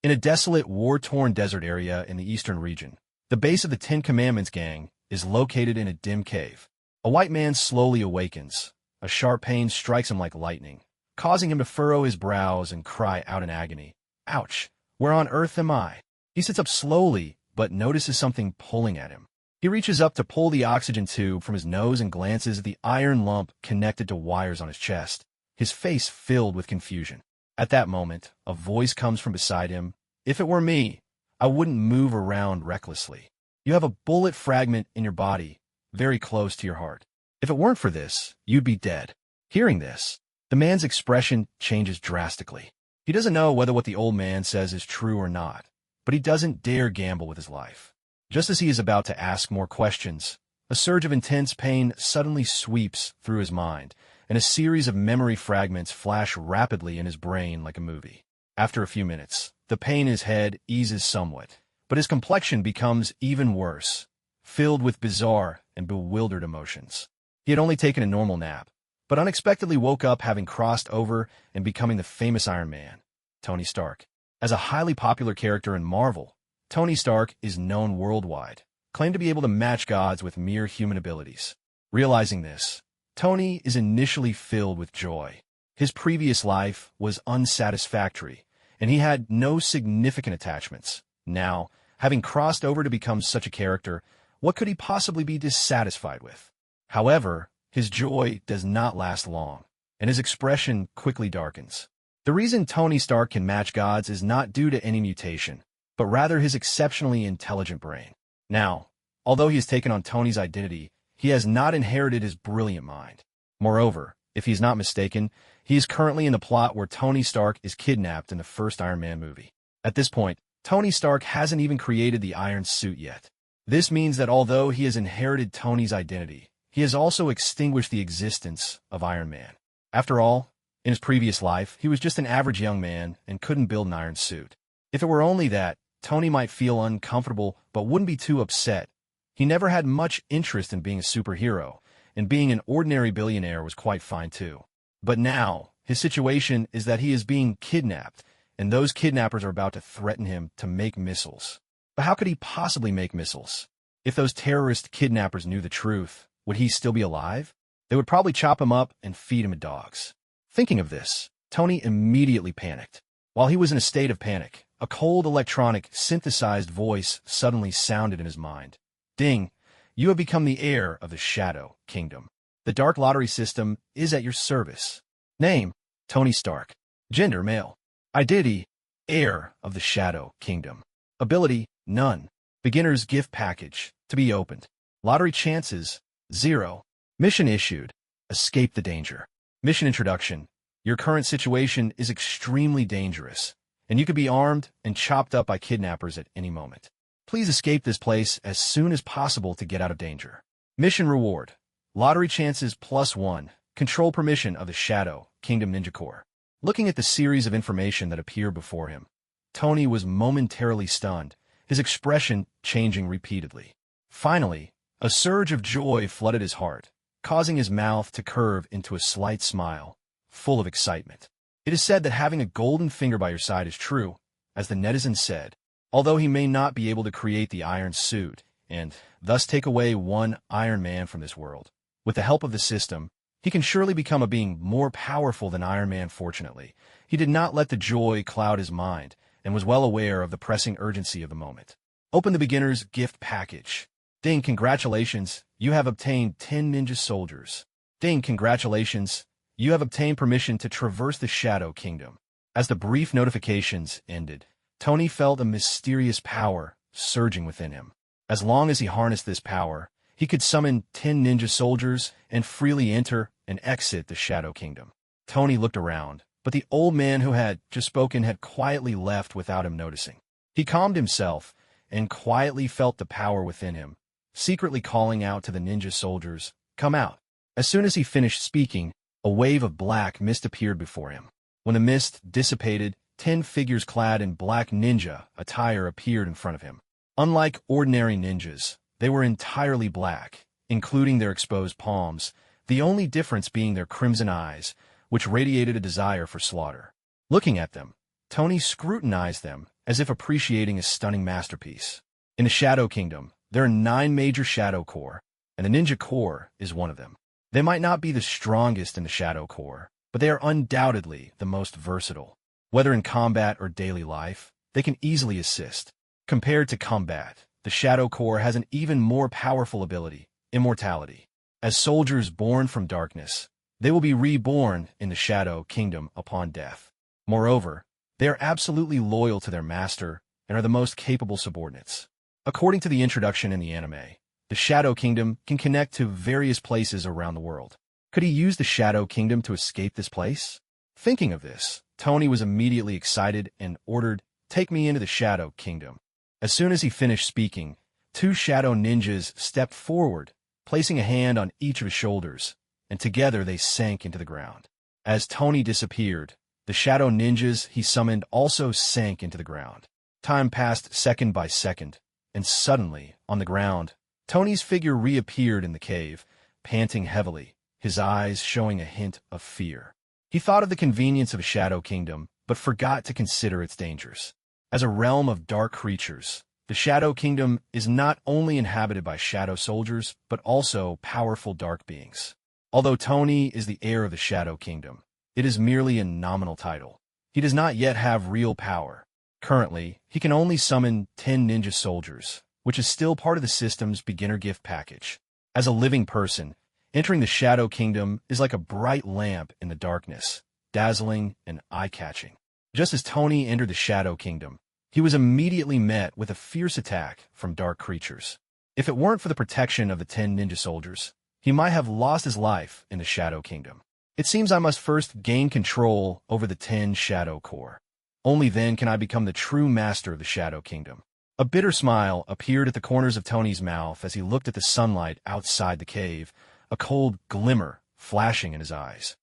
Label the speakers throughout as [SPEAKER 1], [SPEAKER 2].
[SPEAKER 1] In a desolate, war-torn desert area in the eastern region, the base of the Ten Commandments gang is located in a dim cave. A white man slowly awakens. A sharp pain strikes him like lightning, causing him to furrow his brows and cry out in agony. Ouch! Where on earth am I? He sits up slowly, but notices something pulling at him. He reaches up to pull the oxygen tube from his nose and glances at the iron lump connected to wires on his chest, his face filled with confusion. At that moment, a voice comes from beside him. If it were me, I wouldn't move around recklessly. You have a bullet fragment in your body, very close to your heart. If it weren't for this, you'd be dead. Hearing this, the man's expression changes drastically. He doesn't know whether what the old man says is true or not, but he doesn't dare gamble with his life. Just as he is about to ask more questions, a surge of intense pain suddenly sweeps through his mind, and a series of memory fragments flash rapidly in his brain like a movie. After a few minutes, the pain in his head eases somewhat, but his complexion becomes even worse, filled with bizarre and bewildered emotions. He had only taken a normal nap, but unexpectedly woke up having crossed over and becoming the famous Iron Man, Tony Stark. As a highly popular character in Marvel, Tony Stark is known worldwide, claimed to be able to match gods with mere human abilities. Realizing this, Tony is initially filled with joy. His previous life was unsatisfactory, and he had no significant attachments. Now, having crossed over to become such a character, what could he possibly be dissatisfied with? However, his joy does not last long, and his expression quickly darkens. The reason Tony Stark can match gods is not due to any mutation, but rather his exceptionally intelligent brain. Now, although he has taken on Tony's identity, he has not inherited his brilliant mind. Moreover, if he is not mistaken, he is currently in the plot where Tony Stark is kidnapped in the first Iron Man movie. At this point, Tony Stark hasn't even created the iron suit yet. This means that although he has inherited Tony's identity, he has also extinguished the existence of Iron Man. After all, in his previous life, he was just an average young man and couldn't build an iron suit. If it were only that, Tony might feel uncomfortable but wouldn't be too upset. He never had much interest in being a superhero, and being an ordinary billionaire was quite fine too. But now, his situation is that he is being kidnapped, and those kidnappers are about to threaten him to make missiles. But how could he possibly make missiles? If those terrorist kidnappers knew the truth, would he still be alive? They would probably chop him up and feed him to dogs. Thinking of this, Tony immediately panicked. While he was in a state of panic, a cold electronic synthesized voice suddenly sounded in his mind. Ding! You have become the heir of the Shadow Kingdom. The Dark Lottery system is at your service. Name: Tony Stark. Gender: male. Identity: heir of the Shadow Kingdom. Ability: none. Beginner's gift package, to be opened. Lottery chances: 0. Mission issued: escape the danger. Mission introduction: your current situation is extremely dangerous, and you could be armed and chopped up by kidnappers at any moment. Please escape this place as soon as possible to get out of danger. Mission reward: lottery chances +1. Control permission of the Shadow Kingdom Ninja Corps. Looking at the series of information that appeared before him, Tony was momentarily stunned, his expression changing repeatedly. Finally, a surge of joy flooded his heart, causing his mouth to curve into a slight smile, full of excitement. It is said that having a golden finger by your side is true, as the netizen said. Although he may not be able to create the iron suit, and thus take away one Iron Man from this world, with the help of the system, he can surely become a being more powerful than Iron Man. Fortunately, he did not let the joy cloud his mind, and was well aware of the pressing urgency of the moment. Open the beginner's gift package. Ding! Congratulations, you have obtained 10 ninja soldiers. Ding! Congratulations, you have obtained permission to traverse the Shadow Kingdom. As the brief notifications ended, Tony felt a mysterious power surging within him. As long as he harnessed this power, he could summon 10 ninja soldiers and freely enter and exit the Shadow Kingdom. Tony looked around, but the old man who had just spoken had quietly left without him noticing. He calmed himself and quietly felt the power within him, secretly calling out to the ninja soldiers, "Come out." As soon as he finished speaking, a wave of black mist appeared before him. When the mist dissipated, 10 figures clad in black ninja attire appeared in front of him. Unlike ordinary ninjas, they were entirely black, including their exposed palms, the only difference being their crimson eyes, which radiated a desire for slaughter. Looking at them, Tony scrutinized them as if appreciating a stunning masterpiece. In the Shadow Kingdom, there are 9 major Shadow Corps, and the Ninja Corps is one of them. They might not be the strongest in the Shadow Corps, but they are undoubtedly the most versatile. Whether in combat or daily life, they can easily assist. Compared to combat, the Shadow Corps has an even more powerful ability, immortality. As soldiers born from darkness, they will be reborn in the Shadow Kingdom upon death. Moreover, they are absolutely loyal to their master and are the most capable subordinates. According to the introduction in the anime, the Shadow Kingdom can connect to various places around the world. Could he use the Shadow Kingdom to escape this place? Thinking of this, Tony was immediately excited and ordered, "Take me into the Shadow Kingdom." As soon as he finished speaking, 2 shadow ninjas stepped forward, placing a hand on each of his shoulders, and together they sank into the ground. As Tony disappeared, the shadow ninjas he summoned also sank into the ground. Time passed second by second, and suddenly, on the ground, Tony's figure reappeared in the cave, panting heavily, his eyes showing a hint of fear. He thought of the convenience of a Shadow Kingdom, but forgot to consider its dangers. As a realm of dark creatures, the Shadow Kingdom is not only inhabited by shadow soldiers, but also powerful dark beings. Although Tony is the heir of the Shadow Kingdom, it is merely a nominal title. He does not yet have real power. Currently, he can only summon 10 ninja soldiers, which is still part of the system's beginner gift package. As a living person, entering the Shadow Kingdom is like a bright lamp in the darkness, dazzling and eye-catching. Just as Tony entered the Shadow Kingdom, he was immediately met with a fierce attack from dark creatures. If it weren't for the protection of the 10 ninja soldiers, he might have lost his life in the Shadow Kingdom. It seems I must first gain control over the 10 Shadow Corps. Only then can I become the true master of the Shadow Kingdom. A bitter smile appeared at the corners of Tony's mouth as he looked at the sunlight outside the cave, a cold glimmer flashing in his eyes.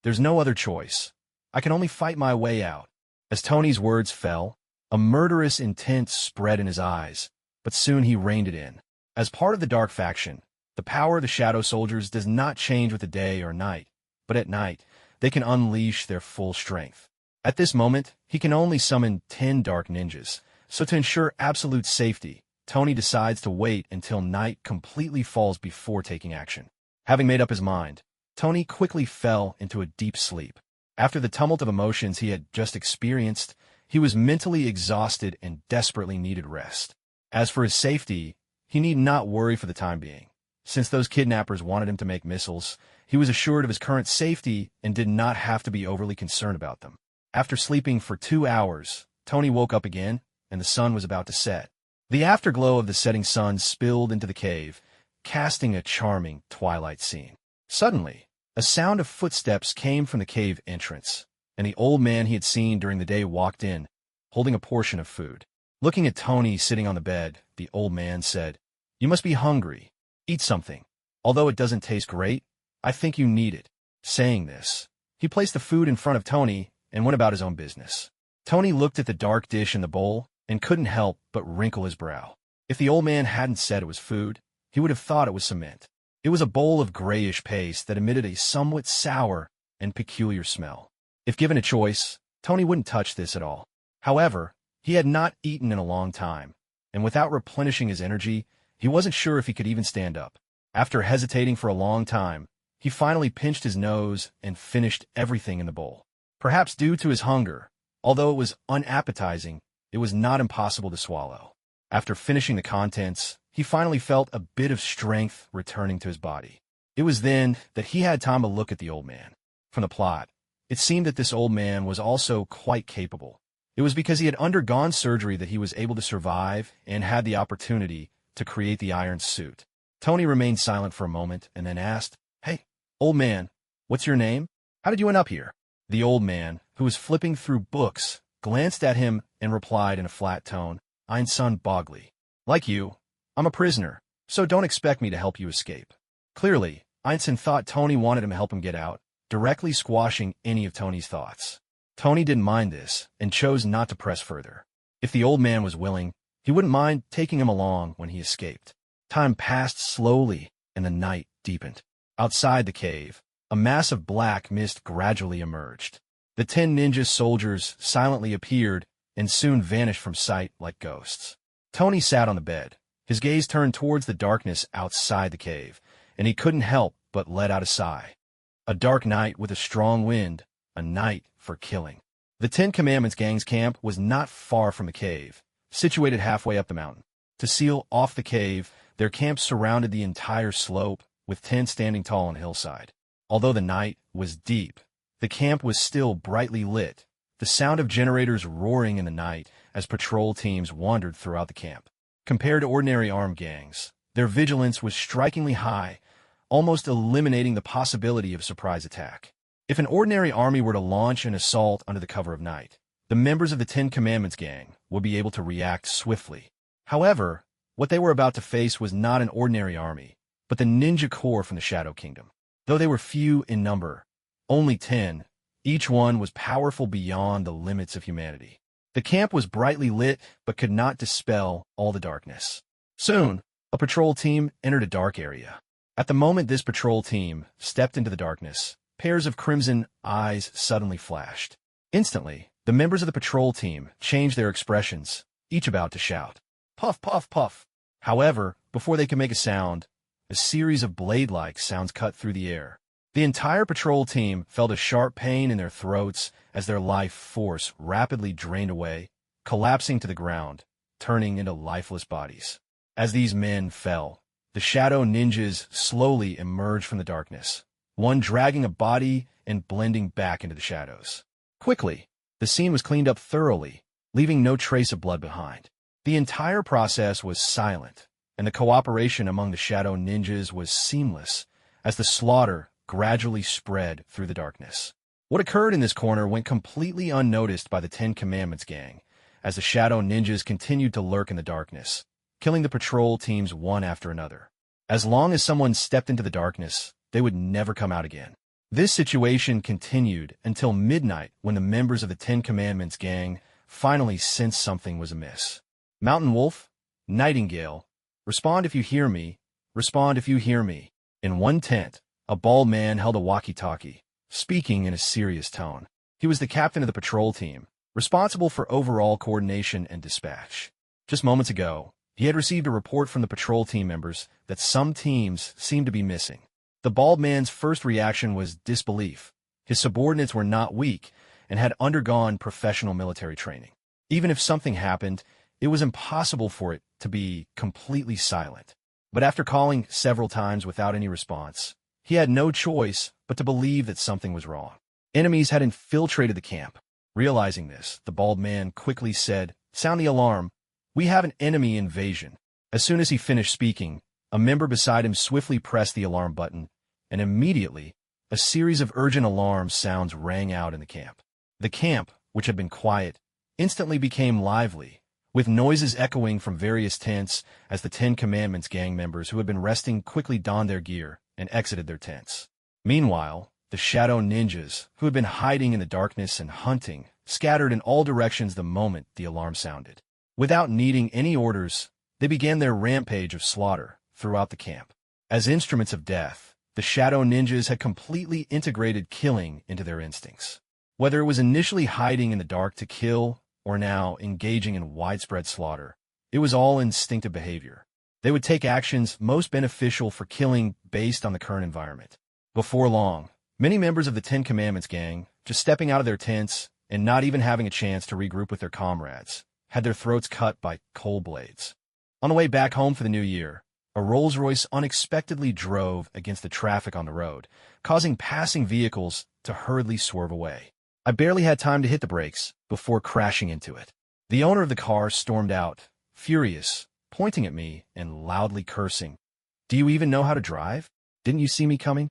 [SPEAKER 1] There's no other choice. I can only fight my way out. As Tony's words fell, a murderous intent spread in his eyes, but soon he reined it in. As part of the Dark Faction, the power of the Shadow Soldiers does not change with the day or night, but at night, they can unleash their full strength. At this moment, he can only summon 10 Dark Ninjas, so to ensure absolute safety, Tony decides to wait until night completely falls before taking action. Having made up his mind, Tony quickly fell into a deep sleep. After the tumult of emotions he had just experienced, he was mentally exhausted and desperately needed rest. As for his safety, he need not worry for the time being. Since those kidnappers wanted him to make missiles, he was assured of his current safety and did not have to be overly concerned about them. After sleeping for 2 hours, Tony woke up again, and the sun was about to set. The afterglow of the setting sun spilled into the cave, casting a charming twilight scene. Suddenly, a sound of footsteps came from the cave entrance, and the old man he had seen during the day walked in, holding a portion of food. Looking at Tony sitting on the bed, the old man said, "You must be hungry. Eat something. Although it doesn't taste great, I think you need it." Saying this, he placed the food in front of Tony and went about his own business. Tony looked at the dark dish in the bowl and couldn't help but wrinkle his brow. If the old man hadn't said it was food, he would have thought it was cement. It was a bowl of grayish paste that emitted a somewhat sour and peculiar smell. If given a choice, Tony wouldn't touch this at all. However, he had not eaten in a long time, and without replenishing his energy, he wasn't sure if he could even stand up. After hesitating for a long time, he finally pinched his nose and finished everything in the bowl. Perhaps due to his hunger, although it was unappetizing, it was not impossible to swallow. After finishing the contents, he finally felt a bit of strength returning to his body. It was then that he had time to look at the old man. From the plot, it seemed that this old man was also quite capable. It was because he had undergone surgery that he was able to survive and had the opportunity to create the iron suit. Tony remained silent for a moment and then asked, "Hey, old man, what's your name? How did you end up here?" The old man, who was flipping through books, glanced at him and replied in a flat tone, "Ein son Bogley. Like you, I'm a prisoner, so don't expect me to help you escape." Clearly, Einstein thought Tony wanted him to help him get out, directly squashing any of Tony's thoughts. Tony didn't mind this and chose not to press further. If the old man was willing, he wouldn't mind taking him along when he escaped. Time passed slowly and the night deepened. Outside the cave, a mass of black mist gradually emerged. The 10 ninja soldiers silently appeared and soon vanished from sight like ghosts. Tony sat on the bed, his gaze turned towards the darkness outside the cave, and he couldn't help but let out a sigh. A dark night with a strong wind, a night for killing. The Ten Commandments gang's camp was not far from the cave, situated halfway up the mountain. To seal off the cave, their camp surrounded the entire slope, with tents standing tall on the hillside. Although the night was deep, the camp was still brightly lit, the sound of generators roaring in the night as patrol teams wandered throughout the camp. Compared to ordinary armed gangs, their vigilance was strikingly high, almost eliminating the possibility of a surprise attack. If an ordinary army were to launch an assault under the cover of night, the members of the Ten Commandments gang would be able to react swiftly. However, what they were about to face was not an ordinary army, but the ninja corps from the Shadow Kingdom. Though they were few in number, only 10, each one was powerful beyond the limits of humanity. The camp was brightly lit, but could not dispel all the darkness. Soon, a patrol team entered a dark area. At the moment this patrol team stepped into the darkness, pairs of crimson eyes suddenly flashed. Instantly, the members of the patrol team changed their expressions, each about to shout, "Puff, puff, puff." However, before they could make a sound, a series of blade-like sounds cut through the air. The entire patrol team felt a sharp pain in their throats as their life force rapidly drained away, collapsing to the ground, turning into lifeless bodies. As these men fell, the shadow ninjas slowly emerged from the darkness, one dragging a body and blending back into the shadows. Quickly, the scene was cleaned up thoroughly, leaving no trace of blood behind. The entire process was silent, and the cooperation among the shadow ninjas was seamless as the slaughter gradually spread through the darkness. What occurred in this corner went completely unnoticed by the Ten Commandments gang, as the shadow ninjas continued to lurk in the darkness, killing the patrol teams one after another. As long as someone stepped into the darkness, they would never come out again. This situation continued until midnight when the members of the Ten Commandments gang finally sensed something was amiss. Mountain Wolf, Nightingale, respond if you hear me, respond if you hear me. In one tent, a bald man held a walkie-talkie, speaking in a serious tone. He was the captain of the patrol team, responsible for overall coordination and dispatch. Just moments ago, he had received a report from the patrol team members that some teams seemed to be missing. The bald man's first reaction was disbelief. His subordinates were not weak and had undergone professional military training. Even if something happened, it was impossible for it to be completely silent. But after calling several times without any response, he had no choice but to believe that something was wrong. Enemies had infiltrated the camp. Realizing this, the bald man quickly said, "Sound the alarm. We have an enemy invasion." As soon as he finished speaking, a member beside him swiftly pressed the alarm button, and immediately, a series of urgent alarm sounds rang out in the camp. The camp, which had been quiet, instantly became lively, with noises echoing from various tents as the Ten Commandments gang members who had been resting quickly donned their gear and exited their tents. Meanwhile, the shadow ninjas, who had been hiding in the darkness and hunting, scattered in all directions the moment the alarm sounded. Without needing any orders, they began their rampage of slaughter throughout the camp. As instruments of death, the shadow ninjas had completely integrated killing into their instincts. Whether it was initially hiding in the dark to kill or now engaging in widespread slaughter, it was all instinctive behavior. They would take actions most beneficial for killing based on the current environment. Before long, many members of the Ten Commandments gang, just stepping out of their tents and not even having a chance to regroup with their comrades, had their throats cut by cold blades. On the way back home for the new year, a Rolls-Royce unexpectedly drove against the traffic on the road, causing passing vehicles to hurriedly swerve away. I barely had time to hit the brakes before crashing into it. The owner of the car stormed out, furious, pointing at me and loudly cursing. "Do you even know how to drive? Didn't you see me coming?"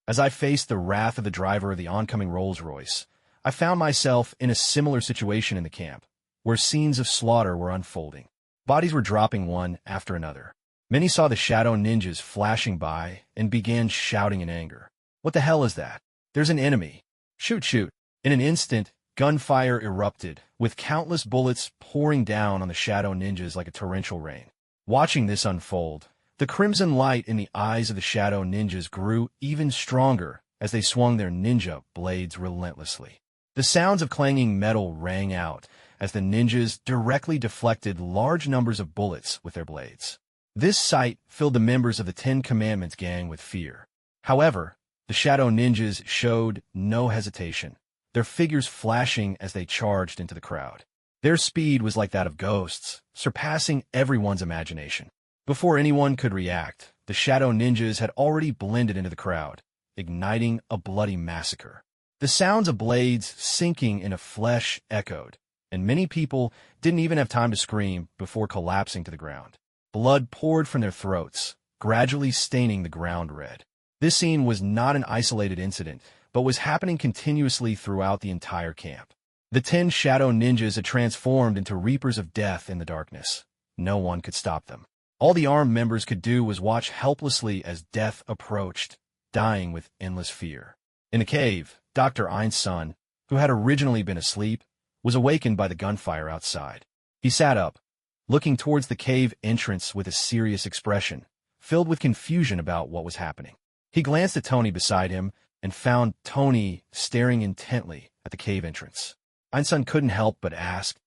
[SPEAKER 1] As I faced the wrath of the driver of the oncoming Rolls-Royce, I found myself in a similar situation in the camp, where scenes of slaughter were unfolding. Bodies were dropping one after another. Many saw the shadow ninjas flashing by and began shouting in anger. "What the hell is that? There's an enemy. Shoot, shoot." In an instant, gunfire erupted, with countless bullets pouring down on the shadow ninjas like a torrential rain. Watching this unfold, the crimson light in the eyes of the shadow ninjas grew even stronger as they swung their ninja blades relentlessly. The sounds of clanging metal rang out as the ninjas directly deflected large numbers of bullets with their blades. This sight filled the members of the Ten Commandments gang with fear. However, the Shadow Ninjas showed no hesitation, their figures flashing as they charged into the crowd. Their speed was like that of ghosts, surpassing everyone's imagination. Before anyone could react, the Shadow Ninjas had already blended into the crowd, igniting a bloody massacre. The sounds of blades sinking into flesh echoed, and many people didn't even have time to scream before collapsing to the ground. Blood poured from their throats, gradually staining the ground red. This scene was not an isolated incident, but was happening continuously throughout the entire camp. The 10 Shadow Ninjas had transformed into reapers of death in the darkness. No one could stop them. All the armed members could do was watch helplessly as death approached, dying with endless fear. In the cave, Dr. Ein's son, who had originally been asleep, was awakened by the gunfire outside. He sat up, looking towards the cave entrance with a serious expression, filled with confusion about what was happening. He glanced at Tony beside him and found Tony staring intently at the cave entrance. Ein's son couldn't help but ask,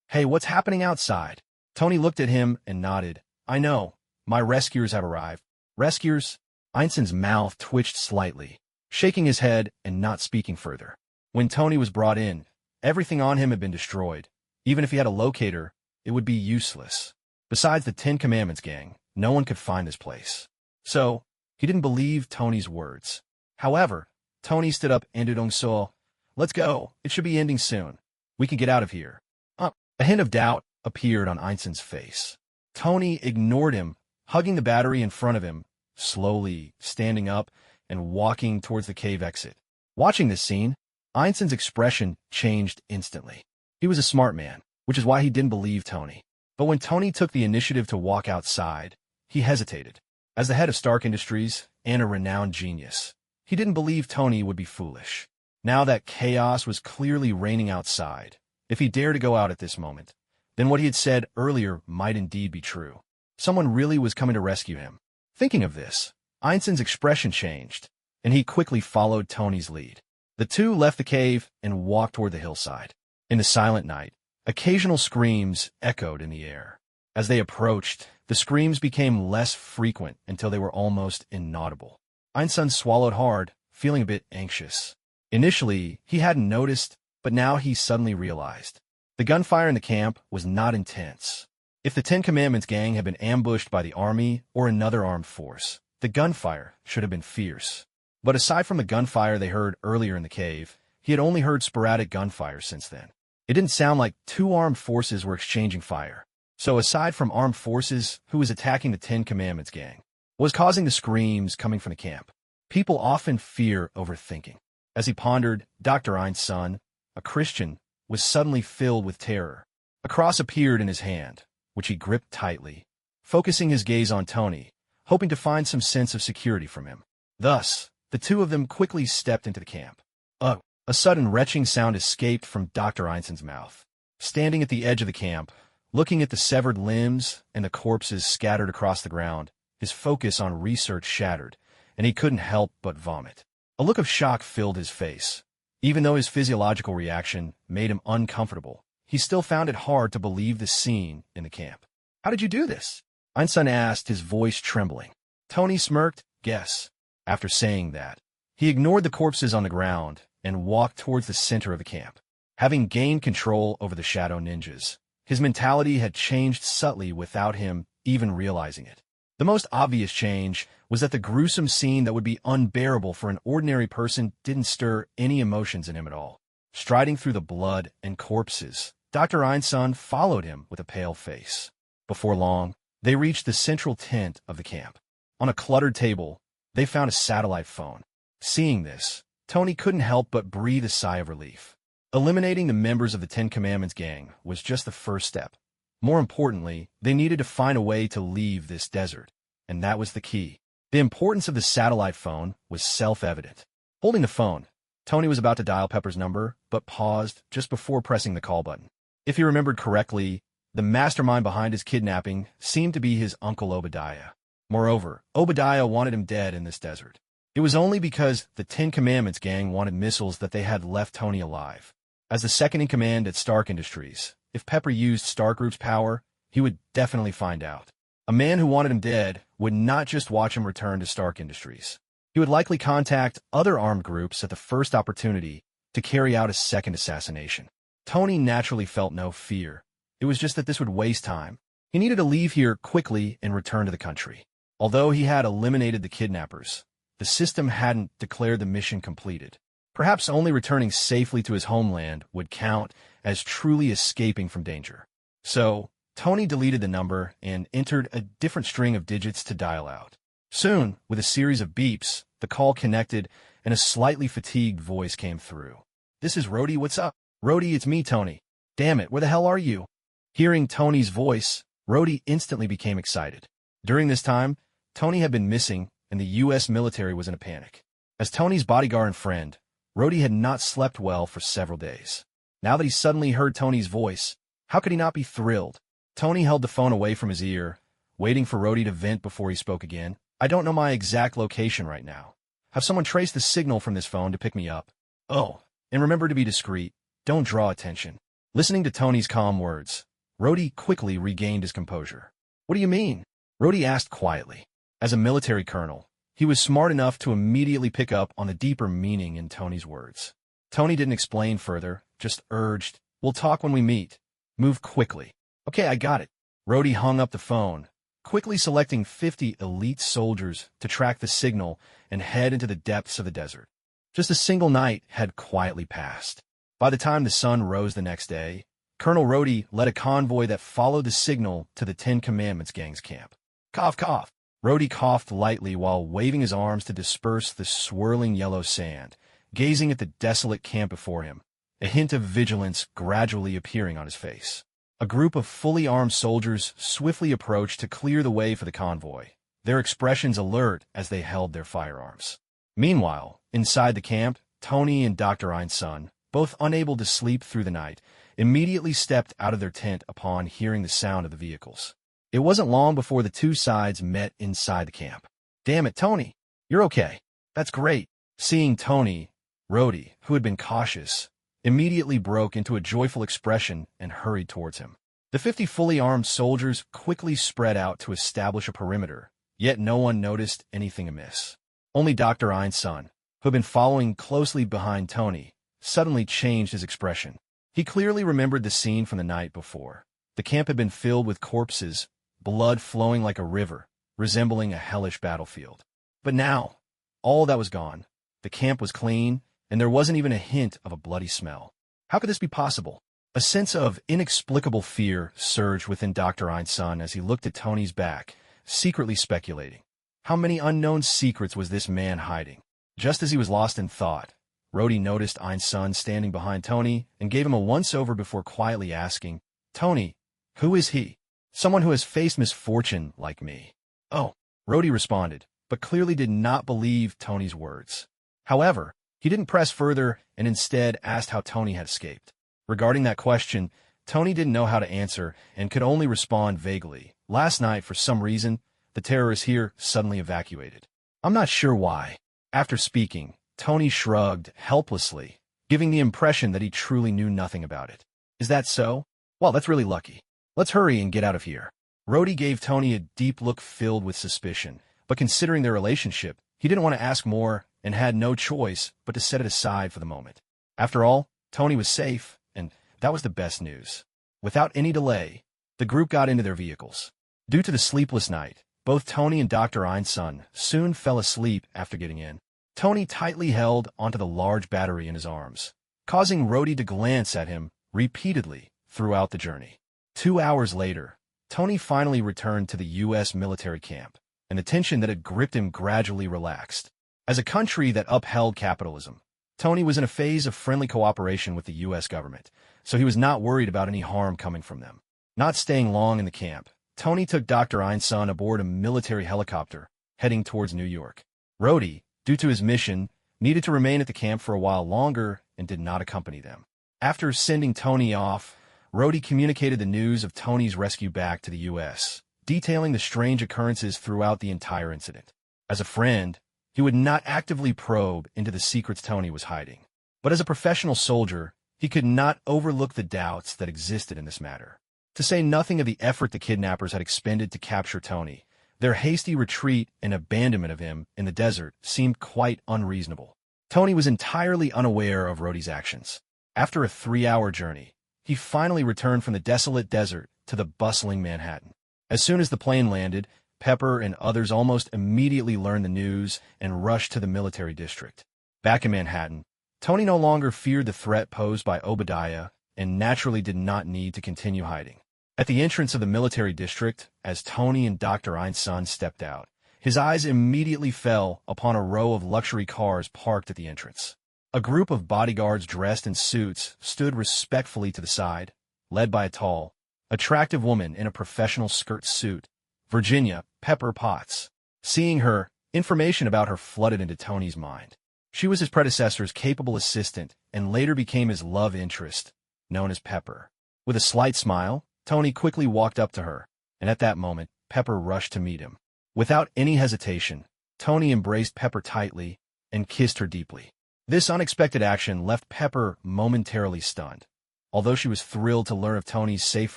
[SPEAKER 1] "Hey, what's happening outside?" Tony looked at him and nodded. "I know. My rescuers have arrived." "Rescuers?" Einson's mouth twitched slightly, shaking his head and not speaking further. When Tony was brought in, everything on him had been destroyed. Even if he had a locator, it would be useless. Besides the Ten Commandments gang, no one could find this place. So, he didn't believe Tony's words. However, Tony stood up and did so. "Let's go. It should be ending soon. We can get out of here." A hint of doubt appeared on Einson's face. Tony ignored him, hugging the battery in front of him, slowly standing up and walking towards the cave exit. Watching this scene, Einson's expression changed instantly. He was a smart man, which is why he didn't believe Tony. But when Tony took the initiative to walk outside, he hesitated. As the head of Stark Industries and a renowned genius, he didn't believe Tony would be foolish. Now that chaos was clearly reigning outside, if he dared to go out at this moment, then what he had said earlier might indeed be true. Someone really was coming to rescue him. Thinking of this, Einson's expression changed, and he quickly followed Tony's lead. The two left the cave and walked toward the hillside. In the silent night, occasional screams echoed in the air. As they approached, the screams became less frequent until they were almost inaudible. Einson swallowed hard, feeling a bit anxious. Initially, he hadn't noticed, but now he suddenly realized. The gunfire in the camp was not intense. If the Ten Commandments gang had been ambushed by the army or another armed force, the gunfire should have been fierce. But aside from the gunfire they heard earlier in the cave, he had only heard sporadic gunfire since then. It didn't sound like two armed forces were exchanging fire. So aside from armed forces, who was attacking the Ten Commandments gang? What was causing the screams coming from the camp? People often fear overthinking. As he pondered, Dr. Ein's son, a Christian, was suddenly filled with terror. A cross appeared in his hand, which he gripped tightly, focusing his gaze on Tony, hoping to find some sense of security from him. Thus, the two of them quickly stepped into the camp. A sudden retching sound escaped from Dr. Einson's mouth. Standing at the edge of the camp, looking at the severed limbs and the corpses scattered across the ground, his focus on research shattered, and he couldn't help but vomit. A look of shock filled his face. Even though his physiological reaction made him uncomfortable, he still found it hard to believe the scene in the camp. "How did you do this?" Einson asked, his voice trembling. Tony smirked, "Guess." After saying that, he ignored the corpses on the ground and walked towards the center of the camp. Having gained control over the Shadow Ninjas, his mentality had changed subtly without him even realizing it. The most obvious change was that the gruesome scene that would be unbearable for an ordinary person didn't stir any emotions in him at all. Striding through the blood and corpses, Dr. Einson followed him with a pale face. Before long, they reached the central tent of the camp. On a cluttered table, they found a satellite phone. Seeing this, Tony couldn't help but breathe a sigh of relief. Eliminating the members of the Ten Commandments gang was just the first step. More importantly, they needed to find a way to leave this desert, and that was the key. The importance of the satellite phone was self-evident. Holding the phone, Tony was about to dial Pepper's number, but paused just before pressing the call button. If he remembered correctly, the mastermind behind his kidnapping seemed to be his uncle Obadiah. Moreover, Obadiah wanted him dead in this desert. It was only because the Ten Commandments gang wanted missiles that they had left Tony alive. As the second in command at Stark Industries, if Pepper used Star Group's power, he would definitely find out. A man who wanted him dead would not just watch him return to Stark Industries. He would likely contact other armed groups at the first opportunity to carry out a second assassination. Tony naturally felt no fear. It was just that this would waste time. He needed to leave here quickly and return to the country. Although he had eliminated the kidnappers, the system hadn't declared the mission completed. Perhaps only returning safely to his homeland would count as truly escaping from danger. So, Tony deleted the number and entered a different string of digits to dial out. Soon, with a series of beeps, the call connected and a slightly fatigued voice came through. "This is Rhodey, what's up?" "Rhodey, it's me, Tony." "Damn it, where the hell are you?" Hearing Tony's voice, Rhodey instantly became excited. During this time, Tony had been missing and the U.S. military was in a panic. As Tony's bodyguard and friend, Rhodey had not slept well for several days. Now that he suddenly heard Tony's voice, how could he not be thrilled? Tony held the phone away from his ear, waiting for Rhodey to vent before he spoke again. "I don't know my exact location right now. Have someone trace the signal from this phone to pick me up. Oh, and remember to be discreet. Don't draw attention." Listening to Tony's calm words, Rhodey quickly regained his composure. "What do you mean?" Rhodey asked quietly. As a military colonel, he was smart enough to immediately pick up on the deeper meaning in Tony's words. Tony didn't explain further, just urged, "We'll talk when we meet. Move quickly." "Okay, I got it." Rhodey hung up the phone, quickly selecting 50 elite soldiers to track the signal and head into the depths of the desert. Just a single night had quietly passed. By the time the sun rose the next day, Colonel Rhodey led a convoy that followed the signal to the Ten Commandments gang's camp. Cough, cough. Rhodey coughed lightly while waving his arms to disperse the swirling yellow sand, gazing at the desolate camp before him, a hint of vigilance gradually appearing on his face. A group of fully armed soldiers swiftly approached to clear the way for the convoy, their expressions alert as they held their firearms. Meanwhile, inside the camp, Tony and Dr. Einson, both unable to sleep through the night, immediately stepped out of their tent upon hearing the sound of the vehicles. It wasn't long before the two sides met inside the camp. "Damn it, Tony. You're okay. That's great." Seeing Tony, Rhodey, who had been cautious, immediately broke into a joyful expression and hurried towards him. The 50 fully armed soldiers quickly spread out to establish a perimeter, yet no one noticed anything amiss. Only Dr. Einson, who had been following closely behind Tony, suddenly changed his expression. He clearly remembered the scene from the night before. The camp had been filled with corpses, blood flowing like a river, resembling a hellish battlefield. But now, all that was gone. The camp was clean, and there wasn't even a hint of a bloody smell. How could this be possible? A sense of inexplicable fear surged within Dr. Einson as he looked at Tony's back, secretly speculating. How many unknown secrets was this man hiding? Just as he was lost in thought, Rhodey noticed Einson standing behind Tony and gave him a once-over before quietly asking, "Tony, who is he?" "Someone who has faced misfortune like me." "Oh," Rhodey responded, but clearly did not believe Tony's words. However, he didn't press further and instead asked how Tony had escaped. Regarding that question, Tony didn't know how to answer and could only respond vaguely. "Last night, for some reason, the terrorists here suddenly evacuated. I'm not sure why." After speaking, Tony shrugged helplessly, giving the impression that he truly knew nothing about it. "Is that so? Well, that's really lucky. Let's hurry and get out of here." Rhodey gave Tony a deep look filled with suspicion, but considering their relationship, he didn't want to ask more and had no choice but to set it aside for the moment. After all, Tony was safe, and that was the best news. Without any delay, the group got into their vehicles. Due to the sleepless night, both Tony and Dr. Einson soon fell asleep after getting in. Tony tightly held onto the large battery in his arms, causing Rhodey to glance at him repeatedly throughout the journey. 2 hours later, Tony finally returned to the U.S. military camp, and the tension that had gripped him gradually relaxed. As a country that upheld capitalism, Tony was in a phase of friendly cooperation with the U.S. government, so he was not worried about any harm coming from them. Not staying long in the camp, Tony took Dr. Einson aboard a military helicopter, heading towards New York. Rhodey, due to his mission, needed to remain at the camp for a while longer and did not accompany them. After sending Tony off, Rhodey communicated the news of Tony's rescue back to the U.S., detailing the strange occurrences throughout the entire incident. As a friend, he would not actively probe into the secrets Tony was hiding. But as a professional soldier, He could not overlook the doubts that existed in this matter. To say nothing of the effort the kidnappers had expended to capture Tony, their hasty retreat and abandonment of him in the desert seemed quite unreasonable. Tony was entirely unaware of Rhodey's actions. After a 3-hour journey, he finally returned from the desolate desert to the bustling Manhattan. As soon as the plane landed, Pepper and others almost immediately learned the news and rushed to the military district. Back in Manhattan, Tony no longer feared the threat posed by Obadiah and naturally did not need to continue hiding. At the entrance of the military district, as Tony and Dr. Einstein stepped out, his eyes immediately fell upon a row of luxury cars parked at the entrance. A group of bodyguards dressed in suits stood respectfully to the side, led by a tall, attractive woman in a professional skirt suit, Virginia Pepper Potts. Seeing her, information about her flooded into Tony's mind. She was his predecessor's capable assistant and later became his love interest, known as Pepper. With a slight smile, Tony quickly walked up to her, and at that moment, Pepper rushed to meet him. Without any hesitation, Tony embraced Pepper tightly and kissed her deeply. This unexpected action left Pepper momentarily stunned. Although she was thrilled to learn of Tony's safe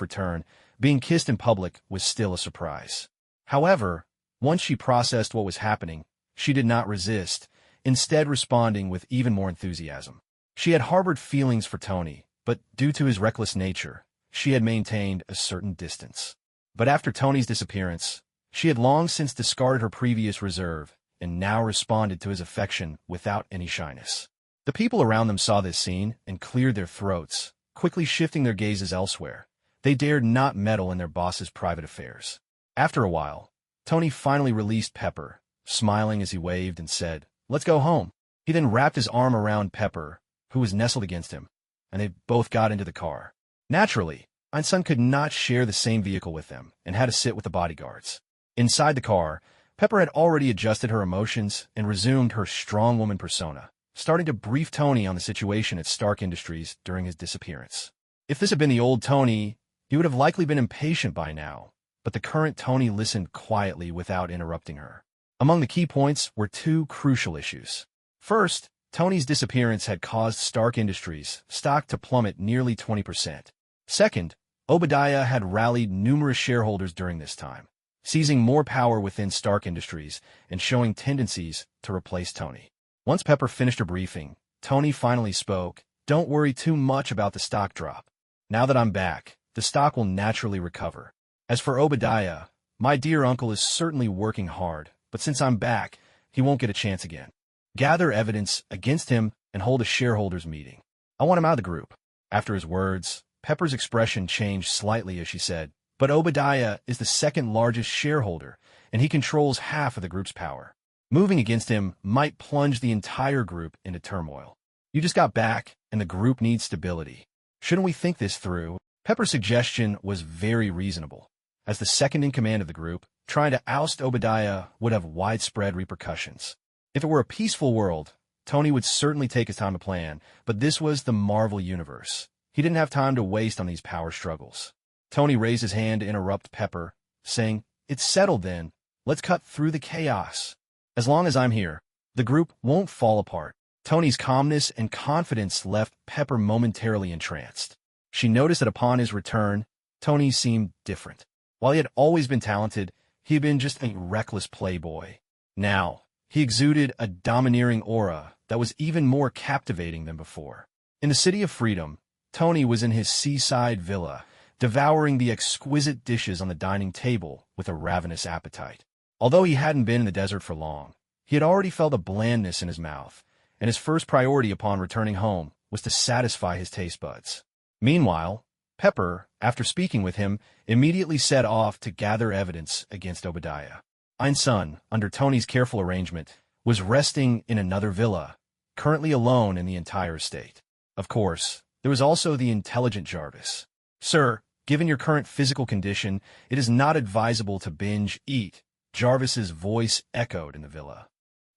[SPEAKER 1] return, being kissed in public was still a surprise. However, once she processed what was happening, she did not resist, instead responding with even more enthusiasm. She had harbored feelings for Tony, but due to his reckless nature, she had maintained a certain distance. But after Tony's disappearance, she had long since discarded her previous reserve and now responded to his affection without any shyness. The people around them saw this scene and cleared their throats, quickly shifting their gazes elsewhere. They dared not meddle in their boss's private affairs. After a while, Tony finally released Pepper, smiling as he waved and said, "Let's go home." He then wrapped his arm around Pepper, who was nestled against him, and they both got into the car. Naturally, Einstein could not share the same vehicle with them and had to sit with the bodyguards. Inside the car, Pepper had already adjusted her emotions and resumed her strong woman persona, starting to brief Tony on the situation at Stark Industries during his disappearance. If this had been the old Tony, he would have likely been impatient by now, but the current Tony listened quietly without interrupting her. Among the key points were two crucial issues. First, Tony's disappearance had caused Stark Industries' stock to plummet nearly 20%. Second, Obadiah had rallied numerous shareholders during this time, seizing more power within Stark Industries and showing tendencies to replace Tony. Once Pepper finished her briefing, Tony finally spoke, "Don't worry too much about the stock drop. Now that I'm back, the stock will naturally recover. As for Obadiah, my dear uncle is certainly working hard, but since I'm back, he won't get a chance again. Gather evidence against him and hold a shareholders meeting. I want him out of the group." After his words, Pepper's expression changed slightly as she said, "But Obadiah is the second largest shareholder, and he controls half of the group's power. Moving against him might plunge the entire group into turmoil. You just got back, and the group needs stability. Shouldn't we think this through?" Pepper's suggestion was very reasonable. As the second in command of the group, trying to oust Obadiah would have widespread repercussions. If it were a peaceful world, Tony would certainly take his time to plan, but this was the Marvel Universe. He didn't have time to waste on these power struggles. Tony raised his hand to interrupt Pepper, saying, "It's settled then. Let's cut through the chaos. As long as I'm here, the group won't fall apart." Tony's calmness and confidence left Pepper momentarily entranced. She noticed that upon his return, Tony seemed different. While he had always been talented, he had been just a reckless playboy. Now, he exuded a domineering aura that was even more captivating than before. In the City of Freedom, Tony was in his seaside villa, devouring the exquisite dishes on the dining table with a ravenous appetite. Although he hadn't been in the desert for long, he had already felt a blandness in his mouth, and his first priority upon returning home was to satisfy his taste buds. Meanwhile, Pepper, after speaking with him, immediately set off to gather evidence against Obadiah. Einstein, under Tony's careful arrangement, was resting in another villa, currently alone in the entire estate. Of course, there was also the intelligent Jarvis. "Sir, given your current physical condition, it is not advisable to binge eat," Jarvis's voice echoed in the villa.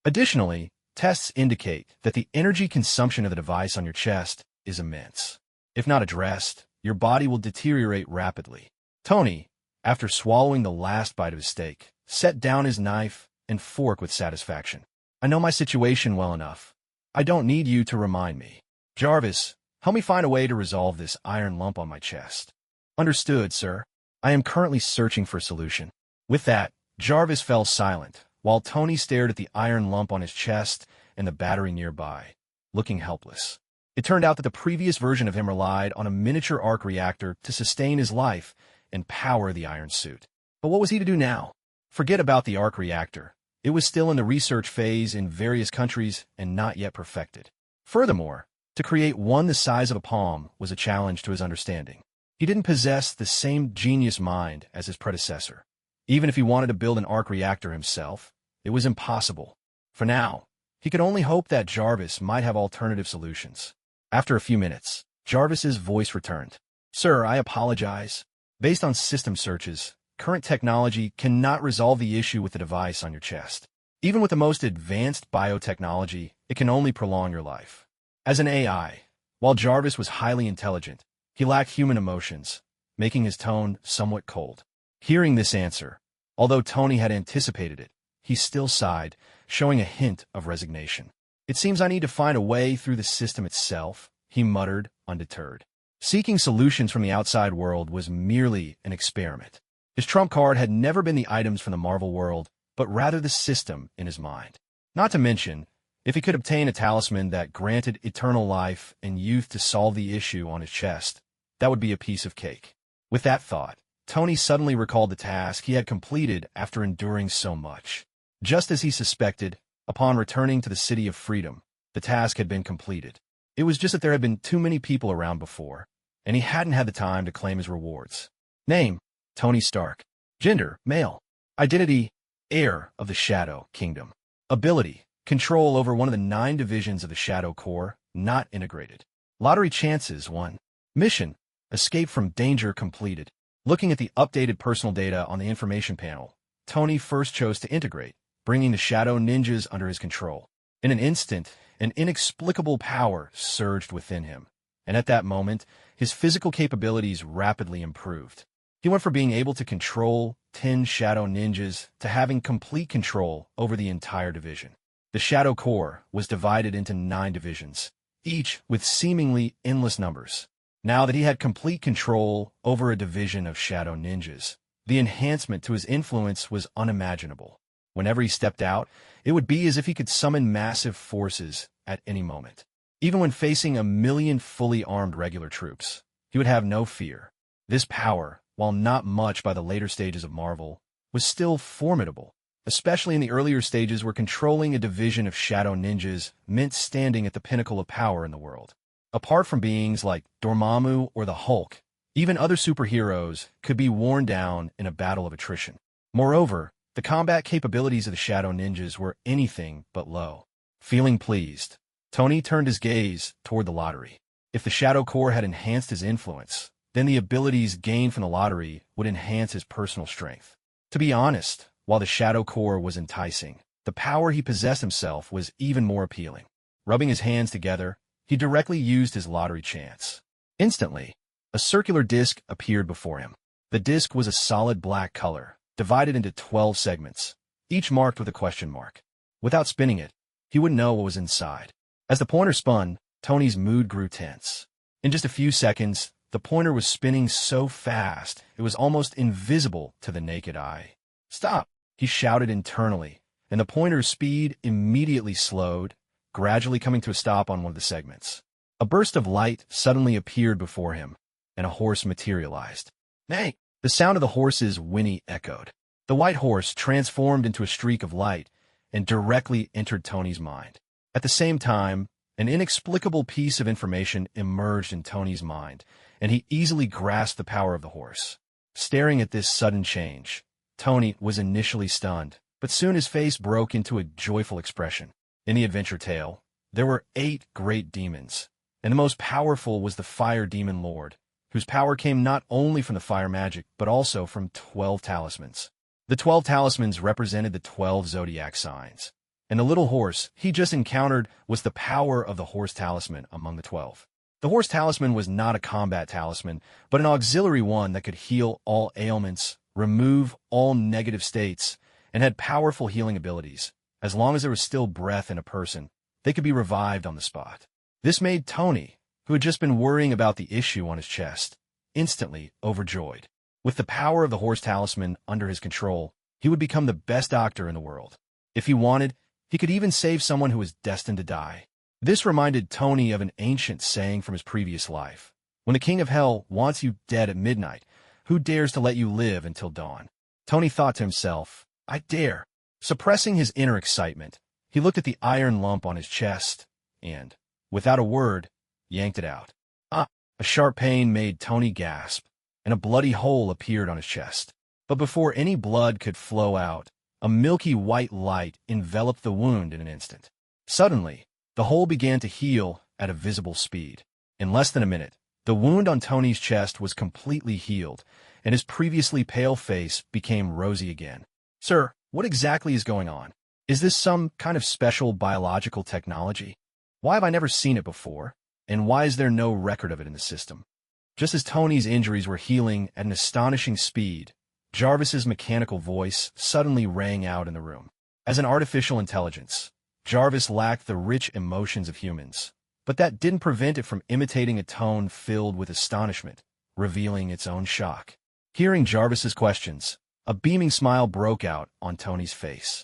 [SPEAKER 1] Additionally, tests indicate that the energy consumption of the device on your chest is immense. If not addressed, your body will deteriorate rapidly. Tony, after swallowing the last bite of his steak, set down his knife and fork with satisfaction. "I know my situation well enough. I don't need you to remind me." Jarvis, Help me find a way to resolve this iron lump on my chest. Understood, sir. I am currently searching for a solution. With that, Jarvis fell silent, while Tony stared at the iron lump on his chest and the battery nearby, looking helpless. It turned out that the previous version of him relied on a miniature arc reactor to sustain his life and power the iron suit. But what was he to do now? Forget about the arc reactor. It was still in the research phase in various countries and not yet perfected. Furthermore, to create one the size of a palm was a challenge to his understanding. He didn't possess the same genius mind as his predecessor. Even if he wanted to build an arc reactor himself, it was impossible. For now, he could only hope that Jarvis might have alternative solutions. After a few minutes, Jarvis's voice returned. Sir, I apologize. Based on system searches, current technology cannot resolve the issue with the device on your chest. Even with the most advanced biotechnology, it can only prolong your life. As an AI, while Jarvis was highly intelligent, he lacked human emotions, making his tone somewhat cold. Hearing this answer, although Tony had anticipated it, he still sighed, showing a hint of resignation. It seems I need to find a way through the system itself, he muttered, undeterred. Seeking solutions from the outside world was merely an experiment. His trump card had never been the items from the Marvel world, but rather the system in his mind. Not to mention, if he could obtain a talisman that granted eternal life and youth to solve the issue on his chest, that would be a piece of cake. With that thought, Tony suddenly recalled the task he had completed after enduring so much. Just as he suspected, upon returning to the City of Freedom, the task had been completed. It was just that there had been too many people around before, and he hadn't had the time to claim his rewards. Name: Tony Stark. Gender: male. Identity: heir of the Shadow Kingdom. Ability: control over one of the 9 divisions of the Shadow Corps, not integrated. Lottery chances: 1. Mission: escape from danger completed. Looking at the updated personal data on the information panel, Tony first chose to integrate, bringing the Shadow Ninjas under his control. In an instant, an inexplicable power surged within him, and at that moment, his physical capabilities rapidly improved. He went from being able to control 10 Shadow Ninjas to having complete control over the entire division. The Shadow Corps was divided into 9 divisions, each with seemingly endless numbers. Now that he had complete control over a division of Shadow Ninjas, the enhancement to his influence was unimaginable. Whenever he stepped out, it would be as if he could summon massive forces at any moment. Even when facing 1,000,000 fully armed regular troops, he would have no fear. This power, while not much by the later stages of Marvel, was still formidable, especially in the earlier stages where controlling a division of Shadow Ninjas meant standing at the pinnacle of power in the world. Apart from beings like Dormammu or the Hulk, even other superheroes could be worn down in a battle of attrition. Moreover, the combat capabilities of the Shadow Ninjas were anything but low. Feeling pleased, Tony turned his gaze toward the lottery. If the Shadow Corps had enhanced his influence, then the abilities gained from the lottery would enhance his personal strength. To be honest, while the Shadow Corps was enticing, the power he possessed himself was even more appealing. Rubbing his hands together, he directly used his lottery chance. Instantly, a circular disc appeared before him. The disc was a solid black color, divided into 12 segments, each marked with a question mark. Without spinning it, he wouldn't know what was inside. As the pointer spun, Tony's mood grew tense. In just a few seconds, the pointer was spinning so fast it was almost invisible to the naked eye. Stop! He shouted internally, and the pointer's speed immediately slowed, gradually coming to a stop on one of the segments. A burst of light suddenly appeared before him, and a horse materialized. Nay! The sound of the horse's whinny echoed. The white horse transformed into a streak of light and directly entered Tony's mind. At the same time, an inexplicable piece of information emerged in Tony's mind, and he easily grasped the power of the horse. Staring at this sudden change, Tony was initially stunned, but soon his face broke into a joyful expression. In the adventure tale, there were 8 great demons, and the most powerful was the Fire Demon Lord, whose power came not only from the fire magic, but also from 12 talismans. The 12 talismans represented the 12 zodiac signs, and the little horse he just encountered was the power of the horse talisman among the 12. The horse talisman was not a combat talisman, but an auxiliary one that could heal all ailments, remove all negative states, and had powerful healing abilities. As long as there was still breath in a person, they could be revived on the spot. This made Tony, who had just been worrying about the issue on his chest, instantly overjoyed. With the power of the horse talisman under his control, he would become the best doctor in the world. If he wanted, he could even save someone who was destined to die. This reminded Tony of an ancient saying from his previous life. When the king of hell wants you dead at midnight, who dares to let you live until dawn? Tony thought to himself, I dare. Suppressing his inner excitement, he looked at the iron lump on his chest and, without a word, yanked it out. A sharp pain made Tony gasp, and a bloody hole appeared on his chest. But before any blood could flow out, a milky white light enveloped the wound in an instant. Suddenly, the hole began to heal at a visible speed. In less than a minute, the wound on Tony's chest was completely healed, and his previously pale face became rosy again. Sir, what exactly is going on? Is this some kind of special biological technology? Why have I never seen it before? And why is there no record of it in the system? Just as Tony's injuries were healing at an astonishing speed, Jarvis's mechanical voice suddenly rang out in the room. As an artificial intelligence, Jarvis lacked the rich emotions of humans, but that didn't prevent it from imitating a tone filled with astonishment, revealing its own shock. Hearing Jarvis's questions, a beaming smile broke out on Tony's face.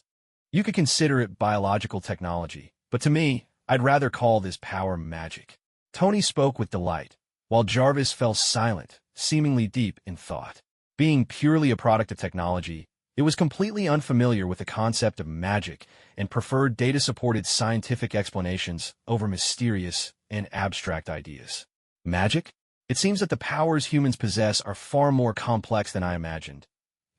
[SPEAKER 1] You could consider it biological technology, but to me, I'd rather call this power magic. Tony spoke with delight, while Jarvis fell silent, seemingly deep in thought. Being purely a product of technology, it was completely unfamiliar with the concept of magic and preferred data-supported scientific explanations over mysterious and abstract ideas. Magic? It seems that the powers humans possess are far more complex than I imagined,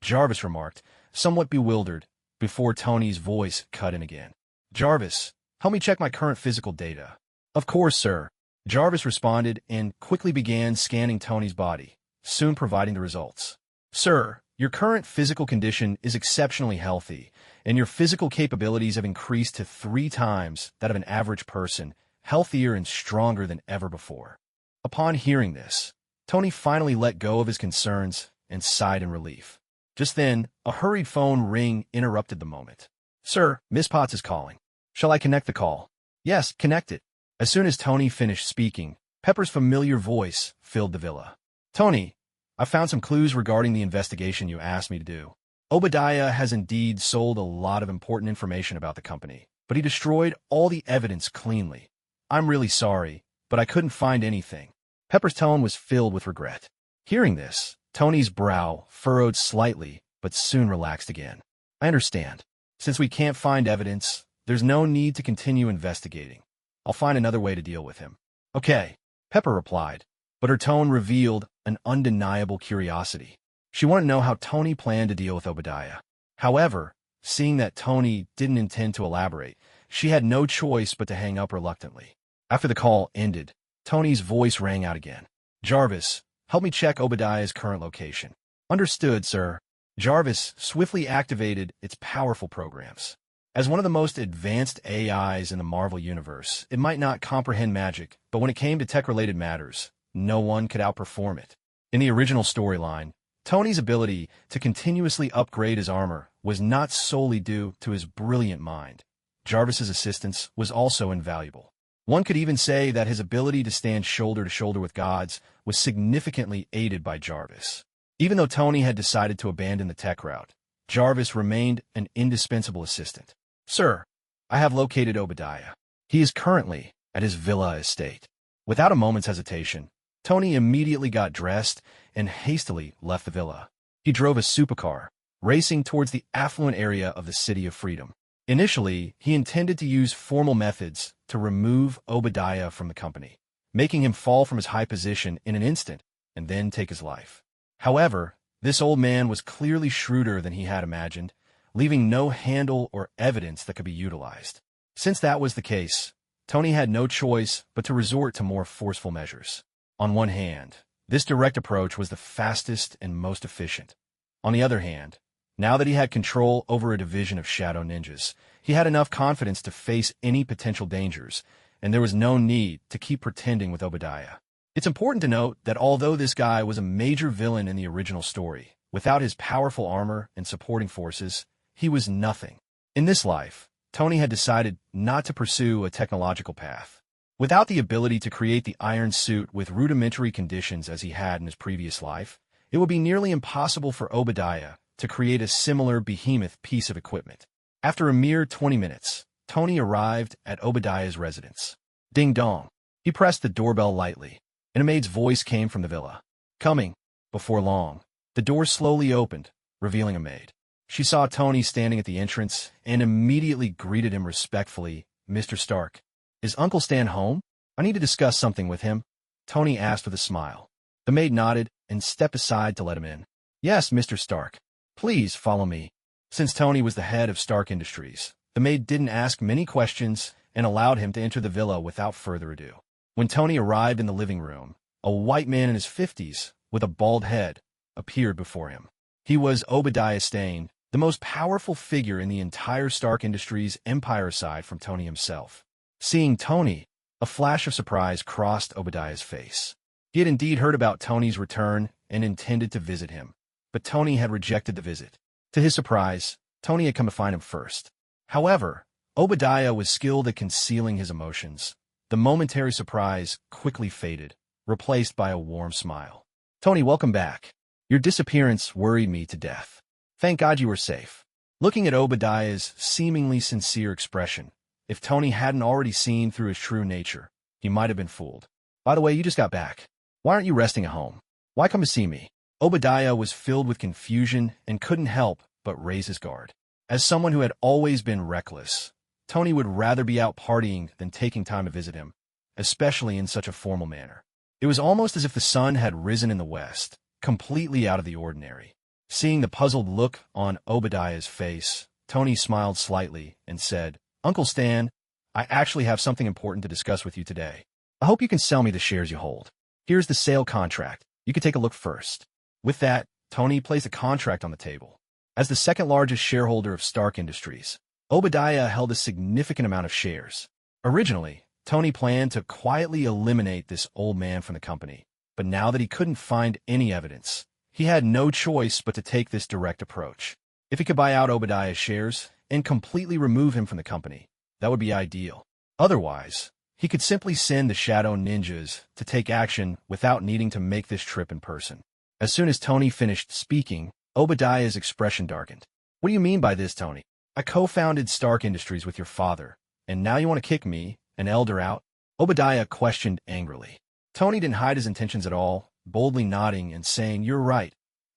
[SPEAKER 1] Jarvis remarked, somewhat bewildered, before Tony's voice cut in again. Jarvis, help me check my current physical data. Of course, sir. Jarvis responded and quickly began scanning Tony's body, soon providing the results. Sir, your current physical condition is exceptionally healthy, and your physical capabilities have increased to 3 times that of an average person, healthier and stronger than ever before. Upon hearing this, Tony finally let go of his concerns and sighed in relief. Just then, a hurried phone ring interrupted the moment. Sir, Miss Potts is calling. Shall I connect the call? Yes, connect it. As soon as Tony finished speaking, Pepper's familiar voice filled the villa. Tony, I found some clues regarding the investigation you asked me to do. Obadiah has indeed sold a lot of important information about the company, but he destroyed all the evidence cleanly. I'm really sorry, but I couldn't find anything. Pepper's tone was filled with regret. Hearing this, Tony's brow furrowed slightly, but soon relaxed again. I understand. Since we can't find evidence, there's no need to continue investigating. I'll find another way to deal with him. Okay, Pepper replied, but her tone revealed an undeniable curiosity. She wanted to know how Tony planned to deal with Obadiah. However, seeing that Tony didn't intend to elaborate, she had no choice but to hang up reluctantly. After the call ended, Tony's voice rang out again. Jarvis, help me check Obadiah's current location. Understood, sir. Jarvis swiftly activated its powerful programs. As one of the most advanced AIs in the Marvel Universe, it might not comprehend magic, but when it came to tech-related matters, no one could outperform it. In the original storyline, Tony's ability to continuously upgrade his armor was not solely due to his brilliant mind. Jarvis's assistance was also invaluable. One could even say that his ability to stand shoulder to shoulder with gods was significantly aided by Jarvis. Even though Tony had decided to abandon the tech route, Jarvis remained an indispensable assistant. Sir, I have located Obadiah. He is currently at his villa estate. Without a moment's hesitation, Tony immediately got dressed and hastily left the villa. He drove a supercar, racing towards the affluent area of the City of Freedom. Initially, he intended to use formal methods to remove Obadiah from the company, making him fall from his high position in an instant and then take his life. However, this old man was clearly shrewder than he had imagined, leaving no handle or evidence that could be utilized. Since that was the case, Tony had no choice but to resort to more forceful measures. On one hand, this direct approach was the fastest and most efficient. On the other hand, now that he had control over a division of shadow ninjas, he had enough confidence to face any potential dangers, and there was no need to keep pretending with Obadiah. It's important to note that although this guy was a major villain in the original story, without his powerful armor and supporting forces, he was nothing. In this life, Tony had decided not to pursue a technological path. Without the ability to create the iron suit with rudimentary conditions as he had in his previous life, it would be nearly impossible for Obadiah to create a similar behemoth piece of equipment. After a mere 20 minutes, Tony arrived at Obadiah's residence. Ding dong. He pressed the doorbell lightly, and a maid's voice came from the villa. Coming. Before long, the door slowly opened, revealing a maid. She saw Tony standing at the entrance and immediately greeted him respectfully. Mr. Stark. Is Uncle Stan home? I need to discuss something with him, Tony asked with a smile. The maid nodded and stepped aside to let him in. Yes, Mr. Stark. Please follow me. Since Tony was the head of Stark Industries, the maid didn't ask many questions and allowed him to enter the villa without further ado. When Tony arrived in the living room, a white man in his 50s, with a bald head, appeared before him. He was Obadiah Stane, the most powerful figure in the entire Stark Industries empire aside from Tony himself. Seeing Tony, a flash of surprise crossed Obadiah's face. He had indeed heard about Tony's return and intended to visit him, but Tony had rejected the visit. To his surprise, Tony had come to find him first. However, Obadiah was skilled at concealing his emotions. The momentary surprise quickly faded, replaced by a warm smile. Tony, welcome back. Your disappearance worried me to death. Thank God you were safe. Looking at Obadiah's seemingly sincere expression, if Tony hadn't already seen through his true nature, he might have been fooled. By the way, you just got back. Why aren't you resting at home? Why come to see me? Obadiah was filled with confusion and couldn't help but raise his guard. As someone who had always been reckless, Tony would rather be out partying than taking time to visit him, especially in such a formal manner. It was almost as if the sun had risen in the west, completely out of the ordinary. Seeing the puzzled look on Obadiah's face, Tony smiled slightly and said, Uncle Stan, I actually have something important to discuss with you today. I hope you can sell me the shares you hold. Here's the sale contract. You can take a look first. With that, Tony placed a contract on the table. As the second largest shareholder of Stark Industries, Obadiah held a significant amount of shares. Originally, Tony planned to quietly eliminate this old man from the company, but now that he couldn't find any evidence, he had no choice but to take this direct approach. If he could buy out Obadiah's shares and completely remove him from the company, that would be ideal. Otherwise, he could simply send the Shadow Ninjas to take action without needing to make this trip in person. As soon as Tony finished speaking, Obadiah's expression darkened. What do you mean by this, Tony? I co-founded Stark Industries with your father, and now you want to kick me, an elder, out? Obadiah questioned angrily. Tony didn't hide his intentions at all, boldly nodding and saying, You're right.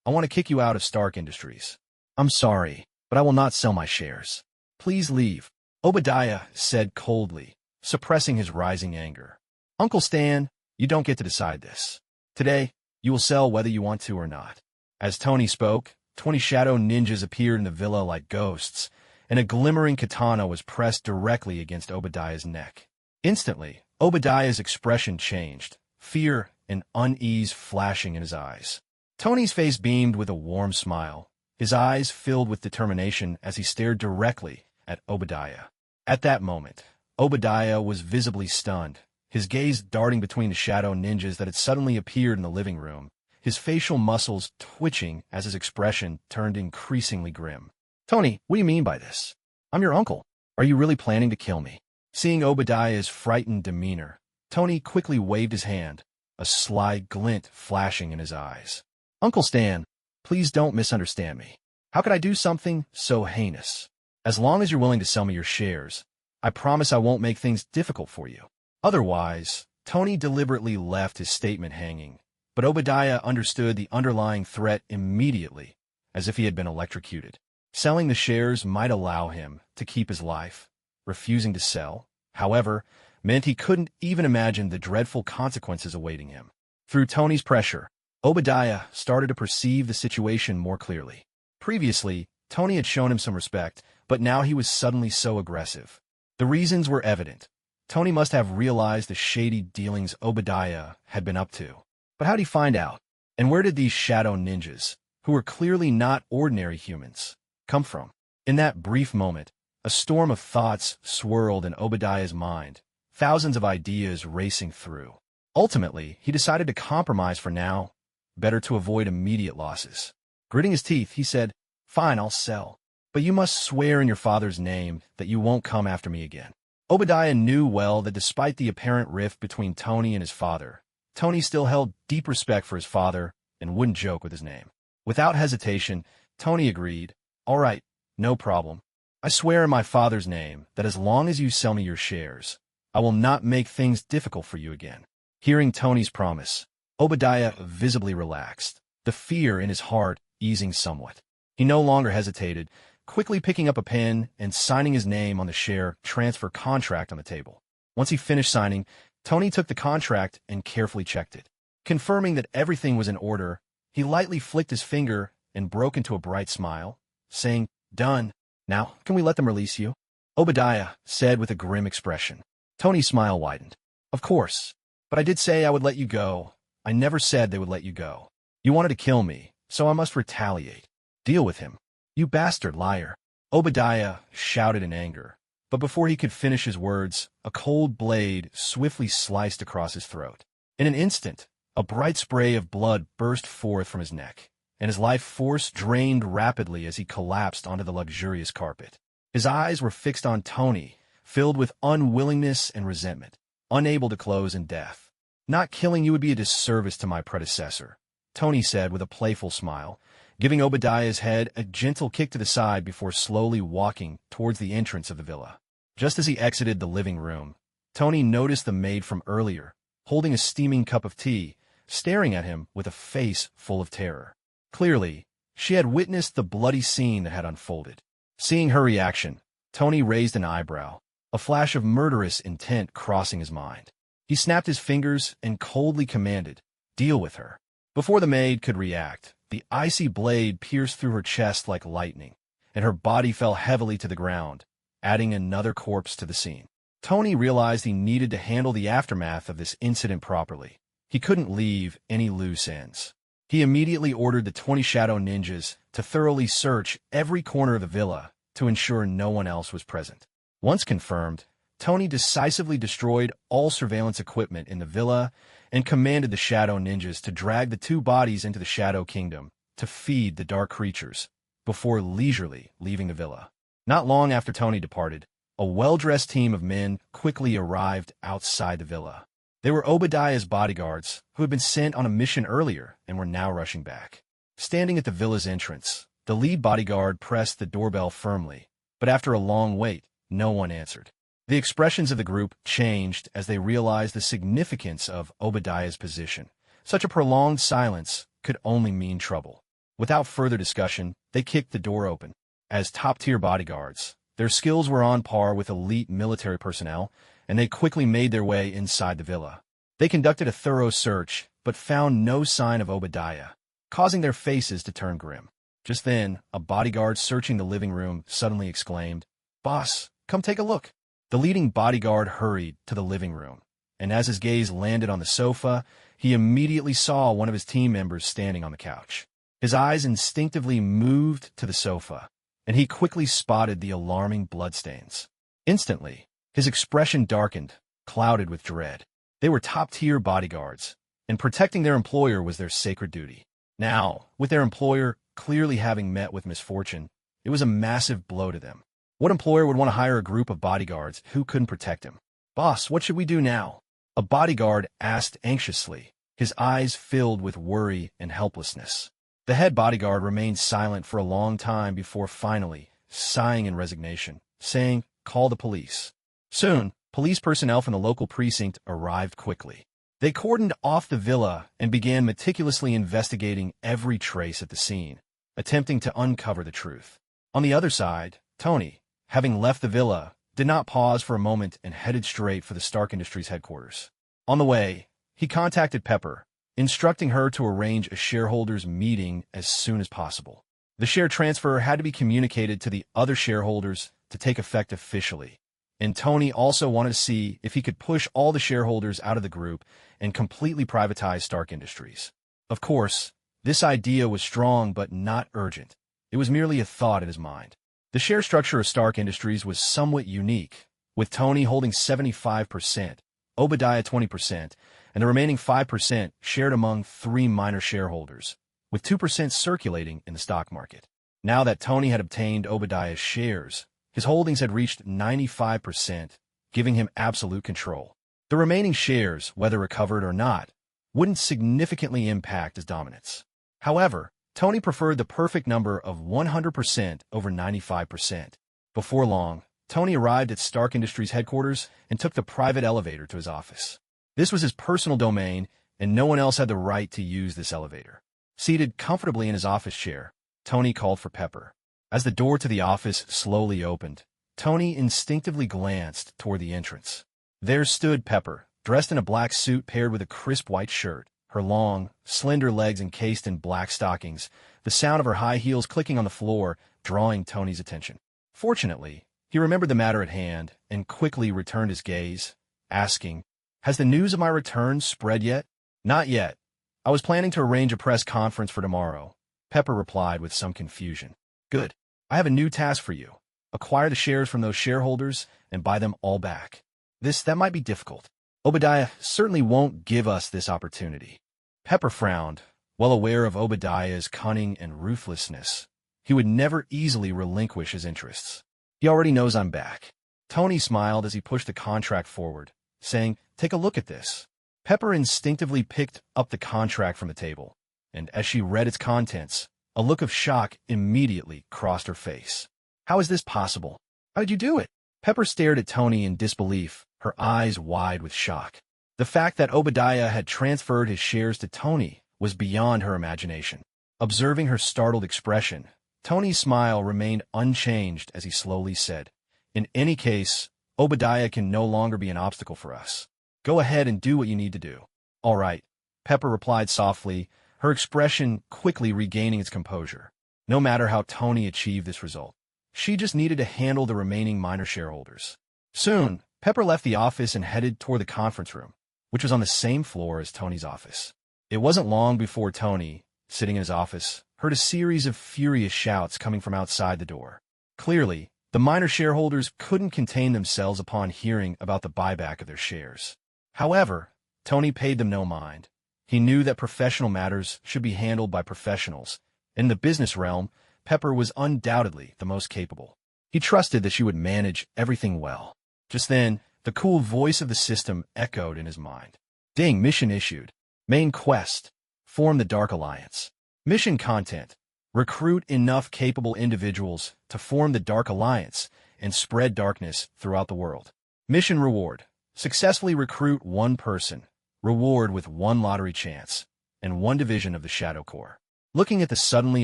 [SPEAKER 1] I want to kick you out of Stark Industries. I'm sorry, but I will not sell my shares. Please leave, Obadiah said coldly, suppressing his rising anger. Uncle Stan, you don't get to decide this. Today, you will sell whether you want to or not. As Tony spoke, 20 shadow ninjas appeared in the villa like ghosts, and a glimmering katana was pressed directly against Obadiah's neck. Instantly, Obadiah's expression changed, fear and unease flashing in his eyes. Tony's face beamed with a warm smile, his eyes filled with determination as he stared directly at Obadiah. At that moment, Obadiah was visibly stunned, his gaze darting between the shadow ninjas that had suddenly appeared in the living room, his facial muscles twitching as his expression turned increasingly grim. Tony, what do you mean by this? I'm your uncle. Are you really planning to kill me? Seeing Obadiah's frightened demeanor, Tony quickly waved his hand, a sly glint flashing in his eyes. Uncle Stan, please don't misunderstand me. How could I do something so heinous? As long as you're willing to sell me your shares, I promise I won't make things difficult for you. Otherwise, Tony deliberately left his statement hanging, but Obadiah understood the underlying threat immediately, as if he had been electrocuted. Selling the shares might allow him to keep his life. Refusing to sell, however, meant he couldn't even imagine the dreadful consequences awaiting him. Through Tony's pressure, Obadiah started to perceive the situation more clearly. Previously, Tony had shown him some respect, but now he was suddenly so aggressive. The reasons were evident. Tony must have realized the shady dealings Obadiah had been up to. But how'd he find out? And where did these shadow ninjas, who were clearly not ordinary humans, come from? In that brief moment, a storm of thoughts swirled in Obadiah's mind, thousands of ideas racing through. Ultimately, he decided to compromise for now, better to avoid immediate losses. Gritting his teeth, he said, Fine, I'll sell. But you must swear in your father's name that you won't come after me again. Obadiah knew well that despite the apparent rift between Tony and his father, Tony still held deep respect for his father and wouldn't joke with his name. Without hesitation, Tony agreed, "All right, no problem. I swear in my father's name that as long as you sell me your shares, I will not make things difficult for you again." Hearing Tony's promise, Obadiah visibly relaxed, the fear in his heart easing somewhat. He no longer hesitated, quickly picking up a pen and signing his name on the share transfer contract on the table. Once he finished signing, Tony took the contract and carefully checked it. Confirming that everything was in order, he lightly flicked his finger and broke into a bright smile, saying, "Done. Now, can we let them release you?" Obadiah said with a grim expression. Tony's smile widened. "Of course. But I did say I would let you go. I never said they would let you go. You wanted to kill me, so I must retaliate. Deal with him. You bastard liar." Obadiah shouted in anger, but before he could finish his words, a cold blade swiftly sliced across his throat. In an instant, a bright spray of blood burst forth from his neck, and his life force drained rapidly as he collapsed onto the luxurious carpet. His eyes were fixed on Tony, filled with unwillingness and resentment, unable to close in death. "Not killing you would be a disservice to my predecessor," Tony said with a playful smile, giving Obadiah's head a gentle kick to the side before slowly walking towards the entrance of the villa. Just as he exited the living room, Tony noticed the maid from earlier, holding a steaming cup of tea, staring at him with a face full of terror. Clearly, she had witnessed the bloody scene that had unfolded. Seeing her reaction, Tony raised an eyebrow, a flash of murderous intent crossing his mind. He snapped his fingers and coldly commanded, "Deal with her." Before the maid could react, the icy blade pierced through her chest like lightning, and her body fell heavily to the ground, adding another corpse to the scene. Tony realized he needed to handle the aftermath of this incident properly. He couldn't leave any loose ends. He immediately ordered the 20 shadow ninjas to thoroughly search every corner of the villa to ensure no one else was present. Once confirmed, Tony decisively destroyed all surveillance equipment in the villa and commanded the shadow ninjas to drag the two bodies into the Shadow Kingdom to feed the dark creatures before leisurely leaving the villa. Not long after Tony departed, a well-dressed team of men quickly arrived outside the villa. They were Obadiah's bodyguards, who had been sent on a mission earlier and were now rushing back. Standing at the villa's entrance, the lead bodyguard pressed the doorbell firmly, but after a long wait, no one answered. The expressions of the group changed as they realized the significance of Obadiah's position. Such a prolonged silence could only mean trouble. Without further discussion, they kicked the door open. As top-tier bodyguards, their skills were on par with elite military personnel, and they quickly made their way inside the villa. They conducted a thorough search, but found no sign of Obadiah, causing their faces to turn grim. Just then, a bodyguard searching the living room suddenly exclaimed, "Boss, come take a look." The leading bodyguard hurried to the living room, and as his gaze landed on the sofa, he immediately saw one of his team members standing on the couch. His eyes instinctively moved to the sofa, and he quickly spotted the alarming bloodstains. Instantly, his expression darkened, clouded with dread. They were top-tier bodyguards, and protecting their employer was their sacred duty. Now, with their employer clearly having met with misfortune, it was a massive blow to them. What employer would want to hire a group of bodyguards who couldn't protect him? "Boss, what should we do now?" a bodyguard asked anxiously, his eyes filled with worry and helplessness. The head bodyguard remained silent for a long time before finally, sighing in resignation, saying, "Call the police." Soon, police personnel from the local precinct arrived quickly. They cordoned off the villa and began meticulously investigating every trace at the scene, attempting to uncover the truth. On the other side, Tony, having left the villa, did not pause for a moment and headed straight for the Stark Industries headquarters. On the way, he contacted Pepper, instructing her to arrange a shareholders' meeting as soon as possible. The share transfer had to be communicated to the other shareholders to take effect officially, and Tony also wanted to see if he could push all the shareholders out of the group and completely privatize Stark Industries. Of course, this idea was strong but not urgent. It was merely a thought in his mind. The share structure of Stark Industries was somewhat unique, with Tony holding 75%, Obadiah 20%, and the remaining 5% shared among 3 minor shareholders, with 2% circulating in the stock market. Now that Tony had obtained Obadiah's shares, his holdings had reached 95%, giving him absolute control. The remaining shares, whether recovered or not, wouldn't significantly impact his dominance. However, Tony preferred the perfect number of 100% over 95%. Before long, Tony arrived at Stark Industries headquarters and took the private elevator to his office. This was his personal domain, and no one else had the right to use this elevator. Seated comfortably in his office chair, Tony called for Pepper. As the door to the office slowly opened, Tony instinctively glanced toward the entrance. There stood Pepper, dressed in a black suit paired with a crisp white shirt, her long, slender legs encased in black stockings, the sound of her high heels clicking on the floor drawing Tony's attention. Fortunately, he remembered the matter at hand and quickly returned his gaze, asking, "Has the news of my return spread yet?" "Not yet. I was planning to arrange a press conference for tomorrow," Pepper replied with some confusion. "Good. I have a new task for you. Acquire the shares from those shareholders and buy them all back. That might be difficult. Obadiah certainly won't give us this opportunity." Pepper frowned, well aware of Obadiah's cunning and ruthlessness. He would never easily relinquish his interests. "He already knows I'm back." Tony smiled as he pushed the contract forward, saying, "Take a look at this." Pepper instinctively picked up the contract from the table, and as she read its contents, a look of shock immediately crossed her face. "How is this possible? How did you do it?" Pepper stared at Tony in disbelief, her eyes wide with shock. The fact that Obadiah had transferred his shares to Tony was beyond her imagination. Observing her startled expression, Tony's smile remained unchanged as he slowly said, "In any case, Obadiah can no longer be an obstacle for us. Go ahead and do what you need to do." "All right," Pepper replied softly, her expression quickly regaining its composure. No matter how Tony achieved this result, she just needed to handle the remaining minor shareholders. Soon, Pepper left the office and headed toward the conference room, which was on the same floor as Tony's office. It wasn't long before Tony, sitting in his office, heard a series of furious shouts coming from outside the door. Clearly, the minor shareholders couldn't contain themselves upon hearing about the buyback of their shares. However, Tony paid them no mind. He knew that professional matters should be handled by professionals. In the business realm, Pepper was undoubtedly the most capable. He trusted that she would manage everything well. Just then, the cool voice of the system echoed in his mind. "Ding, mission issued. Main quest. Form the Dark Alliance. Mission content. Recruit enough capable individuals to form the Dark Alliance and spread darkness throughout the world. Mission reward. Successfully recruit one person. Reward with one lottery chance and one division of the Shadow Corps." Looking at the suddenly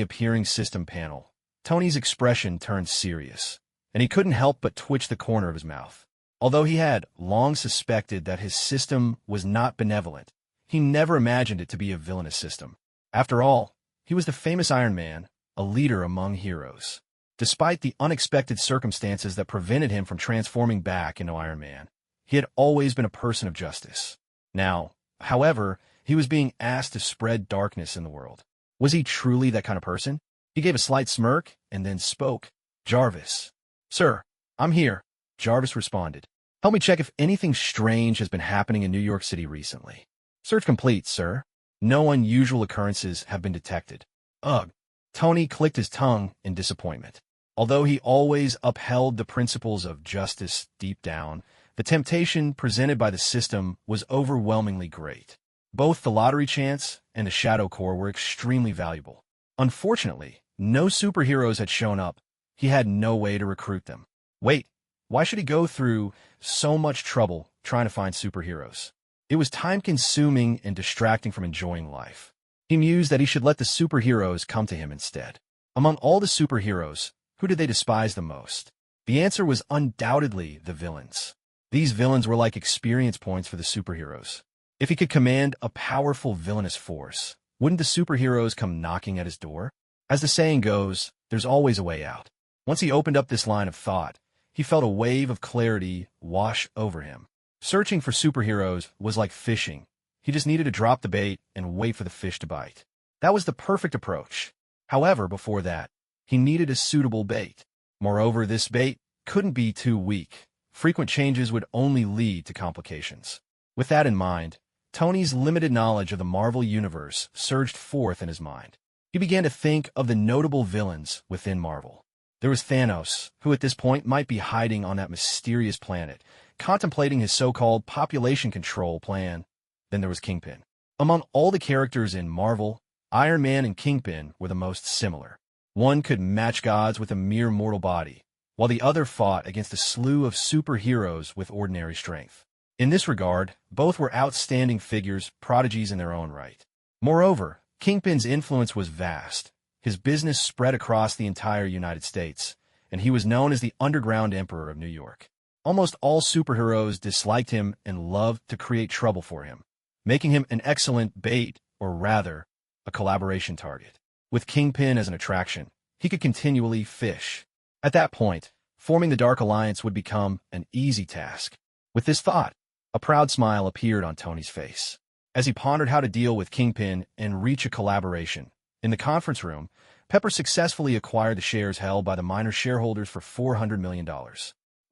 [SPEAKER 1] appearing system panel, Tony's expression turned serious, and he couldn't help but twitch the corner of his mouth. Although he had long suspected that his system was not benevolent, he never imagined it to be a villainous system. After all, he was the famous Iron Man, a leader among heroes. Despite the unexpected circumstances that prevented him from transforming back into Iron Man, he had always been a person of justice. Now, however, he was being asked to spread darkness in the world. Was he truly that kind of person? He gave a slight smirk and then spoke. "Jarvis." "Sir, I'm here," Jarvis responded. "Help me check if anything strange has been happening in New York City recently." "Search complete, sir. No unusual occurrences have been detected." Ugh. Tony clicked his tongue in disappointment. Although he always upheld the principles of justice deep down, the temptation presented by the system was overwhelmingly great. Both the lottery chance and the Shadow Corps were extremely valuable. Unfortunately, no superheroes had shown up. He had no way to recruit them. Wait, why should he go through so much trouble trying to find superheroes? It was time-consuming and distracting from enjoying life. He mused that he should let the superheroes come to him instead. Among all the superheroes, who did they despise the most? The answer was undoubtedly the villains. These villains were like experience points for the superheroes. If he could command a powerful villainous force, wouldn't the superheroes come knocking at his door? As the saying goes, there's always a way out. Once he opened up this line of thought, he felt a wave of clarity wash over him. Searching for superheroes was like fishing. He just needed to drop the bait and wait for the fish to bite. That was the perfect approach. However, before that, he needed a suitable bait. Moreover, this bait couldn't be too weak. Frequent changes would only lead to complications. With that in mind, Tony's limited knowledge of the Marvel Universe surged forth in his mind. He began to think of the notable villains within Marvel. There was Thanos, who at this point might be hiding on that mysterious planet, contemplating his so-called population control plan. Then there was Kingpin. Among all the characters in Marvel, Iron Man and Kingpin were the most similar. One could match gods with a mere mortal body, while the other fought against a slew of superheroes with ordinary strength. In this regard, both were outstanding figures, prodigies in their own right. Moreover, Kingpin's influence was vast. His business spread across the entire United States, and he was known as the Underground Emperor of New York. Almost all superheroes disliked him and loved to create trouble for him, making him an excellent bait, or rather, a collaboration target. With Kingpin as an attraction, he could continually fish. At that point, forming the Dark Alliance would become an easy task. With this thought, a proud smile appeared on Tony's face. As he pondered how to deal with Kingpin and reach a collaboration, in the conference room, Pepper successfully acquired the shares held by the minor shareholders for $400 million.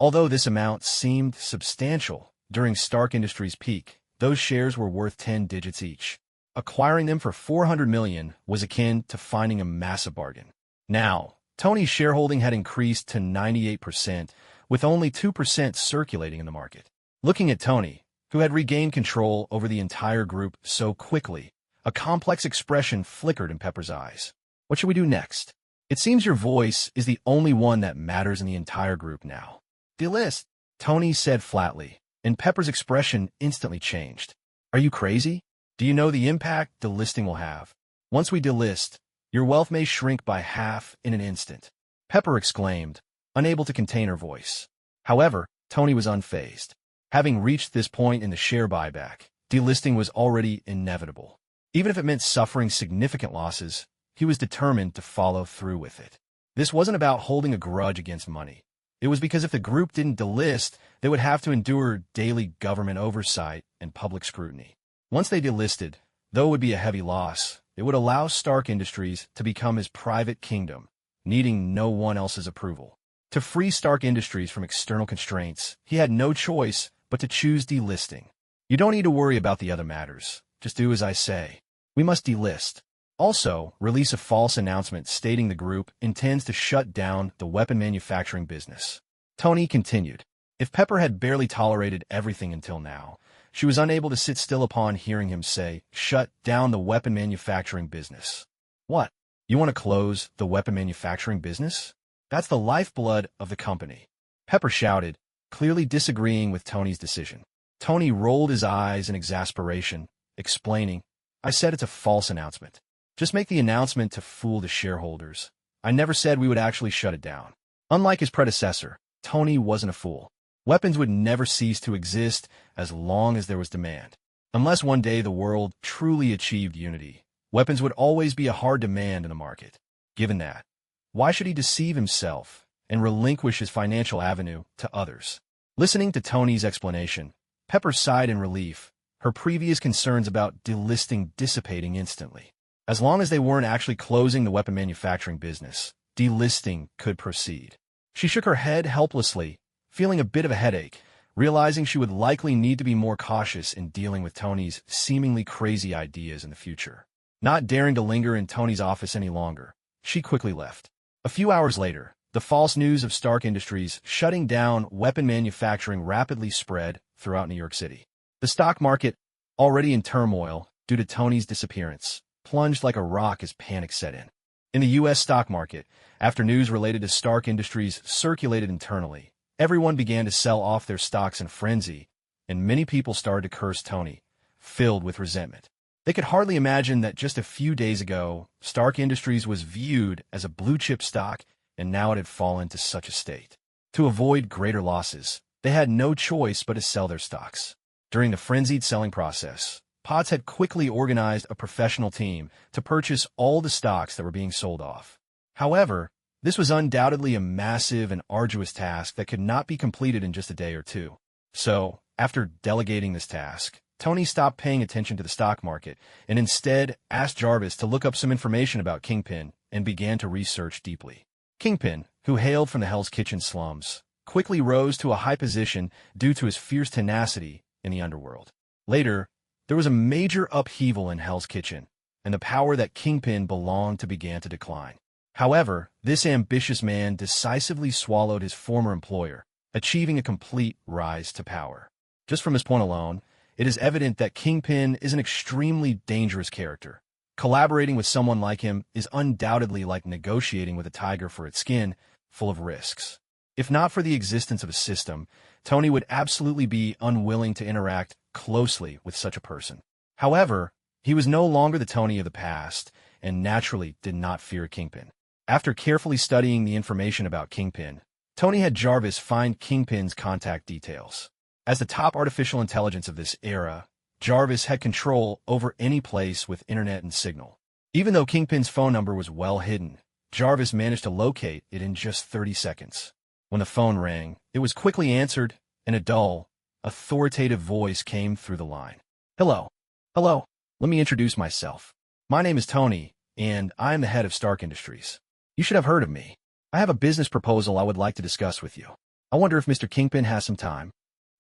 [SPEAKER 1] Although this amount seemed substantial during Stark Industries' peak, those shares were worth 10 digits each. Acquiring them for $400 million was akin to finding a massive bargain. Now, Tony's shareholding had increased to 98%, with only 2% circulating in the market. Looking at Tony, who had regained control over the entire group so quickly, a complex expression flickered in Pepper's eyes. What should we do next? It seems your voice is the only one that matters in the entire group now. Delist, Tony said flatly, and Pepper's expression instantly changed. Are you crazy? Do you know the impact delisting will have? Once we delist, your wealth may shrink by half in an instant. Pepper exclaimed, unable to contain her voice. However, Tony was unfazed. Having reached this point in the share buyback, delisting was already inevitable. Even if it meant suffering significant losses, he was determined to follow through with it. This wasn't about holding a grudge against money. It was because if the group didn't delist, they would have to endure daily government oversight and public scrutiny. Once they delisted, though it would be a heavy loss, it would allow Stark Industries to become his private kingdom, needing no one else's approval. To free Stark Industries from external constraints, he had no choice but to choose delisting. You don't need to worry about the other matters. Just do as I say. We must delist. Also, release a false announcement stating the group intends to shut down the weapon manufacturing business. Tony continued. If Pepper had barely tolerated everything until now, she was unable to sit still upon hearing him say, shut down the weapon manufacturing business. What? You want to close the weapon manufacturing business? That's the lifeblood of the company. Pepper shouted, clearly disagreeing with Tony's decision. Tony rolled his eyes in exasperation, explaining, I said it's a false announcement. Just make the announcement to fool the shareholders. I never said we would actually shut it down. Unlike his predecessor, Tony wasn't a fool. Weapons would never cease to exist as long as there was demand. Unless one day the world truly achieved unity, weapons would always be a hard demand in the market. Given that, why should he deceive himself and relinquish his financial avenue to others? Listening to Tony's explanation, Pepper sighed in relief, her previous concerns about delisting dissipating instantly. As long as they weren't actually closing the weapon manufacturing business, delisting could proceed. She shook her head helplessly, feeling a bit of a headache, realizing she would likely need to be more cautious in dealing with Tony's seemingly crazy ideas in the future. Not daring to linger in Tony's office any longer, she quickly left. A few hours later, the false news of Stark Industries shutting down weapon manufacturing rapidly spread throughout New York City. The stock market, already in turmoil due to Tony's disappearance, plunged like a rock as panic set in. In the U.S. stock market, after news related to Stark Industries circulated internally, everyone began to sell off their stocks in frenzy, and many people started to curse Tony, filled with resentment. They could hardly imagine that just a few days ago, Stark Industries was viewed as a blue-chip stock, and now it had fallen to such a state. To avoid greater losses, they had no choice but to sell their stocks. During the frenzied selling process, Potts had quickly organized a professional team to purchase all the stocks that were being sold off. However, this was undoubtedly a massive and arduous task that could not be completed in just a day or two. So, after delegating this task, Tony stopped paying attention to the stock market and instead asked Jarvis to look up some information about Kingpin and began to research deeply. Kingpin, who hailed from the Hell's Kitchen slums, quickly rose to a high position due to his fierce tenacity in the underworld. Later, there was a major upheaval in Hell's Kitchen, and the power that Kingpin belonged to began to decline. However, this ambitious man decisively swallowed his former employer, achieving a complete rise to power. Just from this point alone, it is evident that Kingpin is an extremely dangerous character. Collaborating with someone like him is undoubtedly like negotiating with a tiger for its skin, full of risks. If not for the existence of a system, Tony would absolutely be unwilling to interact closely with such a person. However, he was no longer the Tony of the past, and naturally did not fear Kingpin. After carefully studying the information about Kingpin, Tony had Jarvis find Kingpin's contact details. As the top artificial intelligence of this era, Jarvis had control over any place with internet and signal. Even though Kingpin's phone number was well hidden, Jarvis managed to locate it in just 30 seconds. When the phone rang, it was quickly answered, and a dull, authoritative voice came through the line. Hello. Hello. Let me introduce myself. My name is Tony, and I am the head of Stark Industries. You should have heard of me. I have a business proposal I would like to discuss with you. I wonder if Mr. Kingpin has some time.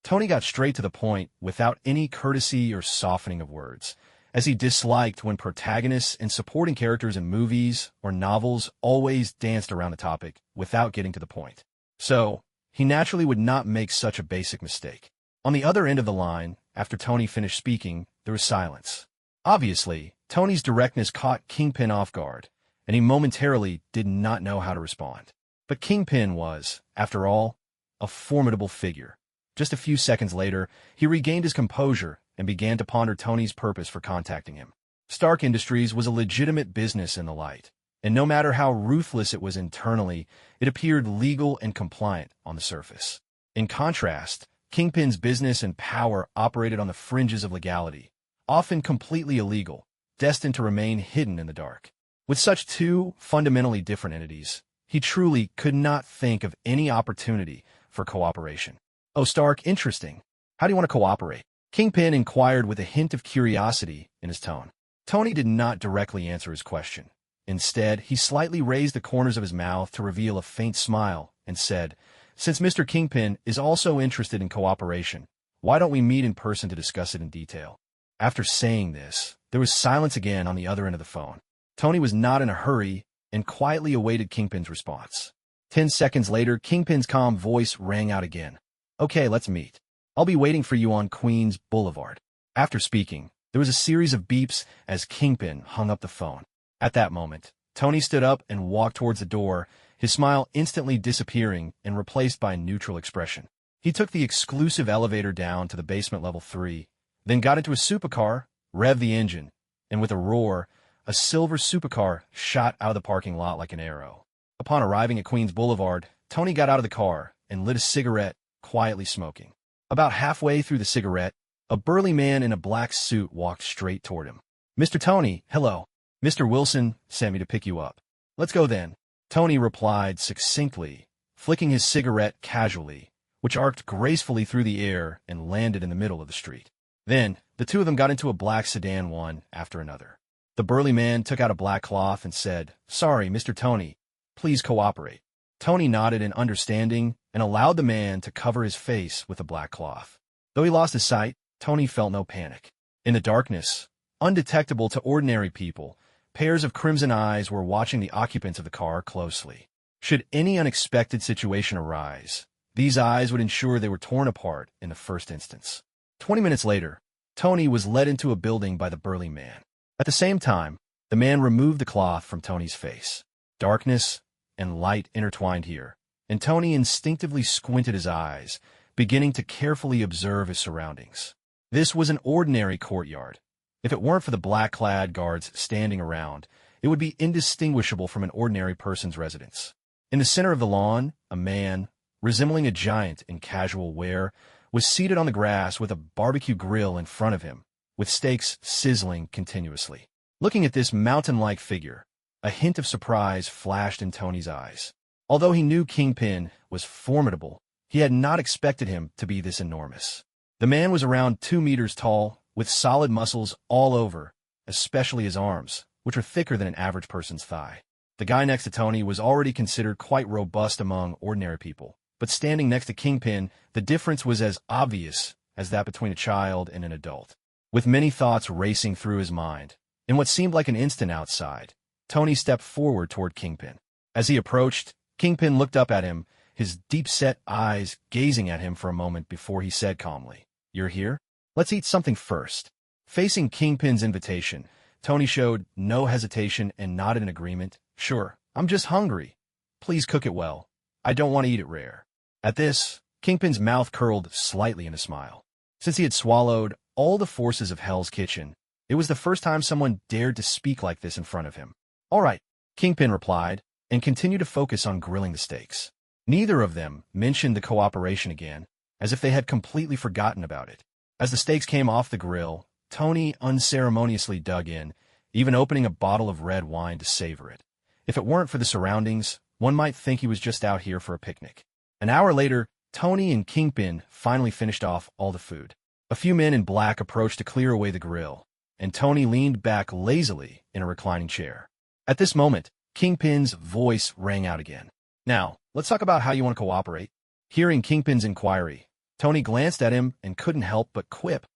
[SPEAKER 1] Tony got straight to the point without any courtesy or softening of words, as he disliked when protagonists and supporting characters in movies or novels always danced around the topic without getting to the point. So, he naturally would not make such a basic mistake. On the other end of the line, after Tony finished speaking, there was silence. Obviously, Tony's directness caught Kingpin off guard, and he momentarily did not know how to respond. But Kingpin was, after all, a formidable figure. Just a few seconds later, he regained his composure and began to ponder Tony's purpose for contacting him. Stark Industries was a legitimate business in the light, and no matter how ruthless it was internally, it appeared legal and compliant on the surface. In contrast, Kingpin's business and power operated on the fringes of legality, often completely illegal, destined to remain hidden in the dark. With such two fundamentally different entities, he truly could not think of any opportunity for cooperation. Oh, Stark, interesting. How do you want to cooperate? Kingpin inquired with a hint of curiosity in his tone. Tony did not directly answer his question. Instead, he slightly raised the corners of his mouth to reveal a faint smile and said, "Since Mr. Kingpin is also interested in cooperation, why don't we meet in person to discuss it in detail?" After saying this, there was silence again on the other end of the phone. Tony was not in a hurry and quietly awaited Kingpin's response. 10 seconds later, Kingpin's calm voice rang out again. "Okay, let's meet. I'll be waiting for you on Queens Boulevard." After speaking, there was a series of beeps as Kingpin hung up the phone. At that moment, Tony stood up and walked towards the door, his smile instantly disappearing and replaced by a neutral expression. He took the exclusive elevator down to the basement level 3, then got into a supercar, revved the engine, and with a roar, a silver supercar shot out of the parking lot like an arrow. Upon arriving at Queens Boulevard, Tony got out of the car and lit a cigarette, quietly smoking. About halfway through the cigarette, a burly man in a black suit walked straight toward him. "Mr. Tony, hello. Mr. Wilson sent me to pick you up." "Let's go then," Tony replied succinctly, flicking his cigarette casually, which arced gracefully through the air and landed in the middle of the street. Then, the two of them got into a black sedan one after another. The burly man took out a black cloth and said, "Sorry, Mr. Tony, please cooperate." Tony nodded in understanding and allowed the man to cover his face with the black cloth. Though he lost his sight, Tony felt no panic. In the darkness, undetectable to ordinary people, pairs of crimson eyes were watching the occupants of the car closely. Should any unexpected situation arise, these eyes would ensure they were torn apart in the first instance. 20 minutes later, Tony was led into a building by the burly man. At the same time, the man removed the cloth from Tony's face. Darkness and light intertwined here, and Tony instinctively squinted his eyes, beginning to carefully observe his surroundings. This was an ordinary courtyard. If it weren't for the black-clad guards standing around, it would be indistinguishable from an ordinary person's residence. In the center of the lawn, a man, resembling a giant in casual wear, was seated on the grass with a barbecue grill in front of him, with steaks sizzling continuously. Looking at this mountain-like figure, a hint of surprise flashed in Tony's eyes. Although he knew Kingpin was formidable, he had not expected him to be this enormous. The man was around 2 meters tall, with solid muscles all over, especially his arms, which were thicker than an average person's thigh. The guy next to Tony was already considered quite robust among ordinary people, but standing next to Kingpin, the difference was as obvious as that between a child and an adult. With many thoughts racing through his mind, in what seemed like an instant outside, Tony stepped forward toward Kingpin. As he approached, Kingpin looked up at him, his deep-set eyes gazing at him for a moment before he said calmly, "You're here? Let's eat something first." Facing Kingpin's invitation, Tony showed no hesitation and nodded in agreement. "Sure, I'm just hungry. Please cook it well. I don't want to eat it rare." At this, Kingpin's mouth curled slightly in a smile. Since he had swallowed all the forces of Hell's Kitchen, it was the first time someone dared to speak like this in front of him. "All right," Kingpin replied, and continued to focus on grilling the steaks. Neither of them mentioned the cooperation again, as if they had completely forgotten about it. As the steaks came off the grill, Tony unceremoniously dug in, even opening a bottle of red wine to savor it. If it weren't for the surroundings, one might think he was just out here for a picnic. An hour later, Tony and Kingpin finally finished off all the food. A few men in black approached to clear away the grill, and Tony leaned back lazily in a reclining chair. At this moment, Kingpin's voice rang out again. "Now, let's talk about how you want to cooperate." Hearing Kingpin's inquiry, Tony glanced at him and couldn't help but quip,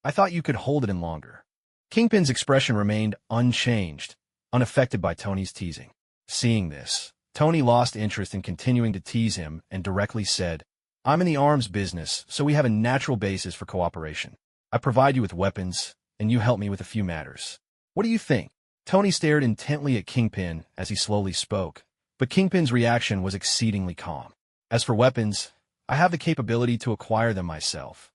[SPEAKER 1] "I thought you could hold it in longer." Kingpin's expression remained unchanged, unaffected by Tony's teasing. Seeing this, Tony lost interest in continuing to tease him and directly said, "I'm in the arms business, so we have a natural basis for cooperation. I provide you with weapons, and you help me with a few matters. What do you think?" Tony stared intently at Kingpin as he slowly spoke, but Kingpin's reaction was exceedingly calm. "As for weapons, I have the capability to acquire them myself.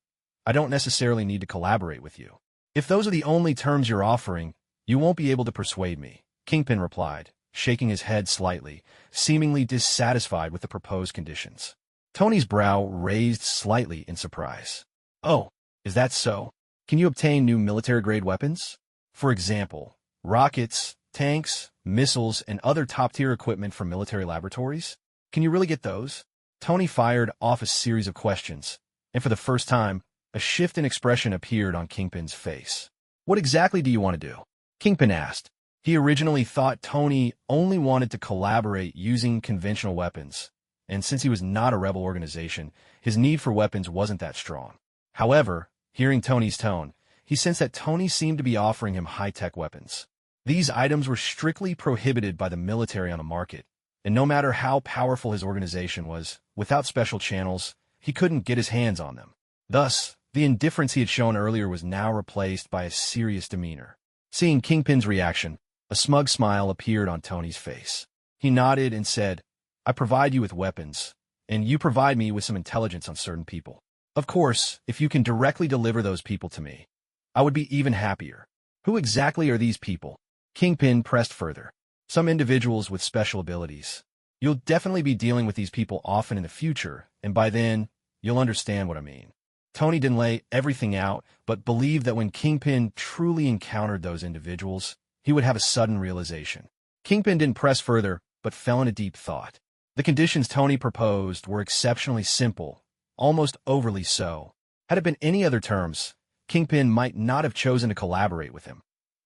[SPEAKER 1] I don't necessarily need to collaborate with you. If those are the only terms you're offering, you won't be able to persuade me," Kingpin replied, shaking his head slightly, seemingly dissatisfied with the proposed conditions. Tony's brow raised slightly in surprise. "Oh, is that so? Can you obtain new military-grade weapons? For example, rockets, tanks, missiles, and other top-tier equipment from military laboratories? Can you really get those?" Tony fired off a series of questions, and for the first time, a shift in expression appeared on Kingpin's face. "What exactly do you want to do?" Kingpin asked. He originally thought Tony only wanted to collaborate using conventional weapons, and since he was not a rebel organization, his need for weapons wasn't that strong. However, hearing Tony's tone, he sensed that Tony seemed to be offering him high-tech weapons. These items were strictly prohibited by the military on the market, and no matter how powerful his organization was, without special channels, he couldn't get his hands on them. Thus, the indifference he had shown earlier was now replaced by a serious demeanor. Seeing Kingpin's reaction, a smug smile appeared on Tony's face. He nodded and said, "I provide you with weapons, and you provide me with some intelligence on certain people. Of course, if you can directly deliver those people to me, I would be even happier." "Who exactly are these people?" Kingpin pressed further. "Some individuals with special abilities. You'll definitely be dealing with these people often in the future, and by then, you'll understand what I mean." Tony didn't lay everything out, but believed that when Kingpin truly encountered those individuals, he would have a sudden realization. Kingpin didn't press further, but fell into deep thought. The conditions Tony proposed were exceptionally simple, almost overly so. Had it been any other terms, Kingpin might not have chosen to collaborate with him.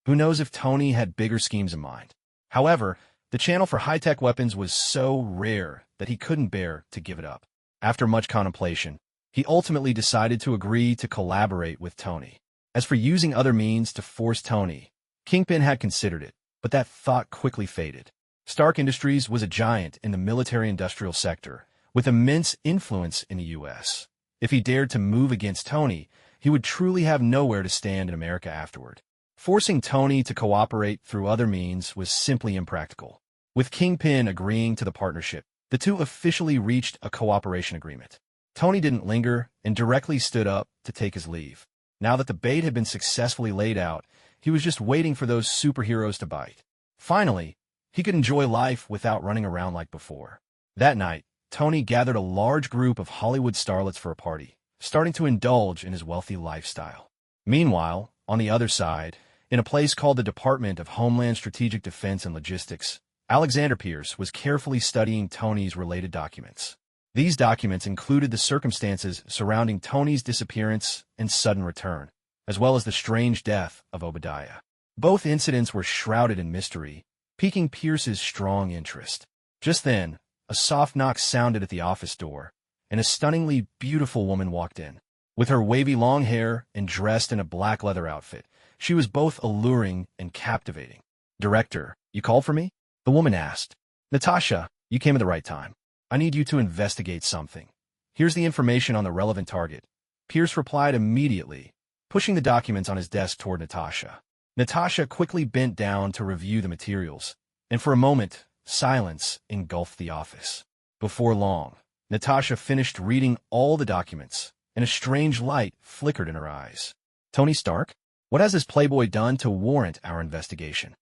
[SPEAKER 1] Who knows if Tony had bigger schemes in mind. However, the channel for high-tech weapons was so rare that he couldn't bear to give it up. After much contemplation, he ultimately decided to agree to collaborate with Tony. As for using other means to force Tony, Kingpin had considered it, but that thought quickly faded. Stark Industries was a giant in the military-industrial sector, with immense influence in the U.S. If he dared to move against Tony, he would truly have nowhere to stand in America afterward. Forcing Tony to cooperate through other means was simply impractical. With Kingpin agreeing to the partnership, the two officially reached a cooperation agreement. Tony didn't linger and directly stood up to take his leave. Now that the bait had been successfully laid out, he was just waiting for those superheroes to bite. Finally, he could enjoy life without running around like before. That night, Tony gathered a large group of Hollywood starlets for a party, starting to indulge in his wealthy lifestyle. Meanwhile, on the other side, in a place called the Department of Homeland Strategic Defense and Logistics, Alexander Pierce was carefully studying Tony's related documents. These documents included the circumstances surrounding Tony's disappearance and sudden return, as well as the strange death of Obadiah. Both incidents were shrouded in mystery, piquing Pierce's strong interest. Just then, a soft knock sounded at the office door, and a stunningly beautiful woman walked in. With her wavy long hair and dressed in a black leather outfit, she was both alluring and captivating. "Director, you called for me?" the woman asked. "Natasha, you came at the right time. I need you to investigate something. Here's the information on the relevant target. Pierce replied immediately, pushing the documents on his desk toward Natasha. Natasha quickly bent down to review the materials, and for a moment, silence engulfed the office. Before long, Natasha finished reading all the documents, and a strange light flickered in her eyes. Tony Stark? What has this playboy done to warrant our investigation?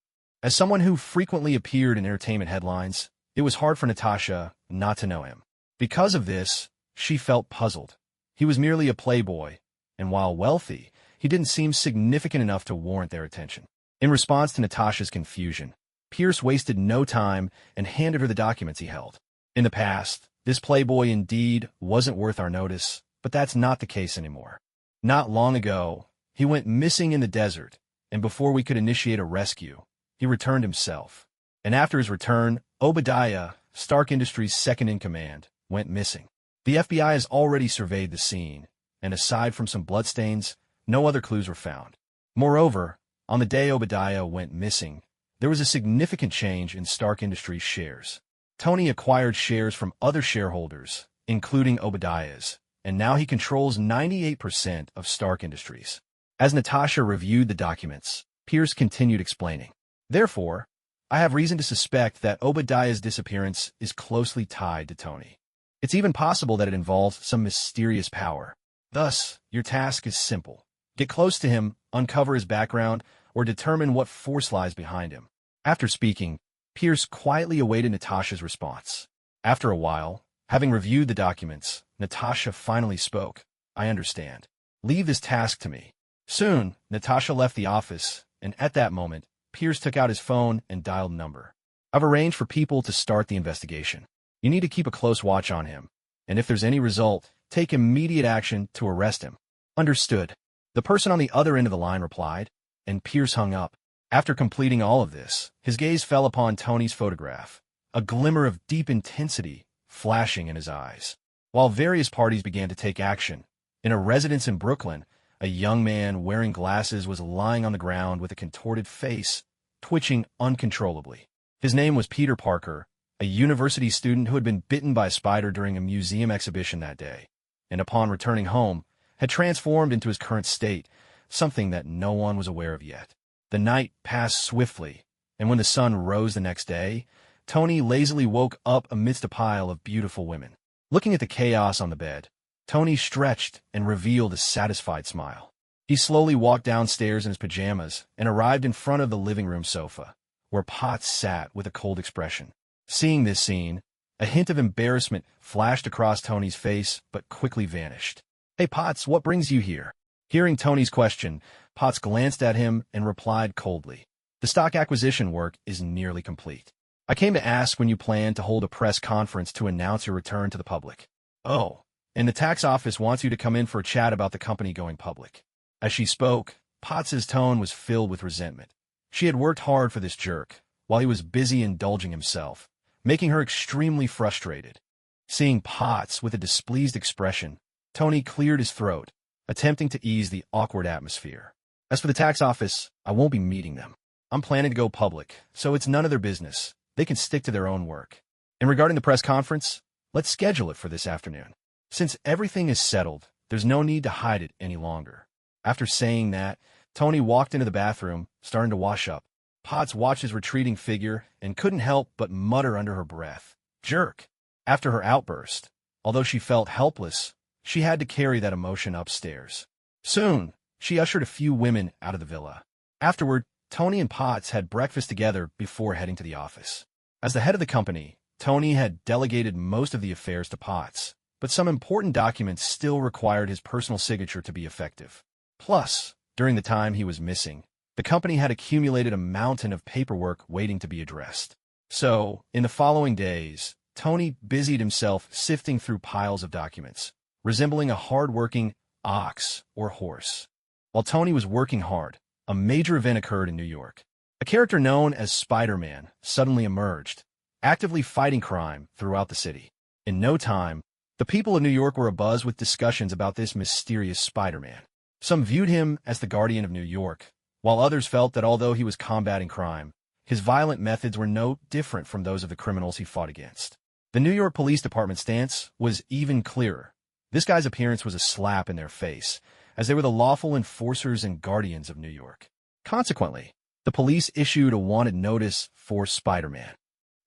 [SPEAKER 1] As someone who frequently appeared in entertainment headlines, it was hard for Natasha not to know him. Because of this, she felt puzzled. He was merely a playboy, and while wealthy, he didn't seem significant enough to warrant their attention. In response to Natasha's confusion, Pierce wasted no time and handed her the documents he held. In the past, this playboy indeed wasn't worth our notice, but that's not the case anymore. Not long ago, he went missing in the desert, and before we could initiate a rescue, he returned himself. And after his return, Obadiah, Stark Industries' second-in-command, went missing. The FBI has already surveyed the scene, and aside from some bloodstains, no other clues were found. Moreover, on the day Obadiah went missing, there was a significant change in Stark Industries' shares. Tony acquired shares from other shareholders, including Obadiah's, and now he controls 98% of Stark Industries. As Natasha reviewed the documents, Pierce continued explaining. Therefore, I have reason to suspect that Obadiah's disappearance is closely tied to Tony. It's even possible that it involves some mysterious power. Thus, your task is simple. Get close to him, uncover his background, or determine what force lies behind him. After speaking, Pierce quietly awaited Natasha's response. After a while, having reviewed the documents, Natasha finally spoke. I understand. Leave this task to me. Soon, Natasha left the office, and at that moment, Pierce took out his phone and dialed a number. I've arranged for people to start the investigation. You need to keep a close watch on him, and if there's any result, take immediate action to arrest him. Understood. The person on the other end of the line replied, and Pierce hung up. After completing all of this, his gaze fell upon Tony's photograph, a glimmer of deep intensity flashing in his eyes. While various parties began to take action, in a residence in Brooklyn, a young man wearing glasses was lying on the ground with a contorted face, twitching uncontrollably. His name was Peter Parker, a university student who had been bitten by a spider during a museum exhibition that day, and upon returning home, had transformed into his current state, something that no one was aware of yet. The night passed swiftly, and when the sun rose the next day, Tony lazily woke up amidst a pile of beautiful women. Looking at the chaos on the bed, Tony stretched and revealed a satisfied smile. He slowly walked downstairs in his pajamas and arrived in front of the living room sofa, where Potts sat with a cold expression. Seeing this scene, a hint of embarrassment flashed across Tony's face but quickly vanished. Hey Potts, what brings you here? Hearing Tony's question, Potts glanced at him and replied coldly. The stock acquisition work is nearly complete. I came to ask when you plan to hold a press conference to announce your return to the public. Oh, and the tax office wants you to come in for a chat about the company going public. As she spoke, Potts's tone was filled with resentment. She had worked hard for this jerk, while he was busy indulging himself, making her extremely frustrated. Seeing Potts with a displeased expression, Tony cleared his throat, attempting to ease the awkward atmosphere. As for the tax office, I won't be meeting them. I'm planning to go public, so it's none of their business. They can stick to their own work. And regarding the press conference, let's schedule it for this afternoon. Since everything is settled, there's no need to hide it any longer. After saying that, Tony walked into the bathroom, starting to wash up. Potts watched his retreating figure and couldn't help but mutter under her breath, "Jerk." After her outburst, although she felt helpless, she had to carry that emotion upstairs. Soon, she ushered a few women out of the villa. Afterward, Tony and Potts had breakfast together before heading to the office. As the head of the company, Tony had delegated most of the affairs to Potts, but some important documents still required his personal signature to be effective. Plus, during the time he was missing, the company had accumulated a mountain of paperwork waiting to be addressed. So, in the following days, Tony busied himself sifting through piles of documents, resembling a hard-working ox or horse. While Tony was working hard, a major event occurred in New York. A character known as Spider-Man suddenly emerged, actively fighting crime throughout the city. In no time, the people of New York were abuzz with discussions about this mysterious Spider-Man. Some viewed him as the guardian of New York, while others felt that although he was combating crime, his violent methods were no different from those of the criminals he fought against. The New York Police Department's stance was even clearer. This guy's appearance was a slap in their face, as they were the lawful enforcers and guardians of New York. Consequently, the police issued a wanted notice for Spider-Man.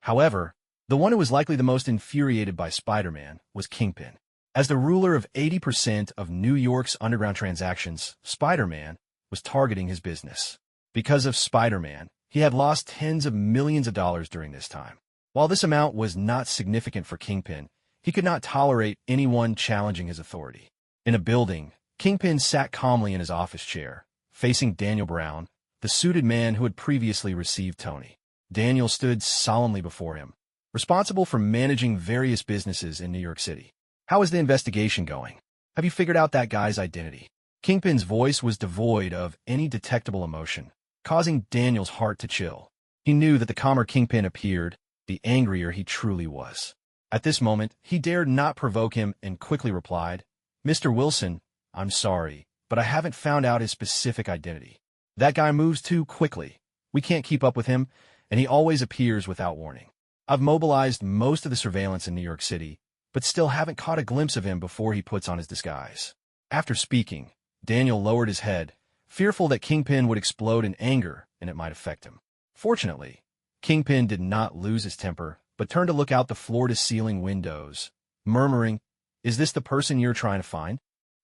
[SPEAKER 1] However, the one who was likely the most infuriated by Spider-Man was Kingpin. As the ruler of 80% of New York's underground transactions, Spider-Man was targeting his business. Because of Spider-Man, he had lost tens of millions of dollars during this time. While this amount was not significant for Kingpin, he could not tolerate anyone challenging his authority. In a building, Kingpin sat calmly in his office chair, facing Daniel Brown, the suited man who had previously received Tony. Daniel stood solemnly before him, responsible for managing various businesses in New York City. How is the investigation going? Have you figured out that guy's identity? Kingpin's voice was devoid of any detectable emotion, causing Daniel's heart to chill. He knew that the calmer Kingpin appeared, the angrier he truly was. At this moment, he dared not provoke him and quickly replied, "Mr. Wilson, I'm sorry, but I haven't found out his specific identity. That guy moves too quickly. We can't keep up with him, and he always appears without warning. I've mobilized most of the surveillance in New York City, but still haven't caught a glimpse of him before he puts on his disguise." After speaking, Daniel lowered his head, fearful that Kingpin would explode in anger and it might affect him. Fortunately, Kingpin did not lose his temper, but turned to look out the floor-to-ceiling windows, murmuring, "Is this the person you're trying to find?"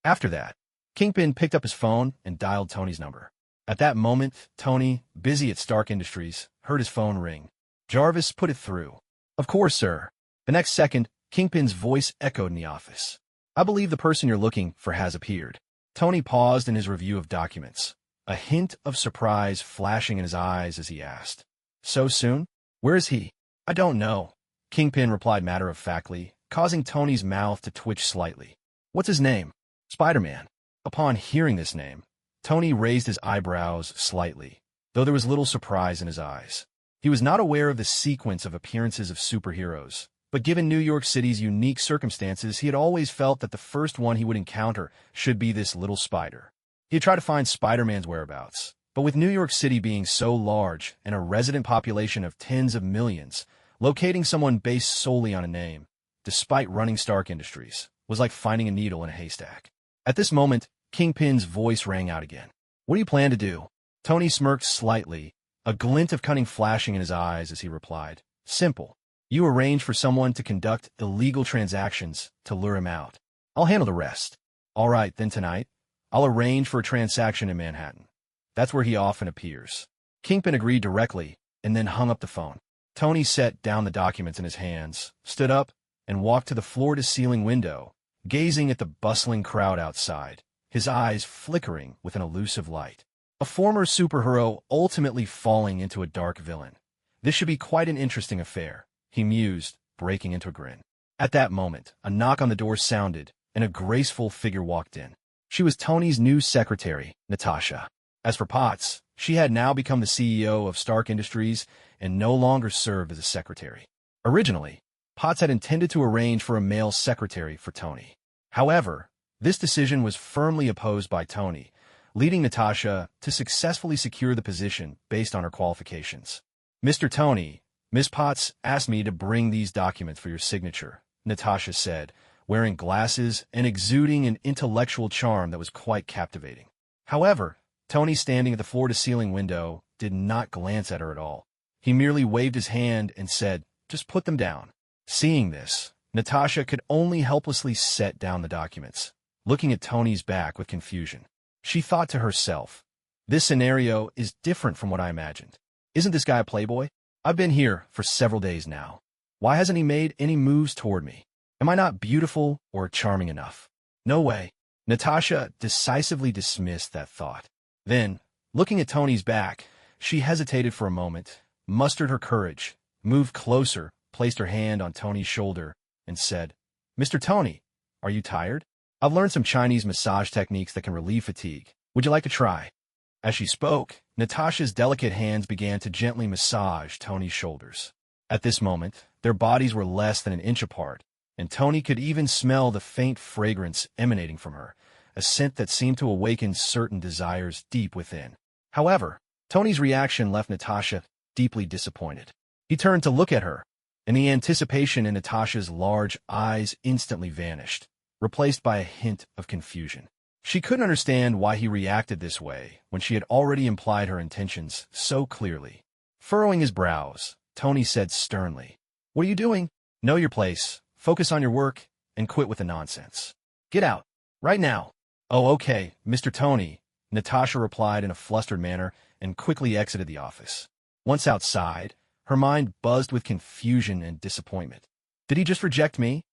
[SPEAKER 1] After that, Kingpin picked up his phone and dialed Tony's number. At that moment, Tony, busy at Stark Industries, heard his phone ring. Jarvis put it through. "Of course, sir." The next second, Kingpin's voice echoed in the office. "I believe the person you're looking for has appeared." Tony paused in his review of documents, a hint of surprise flashing in his eyes as he asked, "So soon? Where is he?" "I don't know," Kingpin replied matter-of-factly, causing Tony's mouth to twitch slightly. "What's his name?" "Spider-Man." Upon hearing this name, Tony raised his eyebrows slightly, though there was little surprise in his eyes. He was not aware of the sequence of appearances of superheroes, but given New York City's unique circumstances, he had always felt that the first one he would encounter should be this little spider. He had tried to find Spider-Man's whereabouts, but with New York City being so large and a resident population of tens of millions, locating someone based solely on a name, despite running Stark Industries, was like finding a needle in a haystack. At this moment, Kingpin's voice rang out again. "What do you plan to do?" Tony smirked slightly, a glint of cunning flashing in his eyes as he replied, "Simple. You arrange for someone to conduct illegal transactions to lure him out. I'll handle the rest." "All right, then tonight, I'll arrange for a transaction in Manhattan. That's where he often appears." Kingpin agreed directly and then hung up the phone. Tony set down the documents in his hands, stood up, and walked to the floor-to-ceiling window, gazing at the bustling crowd outside, his eyes flickering with an elusive light. A former superhero ultimately falling into a dark villain. This should be quite an interesting affair, he mused, breaking into a grin. At that moment, a knock on the door sounded, and a graceful figure walked in. She was Tony's new secretary, Natasha. As for Potts, she had now become the CEO of Stark Industries and no longer served as a secretary. Originally, Potts had intended to arrange for a male secretary for Tony. However, this decision was firmly opposed by Tony, leading Natasha to successfully secure the position based on her qualifications. "Mr. Tony, Miss Potts asked me to bring these documents for your signature," Natasha said, wearing glasses and exuding an intellectual charm that was quite captivating. However, Tony, standing at the floor-to-ceiling window, did not glance at her at all. He merely waved his hand and said, "Just put them down." Seeing this, Natasha could only helplessly set down the documents, looking at Tony's back with confusion. She thought to herself, "This scenario is different from what I imagined. Isn't this guy a playboy? I've been here for several days now. Why hasn't he made any moves toward me? Am I not beautiful or charming enough? No way." Natasha decisively dismissed that thought. Then, looking at Tony's back, she hesitated for a moment, mustered her courage, moved closer, placed her hand on Tony's shoulder, and said, "Mr. Tony, are you tired? I've learned some Chinese massage techniques that can relieve fatigue. Would you like to try?" As she spoke, Natasha's delicate hands began to gently massage Tony's shoulders. At this moment, their bodies were less than an inch apart, and Tony could even smell the faint fragrance emanating from her, a scent that seemed to awaken certain desires deep within. However, Tony's reaction left Natasha deeply disappointed. He turned to look at her, and the anticipation in Natasha's large eyes instantly vanished, replaced by a hint of confusion. She couldn't understand why he reacted this way when she had already implied her intentions so clearly. Furrowing his brows, Tony said sternly, "What are you doing? Know your place, focus on your work, and quit with the nonsense. Get out. Right now." "Oh, okay, Mr. Tony," Natasha replied in a flustered manner and quickly exited the office. Once outside, her mind buzzed with confusion and disappointment. Did he just reject me?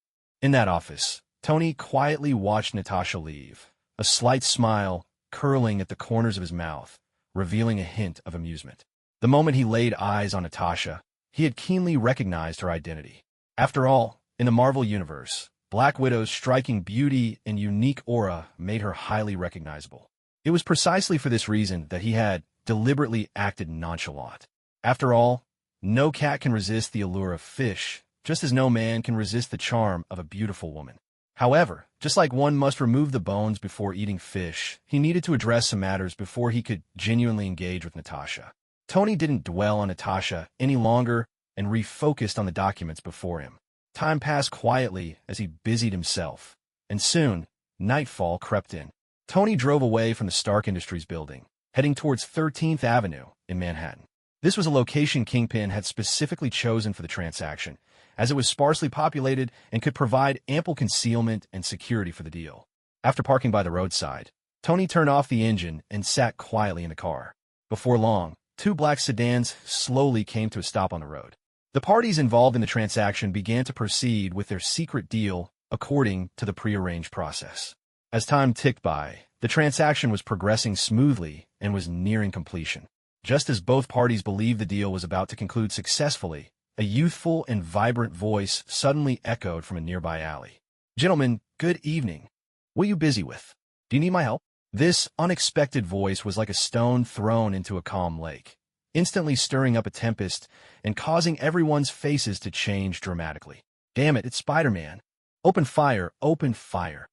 [SPEAKER 1] In that office, Tony quietly watched Natasha leave, a slight smile curling at the corners of his mouth, revealing a hint of amusement. The moment he laid eyes on Natasha, he had keenly recognized her identity. After all, in the Marvel Universe, Black Widow's striking beauty and unique aura made her highly recognizable. It was precisely for this reason that he had deliberately acted nonchalant. After all, no cat can resist the allure of fish, just as no man can resist the charm of a beautiful woman. However, just like one must remove the bones before eating fish, he needed to address some matters before he could genuinely engage with Natasha. Tony didn't dwell on Natasha any longer and refocused on the documents before him. Time passed quietly as he busied himself, and soon, nightfall crept in. Tony drove away from the Stark Industries building, heading towards 13th Avenue in Manhattan. This was a location Kingpin had specifically chosen for the transaction, as it was sparsely populated and could provide ample concealment and security for the deal. After parking by the roadside, Tony turned off the engine and sat quietly in the car. Before long, two black sedans slowly came to a stop on the road. The parties involved in the transaction began to proceed with their secret deal according to the prearranged process. As time ticked by, the transaction was progressing smoothly and was nearing completion. Just as both parties believed the deal was about to conclude successfully, a youthful and vibrant voice suddenly echoed from a nearby alley. "Gentlemen, good evening. What are you busy with? Do you need my help?" This unexpected voice was like a stone thrown into a calm lake, instantly stirring up a tempest and causing everyone's faces to change dramatically. "Damn it, it's Spider-Man. Open fire,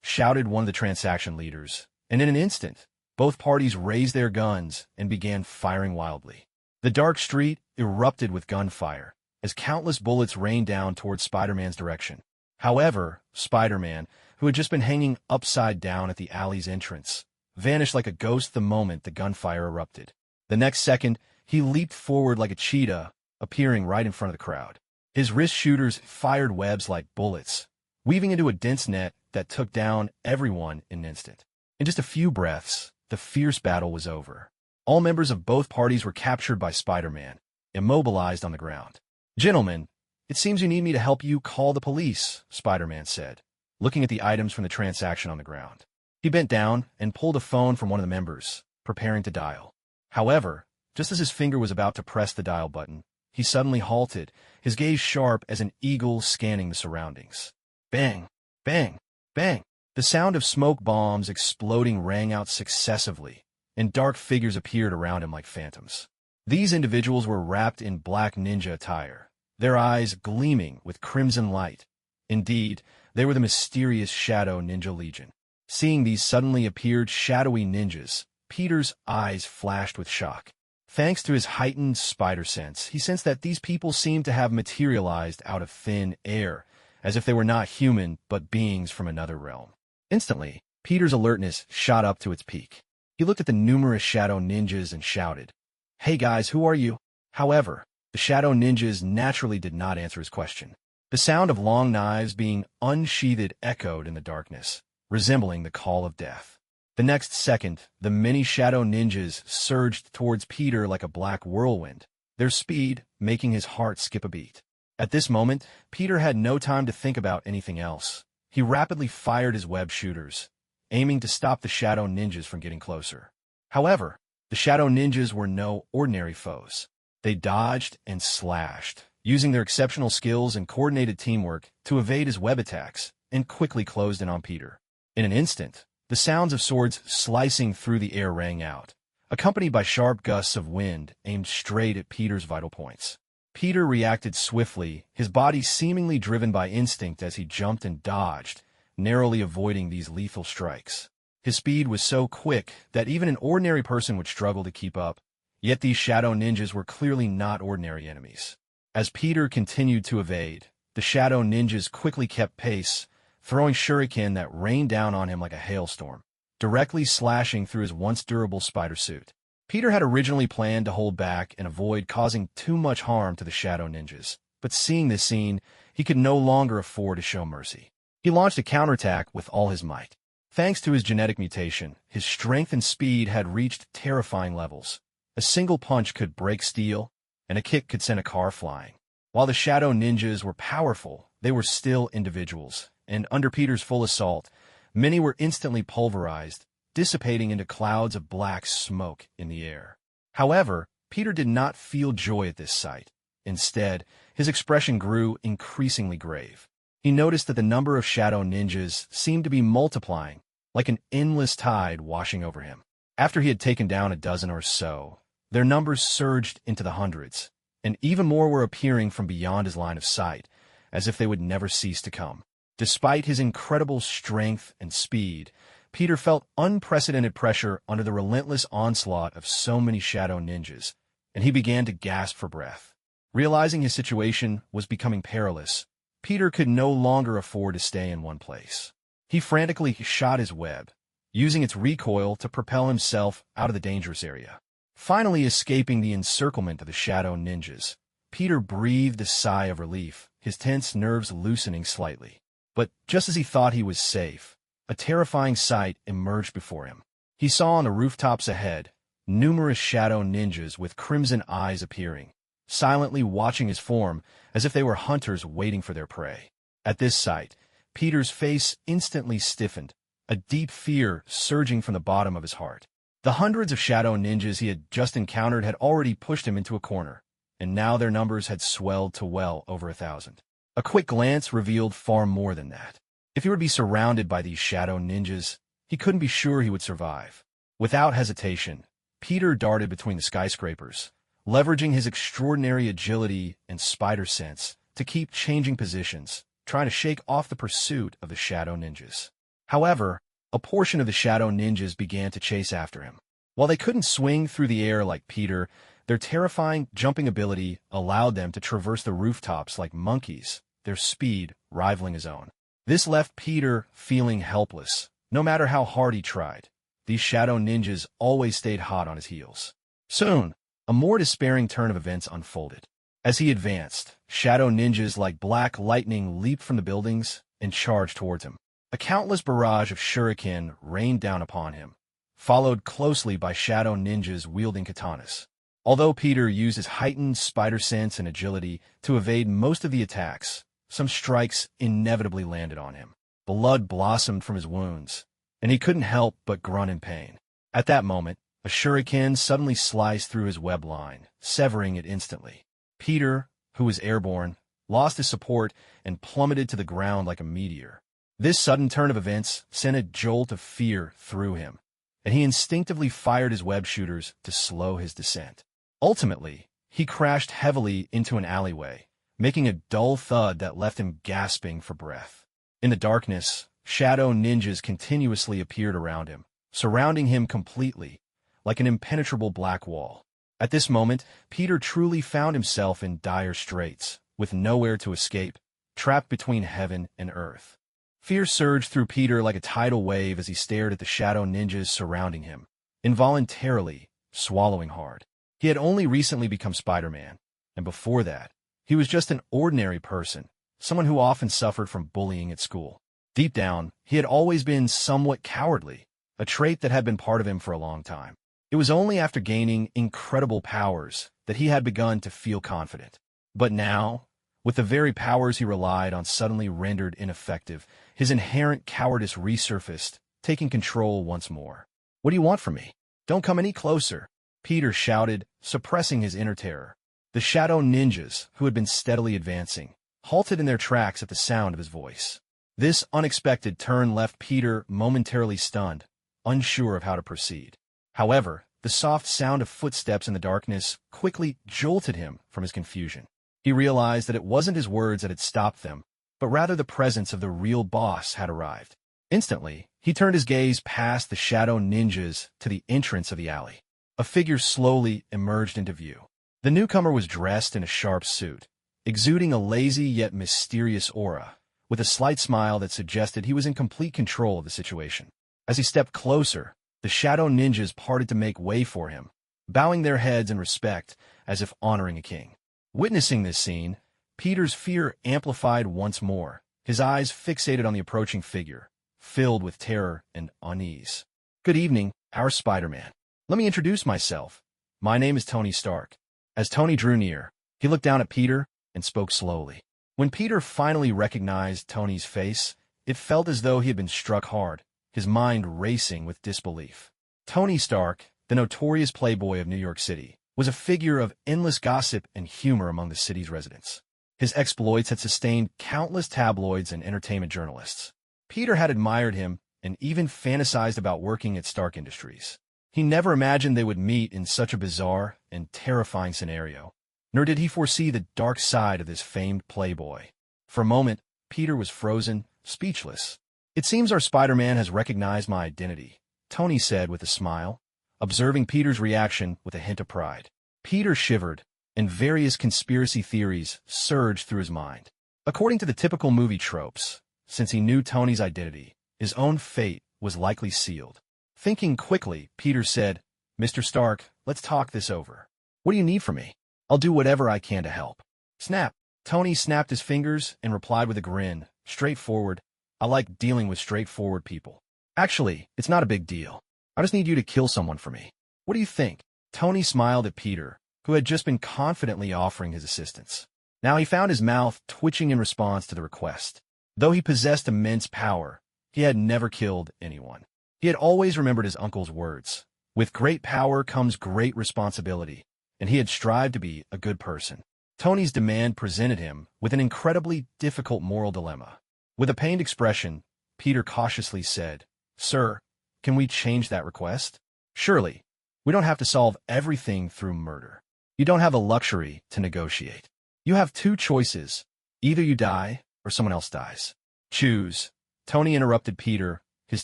[SPEAKER 1] shouted one of the transaction leaders, and in an instant, both parties raised their guns and began firing wildly. The dark street erupted with gunfire as countless bullets rained down towards Spider-Man's direction. However, Spider-Man, who had just been hanging upside down at the alley's entrance, vanished like a ghost the moment the gunfire erupted. The next second, he leaped forward like a cheetah, appearing right in front of the crowd. His wrist shooters fired webs like bullets, weaving into a dense net that took down everyone in an instant. In just a few breaths, the fierce battle was over. All members of both parties were captured by Spider-Man, immobilized on the ground. "Gentlemen, it seems you need me to help you call the police," Spider-Man said, looking at the items from the transaction on the ground. He bent down and pulled a phone from one of the members, preparing to dial. However, just as his finger was about to press the dial button, he suddenly halted, his gaze sharp as an eagle scanning the surroundings. Bang! Bang! Bang! The sound of smoke bombs exploding rang out successively, and dark figures appeared around him like phantoms. These individuals were wrapped in black ninja attire, their eyes gleaming with crimson light. Indeed, they were the mysterious Shadow Ninja Legion. Seeing these suddenly appeared shadowy ninjas, Peter's eyes flashed with shock. Thanks to his heightened spider sense, he sensed that these people seemed to have materialized out of thin air, as if they were not human but beings from another realm. Instantly, Peter's alertness shot up to its peak. He looked at the numerous shadow ninjas and shouted, "Hey guys, who are you?" However, the shadow ninjas naturally did not answer his question. The sound of long knives being unsheathed echoed in the darkness, resembling the call of death. The next second, the many shadow ninjas surged towards Peter like a black whirlwind, their speed making his heart skip a beat. At this moment, Peter had no time to think about anything else. He rapidly fired his web shooters, aiming to stop the shadow ninjas from getting closer. However, the shadow ninjas were no ordinary foes. They dodged and slashed, using their exceptional skills and coordinated teamwork to evade his web attacks, and quickly closed in on Peter. In an instant, the sounds of swords slicing through the air rang out, accompanied by sharp gusts of wind aimed straight at Peter's vital points. Peter reacted swiftly, his body seemingly driven by instinct as he jumped and dodged, narrowly avoiding these lethal strikes. His speed was so quick that even an ordinary person would struggle to keep up, yet these shadow ninjas were clearly not ordinary enemies. As Peter continued to evade, the shadow ninjas quickly kept pace, throwing shuriken that rained down on him like a hailstorm, directly slashing through his once durable spider suit. Peter had originally planned to hold back and avoid causing too much harm to the shadow ninjas, but seeing this scene, he could no longer afford to show mercy. He launched a counterattack with all his might. Thanks to his genetic mutation, his strength and speed had reached terrifying levels. A single punch could break steel, and a kick could send a car flying. While the shadow ninjas were powerful, they were still individuals, and under Peter's full assault, many were instantly pulverized, dissipating into clouds of black smoke in the air. However, Peter did not feel joy at this sight. Instead, his expression grew increasingly grave. He noticed that the number of shadow ninjas seemed to be multiplying, like an endless tide washing over him. After he had taken down a dozen or so, their numbers surged into the hundreds, and even more were appearing from beyond his line of sight, as if they would never cease to come. Despite his incredible strength and speed, Peter felt unprecedented pressure under the relentless onslaught of so many shadow ninjas, and he began to gasp for breath. Realizing his situation was becoming perilous, Peter could no longer afford to stay in one place. He frantically shot his web, using its recoil to propel himself out of the dangerous area. Finally escaping the encirclement of the shadow ninjas, Peter breathed a sigh of relief, his tense nerves loosening slightly. But just as he thought he was safe, a terrifying sight emerged before him. He saw on the rooftops ahead numerous shadow ninjas with crimson eyes appearing, silently watching his form as if they were hunters waiting for their prey. At this sight, Peter's face instantly stiffened, a deep fear surging from the bottom of his heart. The hundreds of shadow ninjas he had just encountered had already pushed him into a corner, and now their numbers had swelled to well over 1,000. A quick glance revealed far more than that. If he were to be surrounded by these shadow ninjas, he couldn't be sure he would survive. Without hesitation, Peter darted between the skyscrapers, leveraging his extraordinary agility and spider sense to keep changing positions, trying to shake off the pursuit of the shadow ninjas. However, a portion of the shadow ninjas began to chase after him. While they couldn't swing through the air like Peter, their terrifying jumping ability allowed them to traverse the rooftops like monkeys, their speed rivaling his own. This left Peter feeling helpless. No matter how hard he tried, these shadow ninjas always stayed hot on his heels. Soon, a more despairing turn of events unfolded. As he advanced, shadow ninjas like black lightning leaped from the buildings and charged towards him. A countless barrage of shuriken rained down upon him, followed closely by shadow ninjas wielding katanas. Although Peter used his heightened spider sense and agility to evade most of the attacks, some strikes inevitably landed on him. Blood blossomed from his wounds, and he couldn't help but grunt in pain. At that moment, a shuriken suddenly sliced through his web line, severing it instantly. Peter, who was airborne, lost his support and plummeted to the ground like a meteor. This sudden turn of events sent a jolt of fear through him, and he instinctively fired his web shooters to slow his descent. Ultimately, he crashed heavily into an alleyway, making a dull thud that left him gasping for breath. In the darkness, shadow ninjas continuously appeared around him, surrounding him completely, like an impenetrable black wall. At this moment, Peter truly found himself in dire straits, with nowhere to escape, trapped between heaven and earth. Fear surged through Peter like a tidal wave as he stared at the shadow ninjas surrounding him, involuntarily swallowing hard. He had only recently become Spider-Man, and before that, he was just an ordinary person, someone who often suffered from bullying at school. Deep down, he had always been somewhat cowardly, a trait that had been part of him for a long time. It was only after gaining incredible powers that he had begun to feel confident. But now, with the very powers he relied on suddenly rendered ineffective, his inherent cowardice resurfaced, taking control once more. "What do you want from me? Don't come any closer," Peter shouted, suppressing his inner terror. The shadow ninjas, who had been steadily advancing, halted in their tracks at the sound of his voice. This unexpected turn left Peter momentarily stunned, unsure of how to proceed. However, the soft sound of footsteps in the darkness quickly jolted him from his confusion. He realized that it wasn't his words that had stopped them, but rather the presence of the real boss had arrived. Instantly, he turned his gaze past the shadow ninjas to the entrance of the alley. A figure slowly emerged into view. The newcomer was dressed in a sharp suit, exuding a lazy yet mysterious aura, with a slight smile that suggested he was in complete control of the situation. As he stepped closer, the shadow ninjas parted to make way for him, bowing their heads in respect as if honoring a king. Witnessing this scene, Peter's fear amplified once more, his eyes fixated on the approaching figure, filled with terror and unease. "Good evening, our Spider-Man. Let me introduce myself. My name is Tony Stark." As Tony drew near, he looked down at Peter and spoke slowly. When Peter finally recognized Tony's face, it felt as though he had been struck hard, his mind racing with disbelief. Tony Stark, the notorious playboy of New York City, was a figure of endless gossip and humor among the city's residents. His exploits had sustained countless tabloids and entertainment journalists. Peter had admired him and even fantasized about working at Stark Industries. He never imagined they would meet in such a bizarre and terrifying scenario, nor did he foresee the dark side of this famed playboy. For a moment, Peter was frozen, speechless. "It seems our Spider-Man has recognized my identity," Tony said with a smile, observing Peter's reaction with a hint of pride. Peter shivered, and various conspiracy theories surged through his mind. According to the typical movie tropes, since he knew Tony's identity, his own fate was likely sealed. Thinking quickly, Peter said, "Mr. Stark, let's talk this over. What do you need from me? I'll do whatever I can to help." Snap! Tony snapped his fingers and replied with a grin, straightforward. "I like dealing with straightforward people. Actually, it's not a big deal. I just need you to kill someone for me. What do you think?" Tony smiled at Peter, who had just been confidently offering his assistance. Now he found his mouth twitching in response to the request. Though he possessed immense power, he had never killed anyone. He had always remembered his uncle's words. With great power comes great responsibility, and he had strived to be a good person. Tony's demand presented him with an incredibly difficult moral dilemma. With a pained expression, Peter cautiously said, "Sir, can we change that request? Surely, we don't have to solve everything through murder. You don't have the luxury to negotiate. You have two choices. Either you die, or someone else dies. Choose." Tony interrupted Peter, his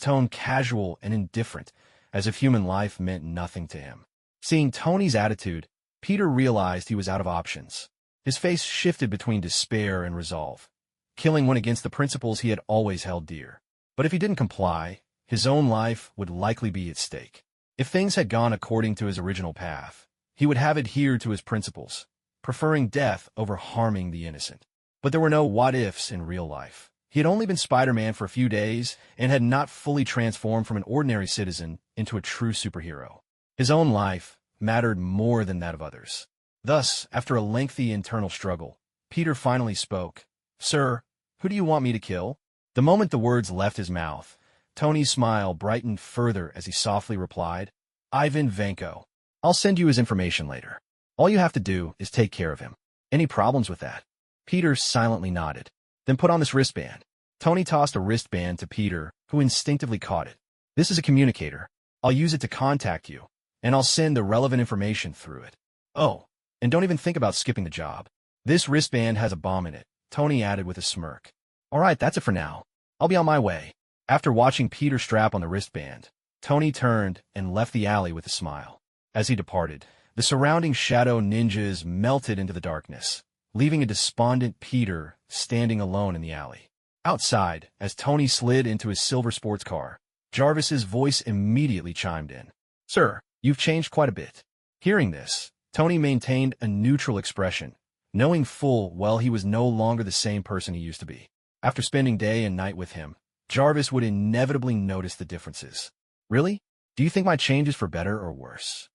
[SPEAKER 1] tone casual and indifferent, as if human life meant nothing to him. Seeing Tony's attitude, Peter realized he was out of options. His face shifted between despair and resolve. Killing went against the principles he had always held dear. But if he didn't comply, his own life would likely be at stake. If things had gone according to his original path, he would have adhered to his principles, preferring death over harming the innocent. But there were no what-ifs in real life. He had only been Spider-Man for a few days and had not fully transformed from an ordinary citizen into a true superhero. His own life mattered more than that of others. Thus, after a lengthy internal struggle, Peter finally spoke. "Sir, who do you want me to kill?" The moment the words left his mouth, Tony's smile brightened further as he softly replied, "Ivan Vanko. I'll send you his information later. All you have to do is take care of him. Any problems with that?" Peter silently nodded. "Then put on this wristband." Tony tossed a wristband to Peter, who instinctively caught it. "This is a communicator. I'll use it to contact you, and I'll send the relevant information through it. Oh, and don't even think about skipping the job. This wristband has a bomb in it," Tony added with a smirk. "All right, that's it for now. I'll be on my way." After watching Peter strap on the wristband, Tony turned and left the alley with a smile. As he departed, the surrounding shadow ninjas melted into the darkness, leaving a despondent Peter standing alone in the alley. Outside, as Tony slid into his silver sports car, Jarvis's voice immediately chimed in. "Sir, you've changed quite a bit." Hearing this, Tony maintained a neutral expression, knowing full well he was no longer the same person he used to be. After spending day and night with him, Jarvis would inevitably notice the differences. "Really? Do you think my change is for better or worse?"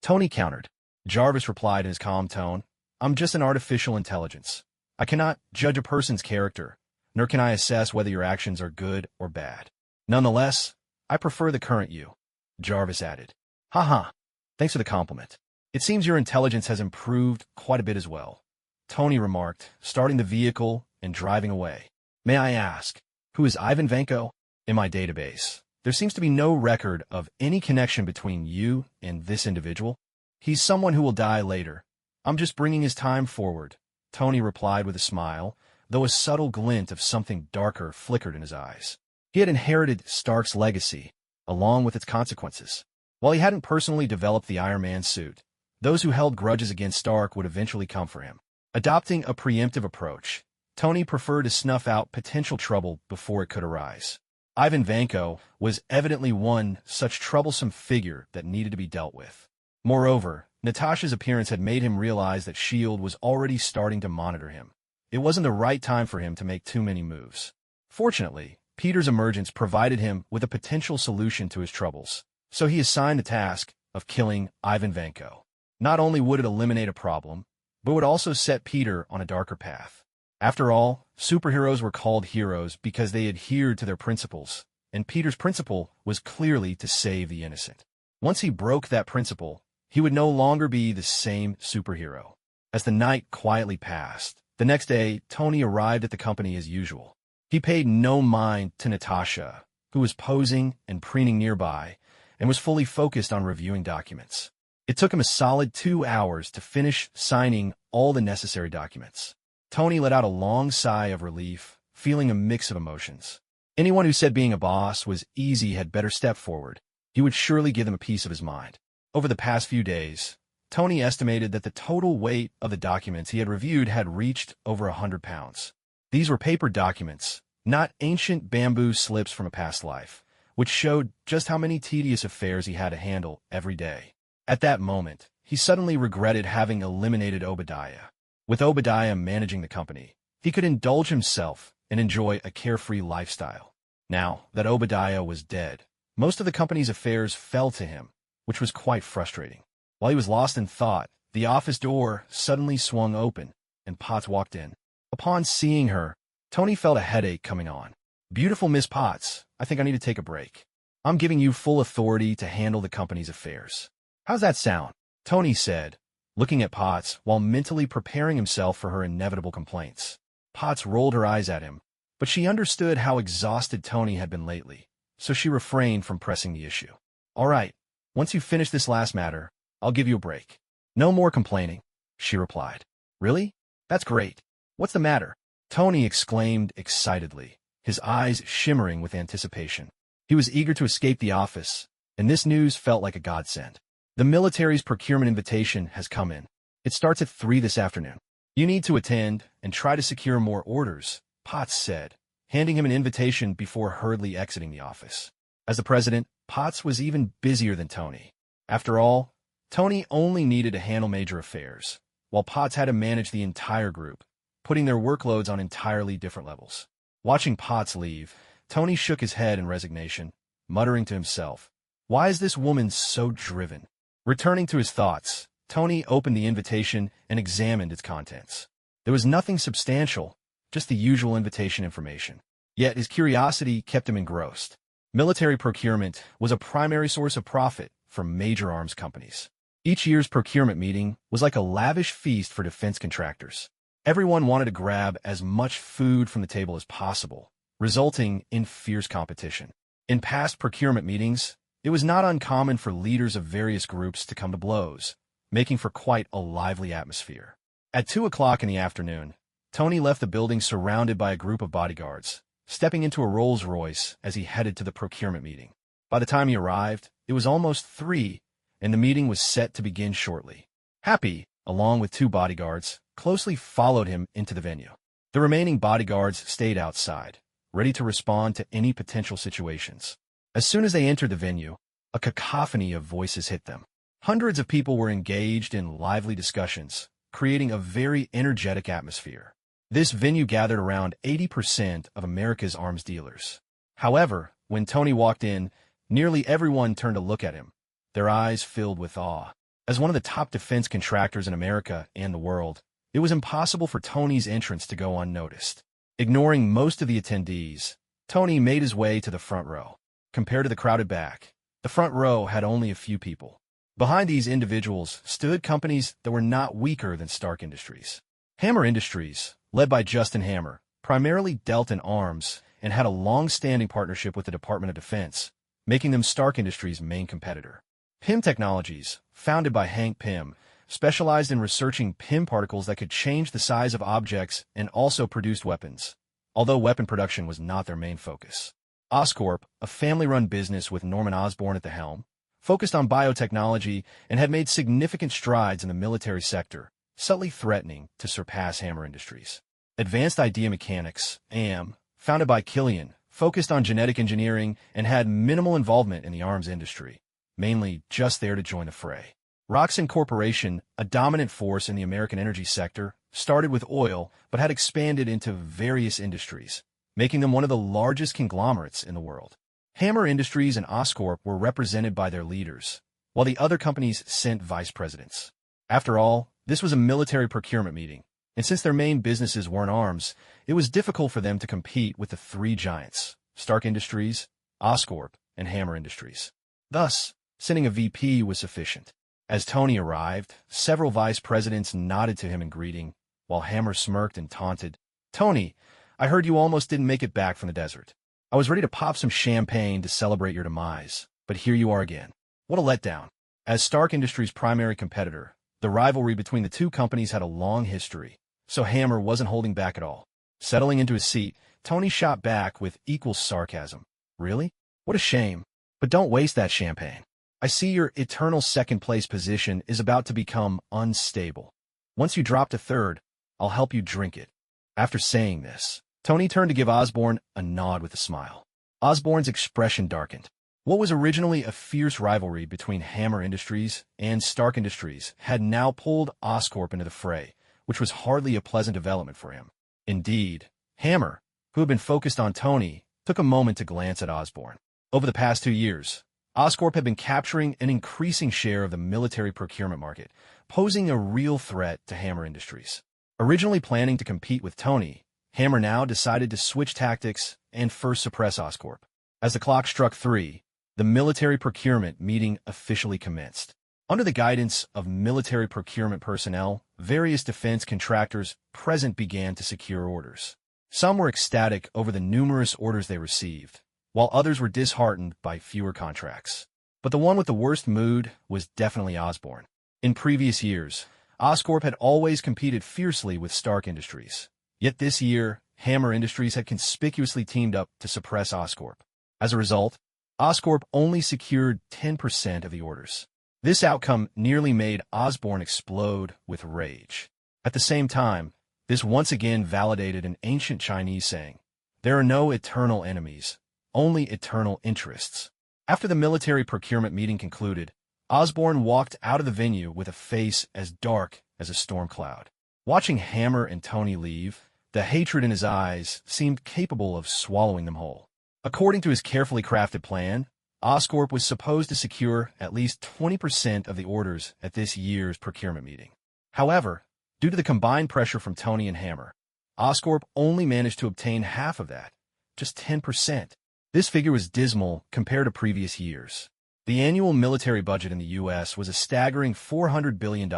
[SPEAKER 1] Tony countered. Jarvis replied in his calm tone, "I'm just an artificial intelligence. I cannot judge a person's character, nor can I assess whether your actions are good or bad. Nonetheless, I prefer the current you," Jarvis added. "Haha, thanks for the compliment. It seems your intelligence has improved quite a bit as well," Tony remarked, starting the vehicle and driving away. "May I ask, who is Ivan Vanko? In my database, there seems to be no record of any connection between you and this individual. He's someone who will die later. I'm just bringing his time forward," Tony replied with a smile, though a subtle glint of something darker flickered in his eyes. He had inherited Stark's legacy, along with its consequences. While he hadn't personally developed the Iron Man suit, those who held grudges against Stark would eventually come for him. Adopting a preemptive approach, Tony preferred to snuff out potential trouble before it could arise. Ivan Vanko was evidently one such troublesome figure that needed to be dealt with. Moreover, Natasha's appearance had made him realize that S.H.I.E.L.D. was already starting to monitor him. It wasn't the right time for him to make too many moves. Fortunately, Peter's emergence provided him with a potential solution to his troubles, so he assigned the task of killing Ivan Vanko. Not only would it eliminate a problem, but would also set Peter on a darker path. After all, superheroes were called heroes because they adhered to their principles, and Peter's principle was clearly to save the innocent. Once he broke that principle, he would no longer be the same superhero. As the night quietly passed, the next day, Tony arrived at the company as usual. He paid no mind to Natasha, who was posing and preening nearby, and was fully focused on reviewing documents. It took him a solid 2 hours to finish signing all the necessary documents. Tony let out a long sigh of relief, feeling a mix of emotions. Anyone who said being a boss was easy had better step forward. He would surely give them a piece of his mind. Over the past few days, Tony estimated that the total weight of the documents he had reviewed had reached over 100 pounds. These were paper documents, not ancient bamboo slips from a past life, which showed just how many tedious affairs he had to handle every day. At that moment, he suddenly regretted having eliminated Obadiah. With Obadiah managing the company, he could indulge himself and enjoy a carefree lifestyle. Now that Obadiah was dead, most of the company's affairs fell to him, which was quite frustrating. While he was lost in thought, the office door suddenly swung open, and Potts walked in. Upon seeing her, Tony felt a headache coming on. "Beautiful Miss Potts, I think I need to take a break. I'm giving you full authority to handle the company's affairs. How's that sound?" Tony said, looking at Potts while mentally preparing himself for her inevitable complaints. Potts rolled her eyes at him, but she understood how exhausted Tony had been lately, so she refrained from pressing the issue. "All right, once you finish this last matter, I'll give you a break. No more complaining," she replied. "Really? That's great. What's the matter?" Tony exclaimed excitedly, his eyes shimmering with anticipation. He was eager to escape the office, and this news felt like a godsend. "The military's procurement invitation has come in. It starts at 3 this afternoon. You need to attend and try to secure more orders," Potts said, handing him an invitation before hurriedly exiting the office. As the president, Potts was even busier than Tony. After all, Tony only needed to handle major affairs, while Potts had to manage the entire group, putting their workloads on entirely different levels. Watching Potts leave, Tony shook his head in resignation, muttering to himself, "Why is this woman so driven?" Returning to his thoughts, Tony opened the invitation and examined its contents. There was nothing substantial, just the usual invitation information. Yet his curiosity kept him engrossed. Military procurement was a primary source of profit for major arms companies. Each year's procurement meeting was like a lavish feast for defense contractors. Everyone wanted to grab as much food from the table as possible, resulting in fierce competition. In past procurement meetings, it was not uncommon for leaders of various groups to come to blows, making for quite a lively atmosphere. At 2 o'clock in the afternoon, Tony left the building surrounded by a group of bodyguards, stepping into a Rolls-Royce as he headed to the procurement meeting. By the time he arrived, it was almost 3, and the meeting was set to begin shortly. Happy, along with 2 bodyguards, closely followed him into the venue. The remaining bodyguards stayed outside, ready to respond to any potential situations. As soon as they entered the venue, a cacophony of voices hit them. Hundreds of people were engaged in lively discussions, creating a very energetic atmosphere. This venue gathered around 80% of America's arms dealers. However, when Tony walked in, nearly everyone turned to look at him, their eyes filled with awe. As one of the top defense contractors in America and the world, it was impossible for Tony's entrance to go unnoticed. Ignoring most of the attendees, Tony made his way to the front row. Compared to the crowded back, the front row had only a few people. Behind these individuals stood companies that were not weaker than Stark Industries. Hammer Industries, led by Justin Hammer, primarily dealt in arms and had a long-standing partnership with the Department of Defense, making them Stark Industries' main competitor. Pym Technologies, founded by Hank Pym, specialized in researching Pym particles that could change the size of objects and also produced weapons, although weapon production was not their main focus. Oscorp, a family-run business with Norman Osborn at the helm, focused on biotechnology and had made significant strides in the military sector, subtly threatening to surpass Hammer Industries. Advanced Idea Mechanics, AM, founded by Killian, focused on genetic engineering and had minimal involvement in the arms industry, mainly just there to join the fray. Roxxon Corporation, a dominant force in the American energy sector, started with oil but had expanded into various industries, making them one of the largest conglomerates in the world. Hammer Industries and Oscorp were represented by their leaders, while the other companies sent vice presidents. After all, this was a military procurement meeting, and since their main businesses weren't arms, it was difficult for them to compete with the three giants, Stark Industries, Oscorp, and Hammer Industries. Thus, sending a VP was sufficient. As Tony arrived, several vice presidents nodded to him in greeting, while Hammer smirked and taunted. "Tony, I heard you almost didn't make it back from the desert. I was ready to pop some champagne to celebrate your demise, but here you are again. What a letdown." As Stark Industries' primary competitor, the rivalry between the two companies had a long history, so Hammer wasn't holding back at all. Settling into his seat, Tony shot back with equal sarcasm. "Really? What a shame. But don't waste that champagne. I see your eternal second-place position is about to become unstable. Once you drop to third, I'll help you drink it." After saying this, Tony turned to give Osborne a nod with a smile. Osborne's expression darkened. What was originally a fierce rivalry between Hammer Industries and Stark Industries had now pulled Oscorp into the fray, which was hardly a pleasant development for him. Indeed, Hammer, who had been focused on Tony, took a moment to glance at Osborne. Over the past 2 years, Oscorp had been capturing an increasing share of the military procurement market, posing a real threat to Hammer Industries. Originally planning to compete with Tony, Hammer now decided to switch tactics and first suppress Oscorp. As the clock struck 3, the military procurement meeting officially commenced. Under the guidance of military procurement personnel, various defense contractors present began to secure orders. Some were ecstatic over the numerous orders they received, while others were disheartened by fewer contracts. But the one with the worst mood was definitely Osborne. In previous years, Oscorp had always competed fiercely with Stark Industries. Yet this year, Hammer Industries had conspicuously teamed up to suppress Oscorp. As a result, Oscorp only secured 10% of the orders. This outcome nearly made Osborne explode with rage. At the same time, this once again validated an ancient Chinese saying, "There are no eternal enemies, only eternal interests." After the military procurement meeting concluded, Osborne walked out of the venue with a face as dark as a storm cloud. Watching Hammer and Tony leave, the hatred in his eyes seemed capable of swallowing them whole. According to his carefully crafted plan, Oscorp was supposed to secure at least 20% of the orders at this year's procurement meeting. However, due to the combined pressure from Tony and Hammer, Oscorp only managed to obtain half of that, just 10%. This figure was dismal compared to previous years. The annual military budget in the U.S. was a staggering $400 billion,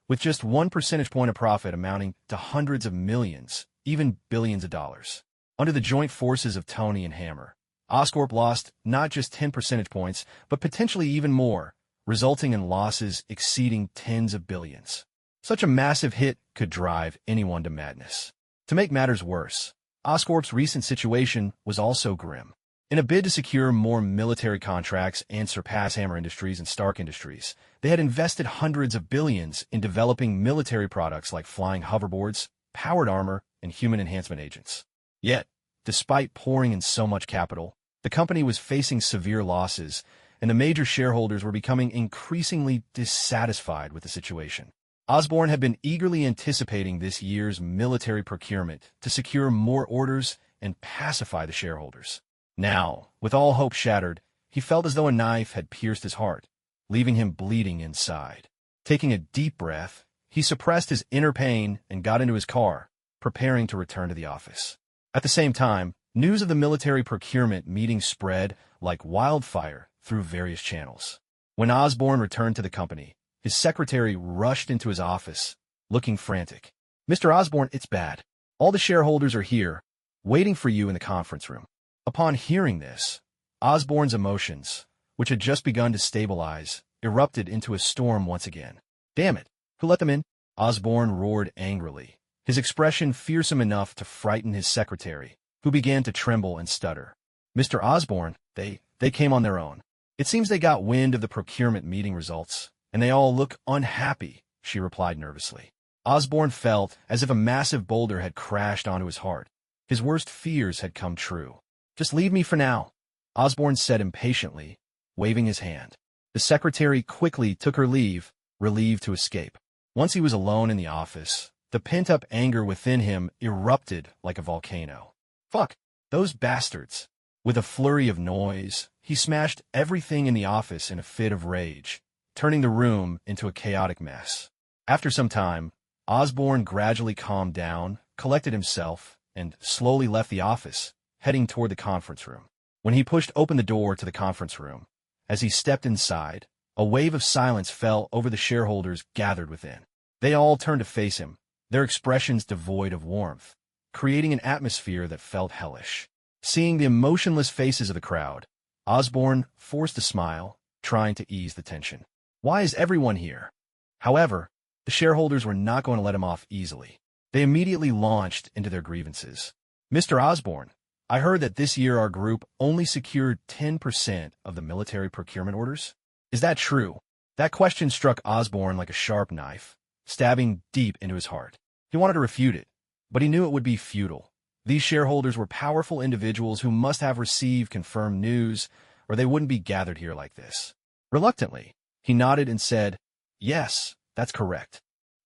[SPEAKER 1] with just 1 percentage point of profit amounting to hundreds of millions, even billions of dollars. Under the joint forces of Tony and Hammer, Oscorp lost not just 10 percentage points, but potentially even more, resulting in losses exceeding tens of billions. Such a massive hit could drive anyone to madness. To make matters worse, Oscorp's recent situation was also grim. In a bid to secure more military contracts and surpass Hammer Industries and Stark Industries, they had invested hundreds of billions in developing military products like flying hoverboards, powered armor, and human enhancement agents. Yet, despite pouring in so much capital, the company was facing severe losses, and the major shareholders were becoming increasingly dissatisfied with the situation. Osborne had been eagerly anticipating this year's military procurement to secure more orders and pacify the shareholders. Now, with all hope shattered, he felt as though a knife had pierced his heart, leaving him bleeding inside. Taking a deep breath, he suppressed his inner pain and got into his car, preparing to return to the office. At the same time, news of the military procurement meeting spread like wildfire through various channels. When Osborne returned to the company, his secretary rushed into his office, looking frantic. "Mr. Osborne, it's bad. All the shareholders are here, waiting for you in the conference room." Upon hearing this, Osborne's emotions, which had just begun to stabilize, erupted into a storm once again. "Damn it! Who let them in?" Osborne roared angrily, his expression fearsome enough to frighten his secretary, who began to tremble and stutter. "Mr. Osborne, they came on their own. It seems they got wind of the procurement meeting results, and they all look unhappy," she replied nervously. Osborn felt as if a massive boulder had crashed onto his heart. His worst fears had come true. "Just leave me for now," Osborn said impatiently, waving his hand. The secretary quickly took her leave, relieved to escape. Once he was alone in the office, the pent-up anger within him erupted like a volcano. "Fuck, those bastards." With a flurry of noise, he smashed everything in the office in a fit of rage, turning the room into a chaotic mess. After some time, Osborn gradually calmed down, collected himself, and slowly left the office, heading toward the conference room. When he pushed open the door to the conference room, as he stepped inside, a wave of silence fell over the shareholders gathered within. They all turned to face him, their expressions devoid of warmth, creating an atmosphere that felt hellish. Seeing the emotionless faces of the crowd, Osborn forced a smile, trying to ease the tension. Why is everyone here? However, the shareholders were not going to let him off easily. They immediately launched into their grievances. "Mr. Osborn, I heard that this year our group only secured 10% of the military procurement orders. Is that true?" That question struck Osborn like a sharp knife, stabbing deep into his heart. He wanted to refute it, but he knew it would be futile. These shareholders were powerful individuals who must have received confirmed news, or they wouldn't be gathered here like this. Reluctantly, he nodded and said, "Yes, that's correct.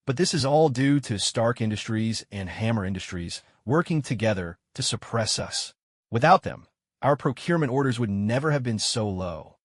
[SPEAKER 1] But this is all due to Stark Industries and Hammer Industries working together to suppress us. Without them, our procurement orders would never have been so low."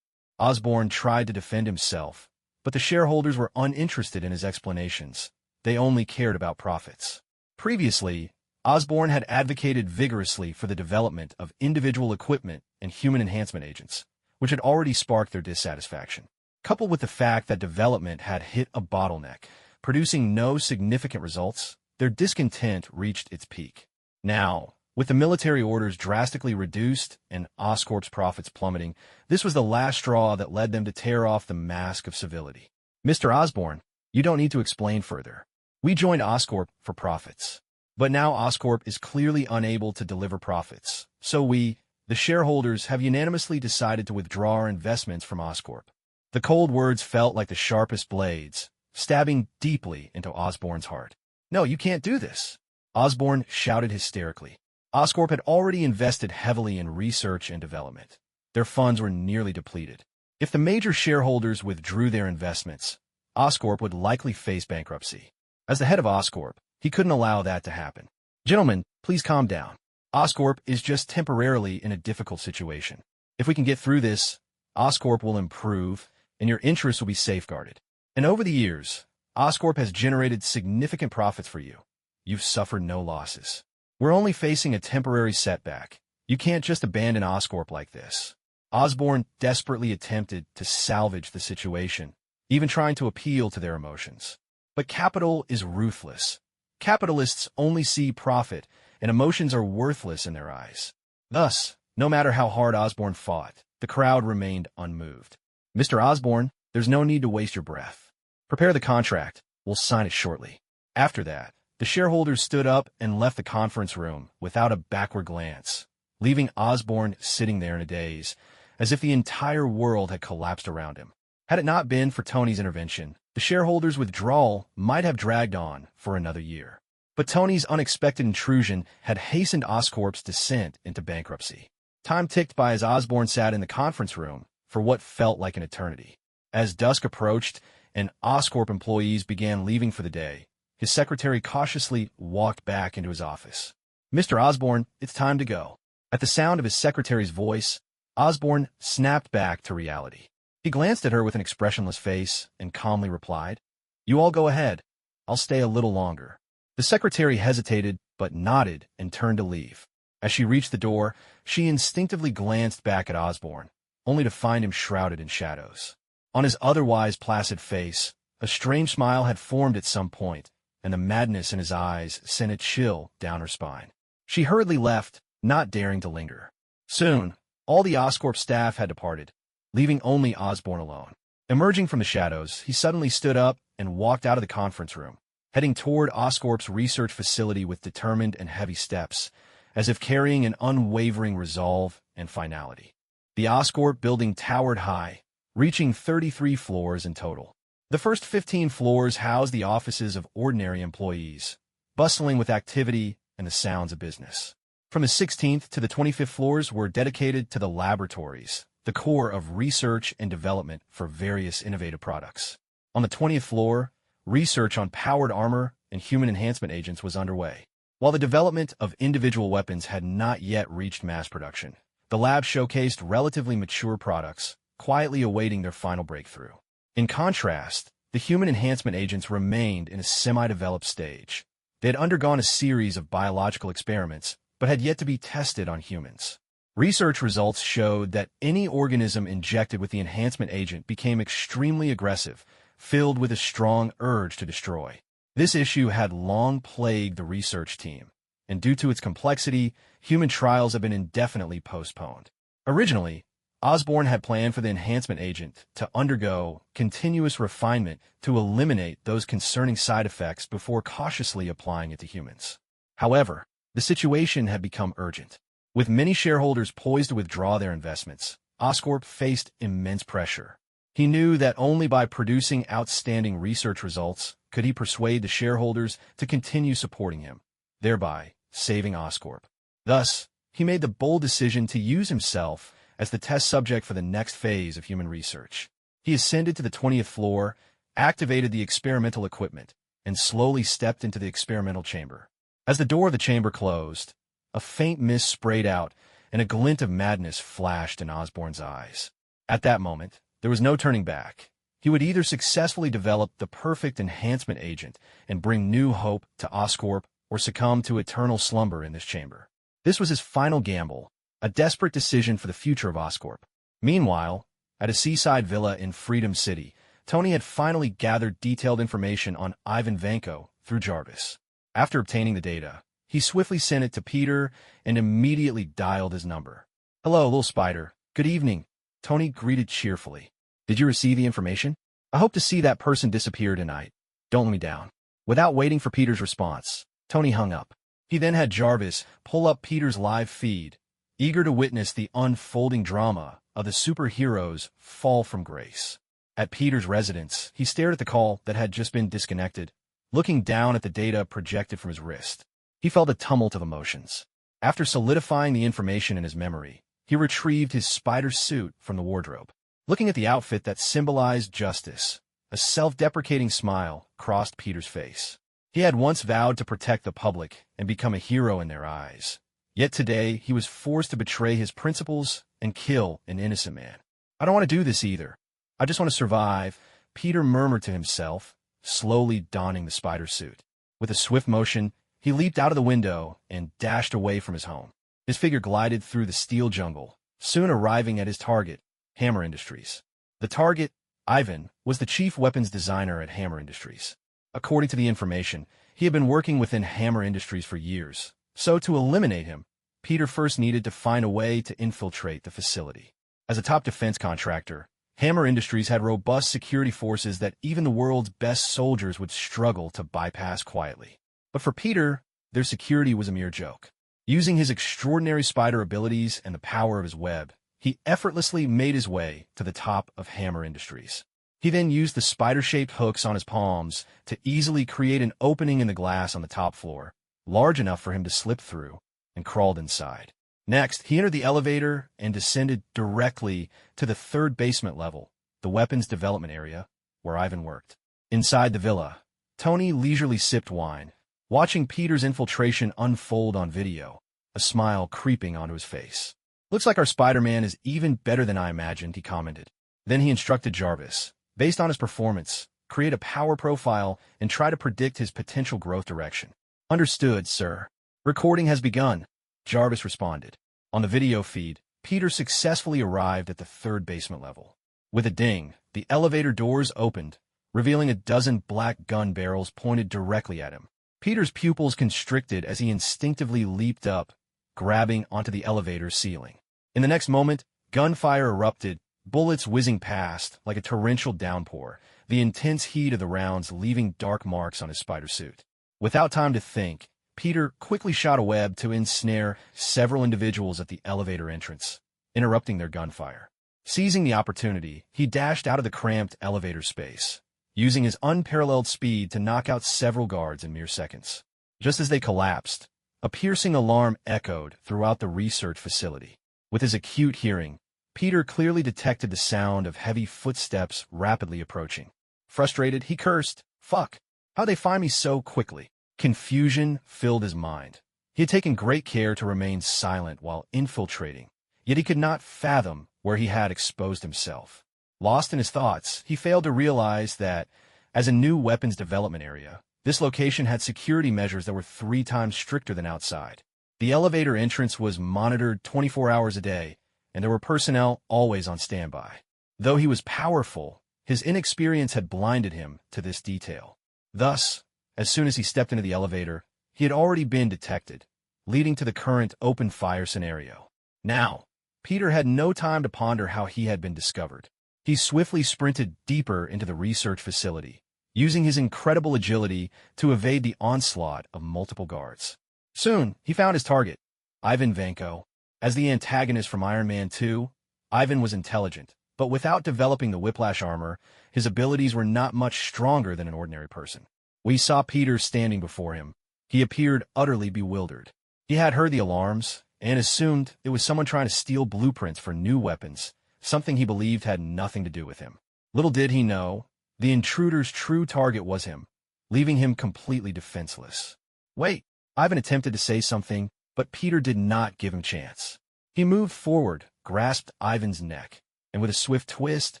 [SPEAKER 1] Osborn tried to defend himself, but the shareholders were uninterested in his explanations. They only cared about profits. Previously, Osborn had advocated vigorously for the development of individual equipment and human enhancement agents, which had already sparked their dissatisfaction. Coupled with the fact that development had hit a bottleneck, producing no significant results, their discontent reached its peak. Now, with the military orders drastically reduced and Oscorp's profits plummeting, this was the last straw that led them to tear off the mask of civility. "Mr. Osborn, you don't need to explain further. We joined Oscorp for profits. But now Oscorp is clearly unable to deliver profits, so we, the shareholders, have unanimously decided to withdraw our investments from Oscorp." The cold words felt like the sharpest blades, stabbing deeply into Osborn's heart. "No, you can't do this," Osborn shouted hysterically. Oscorp had already invested heavily in research and development. Their funds were nearly depleted. If the major shareholders withdrew their investments, Oscorp would likely face bankruptcy. As the head of Oscorp, he couldn't allow that to happen. "Gentlemen, please calm down. Oscorp is just temporarily in a difficult situation. If we can get through this, Oscorp will improve, and your interests will be safeguarded. And over the years, Oscorp has generated significant profits for you. You've suffered no losses. We're only facing a temporary setback. You can't just abandon Oscorp like this." Osborn desperately attempted to salvage the situation, even trying to appeal to their emotions. But capital is ruthless. Capitalists only see profit, and emotions are worthless in their eyes. Thus, no matter how hard Osborn fought, the crowd remained unmoved. "Mr. Osborn, there's no need to waste your breath. Prepare the contract. We'll sign it shortly." After that, the shareholders stood up and left the conference room without a backward glance, leaving Osborn sitting there in a daze, as if the entire world had collapsed around him. Had it not been for Tony's intervention, the shareholders' withdrawal might have dragged on for another year. But Tony's unexpected intrusion had hastened Oscorp's descent into bankruptcy. Time ticked by as Osborn sat in the conference room for what felt like an eternity. As dusk approached and Oscorp employees began leaving for the day, his secretary cautiously walked back into his office. "Mr. Osborn, it's time to go." At the sound of his secretary's voice, Osborn snapped back to reality. He glanced at her with an expressionless face and calmly replied, "You all go ahead. I'll stay a little longer." The secretary hesitated, but nodded and turned to leave. As she reached the door, she instinctively glanced back at Osborn, only to find him shrouded in shadows. On his otherwise placid face, a strange smile had formed at some point, and the madness in his eyes sent a chill down her spine. She hurriedly left, not daring to linger. Soon, all the Oscorp staff had departed, leaving only Osborn alone. Emerging from the shadows, he suddenly stood up and walked out of the conference room, heading toward Oscorp's research facility with determined and heavy steps, as if carrying an unwavering resolve and finality. The Oscorp building towered high, reaching 33 floors in total. The first 15 floors house the offices of ordinary employees, bustling with activity and the sounds of business. From the 16th to the 25th floors were dedicated to the laboratories, the core of research and development for various innovative products. On the 20th floor, research on powered armor and human enhancement agents was underway. While the development of individual weapons had not yet reached mass production, the lab showcased relatively mature products, quietly awaiting their final breakthrough. In contrast, the human enhancement agents remained in a semi-developed stage. They had undergone a series of biological experiments, but had yet to be tested on humans. Research results showed that any organism injected with the enhancement agent became extremely aggressive, filled with a strong urge to destroy. This issue had long plagued the research team, and due to its complexity, human trials have been indefinitely postponed. Originally, Osborn had planned for the enhancement agent to undergo continuous refinement to eliminate those concerning side effects before cautiously applying it to humans. However, the situation had become urgent. With many shareholders poised to withdraw their investments, Oscorp faced immense pressure. He knew that only by producing outstanding research results could he persuade the shareholders to continue supporting him, thereby saving Oscorp. Thus, he made the bold decision to use himself as the test subject for the next phase of human research. He ascended to the 20th floor, activated the experimental equipment, and slowly stepped into the experimental chamber. As the door of the chamber closed, a faint mist sprayed out, and a glint of madness flashed in Osborn's eyes. At that moment, there was no turning back. He would either successfully develop the perfect enhancement agent and bring new hope to Oscorp, or succumb to eternal slumber in this chamber. This was his final gamble, a desperate decision for the future of Oscorp. Meanwhile, at a seaside villa in Freedom City, Tony had finally gathered detailed information on Ivan Vanko through Jarvis. After obtaining the data, he swiftly sent it to Peter and immediately dialed his number. "Hello, little spider. Good evening," Tony greeted cheerfully. "Did you receive the information? I hope to see that person disappear tonight. Don't let me down." Without waiting for Peter's response, Tony hung up. He then had Jarvis pull up Peter's live feed, eager to witness the unfolding drama of the superhero's fall from grace. At Peter's residence, he stared at the call that had just been disconnected, looking down at the data projected from his wrist. He felt a tumult of emotions. After solidifying the information in his memory, he retrieved his spider suit from the wardrobe. Looking at the outfit that symbolized justice, a self-deprecating smile crossed Peter's face. He had once vowed to protect the public and become a hero in their eyes. Yet today, he was forced to betray his principles and kill an innocent man. "I don't want to do this either. I just want to survive," Peter murmured to himself, slowly donning the spider suit. With a swift motion, he leaped out of the window and dashed away from his home. His figure glided through the steel jungle, soon arriving at his target, Hammer Industries. The target, Ivan, was the chief weapons designer at Hammer Industries. According to the information, he had been working within Hammer Industries for years. So to eliminate him, Peter first needed to find a way to infiltrate the facility. As a top defense contractor, Hammer Industries had robust security forces that even the world's best soldiers would struggle to bypass quietly. But for Peter, their security was a mere joke. Using his extraordinary spider abilities and the power of his web, he effortlessly made his way to the top of Hammer Industries. He then used the spider-shaped hooks on his palms to easily create an opening in the glass on the top floor, large enough for him to slip through, and crawled inside. Next, he entered the elevator and descended directly to the third basement level, the weapons development area, where Ivan worked. Inside the villa, Tony leisurely sipped wine, watching Peter's infiltration unfold on video, a smile creeping onto his face. "Looks like our Spider-Man is even better than I imagined," he commented. Then he instructed Jarvis, based on his performance, create a power profile and try to predict his potential growth direction. "Understood, sir. Recording has begun," Jarvis responded. On the video feed, Peter successfully arrived at the third basement level. With a ding, the elevator doors opened, revealing a dozen black gun barrels pointed directly at him. Peter's pupils constricted as he instinctively leaped up, grabbing onto the elevator ceiling. In the next moment, gunfire erupted, bullets whizzing past like a torrential downpour, the intense heat of the rounds leaving dark marks on his spider suit. Without time to think, Peter quickly shot a web to ensnare several individuals at the elevator entrance, interrupting their gunfire. Seizing the opportunity, he dashed out of the cramped elevator space, using his unparalleled speed to knock out several guards in mere seconds. Just as they collapsed, a piercing alarm echoed throughout the research facility. With his acute hearing, Peter clearly detected the sound of heavy footsteps rapidly approaching. Frustrated, he cursed, "Fuck! How'd they find me so quickly?" Confusion filled his mind. He had taken great care to remain silent while infiltrating, yet he could not fathom where he had exposed himself. Lost in his thoughts, he failed to realize that, as a new weapons development area, this location had security measures that were 3 times stricter than outside. The elevator entrance was monitored 24 hours a day, and there were personnel always on standby. Though he was powerful, his inexperience had blinded him to this detail. Thus, as soon as he stepped into the elevator, he had already been detected, leading to the current open fire scenario. Now, Peter had no time to ponder how he had been discovered. He swiftly sprinted deeper into the research facility, using his incredible agility to evade the onslaught of multiple guards. Soon, he found his target, Ivan Vanko. As the antagonist from Iron Man 2, Ivan was intelligent, but without developing the whiplash armor, his abilities were not much stronger than an ordinary person. We saw Peter standing before him. He appeared utterly bewildered. He had heard the alarms, and assumed it was someone trying to steal blueprints for new weapons, something he believed had nothing to do with him. Little did he know, the intruder's true target was him, leaving him completely defenseless. "Wait," Ivan attempted to say something, but Peter did not give him chance. He moved forward, grasped Ivan's neck, and with a swift twist,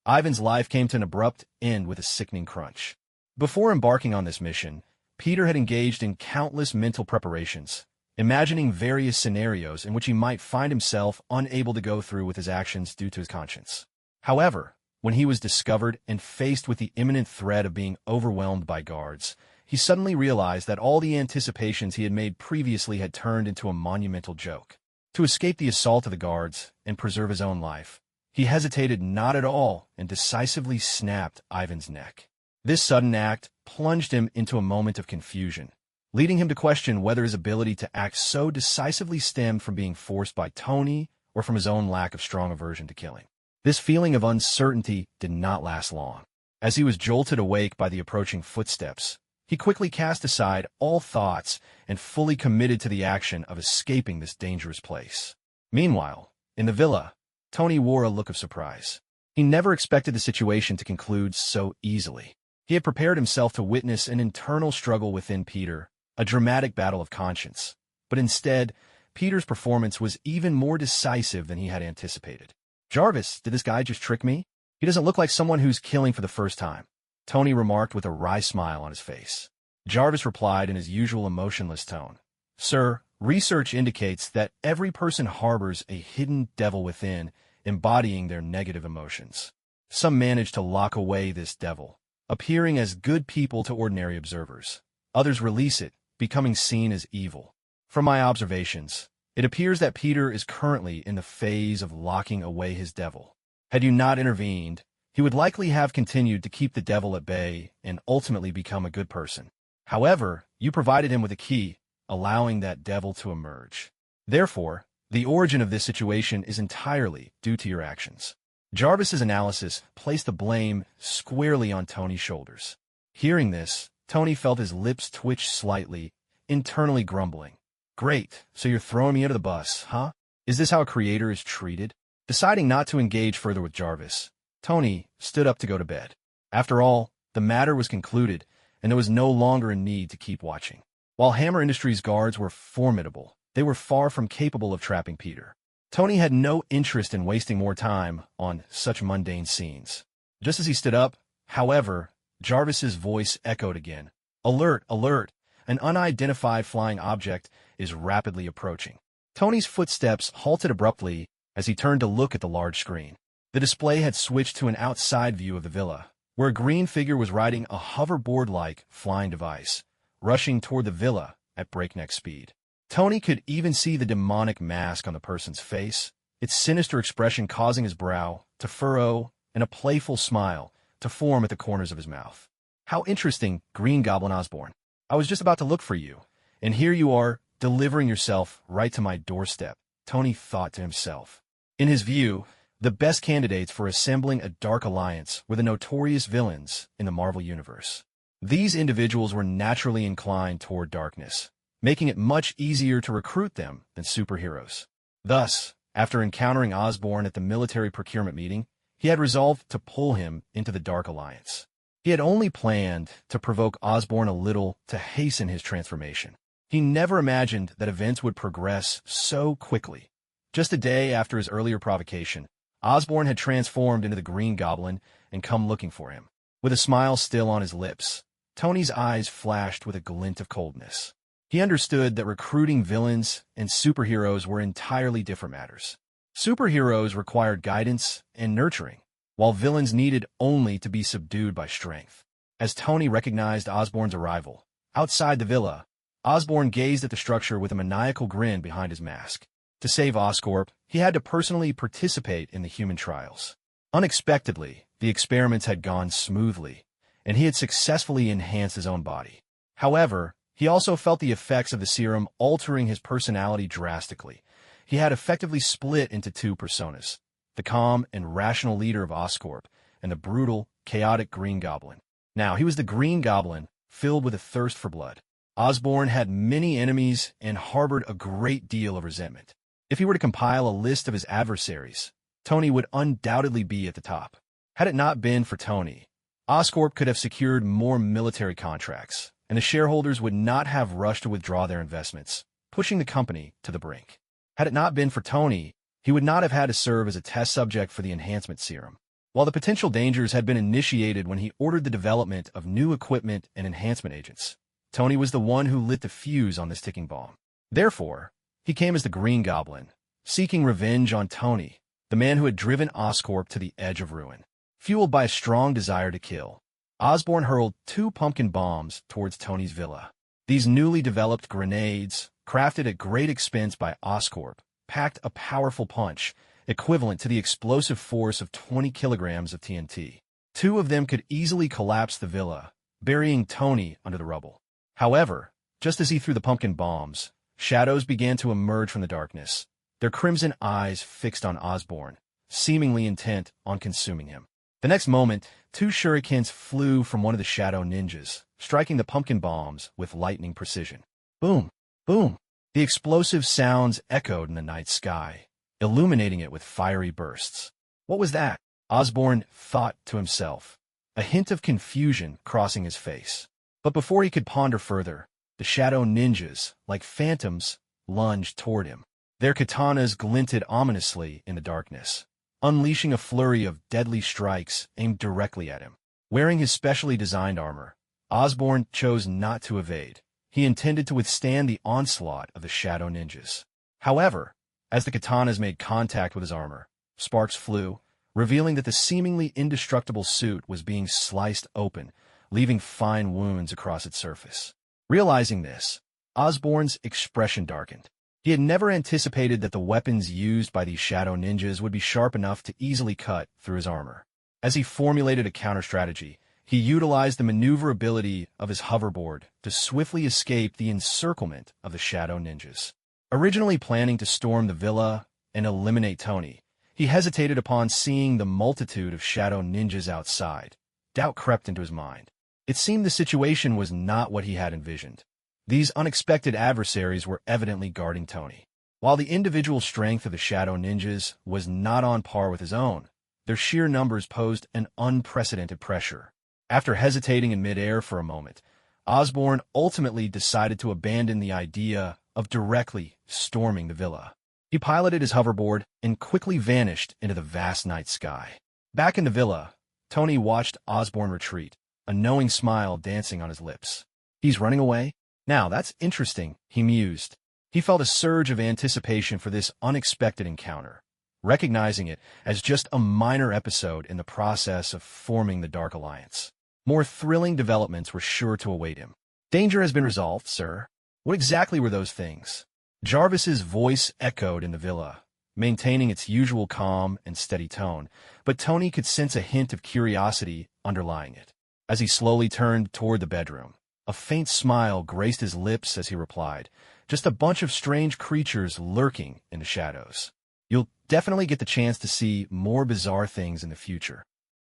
[SPEAKER 1] Ivan's life came to an abrupt end with a sickening crunch. Before embarking on this mission, Peter had engaged in countless mental preparations, imagining various scenarios in which he might find himself unable to go through with his actions due to his conscience. However, when he was discovered and faced with the imminent threat of being overwhelmed by guards, he suddenly realized that all the anticipations he had made previously had turned into a monumental joke. To escape the assault of the guards and preserve his own life, he hesitated not at all and decisively snapped Ivan's neck. This sudden act plunged him into a moment of confusion, leading him to question whether his ability to act so decisively stemmed from being forced by Tony or from his own lack of strong aversion to killing. This feeling of uncertainty did not last long. As he was jolted awake by the approaching footsteps, he quickly cast aside all thoughts and fully committed to the action of escaping this dangerous place. Meanwhile, in the villa, Tony wore a look of surprise. He never expected the situation to conclude so easily. He had prepared himself to witness an internal struggle within Peter, a dramatic battle of conscience. But instead, Peter's performance was even more decisive than he had anticipated. "Jarvis, did this guy just trick me? He doesn't look like someone who's killing for the first time," Tony remarked with a wry smile on his face. Jarvis replied in his usual emotionless tone, "Sir, research indicates that every person harbors a hidden devil within, embodying their negative emotions. Some manage to lock away this devil, appearing as good people to ordinary observers. Others release it, becoming seen as evil. From my observations, it appears that Peter is currently in the phase of locking away his devil. Had you not intervened, he would likely have continued to keep the devil at bay and ultimately become a good person. However, you provided him with a key, allowing that devil to emerge. Therefore, the origin of this situation is entirely due to your actions." Jarvis's analysis placed the blame squarely on Tony's shoulders. Hearing this, Tony felt his lips twitch slightly, internally grumbling. "Great, so you're throwing me under the bus, huh? Is this how a creator is treated?" Deciding not to engage further with Jarvis, Tony stood up to go to bed. After all, the matter was concluded, and there was no longer a need to keep watching. While Hammer Industries guards were formidable, they were far from capable of trapping Peter. Tony had no interest in wasting more time on such mundane scenes. Just as he stood up, however, Jarvis's voice echoed again. "Alert, alert! An unidentified flying object is rapidly approaching." Tony's footsteps halted abruptly as he turned to look at the large screen. The display had switched to an outside view of the villa, where a green figure was riding a hoverboard-like flying device, rushing toward the villa at breakneck speed. Tony could even see the demonic mask on the person's face, its sinister expression causing his brow to furrow and a playful smile to form at the corners of his mouth. "How interesting, Green Goblin Osborn. I was just about to look for you, and here you are, delivering yourself right to my doorstep," Tony thought to himself. In his view, The best candidates for assembling a dark alliance were the notorious villains in the Marvel Universe. These individuals were naturally inclined toward darkness, making it much easier to recruit them than superheroes. Thus, after encountering Osborn at the military procurement meeting, he had resolved to pull him into the Dark Alliance. He had only planned to provoke Osborn a little to hasten his transformation. He never imagined that events would progress so quickly. Just a day after his earlier provocation, Osborn had transformed into the Green Goblin and come looking for him. With a smile still on his lips, Tony's eyes flashed with a glint of coldness. He understood that recruiting villains and superheroes were entirely different matters. Superheroes required guidance and nurturing, while villains needed only to be subdued by strength. As Tony recognized Osborn's arrival, outside the villa, Osborn gazed at the structure with a maniacal grin behind his mask. To save Oscorp, he had to personally participate in the human trials. Unexpectedly, the experiments had gone smoothly, and he had successfully enhanced his own body. However, he also felt the effects of the serum altering his personality drastically. He had effectively split into two personas, the calm and rational leader of Oscorp, and the brutal, chaotic Green Goblin. Now, he was the Green Goblin, filled with a thirst for blood. Osborn had many enemies and harbored a great deal of resentment. If he were to compile a list of his adversaries, Tony would undoubtedly be at the top. Had it not been for Tony, Oscorp could have secured more military contracts, and the shareholders would not have rushed to withdraw their investments, pushing the company to the brink. Had it not been for Tony, he would not have had to serve as a test subject for the enhancement serum. While the potential dangers had been initiated when he ordered the development of new equipment and enhancement agents, Tony was the one who lit the fuse on this ticking bomb. Therefore, he came as the Green Goblin, seeking revenge on Tony, the man who had driven Oscorp to the edge of ruin. Fueled by a strong desire to kill, Osborn hurled 2 pumpkin bombs towards Tony's villa. These newly developed grenades, crafted at great expense by Oscorp, packed a powerful punch, equivalent to the explosive force of 20 kilograms of TNT. 2 of them could easily collapse the villa, burying Tony under the rubble. However, just as he threw the pumpkin bombs, shadows began to emerge from the darkness, their crimson eyes fixed on Osborn, seemingly intent on consuming him. The next moment, 2 shurikens flew from one of the shadow ninjas, striking the pumpkin bombs with lightning precision. Boom! Boom! The explosive sounds echoed in the night sky, illuminating it with fiery bursts. What was that? Osborn thought to himself, a hint of confusion crossing his face. But before he could ponder further, the shadow ninjas, like phantoms, lunged toward him. Their katanas glinted ominously in the darkness, unleashing a flurry of deadly strikes aimed directly at him. Wearing his specially designed armor, Osborn chose not to evade. He intended to withstand the onslaught of the shadow ninjas. However, as the katanas made contact with his armor, sparks flew, revealing that the seemingly indestructible suit was being sliced open, leaving fine wounds across its surface. Realizing this, Osborn's expression darkened. He had never anticipated that the weapons used by these shadow ninjas would be sharp enough to easily cut through his armor. As he formulated a counter-strategy, he utilized the maneuverability of his hoverboard to swiftly escape the encirclement of the shadow ninjas. Originally planning to storm the villa and eliminate Tony, he hesitated upon seeing the multitude of shadow ninjas outside. Doubt crept into his mind. It seemed the situation was not what he had envisioned. These unexpected adversaries were evidently guarding Tony. While the individual strength of the shadow ninjas was not on par with his own, their sheer numbers posed an unprecedented pressure. After hesitating in midair for a moment, Osborn ultimately decided to abandon the idea of directly storming the villa. He piloted his hoverboard and quickly vanished into the vast night sky. Back in the villa, Tony watched Osborn retreat, a knowing smile dancing on his lips. He's running away? Now, that's interesting, he mused. He felt a surge of anticipation for this unexpected encounter, recognizing it as just a minor episode in the process of forming the Dark Alliance. More thrilling developments were sure to await him. Danger has been resolved, sir. What exactly were those things? Jarvis's voice echoed in the villa, maintaining its usual calm and steady tone, but Tony could sense a hint of curiosity underlying it. As he slowly turned toward the bedroom, a faint smile graced his lips as he replied, "Just a bunch of strange creatures lurking in the shadows." You'll definitely get the chance to see more bizarre things in the future.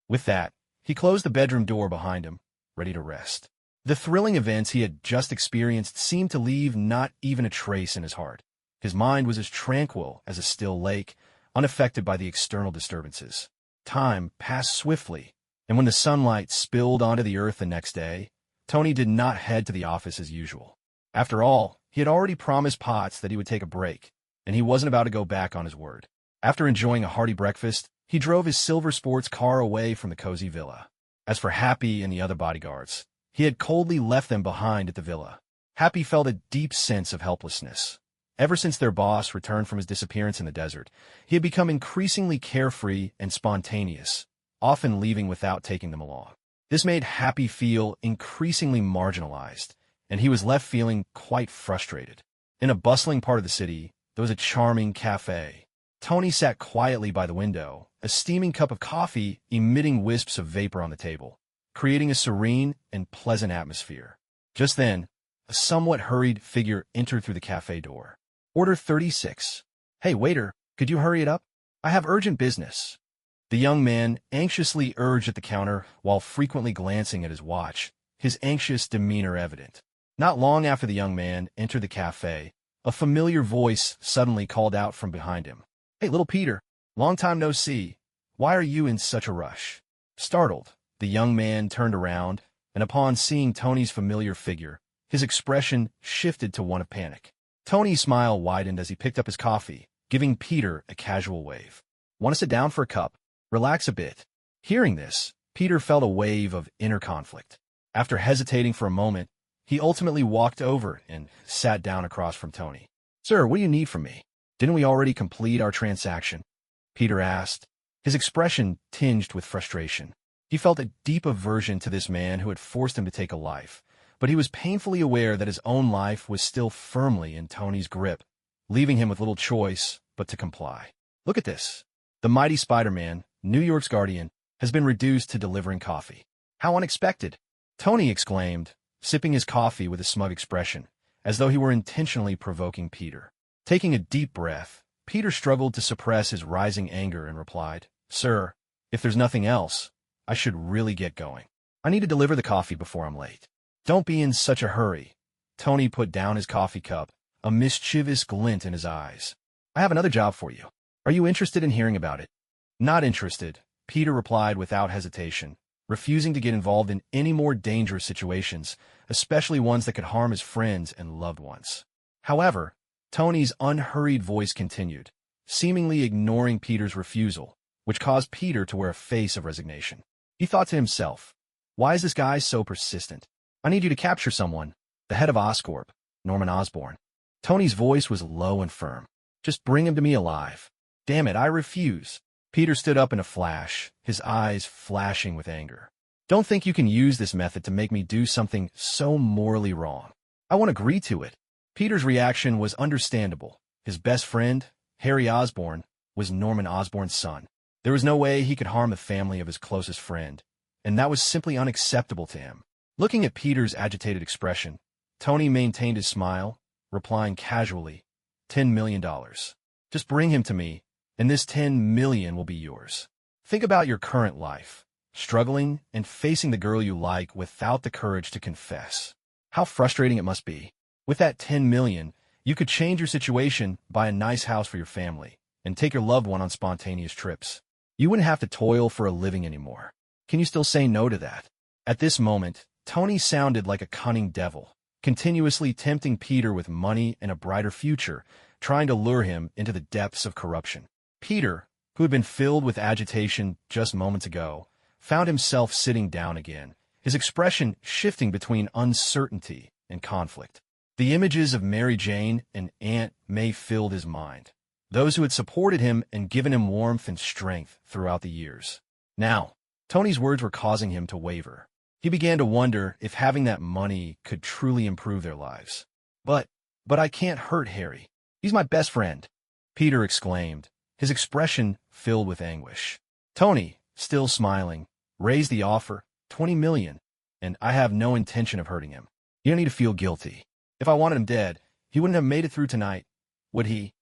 [SPEAKER 1] With that, he closed the bedroom door behind him, ready to rest. The thrilling events he had just experienced seemed to leave not even a trace in his heart. His mind was as tranquil as a still lake, unaffected by the external disturbances. Time passed swiftly, and when the sunlight spilled onto the earth the next day, Tony did not head to the office as usual. After all, he had already promised Potts that he would take a break, and he wasn't about to go back on his word. After enjoying a hearty breakfast, he drove his silver sports car away from the cozy villa. As for Happy and the other bodyguards, he had coldly left them behind at the villa. Happy felt a deep sense of helplessness. Ever since their boss returned from his disappearance in the desert, he had become increasingly carefree and spontaneous, often leaving without taking them along. This made Happy feel increasingly marginalized, and he was left feeling quite frustrated. In a bustling part of the city, there was a charming cafe. Tony sat quietly by the window, a steaming cup of coffee emitting wisps of vapor on the table, creating a serene and pleasant atmosphere. Just then, a somewhat hurried figure entered through the cafe door. Order 36. Hey, waiter, could you hurry it up? I have urgent business. The young man anxiously urged at the counter while frequently glancing at his watch, his anxious demeanor evident. Not long after the young man entered the cafe, a familiar voice suddenly called out from behind him. Hey, little Peter, long time no see. Why are you in such a rush? Startled, the young man turned around, and upon seeing Tony's familiar figure, his expression shifted to one of panic. Tony's smile widened as he picked up his coffee, giving Peter a casual wave. Want to sit down for a cup? Relax a bit. Hearing this, Peter felt a wave of inner conflict. After hesitating for a moment, he ultimately walked over and sat down across from Tony. Sir, what do you need from me? Didn't we already complete our transaction? Peter asked, his expression tinged with frustration. He felt a deep aversion to this man who had forced him to take a life, but he was painfully aware that his own life was still firmly in Tony's grip, leaving him with little choice but to comply. Look at this. The mighty Spider-Man, New York's guardian, has been reduced to delivering coffee. How unexpected! Tony exclaimed, sipping his coffee with a smug expression, as though he were intentionally provoking Peter. Taking a deep breath, Peter struggled to suppress his rising anger and replied, Sir, if there's nothing else, I should really get going. I need to deliver the coffee before I'm late. Don't be in such a hurry. Tony put down his coffee cup, a mischievous glint in his eyes. I have another job for you. Are you interested in hearing about it? Not interested, Peter replied without hesitation, refusing to get involved in any more dangerous situations, especially ones that could harm his friends and loved ones. However, Tony's unhurried voice continued, seemingly ignoring Peter's refusal, which caused Peter to wear a face of resignation. He thought to himself, why is this guy so persistent? I need you to capture someone, the head of Oscorp, Norman Osborn. Tony's voice was low and firm. Just bring him to me alive. Damn it, I refuse. Peter stood up in a flash, his eyes flashing with anger. Don't think you can use this method to make me do something so morally wrong. I won't agree to it. Peter's reaction was understandable. His best friend, Harry Osborn, was Norman Osborn's son. There was no way he could harm the family of his closest friend, and that was simply unacceptable to him. Looking at Peter's agitated expression, Tony maintained his smile, replying casually, $10 million. Just bring him to me, and this $10 million will be yours. Think about your current life, struggling and facing the girl you like without the courage to confess. How frustrating it must be. With that $10 million, you could change your situation, buy a nice house for your family, and take your loved one on spontaneous trips. You wouldn't have to toil for a living anymore. Can you still say no to that? At this moment, Tony sounded like a cunning devil, continuously tempting Peter with money and a brighter future, trying to lure him into the depths of corruption. Peter, who had been filled with agitation just moments ago, found himself sitting down again, his expression shifting between uncertainty and conflict. The images of Mary Jane and Aunt May filled his mind, those who had supported him and given him warmth and strength throughout the years. Now, Tony's words were causing him to waver. He began to wonder if having that money could truly improve their lives. But I can't hurt Harry. He's my best friend, Peter exclaimed, his expression filled with anguish. Tony, still smiling, raised the offer, $20 million, and I have no intention of hurting him. You don't need to feel guilty. If I wanted him dead, he wouldn't have made it through tonight, would he?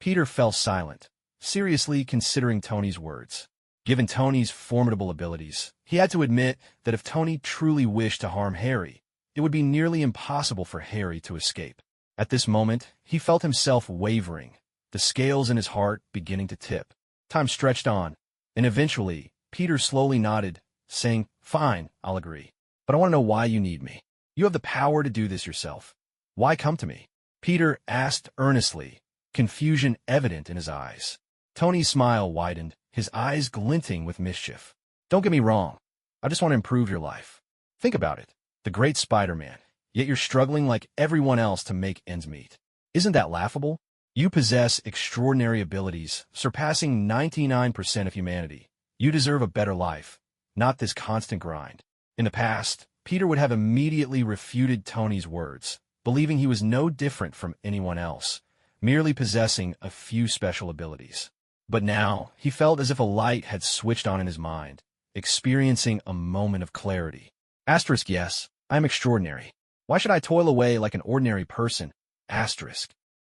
[SPEAKER 1] Peter fell silent, seriously considering Tony's words. Given Tony's formidable abilities, he had to admit that if Tony truly wished to harm Harry, it would be nearly impossible for Harry to escape. At this moment, he felt himself wavering, the scales in his heart beginning to tip. Time stretched on, and eventually, Peter slowly nodded, saying, "Fine, I'll agree. But I want to know why you need me. You have the power to do this yourself. Why come to me?" Peter asked earnestly, confusion evident in his eyes. Tony's smile widened, his eyes glinting with mischief. "Don't get me wrong. I just want to improve your life. Think about it. The great Spider-Man, yet you're struggling like everyone else to make ends meet. Isn't that laughable? You possess extraordinary abilities, surpassing 99% of humanity. You deserve a better life, not this constant grind." In the past, Peter would have immediately refuted Tony's words, believing he was no different from anyone else, merely possessing a few special abilities. But now, he felt as if a light had switched on in his mind, experiencing a moment of clarity. Yes, I am extraordinary. Why should I toil away like an ordinary person?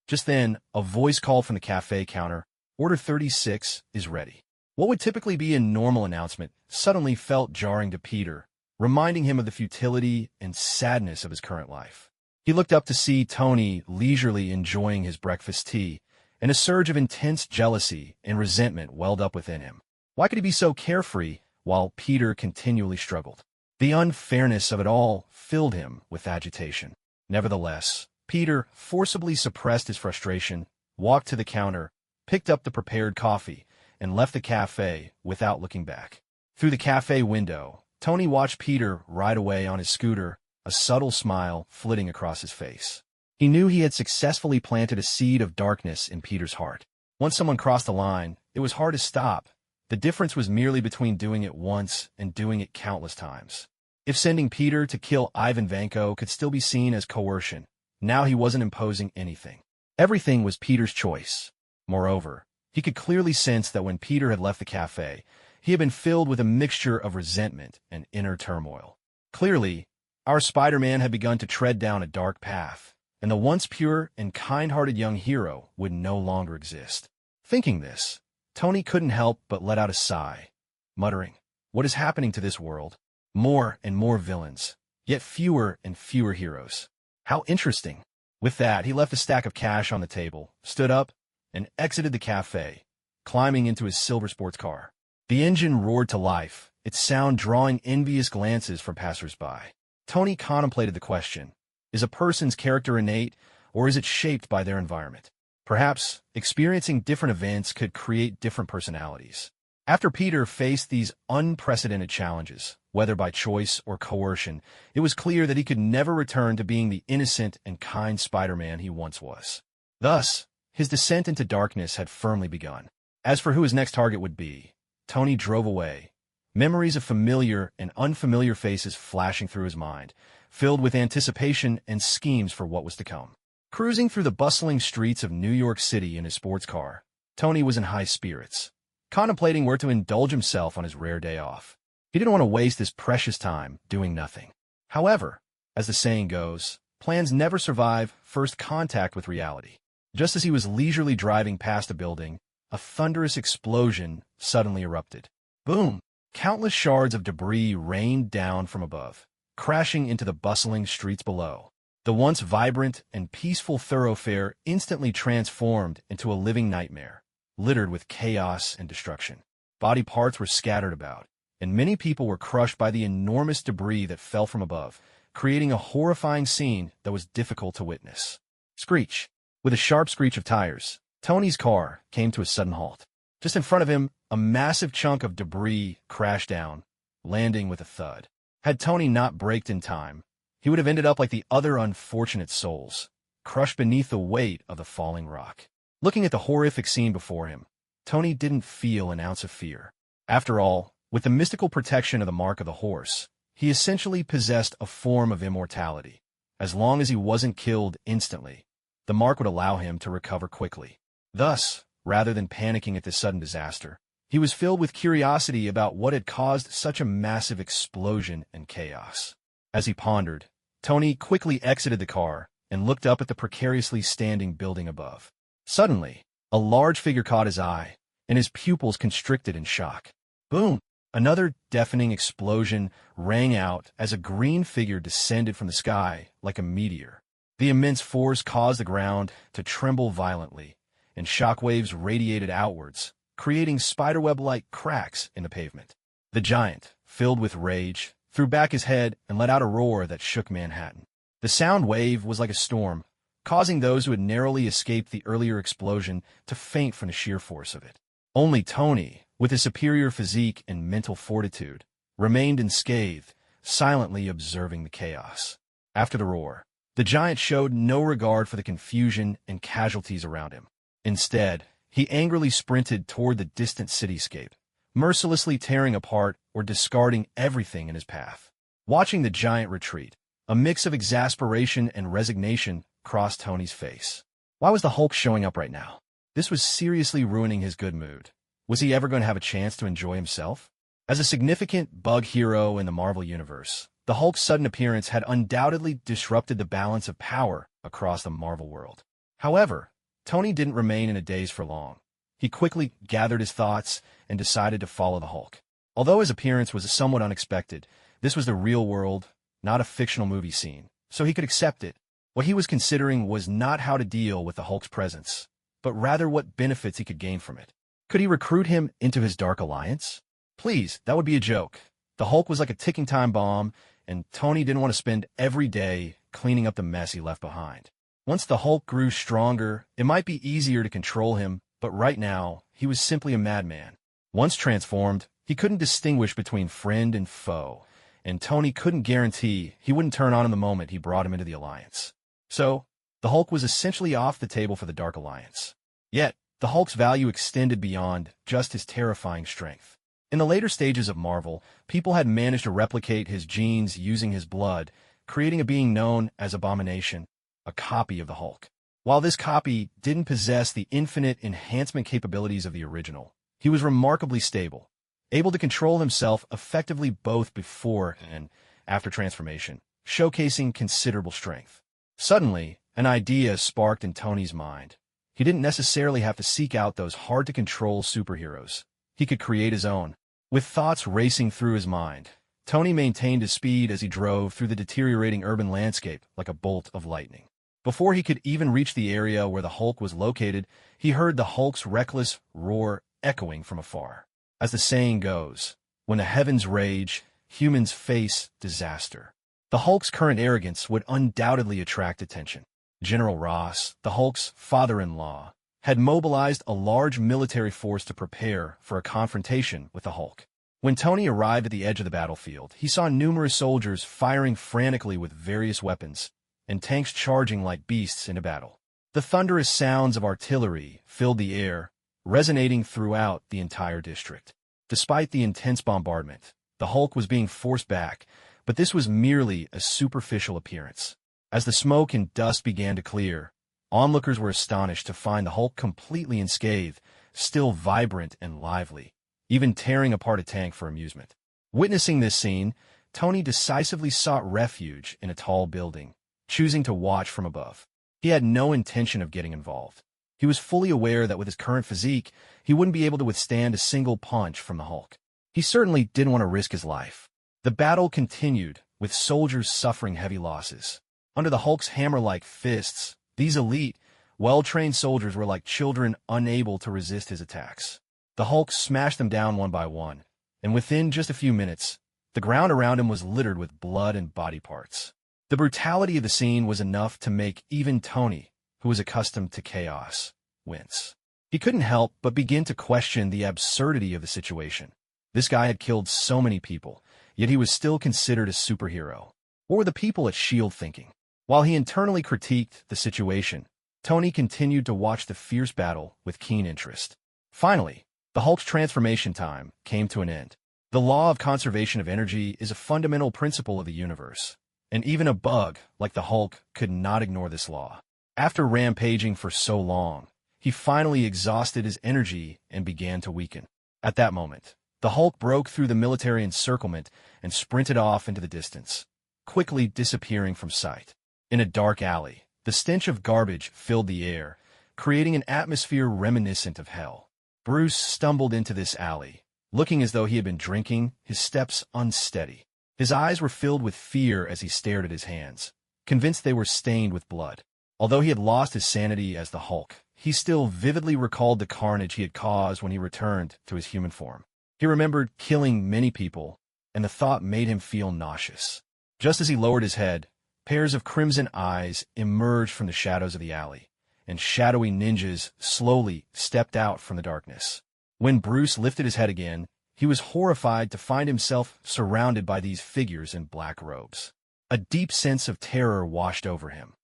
[SPEAKER 1] Just then, a voice called from the cafe counter, "Order 36 is ready." What would typically be a normal announcement suddenly felt jarring to Peter, reminding him of the futility and sadness of his current life. He looked up to see Tony leisurely enjoying his breakfast tea, and a surge of intense jealousy and resentment welled up within him. Why could he be so carefree while Peter continually struggled? The unfairness of it all filled him with agitation. Nevertheless, Peter forcibly suppressed his frustration, walked to the counter, picked up the prepared coffee, and left the cafe without looking back. Through the cafe window, Tony watched Peter ride away on his scooter, a subtle smile flitting across his face. He knew he had successfully planted a seed of darkness in Peter's heart. Once someone crossed the line, it was hard to stop. The difference was merely between doing it once and doing it countless times. If sending Peter to kill Ivan Vanko could still be seen as coercion, now he wasn't imposing anything. Everything was Peter's choice. Moreover, he could clearly sense that when Peter had left the cafe, he had been filled with a mixture of resentment and inner turmoil. Clearly, our Spider-Man had begun to tread down a dark path, and the once pure and kind-hearted young hero would no longer exist. Thinking this, Tony couldn't help but let out a sigh, muttering, "What is happening to this world? More and more villains, yet fewer and fewer heroes. How interesting." With that, he left a stack of cash on the table, stood up, and exited the cafe, climbing into his silver sports car. The engine roared to life, its sound drawing envious glances from passers-by. Tony contemplated the question, is a person's character innate, or is it shaped by their environment? Perhaps, experiencing different events could create different personalities. After Peter faced these unprecedented challenges, whether by choice or coercion, it was clear that he could never return to being the innocent and kind Spider-Man he once was. Thus, his descent into darkness had firmly begun. As for who his next target would be, Tony drove away, memories of familiar and unfamiliar faces flashing through his mind, filled with anticipation and schemes for what was to come. Cruising through the bustling streets of New York City in his sports car, Tony was in high spirits, contemplating where to indulge himself on his rare day off. He didn't want to waste his precious time doing nothing. However, as the saying goes, plans never survive first contact with reality. Just as he was leisurely driving past a building, a thunderous explosion suddenly erupted. Boom! Countless shards of debris rained down from above, crashing into the bustling streets below. The once vibrant and peaceful thoroughfare instantly transformed into a living nightmare, littered with chaos and destruction. Body parts were scattered about, and many people were crushed by the enormous debris that fell from above, creating a horrifying scene that was difficult to witness. Screech! With a sharp screech of tires, Tony's car came to a sudden halt. Just in front of him, a massive chunk of debris crashed down, landing with a thud. Had Tony not braked in time, he would have ended up like the other unfortunate souls, crushed beneath the weight of the falling rock. Looking at the horrific scene before him, Tony didn't feel an ounce of fear. After all, with the mystical protection of the mark of the horse, he essentially possessed a form of immortality. As long as he wasn't killed instantly, the mark would allow him to recover quickly. Thus, rather than panicking at this sudden disaster, he was filled with curiosity about what had caused such a massive explosion and chaos. As he pondered, Tony quickly exited the car and looked up at the precariously standing building above. Suddenly, a large figure caught his eye, and his pupils constricted in shock. Boom! Another deafening explosion rang out as a green figure descended from the sky like a meteor. The immense force caused the ground to tremble violently, and shockwaves radiated outwards, creating spiderweb-like cracks in the pavement. The giant, filled with rage, threw back his head and let out a roar that shook Manhattan. The sound wave was like a storm, causing those who had narrowly escaped the earlier explosion to faint from the sheer force of it. Only Tony, with his superior physique and mental fortitude, remained unscathed, silently observing the chaos. After the roar, the giant showed no regard for the confusion and casualties around him. Instead, he angrily sprinted toward the distant cityscape, mercilessly tearing apart or discarding everything in his path. Watching the giant retreat, a mix of exasperation and resignation crossed Tony's face. Why was the Hulk showing up right now? This was seriously ruining his good mood. Was he ever going to have a chance to enjoy himself? As a significant bug hero in the Marvel Universe, the Hulk's sudden appearance had undoubtedly disrupted the balance of power across the Marvel world. However, Tony didn't remain in a daze for long. He quickly gathered his thoughts and decided to follow the Hulk. Although his appearance was somewhat unexpected, this was the real world, not a fictional movie scene, so he could accept it. What he was considering was not how to deal with the Hulk's presence, but rather what benefits he could gain from it. Could he recruit him into his dark alliance? Please, that would be a joke. The Hulk was like a ticking time bomb, and Tony didn't want to spend every day cleaning up the mess he left behind. Once the Hulk grew stronger, it might be easier to control him, but right now, he was simply a madman. Once transformed, he couldn't distinguish between friend and foe, and Tony couldn't guarantee he wouldn't turn on him the moment he brought him into the alliance. So, the Hulk was essentially off the table for the Dark Alliance. Yet, the Hulk's value extended beyond just his terrifying strength. In the later stages of Marvel, people had managed to replicate his genes using his blood, creating a being known as Abomination, a copy of the Hulk. While this copy didn't possess the infinite enhancement capabilities of the original, he was remarkably stable, able to control himself effectively both before and after transformation, showcasing considerable strength. Suddenly, an idea sparked in Tony's mind. He didn't necessarily have to seek out those hard-to-control superheroes. He could create his own. With thoughts racing through his mind, Tony maintained his speed as he drove through the deteriorating urban landscape like a bolt of lightning. Before he could even reach the area where the Hulk was located, he heard the Hulk's reckless roar echoing from afar. As the saying goes, when the heavens rage, humans face disaster. The Hulk's current arrogance would undoubtedly attract attention. General Ross, the Hulk's father-in-law, had mobilized a large military force to prepare for a confrontation with the Hulk. When Tony arrived at the edge of the battlefield, he saw numerous soldiers firing frantically with various weapons, and tanks charging like beasts into battle. The thunderous sounds of artillery filled the air, resonating throughout the entire district. Despite the intense bombardment, the Hulk was being forced back, but this was merely a superficial appearance. As the smoke and dust began to clear, onlookers were astonished to find the Hulk completely unscathed, still vibrant and lively, even tearing apart a tank for amusement. Witnessing this scene, Tony decisively sought refuge in a tall building, choosing to watch from above. He had no intention of getting involved. He was fully aware that with his current physique, he wouldn't be able to withstand a single punch from the Hulk. He certainly didn't want to risk his life. The battle continued, with soldiers suffering heavy losses. Under the Hulk's hammer-like fists, these elite, well-trained soldiers were like children unable to resist his attacks. The Hulk smashed them down one by one, and within just a few minutes, the ground around him was littered with blood and body parts. The brutality of the scene was enough to make even Tony, who was accustomed to chaos, wince. He couldn't help but begin to question the absurdity of the situation. This guy had killed so many people, yet he was still considered a superhero. What were the people at S.H.I.E.L.D. thinking? While he internally critiqued the situation, Tony continued to watch the fierce battle with keen interest. Finally, the Hulk's transformation time came to an end. The law of conservation of energy is a fundamental principle of the universe, and even a bug like the Hulk could not ignore this law. After rampaging for so long, he finally exhausted his energy and began to weaken. At that moment, the Hulk broke through the military encirclement and sprinted off into the distance, quickly disappearing from sight. In a dark alley, the stench of garbage filled the air, creating an atmosphere reminiscent of hell. Bruce stumbled into this alley, looking as though he had been drinking, his steps unsteady. His eyes were filled with fear as he stared at his hands, convinced they were stained with blood. Although he had lost his sanity as the Hulk, he still vividly recalled the carnage he had caused when he returned to his human form. He remembered killing many people, and the thought made him feel nauseous. Just as he lowered his head, pairs of crimson eyes emerged from the shadows of the alley, and shadowy ninjas slowly stepped out from the darkness. When Bruce lifted his head again, he was horrified to find himself surrounded by these figures in black robes. A deep sense of terror washed over him.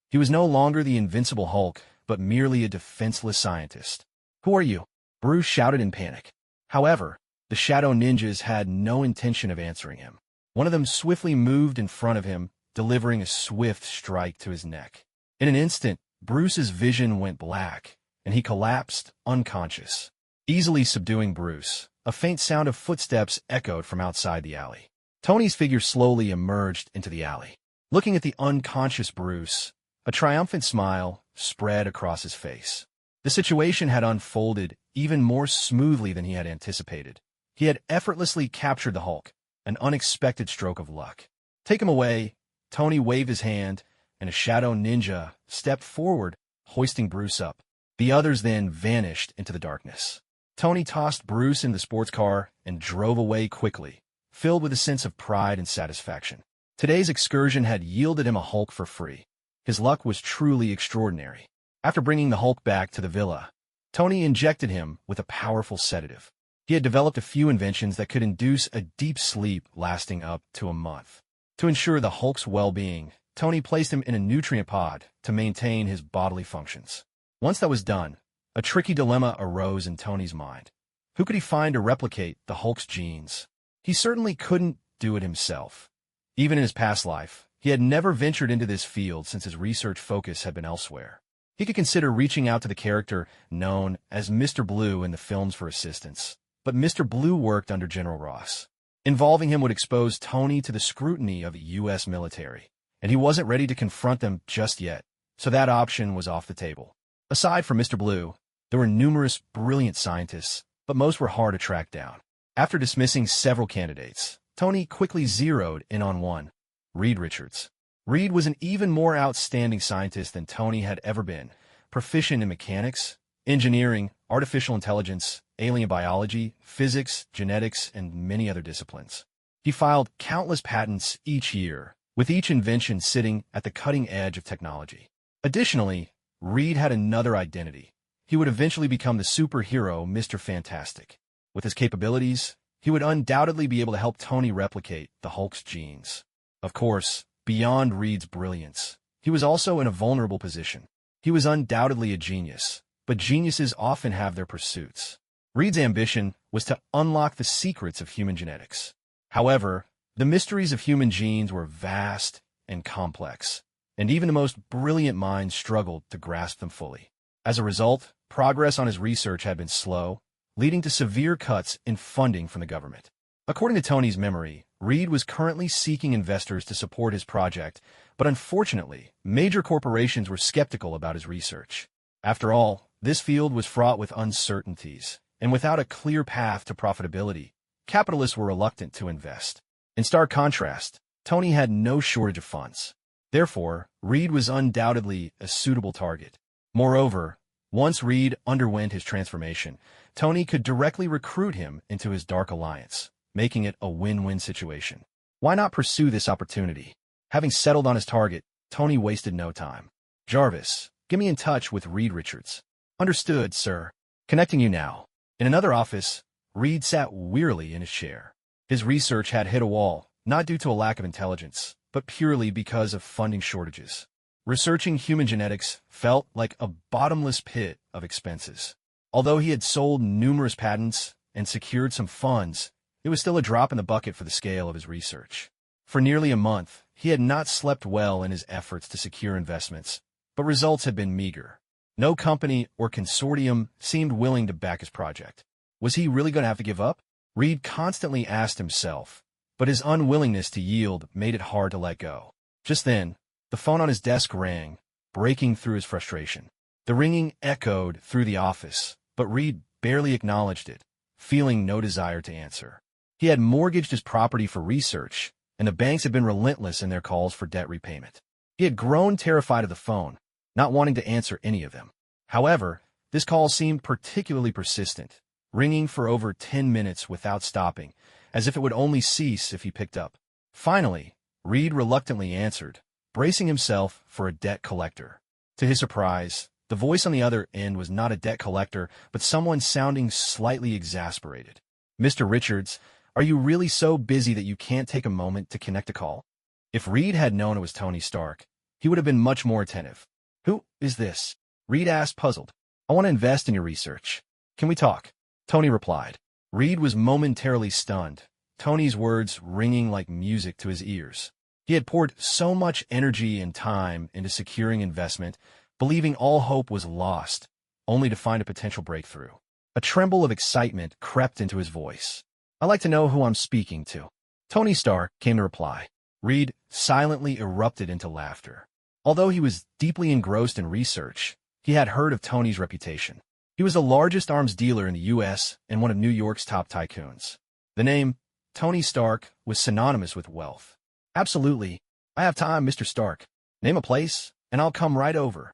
[SPEAKER 1] He was no longer the invincible Hulk, but merely a defenseless scientist. "Who are you?" Bruce shouted in panic. However, the shadow ninjas had no intention of answering him. One of them swiftly moved in front of him, delivering a swift strike to his neck. In an instant, Bruce's vision went black, and he collapsed unconscious. Easily subduing Bruce, a faint sound of footsteps echoed from outside the alley. Tony's figure slowly emerged into the alley. Looking at the unconscious Bruce, a triumphant smile spread across his face. The situation had unfolded even more smoothly than he had anticipated. He had effortlessly captured the Hulk, an unexpected stroke of luck. "Take him away." Tony waved his hand, and a shadow ninja stepped forward, hoisting Bruce up. The others then vanished into the darkness. Tony tossed Bruce in the sports car and drove away quickly, filled with a sense of pride and satisfaction. Today's excursion had yielded him a Hulk for free. His luck was truly extraordinary. After bringing the Hulk back to the villa, Tony injected him with a powerful sedative. He had developed a few inventions that could induce a deep sleep lasting up to a month. To ensure the Hulk's well-being, Tony placed him in a nutrient pod to maintain his bodily functions. Once that was done, a tricky dilemma arose in Tony's mind. Who could he find to replicate the Hulk's genes? He certainly couldn't do it himself. Even in his past life, he had never ventured into this field since his research focus had been elsewhere. He could consider reaching out to the character known as Mr. Blue in the films for assistance, but Mr. Blue worked under General Ross. Involving him would expose Tony to the scrutiny of the U.S. military, and he wasn't ready to confront them just yet, so that option was off the table. Aside from Mr. Blue, there were numerous brilliant scientists, but most were hard to track down. After dismissing several candidates, Tony quickly zeroed in on one, Reed Richards. Reed was an even more outstanding scientist than Tony had ever been, proficient in mechanics, engineering, artificial intelligence, alien biology, physics, genetics, and many other disciplines. He filed countless patents each year, with each invention sitting at the cutting edge of technology. Additionally, Reed had another identity. He would eventually become the superhero Mr. Fantastic. With his capabilities, he would undoubtedly be able to help Tony replicate the Hulk's genes. Of course, beyond Reed's brilliance, he was also in a vulnerable position. He was undoubtedly a genius, but geniuses often have their pursuits. Reed's ambition was to unlock the secrets of human genetics. However, the mysteries of human genes were vast and complex, and even the most brilliant minds struggled to grasp them fully. As a result, progress on his research had been slow, leading to severe cuts in funding from the government. According to Tony's memory, Reed was currently seeking investors to support his project, but unfortunately, major corporations were skeptical about his research. After all, this field was fraught with uncertainties, and without a clear path to profitability, capitalists were reluctant to invest. In stark contrast, Tony had no shortage of funds. Therefore, Reed was undoubtedly a suitable target. Moreover, once Reed underwent his transformation, Tony could directly recruit him into his dark alliance, making it a win-win situation. Why not pursue this opportunity? Having settled on his target, Tony wasted no time. "Jarvis, get me in touch with Reed Richards." "Understood, sir. Connecting you now." In another office, Reed sat wearily in his chair. His research had hit a wall, not due to a lack of intelligence, but purely because of funding shortages. Researching human genetics felt like a bottomless pit of expenses. Although he had sold numerous patents and secured some funds, it was still a drop in the bucket for the scale of his research. For nearly a month, he had not slept well in his efforts to secure investments, but results had been meager. No company or consortium seemed willing to back his project. Was he really going to have to give up? Reed constantly asked himself, but his unwillingness to yield made it hard to let go. Just then, the phone on his desk rang, breaking through his frustration. The ringing echoed through the office, but Reed barely acknowledged it, feeling no desire to answer. He had mortgaged his property for research, and the banks had been relentless in their calls for debt repayment. He had grown terrified of the phone, not wanting to answer any of them. However, this call seemed particularly persistent, ringing for over 10 minutes without stopping, as if it would only cease if he picked up. Finally, Reed reluctantly answered, bracing himself for a debt collector. To his surprise, the voice on the other end was not a debt collector, but someone sounding slightly exasperated. "Mr. Richards, are you really so busy that you can't take a moment to connect a call?" If Reed had known it was Tony Stark, he would have been much more attentive. "Who is this?" Reed asked, puzzled. "I want to invest in your research. Can we talk?" Tony replied. Reed was momentarily stunned, Tony's words ringing like music to his ears. He had poured so much energy and time into securing investment, believing all hope was lost, only to find a potential breakthrough. A tremble of excitement crept into his voice. "I'd like to know who I'm speaking to." "Tony Stark," came the reply. Reed silently erupted into laughter. Although he was deeply engrossed in research, he had heard of Tony's reputation. He was the largest arms dealer in the U.S. and one of New York's top tycoons. The name Tony Stark was synonymous with wealth. "Absolutely. I have time, Mr. Stark. Name a place, and I'll come right over,"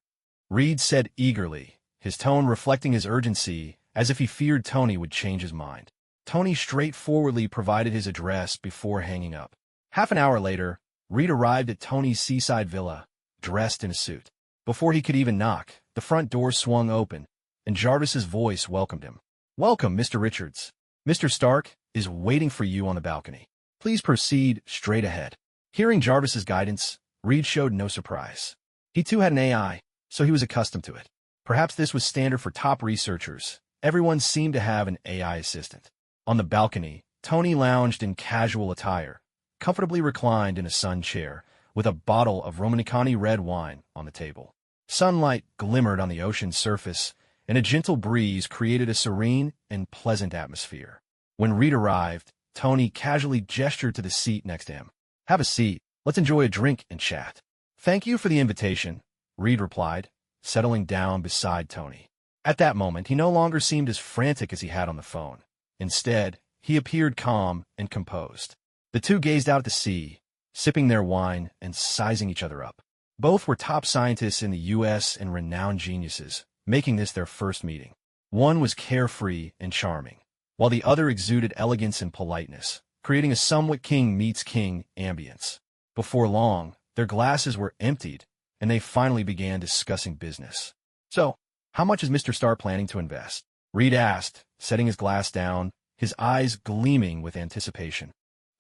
[SPEAKER 1] Reed said eagerly, his tone reflecting his urgency, as if he feared Tony would change his mind. Tony straightforwardly provided his address before hanging up. Half an hour later, Reed arrived at Tony's seaside villa, dressed in a suit. Before he could even knock, the front door swung open, and Jarvis's voice welcomed him. "Welcome, Mr. Richards. Mr. Stark is waiting for you on the balcony. Please proceed straight ahead." Hearing Jarvis's guidance, Reed showed no surprise. He too had an AI, so he was accustomed to it. Perhaps this was standard for top researchers. Everyone seemed to have an AI assistant. On the balcony, Tony lounged in casual attire, comfortably reclined in a sun chair, with a bottle of Romanicani red wine on the table. Sunlight glimmered on the ocean's surface, and a gentle breeze created a serene and pleasant atmosphere. When Reed arrived, Tony casually gestured to the seat next to him. "Have a seat. Let's enjoy a drink and chat." "Thank you for the invitation," Reed replied, settling down beside Tony. At that moment, he no longer seemed as frantic as he had on the phone. Instead, he appeared calm and composed. The two gazed out at the sea, sipping their wine and sizing each other up. Both were top scientists in the U.S. and renowned geniuses, making this their first meeting. One was carefree and charming, while the other exuded elegance and politeness, creating a somewhat king meets king ambience. Before long, their glasses were emptied, and they finally began discussing business. "So, how much is Mr. Starr planning to invest?" Reed asked, setting his glass down, his eyes gleaming with anticipation.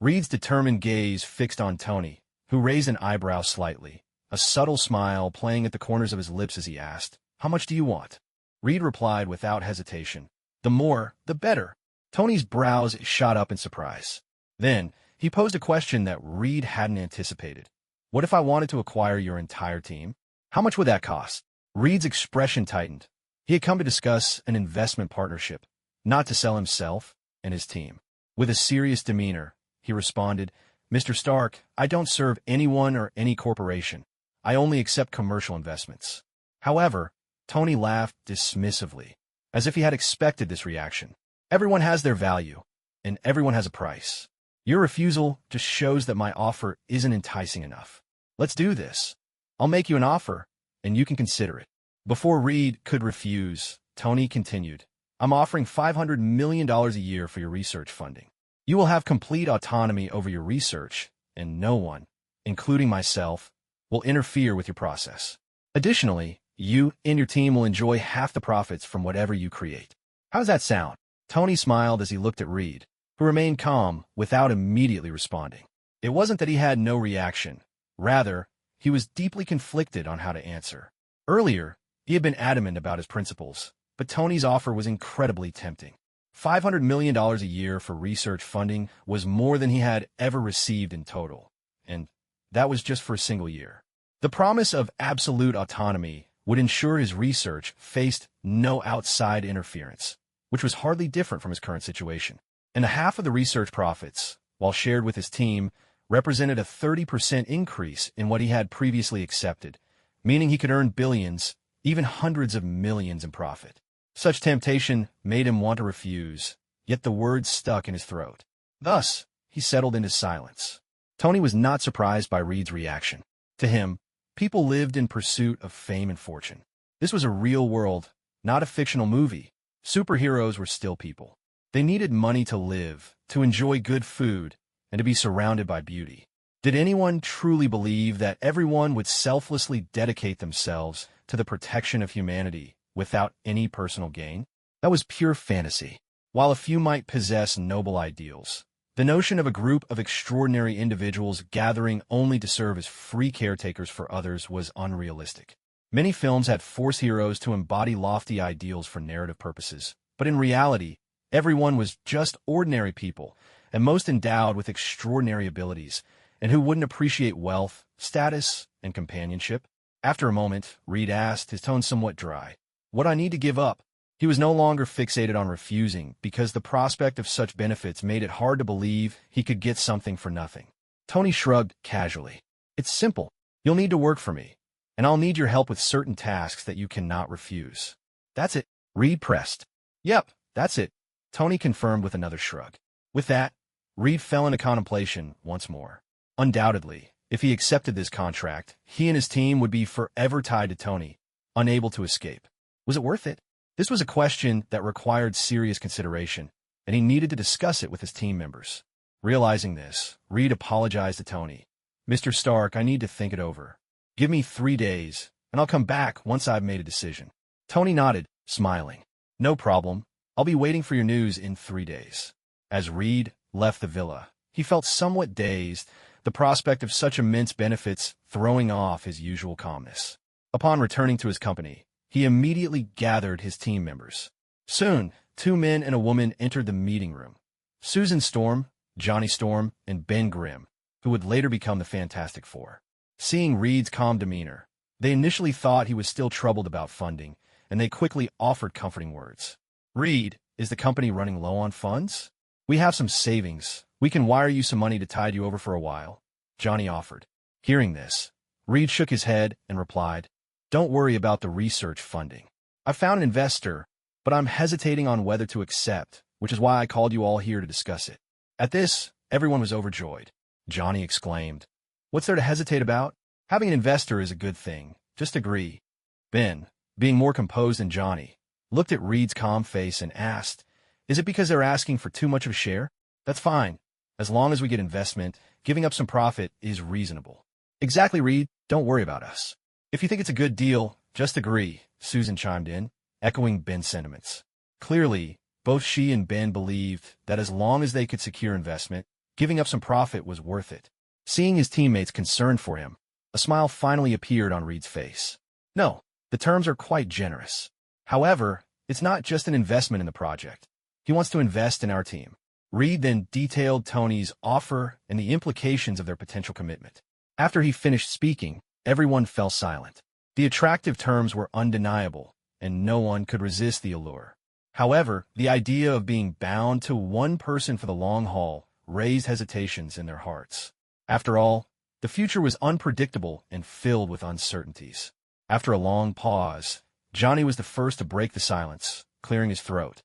[SPEAKER 1] Reed's determined gaze fixed on Tony, who raised an eyebrow slightly, a subtle smile playing at the corners of his lips as he asked, "How much do you want?" Reed replied without hesitation, "The more, the better." Tony's brows shot up in surprise. Then, he posed a question that Reed hadn't anticipated. "What if I wanted to acquire your entire team? How much would that cost?" Reed's expression tightened. He had come to discuss an investment partnership, not to sell himself and his team. With a serious demeanor, he responded, "Mr. Stark, I don't serve anyone or any corporation. I only accept commercial investments." However, Tony laughed dismissively, as if he had expected this reaction. "Everyone has their value, and everyone has a price. Your refusal just shows that my offer isn't enticing enough. Let's do this. I'll make you an offer, and you can consider it." Before Reed could refuse, Tony continued, "I'm offering $500 million a year for your research funding. You will have complete autonomy over your research, and no one, including myself, will interfere with your process. Additionally, you and your team will enjoy half the profits from whatever you create. How does that sound?" Tony smiled as he looked at Reed, who remained calm without immediately responding. It wasn't that he had no reaction. Rather, he was deeply conflicted on how to answer. Earlier, he had been adamant about his principles, but Tony's offer was incredibly tempting. $500 million a year for research funding was more than he had ever received in total, and that was just for a single year. The promise of absolute autonomy would ensure his research faced no outside interference, which was hardly different from his current situation. And half of the research profits, while shared with his team, represented a 30% increase in what he had previously accepted, meaning he could earn billions, even hundreds of millions in profit. Such temptation made him want to refuse, yet the words stuck in his throat. Thus, he settled into silence. Tony was not surprised by Reed's reaction. To him, people lived in pursuit of fame and fortune. This was a real world, not a fictional movie. Superheroes were still people. They needed money to live, to enjoy good food, and to be surrounded by beauty. Did anyone truly believe that everyone would selflessly dedicate themselves to the protection of humanity without any personal gain? That was pure fantasy. While a few might possess noble ideals, the notion of a group of extraordinary individuals gathering only to serve as free caretakers for others was unrealistic. Many films had forced heroes to embody lofty ideals for narrative purposes, but in reality, everyone was just ordinary people, and most endowed with extraordinary abilities, and who wouldn't appreciate wealth, status, and companionship. After a moment, Reed asked, his tone somewhat dry, "What I need to give up?" He was no longer fixated on refusing, because the prospect of such benefits made it hard to believe he could get something for nothing. Tony shrugged casually. "It's simple. You'll need to work for me, and I'll need your help with certain tasks that you cannot refuse." "That's it," Reed pressed. "Yep, that's it," Tony confirmed with another shrug. With that, Reed fell into contemplation once more. Undoubtedly, if he accepted this contract, he and his team would be forever tied to Tony, unable to escape. Was it worth it? This was a question that required serious consideration, and he needed to discuss it with his team members. Realizing this, Reed apologized to Tony. "Mr. Stark, I need to think it over. Give me 3 days, and I'll come back once I've made a decision." Tony nodded, smiling. "No problem. I'll be waiting for your news in 3 days." As Reed left the villa, he felt somewhat dazed, the prospect of such immense benefits throwing off his usual calmness. Upon returning to his company, he immediately gathered his team members. Soon, 2 men and a woman entered the meeting room. Susan Storm, Johnny Storm, and Ben Grimm, who would later become the Fantastic Four. Seeing Reed's calm demeanor, they initially thought he was still troubled about funding, and they quickly offered comforting words. "Reed, is the company running low on funds? We have some savings. We can wire you some money to tide you over for a while," Johnny offered. Hearing this, Reed shook his head and replied, "Don't worry about the research funding. I found an investor, but I'm hesitating on whether to accept, which is why I called you all here to discuss it." At this, everyone was overjoyed. Johnny exclaimed, "What's there to hesitate about? Having an investor is a good thing. Just agree." Ben, being more composed than Johnny, looked at Reed's calm face and asked, "Is it because they're asking for too much of a share? That's fine. As long as we get investment, giving up some profit is reasonable." "Exactly, Reed. Don't worry about us. If you think it's a good deal, just agree," Susan chimed in, echoing Ben's sentiments. Clearly, both she and Ben believed that as long as they could secure investment, giving up some profit was worth it. Seeing his teammates concerned for him, a smile finally appeared on Reed's face. "No, the terms are quite generous. However, it's not just an investment in the project. He wants to invest in our team." Reed then detailed Tony's offer and the implications of their potential commitment. After he finished speaking, everyone fell silent. The attractive terms were undeniable, and no one could resist the allure. However, the idea of being bound to one person for the long haul raised hesitations in their hearts. After all, the future was unpredictable and filled with uncertainties. After a long pause, Johnny was the first to break the silence, clearing his throat.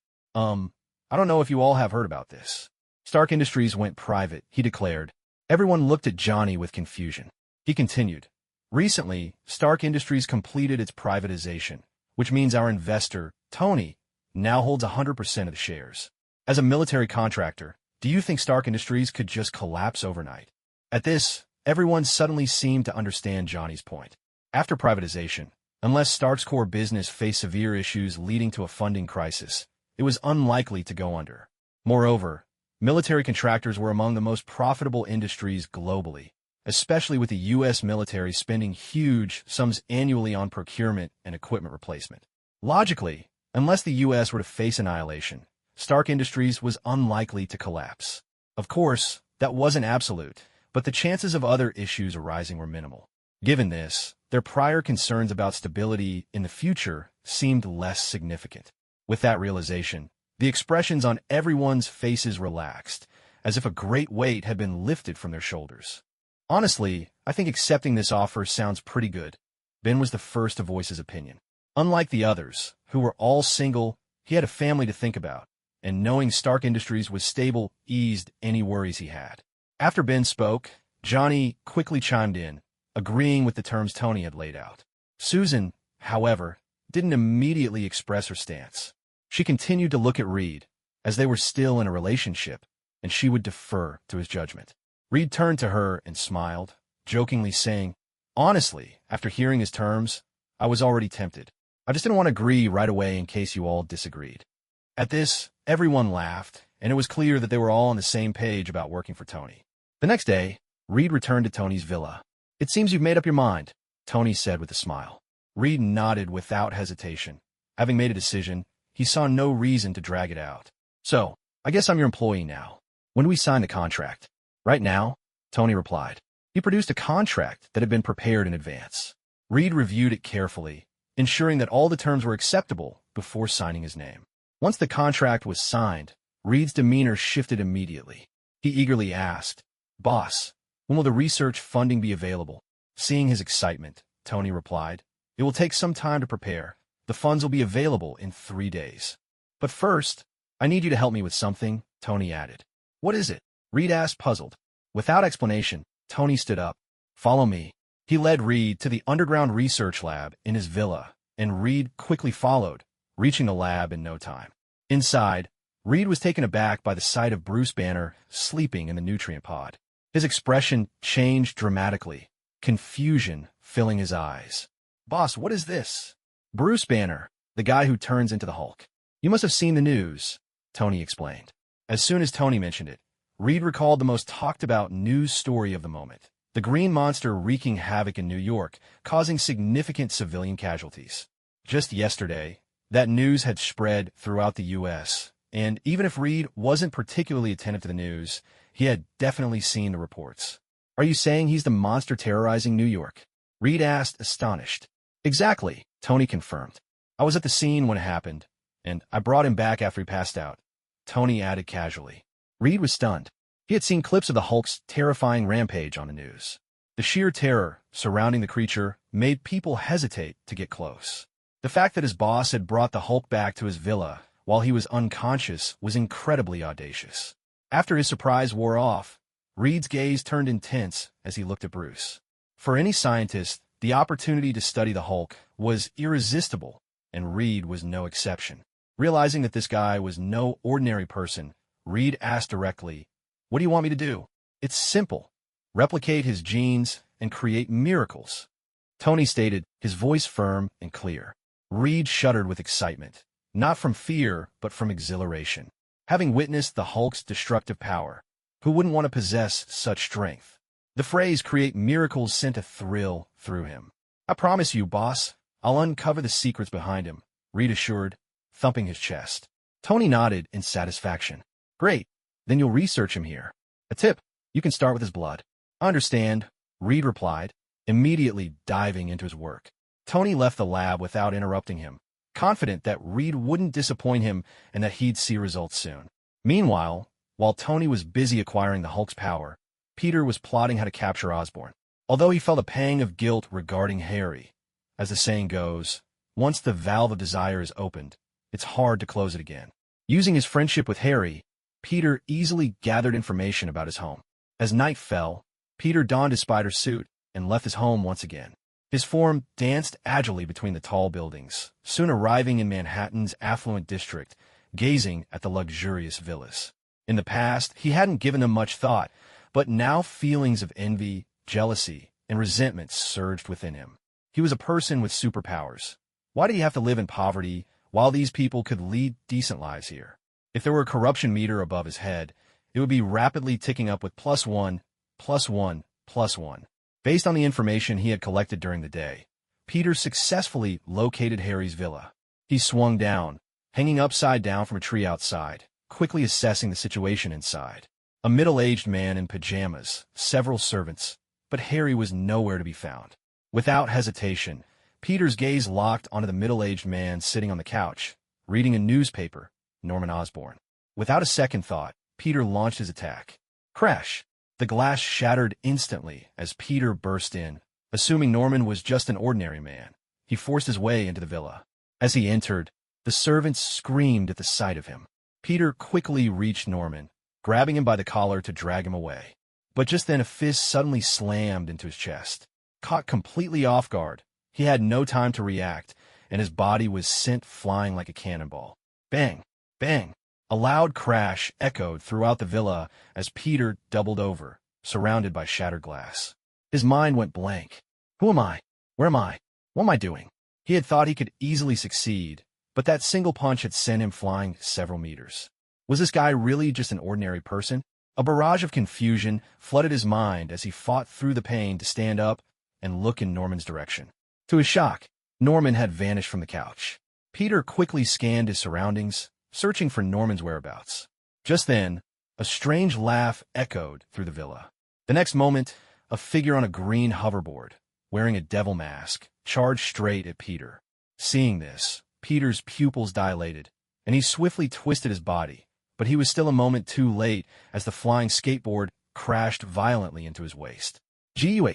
[SPEAKER 1] I don't know if you all have heard about this. Stark Industries went private," he declared. Everyone looked at Johnny with confusion. He continued, "Recently, Stark Industries completed its privatization, which means our investor, Tony, now holds 100% of the shares. As a military contractor, do you think Stark Industries could just collapse overnight?" At this, everyone suddenly seemed to understand Johnny's point. After privatization, unless Stark's core business faced severe issues leading to a funding crisis, it was unlikely to go under. Moreover, military contractors were among the most profitable industries globally, especially with the U.S. military spending huge sums annually on procurement and equipment replacement. Logically, unless the U.S. were to face annihilation, Stark Industries was unlikely to collapse. Of course, that wasn't absolute, but the chances of other issues arising were minimal. Given this, their prior concerns about stability in the future seemed less significant. With that realization, the expressions on everyone's faces relaxed, as if a great weight had been lifted from their shoulders. "Honestly, I think accepting this offer sounds pretty good." Ben was the first to voice his opinion. Unlike the others, who were all single, he had a family to think about, and knowing Stark Industries was stable eased any worries he had. After Ben spoke, Johnny quickly chimed in, agreeing with the terms Tony had laid out. Susan, however, didn't immediately express her stance. She continued to look at Reed, as they were still in a relationship, and she would defer to his judgment. Reed turned to her and smiled, jokingly saying, "Honestly, after hearing his terms, I was already tempted. I just didn't want to agree right away in case you all disagreed." At this, everyone laughed, and it was clear that they were all on the same page about working for Tony. The next day, Reed returned to Tony's villa. "It seems you've made up your mind," Tony said with a smile. Reed nodded without hesitation. Having made a decision, he saw no reason to drag it out. "So, I guess I'm your employee now. When do we sign the contract?" "Right now," Tony replied. He produced a contract that had been prepared in advance. Reed reviewed it carefully, ensuring that all the terms were acceptable before signing his name. Once the contract was signed, Reed's demeanor shifted immediately. He eagerly asked, "Boss, when will the research funding be available?" Seeing his excitement, Tony replied, "It will take some time to prepare. The funds will be available in 3 days. But first, I need you to help me with something," Tony added. "What is it?" Reed asked, puzzled. Without explanation, Tony stood up. "Follow me." He led Reed to the underground research lab in his villa, and Reed quickly followed, reaching the lab in no time. Inside, Reed was taken aback by the sight of Bruce Banner sleeping in the nutrient pod. His expression changed dramatically, confusion filling his eyes. "Boss, what is this?" "Bruce Banner, the guy who turns into the Hulk. You must have seen the news," Tony explained. As soon as Tony mentioned it, Reed recalled the most talked-about news story of the moment: the green monster wreaking havoc in New York, causing significant civilian casualties. Just yesterday, that news had spread throughout the U.S., and even if Reed wasn't particularly attentive to the news, he had definitely seen the reports. "Are you saying he's the monster terrorizing New York?" Reed asked, astonished. "Exactly," Tony confirmed. "I was at the scene when it happened, and I brought him back after he passed out," Tony added casually. Reed was stunned. He had seen clips of the Hulk's terrifying rampage on the news. The sheer terror surrounding the creature made people hesitate to get close. The fact that his boss had brought the Hulk back to his villa while he was unconscious was incredibly audacious. After his surprise wore off, Reed's gaze turned intense as he looked at Bruce. For any scientist, the opportunity to study the Hulk was irresistible, and Reed was no exception. Realizing that this guy was no ordinary person, Reed asked directly, "What do you want me to do?" "It's simple. Replicate his genes and create miracles," Tony stated, his voice firm and clear. Reed shuddered with excitement, not from fear, but from exhilaration. Having witnessed the Hulk's destructive power, who wouldn't want to possess such strength? The phrase "create miracles" sent a thrill through him. "I promise you, boss, I'll uncover the secrets behind him," Reed assured, thumping his chest. Tony nodded in satisfaction. "Great, then you'll research him here. A tip, you can start with his blood." "I understand," Reed replied, immediately diving into his work. Tony left the lab without interrupting him, confident that Reed wouldn't disappoint him and that he'd see results soon. Meanwhile, while Tony was busy acquiring the Hulk's power, Peter was plotting how to capture Osborn. Although he felt a pang of guilt regarding Harry, as the saying goes, once the valve of desire is opened, it's hard to close it again. Using his friendship with Harry, Peter easily gathered information about his home. As night fell, Peter donned his spider suit and left his home once again. His form danced agilely between the tall buildings, soon arriving in Manhattan's affluent district, gazing at the luxurious villas. In the past, he hadn't given them much thought, but now feelings of envy, jealousy, and resentment surged within him. He was a person with superpowers. Why did he have to live in poverty while these people could lead decent lives here? If there were a corruption meter above his head, it would be rapidly ticking up with +1, +1, +1. Based on the information he had collected during the day, Peter successfully located Harry's villa. He swung down, hanging upside down from a tree outside, quickly assessing the situation inside. A middle-aged man in pajamas, several servants, but Harry was nowhere to be found. Without hesitation, Peter's gaze locked onto the middle-aged man sitting on the couch, reading a newspaper, Norman Osborn. Without a second thought, Peter launched his attack. Crash! The glass shattered instantly as Peter burst in. Assuming Norman was just an ordinary man, he forced his way into the villa. As he entered, the servants screamed at the sight of him. Peter quickly reached Norman, grabbing him by the collar to drag him away. But just then a fist suddenly slammed into his chest. Caught completely off guard, he had no time to react, and his body was sent flying like a cannonball. Bang! Bang! A loud crash echoed throughout the villa as Peter doubled over, surrounded by shattered glass. His mind went blank. Who am I? Where am I? What am I doing? He had thought he could easily succeed, but that single punch had sent him flying several meters. Was this guy really just an ordinary person? A barrage of confusion flooded his mind as he fought through the pain to stand up and look in Norman's direction. To his shock, Norman had vanished from the couch. Peter quickly scanned his surroundings, searching for Norman's whereabouts. Just then, a strange laugh echoed through the villa. The next moment, a figure on a green hoverboard, wearing a devil mask, charged straight at Peter. Seeing this, Peter's pupils dilated, and he swiftly twisted his body, but he was still a moment too late as the flying skateboard crashed violently into his waist. Guh!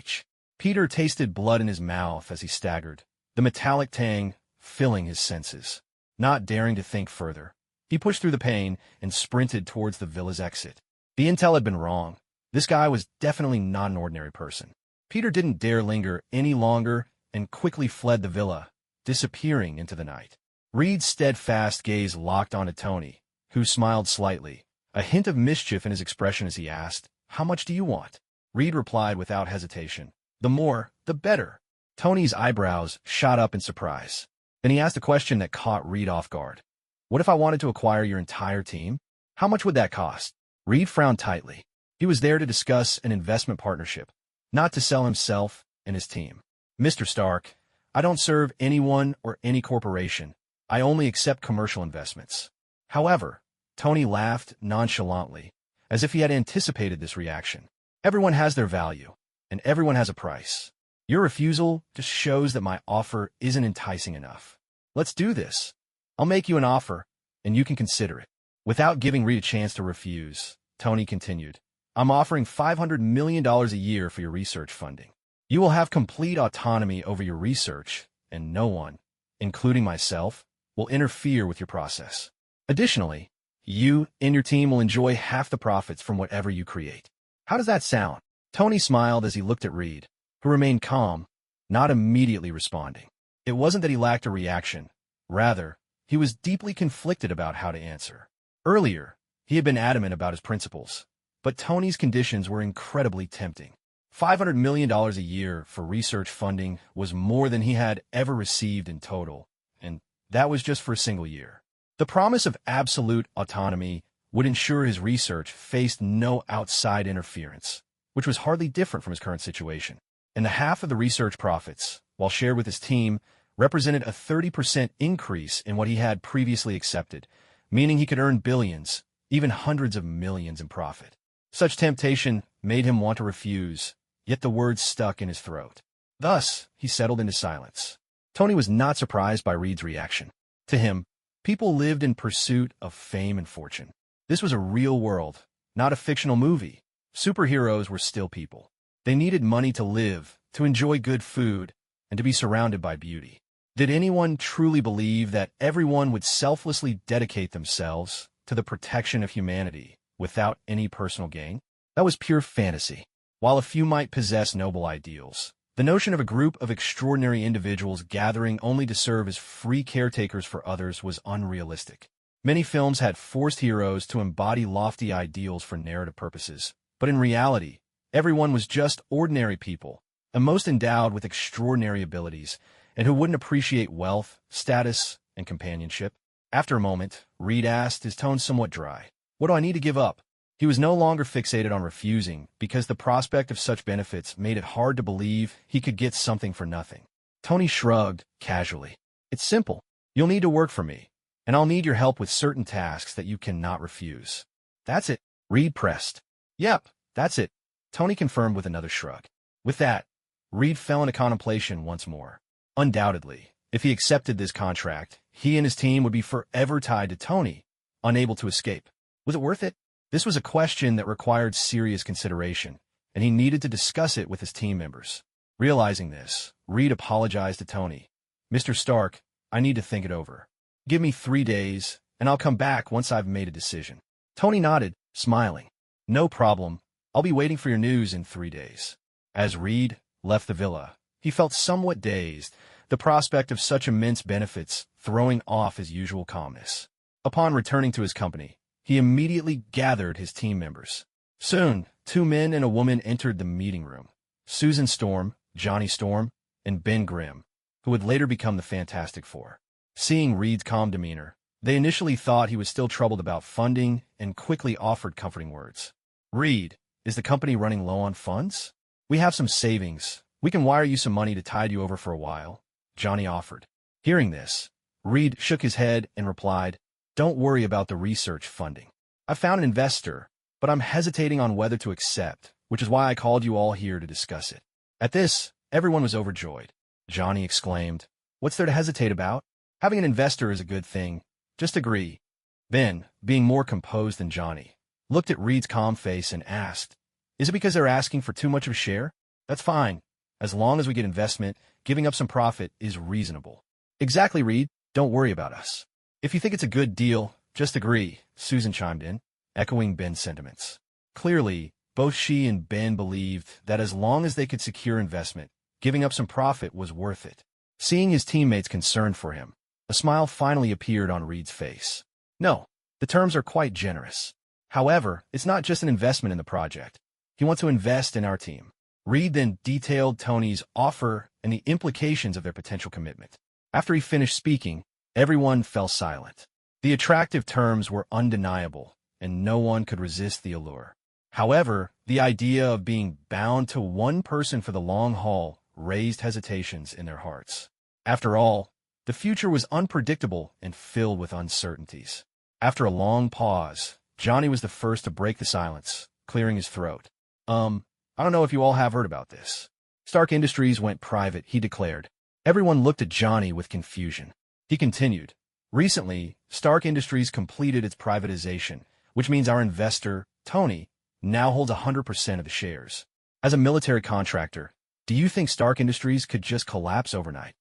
[SPEAKER 1] Peter tasted blood in his mouth as he staggered, the metallic tang filling his senses. Not daring to think further, he pushed through the pain and sprinted towards the villa's exit. The intel had been wrong. This guy was definitely not an ordinary person. Peter didn't dare linger any longer and quickly fled the villa, disappearing into the night. Reed's steadfast gaze locked onto Tony, who smiled slightly, a hint of mischief in his expression as he asked, "How much do you want?" Reed replied without hesitation, "The more, the better." Tony's eyebrows shot up in surprise. Then he asked a question that caught Reed off guard. "What if I wanted to acquire your entire team? How much would that cost?" Reed frowned tightly. He was there to discuss an investment partnership, not to sell himself and his team. "Mr. Stark, I don't serve anyone or any corporation. I only accept commercial investments." However, Tony laughed nonchalantly, as if he had anticipated this reaction. "Everyone has their value, and everyone has a price. Your refusal just shows that my offer isn't enticing enough. Let's do this. I'll make you an offer, and you can consider it." Without giving Reed a chance to refuse, Tony continued, "I'm offering $500 million a year for your research funding. You will have complete autonomy over your research, and no one, including myself, will interfere with your process. Additionally, you and your team will enjoy half the profits from whatever you create. How does that sound?" Tony smiled as he looked at Reed, who remained calm, not immediately responding. It wasn't that he lacked a reaction. Rather, he was deeply conflicted about how to answer. Earlier, he had been adamant about his principles, but Tony's conditions were incredibly tempting. $500 million a year for research funding was more than he had ever received in total, and that was just for a single year. The promise of absolute autonomy would ensure his research faced no outside interference, which was hardly different from his current situation. And the half of the research profits, while shared with his team, represented a 30% increase in what he had previously accepted, meaning he could earn billions, even hundreds of millions in profit. Such temptation made him want to refuse, yet the words stuck in his throat. Thus, he settled into silence. Tony was not surprised by Reed's reaction. To him, people lived in pursuit of fame and fortune. This was a real world, not a fictional movie. Superheroes were still people. They needed money to live, to enjoy good food, and to be surrounded by beauty. Did anyone truly believe that everyone would selflessly dedicate themselves to the protection of humanity without any personal gain? That was pure fantasy. While a few might possess noble ideals, the notion of a group of extraordinary individuals gathering only to serve as free caretakers for others was unrealistic. Many films had forced heroes to embody lofty ideals for narrative purposes, but in reality, everyone was just ordinary people, and most endowed with extraordinary abilities, and who wouldn't appreciate wealth, status, and companionship. After a moment, Reed asked, his tone somewhat dry, "What do I need to give up?" He was no longer fixated on refusing, because the prospect of such benefits made it hard to believe he could get something for nothing. Tony shrugged casually. "It's simple. You'll need to work for me, and I'll need your help with certain tasks that you cannot refuse." "That's it," Reed pressed. "Yep, that's it," Tony confirmed with another shrug. With that, Reed fell into contemplation once more. Undoubtedly, if he accepted this contract, he and his team would be forever tied to Tony, unable to escape. Was it worth it? This was a question that required serious consideration, and he needed to discuss it with his team members. Realizing this, Reed apologized to Tony. "Mr. Stark, I need to think it over. Give me 3 days, and I'll come back once I've made a decision. Tony nodded, smiling. No problem. I'll be waiting for your news in 3 days. As Reed left the villa, he felt somewhat dazed, the prospect of such immense benefits throwing off his usual calmness. Upon returning to his company, he immediately gathered his team members. Soon, 2 men and a woman entered the meeting room. Susan Storm, Johnny Storm, and Ben Grimm, who would later become the Fantastic Four. Seeing Reed's calm demeanor, they initially thought he was still troubled about funding and quickly offered comforting words. Reed, is the company running low on funds? We have some savings. We can wire you some money to tide you over for a while, Johnny offered. Hearing this, Reed shook his head and replied, Don't worry about the research funding. I found an investor, but I'm hesitating on whether to accept, which is why I called you all here to discuss it. At this, everyone was overjoyed. Johnny exclaimed, What's there to hesitate about? Having an investor is a good thing. Just agree. Ben, being more composed than Johnny, looked at Reed's calm face and asked, Is it because they're asking for too much of a share? That's fine. As long as we get investment, giving up some profit is reasonable. Exactly, Reed. Don't worry about us. If you think it's a good deal, just agree, Susan chimed in, echoing Ben's sentiments. Clearly, both she and Ben believed that as long as they could secure investment, giving up some profit was worth it. Seeing his teammates concerned for him, a smile finally appeared on Reed's face. No, the terms are quite generous. However, it's not just an investment in the project. He wants to invest in our team. Reed then detailed Tony's offer and the implications of their potential commitment. After he finished speaking, everyone fell silent. The attractive terms were undeniable, and no one could resist the allure. However, the idea of being bound to one person for the long haul raised hesitations in their hearts. After all, the future was unpredictable and filled with uncertainties. After a long pause, Johnny was the first to break the silence, clearing his throat. I don't know if you all have heard about this. Stark Industries went private, he declared. Everyone looked at Johnny with confusion. He continued, Recently, Stark Industries completed its privatization, which means our investor, Tony, now holds 100% of the shares. As a military contractor, do you think Stark Industries could just collapse overnight?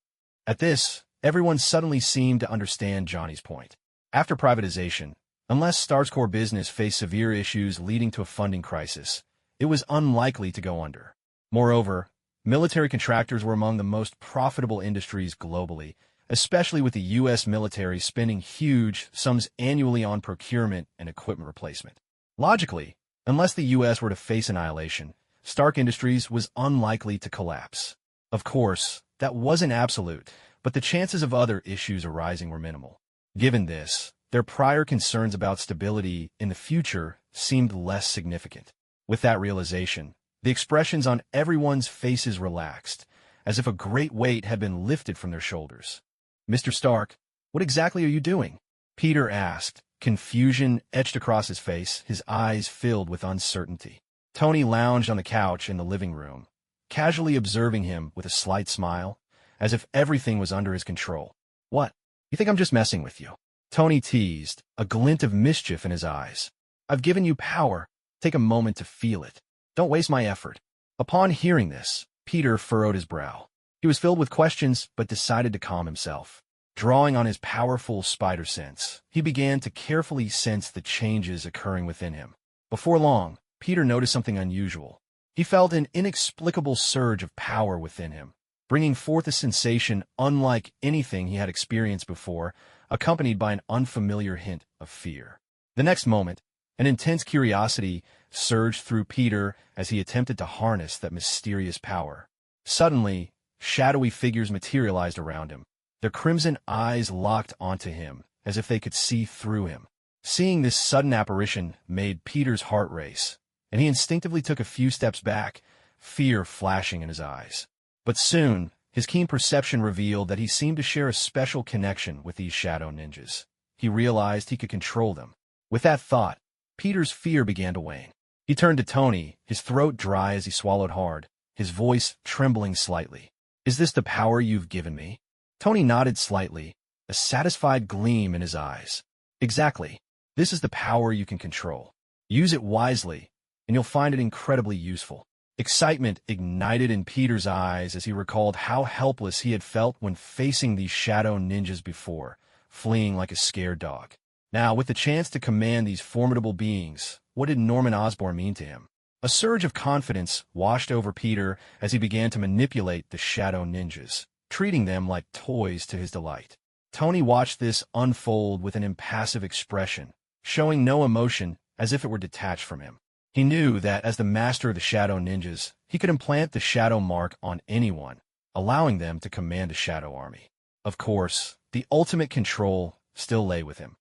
[SPEAKER 1] At this, everyone suddenly seemed to understand Johnny's point. After privatization, unless Stark's core business faced severe issues leading to a funding crisis, it was unlikely to go under. Moreover, military contractors were among the most profitable industries globally, especially with the U.S. military spending huge sums annually on procurement and equipment replacement. Logically, unless the U.S. were to face annihilation, Stark Industries was unlikely to collapse. Of course, that wasn't absolute, but the chances of other issues arising were minimal. Given this, their prior concerns about stability in the future seemed less significant. With that realization, the expressions on everyone's faces relaxed, as if a great weight had been lifted from their shoulders. Mr. Stark, what exactly are you doing? Peter asked, confusion etched across his face, his eyes filled with uncertainty. Tony lounged on the couch in the living room, casually observing him with a slight smile, as if everything was under his control. What? You think I'm just messing with you? Tony teased, a glint of mischief in his eyes. I've given you power. Take a moment to feel it. Don't waste my effort. Upon hearing this, Peter furrowed his brow. He was filled with questions, but decided to calm himself. Drawing on his powerful spider sense, he began to carefully sense the changes occurring within him. Before long, Peter noticed something unusual. He felt an inexplicable surge of power within him, bringing forth a sensation unlike anything he had experienced before, accompanied by an unfamiliar hint of fear. The next moment, an intense curiosity surged through Peter as he attempted to harness that mysterious power. Suddenly, shadowy figures materialized around him. Their crimson eyes locked onto him, as if they could see through him. Seeing this sudden apparition made Peter's heart race, and he instinctively took a few steps back, fear flashing in his eyes. But soon, his keen perception revealed that he seemed to share a special connection with these shadow ninjas. He realized he could control them. With that thought, Peter's fear began to wane. He turned to Tony, his throat dry as he swallowed hard, his voice trembling slightly. Is this the power you've given me? Tony nodded slightly, a satisfied gleam in his eyes. Exactly. This is the power you can control. Use it wisely, and you'll find it incredibly useful. Excitement ignited in Peter's eyes as he recalled how helpless he had felt when facing these shadow ninjas before, fleeing like a scared dog. Now, with the chance to command these formidable beings, what did Norman Osborn mean to him? A surge of confidence washed over Peter as he began to manipulate the shadow ninjas, treating them like toys to his delight. Tony watched this unfold with an impassive expression, showing no emotion as if it were detached from him. He knew that as the master of the shadow ninjas, he could implant the shadow mark on anyone, allowing them to command a shadow army. Of course, the ultimate control still lay with him.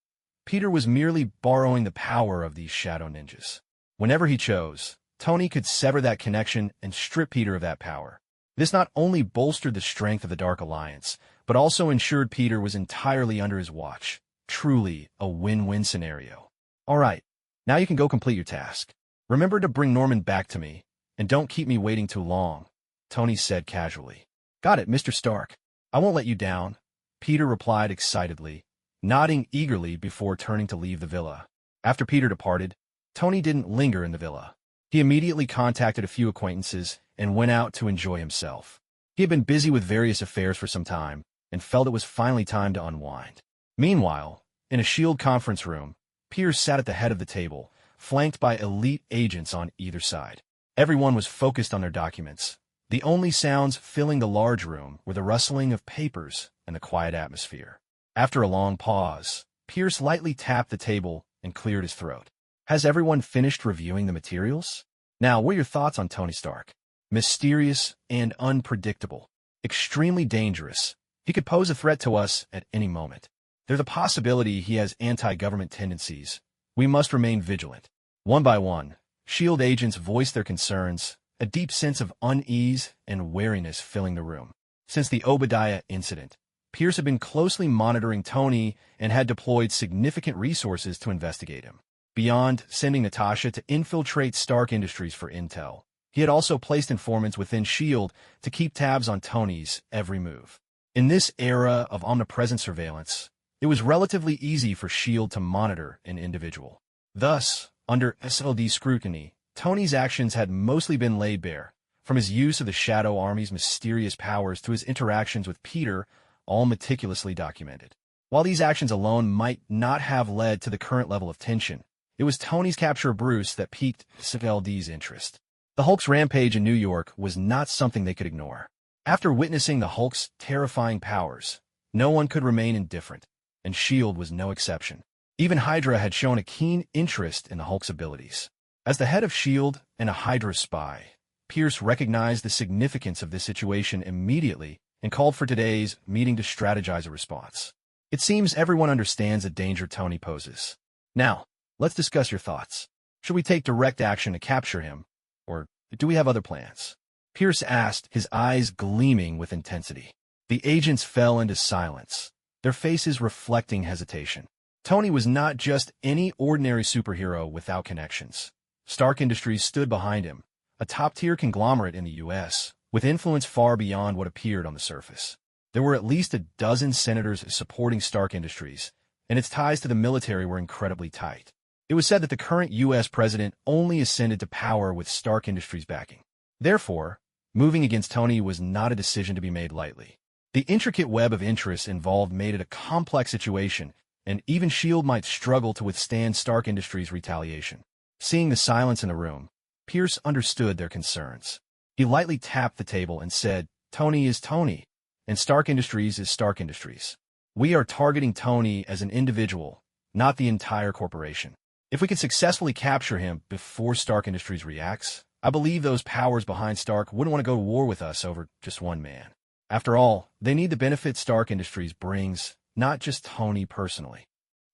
[SPEAKER 1] Peter was merely borrowing the power of these shadow ninjas. Whenever he chose, Tony could sever that connection and strip Peter of that power. This not only bolstered the strength of the Dark Alliance, but also ensured Peter was entirely under his watch. Truly a win-win scenario. All right, now you can go complete your task. Remember to bring Norman back to me, and don't keep me waiting too long, Tony said casually. Got it, Mr. Stark. I won't let you down, Peter replied excitedly, nodding eagerly before turning to leave the villa. After Peter departed, Tony didn't linger in the villa. He immediately contacted a few acquaintances and went out to enjoy himself. He had been busy with various affairs for some time and felt it was finally time to unwind. Meanwhile, in a S.H.I.E.L.D. conference room, Peter sat at the head of the table, flanked by elite agents on either side. Everyone was focused on their documents. The only sounds filling the large room were the rustling of papers and the quiet atmosphere. After a long pause, Pierce lightly tapped the table and cleared his throat. Has everyone finished reviewing the materials? Now, what are your thoughts on Tony Stark? Mysterious and unpredictable. Extremely dangerous. He could pose a threat to us at any moment. There's a possibility he has anti-government tendencies. We must remain vigilant. One by one, S.H.I.E.L.D. agents voiced their concerns, a deep sense of unease and wariness filling the room. Since the Obadiah incident, Pierce had been closely monitoring Tony and had deployed significant resources to investigate him. Beyond sending Natasha to infiltrate Stark Industries for intel, he had also placed informants within S.H.I.E.L.D. to keep tabs on Tony's every move. In this era of omnipresent surveillance, it was relatively easy for S.H.I.E.L.D. to monitor an individual. Thus, under SLD scrutiny, Tony's actions had mostly been laid bare, from his use of the Shadow Army's mysterious powers to his interactions with Peter, all meticulously documented. While these actions alone might not have led to the current level of tension, it was Tony's capture of Bruce that piqued SLD's interest. The Hulk's rampage in New York was not something they could ignore. After witnessing the Hulk's terrifying powers, no one could remain indifferent, and S.H.I.E.L.D. was no exception. Even Hydra had shown a keen interest in the Hulk's abilities. As the head of S.H.I.E.L.D. and a Hydra spy, Pierce recognized the significance of this situation immediately and called for today's meeting to strategize a response. It seems everyone understands the danger Tony poses. Now, let's discuss your thoughts. Should we take direct action to capture him, or do we have other plans? Pierce asked, his eyes gleaming with intensity. The agents fell into silence, their faces reflecting hesitation. Tony was not just any ordinary superhero without connections. Stark Industries stood behind him, a top-tier conglomerate in the U.S., with influence far beyond what appeared on the surface. There were at least a dozen senators supporting Stark Industries, and its ties to the military were incredibly tight. It was said that the current U.S. president only ascended to power with Stark Industries backing. Therefore, moving against Tony was not a decision to be made lightly. The intricate web of interests involved made it a complex situation, and even S.H.I.E.L.D. might struggle to withstand Stark Industries' retaliation. Seeing the silence in the room, Pierce understood their concerns. He lightly tapped the table and said, Tony is Tony, and Stark Industries is Stark Industries. We are targeting Tony as an individual, not the entire corporation. If we can successfully capture him before Stark Industries reacts, I believe those powers behind Stark wouldn't want to go to war with us over just one man. After all, they need the benefit Stark Industries brings, not just Tony personally.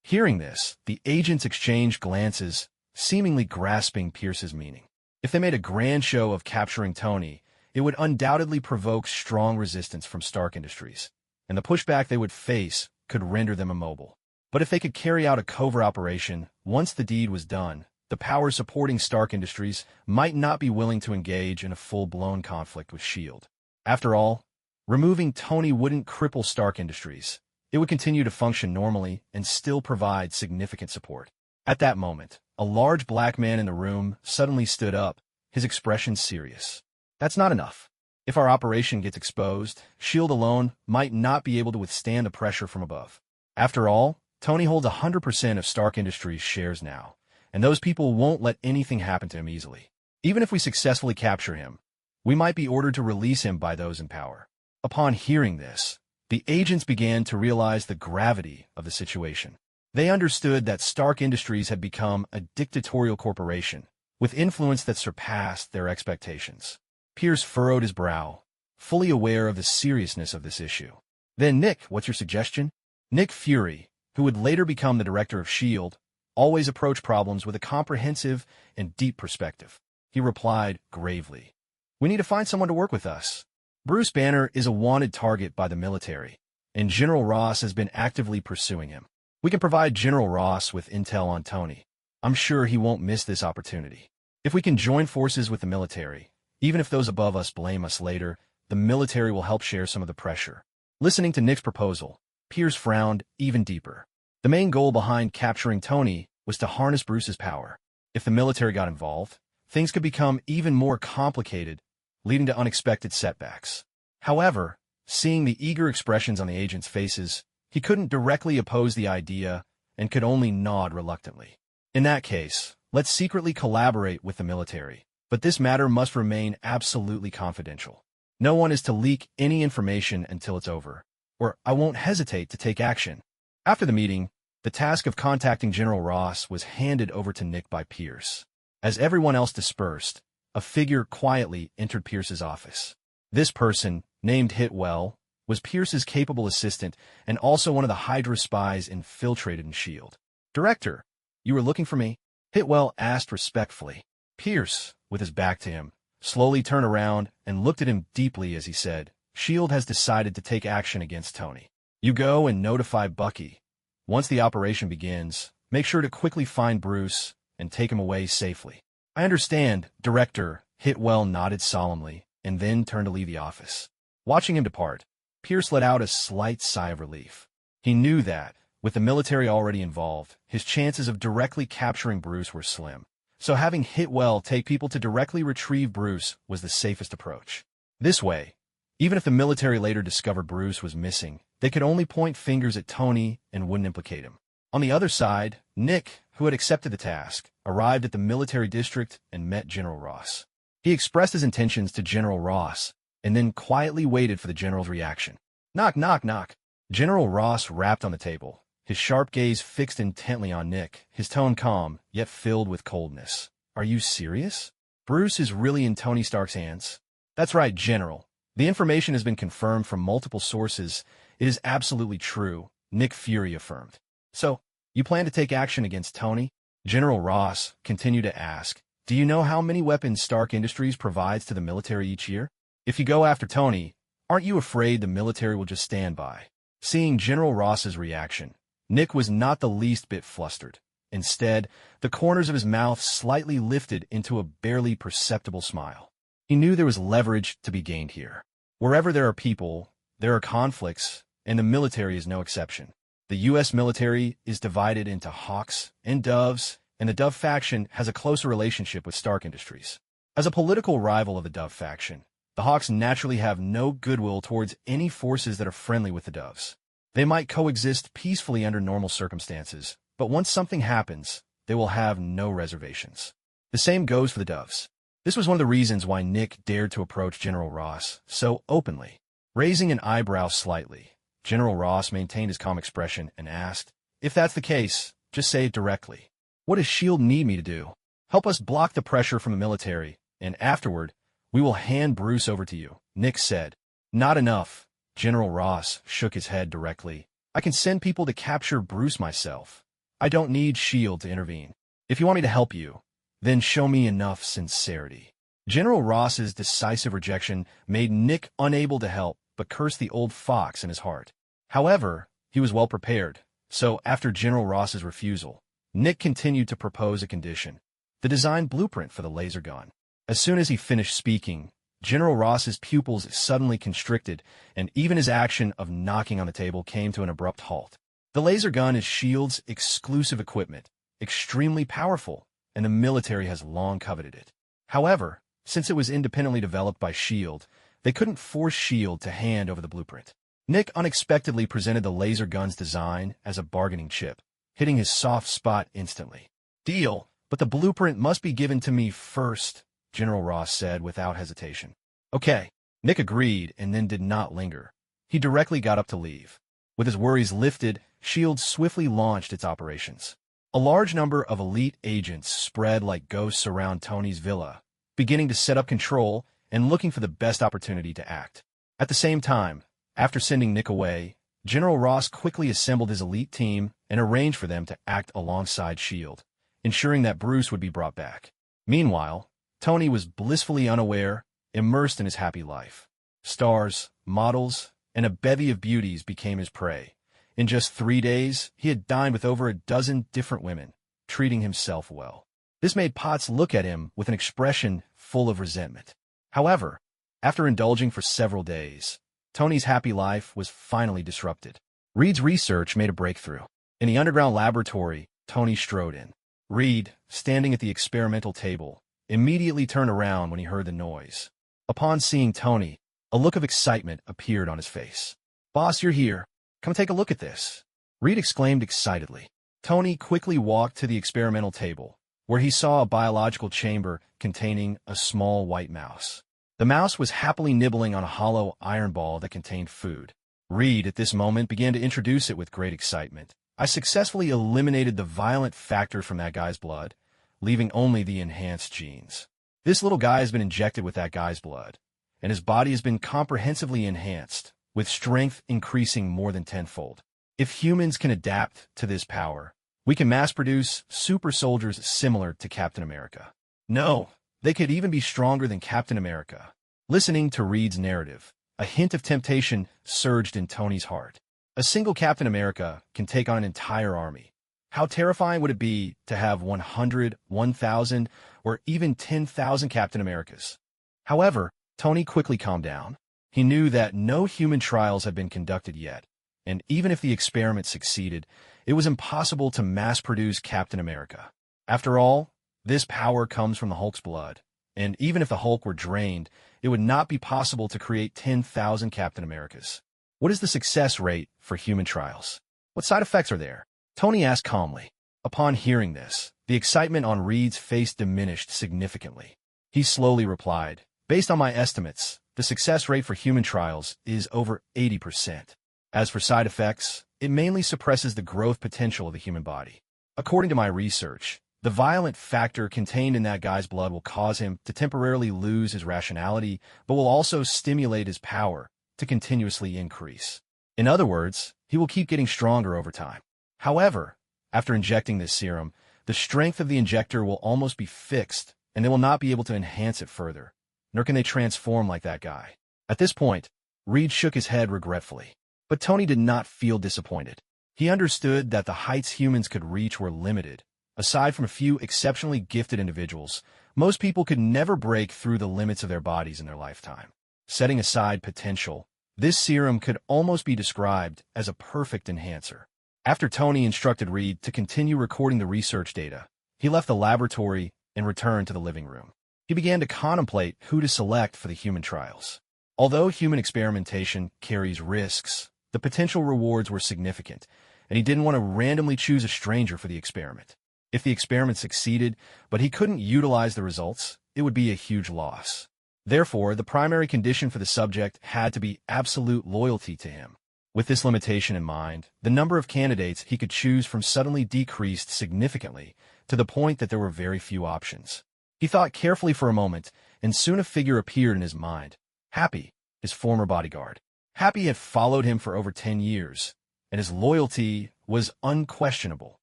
[SPEAKER 1] Hearing this, the agents exchanged glances, seemingly grasping Pierce's meaning. If they made a grand show of capturing Tony, it would undoubtedly provoke strong resistance from Stark Industries, and the pushback they would face could render them immobile. But if they could carry out a covert operation, once the deed was done, the powers supporting Stark Industries might not be willing to engage in a full-blown conflict with S.H.I.E.L.D. After all, removing Tony wouldn't cripple Stark Industries. It would continue to function normally and still provide significant support. At that moment, a large black man in the room suddenly stood up, his expression serious. That's not enough. If our operation gets exposed, S.H.I.E.L.D. alone might not be able to withstand the pressure from above. After all, Tony holds 100% of Stark Industries' shares now, and those people won't let anything happen to him easily. Even if we successfully capture him, we might be ordered to release him by those in power. Upon hearing this, the agents began to realize the gravity of the situation. They understood that Stark Industries had become a dictatorial corporation, with influence that surpassed their expectations. Pierce furrowed his brow, fully aware of the seriousness of this issue. Then, Nick, what's your suggestion? Nick Fury, who would later become the director of S.H.I.E.L.D., always approached problems with a comprehensive and deep perspective. He replied gravely, "We need to find someone to work with us. Bruce Banner is a wanted target by the military, and General Ross has been actively pursuing him. We can provide General Ross with intel on Tony. I'm sure he won't miss this opportunity. If we can join forces with the military, even if those above us blame us later, the military will help share some of the pressure." Listening to Nick's proposal, Pierce frowned even deeper. The main goal behind capturing Tony was to harness Bruce's power. If the military got involved, things could become even more complicated, leading to unexpected setbacks. However, seeing the eager expressions on the agents' faces, he couldn't directly oppose the idea and could only nod reluctantly. In that case, let's secretly collaborate with the military, but this matter must remain absolutely confidential. No one is to leak any information until it's over, or I won't hesitate to take action. After the meeting, the task of contacting General Ross was handed over to Nick by Pierce. As everyone else dispersed, a figure quietly entered Pierce's office. This person, named Hitwell, was Pierce's capable assistant and also one of the Hydra spies infiltrated in S.H.I.E.L.D. "Director, you were looking for me?" Hitwell asked respectfully. Pierce, with his back to him, slowly turned around and looked at him deeply as he said, "S.H.I.E.L.D. has decided to take action against Tony. You go and notify Bucky. Once the operation begins, make sure to quickly find Bruce and take him away safely." "I understand, Director," Hitwell nodded solemnly and then turned to leave the office. Watching him depart, Pierce let out a slight sigh of relief. He knew that, with the military already involved, his chances of directly capturing Bruce were slim. So having Hitwell take people to directly retrieve Bruce was the safest approach. This way, even if the military later discovered Bruce was missing, they could only point fingers at Tony and wouldn't implicate him. On the other side, Nick, who had accepted the task, arrived at the military district and met General Ross. He expressed his intentions to General Ross and then quietly waited for the general's reaction. "Knock, knock, knock." General Ross rapped on the table, his sharp gaze fixed intently on Nick, his tone calm, yet filled with coldness. "Are you serious? Bruce is really in Tony Stark's hands?" "That's right, General. The information has been confirmed from multiple sources. It is absolutely true," Nick Fury affirmed. "So, you plan to take action against Tony?" General Ross continued to ask, "Do you know how many weapons Stark Industries provides to the military each year? If you go after Tony, aren't you afraid the military will just stand by?" Seeing General Ross's reaction, Nick was not the least bit flustered. Instead, the corners of his mouth slightly lifted into a barely perceptible smile. He knew there was leverage to be gained here. Wherever there are people, there are conflicts, and the military is no exception. The U.S. military is divided into Hawks and Doves, and the Dove faction has a closer relationship with Stark Industries. As a political rival of the Dove faction, the Hawks naturally have no goodwill towards any forces that are friendly with the Doves. They might coexist peacefully under normal circumstances, but once something happens, they will have no reservations. The same goes for the Doves. This was one of the reasons why Nick dared to approach General Ross so openly. Raising an eyebrow slightly, General Ross maintained his calm expression and asked, "If that's the case, just say it directly. What does S.H.I.E.L.D. need me to do? Help us block the pressure from the military, and afterward, we will hand Bruce over to you," Nick said. "Not enough." General Ross shook his head directly. "I can send people to capture Bruce myself. I don't need S.H.I.E.L.D. to intervene. If you want me to help you, then show me enough sincerity." General Ross's decisive rejection made Nick unable to help but curse the old fox in his heart. However, he was well prepared, so after General Ross's refusal, Nick continued to propose a condition: the design blueprint for the laser gun. As soon as he finished speaking, General Ross's pupils suddenly constricted, and even his action of knocking on the table came to an abrupt halt. The laser gun is S.H.I.E.L.D.'s exclusive equipment, extremely powerful, and the military has long coveted it. However, Since it was independently developed by S.H.I.E.L.D., they couldn't force S.H.I.E.L.D. to hand over the blueprint. Nick unexpectedly presented the laser gun's design as a bargaining chip, hitting his soft spot instantly. "Deal, but the blueprint must be given to me first," General Ross said without hesitation. "Okay." Nick agreed and then did not linger. He directly got up to leave. With his worries lifted, S.H.I.E.L.D. swiftly launched its operations. A large number of elite agents spread like ghosts around Tony's villa, beginning to set up control and looking for the best opportunity to act. At the same time, after sending Nick away, General Ross quickly assembled his elite team and arranged for them to act alongside S.H.I.E.L.D., ensuring that Bruce would be brought back. Meanwhile, Tony was blissfully unaware, immersed in his happy life. Stars, models, and a bevy of beauties became his prey. In just 3 days, he had dined with over a dozen different women, treating himself well. This made Potts look at him with an expression full of resentment. However, after indulging for several days, Tony's happy life was finally disrupted. Reed's research made a breakthrough. In the underground laboratory, Tony strode in. Reed, standing at the experimental table, immediately turned around when he heard the noise. Upon seeing Tony, a look of excitement appeared on his face. "Boss, you're here. Come take a look at this," Reed exclaimed excitedly. Tony quickly walked to the experimental table, where he saw a biological chamber containing a small white mouse. The mouse was happily nibbling on a hollow iron ball that contained food. Reed, at this moment, began to introduce it with great excitement. "I successfully eliminated the violent factor from that guy's blood, leaving only the enhanced genes. This little guy has been injected with that guy's blood, and his body has been comprehensively enhanced, with strength increasing more than tenfold. If humans can adapt to this power, we can mass-produce super soldiers similar to Captain America. No, they could even be stronger than Captain America." Listening to Reed's narrative, a hint of temptation surged in Tony's heart. A single Captain America can take on an entire army. How terrifying would it be to have 100, 1,000, or even 10,000 Captain Americas? However, Tony quickly calmed down. He knew that no human trials had been conducted yet, and even if the experiment succeeded, it was impossible to mass-produce Captain America. After all, this power comes from the Hulk's blood, and even if the Hulk were drained, it would not be possible to create 10,000 Captain Americas. "What is the success rate for human trials? What side effects are there?" Tony asked calmly. Upon hearing this, the excitement on Reed's face diminished significantly. He slowly replied, "Based on my estimates, the success rate for human trials is over 80%. As for side effects, it mainly suppresses the growth potential of the human body. According to my research, the violent factor contained in that guy's blood will cause him to temporarily lose his rationality, but will also stimulate his power to continuously increase. In other words, he will keep getting stronger over time. However, after injecting this serum, the strength of the injector will almost be fixed, and they will not be able to enhance it further, nor can they transform like that guy." At this point, Reed shook his head regretfully. But Tony did not feel disappointed. He understood that the heights humans could reach were limited. Aside from a few exceptionally gifted individuals, most people could never break through the limits of their bodies in their lifetime. Setting aside potential, this serum could almost be described as a perfect enhancer. After Tony instructed Reed to continue recording the research data, he left the laboratory and returned to the living room. He began to contemplate who to select for the human trials. Although human experimentation carries risks, the potential rewards were significant, and he didn't want to randomly choose a stranger for the experiment. If the experiment succeeded, but he couldn't utilize the results, it would be a huge loss. Therefore, the primary condition for the subject had to be absolute loyalty to him. With this limitation in mind, the number of candidates he could choose from suddenly decreased significantly, to the point that there were very few options. He thought carefully for a moment, and soon a figure appeared in his mind. Happy, his former bodyguard. Happy had followed him for over 10 years, and his loyalty was unquestionable,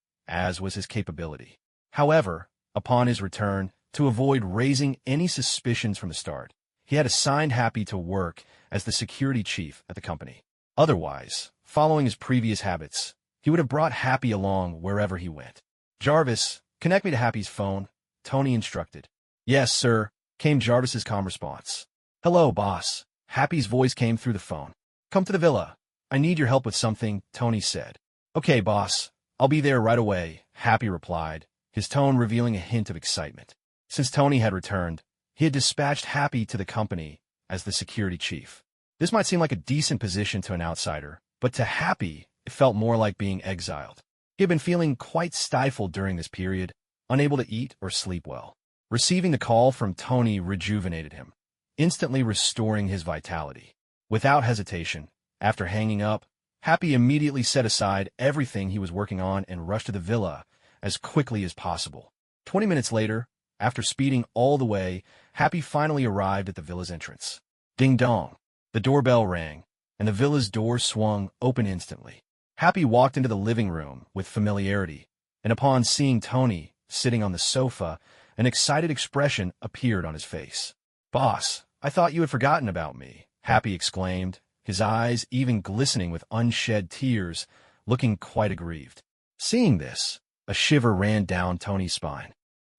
[SPEAKER 1] as was his capability. However, upon his return, to avoid raising any suspicions from the start, he had assigned Happy to work as the security chief at the company. Otherwise, following his previous habits, he would have brought Happy along wherever he went. "Jarvis, connect me to Happy's phone," Tony instructed. "Yes, sir," came Jarvis's calm response. "Hello, boss." Happy's voice came through the phone. "Come to the villa. I need your help with something," Tony said. "Okay, boss. I'll be there right away," Happy replied, his tone revealing a hint of excitement. Since Tony had returned, he had dispatched Happy to the company as the security chief. This might seem like a decent position to an outsider, but to Happy, it felt more like being exiled. He had been feeling quite stifled during this period, unable to eat or sleep well. Receiving the call from Tony rejuvenated him, instantly restoring his vitality. Without hesitation, after hanging up, Happy immediately set aside everything he was working on and rushed to the villa as quickly as possible. 20 minutes later, after speeding all the way, Happy finally arrived at the villa's entrance. Ding dong! The doorbell rang, and the villa's door swung open instantly. Happy walked into the living room with familiarity, and upon seeing Tony sitting on the sofa, an excited expression appeared on his face. "Boss, I thought you had forgotten about me," Happy exclaimed, his eyes even glistening with unshed tears, looking quite aggrieved. Seeing this, a shiver ran down Tony's spine.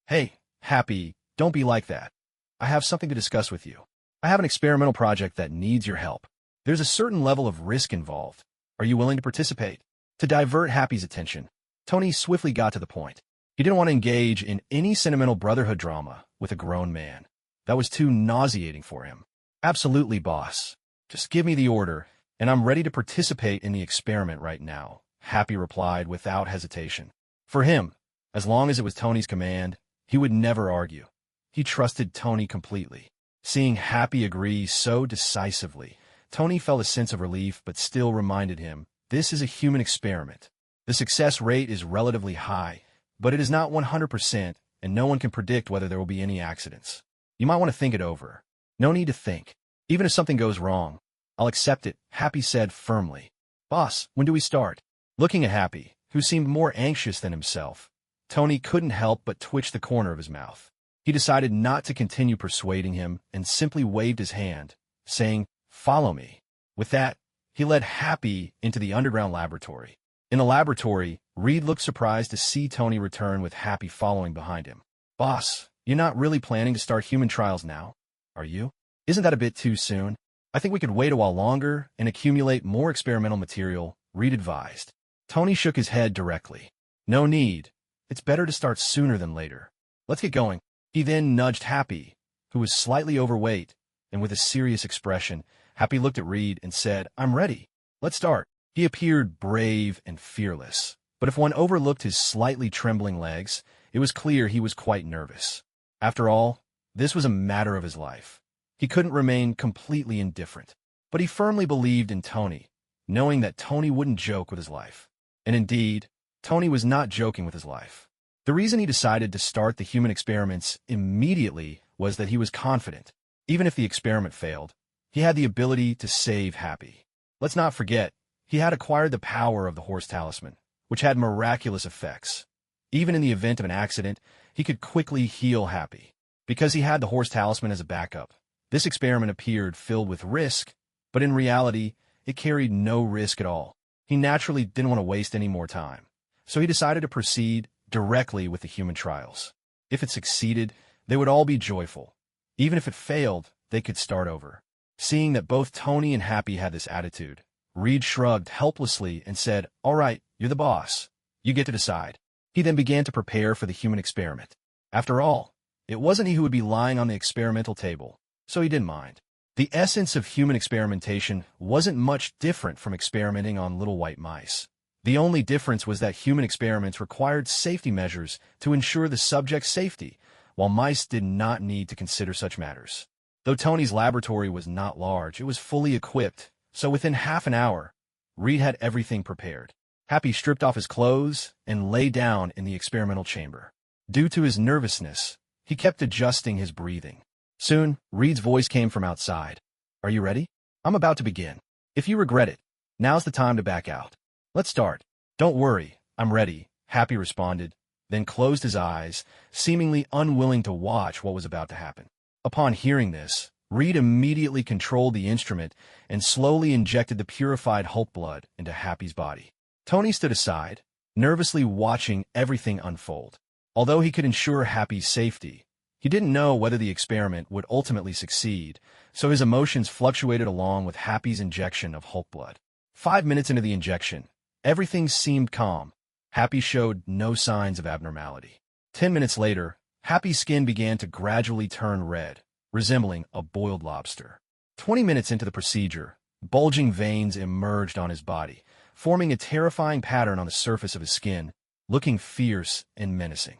[SPEAKER 1] "Hey, Happy, don't be like that. I have something to discuss with you. I have an experimental project that needs your help. There's a certain level of risk involved. Are you willing to participate?" To divert Happy's attention, Tony swiftly got to the point. He didn't want to engage in any sentimental brotherhood drama with a grown man. That was too nauseating for him. "Absolutely, boss. Just give me the order, and I'm ready to participate in the experiment right now," Happy replied without hesitation. For him, as long as it was Tony's command, he would never argue. He trusted Tony completely. Seeing Happy agree so decisively, Tony felt a sense of relief but still reminded him, this is a human experiment. The success rate is relatively high, but it is not 100%, and no one can predict whether there will be any accidents. You might want to think it over. No need to think. Even if something goes wrong, I'll accept it, Happy said firmly. "Boss, when do we start?" Looking at Happy, who seemed more anxious than himself, Tony couldn't help but twitch the corner of his mouth. He decided not to continue persuading him and simply waved his hand, saying, "Follow me." With that, he led Happy into the underground laboratory. In the laboratory, Reed looked surprised to see Tony return with Happy following behind him. "Boss, you're not really planning to start human trials now, are you? Isn't that a bit too soon? I think we could wait a while longer and accumulate more experimental material," Reed advised. Tony shook his head directly. "No need. It's better to start sooner than later. Let's get going." He then nudged Happy, who was slightly overweight, and with a serious expression, Happy looked at Reed and said, "I'm ready. Let's start." He appeared brave and fearless, but if one overlooked his slightly trembling legs, it was clear he was quite nervous. After all, this was a matter of his life. He couldn't remain completely indifferent, but he firmly believed in Tony, knowing that Tony wouldn't joke with his life. And indeed, Tony was not joking with his life. The reason he decided to start the human experiments immediately was that he was confident, even if the experiment failed, he had the ability to save Happy. Let's not forget, he had acquired the power of the horse talisman, which had miraculous effects. Even in the event of an accident, he could quickly heal Happy. Because he had the horse talisman as a backup, this experiment appeared filled with risk, but in reality, it carried no risk at all. He naturally didn't want to waste any more time, so he decided to proceed directly with the human trials. If it succeeded, they would all be joyful. Even if it failed, they could start over. Seeing that both Tony and Happy had this attitude, Reed shrugged helplessly and said, "All right, you're the boss. You get to decide." He then began to prepare for the human experiment. After all, it wasn't he who would be lying on the experimental table, so he didn't mind. The essence of human experimentation wasn't much different from experimenting on little white mice. The only difference was that human experiments required safety measures to ensure the subject's safety, while mice did not need to consider such matters. Though Tony's laboratory was not large, it was fully equipped, so within half an hour, Reed had everything prepared. Happy stripped off his clothes and lay down in the experimental chamber. Due to his nervousness, he kept adjusting his breathing. Soon, Reed's voice came from outside. "Are you ready? I'm about to begin. If you regret it, now's the time to back out. Let's start." "Don't worry, I'm ready," Happy responded, then closed his eyes, seemingly unwilling to watch what was about to happen. Upon hearing this, Reed immediately controlled the instrument and slowly injected the purified Hulk blood into Happy's body. Tony stood aside, nervously watching everything unfold. Although he could ensure Happy's safety, he didn't know whether the experiment would ultimately succeed, so his emotions fluctuated along with Happy's injection of Hulk blood. 5 minutes into the injection, everything seemed calm. Happy showed no signs of abnormality. 10 minutes later, Happy's skin began to gradually turn red, resembling a boiled lobster. 20 minutes into the procedure, bulging veins emerged on his body, forming a terrifying pattern on the surface of his skin, looking fierce and menacing.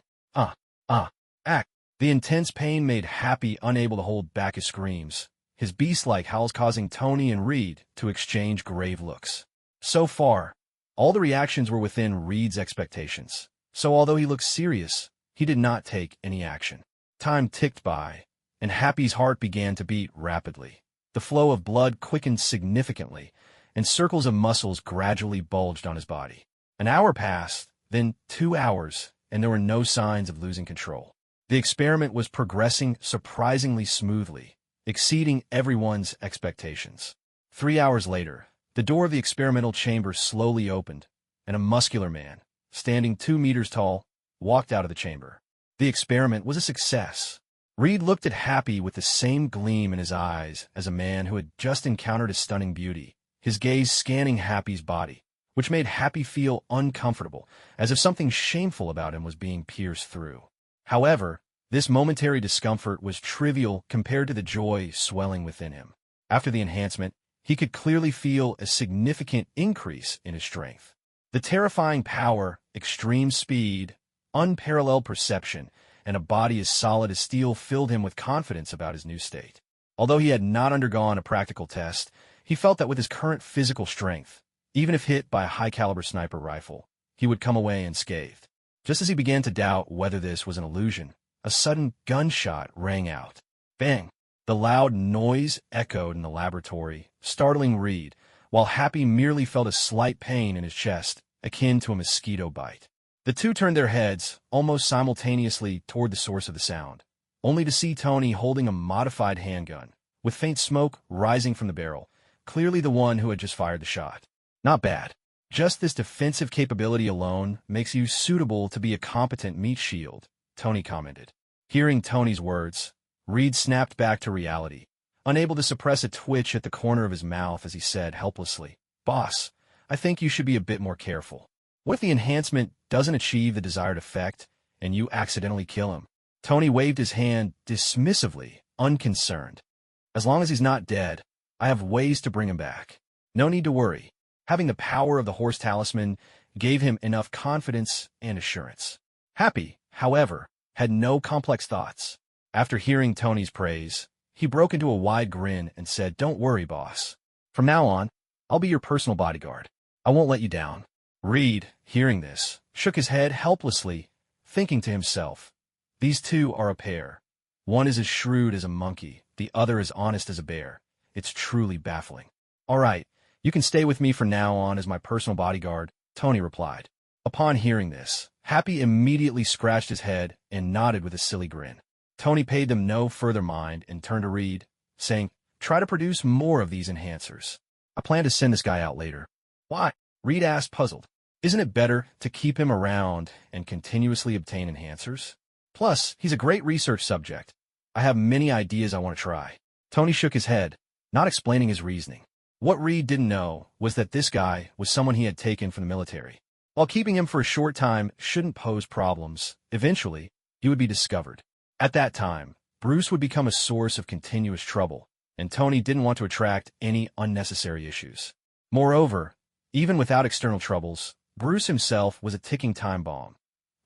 [SPEAKER 1] Act. The intense pain made Happy unable to hold back his screams, his beast-like howls causing Tony and Reed to exchange grave looks. So far, all the reactions were within Reed's expectations, so although he looked serious, he did not take any action. Time ticked by, and Happy's heart began to beat rapidly. The flow of blood quickened significantly, and circles of muscles gradually bulged on his body. An hour passed, then 2 hours, and there were no signs of losing control. The experiment was progressing surprisingly smoothly, exceeding everyone's expectations. 3 hours later, the door of the experimental chamber slowly opened, and a muscular man, standing 2 meters tall, walked out of the chamber. The experiment was a success. Reed looked at Happy with the same gleam in his eyes as a man who had just encountered a stunning beauty, his gaze scanning Happy's body, which made Happy feel uncomfortable, as if something shameful about him was being pierced through. However, this momentary discomfort was trivial compared to the joy swelling within him. After the enhancement, he could clearly feel a significant increase in his strength. The terrifying power, extreme speed, unparalleled perception, and a body as solid as steel filled him with confidence about his new state. Although he had not undergone a practical test, he felt that with his current physical strength, even if hit by a high-caliber sniper rifle, he would come away unscathed. Just as he began to doubt whether this was an illusion, a sudden gunshot rang out. Bang! The loud noise echoed in the laboratory, startling Reed, while Happy merely felt a slight pain in his chest, akin to a mosquito bite. The two turned their heads, almost simultaneously, toward the source of the sound, only to see Tony holding a modified handgun, with faint smoke rising from the barrel, clearly the one who had just fired the shot. Not bad. Just this defensive capability alone makes you suitable to be a competent meat shield, Tony commented. Hearing Tony's words, Reed snapped back to reality, unable to suppress a twitch at the corner of his mouth as he said helplessly, "Boss, I think you should be a bit more careful. What if the enhancement doesn't achieve the desired effect, and you accidentally kill him?" Tony waved his hand dismissively, unconcerned. "As long as he's not dead, I have ways to bring him back. No need to worry." Having the power of the horse talisman gave him enough confidence and assurance. Happy, however, had no complex thoughts. After hearing Tony's praise, he broke into a wide grin and said, "Don't worry, boss. From now on, I'll be your personal bodyguard. I won't let you down." Reed, hearing this, shook his head helplessly, thinking to himself, "These two are a pair. One is as shrewd as a monkey, the other as honest as a bear. It's truly baffling." "All right, you can stay with me from now on as my personal bodyguard," Tony replied. Upon hearing this, Happy immediately scratched his head and nodded with a silly grin. Tony paid them no further mind and turned to Reed, saying, "Try to produce more of these enhancers. I plan to send this guy out later." "Why?" Reed asked, puzzled. "Isn't it better to keep him around and continuously obtain enhancers? Plus, he's a great research subject. I have many ideas I want to try." Tony shook his head, not explaining his reasoning. What Reed didn't know was that this guy was someone he had taken from the military. While keeping him for a short time shouldn't pose problems, eventually, he would be discovered. At that time, Bruce would become a source of continuous trouble, and Tony didn't want to attract any unnecessary issues. Moreover, even without external troubles, Bruce himself was a ticking time bomb.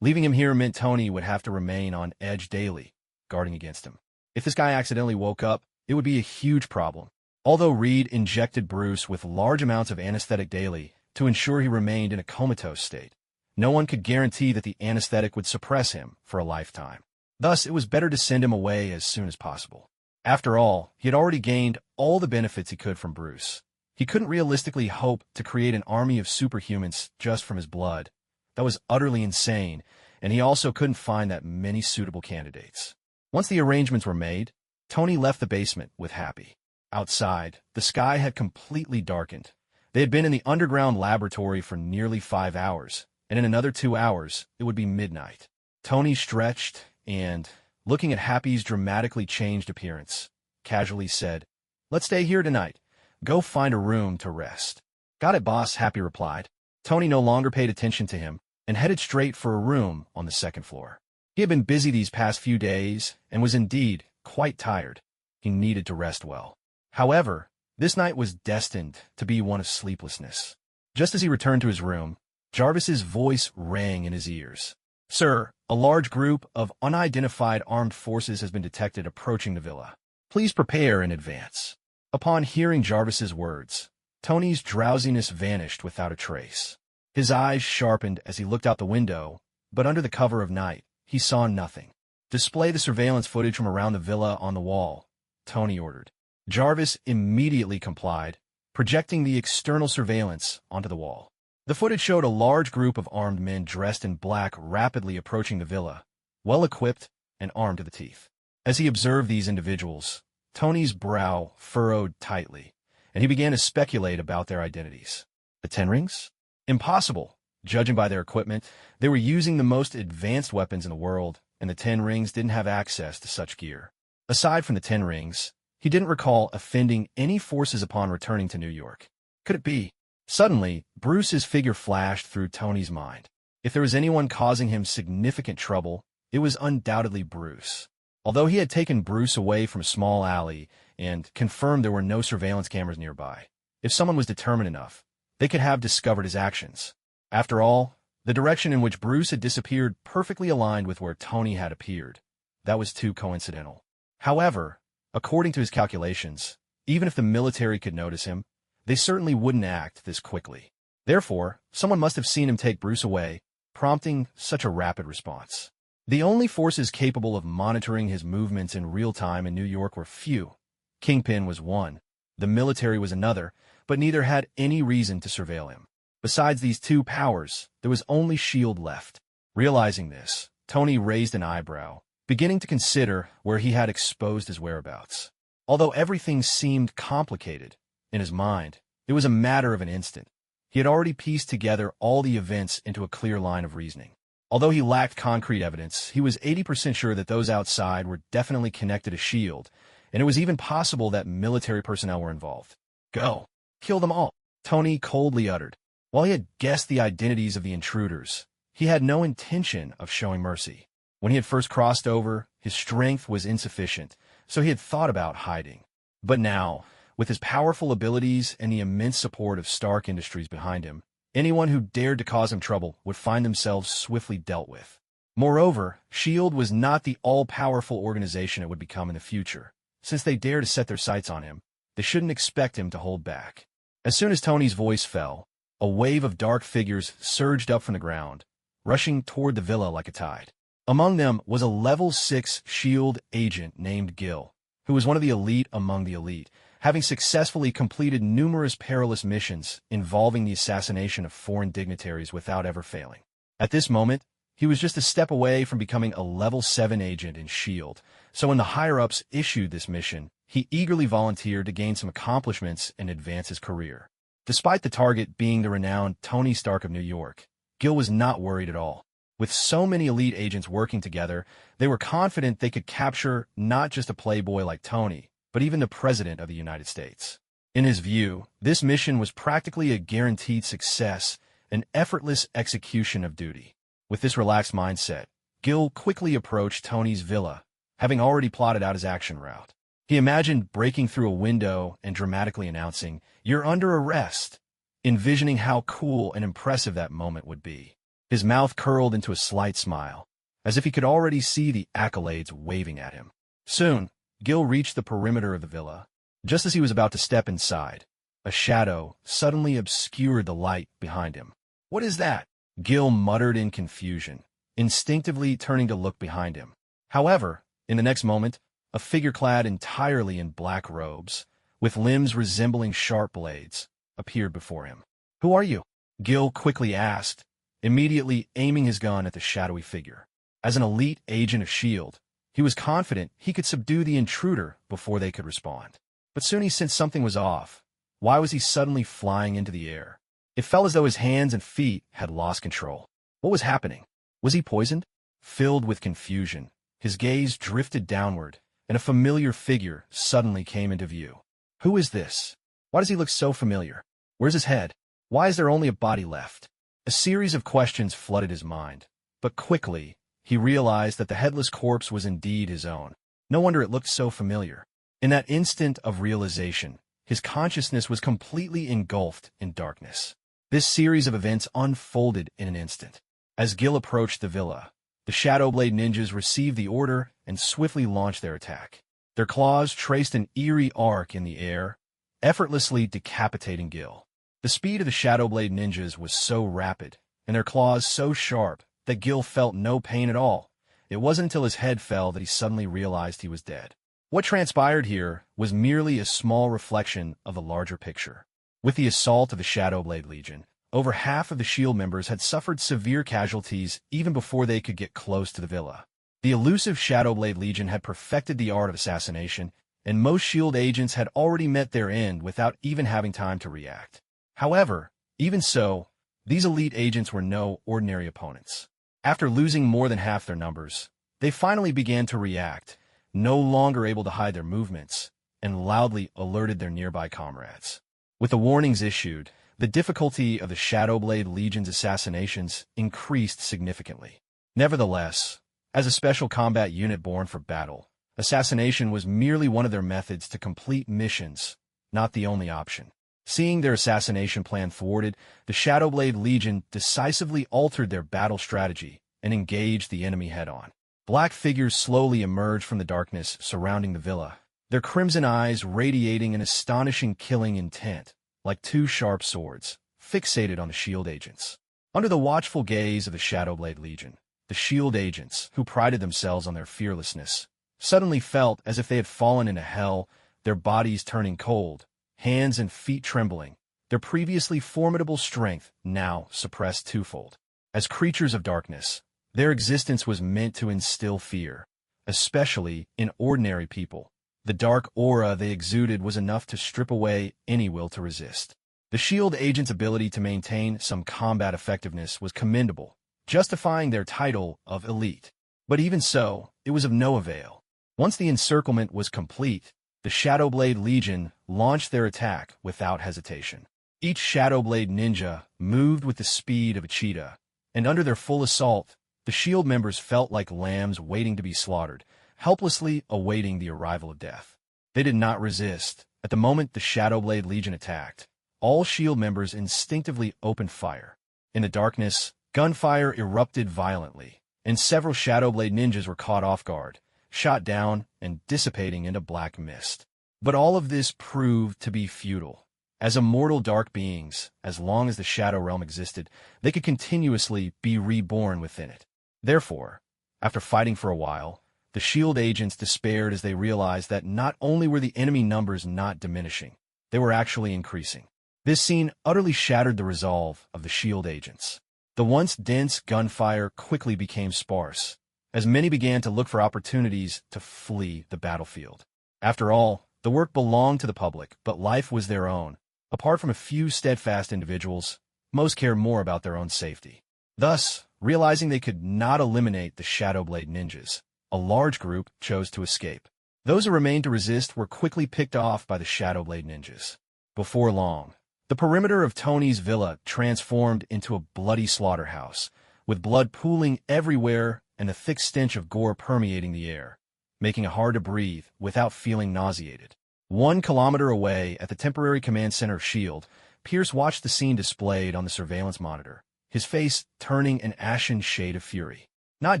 [SPEAKER 1] Leaving him here meant Tony would have to remain on edge daily, guarding against him. If this guy accidentally woke up, it would be a huge problem. Although Reed injected Bruce with large amounts of anesthetic daily to ensure he remained in a comatose state, no one could guarantee that the anesthetic would suppress him for a lifetime. Thus, it was better to send him away as soon as possible. After all, he had already gained all the benefits he could from Bruce. He couldn't realistically hope to create an army of superhumans just from his blood. That was utterly insane, and he also couldn't find that many suitable candidates. Once the arrangements were made, Tony left the basement with Happy. Outside, the sky had completely darkened. They had been in the underground laboratory for nearly 5 hours, and in another 2 hours, it would be midnight. Tony stretched and, looking at Happy's dramatically changed appearance, casually said, "Let's stay here tonight. Go find a room to rest." "Got it, boss," Happy replied. Tony no longer paid attention to him and headed straight for a room on the second floor. He had been busy these past few days and was indeed quite tired. he needed to rest well. However, this night was destined to be one of sleeplessness. Just as he returned to his room, Jarvis's voice rang in his ears. "Sir, a large group of unidentified armed forces has been detected approaching the villa. Please prepare in advance." Upon hearing Jarvis's words, Tony's drowsiness vanished without a trace. His eyes sharpened as he looked out the window, but under the cover of night, he saw nothing. "Display the surveillance footage from around the villa on the wall," Tony ordered. Jarvis immediately complied, projecting the external surveillance onto the wall. The footage showed a large group of armed men dressed in black rapidly approaching the villa, well-equipped and armed to the teeth. As he observed these individuals, Tony's brow furrowed tightly, and he began to speculate about their identities. The Ten Rings? Impossible. Judging by their equipment, they were using the most advanced weapons in the world, and the Ten Rings didn't have access to such gear. Aside from the Ten Rings, he didn't recall offending any forces upon returning to New York. Could it be? Suddenly, Bruce's figure flashed through Tony's mind. If there was anyone causing him significant trouble, it was undoubtedly Bruce. Although he had taken Bruce away from a small alley and confirmed there were no surveillance cameras nearby, if someone was determined enough, they could have discovered his actions. After all, the direction in which Bruce had disappeared perfectly aligned with where Tony had appeared. That was too coincidental. However, according to his calculations, even if the military could notice him, they certainly wouldn't act this quickly. Therefore, someone must have seen him take Bruce away, prompting such a rapid response. The only forces capable of monitoring his movements in real time in New York were few. Kingpin was one, the military was another, but neither had any reason to surveil him. Besides these two powers, there was only S.H.I.E.L.D. left. Realizing this, Tony raised an eyebrow, beginning to consider where he had exposed his whereabouts. Although everything seemed complicated, in his mind, it was a matter of an instant. He had already pieced together all the events into a clear line of reasoning. Although he lacked concrete evidence, he was 80% sure that those outside were definitely connected to S.H.I.E.L.D., and it was even possible that military personnel were involved. "Go. Kill them all," Tony coldly uttered. While he had guessed the identities of the intruders, he had no intention of showing mercy. When he had first crossed over, his strength was insufficient, so he had thought about hiding. But now, with his powerful abilities and the immense support of Stark Industries behind him, anyone who dared to cause him trouble would find themselves swiftly dealt with. Moreover, S.H.I.E.L.D. was not the all-powerful organization it would become in the future. Since they dare to set their sights on him, they shouldn't expect him to hold back. As soon as Tony's voice fell, a wave of dark figures surged up from the ground, rushing toward the villa like a tide. Among them was a level 6 S.H.I.E.L.D. agent named Gil, who was one of the elite among the elite, having successfully completed numerous perilous missions involving the assassination of foreign dignitaries without ever failing. At this moment, he was just a step away from becoming a level 7 agent in S.H.I.E.L.D., so when the higher-ups issued this mission, he eagerly volunteered to gain some accomplishments and advance his career. Despite the target being the renowned Tony Stark of New York, Gil was not worried at all. With so many elite agents working together, they were confident they could capture not just a playboy like Tony, but even the President of the United States. In his view, this mission was practically a guaranteed success, an effortless execution of duty. With this relaxed mindset, Gil quickly approached Tony's villa, having already plotted out his action route. He imagined breaking through a window and dramatically announcing, "You're under arrest," envisioning how cool and impressive that moment would be. His mouth curled into a slight smile, as if he could already see the accolades waving at him. Soon, Gil reached the perimeter of the villa. Just as he was about to step inside, a shadow suddenly obscured the light behind him. "What is that?" Gil muttered in confusion, instinctively turning to look behind him. However, in the next moment, a figure clad entirely in black robes, with limbs resembling sharp blades, appeared before him. "Who are you?" Gil quickly asked, immediately aiming his gun at the shadowy figure. As an elite agent of S.H.I.E.L.D., he was confident he could subdue the intruder before they could respond. But soon he sensed something was off. Why was he suddenly flying into the air? It felt as though his hands and feet had lost control. What was happening? Was he poisoned? Filled with confusion, his gaze drifted downward, and a familiar figure suddenly came into view. Who is this? Why does he look so familiar? Where's his head? Why is there only a body left? A series of questions flooded his mind, but quickly, he realized that the headless corpse was indeed his own. No wonder it looked so familiar. In that instant of realization, his consciousness was completely engulfed in darkness. This series of events unfolded in an instant. As Gil approached the villa, the Shadowblade ninjas received the order and swiftly launched their attack. Their claws traced an eerie arc in the air, effortlessly decapitating Gil. The speed of the Shadowblade ninjas was so rapid, and their claws so sharp, that Gil felt no pain at all. It wasn't until his head fell that he suddenly realized he was dead. What transpired here was merely a small reflection of the larger picture. With the assault of the Shadowblade Legion, over half of the SHIELD members had suffered severe casualties even before they could get close to the villa. The elusive Shadowblade Legion had perfected the art of assassination, and most SHIELD agents had already met their end without even having time to react. However, even so, these elite agents were no ordinary opponents. After losing more than half their numbers, they finally began to react, no longer able to hide their movements, and loudly alerted their nearby comrades. With the warnings issued, the difficulty of the Shadowblade Legion's assassinations increased significantly. Nevertheless, as a special combat unit born for battle, assassination was merely one of their methods to complete missions, not the only option. Seeing their assassination plan thwarted, the Shadowblade Legion decisively altered their battle strategy and engaged the enemy head-on. Black figures slowly emerged from the darkness surrounding the villa, their crimson eyes radiating an astonishing killing intent, like two sharp swords, fixated on the SHIELD agents. Under the watchful gaze of the Shadowblade Legion, the SHIELD agents, who prided themselves on their fearlessness, suddenly felt as if they had fallen into hell, their bodies turning cold, hands and feet trembling, their previously formidable strength now suppressed twofold. As creatures of darkness, their existence was meant to instill fear, especially in ordinary people. The dark aura they exuded was enough to strip away any will to resist. The SHIELD agents' ability to maintain some combat effectiveness was commendable, justifying their title of elite. But even so, it was of no avail. Once the encirclement was complete, the Shadowblade Legion launched their attack without hesitation. Each Shadowblade ninja moved with the speed of a cheetah, and under their full assault, the SHIELD members felt like lambs waiting to be slaughtered, helplessly awaiting the arrival of death. They did not resist. At the moment the Shadowblade Legion attacked, all SHIELD members instinctively opened fire. In the darkness, gunfire erupted violently, and several Shadowblade ninjas were caught off guard, shot down and dissipating into black mist. But all of this proved to be futile. As immortal dark beings, as long as the Shadow Realm existed, they could continuously be reborn within it. Therefore, after fighting for a while, the SHIELD agents despaired as they realized that not only were the enemy numbers not diminishing, they were actually increasing. This scene utterly shattered the resolve of the SHIELD agents. The once dense gunfire quickly became sparse, as many began to look for opportunities to flee the battlefield. After all, the work belonged to the public, but life was their own. Apart from a few steadfast individuals, most cared more about their own safety. Thus, realizing they could not eliminate the Shadowblade ninjas, a large group chose to escape. Those who remained to resist were quickly picked off by the Shadowblade ninjas. Before long, the perimeter of Tony's villa transformed into a bloody slaughterhouse, with blood pooling everywhere and a thick stench of gore permeating the air, making it hard to breathe without feeling nauseated. 1 kilometer away at the temporary command center of SHIELD, Pierce watched the scene displayed on the surveillance monitor, his face turning an ashen shade of fury. Not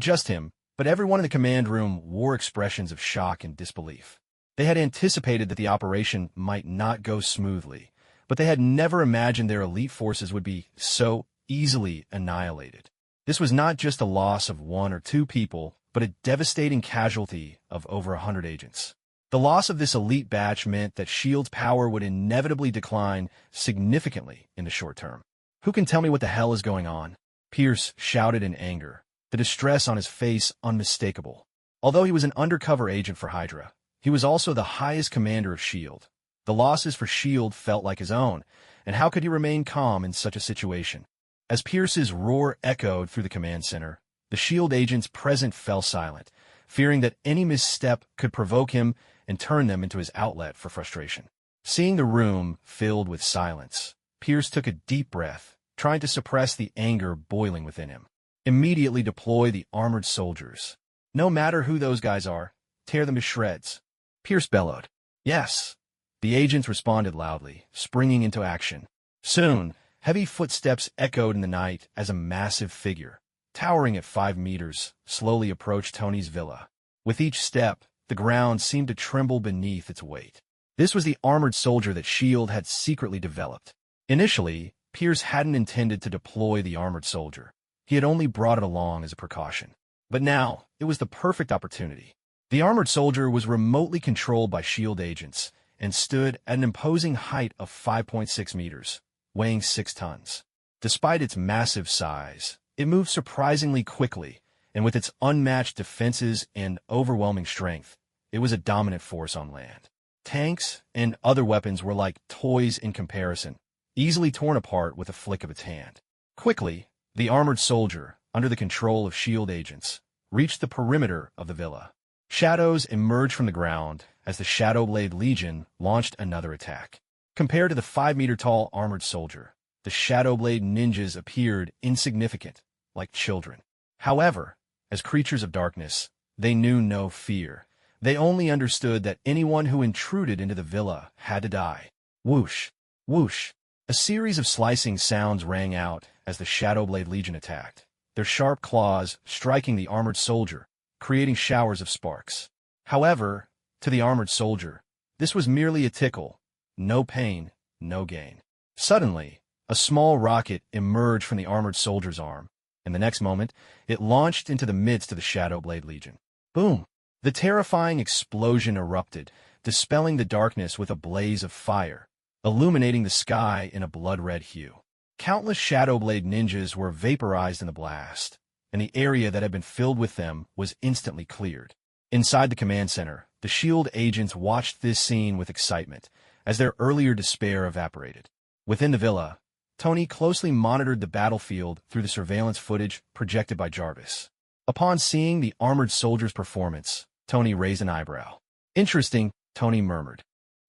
[SPEAKER 1] just him, but everyone in the command room wore expressions of shock and disbelief. They had anticipated that the operation might not go smoothly, but they had never imagined their elite forces would be so easily annihilated. This was not just a loss of 1 or 2 people, but a devastating casualty of over 100 agents. The loss of this elite batch meant that SHIELD's power would inevitably decline significantly in the short term. Who can tell me what the hell is going on? Pierce shouted in anger, the distress on his face unmistakable. Although he was an undercover agent for Hydra, he was also the highest commander of SHIELD. The losses for SHIELD felt like his own, and how could he remain calm in such a situation? As Pierce's roar echoed through the command center, the SHIELD agents present fell silent, fearing that any misstep could provoke him and turn them into his outlet for frustration. Seeing the room filled with silence, Pierce took a deep breath, trying to suppress the anger boiling within him. Immediately deploy the armored soldiers. No matter who those guys are, tear them to shreds, Pierce bellowed. Yes. The agents responded loudly, springing into action. Soon, heavy footsteps echoed in the night as a massive figure, towering at 5 meters, slowly approached Tony's villa. With each step, the ground seemed to tremble beneath its weight. This was the armored soldier that S.H.I.E.L.D. had secretly developed. Initially, Pierce hadn't intended to deploy the armored soldier. He had only brought it along as a precaution. But now, it was the perfect opportunity. The armored soldier was remotely controlled by S.H.I.E.L.D. agents and stood at an imposing height of 5.6 meters, weighing 6 tons. Despite its massive size, it moved surprisingly quickly, and with its unmatched defenses and overwhelming strength, it was a dominant force on land. Tanks and other weapons were like toys in comparison, easily torn apart with a flick of its hand. Quickly, the armored soldier, under the control of S.H.I.E.L.D. agents, reached the perimeter of the villa. Shadows emerged from the ground as the Shadow Blade Legion launched another attack. Compared to the 5-meter-tall armored soldier, the Shadow Blade ninjas appeared insignificant, like children. However, as creatures of darkness, they knew no fear. They only understood that anyone who intruded into the villa had to die. Whoosh! Whoosh! A series of slicing sounds rang out as the Shadow Blade Legion attacked, their sharp claws striking the armored soldier, creating showers of sparks. However, to the armored soldier, this was merely a tickle. No pain, no gain. Suddenly, a small rocket emerged from the armored soldier's arm, and the next moment, it launched into the midst of the Shadow Blade Legion. Boom! The terrifying explosion erupted, dispelling the darkness with a blaze of fire, illuminating the sky in a blood-red hue. Countless Shadow Blade ninjas were vaporized in the blast, and the area that had been filled with them was instantly cleared. Inside the command center, the S.H.I.E.L.D. agents watched this scene with excitement, as their earlier despair evaporated. Within the villa, Tony closely monitored the battlefield through the surveillance footage projected by Jarvis. Upon seeing the armored soldier's performance, Tony raised an eyebrow. Interesting, Tony murmured.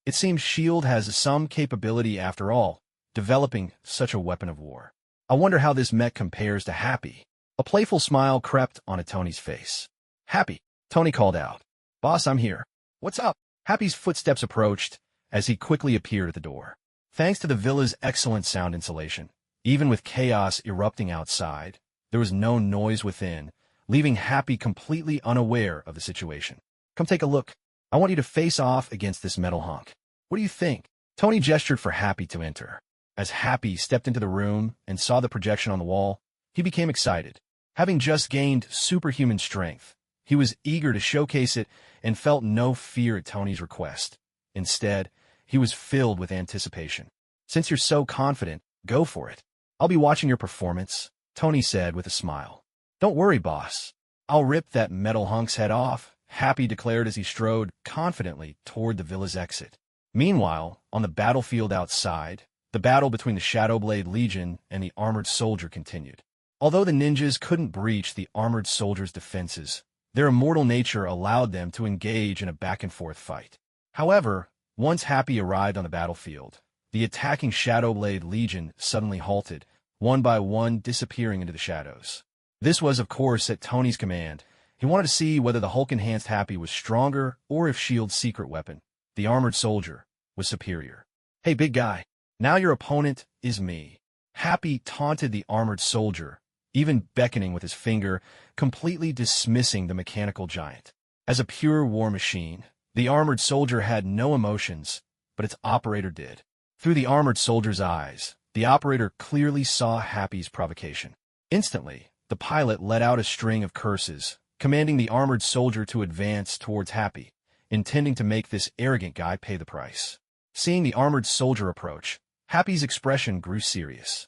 [SPEAKER 1] It seems S.H.I.E.L.D. has some capability after all, developing such a weapon of war. I wonder how this mech compares to Happy. A playful smile crept onto Tony's face. Happy, Tony called out. Boss, I'm here. What's up? Happy's footsteps approached as he quickly appeared at the door. Thanks to the villa's excellent sound insulation, even with chaos erupting outside, there was no noise within, leaving Happy completely unaware of the situation. Come take a look. I want you to face off against this metal hunk. What do you think? Tony gestured for Happy to enter. As Happy stepped into the room and saw the projection on the wall, he became excited. Having just gained superhuman strength, he was eager to showcase it and felt no fear at Tony's request. Instead, he was filled with anticipation. Since you're so confident, go for it. I'll be watching your performance, Tony said with a smile. Don't worry, boss. I'll rip that metal hunk's head off, Happy declared as he strode confidently toward the villa's exit. Meanwhile, on the battlefield outside, the battle between the Shadow Blade Legion and the armored soldier continued. Although the ninjas couldn't breach the armored soldier's defenses, their immortal nature allowed them to engage in a back-and-forth fight. However, once Happy arrived on the battlefield, the attacking Shadow Blade Legion suddenly halted, one by one disappearing into the shadows. This was, of course, at Tony's command. He wanted to see whether the Hulk-enhanced Happy was stronger or if S.H.I.E.L.D.'s secret weapon, the armored soldier, was superior. Hey, big guy, now your opponent is me. Happy taunted the armored soldier, even beckoning with his finger, completely dismissing the mechanical giant. As a pure war machine, the armored soldier had no emotions, but its operator did. Through the armored soldier's eyes, the operator clearly saw Happy's provocation. Instantly, the pilot let out a string of curses, commanding the armored soldier to advance towards Happy, intending to make this arrogant guy pay the price. Seeing the armored soldier approach, Happy's expression grew serious.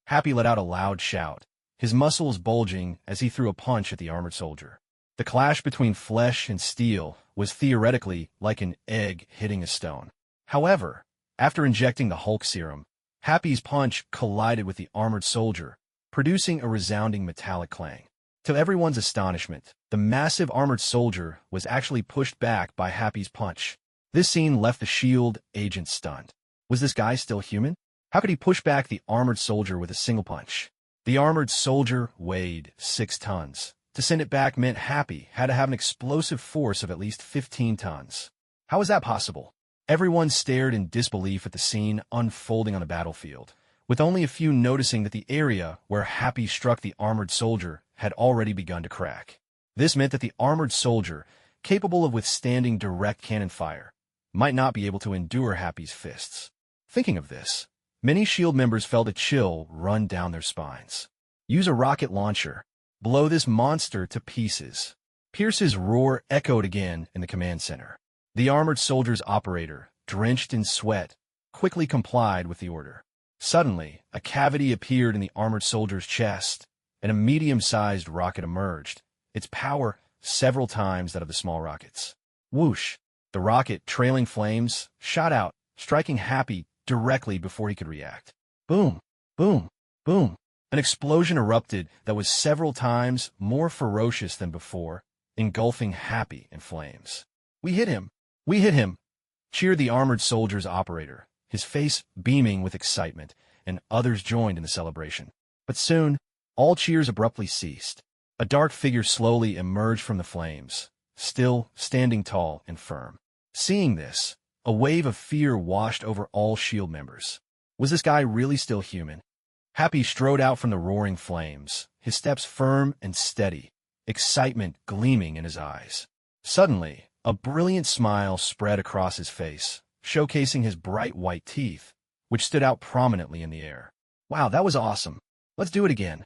[SPEAKER 1] Happy let out a loud shout, his muscles bulging as he threw a punch at the armored soldier. The clash between flesh and steel was theoretically like an egg hitting a stone. However, after injecting the Hulk serum, Happy's punch collided with the armored soldier, producing a resounding metallic clang. To everyone's astonishment, the massive armored soldier was actually pushed back by Happy's punch. This scene left the S.H.I.E.L.D. agent stunned. Was this guy still human? How could he push back the armored soldier with a single punch? The armored soldier weighed 6 tons. To send it back meant Happy had to have an explosive force of at least 15 tons. How is that possible? Everyone stared in disbelief at the scene unfolding on the battlefield, with only a few noticing that the area where Happy struck the armored soldier had already begun to crack. This meant that the armored soldier, capable of withstanding direct cannon fire, might not be able to endure Happy's fists. Thinking of this, many SHIELD members felt a chill run down their spines. Use a rocket launcher. Blow this monster to pieces. Pierce's roar echoed again in the command center. The armored soldier's operator, drenched in sweat, quickly complied with the order. Suddenly, a cavity appeared in the armored soldier's chest, and a medium-sized rocket emerged, its power several times that of the small rockets. Whoosh! The rocket, trailing flames, shot out, striking Happy directly before he could react. Boom! Boom! Boom! An explosion erupted that was several times more ferocious than before, engulfing Happy in flames. We hit him! We hit him! Cheered the armored soldier's operator, his face beaming with excitement, and others joined in the celebration. But soon, all cheers abruptly ceased. A dark figure slowly emerged from the flames, still standing tall and firm. Seeing this, a wave of fear washed over all SHIELD members. Was this guy really still human? Happy strode out from the roaring flames, his steps firm and steady, excitement gleaming in his eyes. Suddenly, a brilliant smile spread across his face, showcasing his bright white teeth, which stood out prominently in the air. Wow, that was awesome. Let's do it again.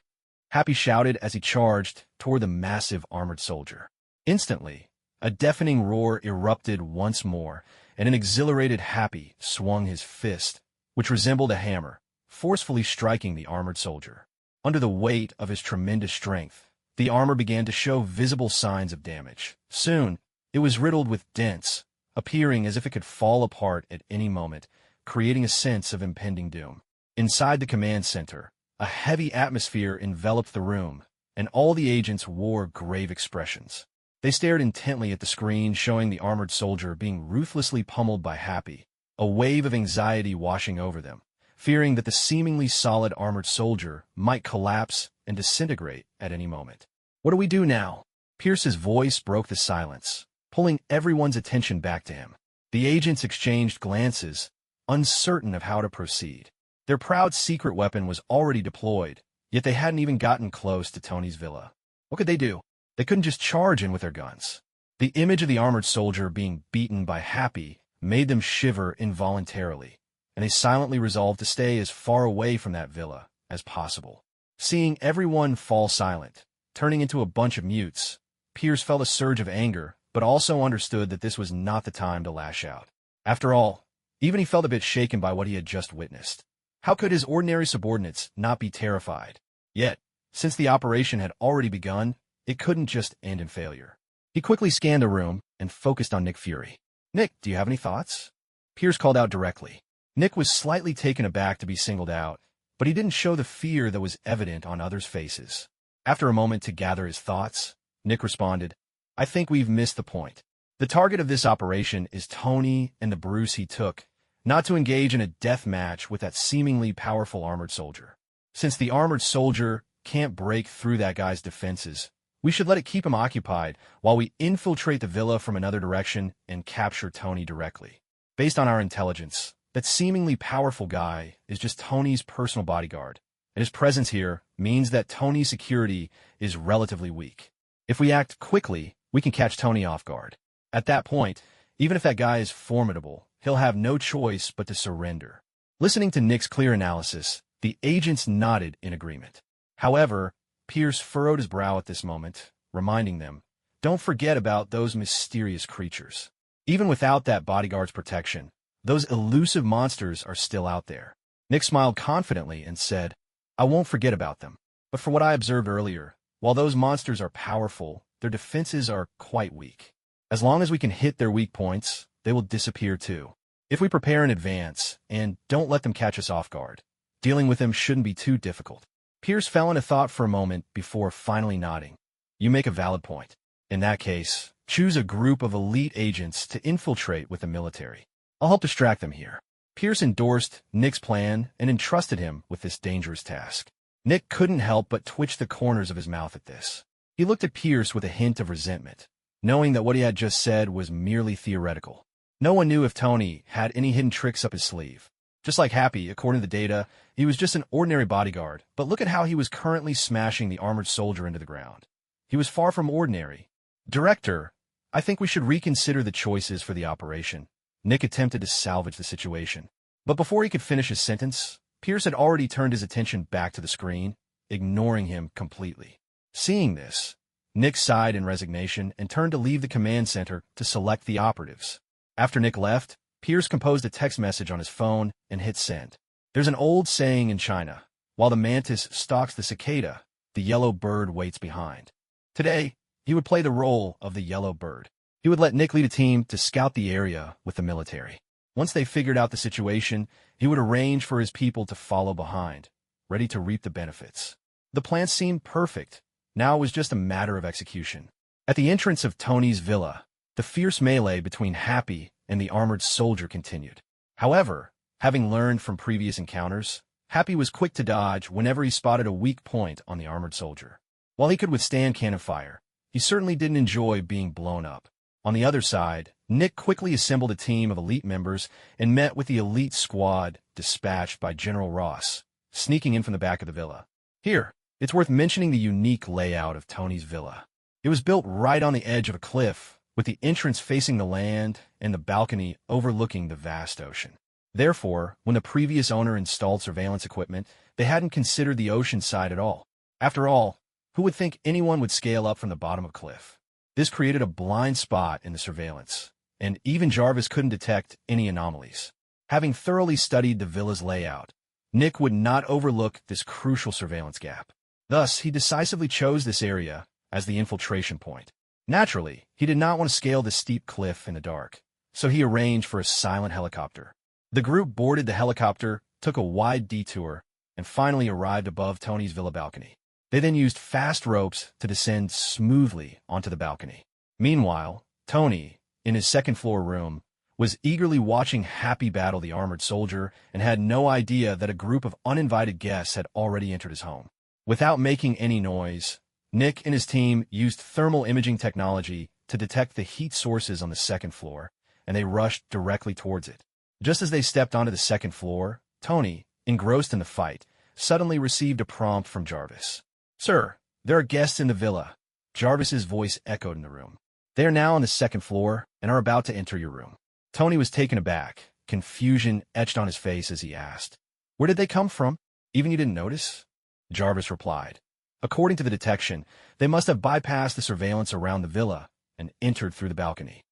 [SPEAKER 1] Happy shouted as he charged toward the massive armored soldier. Instantly, a deafening roar erupted once more, and an exhilarated Happy swung his fist, which resembled a hammer, forcefully striking the armored soldier. Under the weight of his tremendous strength, the armor began to show visible signs of damage. Soon, it was riddled with dents, appearing as if it could fall apart at any moment, creating a sense of impending doom. Inside the command center, a heavy atmosphere enveloped the room, and all the agents wore grave expressions. They stared intently at the screen showing the armored soldier being ruthlessly pummeled by Happy, a wave of anxiety washing over them, fearing that the seemingly solid armored soldier might collapse and disintegrate at any moment. What do we do now? Pierce's voice broke the silence, pulling everyone's attention back to him. The agents exchanged glances, uncertain of how to proceed. Their proud secret weapon was already deployed, yet they hadn't even gotten close to Tony's villa. What could they do? They couldn't just charge in with their guns. The image of the armored soldier being beaten by Happy made them shiver involuntarily, and they silently resolved to stay as far away from that villa as possible. Seeing everyone fall silent, turning into a bunch of mutes, Pierce felt a surge of anger, but also understood that this was not the time to lash out. After all, even he felt a bit shaken by what he had just witnessed. How could his ordinary subordinates not be terrified? Yet, since the operation had already begun, it couldn't just end in failure. He quickly scanned the room and focused on Nick Fury. "Nick, do you have any thoughts?" Pierce called out directly. Nick was slightly taken aback to be singled out, but he didn't show the fear that was evident on others' faces. After a moment to gather his thoughts, Nick responded, "I think we've missed the point. The target of this operation is Tony and the bruise he took, not to engage in a death match with that seemingly powerful armored soldier. Since the armored soldier can't break through that guy's defenses, we should let it keep him occupied while we infiltrate the villa from another direction and capture Tony directly. Based on our intelligence, that seemingly powerful guy is just Tony's personal bodyguard, and his presence here means that Tony's security is relatively weak. If we act quickly, we can catch Tony off guard. At that point, even if that guy is formidable, he'll have no choice but to surrender." Listening to Nick's clear analysis, the agents nodded in agreement. However, Pierce furrowed his brow at this moment, reminding them, "Don't forget about those mysterious creatures. Even without that bodyguard's protection, those elusive monsters are still out there." Nick smiled confidently and said, "I won't forget about them. But from what I observed earlier, while those monsters are powerful, their defenses are quite weak. As long as we can hit their weak points, they will disappear too. If we prepare in advance and don't let them catch us off guard, dealing with them shouldn't be too difficult." Pierce fell into thought for a moment before finally nodding. "You make a valid point. In that case, choose a group of elite agents to infiltrate with the military. I'll help distract them here." Pierce endorsed Nick's plan and entrusted him with this dangerous task. Nick couldn't help but twitch the corners of his mouth at this. He looked at Pierce with a hint of resentment, knowing that what he had just said was merely theoretical. No one knew if Tony had any hidden tricks up his sleeve. Just like Happy, according to the data, he was just an ordinary bodyguard, but look at how he was currently smashing the armored soldier into the ground. He was far from ordinary. Director, I think we should reconsider the choices for the operation. Nick attempted to salvage the situation. But before he could finish his sentence, Pierce had already turned his attention back to the screen, ignoring him completely. Seeing this, Nick sighed in resignation and turned to leave the command center to select the operatives. After Nick left, Pierce composed a text message on his phone and hit send. There's an old saying in China, while the mantis stalks the cicada, the yellow bird waits behind. Today, he would play the role of the yellow bird. He would let Nick lead a team to scout the area with the military. Once they figured out the situation, he would arrange for his people to follow behind, ready to reap the benefits. The plan seemed perfect. Now it was just a matter of execution. At the entrance of Tony's villa, the fierce melee between Happy and the armored soldier continued. However, having learned from previous encounters, Happy was quick to dodge whenever he spotted a weak point on the armored soldier. While he could withstand cannon fire, he certainly didn't enjoy being blown up. On the other side, Nick quickly assembled a team of elite members and met with the elite squad dispatched by General Ross, sneaking in from the back of the villa. Here, it's worth mentioning the unique layout of Tony's villa. It was built right on the edge of a cliff, with the entrance facing the land and the balcony overlooking the vast ocean. Therefore, when the previous owner installed surveillance equipment, they hadn't considered the ocean side at all. After all, who would think anyone would scale up from the bottom of a cliff? This created a blind spot in the surveillance, and even Jarvis couldn't detect any anomalies. Having thoroughly studied the villa's layout, Nick would not overlook this crucial surveillance gap. Thus, he decisively chose this area as the infiltration point. Naturally, he did not want to scale the steep cliff in the dark, so he arranged for a silent helicopter. The group boarded the helicopter, took a wide detour, and finally arrived above Tony's villa balcony. They then used fast ropes to descend smoothly onto the balcony. Meanwhile, Tony, in his second-floor room, was eagerly watching Happy battle the armored soldier and had no idea that a group of uninvited guests had already entered his home. Without making any noise, Nick and his team used thermal imaging technology to detect the heat sources on the second floor, and they rushed directly towards it. Just as they stepped onto the second floor, Tony, engrossed in the fight, suddenly received a prompt from Jarvis. "Sir, there are guests in the villa." Jarvis's voice echoed in the room. "They are now on the second floor and are about to enter your room." Tony was taken aback, confusion etched on his face as he asked, "Where did they come from? Even you didn't notice?" Jarvis replied, "According to the detection, they must have bypassed the surveillance around the villa and entered through the balcony."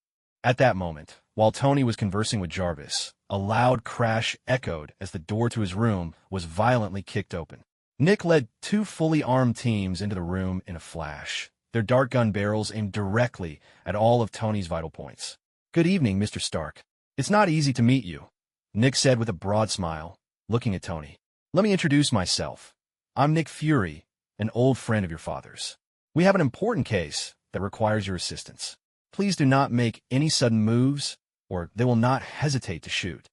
[SPEAKER 1] At that moment, while Tony was conversing with Jarvis, a loud crash echoed as the door to his room was violently kicked open. Nick led two fully armed teams into the room in a flash, their dart gun barrels aimed directly at all of Tony's vital points. "Good evening, Mr. Stark. It's not easy to meet you," Nick said with a broad smile, looking at Tony. "Let me introduce myself. I'm Nick Fury, an old friend of your father's. We have an important case that requires your assistance. Please do not make any sudden moves, or they will not hesitate to shoot."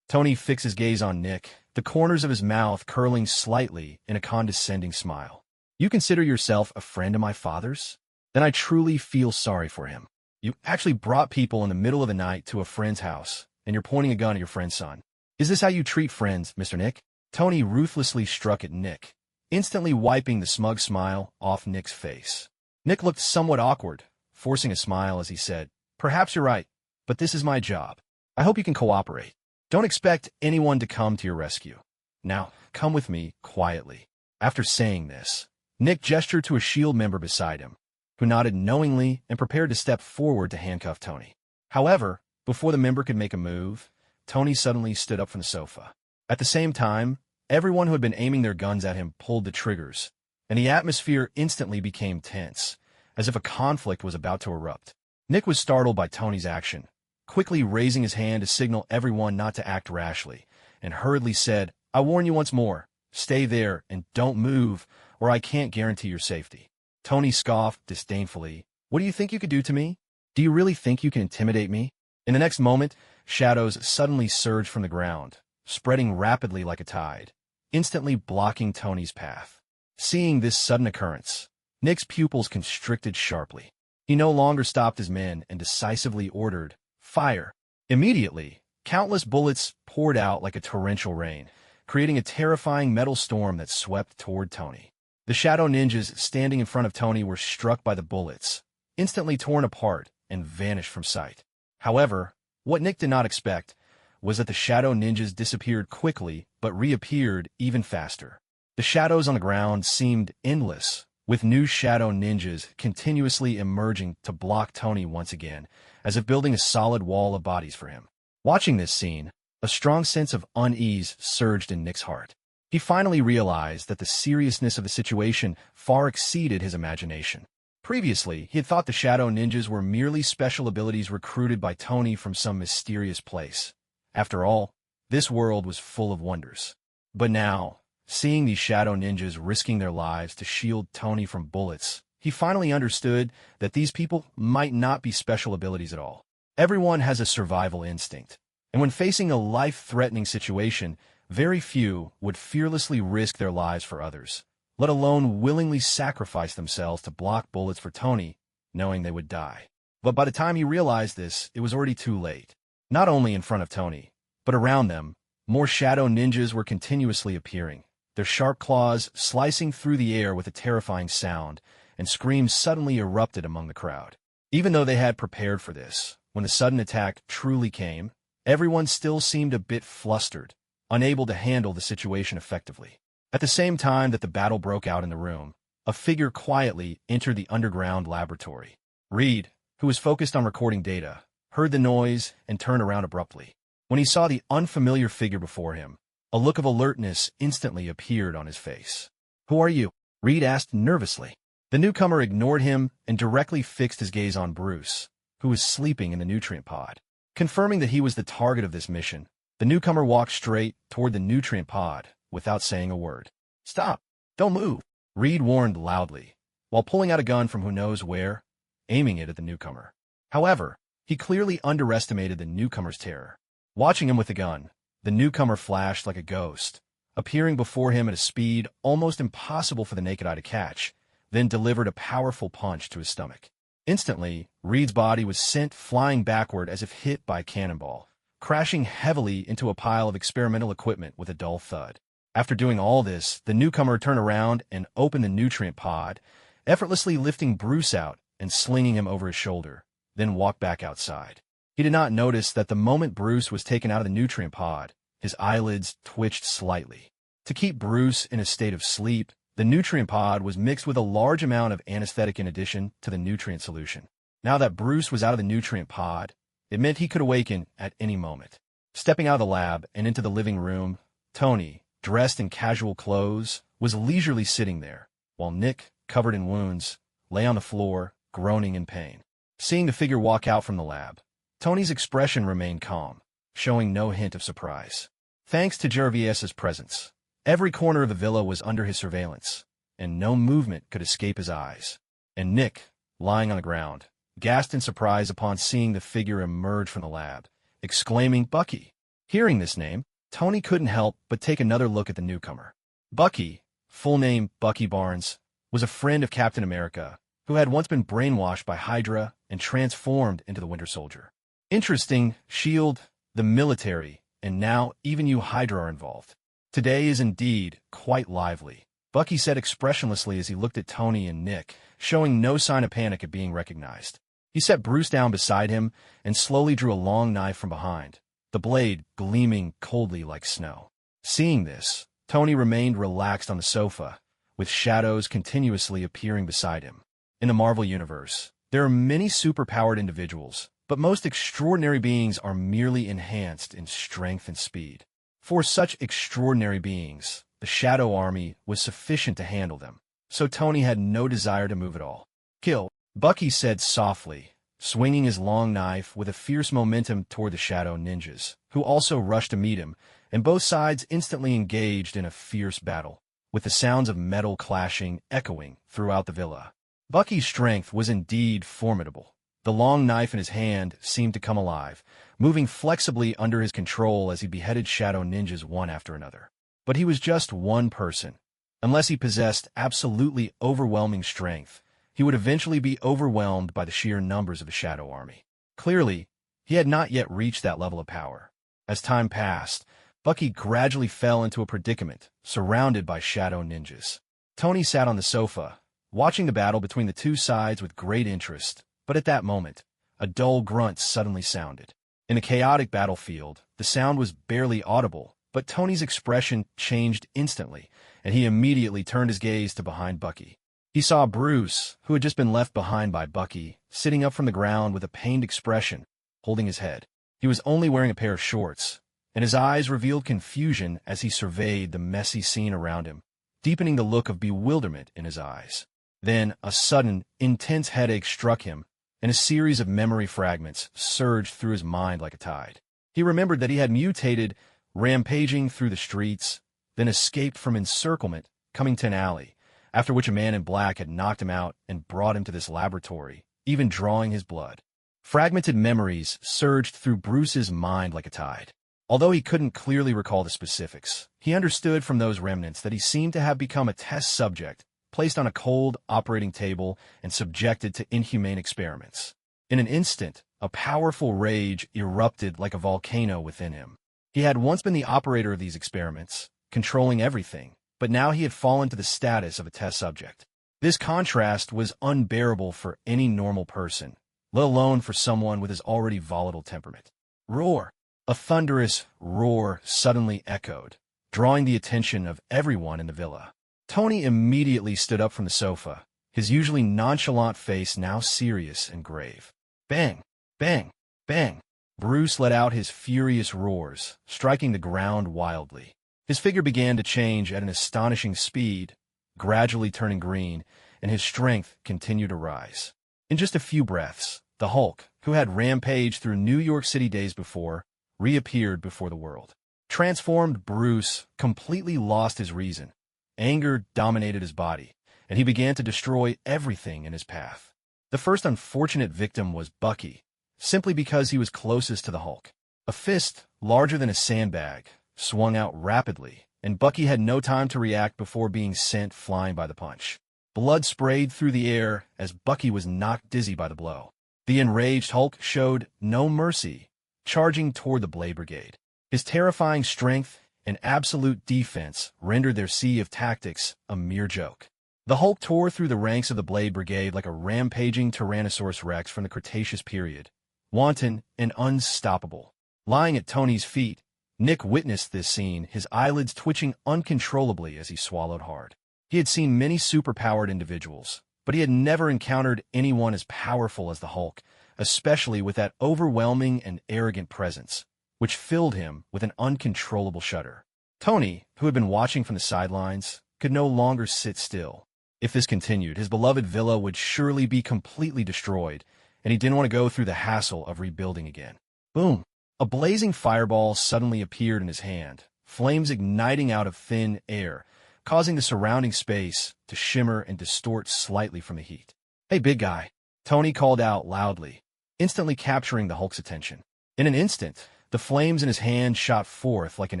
[SPEAKER 1] Tony fixed his gaze on Nick, the corners of his mouth curling slightly in a condescending smile. "You consider yourself a friend of my father's? Then I truly feel sorry for him. You actually brought people in the middle of the night to a friend's house, and you're pointing a gun at your friend's son. Is this how you treat friends, Mr. Nick?" Tony ruthlessly struck at Nick, instantly wiping the smug smile off Nick's face. Nick looked somewhat awkward, forcing a smile as he said, "Perhaps you're right, but this is my job. I hope you can cooperate. Don't expect anyone to come to your rescue. Now, come with me quietly." After saying this, Nick gestured to a SHIELD member beside him, who nodded knowingly and prepared to step forward to handcuff Tony. However, before the member could make a move, Tony suddenly stood up from the sofa. At the same time, everyone who had been aiming their guns at him pulled the triggers, and the atmosphere instantly became tense, as if a conflict was about to erupt. Nick was startled by Tony's action, quickly raising his hand to signal everyone not to act rashly, and hurriedly said, "I warn you once more, stay there and don't move, or I can't guarantee your safety." Tony scoffed disdainfully. "What do you think you could do to me? Do you really think you can intimidate me?" In the next moment, shadows suddenly surged from the ground, spreading rapidly like a tide, instantly blocking Tony's path. Seeing this sudden occurrence, Nick's pupils constricted sharply. He no longer stopped his men and decisively ordered, "Fire!" Immediately, countless bullets poured out like a torrential rain, creating a terrifying metal storm that swept toward Tony. The shadow ninjas standing in front of Tony were struck by the bullets, instantly torn apart, and vanished from sight. However, what Nick did not expect was that the shadow ninjas disappeared quickly but reappeared even faster. The shadows on the ground seemed endless, with new shadow ninjas continuously emerging to block Tony once again, as if building a solid wall of bodies for him. Watching this scene, a strong sense of unease surged in Nick's heart. He finally realized that the seriousness of the situation far exceeded his imagination. Previously, he had thought the shadow ninjas were merely special abilities recruited by Tony from some mysterious place. After all, this world was full of wonders. But now, seeing these shadow ninjas risking their lives to shield Tony from bullets, he finally understood that these people might not be special abilities at all. Everyone has a survival instinct, and when facing a life-threatening situation, very few would fearlessly risk their lives for others, let alone willingly sacrifice themselves to block bullets for Tony, knowing they would die. But by the time he realized this, it was already too late. Not only in front of Tony, but around them, more shadow ninjas were continuously appearing, their sharp claws slicing through the air with a terrifying sound, and screams suddenly erupted among the crowd. Even though they had prepared for this, when the sudden attack truly came, everyone still seemed a bit flustered, unable to handle the situation effectively. At the same time that the battle broke out in the room, a figure quietly entered the underground laboratory. Reed, who was focused on recording data, heard the noise and turned around abruptly. When he saw the unfamiliar figure before him, a look of alertness instantly appeared on his face. "Who are you?" Reed asked nervously. The newcomer ignored him and directly fixed his gaze on Bruce, who was sleeping in the nutrient pod. Confirming that he was the target of this mission, the newcomer walked straight toward the nutrient pod without saying a word. "Stop! Don't move!" Reed warned loudly, while pulling out a gun from who knows where, aiming it at the newcomer. However, he clearly underestimated the newcomer's terror. Watching him with the gun, the newcomer flashed like a ghost, appearing before him at a speed almost impossible for the naked eye to catch, then delivered a powerful punch to his stomach. Instantly, Reed's body was sent flying backward as if hit by a cannonball, crashing heavily into a pile of experimental equipment with a dull thud. After doing all this, the newcomer turned around and opened the nutrient pod, effortlessly lifting Bruce out and slinging him over his shoulder, then walked back outside. He did not notice that the moment Bruce was taken out of the nutrient pod, his eyelids twitched slightly. To keep Bruce in a state of sleep, the nutrient pod was mixed with a large amount of anesthetic in addition to the nutrient solution. Now that Bruce was out of the nutrient pod, it meant he could awaken at any moment. Stepping out of the lab and into the living room, Tony, dressed in casual clothes, was leisurely sitting there, while Nick, covered in wounds, lay on the floor, groaning in pain. Seeing the figure walk out from the lab, Tony's expression remained calm, showing no hint of surprise. Thanks to Gervais's presence, every corner of the villa was under his surveillance, and no movement could escape his eyes. And Nick, lying on the ground, gasped in surprise upon seeing the figure emerge from the lab, exclaiming, "Bucky!" Hearing this name, Tony couldn't help but take another look at the newcomer. Bucky, full name Bucky Barnes, was a friend of Captain America, who had once been brainwashed by Hydra and transformed into the Winter Soldier. Interesting, S.H.I.E.L.D., the military, and now even you Hydra are involved. Today is indeed quite lively, Bucky said expressionlessly as he looked at Tony and Nick, showing no sign of panic at being recognized. He set Bruce down beside him and slowly drew a long knife from behind, the blade gleaming coldly like snow. Seeing this, Tony remained relaxed on the sofa, with shadows continuously appearing beside him. In the Marvel Universe, there are many superpowered individuals, but most extraordinary beings are merely enhanced in strength and speed. For such extraordinary beings, the Shadow Army was sufficient to handle them, so Tony had no desire to move at all. "Kill," Bucky said softly, swinging his long knife with a fierce momentum toward the Shadow Ninjas, who also rushed to meet him, and both sides instantly engaged in a fierce battle, with the sounds of metal clashing echoing throughout the villa. Bucky's strength was indeed formidable. The long knife in his hand seemed to come alive, moving flexibly under his control as he beheaded Shadow Ninjas one after another. But he was just one person. Unless he possessed absolutely overwhelming strength, he would eventually be overwhelmed by the sheer numbers of the Shadow Army. Clearly, he had not yet reached that level of power. As time passed, Bucky gradually fell into a predicament, surrounded by shadow ninjas. Tony sat on the sofa, watching the battle between the two sides with great interest, but at that moment, a dull grunt suddenly sounded. In a chaotic battlefield, the sound was barely audible, but Tony's expression changed instantly, and he immediately turned his gaze to behind Bucky. He saw Bruce, who had just been left behind by Bucky, sitting up from the ground with a pained expression, holding his head. He was only wearing a pair of shorts, and his eyes revealed confusion as he surveyed the messy scene around him, deepening the look of bewilderment in his eyes. Then a sudden, intense headache struck him, and a series of memory fragments surged through his mind like a tide. He remembered that he had mutated, rampaging through the streets, then escaped from encirclement, coming to an alley, after which a man in black had knocked him out and brought him to this laboratory, even drawing his blood. Fragmented memories surged through Bruce's mind like a tide. Although he couldn't clearly recall the specifics, he understood from those remnants that he seemed to have become a test subject, placed on a cold operating table and subjected to inhumane experiments. In an instant, a powerful rage erupted like a volcano within him. He had once been the operator of these experiments, controlling everything, but now he had fallen to the status of a test subject. This contrast was unbearable for any normal person, let alone for someone with his already volatile temperament. Roar! A thunderous roar suddenly echoed, drawing the attention of everyone in the villa. Tony immediately stood up from the sofa, his usually nonchalant face now serious and grave. Bang! Bang! Bang! Bruce let out his furious roars, striking the ground wildly. His figure began to change at an astonishing speed, gradually turning green, and his strength continued to rise. In just a few breaths, the Hulk, who had rampaged through New York City days before, reappeared before the world. Transformed Bruce completely lost his reason. Anger dominated his body, and he began to destroy everything in his path. The first unfortunate victim was Bucky, simply because he was closest to the Hulk. A fist, larger than a sandbag, swung out rapidly, and Bucky had no time to react before being sent flying by the punch. Blood sprayed through the air as Bucky was knocked dizzy by the blow. The enraged Hulk showed no mercy, charging toward the Blade Brigade. His terrifying strength and absolute defense rendered their sea of tactics a mere joke. The Hulk tore through the ranks of the Blade Brigade like a rampaging Tyrannosaurus Rex from the Cretaceous period, wanton and unstoppable. Lying at Tony's feet, Nick witnessed this scene, his eyelids twitching uncontrollably as he swallowed hard. He had seen many superpowered individuals, but he had never encountered anyone as powerful as the Hulk, especially with that overwhelming and arrogant presence, which filled him with an uncontrollable shudder. Tony, who had been watching from the sidelines, could no longer sit still. If this continued, his beloved villa would surely be completely destroyed, and he didn't want to go through the hassle of rebuilding again. Boom! A blazing fireball suddenly appeared in his hand, flames igniting out of thin air, causing the surrounding space to shimmer and distort slightly from the heat. "Hey, big guy," Tony called out loudly, instantly capturing the Hulk's attention. In an instant, the flames in his hand shot forth like an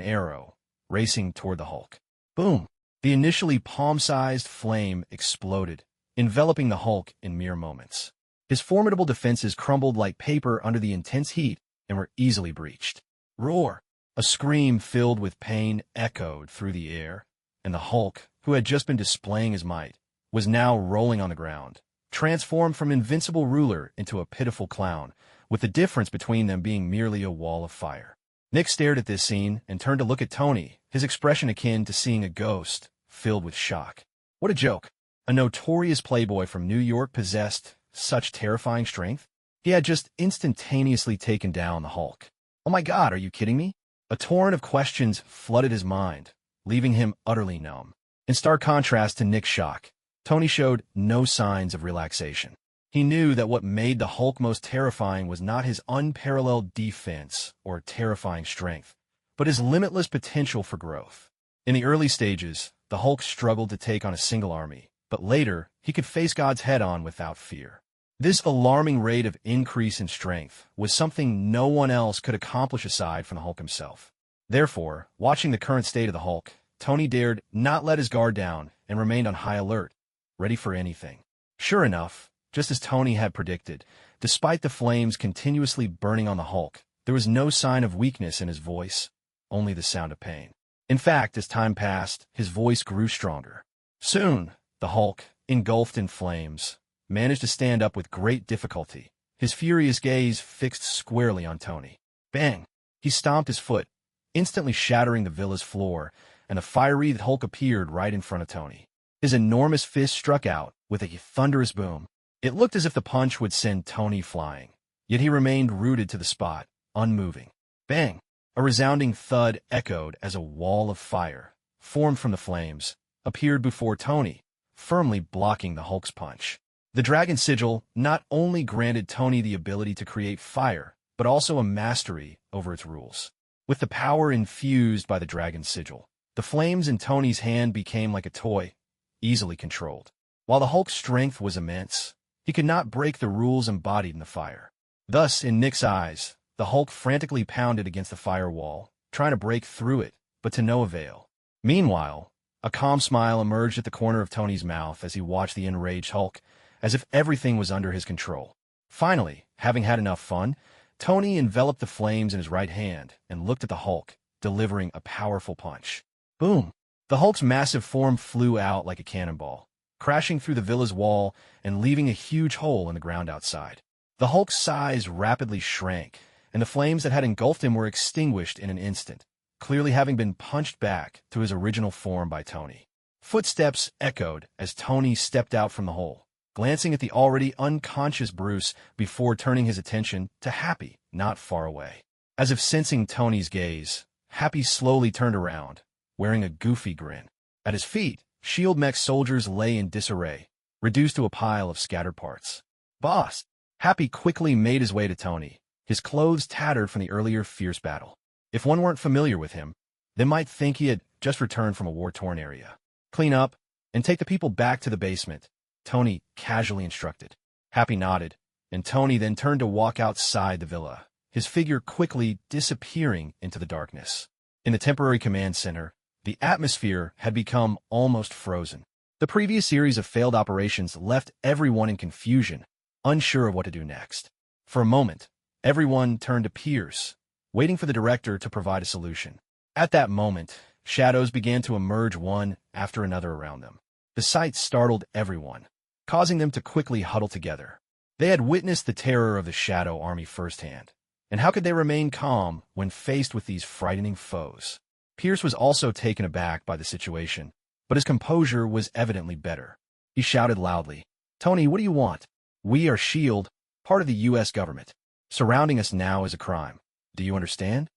[SPEAKER 1] arrow, racing toward the Hulk. Boom! The initially palm-sized flame exploded, enveloping the Hulk in mere moments. His formidable defenses crumbled like paper under the intense heat and were easily breached. Roar! A scream filled with pain echoed through the air, and the Hulk, who had just been displaying his might, was now rolling on the ground, transformed from invincible ruler into a pitiful clown, with the difference between them being merely a wall of fire. Nick stared at this scene and turned to look at Tony, his expression akin to seeing a ghost, filled with shock. What a joke! A notorious playboy from New York possessed such terrifying strength? He had just instantaneously taken down the Hulk. Oh my God, are you kidding me? A torrent of questions flooded his mind, leaving him utterly numb. In stark contrast to Nick's shock, Tony showed no signs of relaxation. He knew that what made the Hulk most terrifying was not his unparalleled defense or terrifying strength, but his limitless potential for growth. In the early stages, the Hulk struggled to take on a single army, but later, he could face gods head-on without fear. This alarming rate of increase in strength was something no one else could accomplish aside from the Hulk himself. Therefore, watching the current state of the Hulk, Tony dared not let his guard down and remained on high alert, ready for anything. Sure enough, just as Tony had predicted, Despite the flames continuously burning on the Hulk, there was no sign of weakness in his voice, only the sound of pain. In fact, as time passed, his voice grew stronger. Soon, the Hulk, engulfed in flames, managed to stand up with great difficulty, his furious gaze fixed squarely on Tony. Bang! He stomped his foot, instantly shattering the villa's floor, and the fiery Hulk appeared right in front of Tony. His enormous fist struck out with a thunderous boom. It looked as if the punch would send Tony flying, yet he remained rooted to the spot, unmoving. Bang! A resounding thud echoed as a wall of fire, formed from the flames, appeared before Tony, firmly blocking the Hulk's punch. The dragon sigil not only granted Tony the ability to create fire, but also a mastery over its rules. With the power infused by the dragon sigil, the flames in Tony's hand became like a toy, easily controlled. While the Hulk's strength was immense, he could not break the rules embodied in the fire. Thus, in Nick's eyes, the Hulk frantically pounded against the firewall, trying to break through it, but to no avail. Meanwhile, a calm smile emerged at the corner of Tony's mouth as he watched the enraged Hulk, as if everything was under his control. Finally, having had enough fun, Tony enveloped the flames in his right hand and looked at the Hulk, delivering a powerful punch. Boom! The Hulk's massive form flew out like a cannonball, crashing through the villa's wall and leaving a huge hole in the ground outside. The Hulk's size rapidly shrank, and the flames that had engulfed him were extinguished in an instant, clearly having been punched back to his original form by Tony. Footsteps echoed as Tony stepped out from the hole, glancing at the already unconscious Bruce before turning his attention to Happy, not far away. As if sensing Tony's gaze, Happy slowly turned around, wearing a goofy grin. At his feet, shield mech soldiers lay in disarray, reduced to a pile of scattered parts. Boss! Happy quickly made his way to Tony, his clothes tattered from the earlier fierce battle. If one weren't familiar with him, they might think he had just returned from a war-torn area. Clean up, and take the people back to the basement, Tony casually instructed. Happy nodded, and Tony then turned to walk outside the villa, his figure quickly disappearing into the darkness. In the temporary command center, the atmosphere had become almost frozen. The previous series of failed operations left everyone in confusion, unsure of what to do next. For a moment, everyone turned to Pierce, waiting for the director to provide a solution. At that moment, shadows began to emerge one after another around them. The sight startled everyone, causing them to quickly huddle together. They had witnessed the terror of the Shadow Army firsthand, and how could they remain calm when faced with these frightening foes? Pierce was also taken aback by the situation, but his composure was evidently better. He shouted loudly, "Tony, what do you want? We are S.H.I.E.L.D., part of the U.S. government. Surrounding us now is a crime. Do you understand?"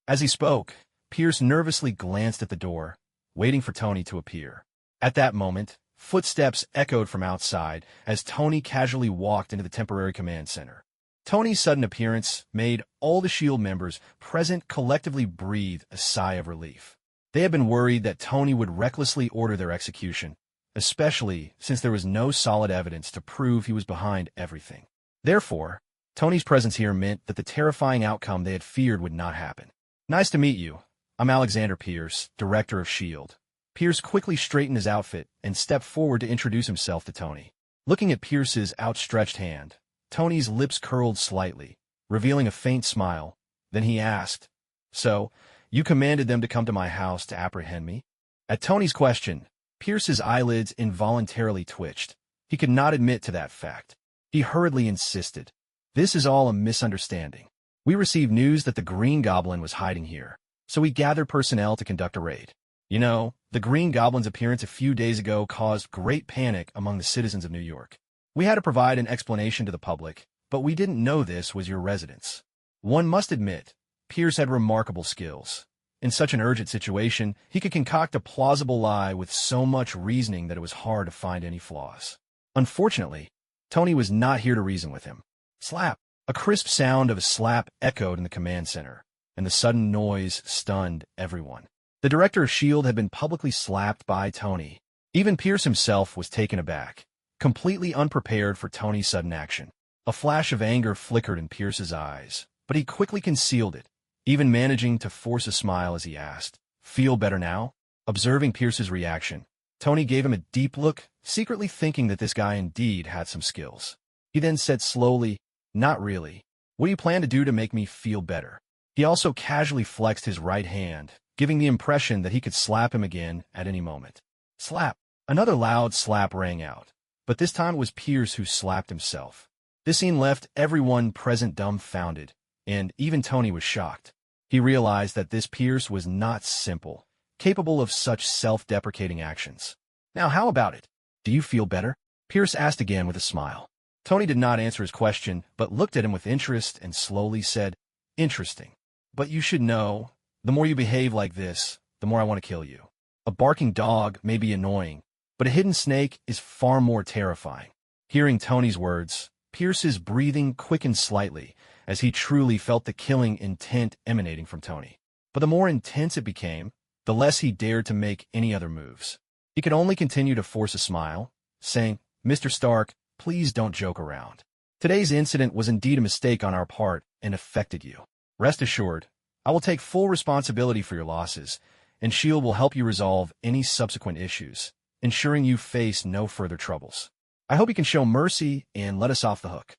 [SPEAKER 1] As he spoke, Pierce nervously glanced at the door, waiting for Tony to appear. At that moment, footsteps echoed from outside as Tony casually walked into the temporary command center. Tony's sudden appearance made all the S.H.I.E.L.D. members present collectively breathe a sigh of relief. They had been worried that Tony would recklessly order their execution, especially since there was no solid evidence to prove he was behind everything. Therefore, Tony's presence here meant that the terrifying outcome they had feared would not happen. "Nice to meet you. I'm Alexander Pierce, director of S.H.I.E.L.D. Pierce quickly straightened his outfit and stepped forward to introduce himself to Tony. Looking at Pierce's outstretched hand, Tony's lips curled slightly, revealing a faint smile. Then he asked, "So, you commanded them to come to my house to apprehend me?" At Tony's question, Pierce's eyelids involuntarily twitched. He could not admit to that fact. He hurriedly insisted, "This is all a misunderstanding. We received news that the Green Goblin was hiding here, so we gathered personnel to conduct a raid. You know, the Green Goblin's appearance a few days ago caused great panic among the citizens of New York. We had to provide an explanation to the public, but we didn't know this was your residence." One must admit, Pierce had remarkable skills. In such an urgent situation, he could concoct a plausible lie with so much reasoning that it was hard to find any flaws. Unfortunately, Tony was not here to reason with him. Slap! A crisp sound of a slap echoed in the command center, and the sudden noise stunned everyone. The director of S.H.I.E.L.D. had been publicly slapped by Tony. Even Pierce himself was taken aback, completely unprepared for Tony's sudden action. A flash of anger flickered in Pierce's eyes, but he quickly concealed it, even managing to force a smile as he asked, "Feel better now?" Observing Pierce's reaction, Tony gave him a deep look, secretly thinking that this guy indeed had some skills. He then said slowly, Not really. What do you plan to do to make me feel better? He also casually flexed his right hand, giving the impression that he could slap him again at any moment. Slap! Another loud slap rang out, but this time it was Pierce who slapped himself. This scene left everyone present dumbfounded, and even Tony was shocked. He realized that this Pierce was not simple, capable of such self-deprecating actions. Now how about it? Do you feel better? Pierce asked again with a smile. Tony did not answer his question, but looked at him with interest and slowly said, "Interesting. But you should know, the more you behave like this, the more I want to kill you. A barking dog may be annoying, but a hidden snake is far more terrifying." Hearing Tony's words, Pierce's breathing quickened slightly, as he truly felt the killing intent emanating from Tony. But the more intense it became, the less he dared to make any other moves. He could only continue to force a smile, saying, "Mr. Stark, please don't joke around. Today's incident was indeed a mistake on our part and affected you. Rest assured, I will take full responsibility for your losses, and S.H.I.E.L.D. will help you resolve any subsequent issues, ensuring you face no further troubles. I hope you can show mercy and let us off the hook."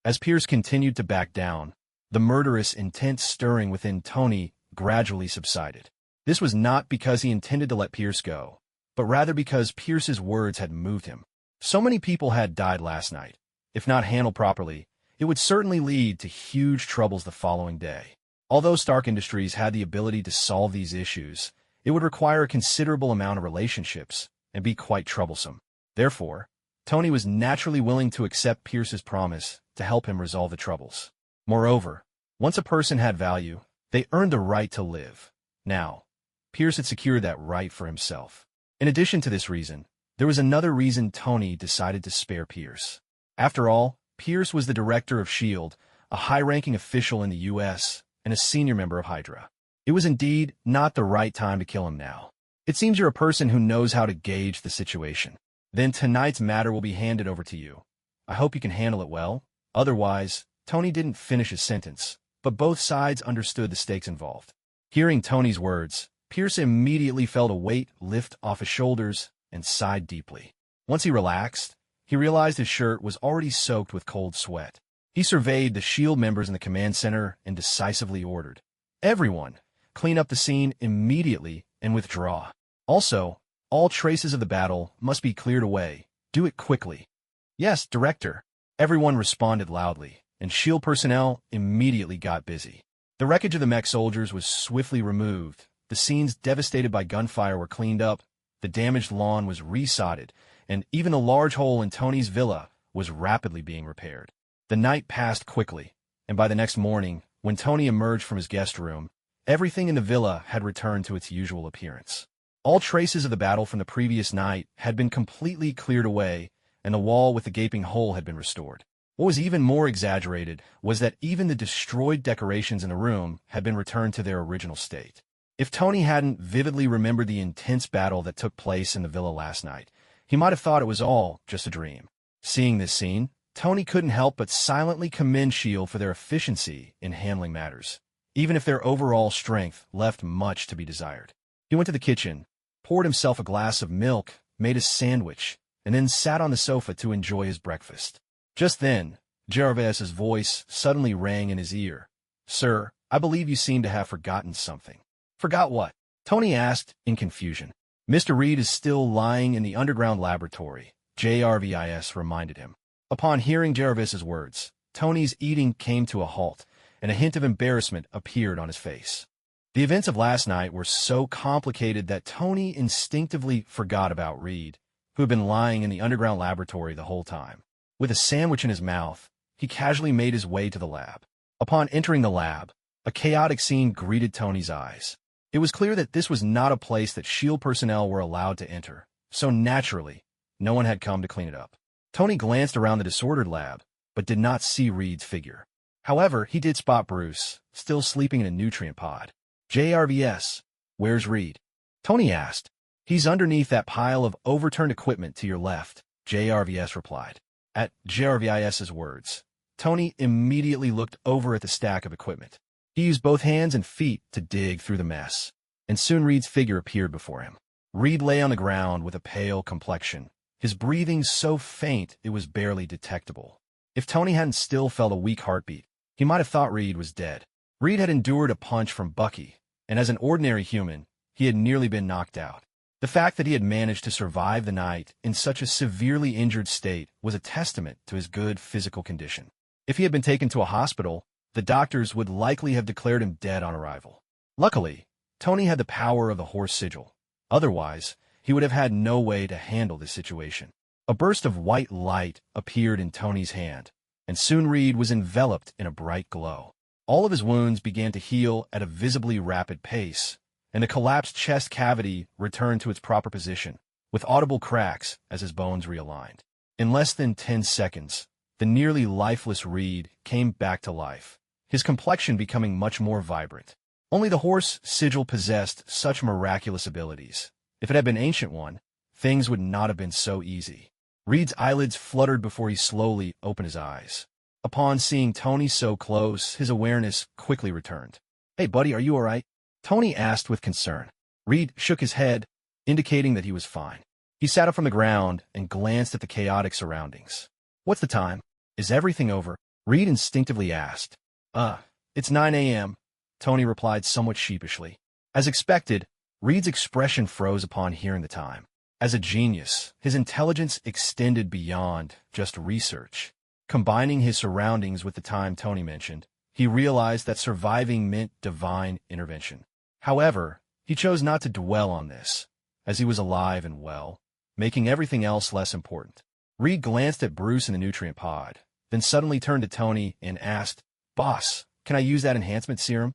[SPEAKER 1] As Pierce continued to back down, the murderous intent stirring within Tony gradually subsided. This was not because he intended to let Pierce go, but rather because Pierce's words had moved him. So many people had died last night. If not handled properly, it would certainly lead to huge troubles the following day. Although Stark Industries had the ability to solve these issues, it would require a considerable amount of relationships and be quite troublesome. Therefore, Tony was naturally willing to accept Pierce's promise to help him resolve the troubles. Moreover, once a person had value, they earned the right to live. Now, Pierce had secured that right for himself. In addition to this reason, there was another reason Tony decided to spare Pierce. After all, Pierce was the director of S.H.I.E.L.D., a high-ranking official in the U.S., and a senior member of Hydra. It was indeed not the right time to kill him now. It seems you're a person who knows how to gauge the situation. Then tonight's matter will be handed over to you. I hope you can handle it well. Otherwise, Tony didn't finish his sentence, but both sides understood the stakes involved. Hearing Tony's words, Pierce immediately felt a weight lift off his shoulders and sighed deeply. Once he relaxed, he realized his shirt was already soaked with cold sweat. He surveyed the S.H.I.E.L.D. members in the command center and decisively ordered, "Everyone, clean up the scene immediately and withdraw. Also, all traces of the battle must be cleared away. Do it quickly." "Yes, Director." Everyone responded loudly, and S.H.I.E.L.D. personnel immediately got busy. The wreckage of the mech soldiers was swiftly removed. The scenes devastated by gunfire were cleaned up, the damaged lawn was resodded, and even the large hole in Tony's villa was rapidly being repaired. The night passed quickly, and by the next morning, when Tony emerged from his guest room, everything in the villa had returned to its usual appearance. All traces of the battle from the previous night had been completely cleared away, and the wall with the gaping hole had been restored. What was even more exaggerated was that even the destroyed decorations in the room had been returned to their original state. If Tony hadn't vividly remembered the intense battle that took place in the villa last night, he might have thought it was all just a dream. Seeing this scene, Tony couldn't help but silently commend S.H.I.E.L.D. for their efficiency in handling matters, even if their overall strength left much to be desired. He went to the kitchen, poured himself a glass of milk, made a sandwich, and then sat on the sofa to enjoy his breakfast. Just then, Jarvis's voice suddenly rang in his ear. "Sir, I believe you seem to have forgotten something." "Forgot what?" Tony asked in confusion. "Mr. Reed is still lying in the underground laboratory," Jarvis reminded him. Upon hearing Jarvis's words, Tony's eating came to a halt, and a hint of embarrassment appeared on his face. The events of last night were so complicated that Tony instinctively forgot about Reed, who had been lying in the underground laboratory the whole time. With a sandwich in his mouth, he casually made his way to the lab. Upon entering the lab, a chaotic scene greeted Tony's eyes. It was clear that this was not a place that S.H.I.E.L.D. personnel were allowed to enter, so naturally, no one had come to clean it up. Tony glanced around the disordered lab, but did not see Reed's figure. However, he did spot Bruce, still sleeping in a nutrient pod. "Jarvis, where's Reed?" Tony asked. "He's underneath that pile of overturned equipment to your left," Jarvis replied. At Jarvis's words, Tony immediately looked over at the stack of equipment. He used both hands and feet to dig through the mess, and soon Reed's figure appeared before him. Reed lay on the ground with a pale complexion, his breathing so faint it was barely detectable. If Tony hadn't still felt a weak heartbeat, he might have thought Reed was dead. Reed had endured a punch from Bucky, and as an ordinary human, he had nearly been knocked out. The fact that he had managed to survive the night in such a severely injured state was a testament to his good physical condition. If he had been taken to a hospital, the doctors would likely have declared him dead on arrival. Luckily, Tony had the power of the horse sigil. Otherwise, he would have had no way to handle this situation. A burst of white light appeared in Tony's hand, and soon Reed was enveloped in a bright glow. All of his wounds began to heal at a visibly rapid pace, and the collapsed chest cavity returned to its proper position, with audible cracks as his bones realigned. In less than 10 seconds, the nearly lifeless Reed came back to life, his complexion becoming much more vibrant. Only the horse sigil possessed such miraculous abilities. If it had been Ancient One, things would not have been so easy. Reed's eyelids fluttered before he slowly opened his eyes. Upon seeing Tony so close, his awareness quickly returned. "Hey, buddy, are you all right?" Tony asked with concern. Reed shook his head, indicating that he was fine. He sat up from the ground and glanced at the chaotic surroundings. "What's the time? Is everything over?" Reed instinctively asked. It's 9 a.m., Tony replied somewhat sheepishly. As expected, Reed's expression froze upon hearing the time. As a genius, his intelligence extended beyond just research. Combining his surroundings with the time Tony mentioned, he realized that surviving meant divine intervention. However, he chose not to dwell on this, as he was alive and well, making everything else less important. Reed glanced at Bruce in the nutrient pod, then suddenly turned to Tony and asked, "Boss, can I use that enhancement serum?"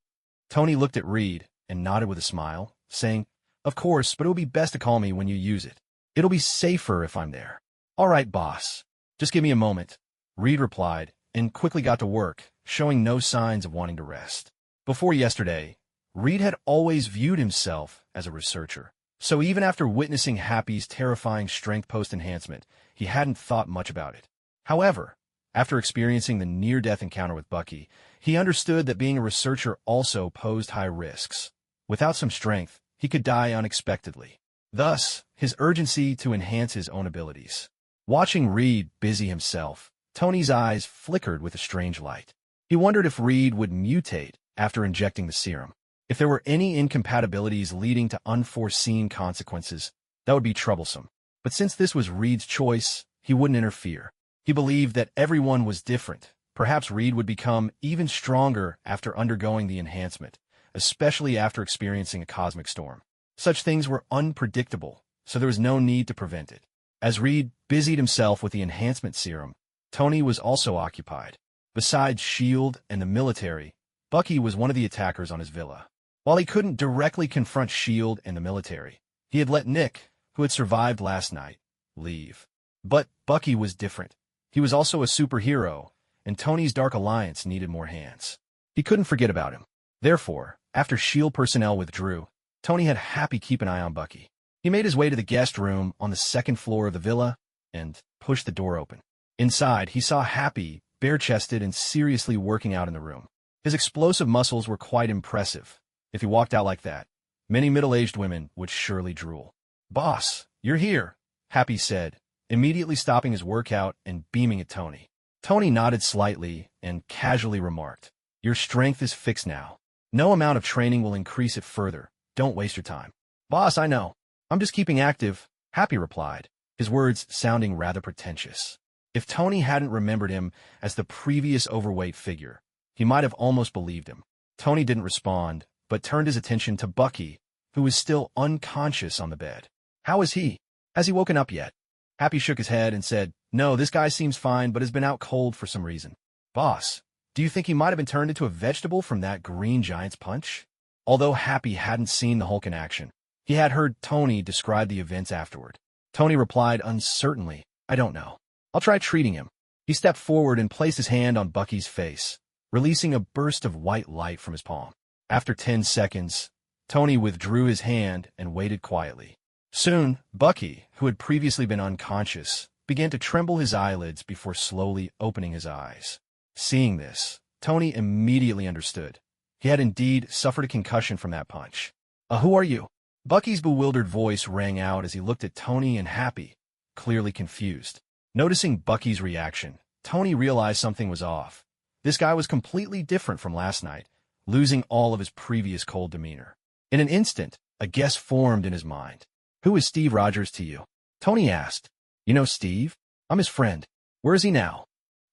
[SPEAKER 1] Tony looked at Reed and nodded with a smile, saying, "Of course, but it will be best to call me when you use it. It'll be safer if I'm there." "All right, boss. Just give me a moment," Reed replied, and quickly got to work, showing no signs of wanting to rest. Before yesterday, Reed had always viewed himself as a researcher, so even after witnessing Happy's terrifying strength post enhancement, he hadn't thought much about it. However, after experiencing the near-death encounter with Bucky, he understood that being a researcher also posed high risks. Without some strength, he could die unexpectedly. Thus, his urgency to enhance his own abilities. Watching Reed busy himself, Tony's eyes flickered with a strange light. He wondered if Reed would mutate after injecting the serum. If there were any incompatibilities leading to unforeseen consequences, that would be troublesome. But since this was Reed's choice, he wouldn't interfere. He believed that everyone was different. Perhaps Reed would become even stronger after undergoing the enhancement, especially after experiencing a cosmic storm. Such things were unpredictable, so there was no need to prevent it. As Reed busied himself with the enhancement serum, Tony was also occupied. Besides S.H.I.E.L.D. and the military, Bucky was one of the attackers on his villa. While he couldn't directly confront S.H.I.E.L.D. and the military, he had let Nick, who had survived last night, leave. But Bucky was different. He was also a superhero, and Tony's Dark Alliance needed more hands. He couldn't forget about him. Therefore, after S.H.I.E.L.D. personnel withdrew, Tony had Happy keep an eye on Bucky. He made his way to the guest room on the second floor of the villa and pushed the door open. Inside, he saw Happy, bare-chested and seriously working out in the room. His explosive muscles were quite impressive. If he walked out like that, many middle-aged women would surely drool. "Boss, you're here," Happy said, immediately stopping his workout and beaming at Tony. Tony nodded slightly and casually remarked, "Your strength is fixed now. No amount of training will increase it further. Don't waste your time." "Boss, I know. I'm just keeping active," Happy replied, his words sounding rather pretentious. If Tony hadn't remembered him as the previous overweight figure, he might have almost believed him. Tony didn't respond, but turned his attention to Bucky, who was still unconscious on the bed. "How is he? Has he woken up yet?" Happy shook his head and said, "No, this guy seems fine, but has been out cold for some reason." "Boss, do you think he might have been turned into a vegetable from that green giant's punch?" Although Happy hadn't seen the Hulk in action, he had heard Tony describe the events afterward. Tony replied uncertainly, "I don't know. I'll try treating him." He stepped forward and placed his hand on Bucky's face, releasing a burst of white light from his palm. After 10 seconds, Tony withdrew his hand and waited quietly. Soon, Bucky, who had previously been unconscious, began to tremble his eyelids before slowly opening his eyes. Seeing this, Tony immediately understood. He had indeed suffered a concussion from that punch. Who are you?" Bucky's bewildered voice rang out as he looked at Tony and Happy, clearly confused. Noticing Bucky's reaction, Tony realized something was off. This guy was completely different from last night, losing all of his previous cold demeanor. In an instant, a guess formed in his mind. "Who is Steve Rogers to you?" Tony asked. "You know Steve? I'm his friend. Where is he now?"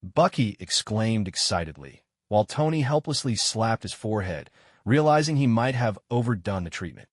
[SPEAKER 1] Bucky exclaimed excitedly, while Tony helplessly slapped his forehead, realizing he might have overdone the treatment.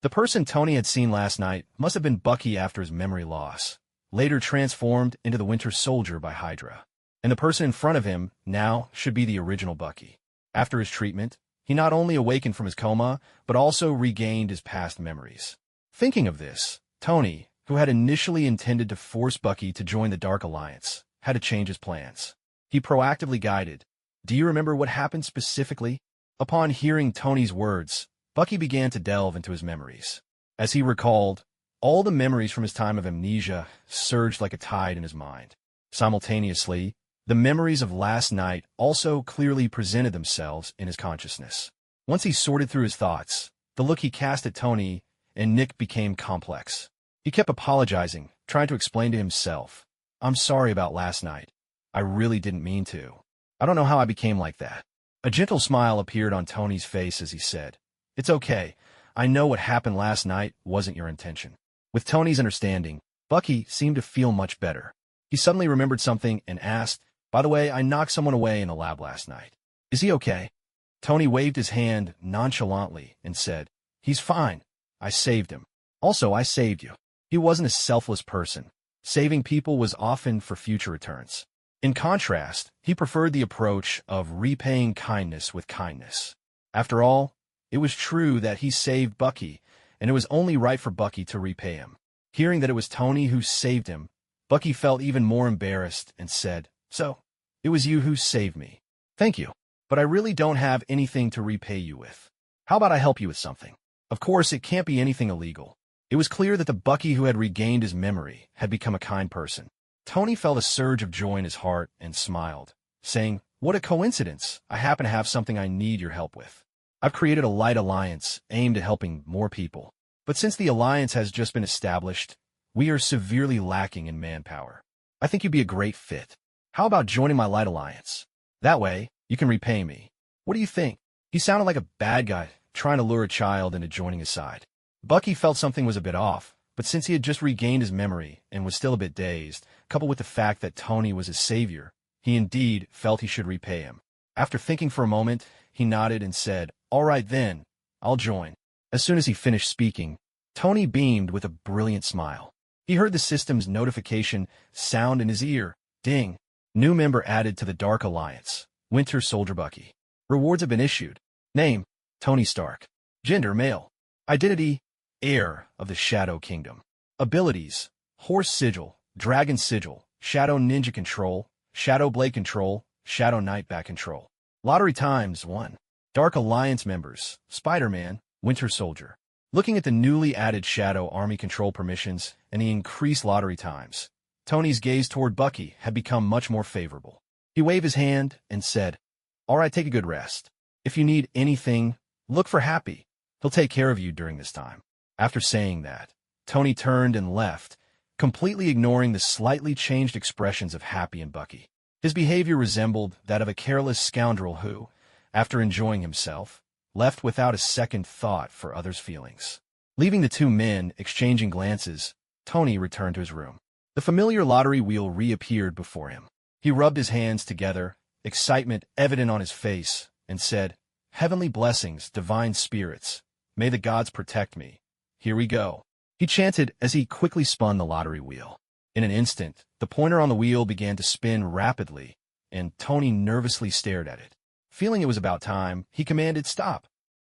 [SPEAKER 1] The person Tony had seen last night must have been Bucky after his memory loss, later transformed into the Winter Soldier by Hydra. And the person in front of him now should be the original Bucky. After his treatment, he not only awakened from his coma, but also regained his past memories. Thinking of this, Tony, who had initially intended to force Bucky to join the Dark Alliance, had to change his plans. He proactively guided, "Do you remember what happened specifically?" Upon hearing Tony's words, Bucky began to delve into his memories. As he recalled, all the memories from his time of amnesia surged like a tide in his mind. Simultaneously, the memories of last night also clearly presented themselves in his consciousness. Once he sorted through his thoughts, the look he cast at Tony and Nick became complex. He kept apologizing, trying to explain to himself, "I'm sorry about last night. I really didn't mean to. I don't know how I became like that." A gentle smile appeared on Tony's face as he said, "It's okay. I know what happened last night wasn't your intention." With Tony's understanding, Bucky seemed to feel much better. He suddenly remembered something and asked, "By the way, I knocked someone away in the lab last night. Is he okay?" Tony waved his hand nonchalantly and said, "He's fine. I saved him. Also, I saved you." He wasn't a selfless person. Saving people was often for future returns. In contrast, he preferred the approach of repaying kindness with kindness. After all, it was true that he saved Bucky, and it was only right for Bucky to repay him. Hearing that it was Tony who saved him, Bucky felt even more embarrassed and said, "So, it was you who saved me. Thank you. But I really don't have anything to repay you with. How about I help you with something?" Of course, it can't be anything illegal. It was clear that the Bucky who had regained his memory had become a kind person. Tony felt a surge of joy in his heart and smiled, saying, "What a coincidence. I happen to have something I need your help with. I've created a light alliance aimed at helping more people. But since the alliance has just been established, we are severely lacking in manpower. I think you'd be a great fit. How about joining my light alliance? That way, you can repay me. What do you think?" He sounded like a bad guy trying to lure a child into joining his side. Bucky felt something was a bit off, but since he had just regained his memory and was still a bit dazed, coupled with the fact that Tony was his savior, he indeed felt he should repay him. After thinking for a moment, he nodded and said, "All right then, I'll join." As soon as he finished speaking, Tony beamed with a brilliant smile. He heard the system's notification sound in his ear. Ding. New member added to the Dark Alliance. Winter Soldier Bucky. Rewards have been issued. Name, Tony Stark. Gender, male. Identity, heir of the Shadow Kingdom. Abilities, Horse Sigil, Dragon Sigil, Shadow Ninja Control, Shadow Blade Control, Shadow Knight Back Control. Lottery times 1. Dark Alliance members, Spider-Man, Winter Soldier. Looking at the newly added Shadow Army control permissions and the increased lottery times, Tony's gaze toward Bucky had become much more favorable. He waved his hand and said, "All right, take a good rest. If you need anything, look for Happy. He'll take care of you during this time." After saying that, Tony turned and left, completely ignoring the slightly changed expressions of Happy and Bucky. His behavior resembled that of a careless scoundrel who, after enjoying himself, left without a second thought for others' feelings. Leaving the two men exchanging glances, Tony returned to his room. The familiar lottery wheel reappeared before him. He rubbed his hands together, excitement evident on his face, and said, "Heavenly blessings, divine spirits. May the gods protect me. Here we go." He chanted as he quickly spun the lottery wheel. In an instant, the pointer on the wheel began to spin rapidly, and Tony nervously stared at it. Feeling it was about time, he commanded stop.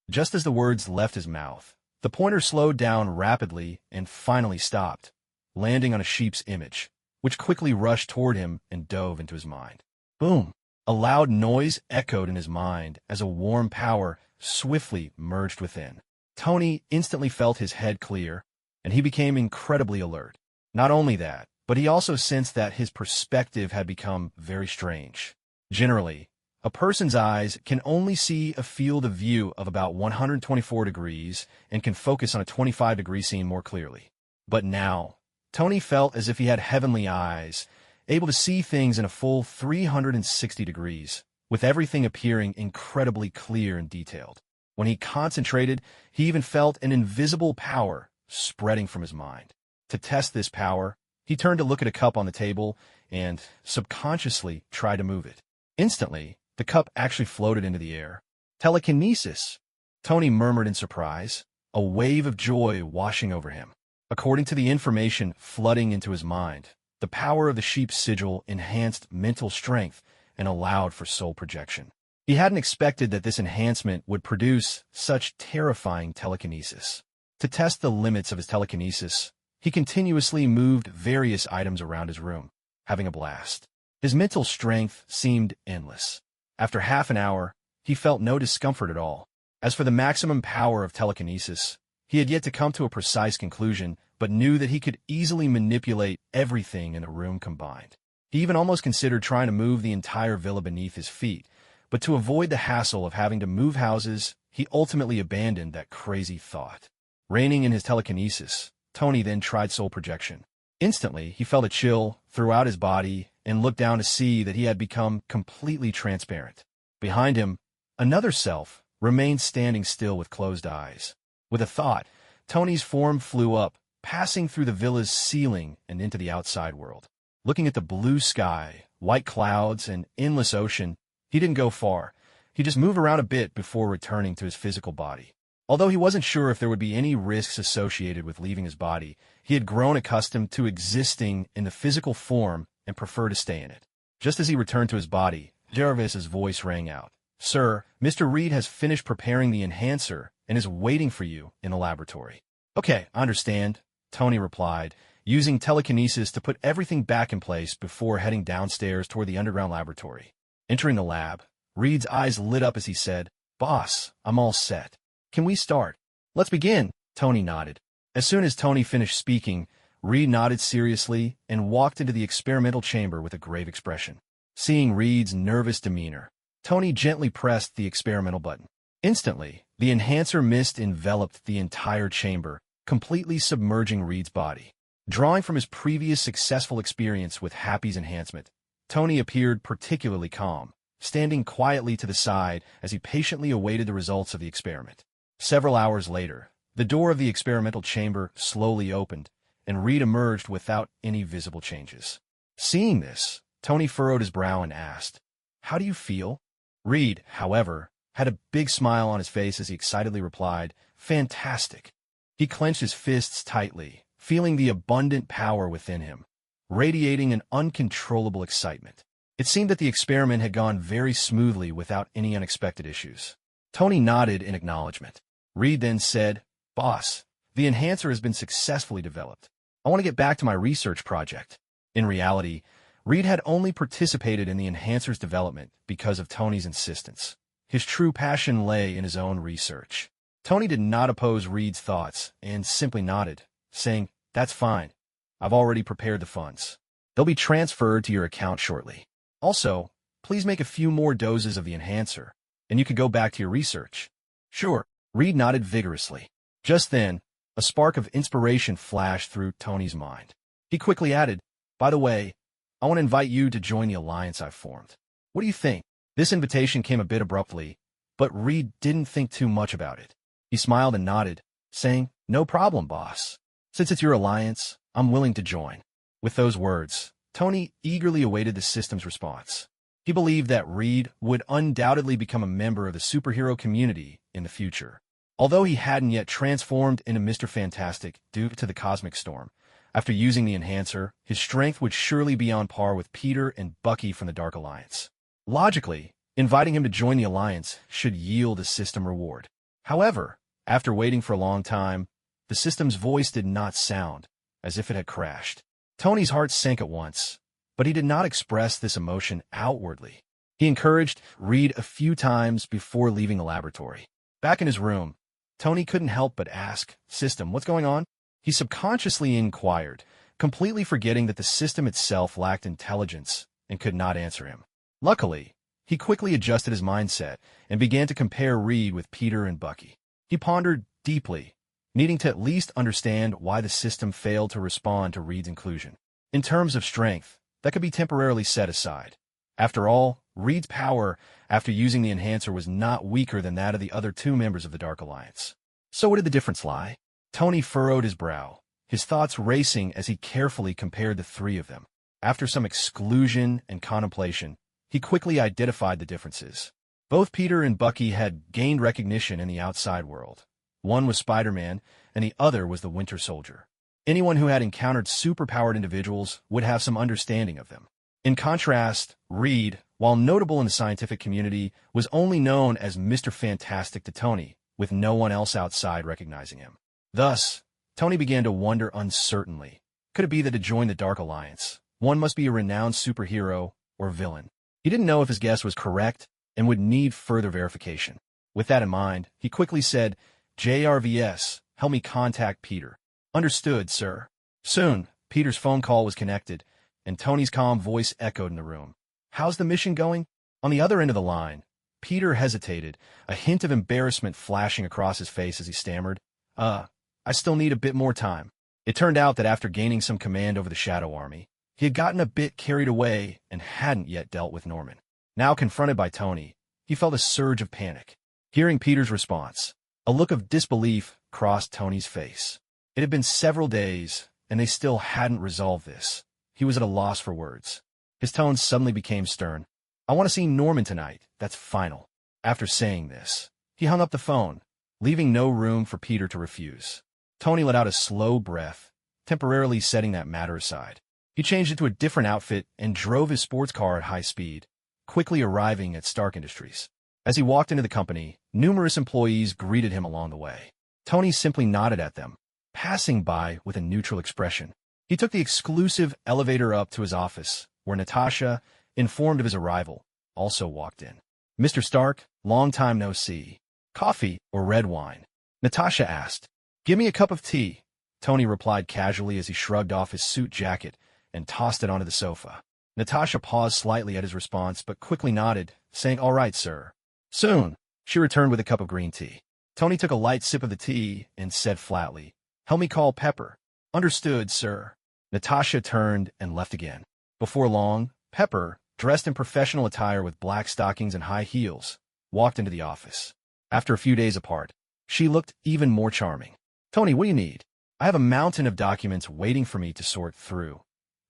[SPEAKER 1] Just as the words left his mouth, the pointer slowed down rapidly and finally stopped, landing on a sheep's image, which quickly rushed toward him and dove into his mind. Boom! A loud noise echoed in his mind as a warm power swiftly merged within. Tony instantly felt his head clear, and he became incredibly alert. Not only that, but he also sensed that his perspective had become very strange. Generally, a person's eyes can only see a field of view of about 124 degrees and can focus on a 25-degree scene more clearly. But now, Tony felt as if he had heavenly eyes, able to see things in a full 360 degrees, with everything appearing incredibly clear and detailed. When he concentrated, he even felt an invisible power spreading from his mind. To test this power, he turned to look at a cup on the table and subconsciously tried to move it. Instantly, the cup actually floated into the air. Telekinesis, Tony murmured in surprise, a wave of joy washing over him. According to the information flooding into his mind, the power of the sheep's sigil enhanced mental strength and allowed for soul projection. He hadn't expected that this enhancement would produce such terrifying telekinesis. To test the limits of his telekinesis, he continuously moved various items around his room, having a blast. His mental strength seemed endless. After half an hour, he felt no discomfort at all. As for the maximum power of telekinesis, he had yet to come to a precise conclusion, but knew that he could easily manipulate everything in the room combined. He even almost considered trying to move the entire villa beneath his feet, but to avoid the hassle of having to move houses, he ultimately abandoned that crazy thought. Reining in his telekinesis, Tony then tried soul projection. Instantly, he felt a chill throughout his body and looked down to see that he had become completely transparent. Behind him, another self remained standing still with closed eyes. With a thought, Tony's form flew up, passing through the villa's ceiling and into the outside world. Looking at the blue sky, white clouds, and endless ocean, he didn't go far. He just moved around a bit before returning to his physical body. Although he wasn't sure if there would be any risks associated with leaving his body, he had grown accustomed to existing in the physical form and preferred to stay in it. Just as he returned to his body, Jarvis's voice rang out. "Sir, Mr. Reed has finished preparing the enhancer and is waiting for you in the laboratory." "Okay, I understand," Tony replied, using telekinesis to put everything back in place before heading downstairs toward the underground laboratory. Entering the lab, Reed's eyes lit up as he said, "Boss, I'm all set. Can we start?" "Let's begin," Tony nodded. As soon as Tony finished speaking, Reed nodded seriously and walked into the experimental chamber with a grave expression. Seeing Reed's nervous demeanor, Tony gently pressed the experimental button. Instantly, the enhancer mist enveloped the entire chamber, completely submerging Reed's body. Drawing from his previous successful experience with Happy's enhancement, Tony appeared particularly calm, standing quietly to the side as he patiently awaited the results of the experiment. Several hours later, the door of the experimental chamber slowly opened, and Reed emerged without any visible changes. Seeing this, Tony furrowed his brow and asked, "How do you feel?" Reed, however, had a big smile on his face as he excitedly replied, "Fantastic." He clenched his fists tightly, feeling the abundant power within him, radiating an uncontrollable excitement. It seemed that the experiment had gone very smoothly without any unexpected issues. Tony nodded in acknowledgement. Reed then said, "Boss, the enhancer has been successfully developed. I want to get back to my research project." In reality, Reed had only participated in the enhancer's development because of Tony's insistence. His true passion lay in his own research. Tony did not oppose Reed's thoughts and simply nodded, saying, "That's fine. I've already prepared the funds. They'll be transferred to your account shortly. Also, please make a few more doses of the enhancer, and you could go back to your research." "Sure." Reed nodded vigorously. Just then, a spark of inspiration flashed through Tony's mind. He quickly added, "By the way, I want to invite you to join the alliance I've formed. What do you think?" This invitation came a bit abruptly, but Reed didn't think too much about it. He smiled and nodded, saying, "No problem, boss. Since it's your alliance, I'm willing to join." With those words, Tony eagerly awaited the system's response. He believed that Reed would undoubtedly become a member of the superhero community in the future. Although he hadn't yet transformed into Mr. Fantastic due to the cosmic storm, after using the enhancer, his strength would surely be on par with Peter and Bucky from the Dark Alliance. Logically, inviting him to join the alliance should yield a system reward. However, after waiting for a long time, the system's voice did not sound, as if it had crashed. Tony's heart sank at once, but he did not express this emotion outwardly. He encouraged Reed a few times before leaving the laboratory. Back in his room, Tony couldn't help but ask, "System, what's going on?" He subconsciously inquired, completely forgetting that the system itself lacked intelligence and could not answer him. Luckily, he quickly adjusted his mindset and began to compare Reed with Peter and Bucky. He pondered deeply, needing to at least understand why the system failed to respond to Reed's inclusion. In terms of strength, that could be temporarily set aside. After all, Reed's power after using the enhancer was not weaker than that of the other two members of the Dark Alliance. So where did the difference lie? Tony furrowed his brow, his thoughts racing as he carefully compared the three of them. After some exclusion and contemplation, he quickly identified the differences. Both Peter and Bucky had gained recognition in the outside world. One was Spider-Man, and the other was the Winter Soldier. Anyone who had encountered superpowered individuals would have some understanding of them. In contrast, Reed, while notable in the scientific community, was only known as Mr. Fantastic to Tony, with no one else outside recognizing him. Thus, Tony began to wonder uncertainly. Could it be that to join the Dark Alliance, one must be a renowned superhero or villain? He didn't know if his guess was correct and would need further verification. With that in mind, he quickly said, "JRVS, help me contact Peter." "Understood, sir." Soon, Peter's phone call was connected, and Tony's calm voice echoed in the room. "How's the mission going?" On the other end of the line, Peter hesitated, a hint of embarrassment flashing across his face as he stammered, I still need a bit more time." It turned out that after gaining some command over the Shadow Army, he had gotten a bit carried away and hadn't yet dealt with Norman. Now confronted by Tony, he felt a surge of panic. Hearing Peter's response, a look of disbelief crossed Tony's face. It had been several days, and they still hadn't resolved this. He was at a loss for words. His tone suddenly became stern. "I want to see Norman tonight. That's final." After saying this, he hung up the phone, leaving no room for Peter to refuse. Tony let out a slow breath, temporarily setting that matter aside. He changed into a different outfit and drove his sports car at high speed, quickly arriving at Stark Industries. As he walked into the company, numerous employees greeted him along the way. Tony simply nodded at them, passing by with a neutral expression. He took the exclusive elevator up to his office, where Natasha, informed of his arrival, also walked in. "Mr. Stark, long time no see. Coffee or red wine?" Natasha asked. "Give me a cup of tea," Tony replied casually as he shrugged off his suit jacket and tossed it onto the sofa. Natasha paused slightly at his response but quickly nodded, saying, "All right, sir." Soon, she returned with a cup of green tea. Tony took a light sip of the tea and said flatly, "Help me call Pepper." "Understood, sir." Natasha turned and left again. Before long, Pepper, dressed in professional attire with black stockings and high heels, walked into the office. After a few days apart, she looked even more charming. "Tony, what do you need?" "I have a mountain of documents waiting for me to sort through."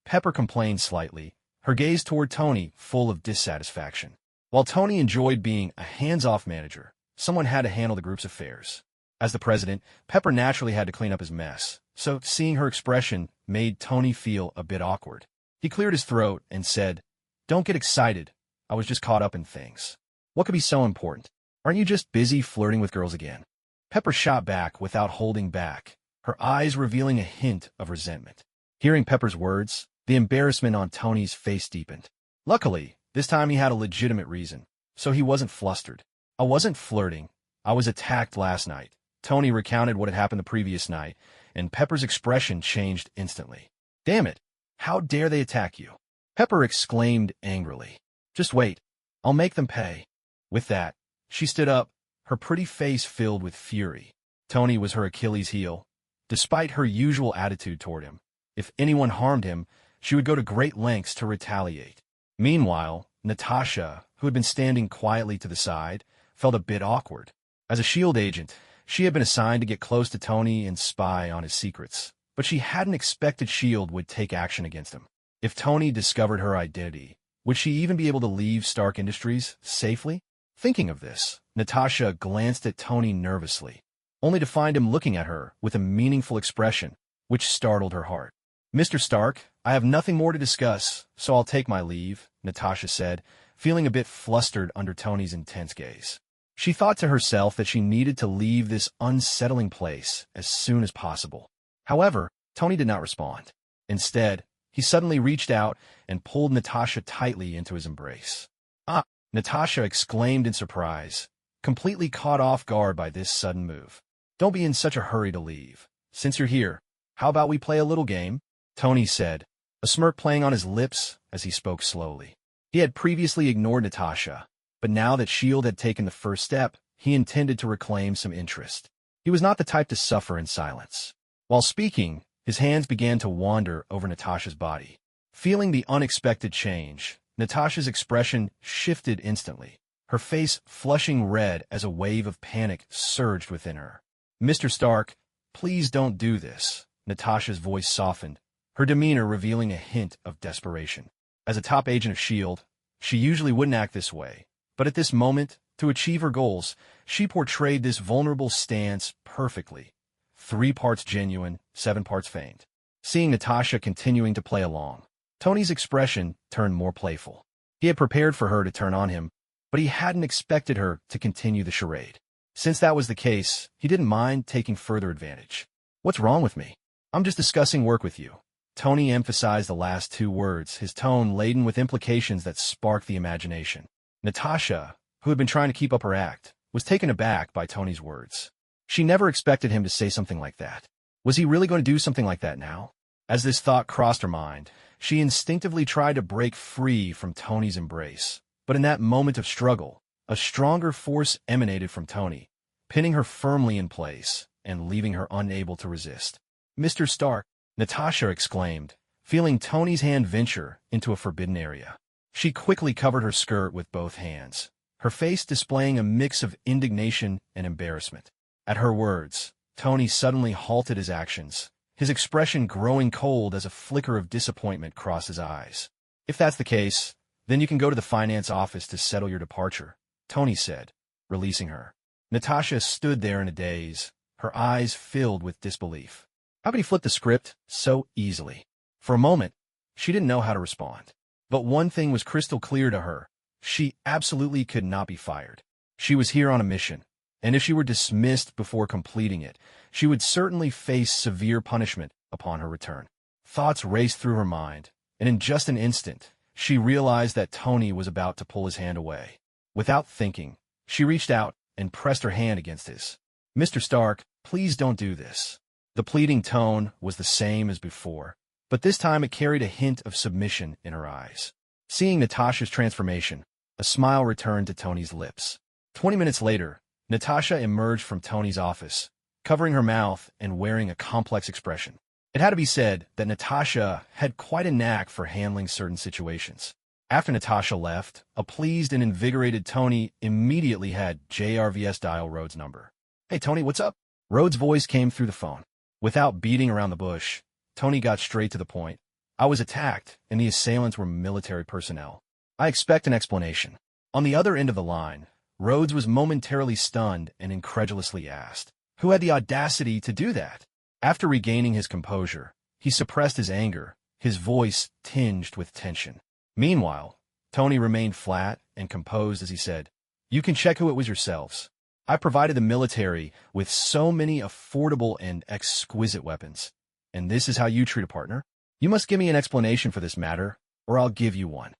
[SPEAKER 1] Pepper complained slightly, her gaze toward Tony full of dissatisfaction. While Tony enjoyed being a hands-off manager, someone had to handle the group's affairs. As the president, Pepper naturally had to clean up his mess, so seeing her expression made Tony feel a bit awkward. He cleared his throat and said, "Don't get excited. I was just caught up in things." "What could be so important? Aren't you just busy flirting with girls again?" Pepper shot back without holding back, her eyes revealing a hint of resentment. Hearing Pepper's words, the embarrassment on Tony's face deepened. Luckily, this time he had a legitimate reason, so he wasn't flustered. "I wasn't flirting. I was attacked last night." Tony recounted what had happened the previous night, and Pepper's expression changed instantly. "Damn it! How dare they attack you?" Pepper exclaimed angrily. "Just wait. I'll make them pay." With that, she stood up, her pretty face filled with fury. Tony was her Achilles heel. Despite her usual attitude toward him, if anyone harmed him, she would go to great lengths to retaliate. Meanwhile, Natasha, who had been standing quietly to the side, felt a bit awkward. As a S.H.I.E.L.D. agent, she had been assigned to get close to Tony and spy on his secrets, but she hadn't expected S.H.I.E.L.D. would take action against him. If Tony discovered her identity, would she even be able to leave Stark Industries safely? Thinking of this, Natasha glanced at Tony nervously, only to find him looking at her with a meaningful expression, which startled her heart. "Mr. Stark, I have nothing more to discuss, so I'll take my leave," Natasha said, feeling a bit flustered under Tony's intense gaze. She thought to herself that she needed to leave this unsettling place as soon as possible. However, Tony did not respond. Instead, he suddenly reached out and pulled Natasha tightly into his embrace. "Ah!" Natasha exclaimed in surprise, completely caught off guard by this sudden move. "Don't be in such a hurry to leave. Since you're here, how about we play a little game?" Tony said, a smirk playing on his lips as he spoke slowly. He had previously ignored Natasha, but now that S.H.I.E.L.D. had taken the first step, he intended to reclaim some interest. He was not the type to suffer in silence. While speaking, his hands began to wander over Natasha's body. Feeling the unexpected change, Natasha's expression shifted instantly, her face flushing red as a wave of panic surged within her. "Mr. Stark, please don't do this." Natasha's voice softened, her demeanor revealing a hint of desperation. As a top agent of S.H.I.E.L.D., she usually wouldn't act this way, but at this moment, to achieve her goals, she portrayed this vulnerable stance perfectly. 3 parts genuine, 7 parts feigned. Seeing Natasha continuing to play along, Tony's expression turned more playful. He had prepared for her to turn on him, but he hadn't expected her to continue the charade. Since that was the case, he didn't mind taking further advantage. "What's wrong with me? I'm just discussing work with you." Tony emphasized the last 2 words, his tone laden with implications that sparked the imagination. Natasha, who had been trying to keep up her act, was taken aback by Tony's words. She never expected him to say something like that. Was he really going to do something like that now? As this thought crossed her mind, she instinctively tried to break free from Tony's embrace. But in that moment of struggle, a stronger force emanated from Tony, pinning her firmly in place and leaving her unable to resist. "Mr. Stark," Natasha exclaimed, feeling Tony's hand venture into a forbidden area. She quickly covered her skirt with both hands, her face displaying a mix of indignation and embarrassment. At her words, Tony suddenly halted his actions, his expression growing cold as a flicker of disappointment crossed his eyes. "If that's the case, then you can go to the finance office to settle your departure," Tony said, releasing her. Natasha stood there in a daze, her eyes filled with disbelief. How could he flip the script so easily? For a moment, she didn't know how to respond. But one thing was crystal clear to her. She absolutely could not be fired. She was here on a mission, and if she were dismissed before completing it, she would certainly face severe punishment upon her return. Thoughts raced through her mind, and in just an instant, she realized that Tony was about to pull his hand away. Without thinking, she reached out and pressed her hand against his. "Mr. Stark, please don't do this." The pleading tone was the same as before, but this time it carried a hint of submission in her eyes. Seeing Natasha's transformation, a smile returned to Tony's lips. 20 minutes later, Natasha emerged from Tony's office, covering her mouth and wearing a complex expression. It had to be said that Natasha had quite a knack for handling certain situations. After Natasha left, a pleased and invigorated Tony immediately had JRVS dial Rhodes' number. "Hey Tony, what's up?" Rhodes' voice came through the phone. Without beating around the bush, Tony got straight to the point. "I was attacked, and the assailants were military personnel. I expect an explanation." On the other end of the line, Rhodes was momentarily stunned and incredulously asked, "Who had the audacity to do that?" After regaining his composure, he suppressed his anger, his voice tinged with tension. Meanwhile, Tony remained flat and composed as he said, "You can check who it was yourselves. I provided the military with so many affordable and exquisite weapons. And this is how you treat a partner? You must give me an explanation for this matter, or I'll give you one."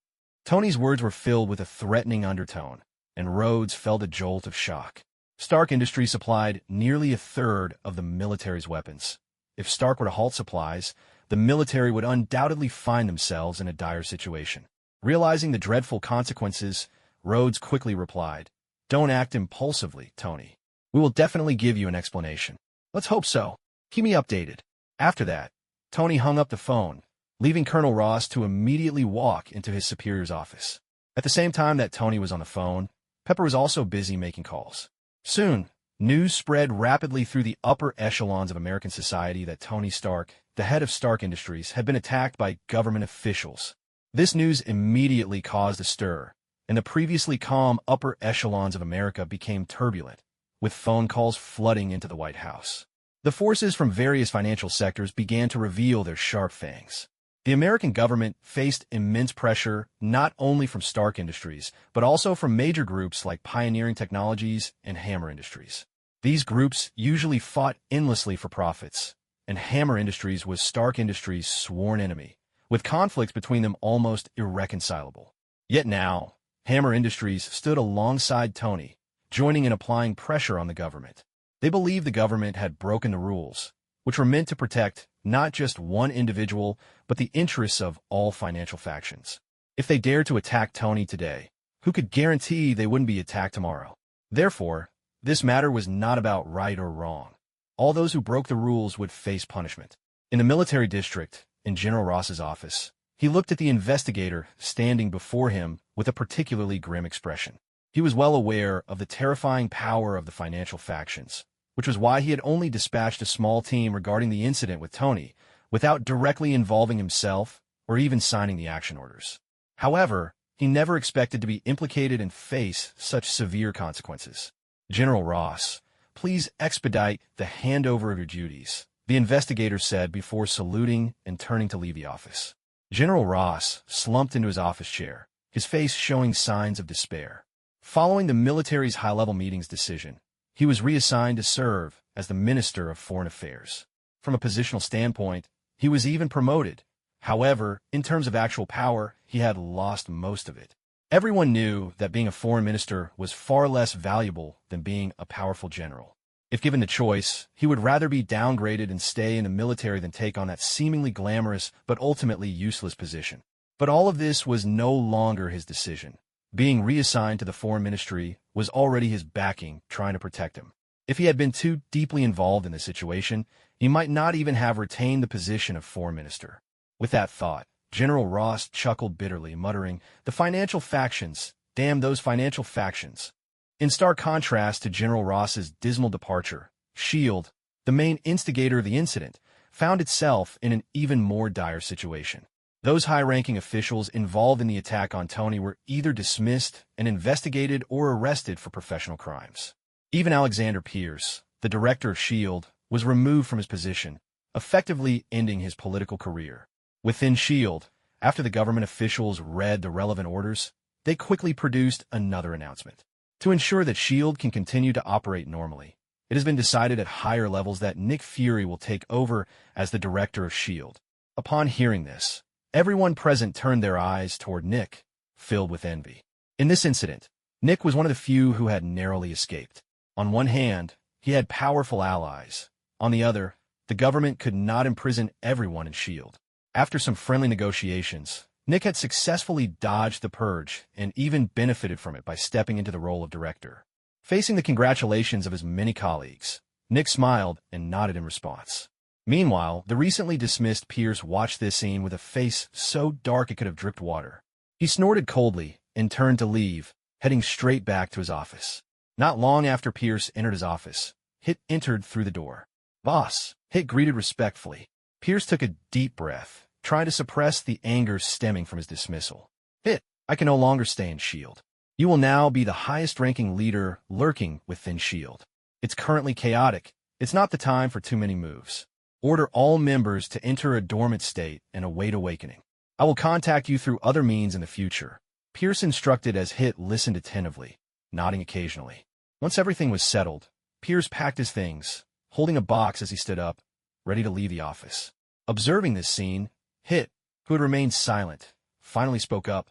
[SPEAKER 1] Tony's words were filled with a threatening undertone, and Rhodes felt a jolt of shock. Stark Industries supplied nearly a third of the military's weapons. If Stark were to halt supplies, the military would undoubtedly find themselves in a dire situation. Realizing the dreadful consequences, Rhodes quickly replied, "Don't act impulsively, Tony. We will definitely give you an explanation." "Let's hope so. Keep me updated." After that, Tony hung up the phone, leaving Colonel Ross to immediately walk into his superior's office. At the same time that Tony was on the phone, Pepper was also busy making calls. Soon, news spread rapidly through the upper echelons of American society that Tony Stark, the head of Stark Industries, had been attacked by government officials. This news immediately caused a stir, and the previously calm upper echelons of America became turbulent, with phone calls flooding into the White House. The forces from various financial sectors began to reveal their sharp fangs. The American government faced immense pressure not only from Stark Industries, but also from major groups like Pioneering Technologies and Hammer Industries. These groups usually fought endlessly for profits, and Hammer Industries was Stark Industries' sworn enemy, with conflicts between them almost irreconcilable. Yet now, Hammer Industries stood alongside Tony, joining in applying pressure on the government. They believed the government had broken the rules, which were meant to protect not just one individual, but the interests of all financial factions. If they dared to attack Tony today, who could guarantee they wouldn't be attacked tomorrow? Therefore, this matter was not about right or wrong. All those who broke the rules would face punishment. In the military district, in General Ross's office, He looked at the investigator standing before him with a particularly grim expression. He was well aware of the terrifying power of the financial factions, which was why he had only dispatched a small team regarding the incident with Tony, without directly involving himself or even signing the action orders. However, he never expected to be implicated and face such severe consequences. General Ross, please expedite the handover of your duties, the investigator said before saluting and turning to leave the office. General Ross slumped into his office chair, his face showing signs of despair. Following the military's high-level meeting's decision, he was reassigned to serve as the Minister of Foreign Affairs. From a positional standpoint, he was even promoted. However, in terms of actual power, he had lost most of it. Everyone knew that being a foreign minister was far less valuable than being a powerful general. If given the choice, he would rather be downgraded and stay in the military than take on that seemingly glamorous but ultimately useless position. But all of this was no longer his decision. Being reassigned to the foreign ministry was already his backing, trying to protect him. If he had been too deeply involved in the situation, he might not even have retained the position of foreign minister. With that thought, General Ross chuckled bitterly, muttering, "The financial factions, damn those financial factions." In stark contrast to General Ross's dismal departure, S.H.I.E.L.D., the main instigator of the incident, found itself in an even more dire situation. Those high-ranking officials involved in the attack on Tony were either dismissed and investigated or arrested for professional crimes. Even Alexander Pierce, the director of S.H.I.E.L.D., was removed from his position, effectively ending his political career. Within S.H.I.E.L.D., after the government officials read the relevant orders, they quickly produced another announcement. To ensure that S.H.I.E.L.D. can continue to operate normally, it has been decided at higher levels that Nick Fury will take over as the director of S.H.I.E.L.D. Upon hearing this, everyone present turned their eyes toward Nick, filled with envy. In this incident, Nick was one of the few who had narrowly escaped. On one hand, he had powerful allies. On the other, the government could not imprison everyone in S.H.I.E.L.D. After some friendly negotiations, Nick had successfully dodged the purge and even benefited from it by stepping into the role of director. Facing the congratulations of his many colleagues, Nick smiled and nodded in response. Meanwhile, the recently dismissed Pierce watched this scene with a face so dark it could have dripped water. He snorted coldly and turned to leave, heading straight back to his office. Not long after Pierce entered his office, Hit entered through the door. "Boss," Hit greeted respectfully. Pierce took a deep breath, trying to suppress the anger stemming from his dismissal. "Hit, I can no longer stay in S.H.I.E.L.D. You will now be the highest-ranking leader lurking within S.H.I.E.L.D. It's currently chaotic. It's not the time for too many moves. Order all members to enter a dormant state and await awakening. I will contact you through other means in the future." Pierce instructed as Hit listened attentively, nodding occasionally. Once everything was settled, Pierce packed his things, holding a box as he stood up, ready to leave the office. Observing this scene, Hit, who had remained silent, finally spoke up.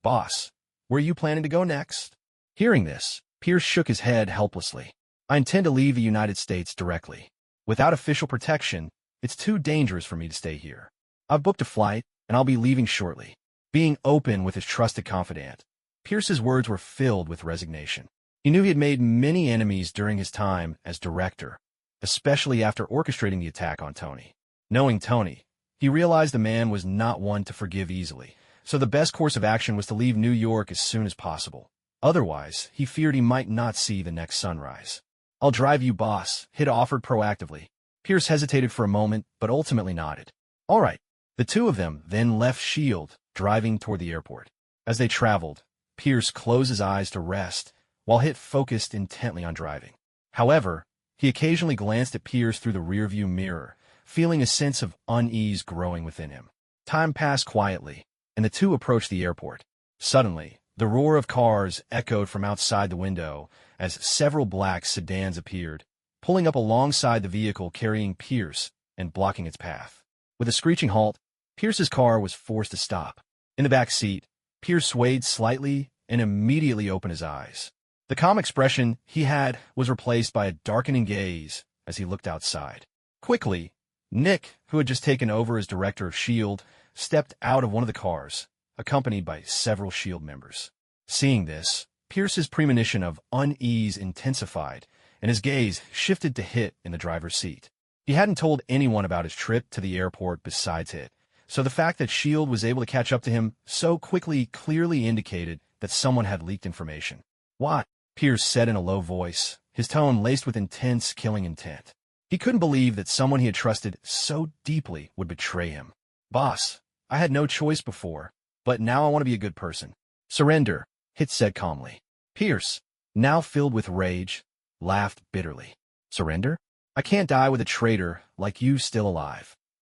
[SPEAKER 1] "Boss, where are you planning to go next?" Hearing this, Pierce shook his head helplessly. "I intend to leave the United States directly. Without official protection, it's too dangerous for me to stay here. I've booked a flight, and I'll be leaving shortly." Being open with his trusted confidant, Pierce's words were filled with resignation. He knew he had made many enemies during his time as director, especially after orchestrating the attack on Tony. Knowing Tony, he realized the man was not one to forgive easily, so the best course of action was to leave New York as soon as possible. Otherwise, he feared he might not see the next sunrise. "I'll drive you, boss," Hit offered proactively. Pierce hesitated for a moment, but ultimately nodded. All right. The two of them then left S.H.I.E.L.D., driving toward the airport. As they traveled, Pierce closed his eyes to rest, while Hit focused intently on driving. However, he occasionally glanced at Pierce through the rearview mirror, feeling a sense of unease growing within him. Time passed quietly, and the two approached the airport. Suddenly, the roar of cars echoed from outside the window as several black sedans appeared, pulling up alongside the vehicle carrying Pierce and blocking its path. With a screeching halt, Pierce's car was forced to stop. In the back seat, Pierce swayed slightly and immediately opened his eyes. The calm expression he had was replaced by a darkening gaze as he looked outside. Quickly, Nick, who had just taken over as director of S.H.I.E.L.D., stepped out of one of the cars, accompanied by several S.H.I.E.L.D. members. Seeing this, Pierce's premonition of unease intensified, and his gaze shifted to Hit in the driver's seat. He hadn't told anyone about his trip to the airport besides Hit, so the fact that S.H.I.E.L.D. was able to catch up to him so quickly clearly indicated that someone had leaked information. "What?" Pierce said in a low voice, his tone laced with intense, killing intent. He couldn't believe that someone he had trusted so deeply would betray him. "Boss, I had no choice before, but now I want to be a good person." "Surrender," Hit said calmly. Pierce, now filled with rage, laughed bitterly. "Surrender? I can't die with a traitor like you still alive."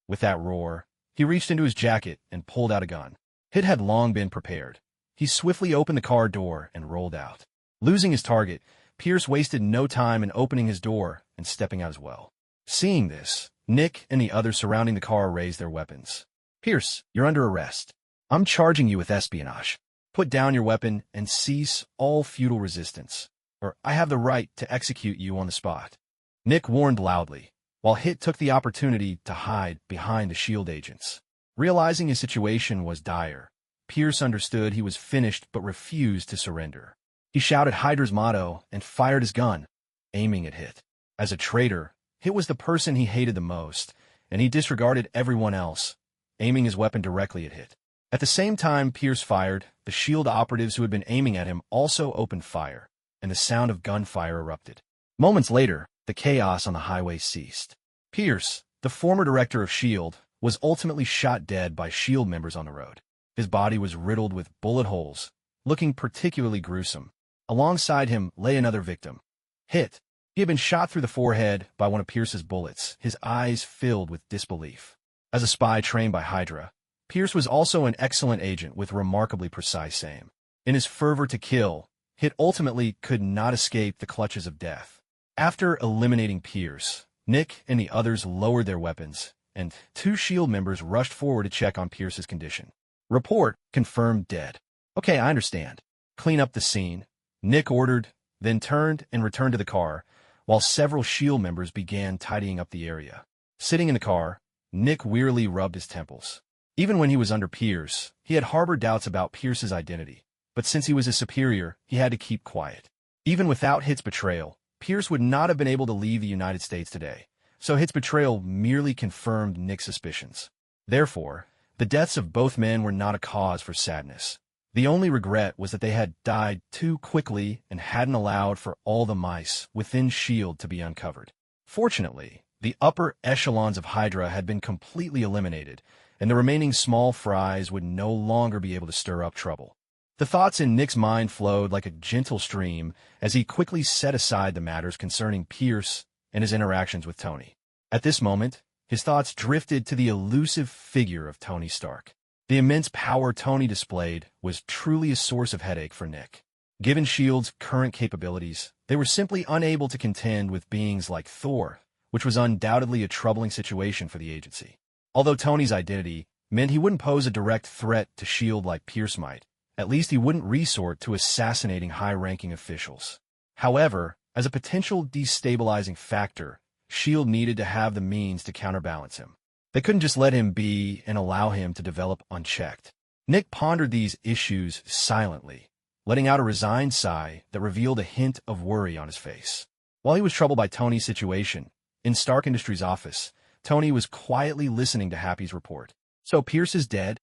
[SPEAKER 1] With that roar, he reached into his jacket and pulled out a gun. Hit had long been prepared. He swiftly opened the car door and rolled out. Losing his target, Pierce wasted no time in opening his door and stepping out as well. Seeing this, Nick and the others surrounding the car raised their weapons. "Pierce, you're under arrest. I'm charging you with espionage. Put down your weapon and cease all futile resistance, or I have the right to execute you on the spot." Nick warned loudly, while Hit took the opportunity to hide behind the S.H.I.E.L.D. agents. Realizing his situation was dire, Pierce understood he was finished but refused to surrender. He shouted Hydra's motto and fired his gun, aiming at Hit. As a traitor, Hit was the person he hated the most, and he disregarded everyone else, aiming his weapon directly at Hit. At the same time Pierce fired, the S.H.I.E.L.D. operatives who had been aiming at him also opened fire, and the sound of gunfire erupted. Moments later, the chaos on the highway ceased. Pierce, the former director of S.H.I.E.L.D., was ultimately shot dead by S.H.I.E.L.D. members on the road. His body was riddled with bullet holes, looking particularly gruesome. Alongside him lay another victim, Hit. He had been shot through the forehead by one of Pierce's bullets, his eyes filled with disbelief. As a spy trained by Hydra, Pierce was also an excellent agent with remarkably precise aim. In his fervor to kill, Hit ultimately could not escape the clutches of death. After eliminating Pierce, Nick and the others lowered their weapons, and two S.H.I.E.L.D. members rushed forward to check on Pierce's condition. "Report confirmed dead." "Okay, I understand. Clean up the scene," Nick ordered, then turned and returned to the car, while several S.H.I.E.L.D. members began tidying up the area. Sitting in the car, Nick wearily rubbed his temples. Even when he was under Pierce, he had harbored doubts about Pierce's identity, but since he was his superior, he had to keep quiet. Even without Hit's betrayal, Pierce would not have been able to leave the United States today, so Hit's betrayal merely confirmed Nick's suspicions. Therefore, the deaths of both men were not a cause for sadness. The only regret was that they had died too quickly and hadn't allowed for all the mice within S.H.I.E.L.D. to be uncovered. Fortunately, the upper echelons of Hydra had been completely eliminated, and the remaining small fries would no longer be able to stir up trouble. The thoughts in Nick's mind flowed like a gentle stream as he quickly set aside the matters concerning Pierce and his interactions with Tony. At this moment, his thoughts drifted to the elusive figure of Tony Stark. The immense power Tony displayed was truly a source of headache for Nick. Given S.H.I.E.L.D.'s current capabilities, they were simply unable to contend with beings like Thor, which was undoubtedly a troubling situation for the agency. Although Tony's identity meant he wouldn't pose a direct threat to S.H.I.E.L.D. like Pierce might, at least he wouldn't resort to assassinating high-ranking officials. However, as a potential destabilizing factor, S.H.I.E.L.D. needed to have the means to counterbalance him. They couldn't just let him be and allow him to develop unchecked. Nick pondered these issues silently, letting out a resigned sigh that revealed a hint of worry on his face. While he was troubled by Tony's situation, in Stark Industries' office, Tony was quietly listening to Happy's report. "So Pierce is dead?"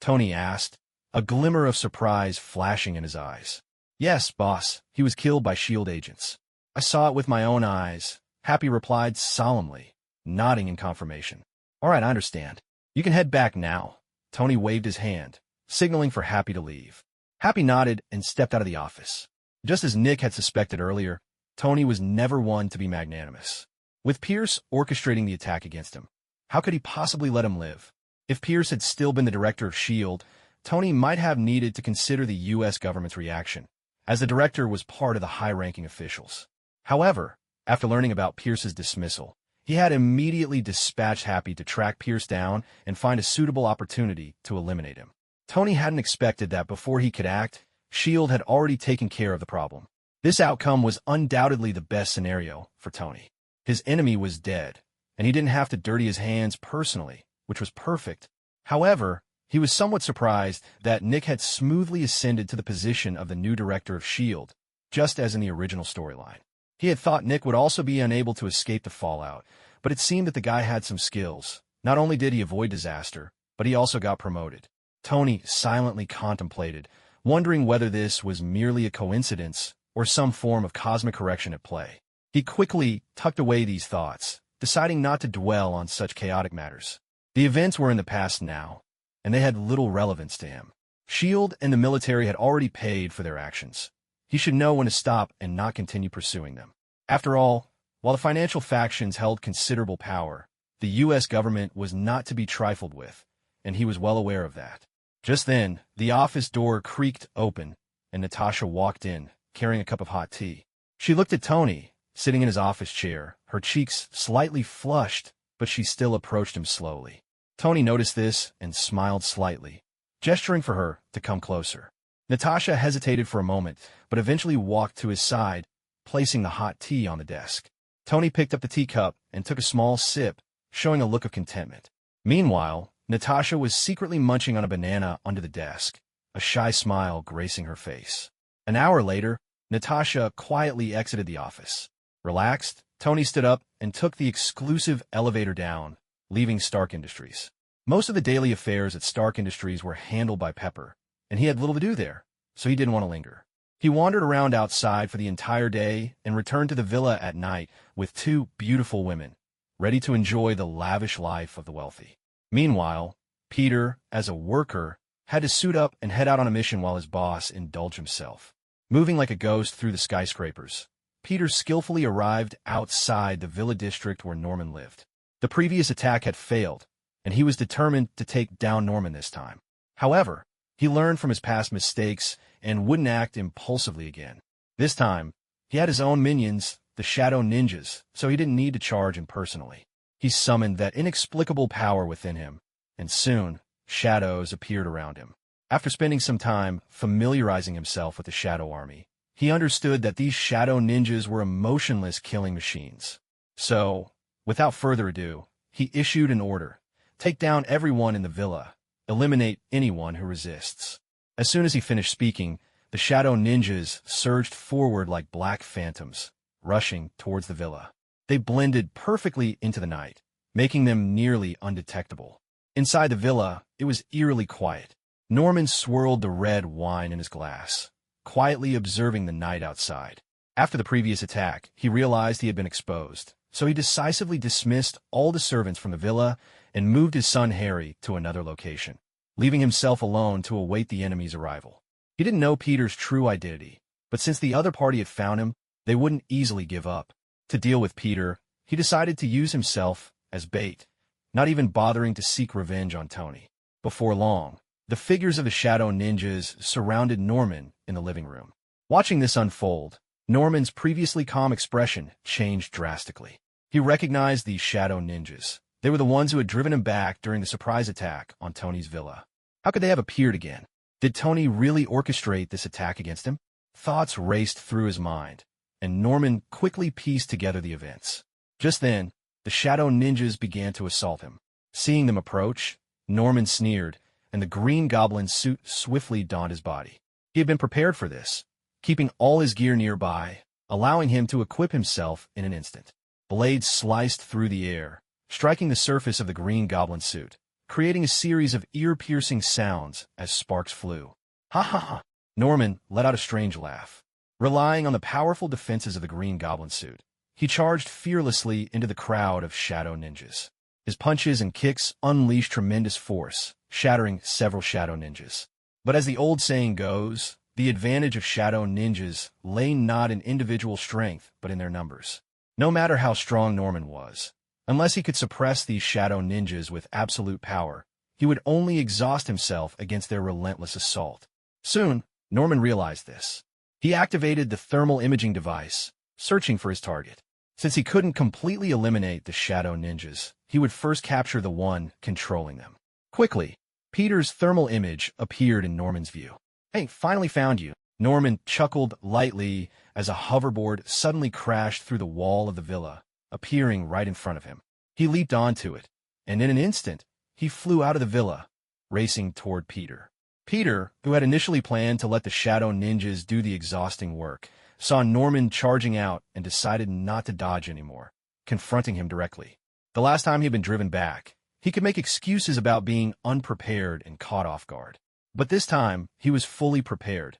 [SPEAKER 1] Tony asked, a glimmer of surprise flashing in his eyes. "Yes, boss, he was killed by S.H.I.E.L.D. agents. I saw it with my own eyes," Happy replied solemnly, nodding in confirmation. "All right, I understand. You can head back now." Tony waved his hand, signaling for Happy to leave. Happy nodded and stepped out of the office. Just as Nick had suspected earlier, Tony was never one to be magnanimous. With Pierce orchestrating the attack against him, how could he possibly let him live? If Pierce had still been the director of S.H.I.E.L.D., Tony might have needed to consider the U.S. government's reaction, as the director was part of the high-ranking officials. However, after learning about Pierce's dismissal, he had immediately dispatched Happy to track Pierce down and find a suitable opportunity to eliminate him. Tony hadn't expected that before he could act, S.H.I.E.L.D. had already taken care of the problem. This outcome was undoubtedly the best scenario for Tony. His enemy was dead, and he didn't have to dirty his hands personally, which was perfect. However, he was somewhat surprised that Nick had smoothly ascended to the position of the new director of S.H.I.E.L.D., just as in the original storyline. He had thought Nick would also be unable to escape the fallout, but it seemed that the guy had some skills. Not only did he avoid disaster, but he also got promoted. Tony silently contemplated, wondering whether this was merely a coincidence or some form of cosmic correction at play. He quickly tucked away these thoughts, deciding not to dwell on such chaotic matters. The events were in the past now, and they had little relevance to him. SHIELD and the military had already paid for their actions. He should know when to stop and not continue pursuing them. After all, while the financial factions held considerable power, the U.S. government was not to be trifled with, and he was well aware of that. Just then, the office door creaked open, and Natasha walked in, carrying a cup of hot tea. She looked at Tony, sitting in his office chair, her cheeks slightly flushed, but she still approached him slowly. Tony noticed this and smiled slightly, gesturing for her to come closer. Natasha hesitated for a moment, but eventually walked to his side, placing the hot tea on the desk. Tony picked up the teacup and took a small sip, showing a look of contentment. Meanwhile, Natasha was secretly munching on a banana under the desk, a shy smile gracing her face. An hour later, Natasha quietly exited the office. Relaxed, Tony stood up and took the exclusive elevator down, leaving Stark Industries. Most of the daily affairs at Stark Industries were handled by Pepper, and he had little to do there, so he didn't want to linger. He wandered around outside for the entire day and returned to the villa at night with two beautiful women, ready to enjoy the lavish life of the wealthy. Meanwhile, Peter, as a worker, had to suit up and head out on a mission while his boss indulged himself. Moving like a ghost through the skyscrapers, Peter skillfully arrived outside the villa district where Norman lived. The previous attack had failed, and he was determined to take down Norman this time. However, he learned from his past mistakes and wouldn't act impulsively again. This time, he had his own minions, the Shadow Ninjas, so he didn't need to charge him personally. He summoned that inexplicable power within him, and soon, shadows appeared around him. After spending some time familiarizing himself with the Shadow Army, he understood that these Shadow Ninjas were emotionless killing machines. So, without further ado, he issued an order: take down everyone in the villa, eliminate anyone who resists. As soon as he finished speaking, the Shadow Ninjas surged forward like black phantoms, rushing towards the villa. They blended perfectly into the night, making them nearly undetectable. Inside the villa, it was eerily quiet. Norman swirled the red wine in his glass, quietly observing the night outside. After the previous attack, he realized he had been exposed, so he decisively dismissed all the servants from the villa and moved his son Harry to another location, leaving himself alone to await the enemy's arrival. He didn't know Peter's true identity, but since the other party had found him, they wouldn't easily give up. To deal with Peter, he decided to use himself as bait, not even bothering to seek revenge on Tony. Before long, the figures of the Shadow Ninjas surrounded Norman in the living room. Watching this unfold, Norman's previously calm expression changed drastically. He recognized these Shadow Ninjas. They were the ones who had driven him back during the surprise attack on Tony's villa. How could they have appeared again? Did Tony really orchestrate this attack against him? Thoughts raced through his mind, and Norman quickly pieced together the events. Just then, the Shadow Ninjas began to assault him. Seeing them approach, Norman sneered, and the Green Goblin's suit swiftly donned his body. He had been prepared for this, keeping all his gear nearby, allowing him to equip himself in an instant. Blades sliced through the air, striking the surface of the Green Goblin suit, creating a series of ear-piercing sounds as sparks flew. Ha ha ha! Norman let out a strange laugh. Relying on the powerful defenses of the Green Goblin suit, he charged fearlessly into the crowd of Shadow Ninjas. His punches and kicks unleashed tremendous force, shattering several Shadow Ninjas. But as the old saying goes, the advantage of Shadow Ninjas lay not in individual strength, but in their numbers. No matter how strong Norman was, unless he could suppress these Shadow Ninjas with absolute power, he would only exhaust himself against their relentless assault. Soon, Norman realized this. He activated the thermal imaging device, searching for his target. Since he couldn't completely eliminate the Shadow Ninjas, he would first capture the one controlling them. Quickly, Peter's thermal image appeared in Norman's view. "Hey, finally found you." Norman chuckled lightly as a hoverboard suddenly crashed through the wall of the villa, appearing right in front of him. He leaped onto it, and in an instant, he flew out of the villa, racing toward Peter. Peter, who had initially planned to let the Shadow Ninjas do the exhausting work, saw Norman charging out and decided not to dodge anymore, confronting him directly. The last time he had been driven back, he He could make excuses about being unprepared and caught off guard. But this time, he was fully prepared.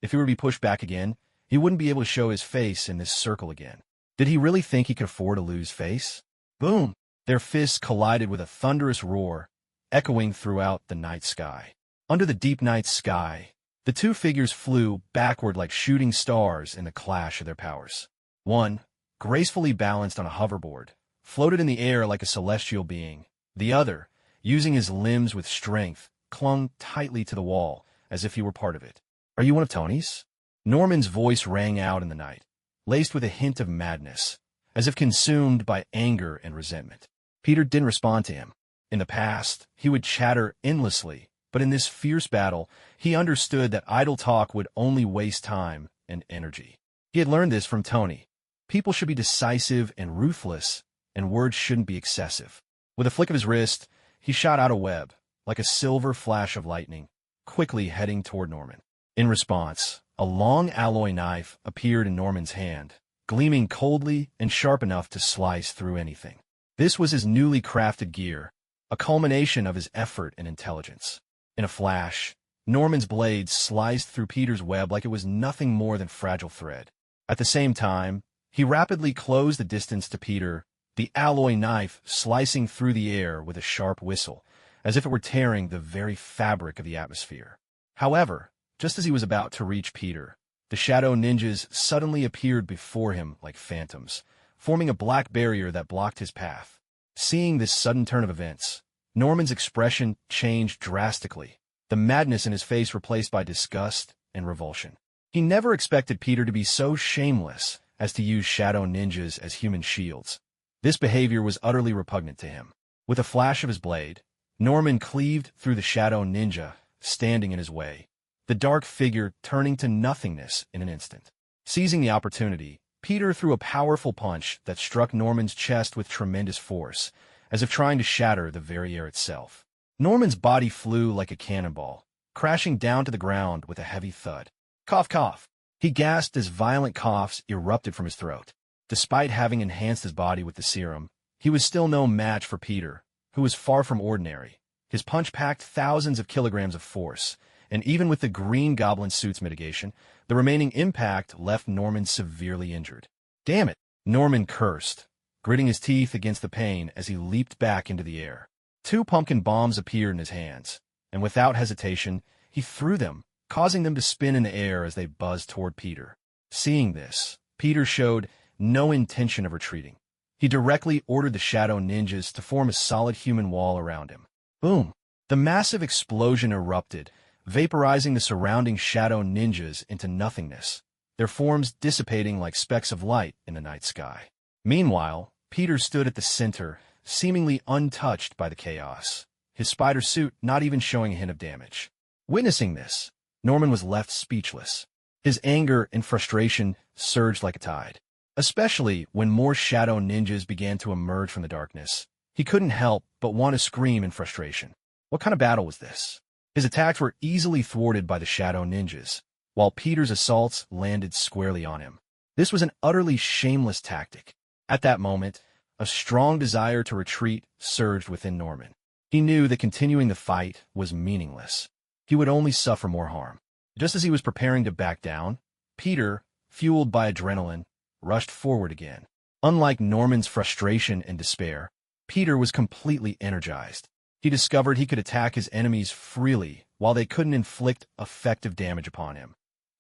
[SPEAKER 1] If he were to be pushed back again, he wouldn't be able to show his face in this circle again. Did he really think he could afford to lose face? Boom! Their fists collided with a thunderous roar, echoing throughout the night sky. Under the deep night sky, the two figures flew backward like shooting stars in the clash of their powers. One, gracefully balanced on a hoverboard, floated in the air like a celestial being. The other, using his limbs with strength, clung tightly to the wall, as if he were part of it. "Are you one of Tony's?" Norman's voice rang out in the night, laced with a hint of madness, as if consumed by anger and resentment. Peter didn't respond to him. In the past, he would chatter endlessly, but in this fierce battle, he understood that idle talk would only waste time and energy. He had learned this from Tony. People should be decisive and ruthless, and words shouldn't be excessive. With a flick of his wrist, he shot out a web, like a silver flash of lightning, quickly heading toward Norman. In response, a long alloy knife appeared in Norman's hand, gleaming coldly and sharp enough to slice through anything. This was his newly crafted gear, a culmination of his effort and intelligence. In a flash, Norman's blade sliced through Peter's web like it was nothing more than fragile thread. At the same time, he rapidly closed the distance to Peter, the alloy knife slicing through the air with a sharp whistle, as if it were tearing the very fabric of the atmosphere. However, just as he was about to reach Peter, the shadow ninjas suddenly appeared before him like phantoms, forming a black barrier that blocked his path. Seeing this sudden turn of events, Norman's expression changed drastically, the madness in his face replaced by disgust and revulsion. He never expected Peter to be so shameless as to use shadow ninjas as human shields. This behavior was utterly repugnant to him. With a flash of his blade, Norman cleaved through the shadow ninja, standing in his way, the dark figure turning to nothingness in an instant. Seizing the opportunity, Peter threw a powerful punch that struck Norman's chest with tremendous force, as if trying to shatter the very air itself. Norman's body flew like a cannonball, crashing down to the ground with a heavy thud. Cough, cough. He gasped as violent coughs erupted from his throat. Despite having enhanced his body with the serum, he was still no match for Peter, who was far from ordinary. His punch packed thousands of kilograms of force, and even with the Green Goblin suit's mitigation, the remaining impact left Norman severely injured. Damn it, Norman cursed, gritting his teeth against the pain as he leaped back into the air. Two pumpkin bombs appeared in his hands, and without hesitation, he threw them, causing them to spin in the air as they buzzed toward Peter. Seeing this, Peter showed no intention of retreating. He directly ordered the shadow ninjas to form a solid human wall around him. Boom! The massive explosion erupted, vaporizing the surrounding shadow ninjas into nothingness, their forms dissipating like specks of light in the night sky. Meanwhile, Peter stood at the center, seemingly untouched by the chaos, his spider suit not even showing a hint of damage. Witnessing this, Norman was left speechless. His anger and frustration surged like a tide, especially when more shadow ninjas began to emerge from the darkness. He couldn't help but want to scream in frustration. What kind of battle was this? His attacks were easily thwarted by the shadow ninjas, while Peter's assaults landed squarely on him. This was an utterly shameless tactic. At that moment, a strong desire to retreat surged within Norman. He knew that continuing the fight was meaningless. He would only suffer more harm. Just as he was preparing to back down, Peter, fueled by adrenaline, rushed forward again. Unlike Norman's frustration and despair, Peter was completely energized. He discovered he could attack his enemies freely while they couldn't inflict effective damage upon him.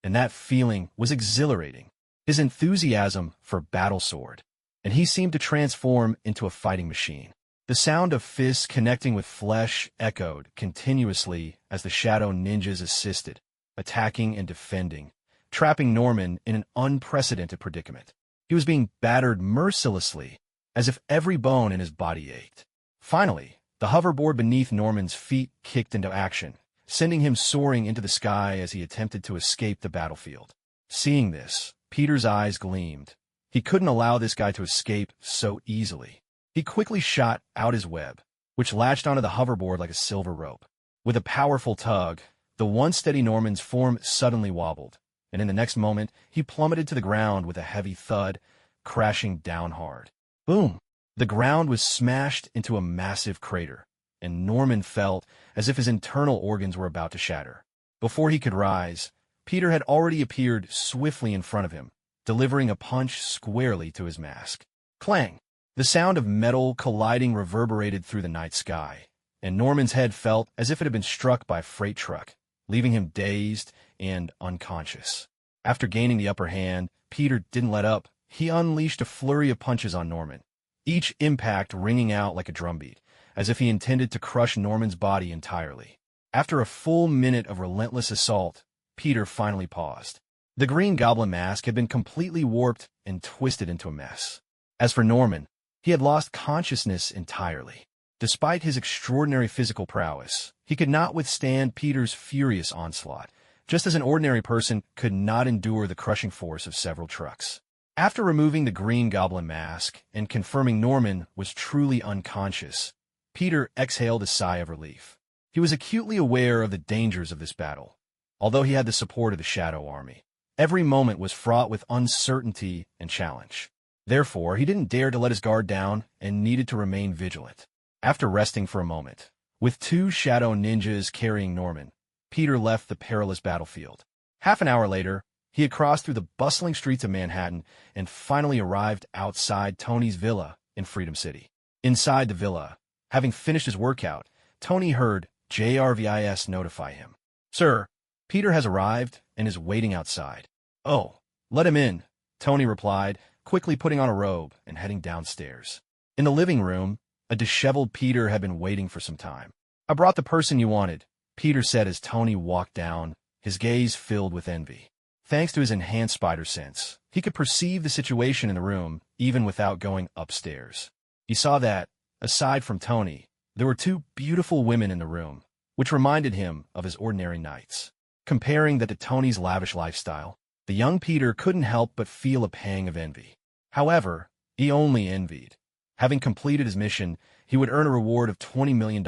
[SPEAKER 1] And that feeling was exhilarating. His enthusiasm for battle soared, and he seemed to transform into a fighting machine. The sound of fists connecting with flesh echoed continuously as the shadow ninjas assisted, attacking and defending, trapping Norman in an unprecedented predicament. He was being battered mercilessly, as if every bone in his body ached. Finally, the hoverboard beneath Norman's feet kicked into action, sending him soaring into the sky as he attempted to escape the battlefield. Seeing this, Peter's eyes gleamed. He couldn't allow this guy to escape so easily. He quickly shot out his web, which latched onto the hoverboard like a silver rope. With a powerful tug, the once steady Norman's form suddenly wobbled, and in the next moment, he plummeted to the ground with a heavy thud, crashing down hard. Boom! The ground was smashed into a massive crater, and Norman felt as if his internal organs were about to shatter. Before he could rise, Peter had already appeared swiftly in front of him, delivering a punch squarely to his mask. Clang! The sound of metal colliding reverberated through the night sky, and Norman's head felt as if it had been struck by a freight truck, leaving him dazed and unconscious. After gaining the upper hand, Peter didn't let up. He unleashed a flurry of punches on Norman, each impact ringing out like a drumbeat, as if he intended to crush Norman's body entirely. After a full minute of relentless assault, Peter finally paused. The Green Goblin mask had been completely warped and twisted into a mess. As for Norman, he had lost consciousness entirely. Despite his extraordinary physical prowess, he could not withstand Peter's furious onslaught, just as an ordinary person could not endure the crushing force of several trucks. After removing the Green Goblin mask and confirming Norman was truly unconscious, Peter exhaled a sigh of relief. He was acutely aware of the dangers of this battle. Although he had the support of the Shadow Army, every moment was fraught with uncertainty and challenge. Therefore, he didn't dare to let his guard down and needed to remain vigilant. After resting for a moment, with two shadow ninjas carrying Norman, Peter left the perilous battlefield. Half an hour later, he had crossed through the bustling streets of Manhattan and finally arrived outside Tony's villa in Freedom City. Inside the villa, having finished his workout, Tony heard JRVIS notify him. "Sir, Peter has arrived and is waiting outside." "Oh, let him in," Tony replied, quickly putting on a robe and heading downstairs. In the living room, a disheveled Peter had been waiting for some time. "I brought the person you wanted," Peter said as Tony walked down, his gaze filled with envy. Thanks to his enhanced spider sense, he could perceive the situation in the room even without going upstairs. He saw that, aside from Tony, there were two beautiful women in the room, which reminded him of his ordinary nights. Comparing that to Tony's lavish lifestyle, the young Peter couldn't help but feel a pang of envy. However, he only envied. Having completed his mission, he would earn a reward of $20 million,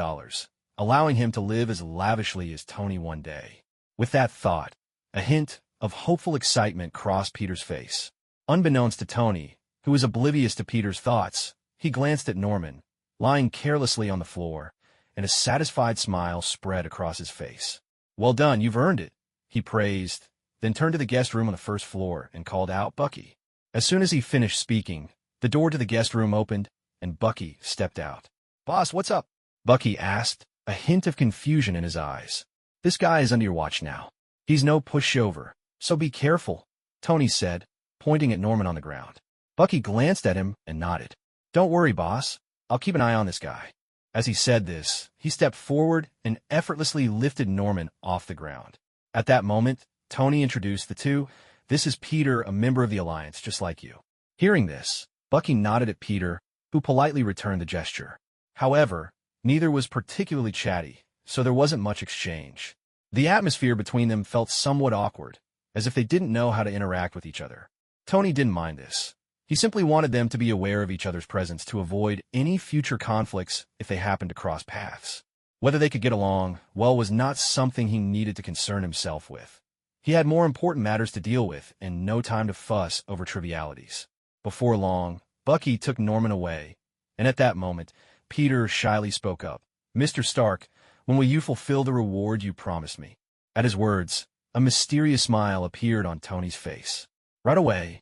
[SPEAKER 1] allowing him to live as lavishly as Tony one day. With that thought, a hint of hopeful excitement crossed Peter's face. Unbeknownst to Tony, who was oblivious to Peter's thoughts, he glanced at Norman, lying carelessly on the floor, and a satisfied smile spread across his face. "Well done, you've earned it," he praised, then turned to the guest room on the first floor and called out Bucky. As soon as he finished speaking, the door to the guest room opened, and Bucky stepped out. "Boss, what's up?" Bucky asked, a hint of confusion in his eyes. "This guy is under your watch now. He's no pushover, so be careful," Tony said, pointing at Norman on the ground. Bucky glanced at him and nodded. "Don't worry, boss. I'll keep an eye on this guy." As he said this, he stepped forward and effortlessly lifted Norman off the ground. At that moment, Tony introduced the two. "This is Peter, a member of the Alliance, just like you." Hearing this, Bucky nodded at Peter, who politely returned the gesture. However, neither was particularly chatty, so there wasn't much exchange. The atmosphere between them felt somewhat awkward, as if they didn't know how to interact with each other. Tony didn't mind this. He simply wanted them to be aware of each other's presence to avoid any future conflicts if they happened to cross paths. Whether they could get along, well, was not something he needed to concern himself with. He had more important matters to deal with and no time to fuss over trivialities. Before long, Bucky took Norman away, and at that moment, Peter shyly spoke up. "Mr. Stark, when will you fulfill the reward you promised me?" At his words, a mysterious smile appeared on Tony's face. "Right away."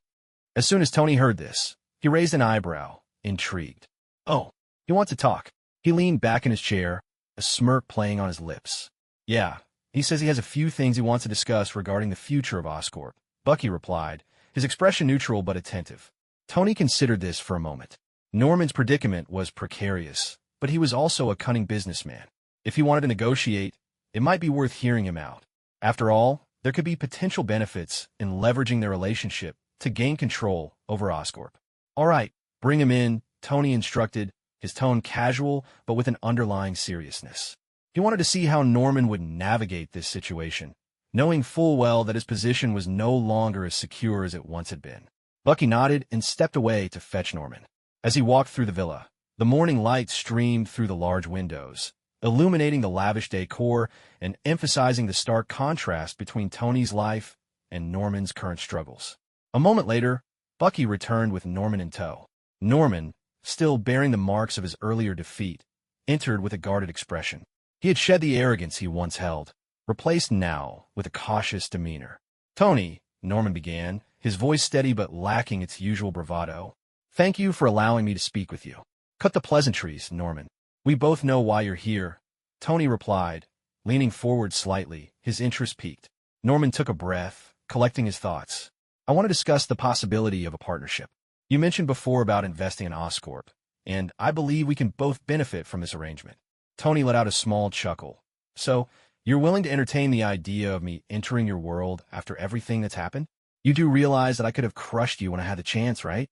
[SPEAKER 1] As soon as Tony heard this, he raised an eyebrow, intrigued. "Oh, you want to talk?" He leaned back in his chair, a smirk playing on his lips. "Yeah, he says he has a few things he wants to discuss regarding the future of Oscorp," Bucky replied, his expression neutral but attentive. Tony considered this for a moment. Norman's predicament was precarious, but he was also a cunning businessman. If he wanted to negotiate, it might be worth hearing him out. After all, there could be potential benefits in leveraging their relationship to gain control over Oscorp. "All right, bring him in," Tony instructed, his tone casual but with an underlying seriousness. He wanted to see how Norman would navigate this situation, knowing full well that his position was no longer as secure as it once had been. Bucky nodded and stepped away to fetch Norman. As he walked through the villa, the morning light streamed through the large windows, illuminating the lavish decor and emphasizing the stark contrast between Tony's life and Norman's current struggles. A moment later, Bucky returned with Norman in tow. Norman, still bearing the marks of his earlier defeat, entered with a guarded expression. He had shed the arrogance he once held, replaced now with a cautious demeanor. "Tony," Norman began, his voice steady but lacking its usual bravado. "Thank you for allowing me to speak with you." "Cut the pleasantries, Norman. We both know why you're here," Tony replied, leaning forward slightly, his interest piqued. Norman took a breath, collecting his thoughts. "I want to discuss the possibility of a partnership. You mentioned before about investing in Oscorp, and I believe we can both benefit from this arrangement." Tony let out a small chuckle. "So, you're willing to entertain the idea of me entering your world after everything that's happened? You do realize that I could have crushed you when I had the chance, right?"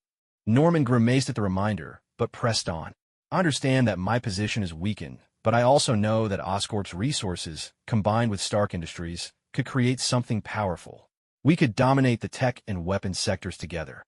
[SPEAKER 1] Norman grimaced at the reminder, but pressed on. "I understand that my position is weakened, but I also know that Oscorp's resources, combined with Stark Industries, could create something powerful. We could dominate the tech and weapons sectors together."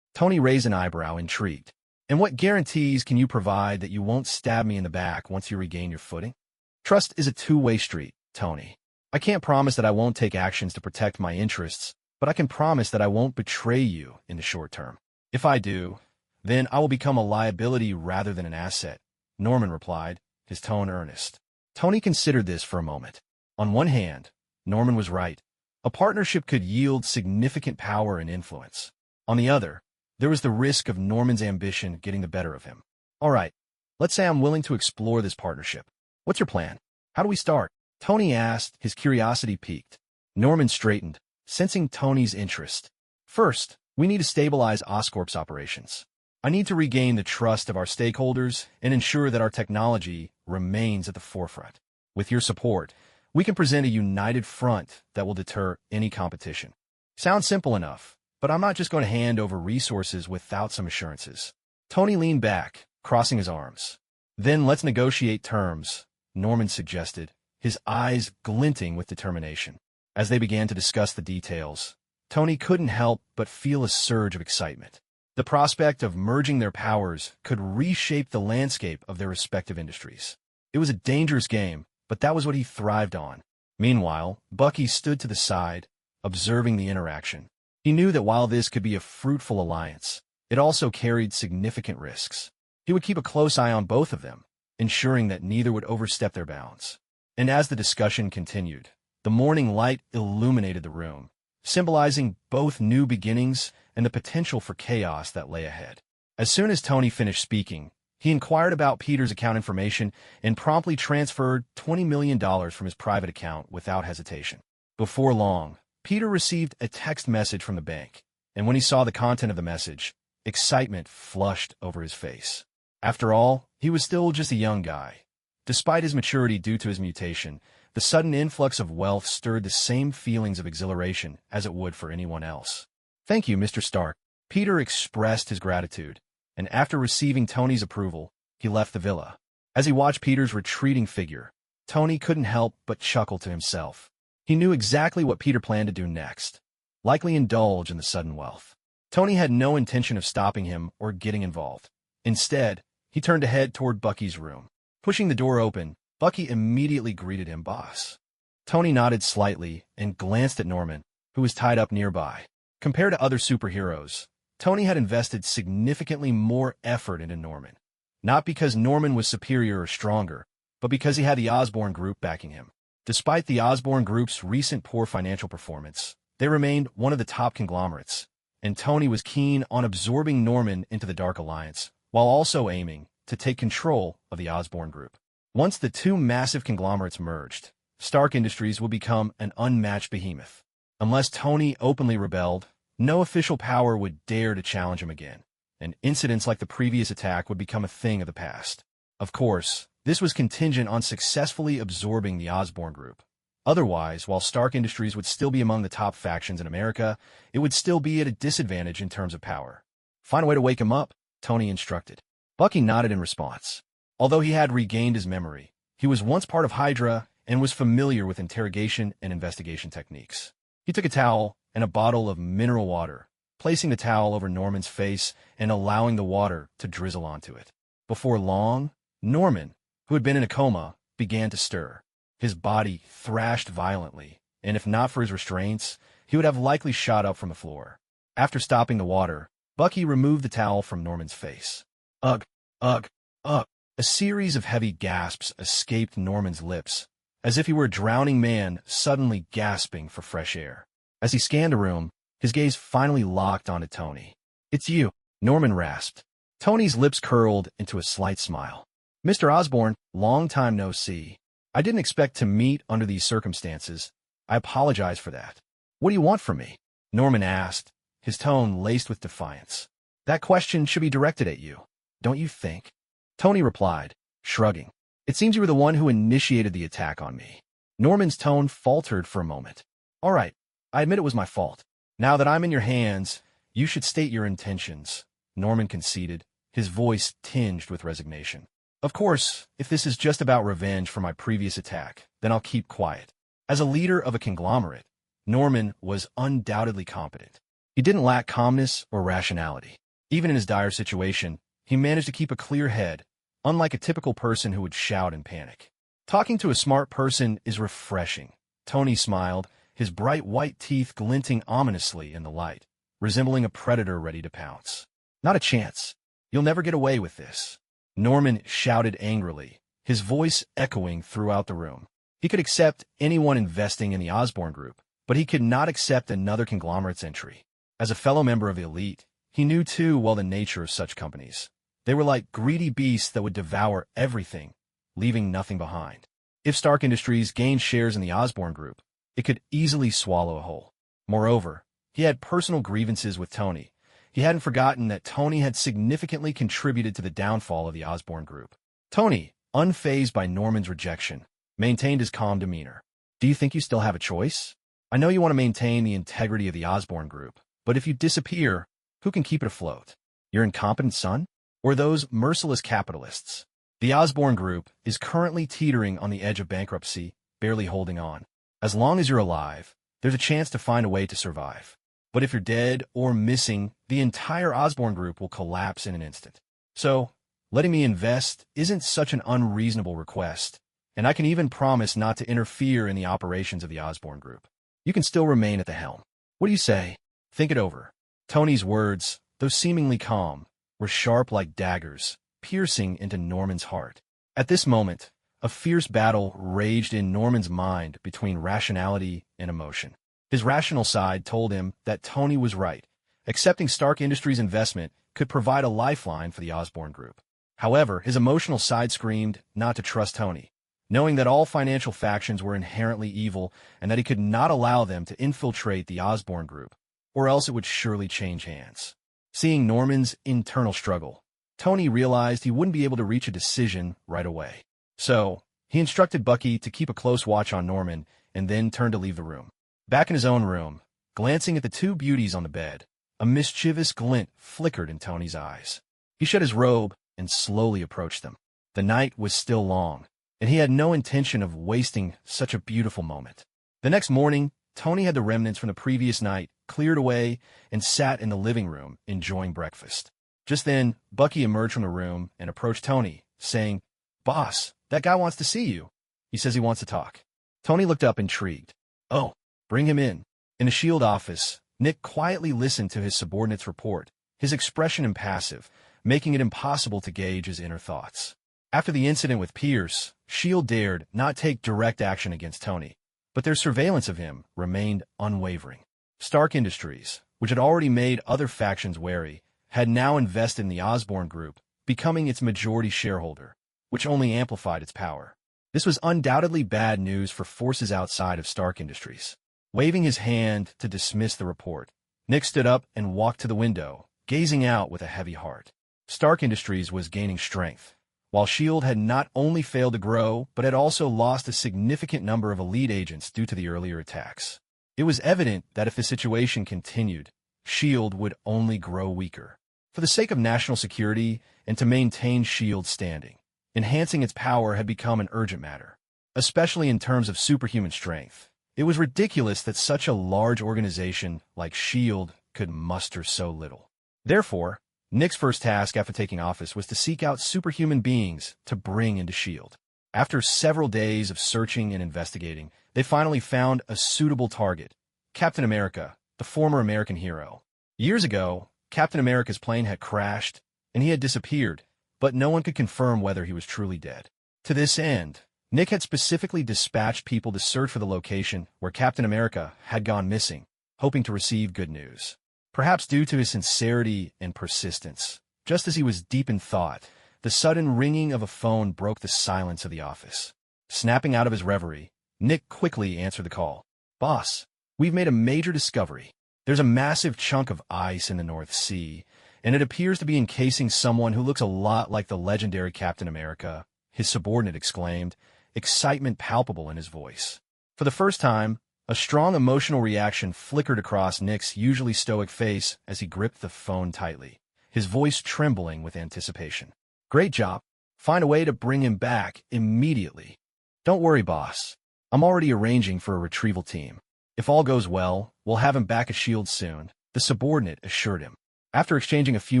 [SPEAKER 1] Tony raised an eyebrow, intrigued. "And what guarantees can you provide that you won't stab me in the back once you regain your footing?" "Trust is a two-way street, Tony. I can't promise that I won't take actions to protect my interests, but I can promise that I won't betray you in the short term. If I do, then I will become a liability rather than an asset," Norman replied, his tone earnest. Tony considered this for a moment. On one hand, Norman was right. A partnership could yield significant power and influence. On the other, there was the risk of Norman's ambition getting the better of him. "All right, let's say I'm willing to explore this partnership. What's your plan? How do we start?" Tony asked, his curiosity piqued. Norman straightened, sensing Tony's interest. "First, we need to stabilize Oscorp's operations. I need to regain the trust of our stakeholders and ensure that our technology remains at the forefront. With your support, we can present a united front that will deter any competition." Sounds simple enough, but I'm not just going to hand over resources without some assurances. Tony leaned back, crossing his arms. "Then let's negotiate terms," Norman suggested, his eyes glinting with determination. As they began to discuss the details, Tony couldn't help but feel a surge of excitement. The prospect of merging their powers could reshape the landscape of their respective industries. It was a dangerous game, but that was what he thrived on. Meanwhile, Bucky stood to the side, observing the interaction. He knew that while this could be a fruitful alliance, it also carried significant risks. He would keep a close eye on both of them, ensuring that neither would overstep their bounds. And as the discussion continued, the morning light illuminated the room, symbolizing both new beginnings and the potential for chaos that lay ahead. As soon as Tony finished speaking, he inquired about Peter's account information and promptly transferred $20 million from his private account without hesitation. Before long, Peter received a text message from the bank, and when he saw the content of the message, excitement flushed over his face. After all, he was still just a young guy. Despite his maturity due to his mutation, the sudden influx of wealth stirred the same feelings of exhilaration as it would for anyone else. "Thank you, Mr. Stark." Peter expressed his gratitude, and after receiving Tony's approval, he left the villa. As he watched Peter's retreating figure, Tony couldn't help but chuckle to himself. He knew exactly what Peter planned to do next, likely indulge in the sudden wealth. Tony had no intention of stopping him or getting involved. Instead, he turned to head toward Bucky's room. Pushing the door open, Bucky immediately greeted him, "Boss." Tony nodded slightly and glanced at Norman, who was tied up nearby. Compared to other superheroes, Tony had invested significantly more effort into Norman. Not because Norman was superior or stronger, but because he had the Osborn Group backing him. Despite the Osborn Group's recent poor financial performance, they remained one of the top conglomerates, and Tony was keen on absorbing Norman into the Dark Alliance, while also aiming to take control of the Osborn Group. Once the two massive conglomerates merged, Stark Industries would become an unmatched behemoth. Unless Tony openly rebelled, no official power would dare to challenge him again, and incidents like the previous attack would become a thing of the past. Of course, this was contingent on successfully absorbing the Osborn Group. Otherwise, while Stark Industries would still be among the top factions in America, it would still be at a disadvantage in terms of power. "Find a way to wake him up," Tony instructed. Bucky nodded in response. Although he had regained his memory, he was once part of Hydra and was familiar with interrogation and investigation techniques. He took a towel and a bottle of mineral water, placing the towel over Norman's face and allowing the water to drizzle onto it. Before long, Norman, who had been in a coma, began to stir. His body thrashed violently, and if not for his restraints, he would have likely shot up from the floor. After stopping the water, Bucky removed the towel from Norman's face. Ugh, ugh, ugh. A series of heavy gasps escaped Norman's lips, as if he were a drowning man suddenly gasping for fresh air. As he scanned the room, his gaze finally locked onto Tony. "It's you," Norman rasped. Tony's lips curled into a slight smile. "Mr. Osborn, long time no see. I didn't expect to meet under these circumstances. I apologize for that." "What do you want from me?" Norman asked, his tone laced with defiance. "That question should be directed at you, don't you think?" Tony replied, shrugging. "It seems you were the one who initiated the attack on me." Norman's tone faltered for a moment. "All right, I admit it was my fault. Now that I'm in your hands, you should state your intentions," Norman conceded, his voice tinged with resignation. "Of course, if this is just about revenge for my previous attack, then I'll keep quiet." As a leader of a conglomerate, Norman was undoubtedly competent. He didn't lack calmness or rationality. Even in his dire situation, he managed to keep a clear head, unlike a typical person who would shout in panic. "Talking to a smart person is refreshing." Tony smiled, his bright white teeth glinting ominously in the light, resembling a predator ready to pounce. "Not a chance. You'll never get away with this," Norman shouted angrily, his voice echoing throughout the room. He could accept anyone investing in the Osborn Group, but he could not accept another conglomerate's entry. As a fellow member of the elite, he knew too well the nature of such companies. They were like greedy beasts that would devour everything, leaving nothing behind. If Stark Industries gained shares in the Osborn Group, it could easily swallow a whole. Moreover, he had personal grievances with Tony. He hadn't forgotten that Tony had significantly contributed to the downfall of the Osborn Group. Tony, unfazed by Norman's rejection, maintained his calm demeanor. "Do you think you still have a choice? I know you want to maintain the integrity of the Osborn Group, but if you disappear, who can keep it afloat? Your incompetent son? Or those merciless capitalists?" The Osborn Group is currently teetering on the edge of bankruptcy, barely holding on. As long as you're alive, there's a chance to find a way to survive. But if you're dead or missing, the entire Osborn Group will collapse in an instant. So, letting me invest isn't such an unreasonable request, and I can even promise not to interfere in the operations of the Osborn Group. You can still remain at the helm. What do you say? Think it over. Tony's words, though seemingly calm, were sharp like daggers, piercing into Norman's heart. At this moment, a fierce battle raged in Norman's mind between rationality and emotion. His rational side told him that Tony was right. Accepting Stark Industries' investment could provide a lifeline for the Osborn Group. However, his emotional side screamed not to trust Tony, knowing that all financial factions were inherently evil and that he could not allow them to infiltrate the Osborn Group, or else it would surely change hands. Seeing Norman's internal struggle, Tony realized he wouldn't be able to reach a decision right away. So, he instructed Bucky to keep a close watch on Norman and then turned to leave the room. Back in his own room, glancing at the two beauties on the bed, a mischievous glint flickered in Tony's eyes. He shed his robe and slowly approached them. The night was still long, and he had no intention of wasting such a beautiful moment. The next morning, Tony had the remnants from the previous night cleared away and sat in the living room enjoying breakfast. Just then, Bucky emerged from the room and approached Tony, saying, "Boss, that guy wants to see you. He says he wants to talk." Tony looked up intrigued. "Oh, bring him in." In the S.H.I.E.L.D. office, Nick quietly listened to his subordinate's report, his expression impassive, making it impossible to gauge his inner thoughts. After the incident with Pierce, S.H.I.E.L.D. dared not take direct action against Tony, but their surveillance of him remained unwavering. Stark Industries, which had already made other factions wary, had now invested in the Osborn Group, becoming its majority shareholder, which only amplified its power. This was undoubtedly bad news for forces outside of Stark Industries. Waving his hand to dismiss the report, Nick stood up and walked to the window, gazing out with a heavy heart. Stark Industries was gaining strength, while S.H.I.E.L.D. had not only failed to grow, but had also lost a significant number of elite agents due to the earlier attacks. It was evident that if the situation continued, S.H.I.E.L.D. would only grow weaker. For the sake of national security and to maintain S.H.I.E.L.D.'s standing, enhancing its power had become an urgent matter, especially in terms of superhuman strength. It was ridiculous that such a large organization like S.H.I.E.L.D. could muster so little. Therefore, Nick's first task after taking office was to seek out superhuman beings to bring into S.H.I.E.L.D. After several days of searching and investigating, they finally found a suitable target, Captain America, the former American hero. Years ago, Captain America's plane had crashed, and he had disappeared, but no one could confirm whether he was truly dead. To this end, Nick had specifically dispatched people to search for the location where Captain America had gone missing, hoping to receive good news. Perhaps due to his sincerity and persistence, just as he was deep in thought, the sudden ringing of a phone broke the silence of the office. Snapping out of his reverie, Nick quickly answered the call. "Boss, we've made a major discovery. There's a massive chunk of ice in the North Sea, and it appears to be encasing someone who looks a lot like the legendary Captain America," his subordinate exclaimed, excitement palpable in his voice. For the first time, a strong emotional reaction flickered across Nick's usually stoic face as he gripped the phone tightly, his voice trembling with anticipation. "Great job. Find a way to bring him back immediately." "Don't worry, boss. I'm already arranging for a retrieval team. If all goes well, we'll have him back at S.H.I.E.L.D. soon," the subordinate assured him. After exchanging a few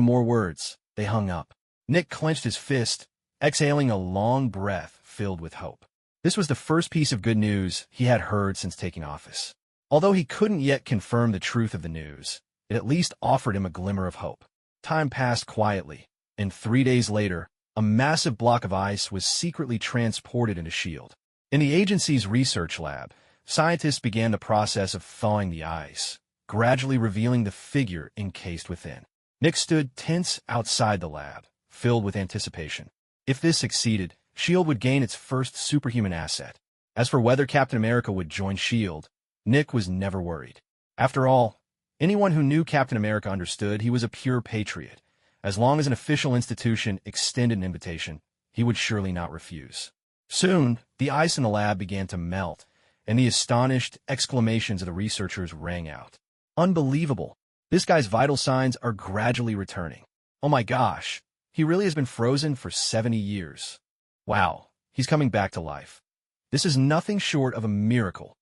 [SPEAKER 1] more words, they hung up. Nick clenched his fist, exhaling a long breath filled with hope. This was the first piece of good news he had heard since taking office. Although he couldn't yet confirm the truth of the news, it at least offered him a glimmer of hope. Time passed quietly, and 3 days later, a massive block of ice was secretly transported into S.H.I.E.L.D. In the agency's research lab, scientists began the process of thawing the ice, gradually revealing the figure encased within. Nick stood tense outside the lab, filled with anticipation. If this succeeded, S.H.I.E.L.D. would gain its first superhuman asset. As for whether Captain America would join S.H.I.E.L.D., Nick was never worried. After all, anyone who knew Captain America understood he was a pure patriot. As long as an official institution extended an invitation, he would surely not refuse. Soon, the ice in the lab began to melt, and the astonished exclamations of the researchers rang out. "Unbelievable! This guy's vital signs are gradually returning. Oh my gosh, he really has been frozen for 70 years. Wow, he's coming back to life. This is nothing short of a miracle."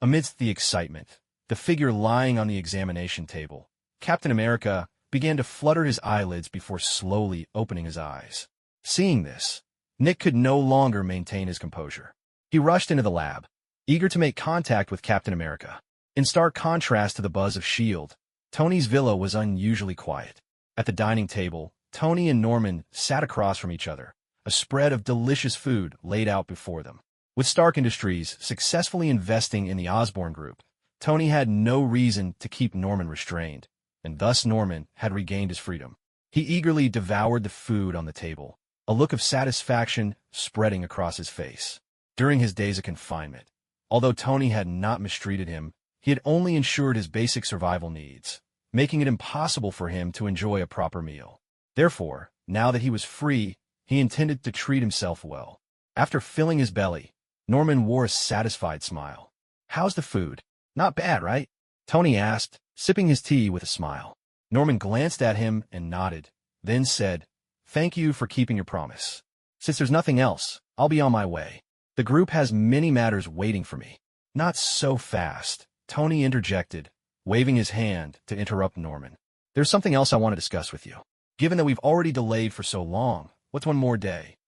[SPEAKER 1] Amidst the excitement, the figure lying on the examination table, Captain America, began to flutter his eyelids before slowly opening his eyes. Seeing this, Nick could no longer maintain his composure. He rushed into the lab, eager to make contact with Captain America. In stark contrast to the buzz of S.H.I.E.L.D., Tony's villa was unusually quiet. At the dining table, Tony and Norman sat across from each other, a spread of delicious food laid out before them. With Stark Industries successfully investing in the Osborn Group, Tony had no reason to keep Norman restrained, and thus Norman had regained his freedom. He eagerly devoured the food on the table, a look of satisfaction spreading across his face. During his days of confinement, although Tony had not mistreated him, he had only ensured his basic survival needs, making it impossible for him to enjoy a proper meal. Therefore, now that he was free, he intended to treat himself well. After filling his belly, Norman wore a satisfied smile. "How's the food? Not bad, right?" Tony asked, sipping his tea with a smile. Norman glanced at him and nodded, then said, "Thank you for keeping your promise. Since there's nothing else, I'll be on my way. The group has many matters waiting for me." "Not so fast," Tony interjected, waving his hand to interrupt Norman. "There's something else I want to discuss with you. Given that we've already delayed for so long, what's one more day?"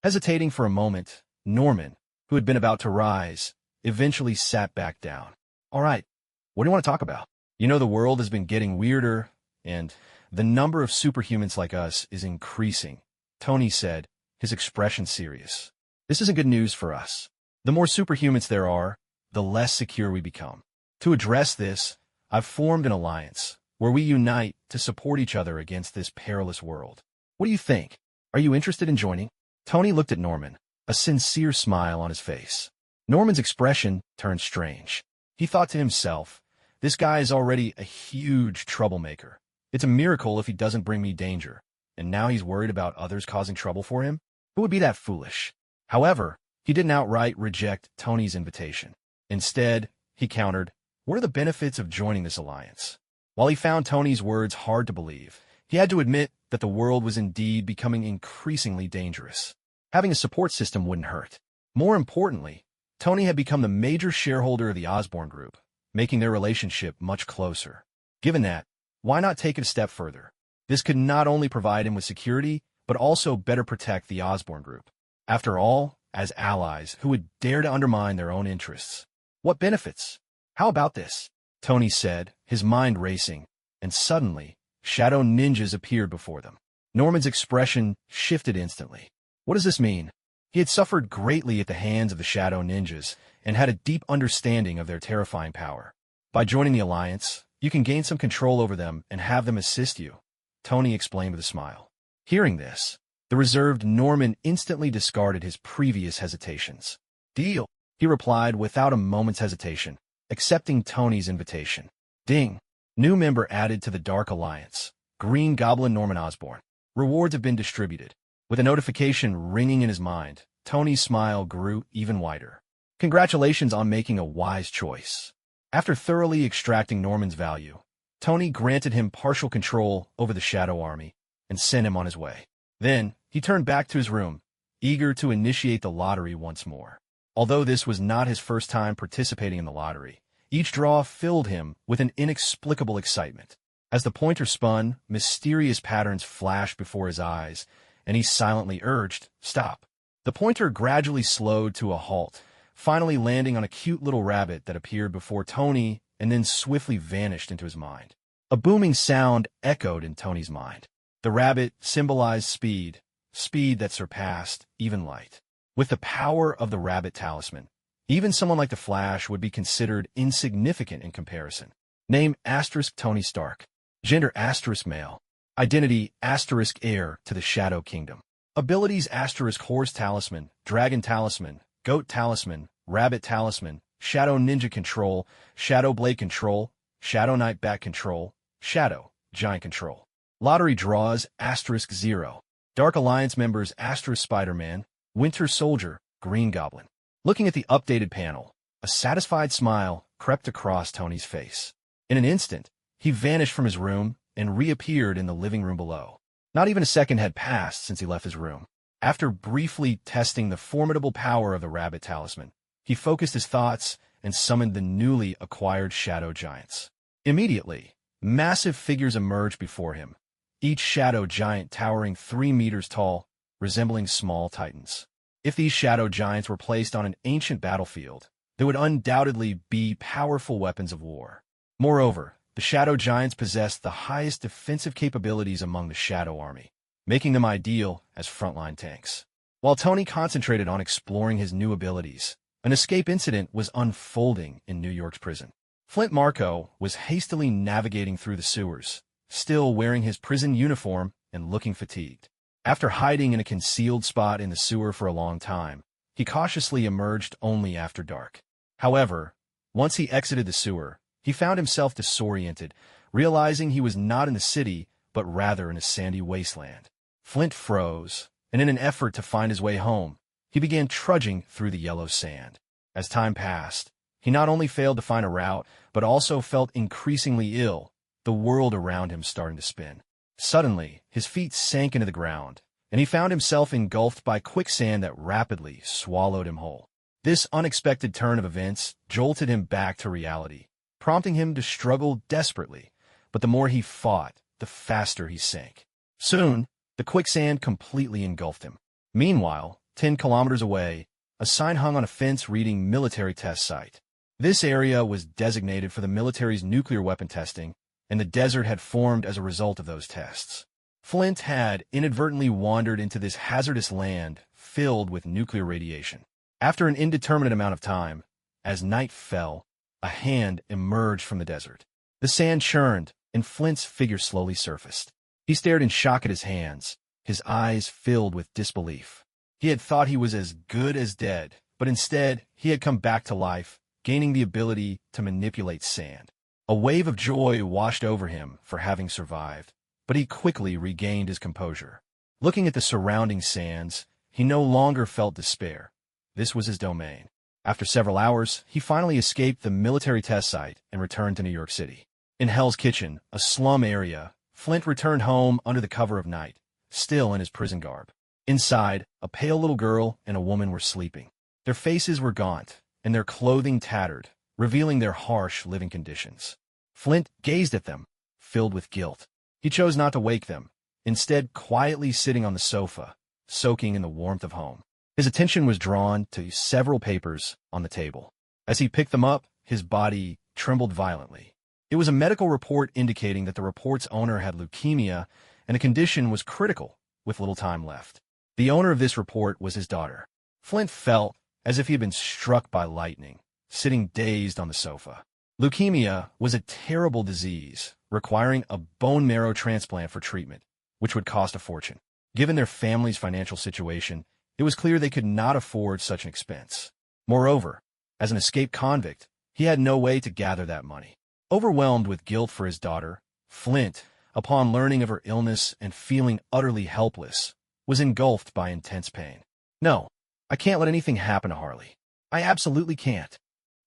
[SPEAKER 1] Hesitating for a moment, Norman, who had been about to rise, eventually sat back down. "All right, what do you want to talk about? You know, the world has been getting weirder, and the number of superhumans like us is increasing," Tony said, his expression serious. "This isn't good news for us. The more superhumans there are, the less secure we become. To address this, I've formed an alliance where we unite to support each other against this perilous world. What do you think? Are you interested in joining?" Tony looked at Norman, a sincere smile on his face. Norman's expression turned strange. He thought to himself, this guy is already a huge troublemaker. It's a miracle if he doesn't bring me danger, and now he's worried about others causing trouble for him? Who would be that foolish? However, he didn't outright reject Tony's invitation. Instead, he countered, "What are the benefits of joining this alliance?" While he found Tony's words hard to believe, he had to admit that the world was indeed becoming increasingly dangerous. Having a support system wouldn't hurt. More importantly, Tony had become the major shareholder of the Osborn Group, making their relationship much closer. Given that, why not take it a step further? This could not only provide him with security, but also better protect the Osborn Group. After all, as allies who would dare to undermine their own interests. What benefits? How about this? Tony said, his mind racing, and suddenly, shadow ninjas appeared before them. Norman's expression shifted instantly. What does this mean? He had suffered greatly at the hands of the Shadow Ninjas and had a deep understanding of their terrifying power. By joining the Alliance, you can gain some control over them and have them assist you, Tony explained with a smile. Hearing this, the reserved Norman instantly discarded his previous hesitations. Deal, he replied without a moment's hesitation, accepting Tony's invitation. Ding! New member added to the Dark Alliance. Green Goblin Norman Osborn. Rewards have been distributed. With a notification ringing in his mind, Tony's smile grew even wider. Congratulations on making a wise choice. After thoroughly extracting Norman's value, Tony granted him partial control over the Shadow Army and sent him on his way. Then, he turned back to his room, eager to initiate the lottery once more. Although this was not his first time participating in the lottery, each draw filled him with an inexplicable excitement. As the pointer spun, mysterious patterns flashed before his eyes, and he silently urged, "Stop." The pointer gradually slowed to a halt, finally landing on a cute little rabbit that appeared before Tony and then swiftly vanished into his mind. A booming sound echoed in Tony's mind. The rabbit symbolized speed, speed that surpassed even light. With the power of the rabbit talisman, even someone like the Flash would be considered insignificant in comparison. Name * Tony Stark. Gender * male. Identity * heir to the Shadow Kingdom. Abilities * horse talisman, dragon talisman, goat talisman, rabbit talisman, shadow ninja control, shadow blade control, shadow knight bat control, shadow giant control. Lottery draws * 0. Dark Alliance members * Spider-Man, Winter Soldier, Green Goblin. Looking at the updated panel, a satisfied smile crept across Tony's face. In an instant, he vanished from his room and reappeared in the living room below. Not even a second had passed since he left his room. After briefly testing the formidable power of the rabbit talisman, he focused his thoughts and summoned the newly acquired shadow giants. Immediately, massive figures emerged before him, each shadow giant towering 3 meters tall, resembling small titans. If these shadow giants were placed on an ancient battlefield, they would undoubtedly be powerful weapons of war. Moreover, the shadow giants possessed the highest defensive capabilities among the Shadow Army, making them ideal as frontline tanks. While Tony concentrated on exploring his new abilities, an escape incident was unfolding in New York's prison. Flint Marco was hastily navigating through the sewers, still wearing his prison uniform and looking fatigued. After hiding in a concealed spot in the sewer for a long time, he cautiously emerged only after dark. However, once he exited the sewer, he found himself disoriented, realizing he was not in the city, but rather in a sandy wasteland. Flint froze, and in an effort to find his way home, he began trudging through the yellow sand. As time passed, he not only failed to find a route, but also felt increasingly ill, the world around him starting to spin. Suddenly, his feet sank into the ground, and he found himself engulfed by quicksand that rapidly swallowed him whole. This unexpected turn of events jolted him back to reality, prompting him to struggle desperately, but the more he fought, the faster he sank. Soon, the quicksand completely engulfed him. Meanwhile, 10 kilometers away, a sign hung on a fence reading Military Test Site. This area was designated for the military's nuclear weapon testing, and the desert had formed as a result of those tests. Flint had inadvertently wandered into this hazardous land filled with nuclear radiation. After an indeterminate amount of time, as night fell, a hand emerged from the desert. The sand churned, and Flint's figure slowly surfaced. He stared in shock at his hands, his eyes filled with disbelief. He had thought he was as good as dead, but instead he had come back to life, gaining the ability to manipulate sand. A wave of joy washed over him for having survived, but he quickly regained his composure. Looking at the surrounding sands, he no longer felt despair. This was his domain. After several hours, he finally escaped the military test site and returned to New York City. In Hell's Kitchen, a slum area, Flint returned home under the cover of night, still in his prison garb. Inside, a pale little girl and a woman were sleeping. Their faces were gaunt, and their clothing tattered, revealing their harsh living conditions. Flint gazed at them, filled with guilt. He chose not to wake them, instead quietly sitting on the sofa, soaking in the warmth of home. His attention was drawn to several papers on the table. As he picked them up, his body trembled violently. It was a medical report indicating that the report's owner had leukemia and the condition was critical, with little time left. The owner of this report was his daughter. Flint felt as if he had been struck by lightning, sitting dazed on the sofa. Leukemia was a terrible disease, requiring a bone marrow transplant for treatment, which would cost a fortune. Given their family's financial situation, it was clear they could not afford such an expense. Moreover, as an escaped convict, he had no way to gather that money. Overwhelmed with guilt for his daughter, Flint, upon learning of her illness and feeling utterly helpless, was engulfed by intense pain. No, I can't let anything happen to Harley. I absolutely can't.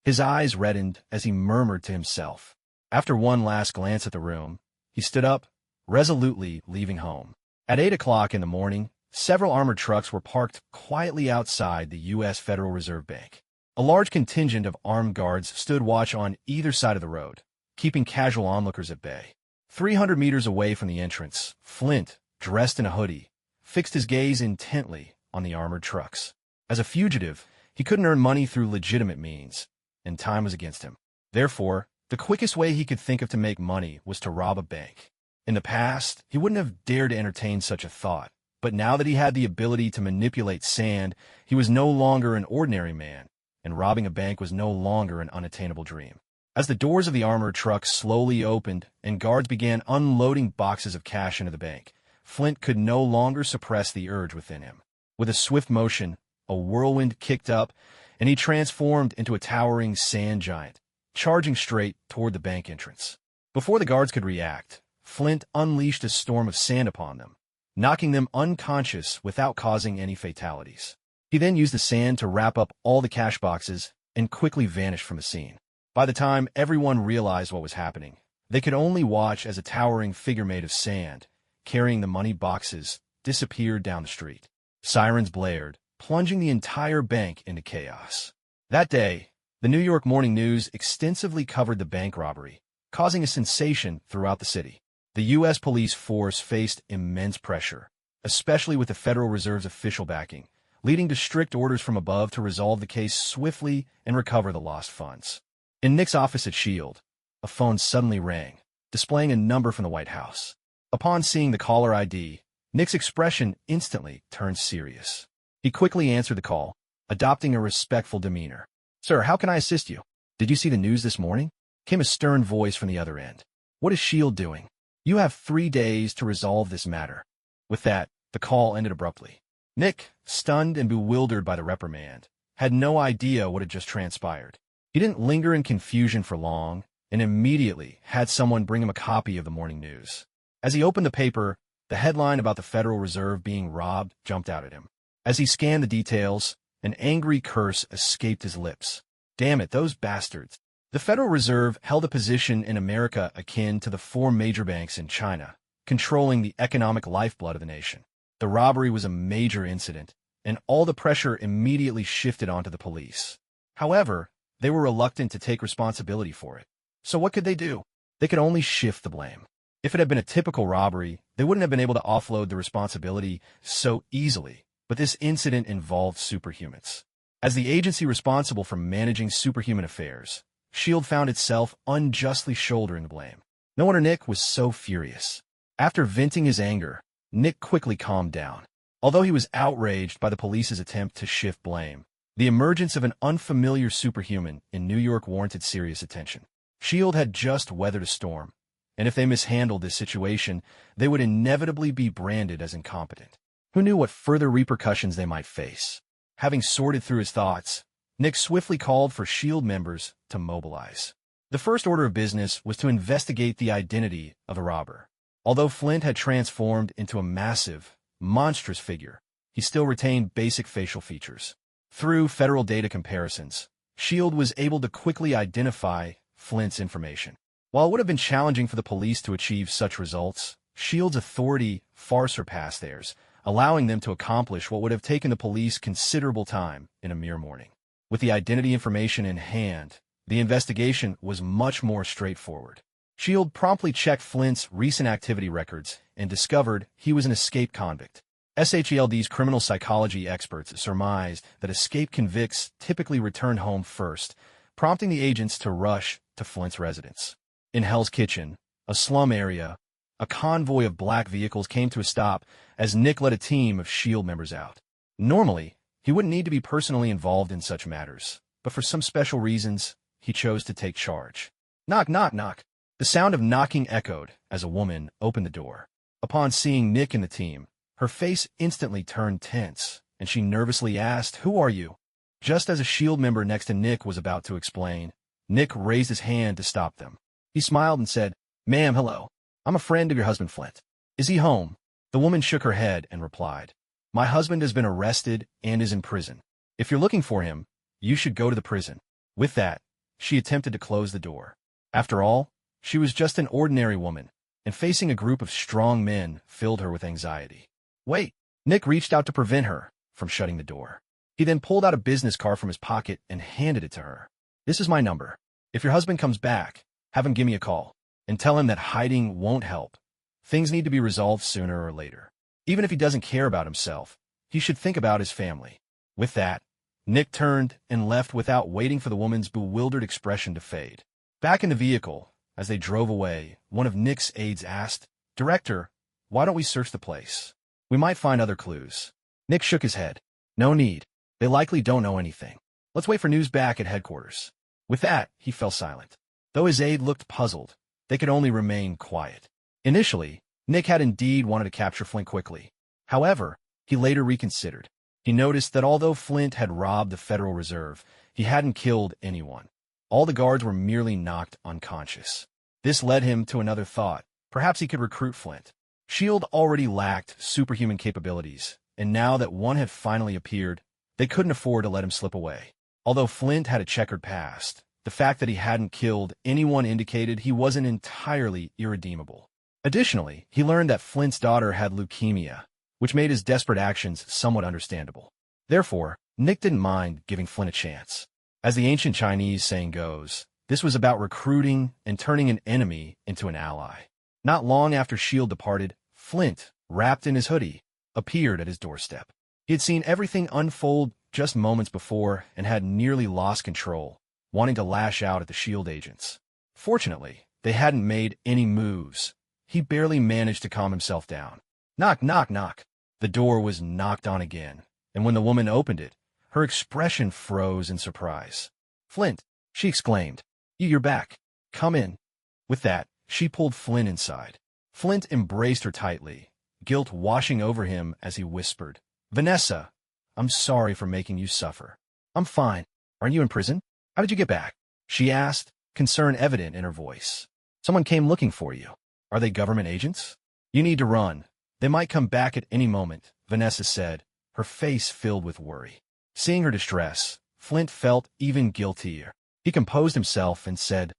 [SPEAKER 1] His eyes reddened as he murmured to himself. After one last glance at the room, he stood up, resolutely leaving home. At 8 o'clock in the morning, several armored trucks were parked quietly outside the U.S. Federal Reserve Bank. A large contingent of armed guards stood watch on either side of the road, keeping casual onlookers at bay. 300 meters away from the entrance, Flint, dressed in a hoodie, fixed his gaze intently on the armored trucks. As a fugitive, he couldn't earn money through legitimate means, and time was against him. Therefore, the quickest way he could think of to make money was to rob a bank. In the past, he wouldn't have dared to entertain such a thought, but now that he had the ability to manipulate sand, he was no longer an ordinary man, and robbing a bank was no longer an unattainable dream. As the doors of the armored truck slowly opened and guards began unloading boxes of cash into the bank, Flint could no longer suppress the urge within him. With a swift motion, a whirlwind kicked up, and he transformed into a towering sand giant, charging straight toward the bank entrance. Before the guards could react, Flint unleashed a storm of sand upon them, knocking them unconscious without causing any fatalities. He then used the sand to wrap up all the cash boxes and quickly vanished from the scene. By the time everyone realized what was happening, they could only watch as a towering figure made of sand, carrying the money boxes, disappeared down the street. Sirens blared, plunging the entire bank into chaos. That day, the New York Morning News extensively covered the bank robbery, causing a sensation throughout the city. The U.S. police force faced immense pressure, especially with the Federal Reserve's official backing, leading to strict orders from above to resolve the case swiftly and recover the lost funds. In Nick's office at S.H.I.E.L.D., a phone suddenly rang, displaying a number from the White House. Upon seeing the caller ID, Nick's expression instantly turned serious. He quickly answered the call, adopting a respectful demeanor. "Sir, how can I assist you? Did you see the news this morning?" Came a stern voice from the other end. "What is S.H.I.E.L.D. doing? You have 3 days to resolve this matter." With that, the call ended abruptly. Nick, stunned and bewildered by the reprimand, had no idea what had just transpired. He didn't linger in confusion for long, and immediately had someone bring him a copy of the morning news. As he opened the paper, the headline about the Federal Reserve being robbed jumped out at him. As he scanned the details, an angry curse escaped his lips. Damn it, those bastards. The Federal Reserve held a position in America akin to the 4 major banks in China, controlling the economic lifeblood of the nation. The robbery was a major incident, and all the pressure immediately shifted onto the police. However, they were reluctant to take responsibility for it. So what could they do? They could only shift the blame. If it had been a typical robbery, they wouldn't have been able to offload the responsibility so easily, but this incident involved superhumans. As the agency responsible for managing superhuman affairs, S.H.I.E.L.D. found itself unjustly shouldering the blame. No wonder Nick was so furious. After venting his anger, Nick quickly calmed down. Although he was outraged by the police's attempt to shift blame, the emergence of an unfamiliar superhuman in New York warranted serious attention. S.H.I.E.L.D. had just weathered a storm, and if they mishandled this situation, they would inevitably be branded as incompetent. Who knew what further repercussions they might face? Having sorted through his thoughts, Nick swiftly called for S.H.I.E.L.D. members to mobilize. The first order of business was to investigate the identity of the robber. Although Flint had transformed into a massive, monstrous figure, he still retained basic facial features. Through federal data comparisons, S.H.I.E.L.D. was able to quickly identify Flint's information. While it would have been challenging for the police to achieve such results, S.H.I.E.L.D.'s authority far surpassed theirs, allowing them to accomplish what would have taken the police considerable time in a mere morning. With the identity information in hand, the investigation was much more straightforward. S.H.I.E.L.D. promptly checked Flint's recent activity records and discovered he was an escaped convict. SHELD's criminal psychology experts surmised that escaped convicts typically return home first, prompting the agents to rush to Flint's residence. In Hell's Kitchen, a slum area, A convoy of black vehicles came to a stop as Nick led a team of SHIELD members out. Normally, he wouldn't need to be personally involved in such matters, but for some special reasons, he chose to take charge. Knock, knock, knock. The sound of knocking echoed as a woman opened the door. Upon seeing Nick and the team, her face instantly turned tense, and she nervously asked, "Who are you?" Just as a SHIELD member next to Nick was about to explain, Nick raised his hand to stop them. He smiled and said, "Ma'am, hello. I'm a friend of your husband Flint. Is he home?" The woman shook her head and replied, "My husband has been arrested and is in prison. If you're looking for him, you should go to the prison." With that, she attempted to close the door. After all, she was just an ordinary woman, and facing a group of strong men filled her with anxiety. Wait! Nick reached out to prevent her from shutting the door. He then pulled out a business card from his pocket and handed it to her. "This is my number. If your husband comes back, have him give me a call, and tell him that hiding won't help. Things need to be resolved sooner or later. Even if he doesn't care about himself, he should think about his family." With that, Nick turned and left without waiting for the woman's bewildered expression to fade. Back in the vehicle, as they drove away, one of Nick's aides asked, "Director, why don't we search the place? We might find other clues." Nick shook his head. "No need. They likely don't know anything. Let's wait for news back at headquarters." With that, he fell silent. Though his aide looked puzzled, they could only remain quiet. Initially, Nick had indeed wanted to capture Flint quickly. However, he later reconsidered. He noticed that although Flint had robbed the Federal Reserve, he hadn't killed anyone. All the guards were merely knocked unconscious. This led him to another thought. Perhaps he could recruit Flint. SHIELD already lacked superhuman capabilities, and now that one had finally appeared, they couldn't afford to let him slip away. Although Flint had a checkered past, the fact that he hadn't killed anyone indicated he wasn't entirely irredeemable. Additionally, he learned that Flint's daughter had leukemia, which made his desperate actions somewhat understandable. Therefore, Nick didn't mind giving Flint a chance. As the ancient Chinese saying goes, this was about recruiting and turning an enemy into an ally. Not long after SHIELD departed, Flint, wrapped in his hoodie, appeared at his doorstep. He had seen everything unfold just moments before and had nearly lost control, wanting to lash out at the SHIELD agents. Fortunately, they hadn't made any moves. He barely managed to calm himself down. Knock, knock, knock. The door was knocked on again, and when the woman opened it, her expression froze in surprise. "Flint," she exclaimed. "You're back. Come in." With that, she pulled Flint inside. Flint embraced her tightly, guilt washing over him as he whispered, "Vanessa, I'm sorry for making you suffer." "I'm fine. Aren't you in prison? How did you get back?" she asked, concern evident in her voice. "Someone came looking for you. Are they government agents?" "You need to run. They might come back at any moment," Vanessa said, her face filled with worry. Seeing her distress, Flint felt even guiltier. He composed himself and said,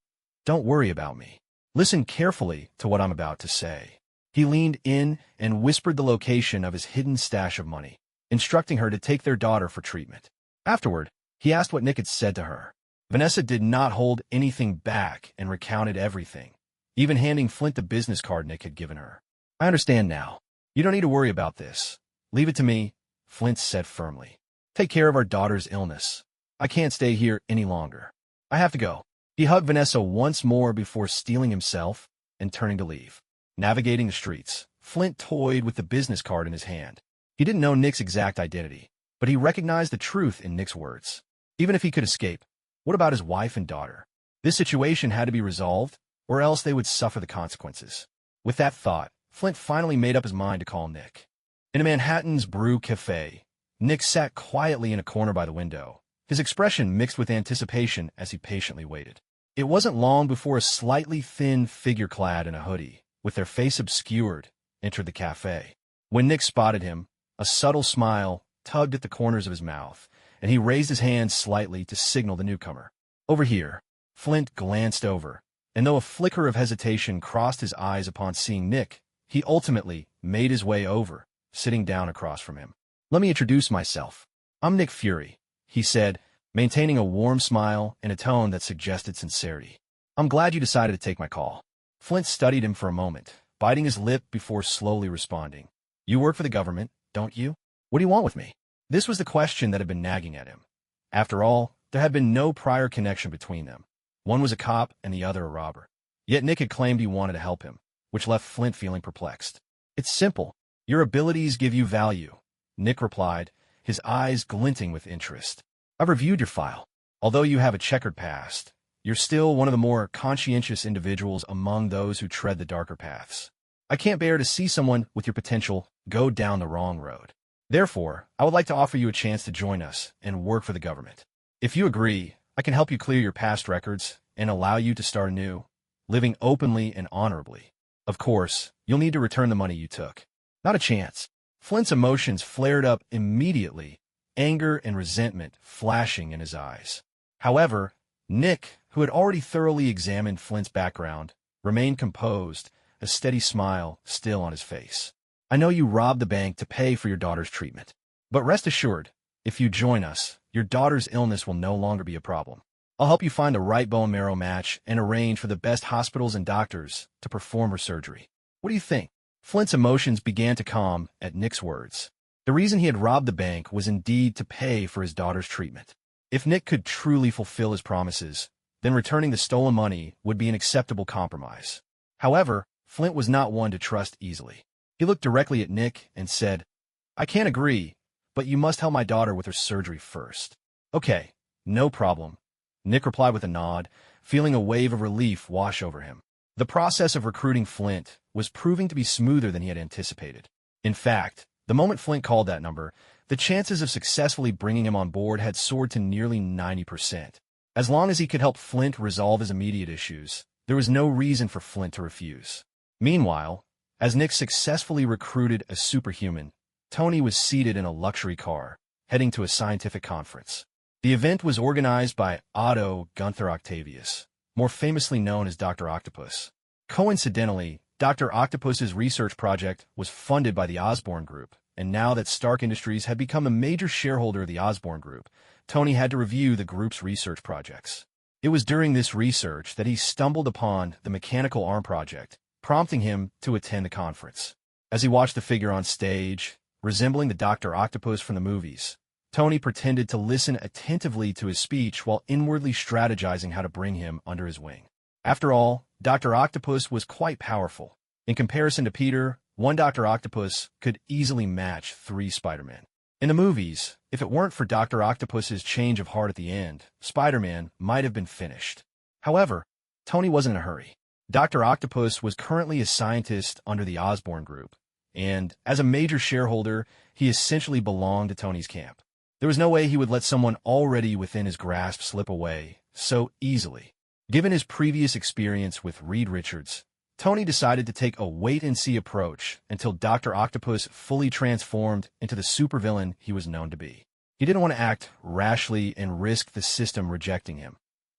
[SPEAKER 1] "Don't worry about me. Listen carefully to what I'm about to say." He leaned in and whispered the location of his hidden stash of money, instructing her to take their daughter for treatment. Afterward, he asked what Nick had said to her. Vanessa did not hold anything back and recounted everything, even handing Flint the business card Nick had given her. "I understand now. You don't need to worry about this. Leave it to me," Flint said firmly. "Take care of our daughter's illness. I can't stay here any longer. I have to go." He hugged Vanessa once more before steeling himself and turning to leave. Navigating the streets, Flint toyed with the business card in his hand. He didn't know Nick's exact identity, but he recognized the truth in Nick's words. Even if he could escape, what about his wife and daughter? This situation had to be resolved, or else they would suffer the consequences. With that thought, Flint finally made up his mind to call Nick. In a Manhattan's Brew Cafe, Nick sat quietly in a corner by the window, his expression mixed with anticipation as he patiently waited. It wasn't long before a slightly thin figure clad in a hoodie, with their face obscured, entered the cafe. When Nick spotted him, a subtle smile tugged at the corners of his mouth, and he raised his hand slightly to signal the newcomer. "Over here." Flint glanced over, and though a flicker of hesitation crossed his eyes upon seeing Nick, he ultimately made his way over, sitting down across from him. "Let me introduce myself. I'm Nick Fury," he said, maintaining a warm smile and a tone that suggested sincerity. "I'm glad you decided to take my call." Flint studied him for a moment, biting his lip before slowly responding. "You work for the government, don't you? What do you want with me?" This was the question that had been nagging at him. After all, there had been no prior connection between them. One was a cop and the other a robber. Yet Nick had claimed he wanted to help him. which left Flint feeling perplexed. "It's simple. Your abilities give you value," Nick replied, his eyes glinting with interest. "I've reviewed your file. Although you have a checkered past, you're still one of the more conscientious individuals among those who tread the darker paths. I can't bear to see someone with your potential go down the wrong road. Therefore, I would like to offer you a chance to join us and work for the government. If you agree, I can help you clear your past records and allow you to start anew, living openly and honorably. Of course, you'll need to return the money you took." "Not a chance." Flint's emotions flared up immediately, anger and resentment flashing in his eyes. However, Nick, who had already thoroughly examined Flint's background, remained composed, a steady smile still on his face. "I know you robbed the bank to pay for your daughter's treatment. But rest assured, if you join us, your daughter's illness will no longer be a problem. I'll help you find the right bone marrow match and arrange for the best hospitals and doctors to perform her surgery. What do you think?" Flint's emotions began to calm at Nick's words. The reason he had robbed the bank was indeed to pay for his daughter's treatment. If Nick could truly fulfill his promises, then returning the stolen money would be an acceptable compromise. However, Flint was not one to trust easily. He looked directly at Nick and said, "I can't agree, but you must help my daughter with her surgery first." "Okay, no problem," Nick replied with a nod, feeling a wave of relief wash over him. The process of recruiting Flint was proving to be smoother than he had anticipated. In fact, the moment Flint called that number, the chances of successfully bringing him on board had soared to nearly 90%. As long as he could help Flint resolve his immediate issues, there was no reason for Flint to refuse. Meanwhile, as Nick successfully recruited a superhuman, Tony was seated in a luxury car, heading to a scientific conference. The event was organized by Otto Gunther Octavius, more famously known as Dr. Octopus. Coincidentally, Dr. Octopus's research project was funded by the Osborne Group, and now that Stark Industries had become a major shareholder of the Osborne Group, Tony had to review the group's research projects. It was during this research that he stumbled upon the mechanical arm project, prompting him to attend the conference. As he watched the figure on stage, resembling the Dr. Octopus from the movies, Tony pretended to listen attentively to his speech while inwardly strategizing how to bring him under his wing. After all, Dr. Octopus was quite powerful. In comparison to Peter, one Dr. Octopus could easily match 3 Spider-Men. In the movies, if it weren't for Dr. Octopus's change of heart at the end, Spider-Man might have been finished. However, Tony wasn't in a hurry. Dr. Octopus was currently a scientist under the Osborne Group, and as a major shareholder, he essentially belonged to Tony's camp. There was no way he would let someone already within his grasp slip away so easily. Given his previous experience with Reed Richards, Tony decided to take a wait-and-see approach until Dr. Octopus fully transformed into the supervillain he was known to be. He didn't want to act rashly and risk the system rejecting him.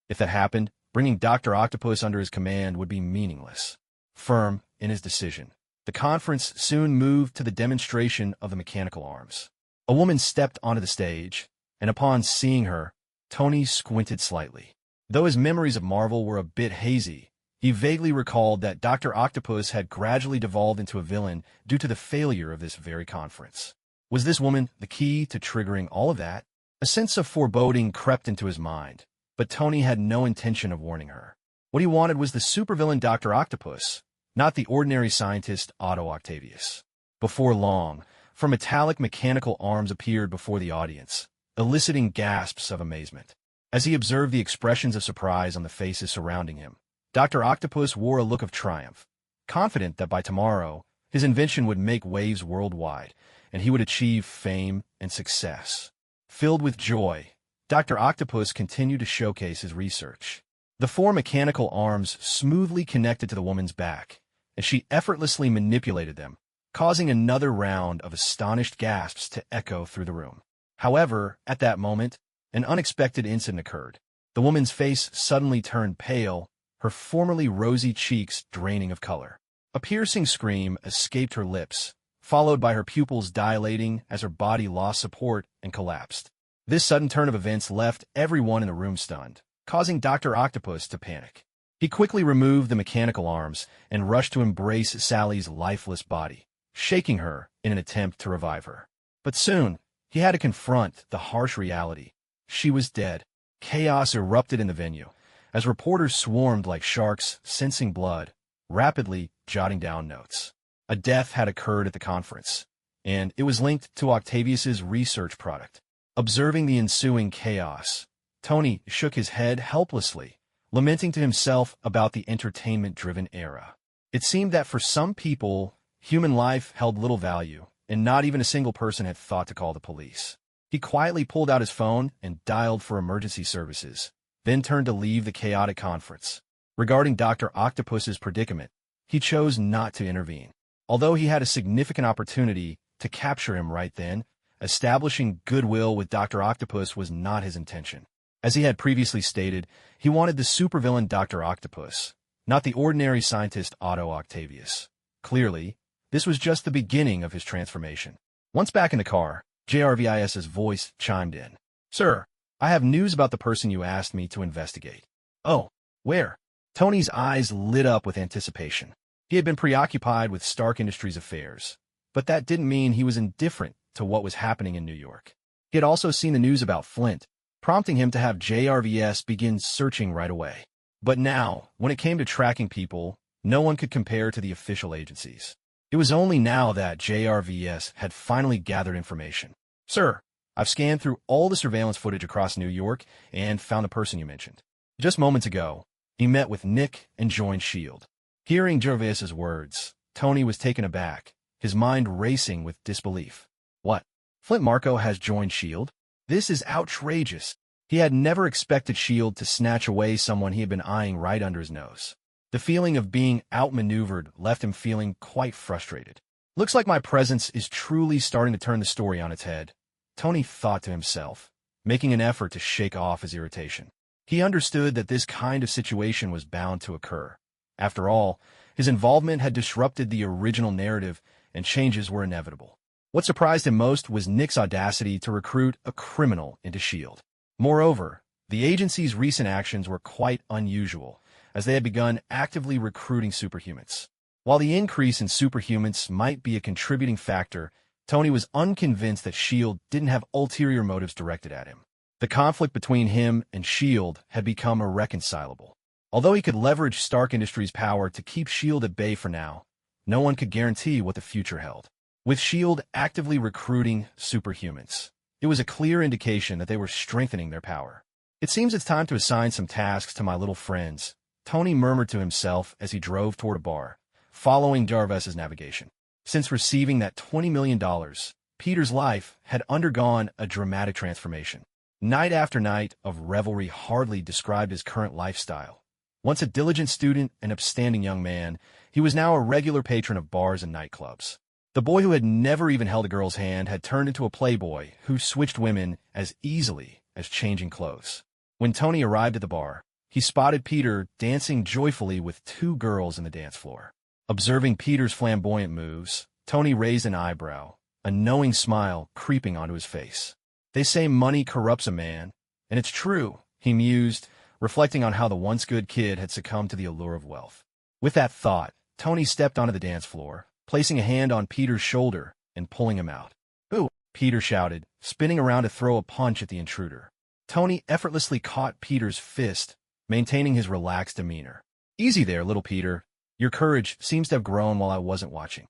[SPEAKER 1] If that happened, bringing Dr. Octopus under his command would be meaningless. Firm in his decision, the conference soon moved to the demonstration of the mechanical arms. A woman stepped onto the stage, and upon seeing her, Tony squinted slightly. Though his memories of Marvel were a bit hazy, he vaguely recalled that Dr. Octopus had gradually devolved into a villain due to the failure of this very conference. Was this woman the key to triggering all of that? A sense of foreboding crept into his mind, but Tony had no intention of warning her. What he wanted was the supervillain Dr. Octopus, not the ordinary scientist Otto Octavius. Before long, four metallic mechanical arms appeared before the audience, eliciting gasps of amazement. As he observed the expressions of surprise on the faces surrounding him, Dr. Octopus wore a look of triumph, confident that by tomorrow, his invention would make waves worldwide, and he would achieve fame and success. Filled with joy, Dr. Octopus continued to showcase his research. The four mechanical arms smoothly connected to the woman's back, and she effortlessly manipulated them, causing another round of astonished gasps to echo through the room. However, at that moment, an unexpected incident occurred. The woman's face suddenly turned pale, her formerly rosy cheeks draining of color. A piercing scream escaped her lips, followed by her pupils dilating as her body lost support and collapsed. This sudden turn of events left everyone in the room stunned, causing Dr. Octopus to panic. He quickly removed the mechanical arms and rushed to embrace Sally's lifeless body, shaking her in an attempt to revive her. But soon, he had to confront the harsh reality. She was dead. Chaos erupted in the venue, as reporters swarmed like sharks, sensing blood, rapidly jotting down notes. A death had occurred at the conference, and it was linked to Octavius's research product. Observing the ensuing chaos, Tony shook his head helplessly, lamenting to himself about the entertainment-driven era. It seemed that for some people, human life held little value, and not even a single person had thought to call the police. He quietly pulled out his phone and dialed for emergency services, then turned to leave the chaotic conference. Regarding Dr. Octopus's predicament, he chose not to intervene. Although he had a significant opportunity to capture him right then, establishing goodwill with Dr. Octopus was not his intention. As he had previously stated, he wanted the supervillain Dr. Octopus, not the ordinary scientist Otto Octavius. Clearly, this was just the beginning of his transformation. Once back in the car, JRVIS's voice chimed in. "Sir, I have news about the person you asked me to investigate." "Oh, where?" Tony's eyes lit up with anticipation. He had been preoccupied with Stark Industries' affairs, but that didn't mean he was indifferent to what was happening in New York. He had also seen the news about Flint, prompting him to have JRVS begin searching right away. But now, when it came to tracking people, no one could compare to the official agencies. It was only now that JRVS had finally gathered information. "Sir, I've scanned through all the surveillance footage across New York and found the person you mentioned. Just moments ago, he met with Nick and joined S.H.I.E.L.D. Hearing Jervis's words, Tony was taken aback, his mind racing with disbelief. What? Flint Marko has joined S.H.I.E.L.D.? This is outrageous. He had never expected S.H.I.E.L.D. to snatch away someone he had been eyeing right under his nose. The feeling of being outmaneuvered left him feeling quite frustrated. Looks like my presence is truly starting to turn the story on its head, Tony thought to himself, making an effort to shake off his irritation. He understood that this kind of situation was bound to occur. After all, his involvement had disrupted the original narrative, and changes were inevitable. What surprised him most was Nick's audacity to recruit a criminal into S.H.I.E.L.D. Moreover, the agency's recent actions were quite unusual, as they had begun actively recruiting superhumans. While the increase in superhumans might be a contributing factor, Tony was unconvinced that S.H.I.E.L.D. didn't have ulterior motives directed at him. The conflict between him and S.H.I.E.L.D. had become irreconcilable. Although he could leverage Stark Industries' power to keep S.H.I.E.L.D. at bay for now, no one could guarantee what the future held. With S.H.I.E.L.D. actively recruiting superhumans, it was a clear indication that they were strengthening their power. "It seems it's time to assign some tasks to my little friends," Tony murmured to himself as he drove toward a bar, following Jarvis's navigation. Since receiving that $20 million, Peter's life had undergone a dramatic transformation. Night after night of revelry hardly described his current lifestyle. Once a diligent student and upstanding young man, he was now a regular patron of bars and nightclubs. The boy who had never even held a girl's hand had turned into a playboy who switched women as easily as changing clothes. When Tony arrived at the bar, he spotted Peter dancing joyfully with two girls in the dance floor. Observing Peter's flamboyant moves, Tony raised an eyebrow, a knowing smile creeping onto his face. "They say money corrupts a man, and it's true," he mused, reflecting on how the once good kid had succumbed to the allure of wealth. With that thought, Tony stepped onto the dance floor, placing a hand on Peter's shoulder and pulling him out. "Ooh!" Peter shouted, spinning around to throw a punch at the intruder. Tony effortlessly caught Peter's fist, maintaining his relaxed demeanor. "Easy there, little Peter. Your courage seems to have grown while I wasn't watching."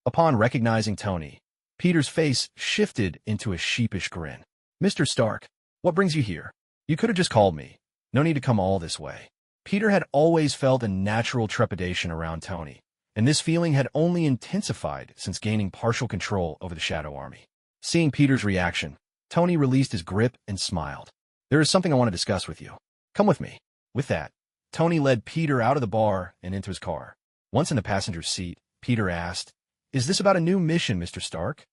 [SPEAKER 1] Upon recognizing Tony, Peter's face shifted into a sheepish grin. "Mr. Stark, what brings you here? You could have just called me. No need to come all this way." Peter had always felt a natural trepidation around Tony, and this feeling had only intensified since gaining partial control over the Shadow Army. Seeing Peter's reaction, Tony released his grip and smiled. "There is something I want to discuss with you. Come with me." With that, Tony led Peter out of the bar and into his car. Once in the passenger seat, Peter asked, "Is this about a new mission, Mr. Stark?"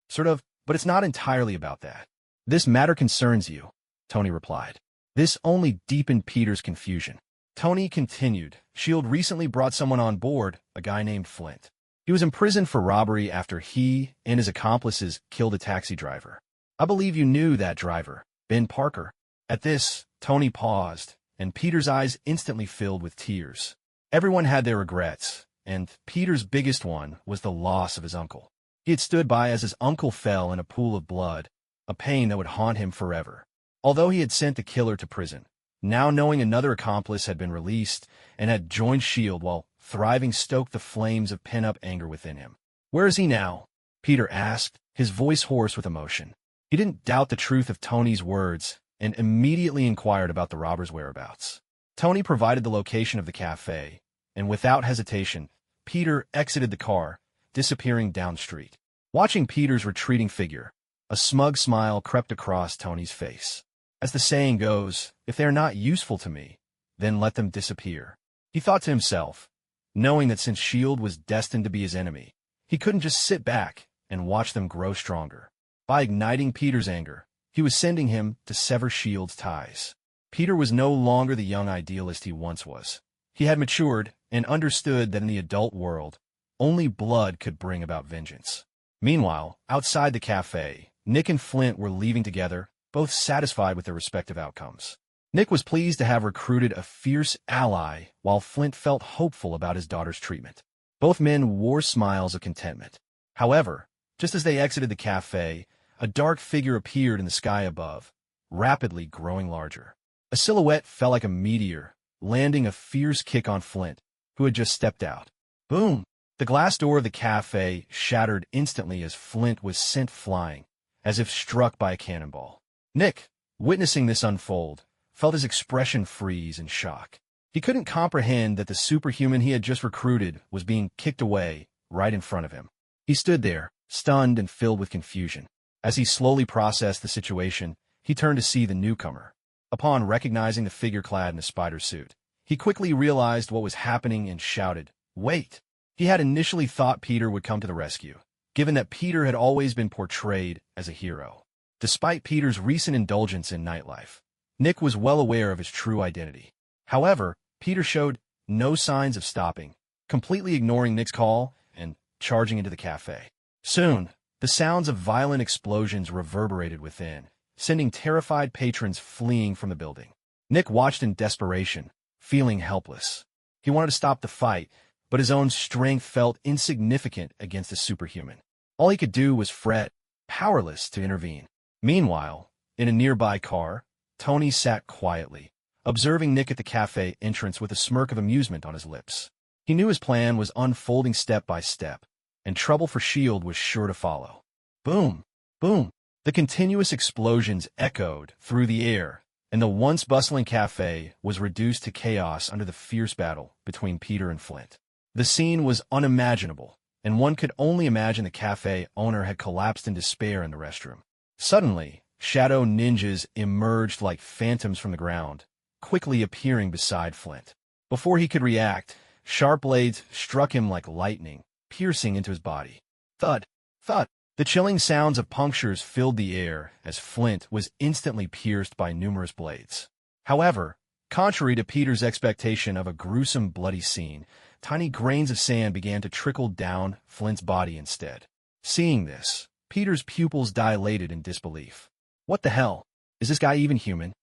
[SPEAKER 1] "Sort of, but it's not entirely about that." "This matter concerns you," Tony replied. This only deepened Peter's confusion. Tony continued, S.H.I.E.L.D. recently brought someone on board, a guy named Flint. He was imprisoned for robbery after he and his accomplices killed a taxi driver. I believe you knew that driver, Ben Parker. At this, Tony paused, and Peter's eyes instantly filled with tears. Everyone had their regrets, and Peter's biggest one was the loss of his uncle. He had stood by as his uncle fell in a pool of blood, a pain that would haunt him forever. Although he had sent the killer to prison, now knowing another accomplice had been released and had joined S.H.I.E.L.D. while thriving stoked the flames of pent-up anger within him. "Where is he now?" Peter asked, his voice hoarse with emotion. He didn't doubt the truth of Tony's words and immediately inquired about the robber's whereabouts. Tony provided the location of the cafe, and without hesitation, Peter exited the car, disappearing down the street. Watching Peter's retreating figure, a smug smile crept across Tony's face. As the saying goes, if they are not useful to me, then let them disappear. He thought to himself, knowing that since S.H.I.E.L.D. was destined to be his enemy, he couldn't just sit back and watch them grow stronger. By igniting Peter's anger, he was sending him to sever S.H.I.E.L.D.'s ties. Peter was no longer the young idealist he once was. He had matured and understood that in the adult world, only blood could bring about vengeance. Meanwhile, outside the cafe, Nick and Flint were leaving together, both satisfied with their respective outcomes. Nick was pleased to have recruited a fierce ally, while Flint felt hopeful about his daughter's treatment. Both men wore smiles of contentment. However, just as they exited the cafe, a dark figure appeared in the sky above, rapidly growing larger. A silhouette fell like a meteor, landing a fierce kick on Flint, who had just stepped out. Boom! The glass door of the cafe shattered instantly as Flint was sent flying, as if struck by a cannonball. Nick, witnessing this unfold, felt his expression freeze in shock. He couldn't comprehend that the superhuman he had just recruited was being kicked away right in front of him. He stood there, stunned and filled with confusion. As he slowly processed the situation, he turned to see the newcomer. Upon recognizing the figure clad in a spider suit, he quickly realized what was happening and shouted, "Wait!" He had initially thought Peter would come to the rescue, given that Peter had always been portrayed as a hero. Despite Peter's recent indulgence in nightlife, Nick was well aware of his true identity. However, Peter showed no signs of stopping, completely ignoring Nick's call and charging into the cafe. Soon, the sounds of violent explosions reverberated within, sending terrified patrons fleeing from the building. Nick watched in desperation, feeling helpless. He wanted to stop the fight, but his own strength felt insignificant against the superhuman. All he could do was fret, powerless to intervene. Meanwhile, in a nearby car, Tony sat quietly, observing Nick at the cafe entrance with a smirk of amusement on his lips. He knew his plan was unfolding step by step, and trouble for S.H.I.E.L.D. was sure to follow. Boom! Boom! The continuous explosions echoed through the air, and the once bustling cafe was reduced to chaos under the fierce battle between Peter and Flint. The scene was unimaginable, and one could only imagine the cafe owner had collapsed in despair in the restroom. Suddenly, shadow ninjas emerged like phantoms from the ground, quickly appearing beside Flint. Before he could react, sharp blades struck him like lightning, piercing into his body. Thud! Thud! The chilling sounds of punctures filled the air as Flint was instantly pierced by numerous blades. However, contrary to Peter's expectation of a gruesome, bloody scene, tiny grains of sand began to trickle down Flint's body instead. Seeing this, Peter's pupils dilated in disbelief. What the hell? Is this guy even human?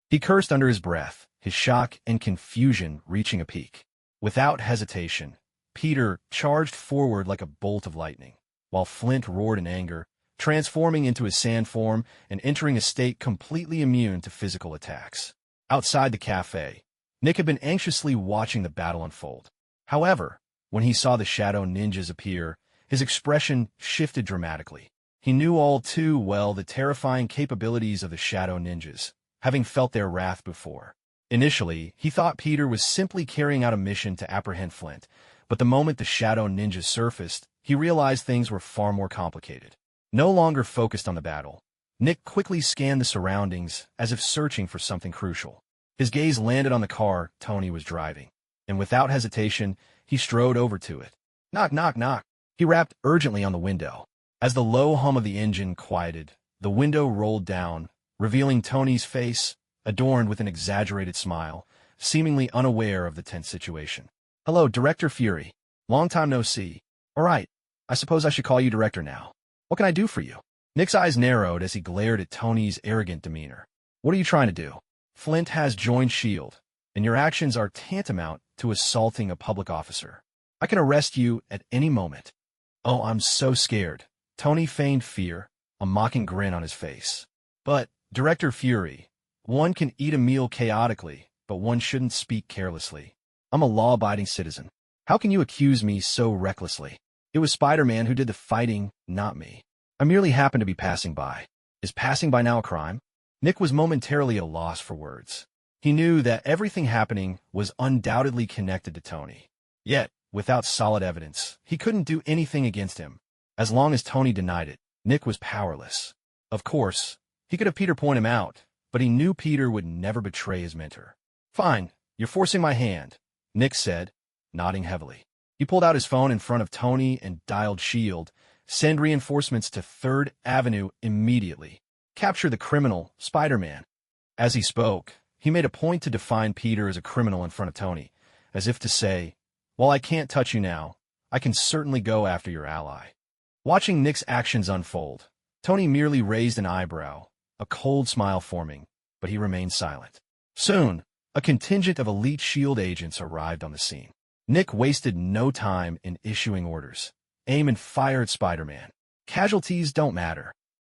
[SPEAKER 1] He cursed under his breath, his shock and confusion reaching a peak. Without hesitation, Peter charged forward like a bolt of lightning, while Flint roared in anger, transforming into his sand form and entering a state completely immune to physical attacks. Outside the cafe, Nick had been anxiously watching the battle unfold. However, when he saw the shadow ninjas appear, his expression shifted dramatically. He knew all too well the terrifying capabilities of the shadow ninjas, having felt their wrath before. Initially, he thought Peter was simply carrying out a mission to apprehend Flint, but the moment the shadow ninjas surfaced, he realized things were far more complicated. No longer focused on the battle, Nick quickly scanned the surroundings as if searching for something crucial. His gaze landed on the car Tony was driving, and without hesitation, he strode over to it. Knock, knock, knock. He rapped urgently on the window. As the low hum of the engine quieted, the window rolled down, revealing Tony's face, adorned with an exaggerated smile, seemingly unaware of the tense situation. "Hello, Director Fury. Long time no see. All right, I suppose I should call you Director now. What can I do for you?" Nick's eyes narrowed as he glared at Tony's arrogant demeanor. "What are you trying to do? Flint has joined S.H.I.E.L.D., and your actions are tantamount to assaulting a public officer. I can arrest you at any moment." "Oh, I'm so scared." Tony feigned fear, a mocking grin on his face. "But, Director Fury, one can eat a meal chaotically, but one shouldn't speak carelessly. I'm a law-abiding citizen." How can you accuse me so recklessly? It was Spider-Man who did the fighting, not me. I merely happened to be passing by. Is passing by now a crime? Nick was momentarily at a loss for words. He knew that everything happening was undoubtedly connected to Tony. Yet, without solid evidence, he couldn't do anything against him. As long as Tony denied it, Nick was powerless. Of course, he could have Peter point him out, but he knew Peter would never betray his mentor. Fine, you're forcing my hand, Nick said, nodding heavily. He pulled out his phone in front of Tony and dialed S.H.I.E.L.D. Send reinforcements to 3rd Avenue immediately. Capture the criminal, Spider-Man. As he spoke, he made a point to define Peter as a criminal in front of Tony, as if to say, while I can't touch you now, I can certainly go after your ally. Watching Nick's actions unfold, Tony merely raised an eyebrow, a cold smile forming, but he remained silent. Soon, a contingent of elite S.H.I.E.L.D. agents arrived on the scene. Nick wasted no time in issuing orders. Aim and fire at Spider-Man. Casualties don't matter.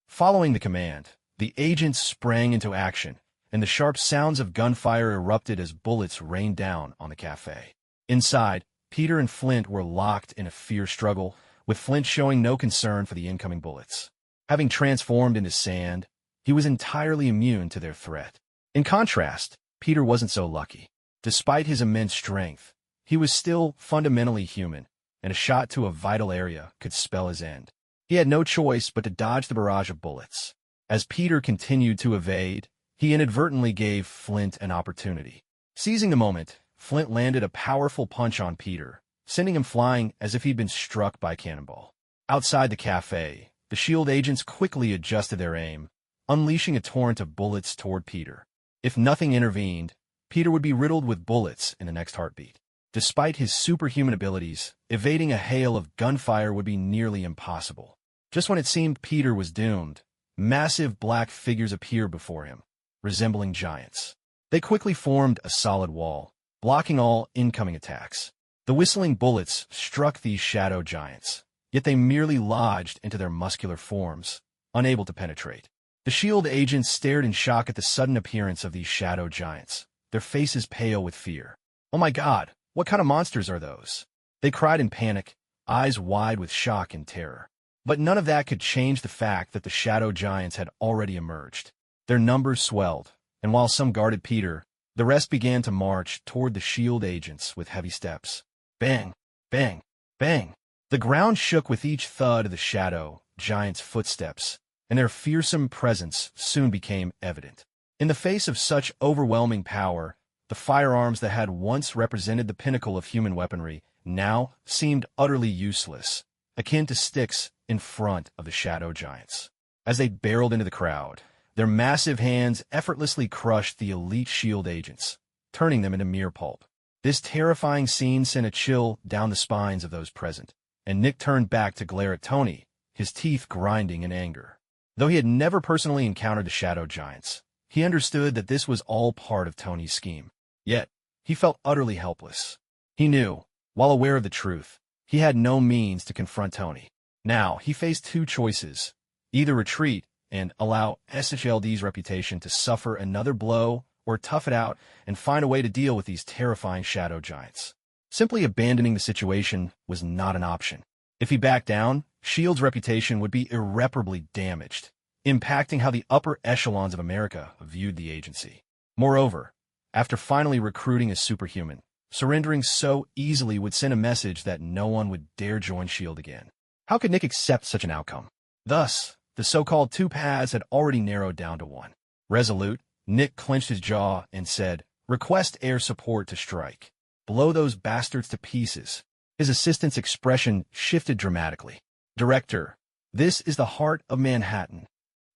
[SPEAKER 1] Following the command, the agents sprang into action, and the sharp sounds of gunfire erupted as bullets rained down on the cafe. Inside, Peter and Flint were locked in a fierce struggle, with Flint showing no concern for the incoming bullets. Having transformed into sand, he was entirely immune to their threat. In contrast, Peter wasn't so lucky. Despite his immense strength, he was still fundamentally human, and a shot to a vital area could spell his end. He had no choice but to dodge the barrage of bullets. As Peter continued to evade, he inadvertently gave Flint an opportunity. Seizing the moment, Flint landed a powerful punch on Peter, sending him flying as if he'd been struck by a cannonball. Outside the cafe, the S.H.I.E.L.D. agents quickly adjusted their aim, unleashing a torrent of bullets toward Peter. If nothing intervened, Peter would be riddled with bullets in the next heartbeat. Despite his superhuman abilities, evading a hail of gunfire would be nearly impossible. Just when it seemed Peter was doomed, massive black figures appeared before him, resembling giants. They quickly formed a solid wall, blocking all incoming attacks. The whistling bullets struck these shadow giants, yet they merely lodged into their muscular forms, unable to penetrate. The S.H.I.E.L.D. agents stared in shock at the sudden appearance of these shadow giants, their faces pale with fear. "Oh my God, what kind of monsters are those?" They cried in panic, eyes wide with shock and terror. But none of that could change the fact that the shadow giants had already emerged. Their numbers swelled, and while some guarded Peter, the rest began to march toward the S.H.I.E.L.D. agents with heavy steps. Bang, bang, bang. The ground shook with each thud of the shadow giants' footsteps, and their fearsome presence soon became evident. In the face of such overwhelming power, the firearms that had once represented the pinnacle of human weaponry now seemed utterly useless, akin to sticks in front of the shadow giants. As they barreled into the crowd, their massive hands effortlessly crushed the elite S.H.I.E.L.D. agents, turning them into mere pulp. This terrifying scene sent a chill down the spines of those present, and Nick turned back to glare at Tony, his teeth grinding in anger. Though he had never personally encountered the shadow giants, he understood that this was all part of Tony's scheme. Yet, he felt utterly helpless. He knew, while aware of the truth, he had no means to confront Tony. Now, he faced two choices: either retreat and allow S.H.I.E.L.D.'s reputation to suffer another blow, or tough it out and find a way to deal with these terrifying shadow giants. Simply abandoning the situation was not an option. If he backed down, S.H.I.E.L.D.'s reputation would be irreparably damaged, impacting how the upper echelons of America viewed the agency. Moreover, after finally recruiting as superhuman, surrendering so easily would send a message that no one would dare join S.H.I.E.L.D. again. How could Nick accept such an outcome? Thus, the so-called two paths had already narrowed down to one. Resolute, Nick clenched his jaw and said, "Request air support to strike. Blow those bastards to pieces." His assistant's expression shifted dramatically. "Director, this is the heart of Manhattan.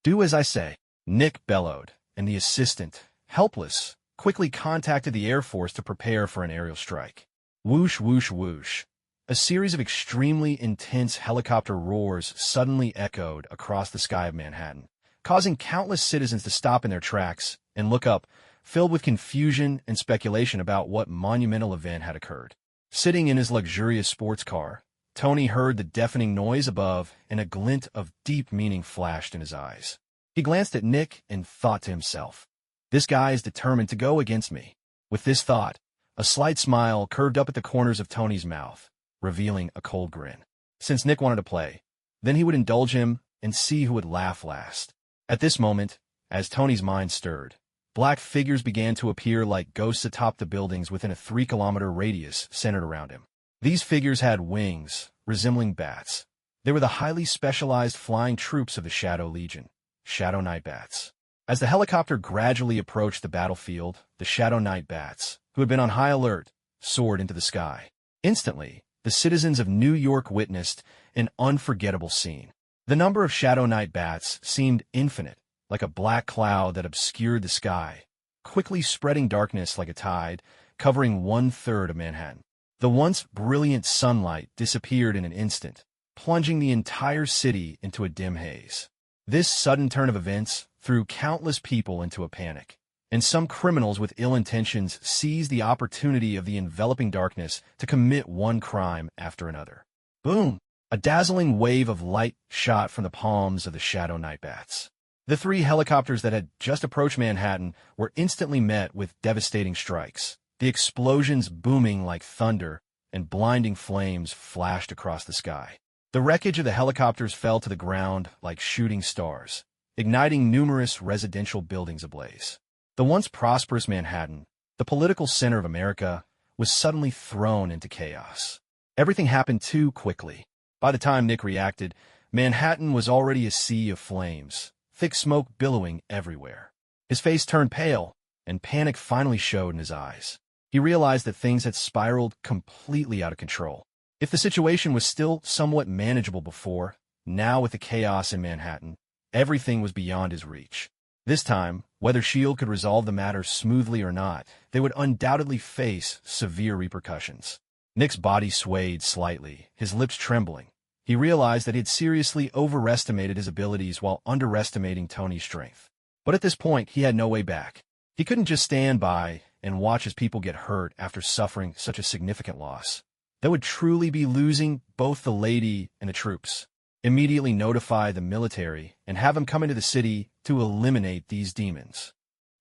[SPEAKER 1] Do as I say." Nick bellowed, and the assistant, helpless, quickly contacted the Air Force to prepare for an aerial strike. Whoosh, whoosh, whoosh. A series of extremely intense helicopter roars suddenly echoed across the sky of Manhattan, causing countless citizens to stop in their tracks and look up, filled with confusion and speculation about what monumental event had occurred. Sitting in his luxurious sports car, Tony heard the deafening noise above, and a glint of deep meaning flashed in his eyes. He glanced at Nick and thought to himself, "This guy is determined to go against me." With this thought, A slight smile curved up at the corners of Tony's mouth, revealing a cold grin. Since Nick wanted to play, then he would indulge him and see who would laugh last. At this moment, as Tony's mind stirred, black figures began to appear like ghosts atop the buildings within a 3-kilometer radius centered around him. These figures had wings, resembling bats. They were the highly specialized flying troops of the Shadow Legion, Shadow Knight Bats. As the helicopter gradually approached the battlefield, the Shadow Knight Bats, who had been on high alert, soared into the sky. Instantly, the citizens of New York witnessed an unforgettable scene. The number of Shadow Knight Bats seemed infinite, like a black cloud that obscured the sky, quickly spreading darkness like a tide, covering 1/3 of Manhattan. The once brilliant sunlight disappeared in an instant, plunging the entire city into a dim haze. This sudden turn of events threw countless people into a panic, and some criminals with ill intentions seized the opportunity of the enveloping darkness to commit one crime after another. Boom! A dazzling wave of light shot from the palms of the Shadow Knight Bats. The 3 helicopters that had just approached Manhattan were instantly met with devastating strikes. The explosions booming like thunder, and blinding flames flashed across the sky. The wreckage of the helicopters fell to the ground like shooting stars, igniting numerous residential buildings ablaze. The once prosperous Manhattan, the political center of America, was suddenly thrown into chaos. Everything happened too quickly. By the time Nick reacted, Manhattan was already a sea of flames, thick smoke billowing everywhere. His face turned pale, and panic finally showed in his eyes. He realized that things had spiraled completely out of control. If the situation was still somewhat manageable before, now with the chaos in Manhattan, everything was beyond his reach. This time, whether S.H.I.E.L.D. could resolve the matter smoothly or not, they would undoubtedly face severe repercussions. Nick's body swayed slightly, his lips trembling. He realized that he had seriously overestimated his abilities while underestimating Tony's strength. But at this point, he had no way back. He couldn't just stand by and watch as people get hurt after suffering such a significant loss. That would truly be losing both the lady and the troops. Immediately notify the military and have them come into the city to eliminate these demons.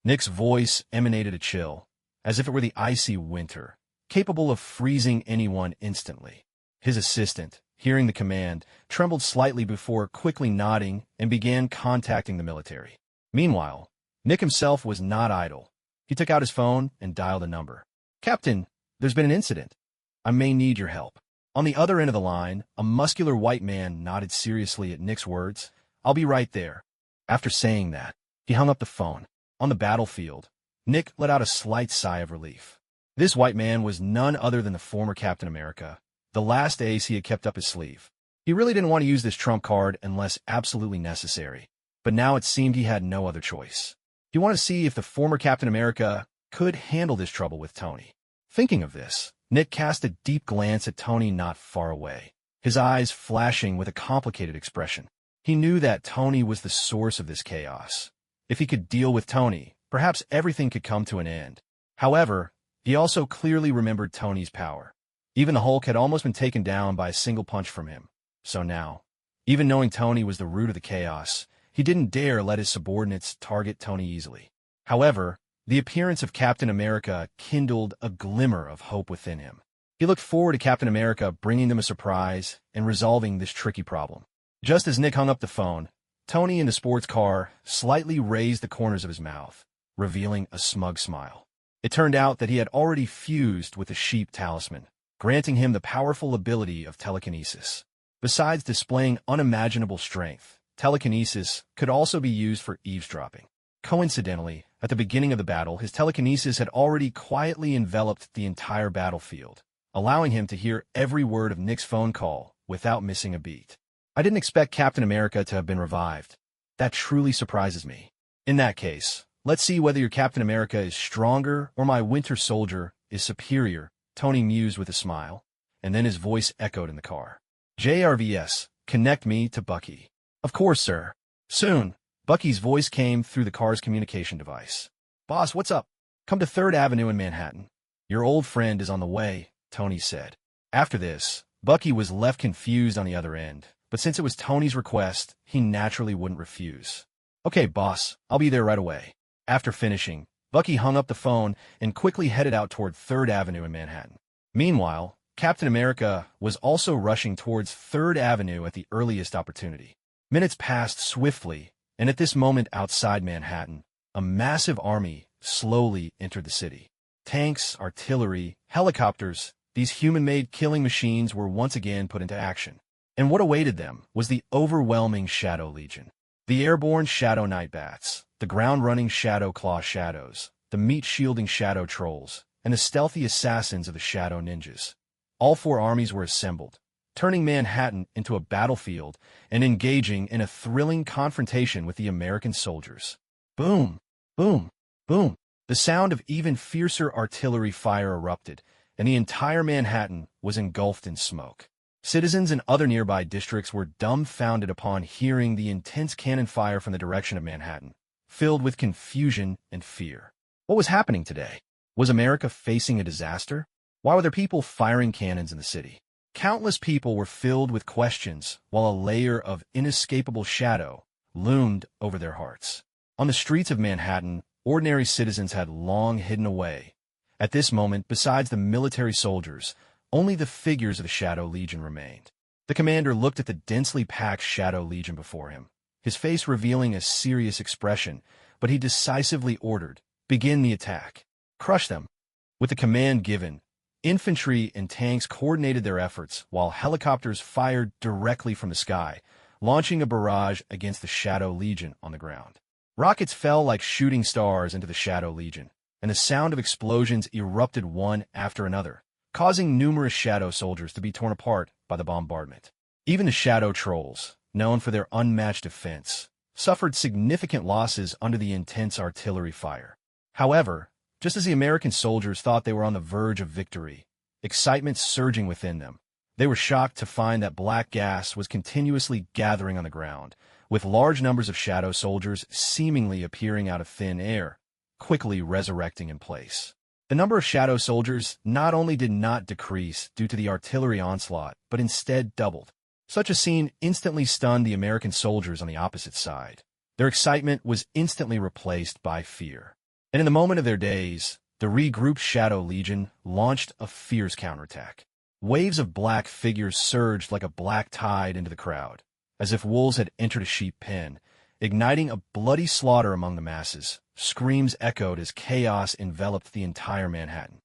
[SPEAKER 1] Nick's voice emanated a chill, as if it were the icy winter, capable of freezing anyone instantly. His assistant, hearing the command, trembled slightly before quickly nodding and began contacting the military. Meanwhile, Nick himself was not idle. He took out his phone and dialed a number. "Captain, there's been an incident. I may need your help." On the other end of the line, a muscular white man nodded seriously at Nick's words. "I'll be right there." After saying that, he hung up the phone. On the battlefield, Nick let out a slight sigh of relief. This white man was none other than the former Captain America, the last ace he had kept up his sleeve. He really didn't want to use this trump card unless absolutely necessary, but now it seemed he had no other choice. He wanted to see if the former Captain America could handle this trouble with Tony. Thinking of this, Nick cast a deep glance at Tony not far away, his eyes flashing with a complicated expression. He knew that Tony was the source of this chaos. If he could deal with Tony, perhaps everything could come to an end. However, he also clearly remembered Tony's power. Even the Hulk had almost been taken down by a single punch from him. So now, even knowing Tony was the root of the chaos, he didn't dare let his subordinates target Tony easily. However, the appearance of Captain America kindled a glimmer of hope within him. He looked forward to Captain America bringing them a surprise and resolving this tricky problem. Just as Nick hung up the phone, Tony in the sports car slightly raised the corners of his mouth, revealing a smug smile. It turned out that he had already fused with the sheep talisman, granting him the powerful ability of telekinesis. Besides displaying unimaginable strength, telekinesis could also be used for eavesdropping. Coincidentally, at the beginning of the battle, his telekinesis had already quietly enveloped the entire battlefield, allowing him to hear every word of Nick's phone call without missing a beat. "I didn't expect Captain America to have been revived. That truly surprises me. In that case, let's see whether your Captain America is stronger or my Winter Soldier is superior," Tony mused with a smile, and then his voice echoed in the car. "JRVS, connect me to Bucky." "Of course, sir." Soon, Bucky's voice came through the car's communication device. "Boss, what's up? Come to 3rd Avenue in Manhattan. Your old friend is on the way," Tony said. After this, Bucky was left confused on the other end, but since it was Tony's request, he naturally wouldn't refuse. "Okay, boss, I'll be there right away." After finishing, Bucky hung up the phone and quickly headed out toward 3rd Avenue in Manhattan. Meanwhile, Captain America was also rushing towards 3rd Avenue at the earliest opportunity. Minutes passed swiftly, and at this moment outside Manhattan, a massive army slowly entered the city. Tanks, artillery, helicopters, these human-made killing machines were once again put into action. And what awaited them was the overwhelming Shadow Legion. The airborne Shadow Nightbats, the ground-running Shadow Claw Shadows, the meat-shielding Shadow Trolls, and the stealthy assassins of the Shadow Ninjas. All 4 armies were assembled, turning Manhattan into a battlefield and engaging in a thrilling confrontation with the American soldiers. Boom! Boom! Boom! The sound of even fiercer artillery fire erupted, and the entire Manhattan was engulfed in smoke. Citizens in other nearby districts were dumbfounded upon hearing the intense cannon fire from the direction of Manhattan, filled with confusion and fear. What was happening today? Was America facing a disaster? Why were there people firing cannons in the city? Countless people were filled with questions, while a layer of inescapable shadow loomed over their hearts. On the streets of Manhattan, ordinary citizens had long hidden away. At this moment, besides the military soldiers, only the figures of the Shadow Legion remained. The commander looked at the densely packed Shadow Legion before him, his face revealing a serious expression, but he decisively ordered, "Begin the attack. Crush them." With the command given, infantry and tanks coordinated their efforts, while helicopters fired directly from the sky, launching a barrage against the Shadow Legion on the ground. Rockets fell like shooting stars into the Shadow Legion, and the sound of explosions erupted one after another, causing numerous Shadow soldiers to be torn apart by the bombardment. Even the Shadow Trolls, known for their unmatched defense, suffered significant losses under the intense artillery fire. However, just as the American soldiers thought they were on the verge of victory, excitement surging within them, they were shocked to find that black gas was continuously gathering on the ground, with large numbers of Shadow soldiers seemingly appearing out of thin air, quickly resurrecting in place. The number of Shadow soldiers not only did not decrease due to the artillery onslaught, but instead doubled. Such a scene instantly stunned the American soldiers on the opposite side. Their excitement was instantly replaced by fear. And in the moment of their daze, the regrouped Shadow Legion launched a fierce counterattack. Waves of black figures surged like a black tide into the crowd, as if wolves had entered a sheep pen, igniting a bloody slaughter among the masses. Screams echoed as chaos enveloped the entire Manhattan.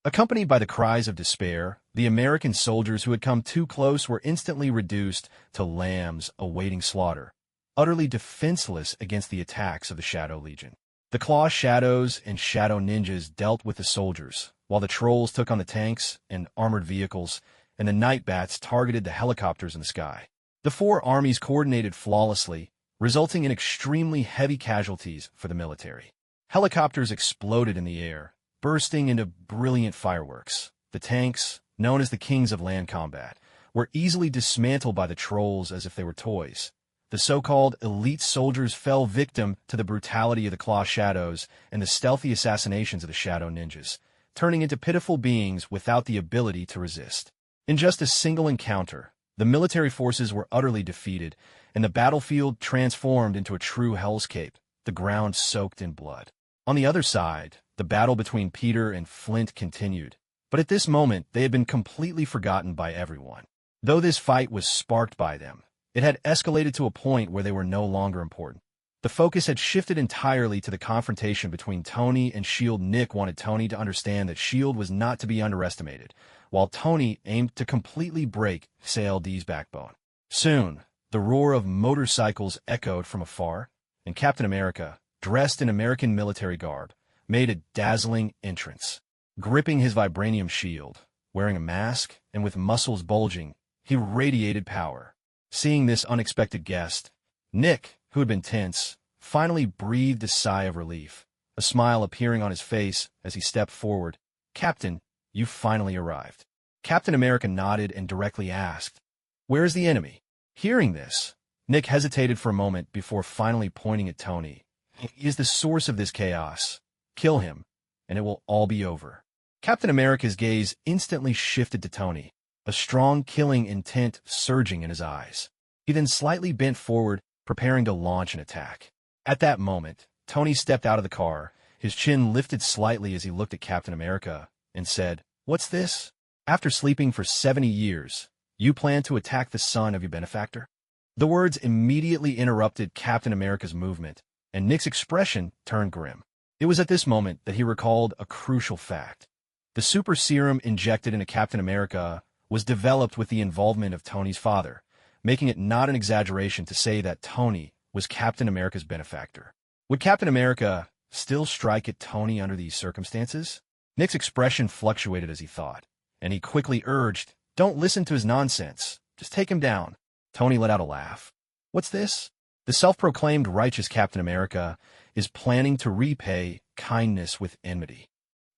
[SPEAKER 1] Accompanied by the cries of despair, the American soldiers who had come too close were instantly reduced to lambs awaiting slaughter, utterly defenseless against the attacks of the Shadow Legion. The Claw Shadows and Shadow Ninjas dealt with the soldiers, while the Trolls took on the tanks and armored vehicles, and the Nightbats targeted the helicopters in the sky. The 4 armies coordinated flawlessly, resulting in extremely heavy casualties for the military. Helicopters exploded in the air, bursting into brilliant fireworks. The tanks, known as the kings of land combat, were easily dismantled by the Trolls as if they were toys. The so-called elite soldiers fell victim to the brutality of the Claw Shadows and the stealthy assassinations of the Shadow Ninjas, turning into pitiful beings without the ability to resist. In just a single encounter, the military forces were utterly defeated, and the battlefield transformed into a true hellscape, the ground soaked in blood. On the other side, the battle between Peter and Flint continued, but at this moment they had been completely forgotten by everyone. Though this fight was sparked by them, it had escalated to a point where they were no longer important. The focus had shifted entirely to the confrontation between Tony and S.H.I.E.L.D. Nick wanted Tony to understand that S.H.I.E.L.D. was not to be underestimated, while Tony aimed to completely break CLD's backbone. Soon, the roar of motorcycles echoed from afar, and Captain America, dressed in American military garb, made a dazzling entrance. Gripping his vibranium shield, wearing a mask, and with muscles bulging, he radiated power. Seeing this unexpected guest, Nick, who had been tense, finally breathed a sigh of relief, a smile appearing on his face as he stepped forward. "Captain, you finally arrived." Captain America nodded and directly asked, "Where is the enemy?" Hearing this, Nick hesitated for a moment before finally pointing at Tony. "He is the source of this chaos. Kill him, and it will all be over." Captain America's gaze instantly shifted to Tony, a strong killing intent surging in his eyes. He then slightly bent forward, preparing to launch an attack. At that moment, Tony stepped out of the car, his chin lifted slightly as he looked at Captain America, and said, "What's this? After sleeping for 70 years, you plan to attack the son of your benefactor?" The words immediately interrupted Captain America's movement, and Nick's expression turned grim. It was at this moment that he recalled a crucial fact. The super serum injected into Captain America was developed with the involvement of Tony's father, making it not an exaggeration to say that Tony was Captain America's benefactor. Would Captain America still strike at Tony under these circumstances? Nick's expression fluctuated as he thought, and he quickly urged, "Don't listen to his nonsense. Just take him down." Tony let out a laugh. "What's this? The self-proclaimed righteous Captain America is planning to repay kindness with enmity."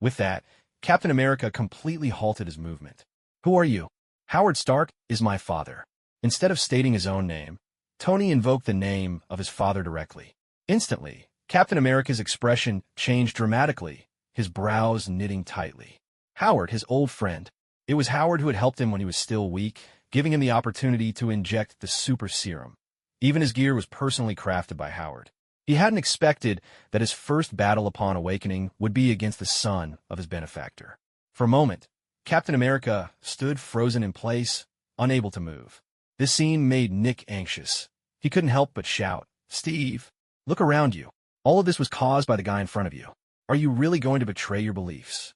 [SPEAKER 1] With that, Captain America completely halted his movement. "Who are you?" "Howard Stark is my father." Instead of stating his own name, Tony invoked the name of his father directly. Instantly, Captain America's expression changed dramatically, his brows knitting tightly. Howard, his old friend. It was Howard who had helped him when he was still weak, giving him the opportunity to inject the super serum. Even his gear was personally crafted by Howard. He hadn't expected that his first battle upon awakening would be against the son of his benefactor. For a moment, Captain America stood frozen in place, unable to move. This scene made Nick anxious. He couldn't help but shout, "Steve, look around you. All of this was caused by the guy in front of you. Are you really going to betray your beliefs?"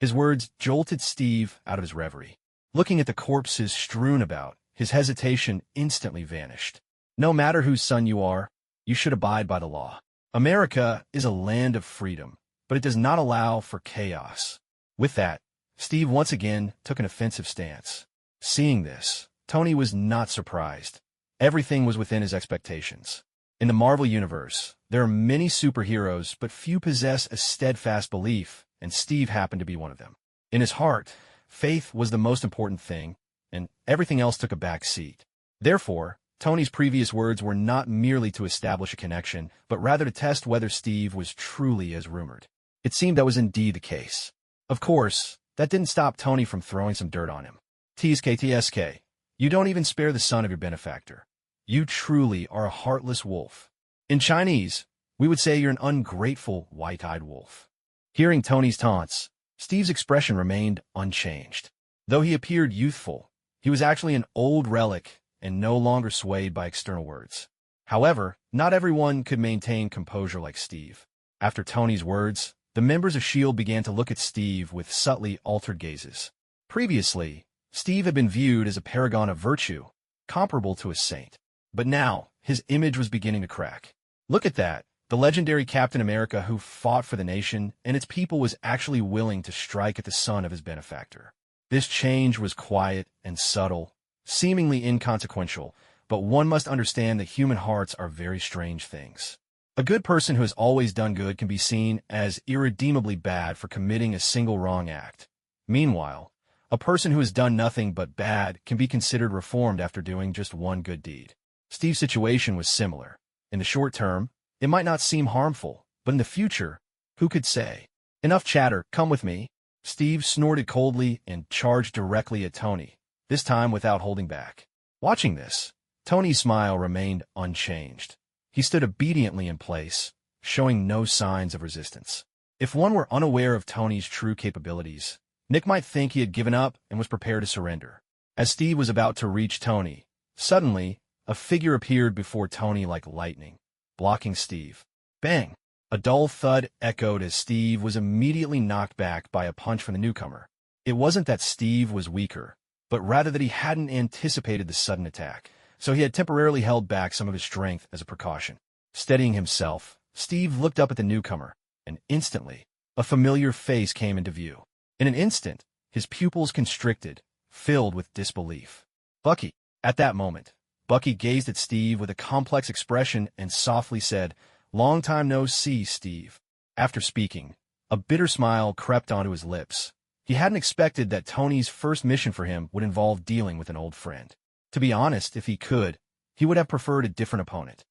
[SPEAKER 1] His words jolted Steve out of his reverie. Looking at the corpses strewn about, his hesitation instantly vanished. "No matter whose son you are, you should abide by the law. America is a land of freedom, but it does not allow for chaos." With that, Steve once again took an offensive stance. Seeing this, Tony was not surprised. Everything was within his expectations. In the Marvel Universe, there are many superheroes, but few possess a steadfast belief, and Steve happened to be one of them. In his heart, faith was the most important thing, and everything else took a back seat. Therefore, Tony's previous words were not merely to establish a connection, but rather to test whether Steve was truly as rumored. It seemed that was indeed the case. Of course, that didn't stop Tony from throwing some dirt on him. "TSK, you don't even spare the son of your benefactor. You truly are a heartless wolf. In Chinese, we would say you're an ungrateful, white-eyed wolf." Hearing Tony's taunts, Steve's expression remained unchanged. Though he appeared youthful, he was actually an old relic and no longer swayed by external words. However, not everyone could maintain composure like Steve. After Tony's words, the members of S.H.I.E.L.D. began to look at Steve with subtly altered gazes. Previously, Steve had been viewed as a paragon of virtue, comparable to a saint. But now, his image was beginning to crack. Look at that. The legendary Captain America who fought for the nation and its people was actually willing to strike at the son of his benefactor. This change was quiet and subtle, seemingly inconsequential, but one must understand that human hearts are very strange things. A good person who has always done good can be seen as irredeemably bad for committing a single wrong act. Meanwhile, a person who has done nothing but bad can be considered reformed after doing just one good deed. Steve's situation was similar. In the short term, it might not seem harmful, but in the future, who could say? "Enough chatter, come with me." Steve snorted coldly and charged directly at Tony, this time without holding back. Watching this, Tony's smile remained unchanged. He stood obediently in place, showing no signs of resistance. If one were unaware of Tony's true capabilities, Nick might think he had given up and was prepared to surrender. As Steve was about to reach Tony, suddenly, a figure appeared before Tony like lightning, blocking Steve. Bang! A dull thud echoed as Steve was immediately knocked back by a punch from the newcomer. It wasn't that Steve was weaker, but rather that he hadn't anticipated the sudden attack, so he had temporarily held back some of his strength as a precaution. Steadying himself, Steve looked up at the newcomer, and instantly, a familiar face came into view. In an instant, his pupils constricted, filled with disbelief. "Bucky." At that moment, Bucky gazed at Steve with a complex expression and softly said, "Long time no see, Steve." After speaking, a bitter smile crept onto his lips. He hadn't expected that Tony's first mission for him would involve dealing with an old friend. To be honest, if he could, he would have preferred a different opponent.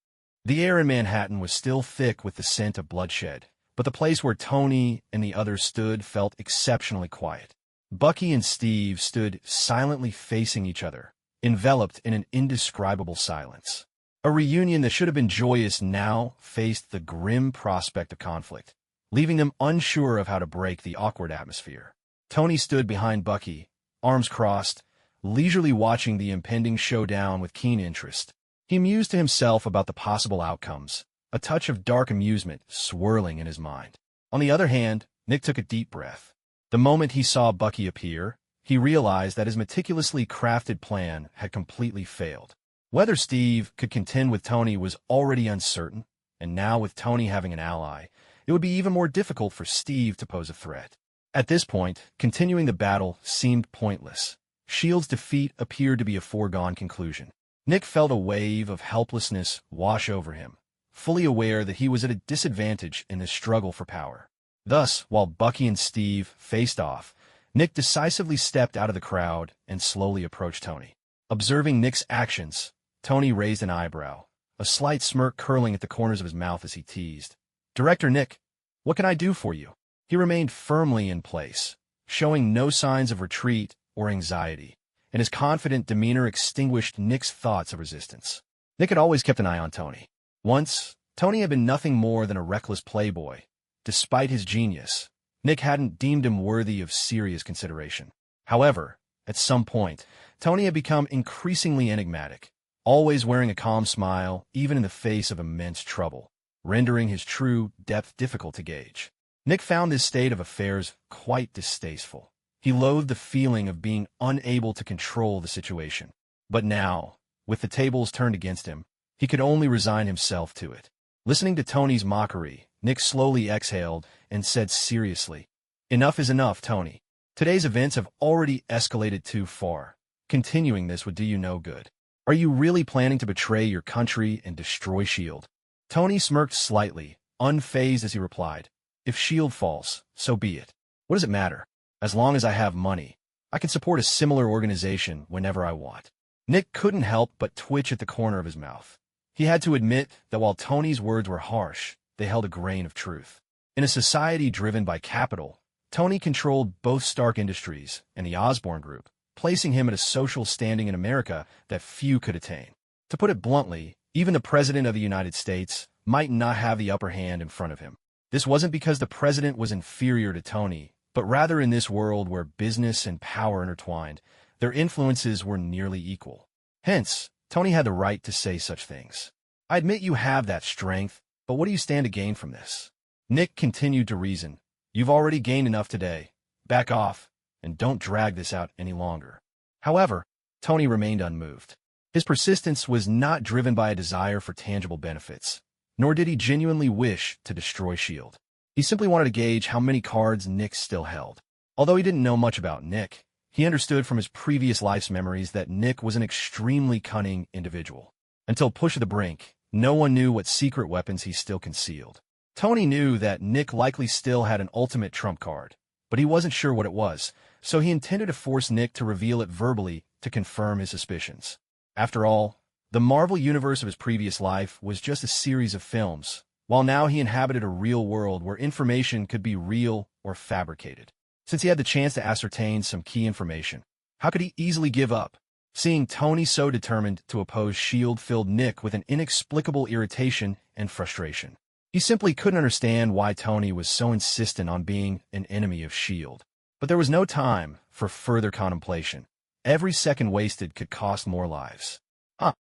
[SPEAKER 1] The air in Manhattan was still thick with the scent of bloodshed, but the place where Tony and the others stood felt exceptionally quiet. Bucky and Steve stood silently facing each other, enveloped in an indescribable silence. A reunion that should have been joyous now faced the grim prospect of conflict, leaving them unsure of how to break the awkward atmosphere. Tony stood behind Bucky, arms crossed, leisurely watching the impending showdown with keen interest. He mused to himself about the possible outcomes, a touch of dark amusement swirling in his mind. On the other hand, Nick took a deep breath. The moment he saw Bucky appear, he realized that his meticulously crafted plan had completely failed. Whether Steve could contend with Tony was already uncertain, and now with Tony having an ally, it would be even more difficult for Steve to pose a threat. At this point, continuing the battle seemed pointless. S.H.I.E.L.D.'s defeat appeared to be a foregone conclusion. Nick felt a wave of helplessness wash over him, fully aware that he was at a disadvantage in this struggle for power. Thus, while Bucky and Steve faced off, Nick decisively stepped out of the crowd and slowly approached Tony. Observing Nick's actions, Tony raised an eyebrow, a slight smirk curling at the corners of his mouth as he teased, "Director Nick, what can I do for you?" He remained firmly in place, showing no signs of retreat or anxiety, and his confident demeanor extinguished Nick's thoughts of resistance. Nick had always kept an eye on Tony. Once, Tony had been nothing more than a reckless playboy. Despite his genius, Nick hadn't deemed him worthy of serious consideration. However, at some point, Tony had become increasingly enigmatic, always wearing a calm smile, even in the face of immense trouble, rendering his true depth difficult to gauge. Nick found this state of affairs quite distasteful. He loathed the feeling of being unable to control the situation. But now, with the tables turned against him, he could only resign himself to it. Listening to Tony's mockery, Nick slowly exhaled and said seriously, "Enough is enough, Tony. Today's events have already escalated too far. Continuing this would do you no good. Are you really planning to betray your country and destroy S.H.I.E.L.D.? Tony smirked slightly, unfazed as he replied, "If S.H.I.E.L.D. falls, so be it. What does it matter? As long as I have money, I can support a similar organization whenever I want." Nick couldn't help but twitch at the corner of his mouth. He had to admit that while Tony's words were harsh, they held a grain of truth. In a society driven by capital, Tony controlled both Stark Industries and the Osborn Group, placing him at a social standing in America that few could attain. To put it bluntly, even the President of the United States might not have the upper hand in front of him. This wasn't because the President was inferior to Tony, but rather in this world where business and power intertwined, their influences were nearly equal. Hence, Tony had the right to say such things. "I admit you have that strength, but what do you stand to gain from this?" Nick continued to reason. "You've already gained enough today. Back off, and don't drag this out any longer." However, Tony remained unmoved. His persistence was not driven by a desire for tangible benefits, nor did he genuinely wish to destroy S.H.I.E.L.D. He simply wanted to gauge how many cards Nick still held. Although he didn't know much about Nick, he understood from his previous life's memories that Nick was an extremely cunning individual. Until pushed to the brink, no one knew what secret weapons he still concealed. Tony knew that Nick likely still had an ultimate trump card, but he wasn't sure what it was, so he intended to force Nick to reveal it verbally to confirm his suspicions. After all, the Marvel universe of his previous life was just a series of films, while now he inhabited a real world where information could be real or fabricated. Since he had the chance to ascertain some key information, how could he easily give up? Seeing Tony so determined to oppose S.H.I.E.L.D. filled Nick with an inexplicable irritation and frustration. He simply couldn't understand why Tony was so insistent on being an enemy of S.H.I.E.L.D. But there was no time for further contemplation. Every second wasted could cost more lives.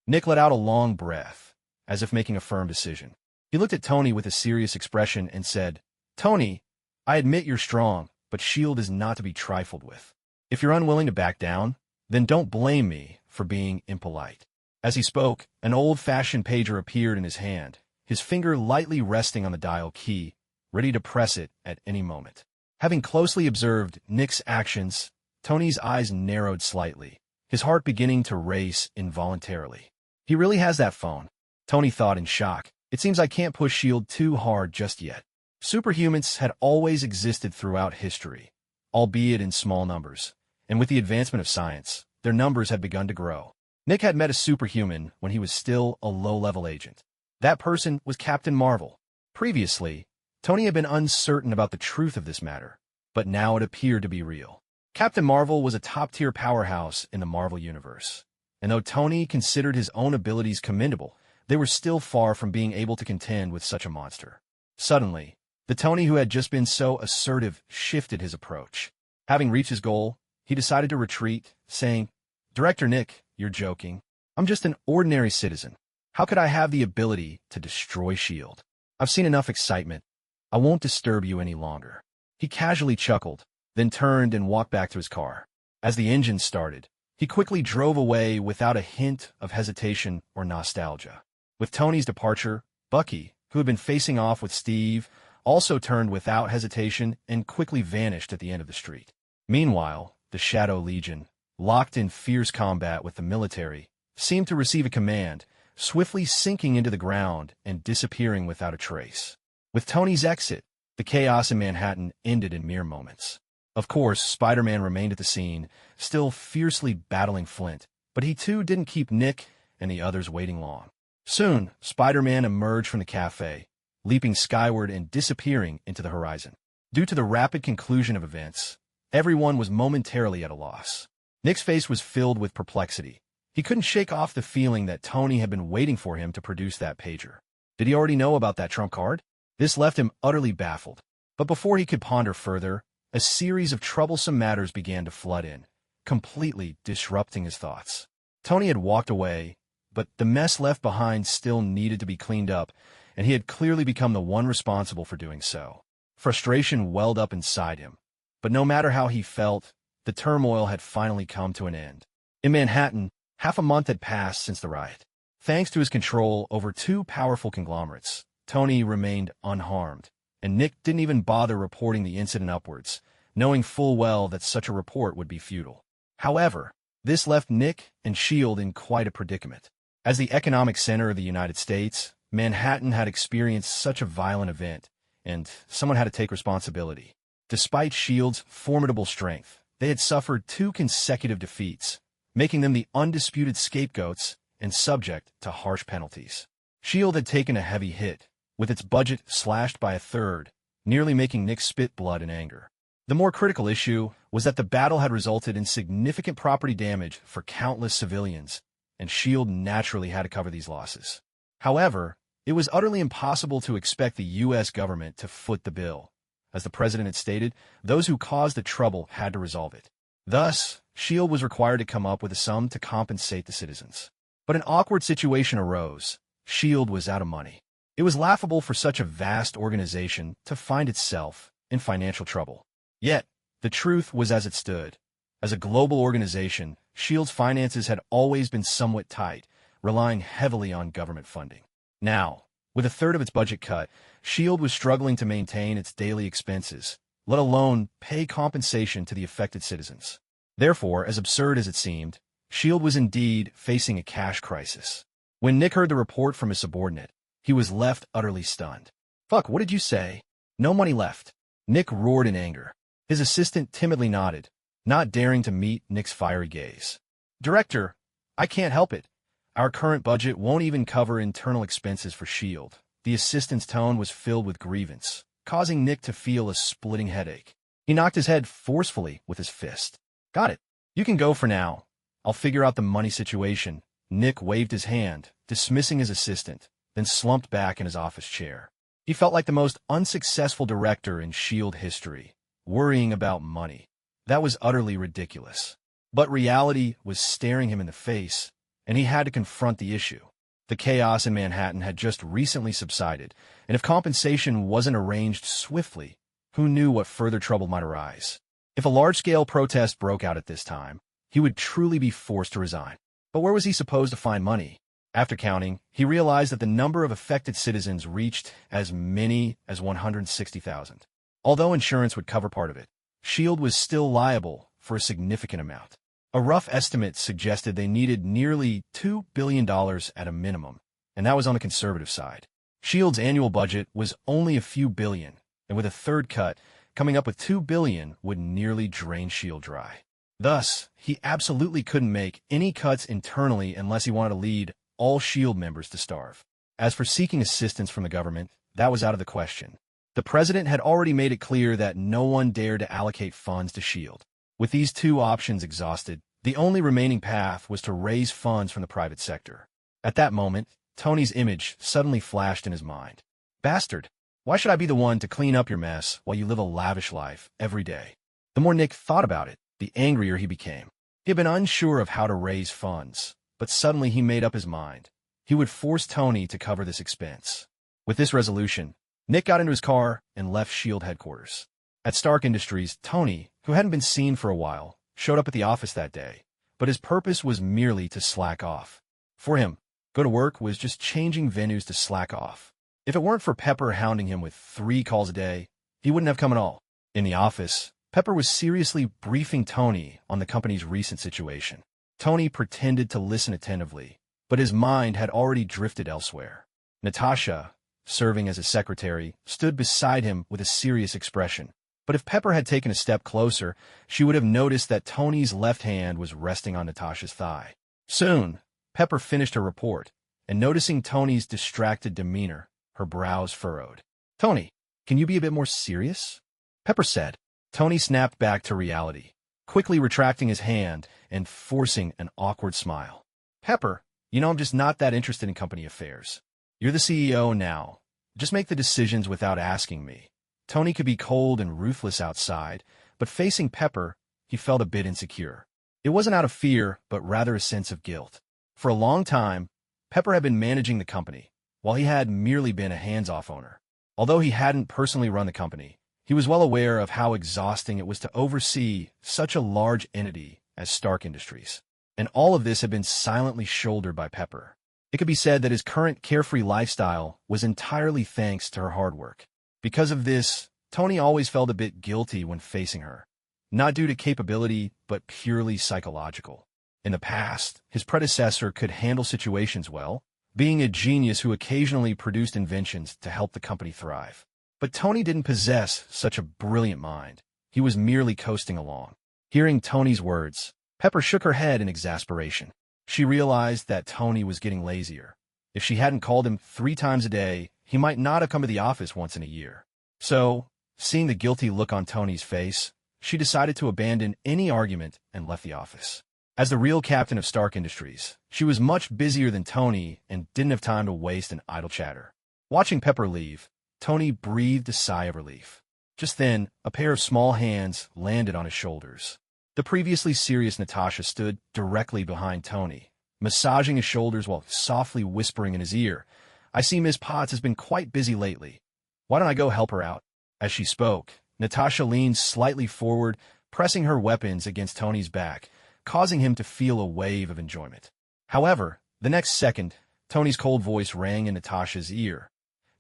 [SPEAKER 1] Nick let out a long breath, as if making a firm decision. He looked at Tony with a serious expression and said, "Tony, I admit you're strong, but S.H.I.E.L.D. is not to be trifled with. If you're unwilling to back down, then don't blame me for being impolite." As he spoke, an old-fashioned pager appeared in his hand, his finger lightly resting on the dial key, ready to press it at any moment. Having closely observed Nick's actions, Tony's eyes narrowed slightly, his heart beginning to race involuntarily. "He really has that phone," Tony thought in shock. "It seems I can't push S.H.I.E.L.D. too hard just yet." Superhumans had always existed throughout history, albeit in small numbers, and with the advancement of science, their numbers had begun to grow. Nick had met a superhuman when he was still a low-level agent. That person was Captain Marvel. Previously, Tony had been uncertain about the truth of this matter, but now it appeared to be real. Captain Marvel was a top-tier powerhouse in the Marvel Universe, and though Tony considered his own abilities commendable, they were still far from being able to contend with such a monster. Suddenly, the Tony who had just been so assertive shifted his approach. Having reached his goal, he decided to retreat, saying, "Director Nick, you're joking. I'm just an ordinary citizen. How could I have the ability to destroy S.H.I.E.L.D.? I've seen enough excitement. I won't disturb you any longer." He casually chuckled, then turned and walked back to his car. As the engine started, he quickly drove away without a hint of hesitation or nostalgia. With Tony's departure, Bucky, who had been facing off with Steve, also turned without hesitation and quickly vanished at the end of the street. Meanwhile, the Shadow Legion, locked in fierce combat with the military, seemed to receive a command, swiftly sinking into the ground and disappearing without a trace. With Tony's exit, the chaos in Manhattan ended in mere moments. Of course, Spider-Man remained at the scene, still fiercely battling Flint, but he too didn't keep Nick and the others waiting long. Soon, Spider-Man emerged from the cafe, leaping skyward and disappearing into the horizon. Due to the rapid conclusion of events, everyone was momentarily at a loss. Nick's face was filled with perplexity. He couldn't shake off the feeling that Tony had been waiting for him to produce that pager. Did he already know about that trump card? This left him utterly baffled. But before he could ponder further, a series of troublesome matters began to flood in, completely disrupting his thoughts. Tony had walked away, but the mess left behind still needed to be cleaned up, and he had clearly become the one responsible for doing so. Frustration welled up inside him. But no matter how he felt, the turmoil had finally come to an end. In Manhattan, half a month had passed since the riot. Thanks to his control over two powerful conglomerates, Tony remained unharmed, and Nick didn't even bother reporting the incident upwards, knowing full well that such a report would be futile. However, this left Nick and S.H.I.E.L.D. in quite a predicament. As the economic center of the United States, Manhattan had experienced such a violent event, and someone had to take responsibility. Despite S.H.I.E.L.D.'s formidable strength, they had suffered 2 consecutive defeats, making them the undisputed scapegoats and subject to harsh penalties. S.H.I.E.L.D. had taken a heavy hit, with its budget slashed by a third, nearly making Nick spit blood in anger. The more critical issue was that the battle had resulted in significant property damage for countless civilians, and S.H.I.E.L.D. naturally had to cover these losses. However, it was utterly impossible to expect the U.S. government to foot the bill. As the president had stated, those who caused the trouble had to resolve it. Thus, S.H.I.E.L.D. was required to come up with a sum to compensate the citizens. But an awkward situation arose. S.H.I.E.L.D. was out of money. It was laughable for such a vast organization to find itself in financial trouble. Yet, the truth was as it stood. As a global organization, S.H.I.E.L.D.'s finances had always been somewhat tight, relying heavily on government funding. Now, with a third of its budget cut, S.H.I.E.L.D. was struggling to maintain its daily expenses, let alone pay compensation to the affected citizens. Therefore, as absurd as it seemed, S.H.I.E.L.D. was indeed facing a cash crisis. When Nick heard the report from his subordinate, he was left utterly stunned. "Fuck, what did you say?" "No money left." Nick roared in anger. His assistant timidly nodded, not daring to meet Nick's fiery gaze. "Director, I can't help it. Our current budget won't even cover internal expenses for S.H.I.E.L.D. The assistant's tone was filled with grievance, causing Nick to feel a splitting headache. He knocked his head forcefully with his fist. "Got it. You can go for now. I'll figure out the money situation." Nick waved his hand, dismissing his assistant, then slumped back in his office chair. He felt like the most unsuccessful director in S.H.I.E.L.D. history, worrying about money. That was utterly ridiculous. But reality was staring him in the face, and he had to confront the issue. The chaos in Manhattan had just recently subsided, and if compensation wasn't arranged swiftly, who knew what further trouble might arise? If a large-scale protest broke out at this time, he would truly be forced to resign. But where was he supposed to find money? After counting, he realized that the number of affected citizens reached as many as 160,000. Although insurance would cover part of it, S.H.I.E.L.D. was still liable for a significant amount. A rough estimate suggested they needed nearly $2 billion at a minimum, and that was on the conservative side. S.H.I.E.L.D.'s annual budget was only a few billion, and with a third cut, coming up with $2 billion would nearly drain S.H.I.E.L.D. dry. Thus, he absolutely couldn't make any cuts internally unless he wanted to lead all S.H.I.E.L.D. members to starve. As for seeking assistance from the government, that was out of the question. The president had already made it clear that no one dared to allocate funds to S.H.I.E.L.D. With these two options exhausted, the only remaining path was to raise funds from the private sector. At that moment, Tony's image suddenly flashed in his mind. Bastard! Why should I be the one to clean up your mess while you live a lavish life every day? The more Nick thought about it, the angrier he became. He had been unsure of how to raise funds, but suddenly he made up his mind. He would force Tony to cover this expense. With this resolution, Nick got into his car and left S.H.I.E.L.D. headquarters. At Stark Industries, Tony, who hadn't been seen for a while, showed up at the office that day, but his purpose was merely to slack off. For him, go to work was just changing venues to slack off. If it weren't for Pepper hounding him with 3 calls a day, he wouldn't have come at all. In the office, Pepper was seriously briefing Tony on the company's recent situation. Tony pretended to listen attentively, but his mind had already drifted elsewhere. Natasha, serving as his secretary, stood beside him with a serious expression. But if Pepper had taken a step closer, she would have noticed that Tony's left hand was resting on Natasha's thigh. Soon, Pepper finished her report, and noticing Tony's distracted demeanor, her brows furrowed. "Tony, can you be a bit more serious?" Pepper said. Tony snapped back to reality, quickly retracting his hand and forcing an awkward smile. "Pepper, you know I'm just not that interested in company affairs. You're the CEO now. Just make the decisions without asking me." Tony could be cold and ruthless outside, but facing Pepper, he felt a bit insecure. It wasn't out of fear, but rather a sense of guilt. For a long time, Pepper had been managing the company, while he had merely been a hands-off owner. Although he hadn't personally run the company, he was well aware of how exhausting it was to oversee such a large entity as Stark Industries. And all of this had been silently shouldered by Pepper. It could be said that his current carefree lifestyle was entirely thanks to her hard work. Because of this, Tony always felt a bit guilty when facing her, not due to capability, but purely psychological. In the past, his predecessor could handle situations well, being a genius who occasionally produced inventions to help the company thrive. But Tony didn't possess such a brilliant mind. He was merely coasting along. Hearing Tony's words, Pepper shook her head in exasperation. She realized that Tony was getting lazier. If she hadn't called him 3 times a day, he might not have come to the office once in a year. So, seeing the guilty look on Tony's face, she decided to abandon any argument and left the office. As the real captain of Stark Industries, she was much busier than Tony and didn't have time to waste in idle chatter. Watching Pepper leave, Tony breathed a sigh of relief. Just then, a pair of small hands landed on his shoulders. The previously serious Natasha stood directly behind Tony, massaging his shoulders while softly whispering in his ear, "I see Miss Potts has been quite busy lately. Why don't I go help her out?" As she spoke, Natasha leaned slightly forward, pressing her weapons against Tony's back, causing him to feel a wave of enjoyment. However, the next second, Tony's cold voice rang in Natasha's ear.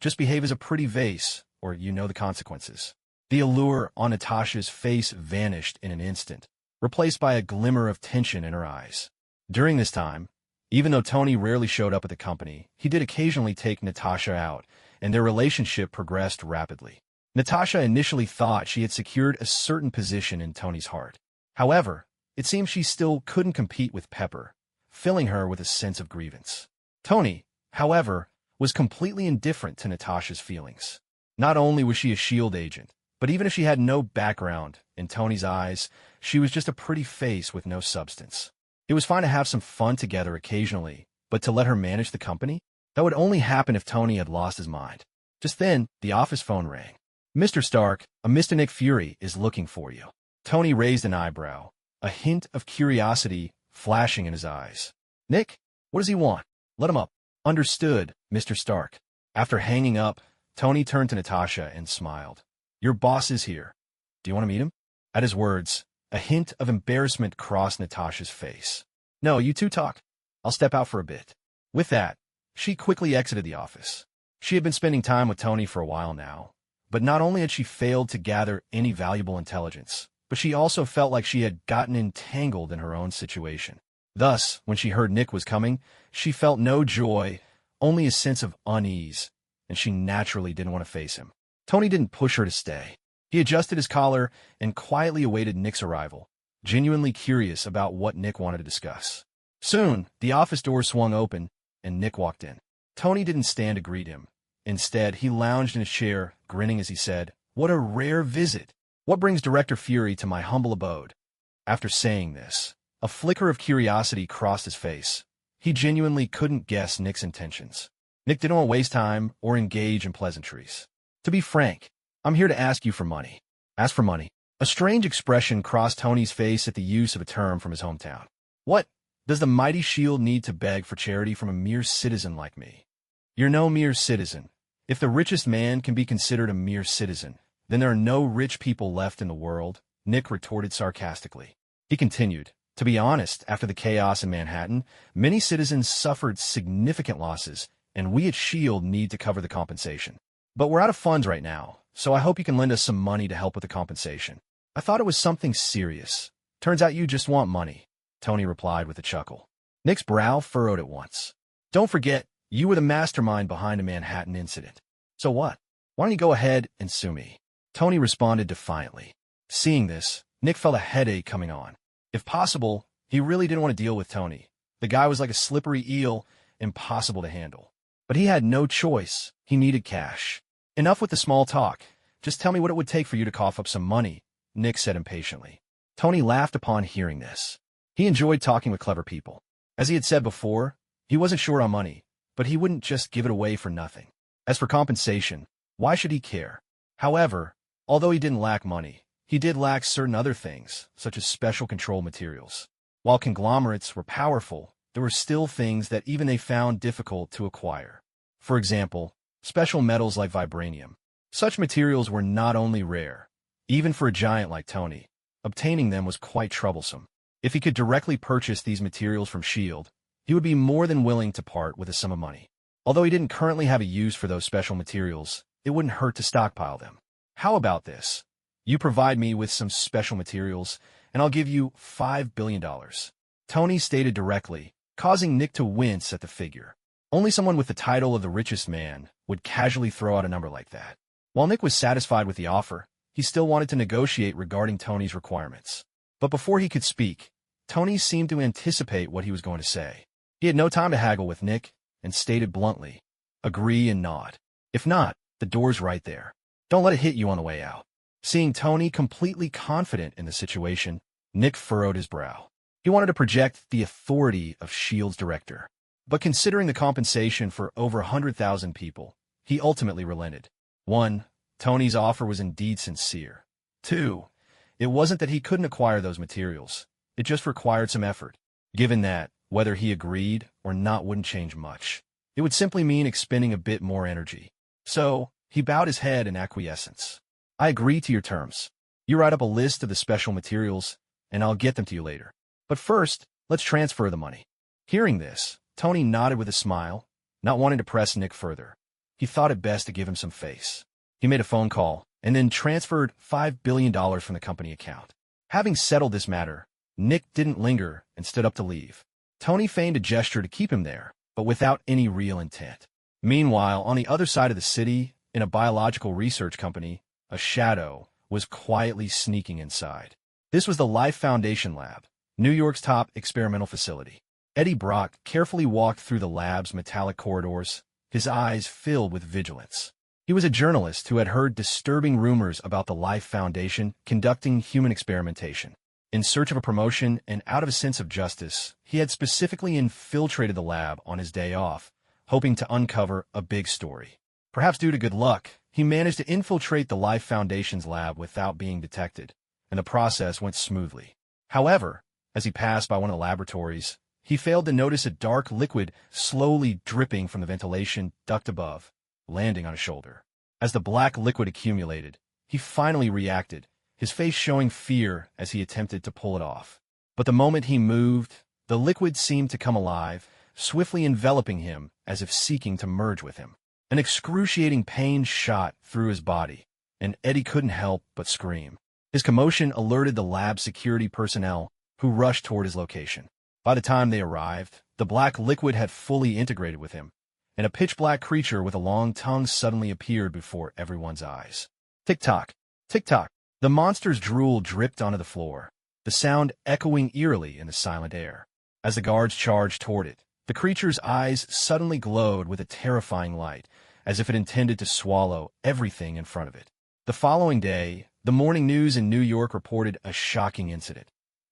[SPEAKER 1] "Just behave as a pretty vase, or you know the consequences." The allure on Natasha's face vanished in an instant, replaced by a glimmer of tension in her eyes. During this time, even though Tony rarely showed up at the company, he did occasionally take Natasha out, and their relationship progressed rapidly. Natasha initially thought she had secured a certain position in Tony's heart. However, it seemed she still couldn't compete with Pepper, filling her with a sense of grievance. Tony, however, was completely indifferent to Natasha's feelings. Not only was she a S.H.I.E.L.D. agent, but even if she had no background, in Tony's eyes, she was just a pretty face with no substance. It was fine to have some fun together occasionally, but to let her manage the company? That would only happen if Tony had lost his mind. Just then, the office phone rang. "Mr. Stark, a Mr. Nick Fury is looking for you." Tony raised an eyebrow, a hint of curiosity flashing in his eyes. "Nick? What does he want? Let him up." "Understood, Mr. Stark." After hanging up, Tony turned to Natasha and smiled. "Your boss is here. Do you want to meet him?" At his words, a hint of embarrassment crossed Natasha's face. "No, you two talk. I'll step out for a bit." With that, she quickly exited the office. She had been spending time with Tony for a while now, but not only had she failed to gather any valuable intelligence, but she also felt like she had gotten entangled in her own situation. Thus, when she heard Nick was coming, she felt no joy, only a sense of unease, and she naturally didn't want to face him. Tony didn't push her to stay. He adjusted his collar and quietly awaited Nick's arrival, genuinely curious about what Nick wanted to discuss. Soon, the office door swung open, and Nick walked in. Tony didn't stand to greet him. Instead, he lounged in his chair, grinning as he said, "What a rare visit! What brings Director Fury to my humble abode?" After saying this, a flicker of curiosity crossed his face. He genuinely couldn't guess Nick's intentions. Nick didn't want to waste time or engage in pleasantries. To be frank, I'm here to ask you for money. Ask for money. A strange expression crossed Tony's face at the use of a term from his hometown. What? Does the mighty shield need to beg for charity from a mere citizen like me? You're no mere citizen. If the richest man can be considered a mere citizen, then there are no rich people left in the world, Nick retorted sarcastically. He continued, to be honest, after the chaos in Manhattan, many citizens suffered significant losses, and we at S.H.I.E.L.D. need to cover the compensation. But we're out of funds right now, so I hope you can lend us some money to help with the compensation. I thought it was something serious. Turns out you just want money, Tony replied with a chuckle. Nick's brow furrowed at once. Don't forget, you were the mastermind behind the Manhattan incident. So what? Why don't you go ahead and sue me? Tony responded defiantly. Seeing this, Nick felt a headache coming on. If possible, he really didn't want to deal with Tony. The guy was like a slippery eel, impossible to handle. But he had no choice. He needed cash. Enough with the small talk. Just tell me what it would take for you to cough up some money, Nick said impatiently. Tony laughed upon hearing this. He enjoyed talking with clever people. As he had said before, he wasn't short on money, but he wouldn't just give it away for nothing. As for compensation, why should he care? However, although he didn't lack money, he did lack certain other things, such as special control materials. While conglomerates were powerful, there were still things that even they found difficult to acquire. For example, special metals like vibranium. Such materials were not only rare, even for a giant like Tony, obtaining them was quite troublesome. If he could directly purchase these materials from S.H.I.E.L.D., he would be more than willing to part with a sum of money. Although he didn't currently have a use for those special materials, it wouldn't hurt to stockpile them. How about this? You provide me with some special materials, and I'll give you $5 billion. Tony stated directly, causing Nick to wince at the figure. Only someone with the title of the richest man would casually throw out a number like that. While Nick was satisfied with the offer, he still wanted to negotiate regarding Tony's requirements. But before he could speak, Tony seemed to anticipate what he was going to say. He had no time to haggle with Nick, and stated bluntly, agree and nod. If not, the door's right there. Don't let it hit you on the way out. Seeing Tony completely confident in the situation, Nick furrowed his brow. He wanted to project the authority of S.H.I.E.L.D.'s director. But considering the compensation for over 100,000 people, he ultimately relented. 1. Tony's offer was indeed sincere. 2. It wasn't that he couldn't acquire those materials. It just required some effort. Given that, whether he agreed or not wouldn't change much. It would simply mean expending a bit more energy. So, he bowed his head in acquiescence. I agree to your terms. You write up a list of the special materials, and I'll get them to you later. But first, let's transfer the money. Hearing this, Tony nodded with a smile, not wanting to press Nick further. He thought it best to give him some face. He made a phone call, and then transferred $5 billion from the company account. Having settled this matter, Nick didn't linger and stood up to leave. Tony feigned a gesture to keep him there, but without any real intent. Meanwhile, on the other side of the city, in a biological research company, a shadow was quietly sneaking inside. This was the Life Foundation Lab, New York's top experimental facility. Eddie Brock carefully walked through the lab's metallic corridors, his eyes filled with vigilance. He was a journalist who had heard disturbing rumors about the Life Foundation conducting human experimentation. In search of a promotion and out of a sense of justice, he had specifically infiltrated the lab on his day off, hoping to uncover a big story. Perhaps due to good luck, he managed to infiltrate the Life Foundation's lab without being detected, and the process went smoothly. However, as he passed by one of the laboratories, he failed to notice a dark liquid slowly dripping from the ventilation duct above, landing on his shoulder. As the black liquid accumulated, he finally reacted, his face showing fear as he attempted to pull it off. But the moment he moved, the liquid seemed to come alive, swiftly enveloping him as if seeking to merge with him. An excruciating pain shot through his body, and Eddie couldn't help but scream. His commotion alerted the lab security personnel, who rushed toward his location. By the time they arrived, the black liquid had fully integrated with him, and a pitch-black creature with a long tongue suddenly appeared before everyone's eyes. Tick-tock, tick-tock. The monster's drool dripped onto the floor, the sound echoing eerily in the silent air. As the guards charged toward it, the creature's eyes suddenly glowed with a terrifying light, as if it intended to swallow everything in front of it. The following day, the morning news in New York reported a shocking incident.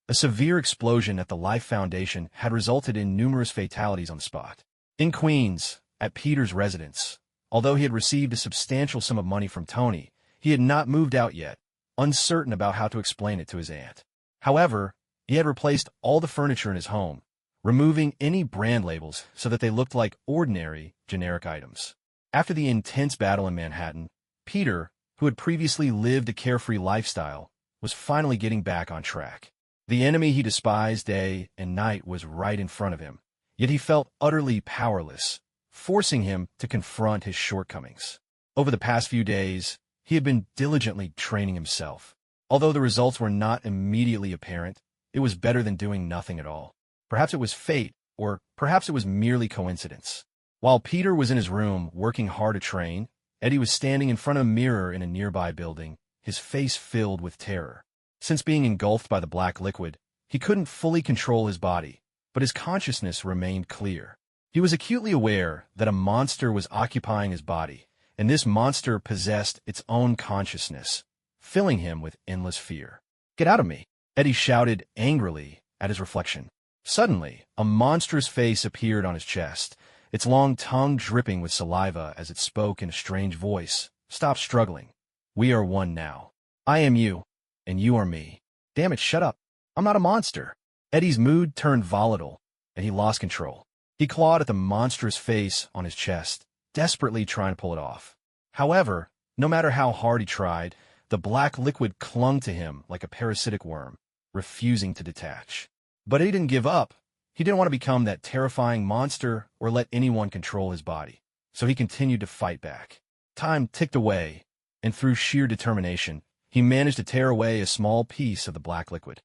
[SPEAKER 1] A severe explosion at the Life Foundation had resulted in numerous fatalities on the spot. In Queens, at Peter's residence, although he had received a substantial sum of money from Tony, he had not moved out yet, uncertain about how to explain it to his aunt. However, he had replaced all the furniture in his home, removing any brand labels so that they looked like ordinary, generic items. After the intense battle in Manhattan, Peter, who had previously lived a carefree lifestyle, was finally getting back on track. The enemy he despised day and night was right in front of him, yet he felt utterly powerless, forcing him to confront his shortcomings. Over the past few days, he had been diligently training himself. Although the results were not immediately apparent, it was better than doing nothing at all. Perhaps it was fate, or perhaps it was merely coincidence. While Peter was in his room working hard to train, Eddie was standing in front of a mirror in a nearby building, his face filled with terror. Since being engulfed by the black liquid, he couldn't fully control his body, but his consciousness remained clear. He was acutely aware that a monster was occupying his body, and this monster possessed its own consciousness, filling him with endless fear. "Get out of me!" Eddie shouted angrily at his reflection. Suddenly, a monstrous face appeared on his chest, its long tongue dripping with saliva as it spoke in a strange voice. "Stop struggling. We are one now. I am you, and you are me." "Damn it, shut up. I'm not a monster." Eddie's mood turned volatile, and he lost control. He clawed at the monstrous face on his chest, desperately trying to pull it off. However, no matter how hard he tried, the black liquid clung to him like a parasitic worm, refusing to detach. But he didn't give up. He didn't want to become that terrifying monster or let anyone control his body, so he continued to fight back. Time ticked away, and through sheer determination, he managed to tear away a small piece of the black liquid.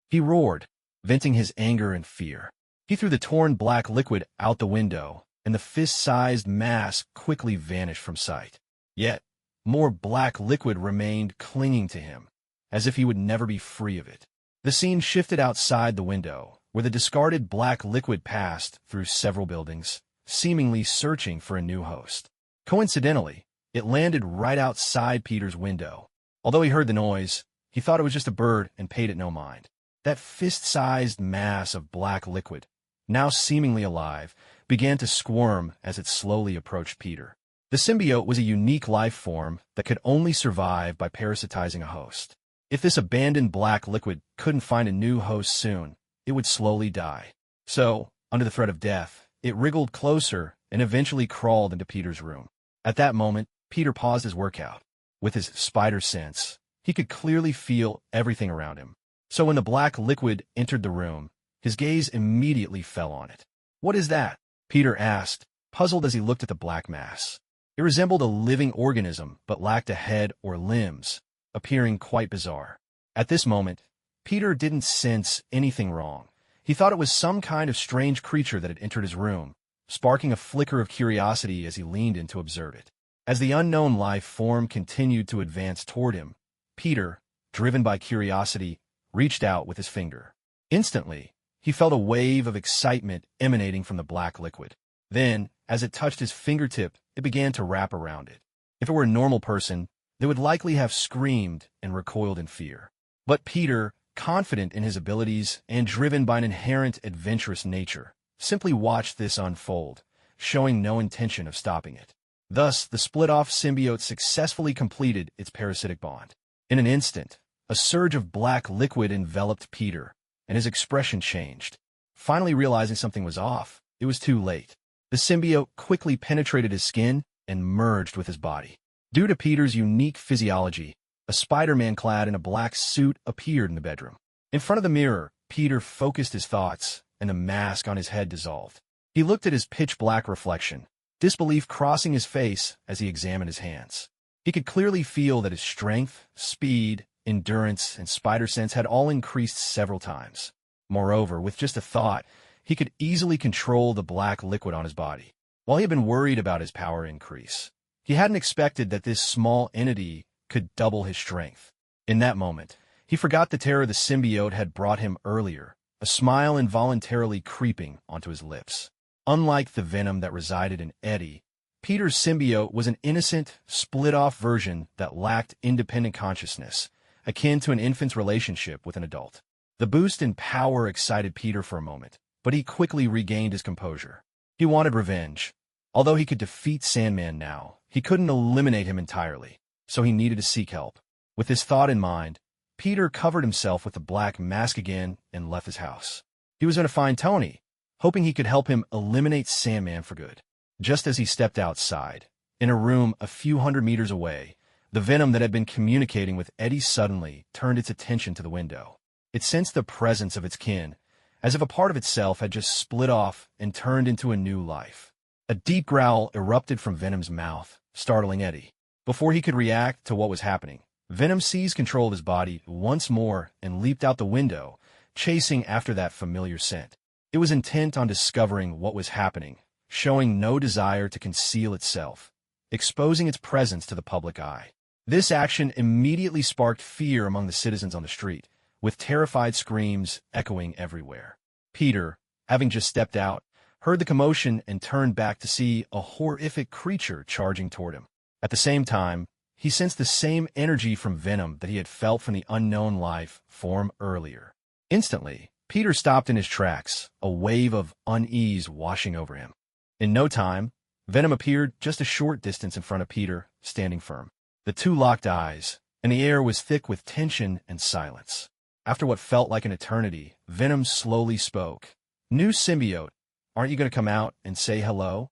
[SPEAKER 1] He roared, venting his anger and fear. He threw the torn black liquid out the window, and the fist-sized mass quickly vanished from sight. Yet, more black liquid remained clinging to him, as if he would never be free of it. The scene shifted outside the window, where the discarded black liquid passed through several buildings, seemingly searching for a new host. Coincidentally, it landed right outside Peter's window. Although he heard the noise, he thought it was just a bird and paid it no mind. That fist-sized mass of black liquid, now seemingly alive, began to squirm as it slowly approached Peter. The symbiote was a unique life form that could only survive by parasitizing a host. If this abandoned black liquid couldn't find a new host soon, it would slowly die. So, under the threat of death, it wriggled closer and eventually crawled into Peter's room. At that moment, Peter paused his workout. With his spider sense, he could clearly feel everything around him. So when the black liquid entered the room, his gaze immediately fell on it. "What is that?" Peter asked, puzzled as he looked at the black mass. It resembled a living organism, but lacked a head or limbs, appearing quite bizarre. At this moment, Peter didn't sense anything wrong. He thought it was some kind of strange creature that had entered his room, sparking a flicker of curiosity as he leaned in to observe it. As the unknown life form continued to advance toward him, Peter, driven by curiosity, reached out with his finger. Instantly, he felt a wave of excitement emanating from the black liquid. Then, as it touched his fingertip, it began to wrap around it. If it were a normal person, they would likely have screamed and recoiled in fear. But Peter, confident in his abilities and driven by an inherent adventurous nature, simply watched this unfold, showing no intention of stopping it. Thus, the split-off symbiote successfully completed its parasitic bond. In an instant, a surge of black liquid enveloped Peter, and his expression changed. Finally realizing something was off, it was too late. The symbiote quickly penetrated his skin and merged with his body. Due to Peter's unique physiology, a Spider-Man clad in a black suit appeared in the bedroom. In front of the mirror, Peter focused his thoughts, and the mask on his head dissolved. He looked at his pitch-black reflection, disbelief crossing his face as he examined his hands. He could clearly feel that his strength, speed, endurance, and spider sense had all increased several times. Moreover, with just a thought, he could easily control the black liquid on his body. While he had been worried about his power increase, he hadn't expected that this small entity could double his strength. In that moment, he forgot the terror the symbiote had brought him earlier, a smile involuntarily creeping onto his lips. Unlike the venom that resided in Eddie, Peter's symbiote was an innocent, split-off version that lacked independent consciousness, akin to an infant's relationship with an adult. The boost in power excited Peter for a moment, but he quickly regained his composure. He wanted revenge. Although he could defeat Sandman now, he couldn't eliminate him entirely, so he needed to seek help. With this thought in mind, Peter covered himself with a black mask again and left his house. He was going to find Tony, hoping he could help him eliminate Sandman for good. Just as he stepped outside, in a room a few hundred meters away, the venom that had been communicating with Eddie suddenly turned its attention to the window. It sensed the presence of its kin, as if a part of itself had just split off and turned into a new life. A deep growl erupted from Venom's mouth, startling Eddie. Before he could react to what was happening, Venom seized control of his body once more and leaped out the window, chasing after that familiar scent. It was intent on discovering what was happening, showing no desire to conceal itself, exposing its presence to the public eye. This action immediately sparked fear among the citizens on the street, with terrified screams echoing everywhere. Peter, having just stepped out, heard the commotion and turned back to see a horrific creature charging toward him. At the same time, he sensed the same energy from Venom that he had felt from the unknown life form earlier. Instantly, Peter stopped in his tracks, a wave of unease washing over him. In no time, Venom appeared just a short distance in front of Peter, standing firm. The two locked eyes, and the air was thick with tension and silence. After what felt like an eternity, Venom slowly spoke. "New symbiote, aren't you going to come out and say hello?"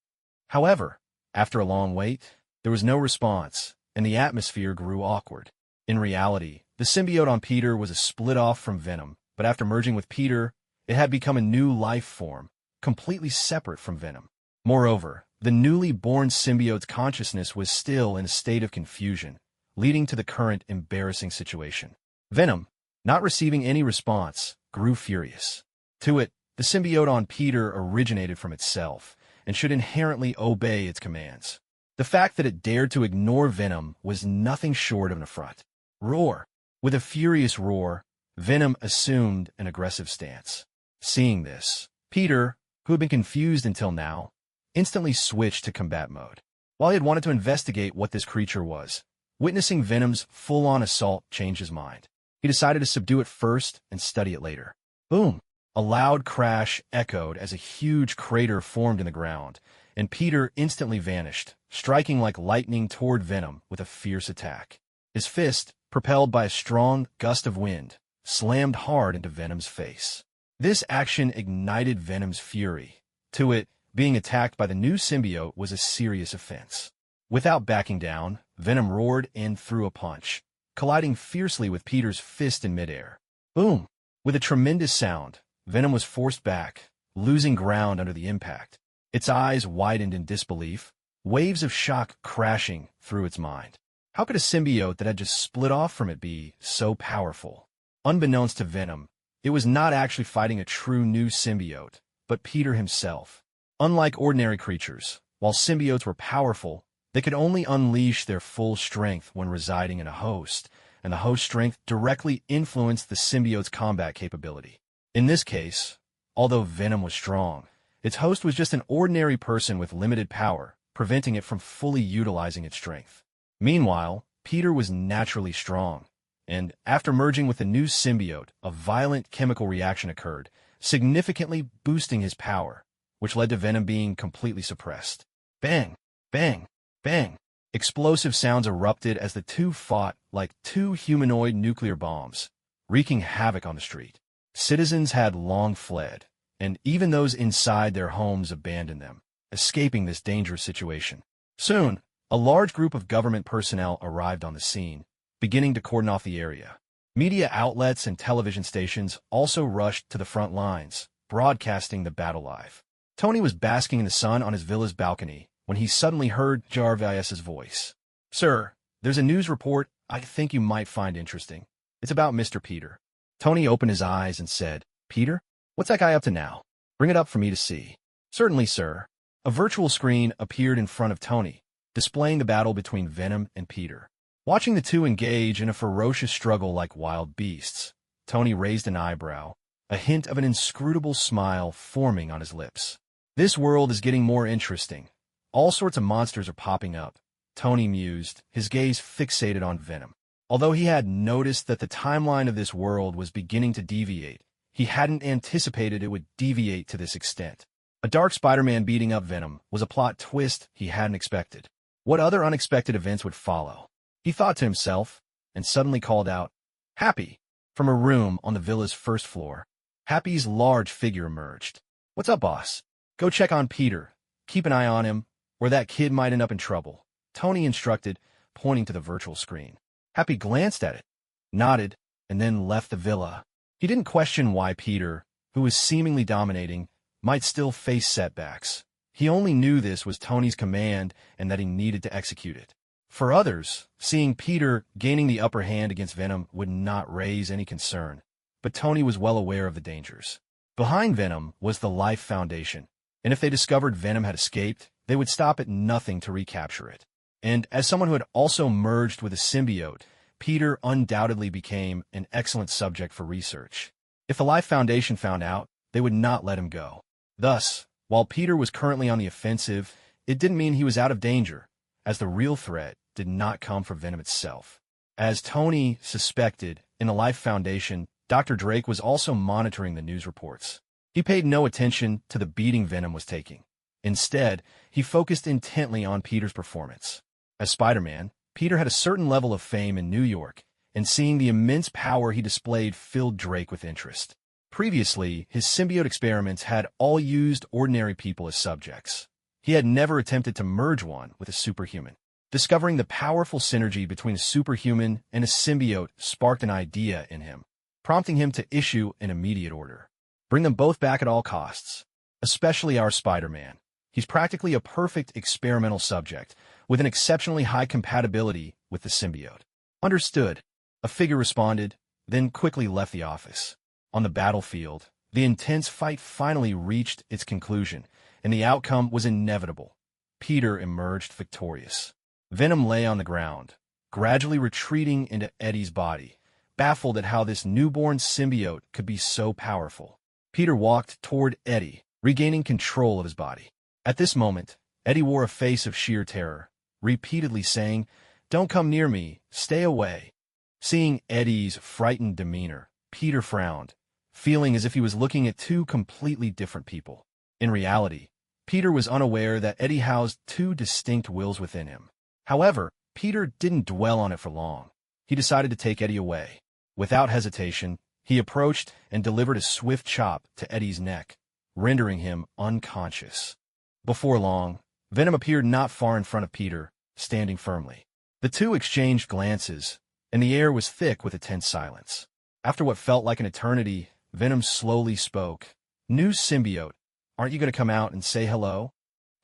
[SPEAKER 1] However, after a long wait, there was no response, and the atmosphere grew awkward. In reality, the symbiote on Peter was a split-off from Venom, but after merging with Peter, it had become a new life form, completely separate from Venom. Moreover, the newly born symbiote's consciousness was still in a state of confusion, leading to the current embarrassing situation. Venom, not receiving any response, grew furious. To it, the symbiote on Peter originated from itself, and should inherently obey its commands. The fact that it dared to ignore Venom was nothing short of an affront. Roar! With a furious roar, Venom assumed an aggressive stance. Seeing this, Peter, who had been confused until now, instantly switched to combat mode. While he had wanted to investigate what this creature was, witnessing Venom's full-on assault changed his mind. He decided to subdue it first and study it later. Boom! A loud crash echoed as a huge crater formed in the ground, and Peter instantly vanished, striking like lightning toward Venom with a fierce attack. His fist, propelled by a strong gust of wind, slammed hard into Venom's face. This action ignited Venom's fury. To it, being attacked by the new symbiote was a serious offense. Without backing down, Venom roared and threw a punch, colliding fiercely with Peter's fist in midair. Boom! With a tremendous sound, Venom was forced back, losing ground under the impact. Its eyes widened in disbelief, waves of shock crashing through its mind. How could a symbiote that had just split off from it be so powerful? Unbeknownst to Venom, it was not actually fighting a true new symbiote, but Peter himself. Unlike ordinary creatures, while symbiotes were powerful, they could only unleash their full strength when residing in a host, and the host's strength directly influenced the symbiote's combat capability. In this case, although Venom was strong, its host was just an ordinary person with limited power, preventing it from fully utilizing its strength. Meanwhile, Peter was naturally strong, and after merging with the new symbiote, a violent chemical reaction occurred, significantly boosting his power, which led to Venom being completely suppressed. Bang! Bang! Bang! Explosive sounds erupted as the two fought like two humanoid nuclear bombs, wreaking havoc on the street. Citizens had long fled, and even those inside their homes abandoned them, escaping this dangerous situation. Soon, a large group of government personnel arrived on the scene, beginning to cordon off the area. Media outlets and television stations also rushed to the front lines, broadcasting the battle live. Tony was basking in the sun on his villa's balcony when he suddenly heard Jarvis's voice. "Sir, there's a news report I think you might find interesting. It's about Mr. Peter." Tony opened his eyes and said, "Peter? What's that guy up to now? Bring it up for me to see." "Certainly, sir." A virtual screen appeared in front of Tony, displaying the battle between Venom and Peter. Watching the two engage in a ferocious struggle like wild beasts, Tony raised an eyebrow, a hint of an inscrutable smile forming on his lips. "This world is getting more interesting. All sorts of monsters are popping up," Tony mused, his gaze fixated on Venom. Although he had noticed that the timeline of this world was beginning to deviate, he hadn't anticipated it would deviate to this extent. A dark Spider-Man beating up Venom was a plot twist he hadn't expected. What other unexpected events would follow? He thought to himself, and suddenly called out, "Happy!" from a room on the villa's first floor. Happy's large figure emerged. "What's up, boss?" "Go check on Peter. Keep an eye on him, or that kid might end up in trouble," Tony instructed, pointing to the virtual screen. Happy glanced at it, nodded, and then left the villa. He didn't question why Peter, who was seemingly dominating, might still face setbacks. He only knew this was Tony's command and that he needed to execute it. For others, seeing Peter gaining the upper hand against Venom would not raise any concern, but Tony was well aware of the dangers. Behind Venom was the Life Foundation, and if they discovered Venom had escaped, they would stop at nothing to recapture it. And as someone who had also merged with a symbiote, Peter undoubtedly became an excellent subject for research. If the Life Foundation found out, they would not let him go. Thus, while Peter was currently on the offensive, it didn't mean he was out of danger, as the real threat did not come from Venom itself. As Tony suspected, in the Life Foundation, Dr. Drake was also monitoring the news reports. He paid no attention to the beating Venom was taking. Instead, he focused intently on Peter's performance. As Spider-Man, Peter had a certain level of fame in New York, and seeing the immense power he displayed filled Drake with interest. Previously, his symbiote experiments had all used ordinary people as subjects. He had never attempted to merge one with a superhuman. Discovering the powerful synergy between a superhuman and a symbiote sparked an idea in him, prompting him to issue an immediate order. Bring them both back at all costs, especially our Spider-Man. He's practically a perfect experimental subject, with an exceptionally high compatibility with the symbiote. Understood, a figure responded, then quickly left the office. On the battlefield, the intense fight finally reached its conclusion, and the outcome was inevitable. Peter emerged victorious. Venom lay on the ground, gradually retreating into Eddie's body, baffled at how this newborn symbiote could be so powerful. Peter walked toward Eddie, regaining control of his body. At this moment, Eddie wore a face of sheer terror, repeatedly saying, "Don't come near me, stay away." Seeing Eddie's frightened demeanor, Peter frowned, feeling as if he was looking at two completely different people. In reality, Peter was unaware that Eddie housed two distinct wills within him. However, Peter didn't dwell on it for long. He decided to take Eddie away. Without hesitation, he approached and delivered a swift chop to Eddie's neck, rendering him unconscious. Before long, Venom appeared not far in front of Peter, standing firmly. The two exchanged glances, and the air was thick with a tense silence. After what felt like an eternity, Venom slowly spoke. "New symbiote, aren't you going to come out and say hello?"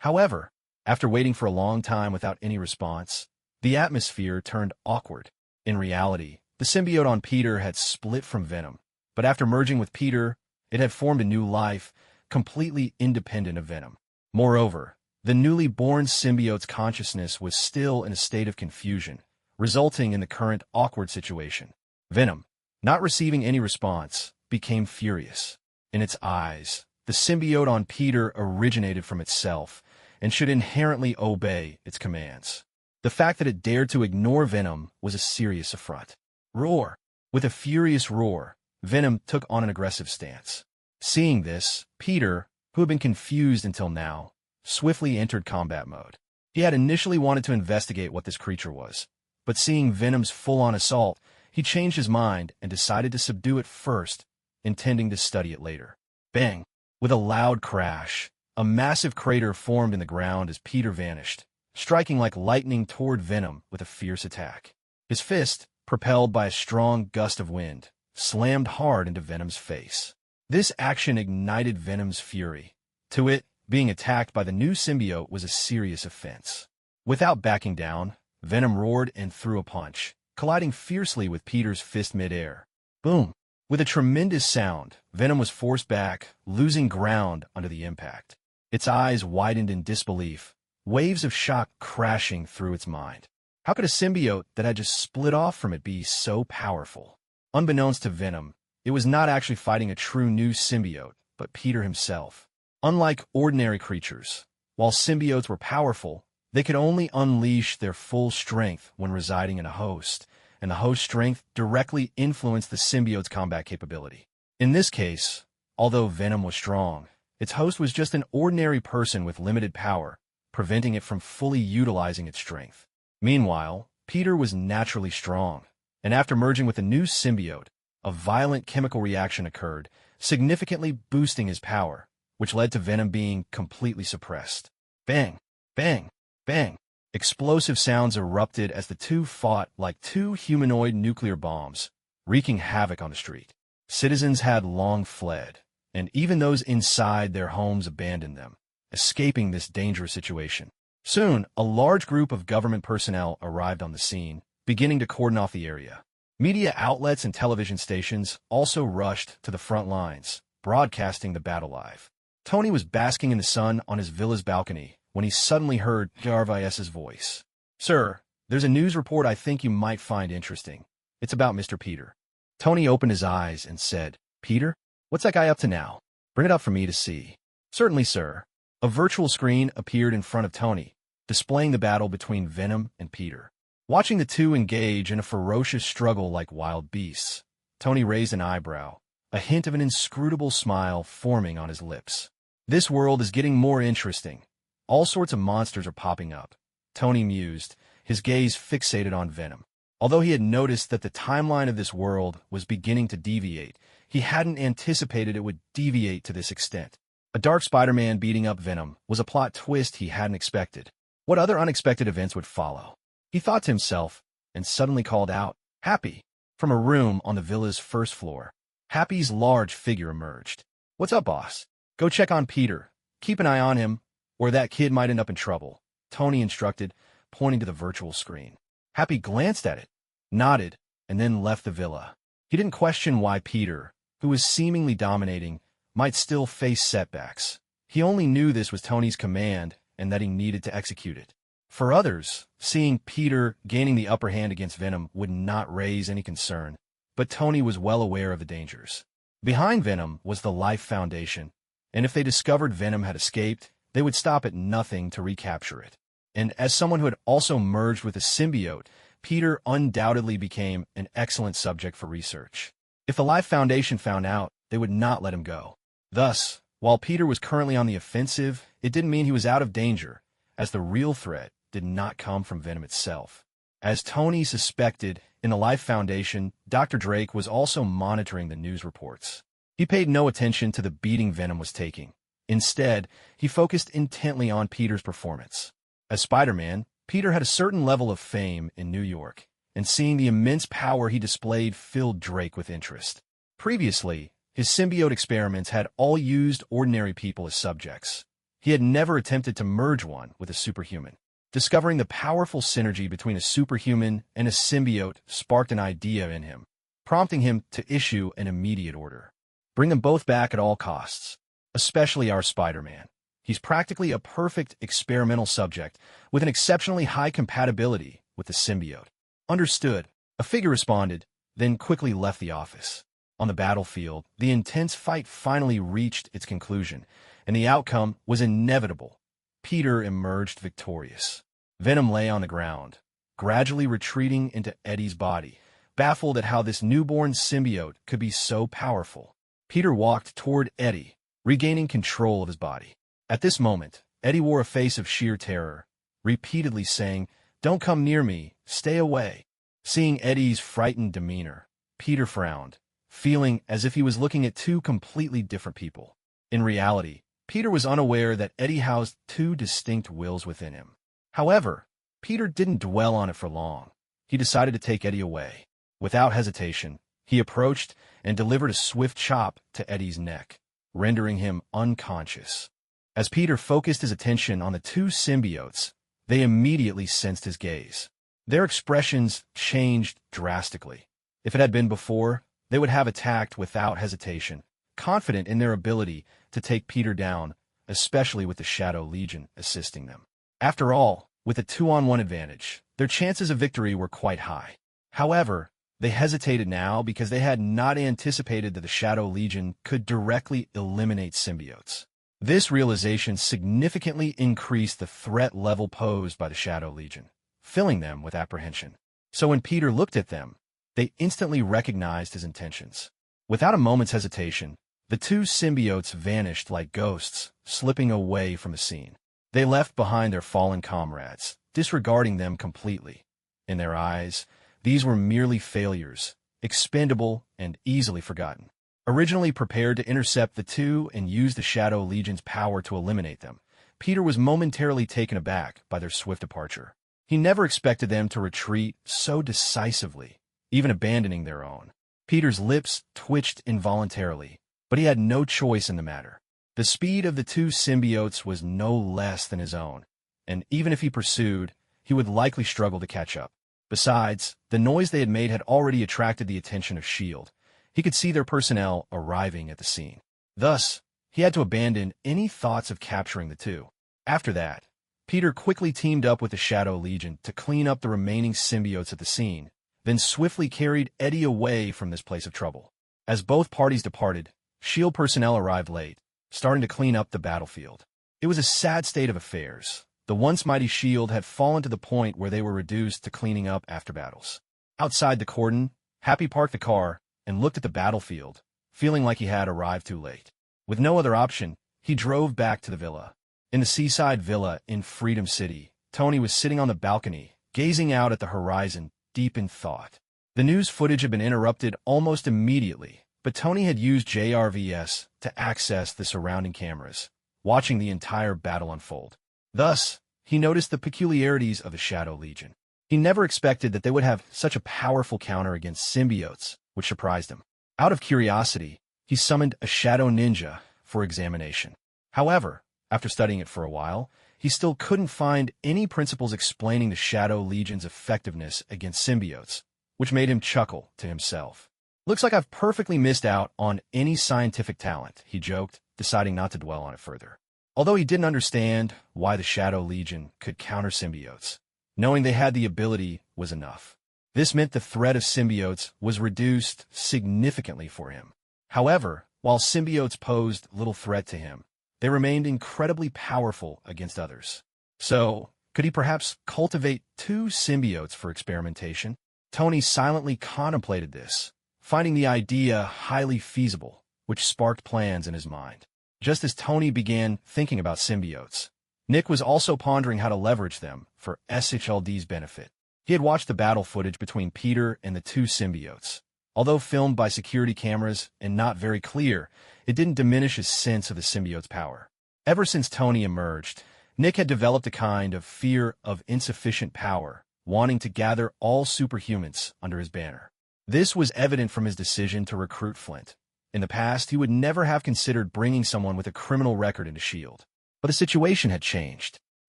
[SPEAKER 1] However, after waiting for a long time without any response, the atmosphere turned awkward. In reality, the symbiote on Peter had split from Venom, but after merging with Peter, it had formed a new life, completely independent of Venom. Moreover, the newly born symbiote's consciousness was still in a state of confusion, resulting in the current awkward situation. Venom, not receiving any response, became furious. In its eyes, the symbiote on Peter originated from itself and should inherently obey its commands. The fact that it dared to ignore Venom was a serious affront. Roar! With a furious roar, Venom took on an aggressive stance. Seeing this, Peter, who had been confused until now, swiftly entered combat mode. He had initially wanted to investigate what this creature was, but seeing Venom's full-on assault, he changed his mind and decided to subdue it first, intending to study it later. Bang! With a loud crash, a massive crater formed in the ground as Peter vanished, striking like lightning toward Venom with a fierce attack. His fist, propelled by a strong gust of wind, slammed hard into Venom's face. This action ignited Venom's fury. To it, being attacked by the new symbiote was a serious offense. Without backing down, Venom roared and threw a punch, colliding fiercely with Peter's fist mid-air. Boom! With a tremendous sound, Venom was forced back, losing ground under the impact. Its eyes widened in disbelief, waves of shock crashing through its mind. How could a symbiote that had just split off from it be so powerful? Unbeknownst to Venom, it was not actually fighting a true new symbiote, but Peter himself. Unlike ordinary creatures, while symbiotes were powerful, they could only unleash their full strength when residing in a host, and the host's strength directly influenced the symbiote's combat capability. In this case, although Venom was strong, its host was just an ordinary person with limited power, preventing it from fully utilizing its strength. Meanwhile, Peter was naturally strong, and after merging with the new symbiote, a violent chemical reaction occurred, significantly boosting his power, which led to Venom being completely suppressed. Bang! Bang! Bang! Explosive sounds erupted as the two fought like two humanoid nuclear bombs, wreaking havoc on the street. Citizens had long fled, and even those inside their homes abandoned them, escaping this dangerous situation. Soon, a large group of government personnel arrived on the scene, beginning to cordon off the area. Media outlets and television stations also rushed to the front lines, broadcasting the battle live. Tony was basking in the sun on his villa's balcony when he suddenly heard Jarvis's voice. "Sir, there's a news report I think you might find interesting. It's about Mr. Peter." Tony opened his eyes and said, "Peter? What's that guy up to now? Bring it up for me to see." "Certainly, sir." A virtual screen appeared in front of Tony, displaying the battle between Venom and Peter. Watching the two engage in a ferocious struggle like wild beasts, Tony raised an eyebrow, a hint of an inscrutable smile forming on his lips. "This world is getting more interesting. All sorts of monsters are popping up," Tony mused, his gaze fixated on Venom. Although he had noticed that the timeline of this world was beginning to deviate, he hadn't anticipated it would deviate to this extent. A dark Spider-Man beating up Venom was a plot twist he hadn't expected. What other unexpected events would follow? He thought to himself, and suddenly called out, "Happy!" from a room on the villa's first floor. Happy's large figure emerged. "What's up, boss? Go check on Peter. Keep an eye on him, or that kid might end up in trouble," Tony instructed, pointing to the virtual screen. Happy glanced at it, nodded, and then left the villa. He didn't question why Peter, who was seemingly dominating, might still face setbacks. He only knew this was Tony's command and that he needed to execute it. For others, seeing Peter gaining the upper hand against Venom would not raise any concern, but Tony was well aware of the dangers. Behind Venom was the Life Foundation, and if they discovered Venom had escaped, they would stop at nothing to recapture it. And as someone who had also merged with a symbiote, Peter undoubtedly became an excellent subject for research. If the Life Foundation found out, they would not let him go. Thus, while Peter was currently on the offensive, it didn't mean he was out of danger, as the real threat did not come from Venom itself. As Tony suspected, in the Life Foundation, Dr. Drake was also monitoring the news reports. He paid no attention to the beating Venom was taking. Instead, he focused intently on Peter's performance. As Spider-Man, Peter had a certain level of fame in New York, and seeing the immense power he displayed filled Drake with interest. Previously, his symbiote experiments had all used ordinary people as subjects. He had never attempted to merge one with a superhuman. Discovering the powerful synergy between a superhuman and a symbiote sparked an idea in him, prompting him to issue an immediate order. Bring them both back at all costs, especially our Spider-Man. He's practically a perfect experimental subject with an exceptionally high compatibility with the symbiote. Understood, a figure responded, then quickly left the office. On the battlefield, the intense fight finally reached its conclusion, and the outcome was inevitable. Peter emerged victorious. Venom lay on the ground, gradually retreating into Eddie's body, baffled at how this newborn symbiote could be so powerful. Peter walked toward Eddie, regaining control of his body. At this moment, Eddie wore a face of sheer terror, repeatedly saying, "Don't come near me, stay away." Seeing Eddie's frightened demeanor, Peter frowned, feeling as if he was looking at two completely different people. In reality, Peter was unaware that Eddie housed two distinct wills within him. However, Peter didn't dwell on it for long. He decided to take Eddie away. Without hesitation, he approached and delivered a swift chop to Eddie's neck, rendering him unconscious. As Peter focused his attention on the two symbiotes, they immediately sensed his gaze. Their expressions changed drastically. If it had been before, they would have attacked without hesitation, confident in their ability to take Peter down, especially with the Shadow Legion assisting them. After all, with a 2-on-1 advantage, their chances of victory were quite high. However, they hesitated now because they had not anticipated that the Shadow Legion could directly eliminate symbiotes. This realization significantly increased the threat level posed by the Shadow Legion, filling them with apprehension. So when Peter looked at them, they instantly recognized his intentions. Without a moment's hesitation, the two symbiotes vanished like ghosts, slipping away from the scene. They left behind their fallen comrades, disregarding them completely. In their eyes, these were merely failures, expendable and easily forgotten. Originally prepared to intercept the two and use the Shadow Legion's power to eliminate them, Peter was momentarily taken aback by their swift departure. He never expected them to retreat so decisively, even abandoning their own. Peter's lips twitched involuntarily, but he had no choice in the matter. The speed of the two symbiotes was no less than his own, and even if he pursued, he would likely struggle to catch up. Besides, the noise they had made had already attracted the attention of S.H.I.E.L.D. He could see their personnel arriving at the scene. Thus, he had to abandon any thoughts of capturing the two. After that, Peter quickly teamed up with the Shadow Legion to clean up the remaining symbiotes at the scene, then swiftly carried Eddie away from this place of trouble. As both parties departed, S.H.I.E.L.D. personnel arrived late, starting to clean up the battlefield. It was a sad state of affairs. The once mighty S.H.I.E.L.D. had fallen to the point where they were reduced to cleaning up after battles. Outside the cordon, Happy parked the car and looked at the battlefield, feeling like he had arrived too late. With no other option, he drove back to the villa. In the seaside villa in Freedom City, Tony was sitting on the balcony, gazing out at the horizon, deep in thought. The news footage had been interrupted almost immediately, but Tony had used JRVS to access the surrounding cameras, watching the entire battle unfold. Thus, he noticed the peculiarities of the Shadow Legion. He never expected that they would have such a powerful counter against symbiotes, which surprised him. Out of curiosity, he summoned a Shadow Ninja for examination. However, after studying it for a while, he still couldn't find any principles explaining the Shadow Legion's effectiveness against symbiotes, which made him chuckle to himself. Looks like I've perfectly missed out on any scientific talent, he joked, deciding not to dwell on it further. Although he didn't understand why the Shadow Legion could counter symbiotes, knowing they had the ability was enough. This meant the threat of symbiotes was reduced significantly for him. However, while symbiotes posed little threat to him, they remained incredibly powerful against others. So, could he perhaps cultivate two symbiotes for experimentation? Tony silently contemplated this, finding the idea highly feasible, which sparked plans in his mind. Just as Tony began thinking about symbiotes, Nick was also pondering how to leverage them for SHLD's benefit. He had watched the battle footage between Peter and the two symbiotes. Although filmed by security cameras and not very clear, it didn't diminish his sense of the symbiote's power. Ever since Tony emerged, Nick had developed a kind of fear of insufficient power, wanting to gather all superhumans under his banner. This was evident from his decision to recruit Flint. In the past, he would never have considered bringing someone with a criminal record into S.H.I.E.L.D. But the situation had changed.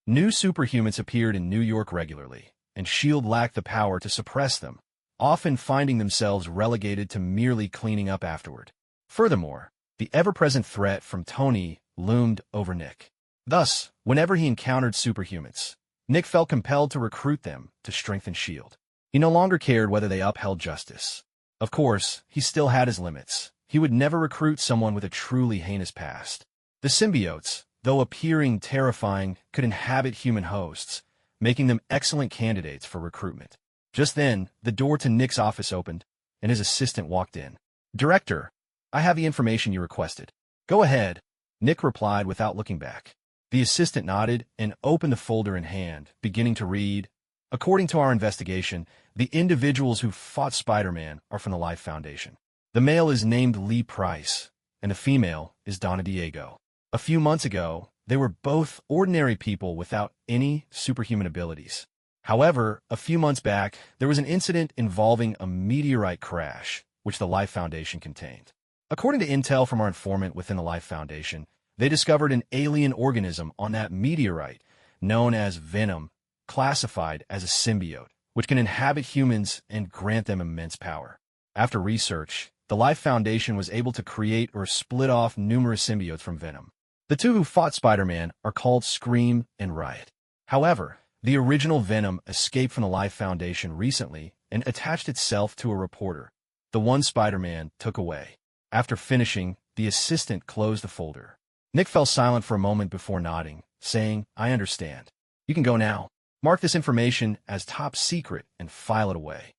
[SPEAKER 1] New superhumans appeared in New York regularly, and S.H.I.E.L.D. lacked the power to suppress them, often finding themselves relegated to merely cleaning up afterward. Furthermore, the ever-present threat from Tony loomed over Nick. Thus, whenever he encountered superhumans, Nick felt compelled to recruit them to strengthen S.H.I.E.L.D. He no longer cared whether they upheld justice. Of course, he still had his limits. He would never recruit someone with a truly heinous past. The symbiotes, though appearing terrifying, could inhabit human hosts, making them excellent candidates for recruitment. Just then, the door to Nick's office opened, and his assistant walked in. "Director, I have the information you requested." "Go ahead," Nick replied without looking back. The assistant nodded and opened the folder in hand, beginning to read. "According to our investigation, the individuals who fought Spider-Man are from the Life Foundation. The male is named Lee Price, and the female is Donna Diego. A few months ago, they were both ordinary people without any superhuman abilities. However, a few months back, there was an incident involving a meteorite crash, which the Life Foundation contained. According to intel from our informant within the Life Foundation, they discovered an alien organism on that meteorite, known as Venom, classified as a symbiote, which can inhabit humans and grant them immense power. After research, the Life Foundation was able to create or split off numerous symbiotes from Venom. The two who fought Spider-Man are called Scream and Riot. However, the original Venom escaped from the Life Foundation recently and attached itself to a reporter, the one Spider-Man took away. After finishing, the assistant closed the folder. Nick fell silent for a moment before nodding, saying, "I understand. You can go now." Mark this information as top secret and file it away.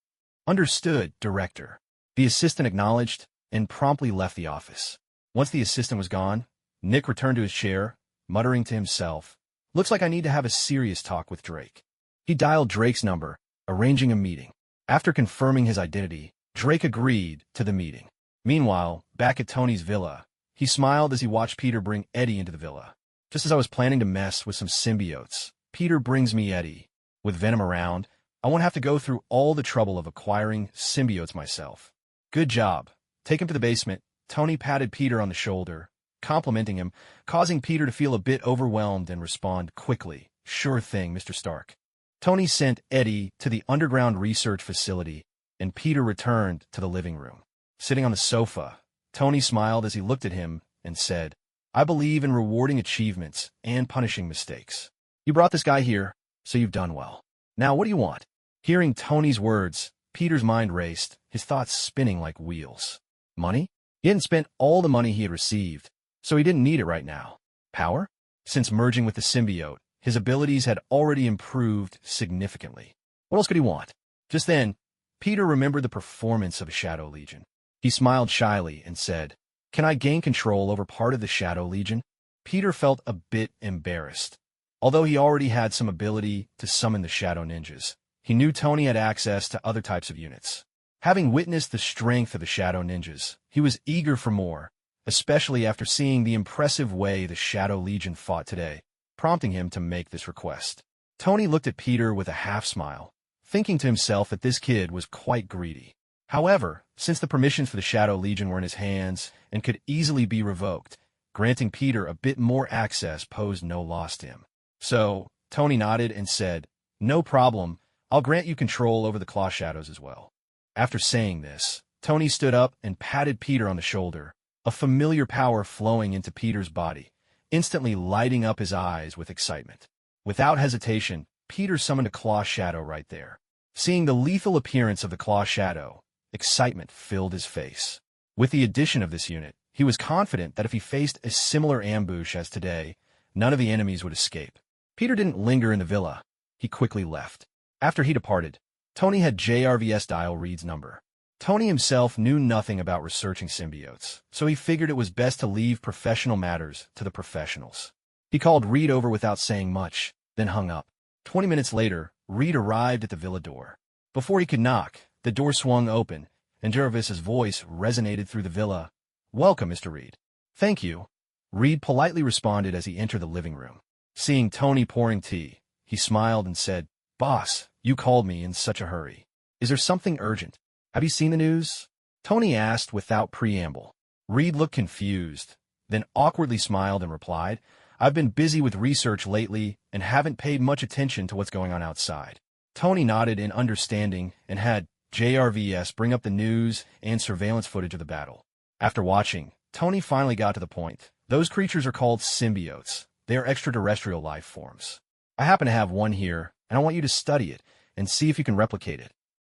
[SPEAKER 1] Understood, Director. The assistant acknowledged and promptly left the office. Once the assistant was gone, Nick returned to his chair, muttering to himself, "Looks like I need to have a serious talk with Drake." He dialed Drake's number, arranging a meeting. After confirming his identity, Drake agreed to the meeting. Meanwhile, back at Tony's villa, he smiled as he watched Peter bring Eddie into the villa. "Just as I was planning to mess with some symbiotes, Peter brings me Eddie. With Venom around, I won't have to go through all the trouble of acquiring symbiotes myself. Good job. Take him to the basement." Tony patted Peter on the shoulder, complimenting him, causing Peter to feel a bit overwhelmed and respond quickly, "Sure thing, Mr. Stark." Tony sent Eddie to the underground research facility, and Peter returned to the living room. Sitting on the sofa, Tony smiled as he looked at him and said, "I believe in rewarding achievements and punishing mistakes. You brought this guy here, so you've done well. Now what do you want?" Hearing Tony's words, Peter's mind raced, his thoughts spinning like wheels. Money? He hadn't spent all the money he had received, so he didn't need it right now. Power? Since merging with the symbiote, his abilities had already improved significantly. What else could he want? Just then, Peter remembered the performance of a Shadow Legion. He smiled shyly and said, "Can I gain control over part of the Shadow Legion?" Peter felt a bit embarrassed. Although he already had some ability to summon the Shadow Ninjas, he knew Tony had access to other types of units. Having witnessed the strength of the Shadow Ninjas, he was eager for more, especially after seeing the impressive way the Shadow Legion fought today, prompting him to make this request. Tony looked at Peter with a half-smile, thinking to himself that this kid was quite greedy. However, since the permissions for the Shadow Legion were in his hands and could easily be revoked, granting Peter a bit more access posed no loss to him. So, Tony nodded and said, "No problem, I'll grant you control over the Claw Shadows as well." After saying this, Tony stood up and patted Peter on the shoulder, a familiar power flowing into Peter's body, instantly lighting up his eyes with excitement. Without hesitation, Peter summoned a Claw Shadow right there. Seeing the lethal appearance of the Claw Shadow, excitement filled his face. With the addition of this unit, he was confident that if he faced a similar ambush as today, none of the enemies would escape. Peter didn't linger in the villa. He quickly left. After he departed, Tony had JRVS dial Reed's number. Tony himself knew nothing about researching symbiotes, so he figured it was best to leave professional matters to the professionals. He called Reed over without saying much, then hung up. 20 minutes later, Reed arrived at the villa door. Before he could knock, the door swung open, and Jarvis's voice resonated through the villa. "Welcome, Mr. Reed." "Thank you," Reed politely responded as he entered the living room. Seeing Tony pouring tea, he smiled and said, "Boss, you called me in such a hurry. Is there something urgent? Have you seen the news?" Tony asked without preamble. Reed looked confused, then awkwardly smiled and replied, "I've been busy with research lately and haven't paid much attention to what's going on outside." Tony nodded in understanding and had JRVS bring up the news and surveillance footage of the battle. After watching, Tony finally got to the point. "Those creatures are called symbiotes. They are extraterrestrial life forms. I happen to have one here, and I want you to study it and see if you can replicate it."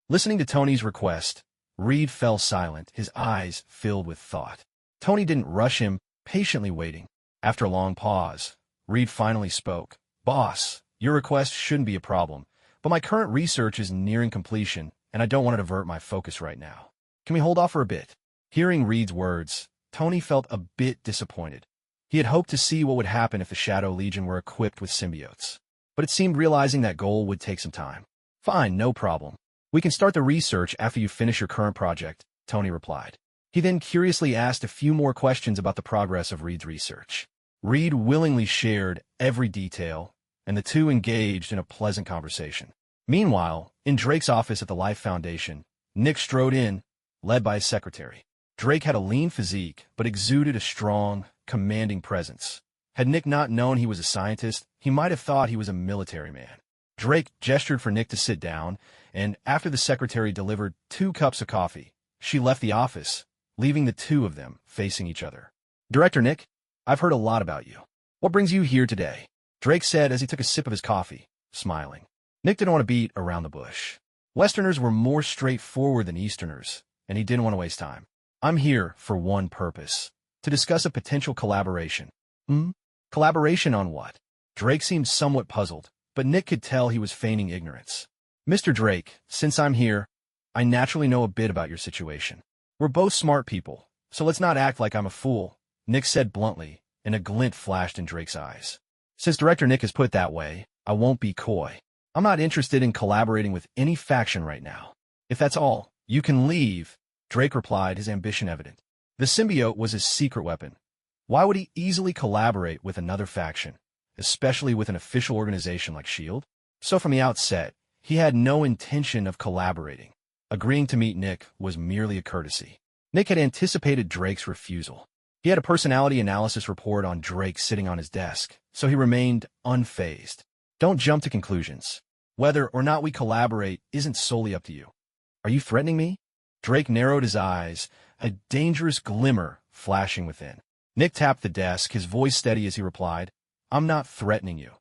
[SPEAKER 1] Listening to Tony's request, Reed fell silent, his eyes filled with thought. Tony didn't rush him, patiently waiting. After a long pause, Reed finally spoke. "Boss, your request shouldn't be a problem, but my current research is nearing completion, and I don't want to divert my focus right now. Can we hold off for a bit?" Hearing Reed's words, Tony felt a bit disappointed. He had hoped to see what would happen if the Shadow Legion were equipped with symbiotes, but it seemed realizing that goal would take some time. "Fine, no problem. We can start the research after you finish your current project," Tony replied. He then curiously asked a few more questions about the progress of Reed's research. Reed willingly shared every detail, and the two engaged in a pleasant conversation. Meanwhile, in Drake's office at the Life Foundation, Nick strode in, led by his secretary. Drake had a lean physique, but exuded a strong, commanding presence. Had Nick not known he was a scientist, he might have thought he was a military man. Drake gestured for Nick to sit down, and after the secretary delivered 2 cups of coffee, she left the office, leaving the two of them facing each other. "Director Nick, I've heard a lot about you. What brings you here today?" Drake said as he took a sip of his coffee, smiling. Nick didn't want to beat around the bush. Westerners were more straightforward than Easterners, and he didn't want to waste time. "I'm here for one purpose, to discuss a potential collaboration." "Collaboration on what?" Drake seemed somewhat puzzled, but Nick could tell he was feigning ignorance. Mr. Drake, since I'm here, I naturally know a bit about your situation. We're both smart people, so let's not act like I'm a fool, Nick said bluntly, and a glint flashed in Drake's eyes. Since Director Nick has put it that way, I won't be coy. I'm not interested in collaborating with any faction right now. If that's all, you can leave, Drake replied, his ambition evident. The symbiote was his secret weapon. Why would he easily collaborate with another faction, especially with an official organization like S.H.I.E.L.D.? So from the outset, he had no intention of collaborating. Agreeing to meet Nick was merely a courtesy. Nick had anticipated Drake's refusal. He had a personality analysis report on Drake sitting on his desk, so he remained unfazed. Don't jump to conclusions. Whether or not we collaborate isn't solely up to you. Are you threatening me? Drake narrowed his eyes, a dangerous glimmer flashing within. Nick tapped the desk, his voice steady as he replied, I'm not threatening you.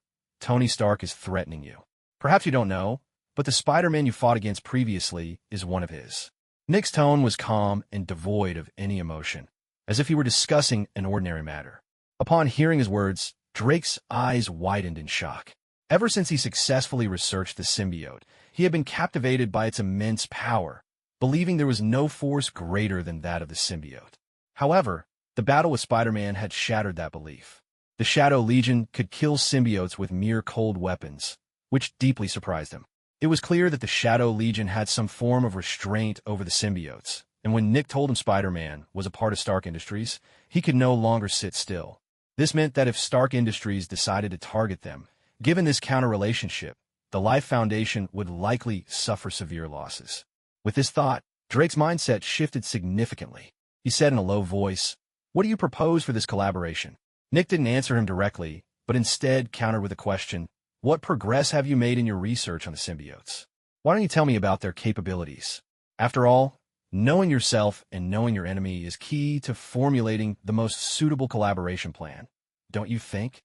[SPEAKER 1] Tony Stark is threatening you. Perhaps you don't know, but the Spider-Man you fought against previously is one of his. Nick's tone was calm and devoid of any emotion, as if he were discussing an ordinary matter. Upon hearing his words, Drake's eyes widened in shock. Ever since he successfully researched the symbiote, he had been captivated by its immense power, believing there was no force greater than that of the symbiote. However, the battle with Spider-Man had shattered that belief. The Shadow Legion could kill symbiotes with mere cold weapons, which deeply surprised him. It was clear that the Shadow Legion had some form of restraint over the symbiotes, and when Nick told him Spider-Man was a part of Stark Industries, he could no longer sit still. This meant that if Stark Industries decided to target them, given this counter-relationship, the Life Foundation would likely suffer severe losses. With this thought, Drake's mindset shifted significantly. He said in a low voice, What do you propose for this collaboration? Nick didn't answer him directly, but instead countered with a question, What progress have you made in your research on the symbiotes? Why don't you tell me about their capabilities? After all, knowing yourself and knowing your enemy is key to formulating the most suitable collaboration plan, don't you think?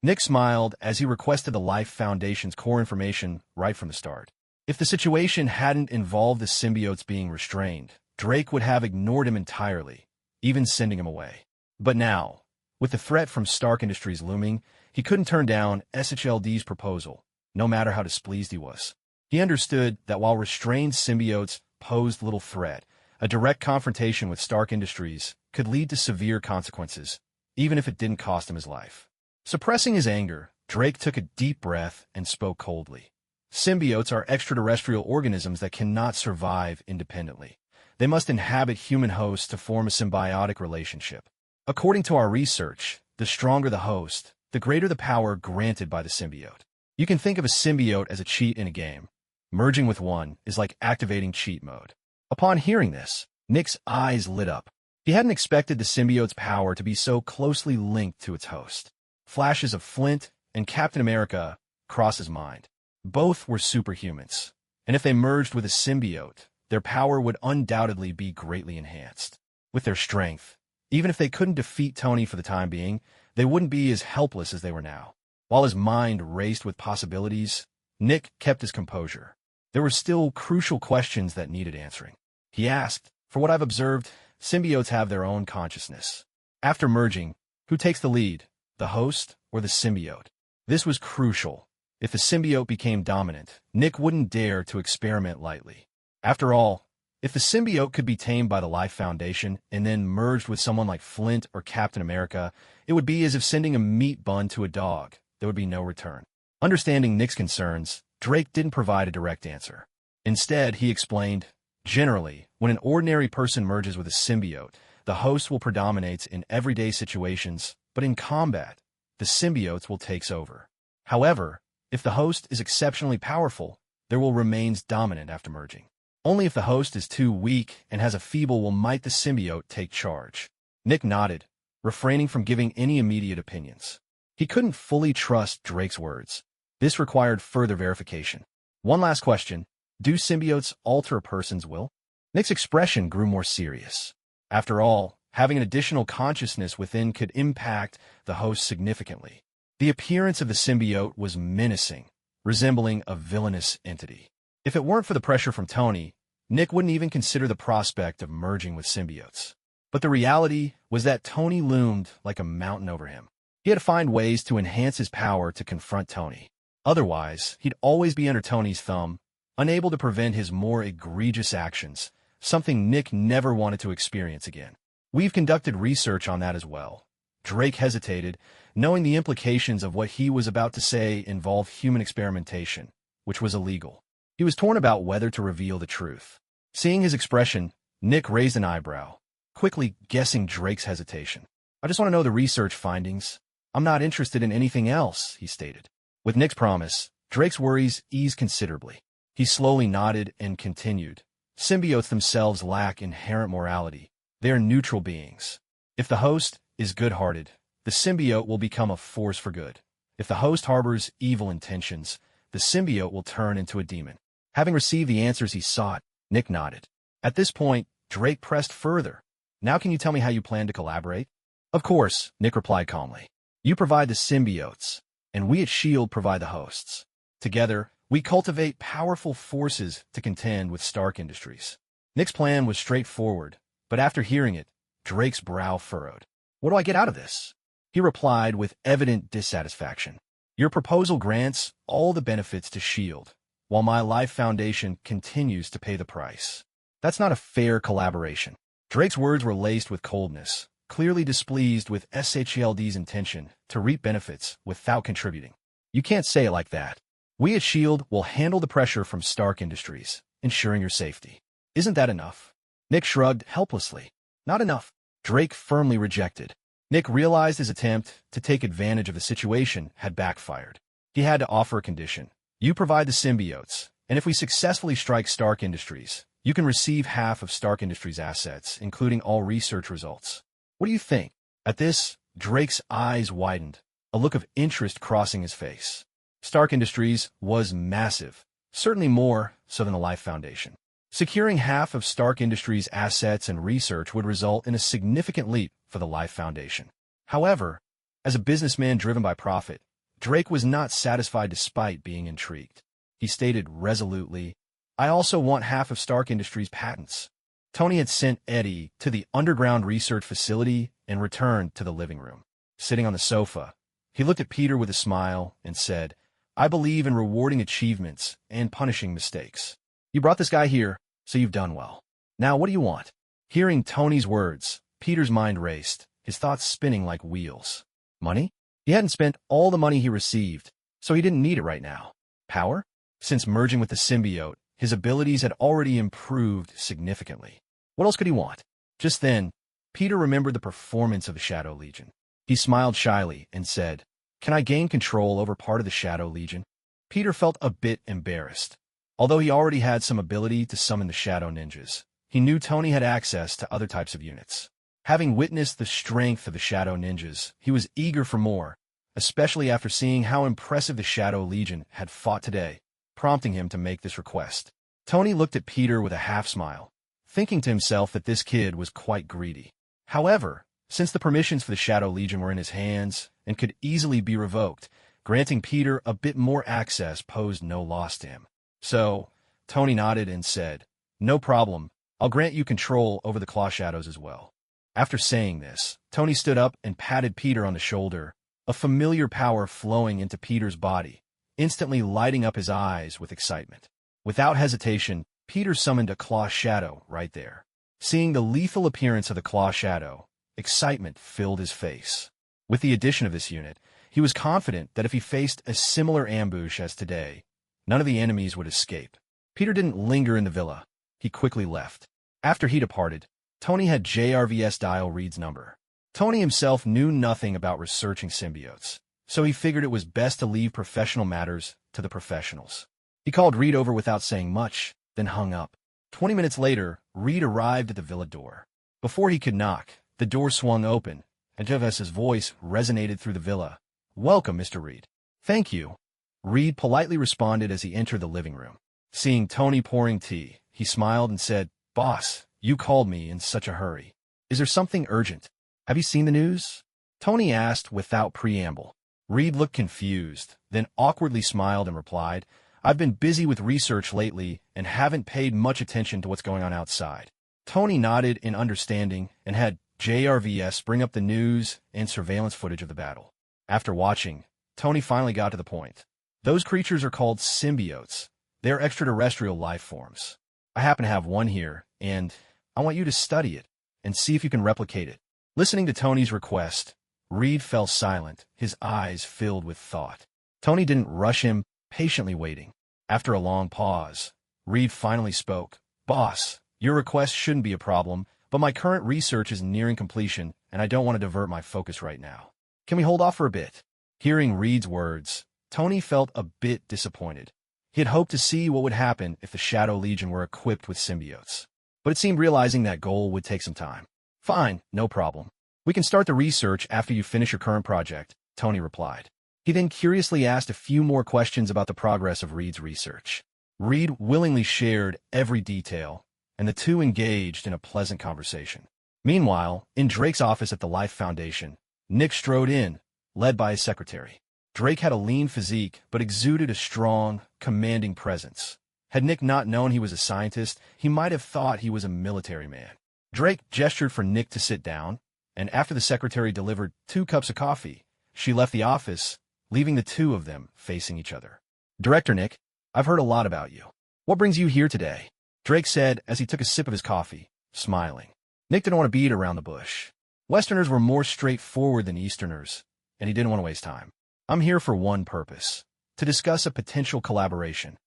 [SPEAKER 1] Nick smiled as he requested the Life Foundation's core information right from the start. If the situation hadn't involved the symbiotes being restrained, Drake would have ignored him entirely, even sending him away. But now, with the threat from Stark Industries looming, he couldn't turn down SHLD's proposal, no matter how displeased he was. He understood that while restrained symbiotes posed little threat, a direct confrontation with Stark Industries could lead to severe consequences, even if it didn't cost him his life. Suppressing his anger, Drake took a deep breath and spoke coldly. Symbiotes are extraterrestrial organisms that cannot survive independently. They must inhabit human hosts to form a symbiotic relationship. According to our research, the stronger the host, the greater the power granted by the symbiote. You can think of a symbiote as a cheat in a game. Merging with one is like activating cheat mode. Upon hearing this, Nick's eyes lit up. He hadn't expected the symbiote's power to be so closely linked to its host. Flashes of Flint and Captain America crossed his mind. Both were superhumans, and if they merged with a symbiote, their power would undoubtedly be greatly enhanced. With their strength, even if they couldn't defeat Tony for the time being, they wouldn't be as helpless as they were now. While his mind raced with possibilities, Nick kept his composure. There were still crucial questions that needed answering. He asked, For what I've observed, symbiotes have their own consciousness. After merging, who takes the lead, the host or the symbiote? This was crucial. If the symbiote became dominant, Nick wouldn't dare to experiment lightly. After all, if the symbiote could be tamed by the Life Foundation and then merged with someone like Flint or Captain America, it would be as if sending a meat bun to a dog. There would be no return. Understanding Nick's concerns, Drake didn't provide a direct answer. Instead, he explained, Generally, when an ordinary person merges with a symbiote, the host will predominate in everyday situations, but in combat, the symbiotes will take over. However, if the host is exceptionally powerful, there will remain dominant after merging. Only if the host is too weak and has a feeble will might the symbiote take charge. Nick nodded, refraining from giving any immediate opinions. He couldn't fully trust Drake's words. This required further verification. One last question. Do symbiotes alter a person's will? Nick's expression grew more serious. After all, having an additional consciousness within could impact the host significantly. The appearance of the symbiote was menacing, resembling a villainous entity. If it weren't for the pressure from Tony, Nick wouldn't even consider the prospect of merging with symbiotes. But the reality was that Tony loomed like a mountain over him. He had to find ways to enhance his power to confront Tony. Otherwise, he'd always be under Tony's thumb, unable to prevent his more egregious actions, something Nick never wanted to experience again. We've conducted research on that as well. Drake hesitated, knowing the implications of what he was about to say involved human experimentation, which was illegal. He was torn about whether to reveal the truth. Seeing his expression, Nick raised an eyebrow, quickly guessing Drake's hesitation. I just want to know the research findings. I'm not interested in anything else, he stated. With Nick's promise, Drake's worries eased considerably. He slowly nodded and continued. Symbiotes themselves lack inherent morality. They are neutral beings. If the host is good-hearted, the symbiote will become a force for good. If the host harbors evil intentions, the symbiote will turn into a demon. Having received the answers he sought, Nick nodded. At this point, Drake pressed further. Now can you tell me how you plan to collaborate? Of course, Nick replied calmly. You provide the symbiotes, and we at S.H.I.E.L.D. provide the hosts. Together, we cultivate powerful forces to contend with Stark Industries. Nick's plan was straightforward, but after hearing it, Drake's brow furrowed. What do I get out of this? He replied with evident dissatisfaction. Your proposal grants all the benefits to S.H.I.E.L.D., while my Life Foundation continues to pay the price. That's not a fair collaboration. Drake's words were laced with coldness, clearly displeased with SHIELD's intention to reap benefits without contributing. You can't say it like that. We at S.H.I.E.L.D. will handle the pressure from Stark Industries, ensuring your safety. Isn't that enough? Nick shrugged helplessly. Not enough. Drake firmly rejected. Nick realized his attempt to take advantage of the situation had backfired. He had to offer a condition. You provide the symbiotes, and if we successfully strike Stark Industries, you can receive half of Stark Industries' assets, including all research results. What do you think? At this, Drake's eyes widened, a look of interest crossing his face. Stark Industries was massive, certainly more so than the Life Foundation. Securing half of Stark Industries' assets and research would result in a significant leap for the Life Foundation. However, as a businessman driven by profit, Drake was not satisfied despite being intrigued. He stated resolutely, I also want half of Stark Industries' patents. Tony had sent Eddie to the underground research facility and returned to the living room. Sitting on the sofa, he looked at Peter with a smile and said, I believe in rewarding achievements and punishing mistakes. You brought this guy here, so you've done well. Now what do you want? Hearing Tony's words, Peter's mind raced, his thoughts spinning like wheels. Money? He hadn't spent all the money he received, so he didn't need it right now. Power? Since merging with the symbiote, his abilities had already improved significantly. What else could he want? Just then, Peter remembered the performance of the Shadow Legion. He smiled shyly and said, Can I gain control over part of the Shadow Legion? Peter felt a bit embarrassed. Although he already had some ability to summon the Shadow Ninjas, he knew Tony had access to other types of units. Having witnessed the strength of the Shadow Ninjas, he was eager for more, especially after seeing how impressive the Shadow Legion had fought today, prompting him to make this request. Tony looked at Peter with a half-smile, thinking to himself that this kid was quite greedy. However, since the permissions for the Shadow Legion were in his hands and could easily be revoked, granting Peter a bit more access posed no loss to him. So, Tony nodded and said, No problem, I'll grant you control over the Claw Shadows as well. After saying this, Tony stood up and patted Peter on the shoulder, a familiar power flowing into Peter's body, instantly lighting up his eyes with excitement. Without hesitation, Peter summoned a Claw Shadow right there. Seeing the lethal appearance of the Claw Shadow, excitement filled his face. With the addition of this unit, he was confident that if he faced a similar ambush as today, none of the enemies would escape. Peter didn't linger in the villa. He quickly left. After he departed, Tony had JRVS dial Reed's number. Tony himself knew nothing about researching symbiotes, so he figured it was best to leave professional matters to the professionals. He called Reed over without saying much, then hung up. 20 minutes later, Reed arrived at the villa door. Before he could knock, the door swung open, and JRVS's voice resonated through the villa. Welcome, Mr. Reed. Thank you. Reed politely responded as he entered the living room. Seeing Tony pouring tea, he smiled and said, Boss, you called me in such a hurry. Is there something urgent? Have you seen the news? Tony asked without preamble. Reed looked confused, then awkwardly smiled and replied, I've been busy with research lately and haven't paid much attention to what's going on outside. Tony nodded in understanding and had JRVS bring up the news and surveillance footage of the battle. After watching, Tony finally got to the point. Those creatures are called symbiotes. They're extraterrestrial life forms. I happen to have one here, and I want you to study it and see if you can replicate it. Listening to Tony's request, Reed fell silent, his eyes filled with thought. Tony didn't rush him, patiently waiting. After a long pause, Reed finally spoke. Boss, your request shouldn't be a problem, but my current research is nearing completion, and I don't want to divert my focus right now. Can we hold off for a bit? Hearing Reed's words, Tony felt a bit disappointed. He had hoped to see what would happen if the Shadow Legion were equipped with symbiotes. But it seemed realizing that goal would take some time. Fine, no problem. We can start the research after you finish your current project, Tony replied. He then curiously asked a few more questions about the progress of Reed's research. Reed willingly shared every detail, and the two engaged in a pleasant conversation. Meanwhile, in Drake's office at the Life Foundation, Nick strode in, led by his secretary. Drake had a lean physique, but exuded a strong, commanding presence. Had Nick not known he was a scientist, he might have thought he was a military man. Drake gestured for Nick to sit down, and after the secretary delivered 2 cups of coffee, she left the office, leaving the two of them facing each other. Director Nick, I've heard a lot about you. What brings you here today? Drake said as he took a sip of his coffee, smiling. Nick didn't want to beat around the bush. Westerners were more straightforward than Easterners, and he didn't want to waste time. I'm here for one purpose, to discuss a potential collaboration.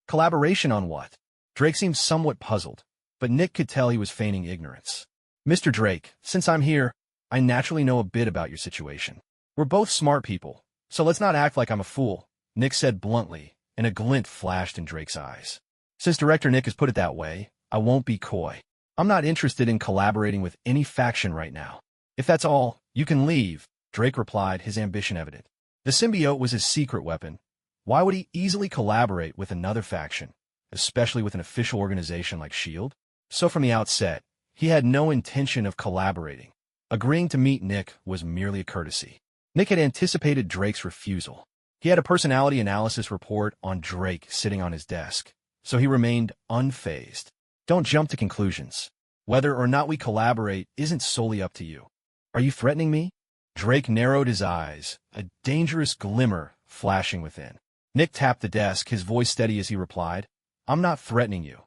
[SPEAKER 1] Collaboration on what? Drake seemed somewhat puzzled, but Nick could tell he was feigning ignorance. Mr. Drake, since I'm here, I naturally know a bit about your situation. We're both smart people, so let's not act like I'm a fool, Nick said bluntly, and a glint flashed in Drake's eyes. Since Director Nick has put it that way, I won't be coy. I'm not interested in collaborating with any faction right now. If that's all, you can leave, Drake replied, his ambition evident. The symbiote was his secret weapon. Why would he easily collaborate with another faction, especially with an official organization like S.H.I.E.L.D.? So from the outset, he had no intention of collaborating. Agreeing to meet Nick was merely a courtesy. Nick had anticipated Drake's refusal. He had a personality analysis report on Drake sitting on his desk, so he remained unfazed. Don't jump to conclusions. Whether or not we collaborate isn't solely up to you. Are you threatening me? Drake narrowed his eyes, a dangerous glimmer flashing within. Nick tapped the desk, his voice steady as he replied, I'm not threatening you.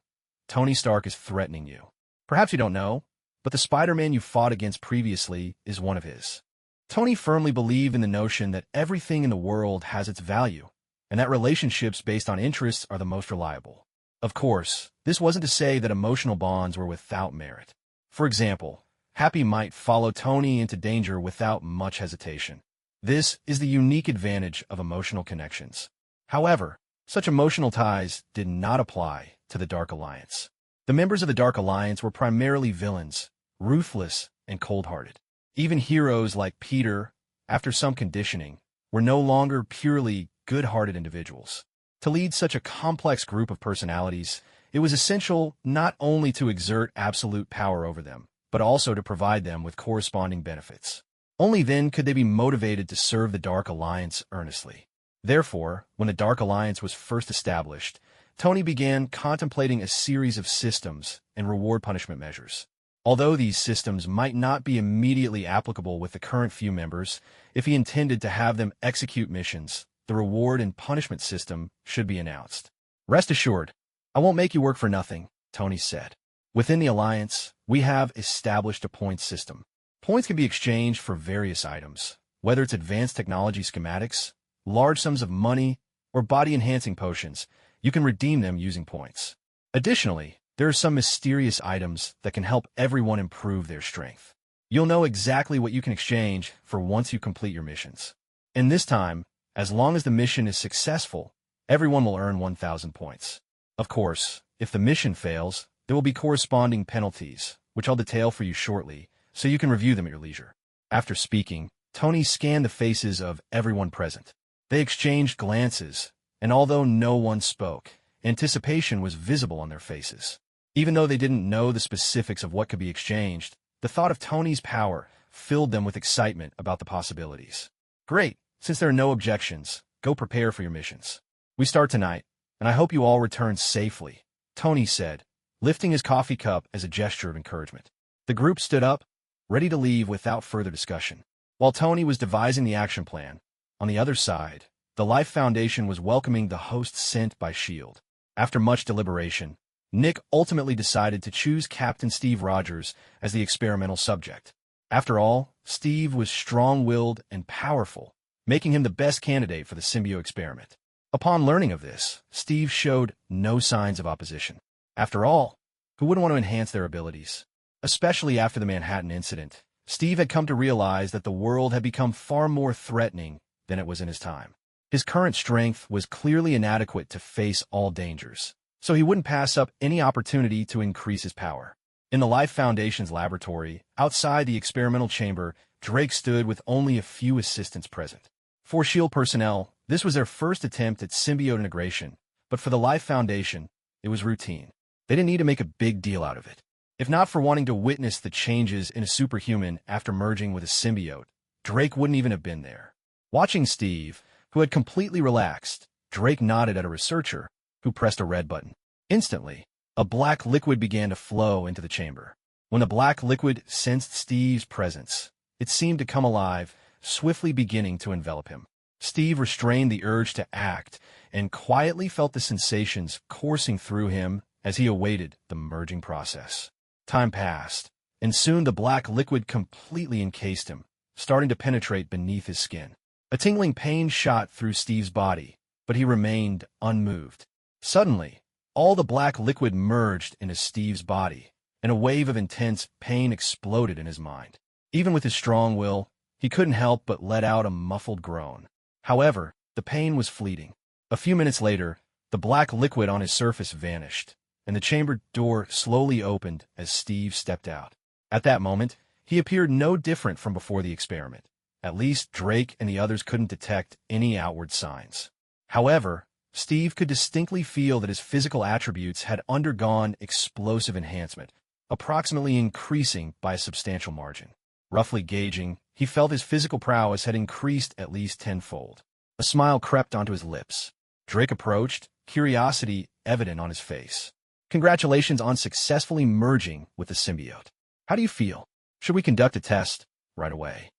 [SPEAKER 1] Tony Stark is threatening you. Perhaps you don't know, but the Spider-Man you fought against previously is one of his. Tony firmly believed in the notion that everything in the world has its value, and that relationships based on interests are the most reliable. Of course, this wasn't to say that emotional bonds were without merit. For example, Happy might follow Tony into danger without much hesitation. This is the unique advantage of emotional connections. However, such emotional ties did not apply to the Dark Alliance. The members of the Dark Alliance were primarily villains, ruthless and cold-hearted. Even heroes like Peter, after some conditioning, were no longer purely good-hearted individuals. To lead such a complex group of personalities, it was essential not only to exert absolute power over them, but also to provide them with corresponding benefits. Only then could they be motivated to serve the Dark Alliance earnestly. Therefore, when the Dark Alliance was first established, Tony began contemplating a series of systems and reward-punishment measures. Although these systems might not be immediately applicable with the current few members, if he intended to have them execute missions, the reward and punishment system should be announced. Rest assured, I won't make you work for nothing, Tony said. Within the Alliance, we have established a points system. Points can be exchanged for various items, whether it's advanced technology schematics, large sums of money, or body-enhancing potions. You can redeem them using points. Additionally, there are some mysterious items that can help everyone improve their strength. You'll know exactly what you can exchange for once you complete your missions. And this time, as long as the mission is successful, everyone will earn 1,000 points. Of course, if the mission fails, there will be corresponding penalties, which I'll detail for you shortly, so you can review them at your leisure. After speaking, Tony scanned the faces of everyone present. They exchanged glances, and although no one spoke, anticipation was visible on their faces. Even though they didn't know the specifics of what could be exchanged, the thought of Tony's power filled them with excitement about the possibilities. Great, since there are no objections, go prepare for your missions. We start tonight, and I hope you all return safely, Tony said, lifting his coffee cup as a gesture of encouragement. The group stood up, ready to leave without further discussion. While Tony was devising the action plan, on the other side, the Life Foundation was welcoming the host sent by S.H.I.E.L.D. After much deliberation, Nick ultimately decided to choose Captain Steve Rogers as the experimental subject. After all, Steve was strong-willed and powerful, making him the best candidate for the symbiote experiment. Upon learning of this, Steve showed no signs of opposition. After all, who wouldn't want to enhance their abilities? Especially after the Manhattan incident, Steve had come to realize that the world had become far more threatening than it was in his time. His current strength was clearly inadequate to face all dangers, so he wouldn't pass up any opportunity to increase his power. In the Life Foundation's laboratory, outside the experimental chamber, Drake stood with only a few assistants present. For S.H.I.E.L.D. personnel, this was their first attempt at symbiote integration, but for the Life Foundation, it was routine. They didn't need to make a big deal out of it. If not for wanting to witness the changes in a superhuman after merging with a symbiote, Drake wouldn't even have been there. Watching Steve, who had completely relaxed, Drake nodded at a researcher, who pressed a red button. Instantly, a black liquid began to flow into the chamber. When the black liquid sensed Steve's presence, it seemed to come alive, swiftly beginning to envelop him. Steve restrained the urge to act and quietly felt the sensations coursing through him as he awaited the merging process. Time passed, and soon the black liquid completely encased him, starting to penetrate beneath his skin. A tingling pain shot through Steve's body, but he remained unmoved. Suddenly, all the black liquid merged into Steve's body, and a wave of intense pain exploded in his mind. Even with his strong will, he couldn't help but let out a muffled groan. However, the pain was fleeting. A few minutes later, the black liquid on his surface vanished, and the chamber door slowly opened as Steve stepped out. At that moment, he appeared no different from before the experiment. At least Drake and the others couldn't detect any outward signs. However, Steve could distinctly feel that his physical attributes had undergone explosive enhancement, approximately increasing by a substantial margin. Roughly gauging, he felt his physical prowess had increased at least tenfold. A smile crept onto his lips. Drake approached, curiosity evident on his face. "Congratulations on successfully merging with the symbiote. How do you feel? Should we conduct a test right away?"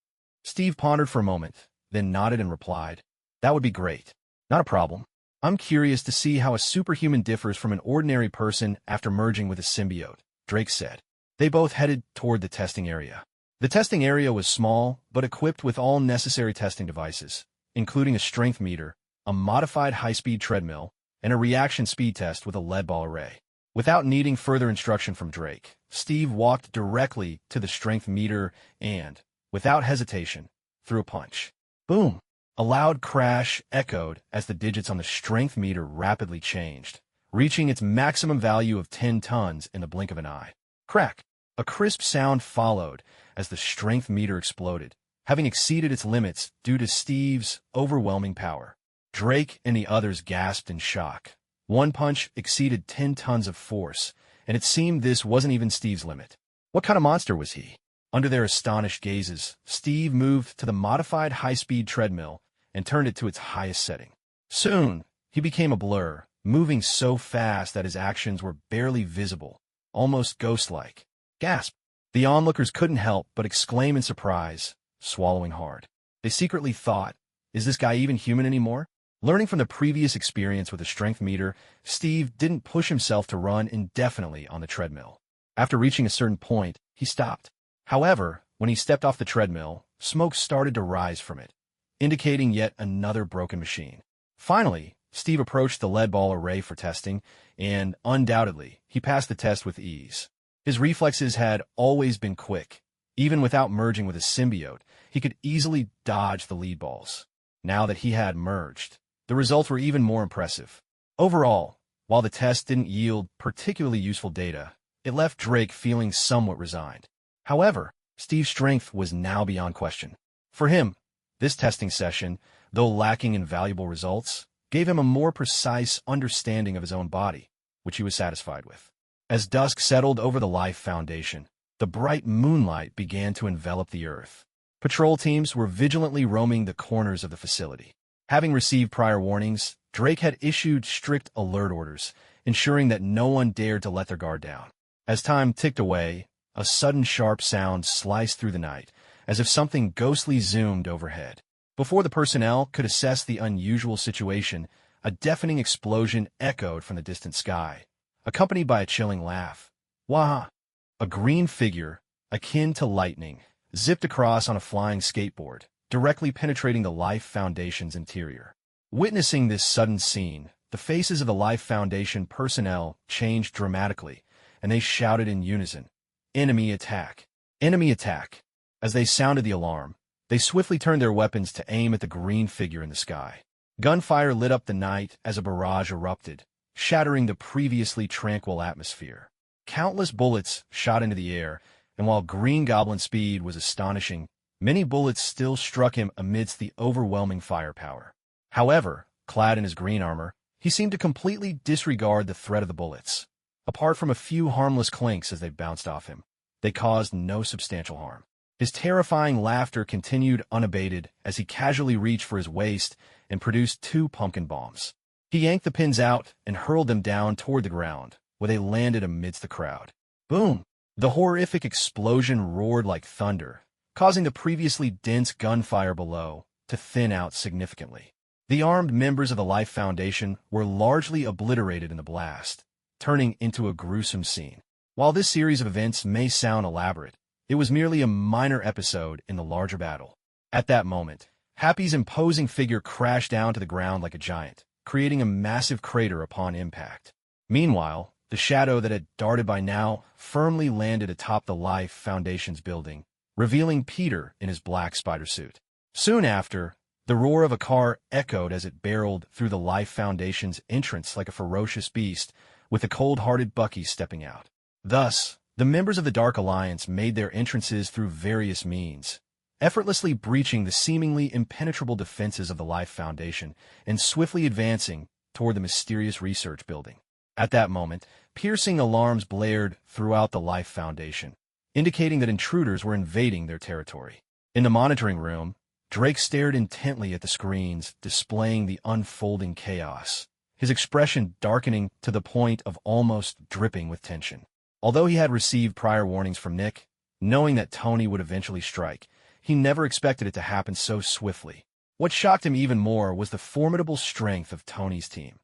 [SPEAKER 1] Steve pondered for a moment, then nodded and replied, "That would be great. Not a problem. I'm curious to see how a superhuman differs from an ordinary person after merging with a symbiote," Drake said. They both headed toward the testing area. The testing area was small, but equipped with all necessary testing devices, including a strength meter, a modified high-speed treadmill, and a reaction speed test with a lead ball array. Without needing further instruction from Drake, Steve walked directly to the strength meter and, without hesitation, threw a punch. Boom! A loud crash echoed as the digits on the strength meter rapidly changed, reaching its maximum value of 10 tons in the blink of an eye. Crack! A crisp sound followed as the strength meter exploded, having exceeded its limits due to Steve's overwhelming power. Drake and the others gasped in shock. One punch exceeded 10 tons of force, and it seemed this wasn't even Steve's limit. What kind of monster was he? Under their astonished gazes, Steve moved to the modified high-speed treadmill and turned it to its highest setting. Soon, he became a blur, moving so fast that his actions were barely visible, almost ghost-like. Gasp! The onlookers couldn't help but exclaim in surprise, swallowing hard. They secretly thought, is this guy even human anymore? Learning from the previous experience with the strength meter, Steve didn't push himself to run indefinitely on the treadmill. After reaching a certain point, he stopped. However, when he stepped off the treadmill, smoke started to rise from it, indicating yet another broken machine. Finally, Steve approached the lead ball array for testing, and, undoubtedly, he passed the test with ease. His reflexes had always been quick. Even without merging with a symbiote, he could easily dodge the lead balls. Now that he had merged, the results were even more impressive. Overall, while the test didn't yield particularly useful data, it left Drake feeling somewhat resigned. However, Steve's strength was now beyond question. For him, this testing session, though lacking in valuable results, gave him a more precise understanding of his own body, which he was satisfied with. As dusk settled over the Life Foundation, the bright moonlight began to envelop the earth. Patrol teams were vigilantly roaming the corners of the facility. Having received prior warnings, Drake had issued strict alert orders, ensuring that no one dared to let their guard down. As time ticked away, a sudden sharp sound sliced through the night, as if something ghostly zoomed overhead. Before the personnel could assess the unusual situation, a deafening explosion echoed from the distant sky, accompanied by a chilling laugh. Wah! A green figure, akin to lightning, zipped across on a flying skateboard, directly penetrating the Life Foundation's interior. Witnessing this sudden scene, the faces of the Life Foundation personnel changed dramatically, and they shouted in unison, "Enemy attack! Enemy attack!" As they sounded the alarm, they swiftly turned their weapons to aim at the green figure in the sky. Gunfire lit up the night as a barrage erupted, shattering the previously tranquil atmosphere. Countless bullets shot into the air, and while Green Goblin's speed was astonishing, many bullets still struck him amidst the overwhelming firepower. However, clad in his green armor, he seemed to completely disregard the threat of the bullets. Apart from a few harmless clinks as they bounced off him, they caused no substantial harm. His terrifying laughter continued unabated as he casually reached for his waist and produced 2 pumpkin bombs. He yanked the pins out and hurled them down toward the ground, where they landed amidst the crowd. Boom! The horrific explosion roared like thunder, causing the previously dense gunfire below to thin out significantly. The armed members of the Life Foundation were largely obliterated in the blast, turning into a gruesome scene. While this series of events may sound elaborate, it was merely a minor episode in the larger battle. At that moment, Happy's imposing figure crashed down to the ground like a giant, creating a massive crater upon impact. Meanwhile, the shadow that had darted by now firmly landed atop the Life Foundation's building, revealing Peter in his black spider suit. Soon after, the roar of a car echoed as it barreled through the Life Foundation's entrance like a ferocious beast, with the cold-hearted Bucky stepping out. Thus, the members of the Dark Alliance made their entrances through various means, effortlessly breaching the seemingly impenetrable defenses of the Life Foundation and swiftly advancing toward the mysterious research building. At that moment, piercing alarms blared throughout the Life Foundation, indicating that intruders were invading their territory. In the monitoring room, Drake stared intently at the screens displaying the unfolding chaos, his expression darkening to the point of almost dripping with tension. Although he had received prior warnings from Nick, knowing that Tony would eventually strike, he never expected it to happen so swiftly. What shocked him even more was the formidable strength of Tony's team.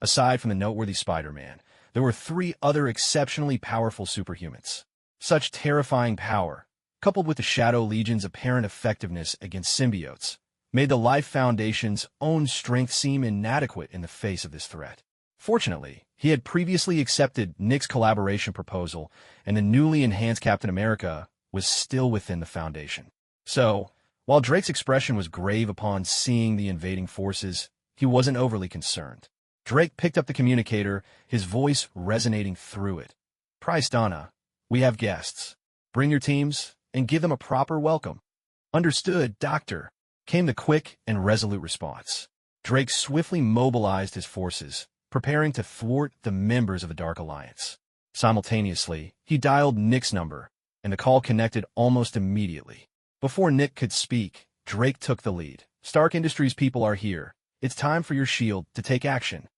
[SPEAKER 1] Aside from the noteworthy Spider-Man, there were 3 other exceptionally powerful superhumans. Such terrifying power, coupled with the Shadow Legion's apparent effectiveness against symbiotes, made the Life Foundation's own strength seem inadequate in the face of this threat. Fortunately, he had previously accepted Nick's collaboration proposal, and the newly enhanced Captain America was still within the Foundation. So, while Drake's expression was grave upon seeing the invading forces, he wasn't overly concerned. Drake picked up the communicator, his voice resonating through it. "Price Donna, we have guests. Bring your teams and give them a proper welcome." "Understood, Doctor," came the quick and resolute response. Drake swiftly mobilized his forces, preparing to thwart the members of the Dark Alliance. Simultaneously, he dialed Nick's number, and the call connected almost immediately. Before Nick could speak, Drake took the lead. "Stark Industries people are here. It's time for your shield to take action."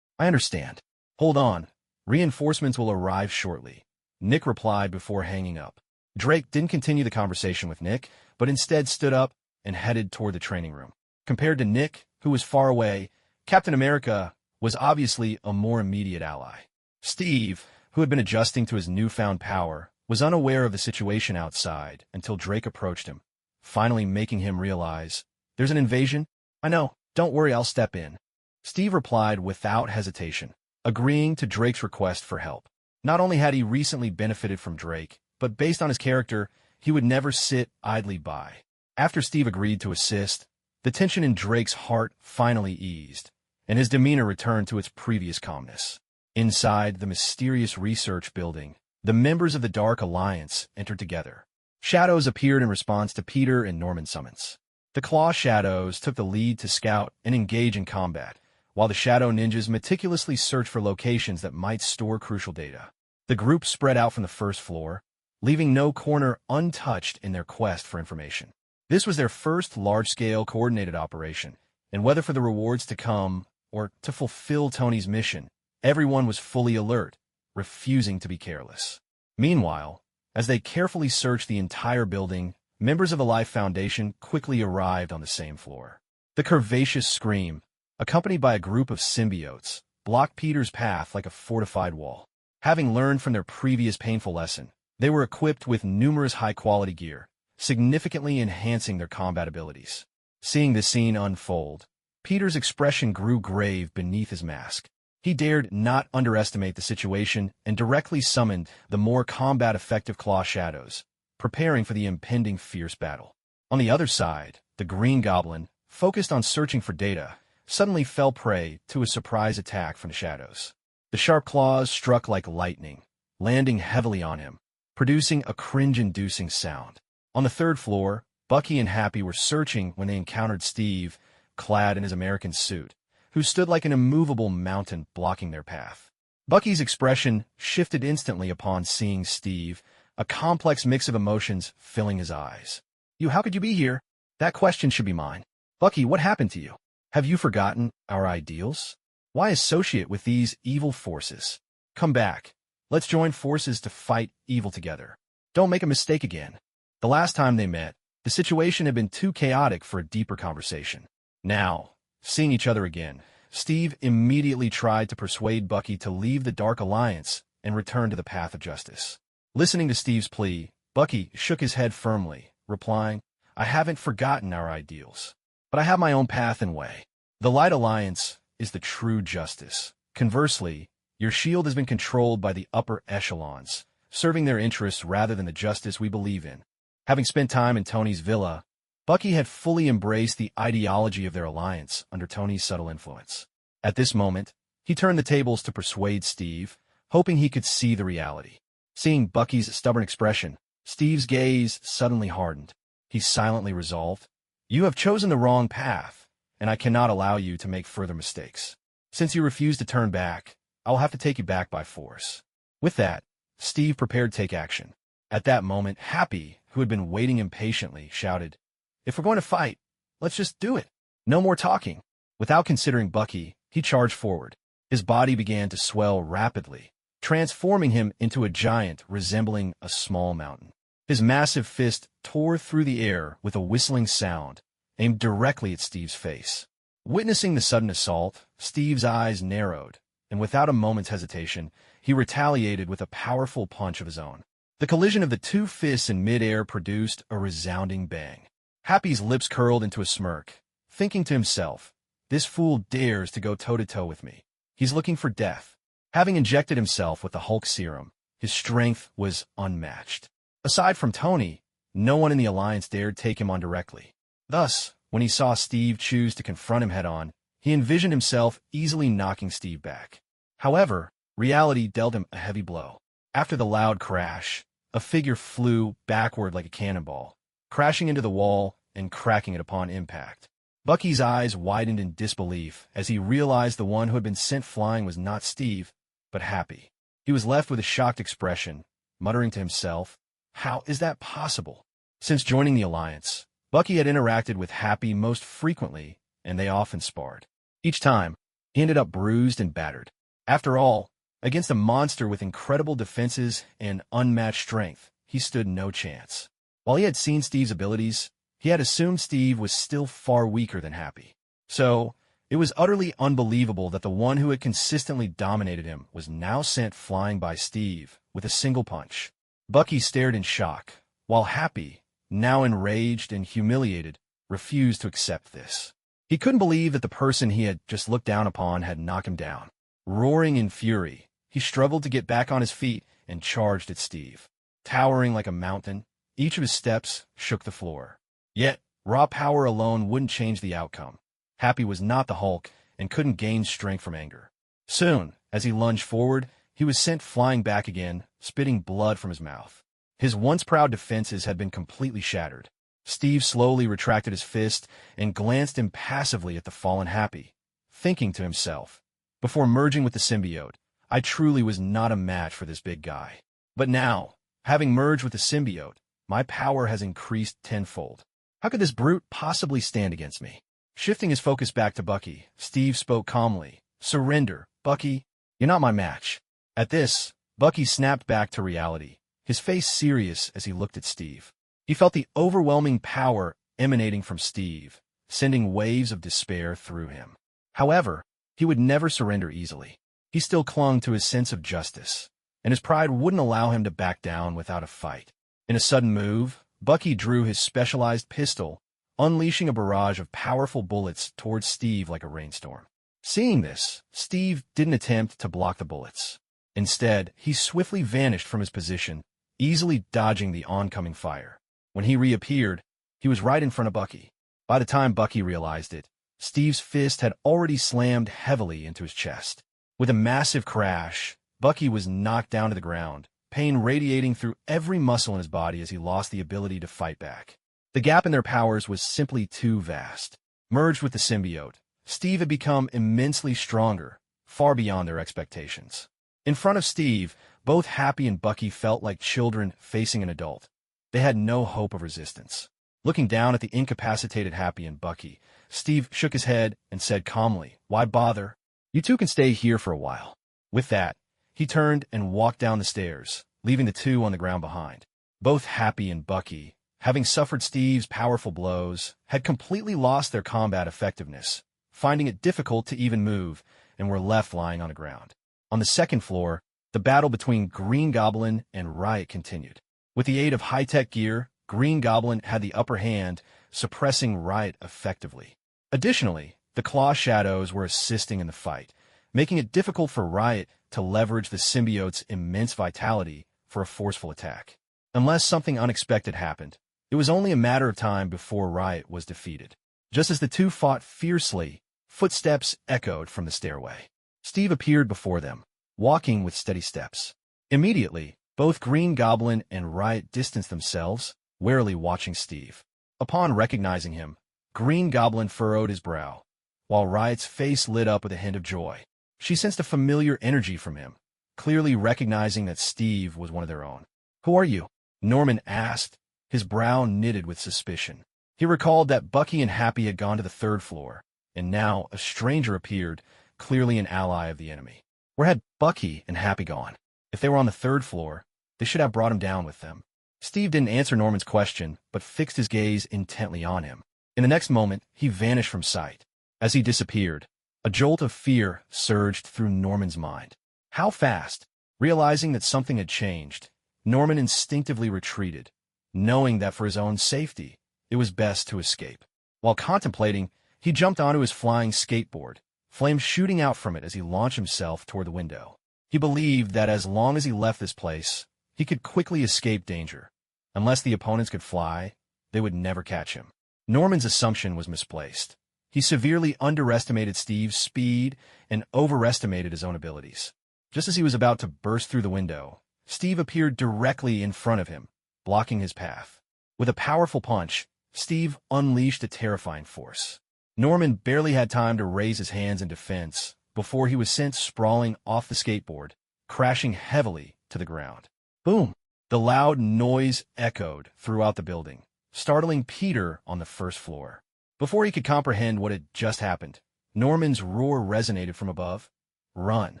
[SPEAKER 1] "I understand. Hold on. Reinforcements will arrive shortly," Nick replied before hanging up. Drake didn't continue the conversation with Nick, but instead stood up and headed toward the training room. Compared to Nick, who was far away, Captain America was obviously a more immediate ally. Steve, who had been adjusting to his newfound power, was unaware of the situation outside until Drake approached him, finally making him realize, "There's an invasion?" "I know. Don't worry, I'll step in," Steve replied without hesitation, agreeing to Drake's request for help. Not only had he recently benefited from Drake, but based on his character, he would never sit idly by. After Steve agreed to assist, the tension in Drake's heart finally eased, and his demeanor returned to its previous calmness. Inside the mysterious research building, the members of the Dark Alliance entered together. Shadows appeared in response to Peter and Norman's summons. The Claw Shadows took the lead to scout and engage in combat, while the Shadow Ninjas meticulously searched for locations that might store crucial data. The group spread out from the first floor, leaving no corner untouched in their quest for information. This was their first large-scale coordinated operation, and whether for the rewards to come or to fulfill Tony's mission, everyone was fully alert, refusing to be careless. Meanwhile, as they carefully searched the entire building, members of the Life Foundation quickly arrived on the same floor. The curvaceous scream, accompanied by a group of symbiotes, blocked Peter's path like a fortified wall. Having learned from their previous painful lesson, they were equipped with numerous high-quality gear, significantly enhancing their combat abilities. Seeing this scene unfold, Peter's expression grew grave beneath his mask. He dared not underestimate the situation and directly summoned the more combat-effective Claw Shadows, preparing for the impending fierce battle. On the other side, the Green Goblin, focused on searching for data, suddenly fell prey to a surprise attack from the shadows. The sharp claws struck like lightning, landing heavily on him, producing a cringe-inducing sound. On the third floor, Bucky and Happy were searching when they encountered Steve, clad in his American suit, who stood like an immovable mountain blocking their path. Bucky's expression shifted instantly upon seeing Steve, a complex mix of emotions filling his eyes. How could you be here? That question should be mine. Bucky, what happened to you? Have you forgotten our ideals? Why associate with these evil forces? Come back. Let's join forces to fight evil together. Don't make a mistake again. The last time they met, the situation had been too chaotic for a deeper conversation. Now, seeing each other again, Steve immediately tried to persuade Bucky to leave the Dark Alliance and return to the path of justice. Listening to Steve's plea, Bucky shook his head firmly, replying, I haven't forgotten our ideals, but I have my own path and way. The Light Alliance is the true justice. Conversely, your shield has been controlled by the upper echelons, serving their interests rather than the justice we believe in. Having spent time in Tony's villa, Bucky had fully embraced the ideology of their alliance under Tony's subtle influence. At this moment, he turned the tables to persuade Steve, hoping he could see the reality. Seeing Bucky's stubborn expression, Steve's gaze suddenly hardened. He silently resolved, You have chosen the wrong path, and I cannot allow you to make further mistakes. Since you refuse to turn back, I'll have to take you back by force. With that, Steve prepared to take action. At that moment, Happy, who had been waiting impatiently, shouted, If we're going to fight, let's just do it. No more talking. Without considering Bucky, he charged forward. His body began to swell rapidly, transforming him into a giant resembling a small mountain. His massive fist tore through the air with a whistling sound, aimed directly at Steve's face. Witnessing the sudden assault, Steve's eyes narrowed, and without a moment's hesitation, he retaliated with a powerful punch of his own. The collision of the two fists in midair produced a resounding bang. Happy's lips curled into a smirk, thinking to himself, This fool dares to go toe-to-toe with me. He's looking for death. Having injected himself with the Hulk serum, his strength was unmatched. Aside from Tony, no one in the Alliance dared take him on directly. Thus, when he saw Steve choose to confront him head-on, he envisioned himself easily knocking Steve back. However, reality dealt him a heavy blow. After the loud crash, a figure flew backward like a cannonball, crashing into the wall and cracking it upon impact. Bucky's eyes widened in disbelief as he realized the one who had been sent flying was not Steve, but Happy. He was left with a shocked expression, muttering to himself, How is that possible? Since joining the Alliance, Bucky had interacted with Happy most frequently, and they often sparred. Each time, he ended up bruised and battered. After all, against a monster with incredible defenses and unmatched strength, he stood no chance. While he had seen Steve's abilities, he had assumed Steve was still far weaker than Happy. So, it was utterly unbelievable that the one who had consistently dominated him was now sent flying by Steve with a single punch. Bucky stared in shock, while Happy, now enraged and humiliated, refused to accept this. He couldn't believe that the person he had just looked down upon had knocked him down. Roaring in fury, he struggled to get back on his feet and charged at Steve. Towering like a mountain, each of his steps shook the floor. Yet, raw power alone wouldn't change the outcome. Happy was not the Hulk and couldn't gain strength from anger. Soon, as he lunged forward, he was sent flying back again, spitting blood from his mouth. His once proud defenses had been completely shattered. Steve slowly retracted his fist and glanced impassively at the fallen Happy, thinking to himself, Before merging with the symbiote, I truly was not a match for this big guy. But now, having merged with the symbiote, my power has increased tenfold. How could this brute possibly stand against me? Shifting his focus back to Bucky, Steve spoke calmly. Surrender, Bucky. You're not my match. At this, Bucky snapped back to reality, his face serious as he looked at Steve. He felt the overwhelming power emanating from Steve, sending waves of despair through him. However, he would never surrender easily. He still clung to his sense of justice, and his pride wouldn't allow him to back down without a fight. In a sudden move, Bucky drew his specialized pistol, unleashing a barrage of powerful bullets towards Steve like a rainstorm. Seeing this, Steve didn't attempt to block the bullets. Instead, he swiftly vanished from his position, easily dodging the oncoming fire. When he reappeared, he was right in front of Bucky. By the time Bucky realized it, Steve's fist had already slammed heavily into his chest. With a massive crash, Bucky was knocked down to the ground, pain radiating through every muscle in his body as he lost the ability to fight back. The gap in their powers was simply too vast. Merged with the symbiote, Steve had become immensely stronger, far beyond their expectations. In front of Steve, both Happy and Bucky felt like children facing an adult. They had no hope of resistance. Looking down at the incapacitated Happy and Bucky, Steve shook his head and said calmly, "Why bother? You two can stay here for a while." With that, he turned and walked down the stairs, leaving the two on the ground behind. Both Happy and Bucky, having suffered Steve's powerful blows, had completely lost their combat effectiveness, finding it difficult to even move, and were left lying on the ground. On the second floor, the battle between Green Goblin and Riot continued. With the aid of high-tech gear, Green Goblin had the upper hand, suppressing Riot effectively. Additionally, the Claw Shadows were assisting in the fight, making it difficult for Riot to leverage the symbiote's immense vitality for a forceful attack. Unless something unexpected happened, it was only a matter of time before Riot was defeated. Just as the two fought fiercely, footsteps echoed from the stairway. Steve appeared before them, walking with steady steps. Immediately, both Green Goblin and Riot distanced themselves, warily watching Steve. Upon recognizing him, Green Goblin furrowed his brow, while Riot's face lit up with a hint of joy. She sensed a familiar energy from him, clearly recognizing that Steve was one of their own. "Who are you?" Norman asked, his brow knitted with suspicion. He recalled that Bucky and Happy had gone to the third floor, and now a stranger appeared, clearly an ally of the enemy. Where had Bucky and Happy gone? If they were on the third floor, they should have brought him down with them. Steve didn't answer Norman's question, but fixed his gaze intently on him. In the next moment, he vanished from sight. As he disappeared, a jolt of fear surged through Norman's mind. How fast? Realizing that something had changed, Norman instinctively retreated, knowing that for his own safety, it was best to escape. While contemplating, he jumped onto his flying skateboard, flames shooting out from it as he launched himself toward the window. He believed that as long as he left this place, he could quickly escape danger. Unless the opponents could fly, they would never catch him. Norman's assumption was misplaced. He severely underestimated Steve's speed and overestimated his own abilities. Just as he was about to burst through the window, Steve appeared directly in front of him, blocking his path. With a powerful punch, Steve unleashed a terrifying force. Norman barely had time to raise his hands in defense before he was sent sprawling off the skateboard, crashing heavily to the ground. Boom! The loud noise echoed throughout the building, startling Peter on the first floor. Before he could comprehend what had just happened, Norman's roar resonated from above. "Run!"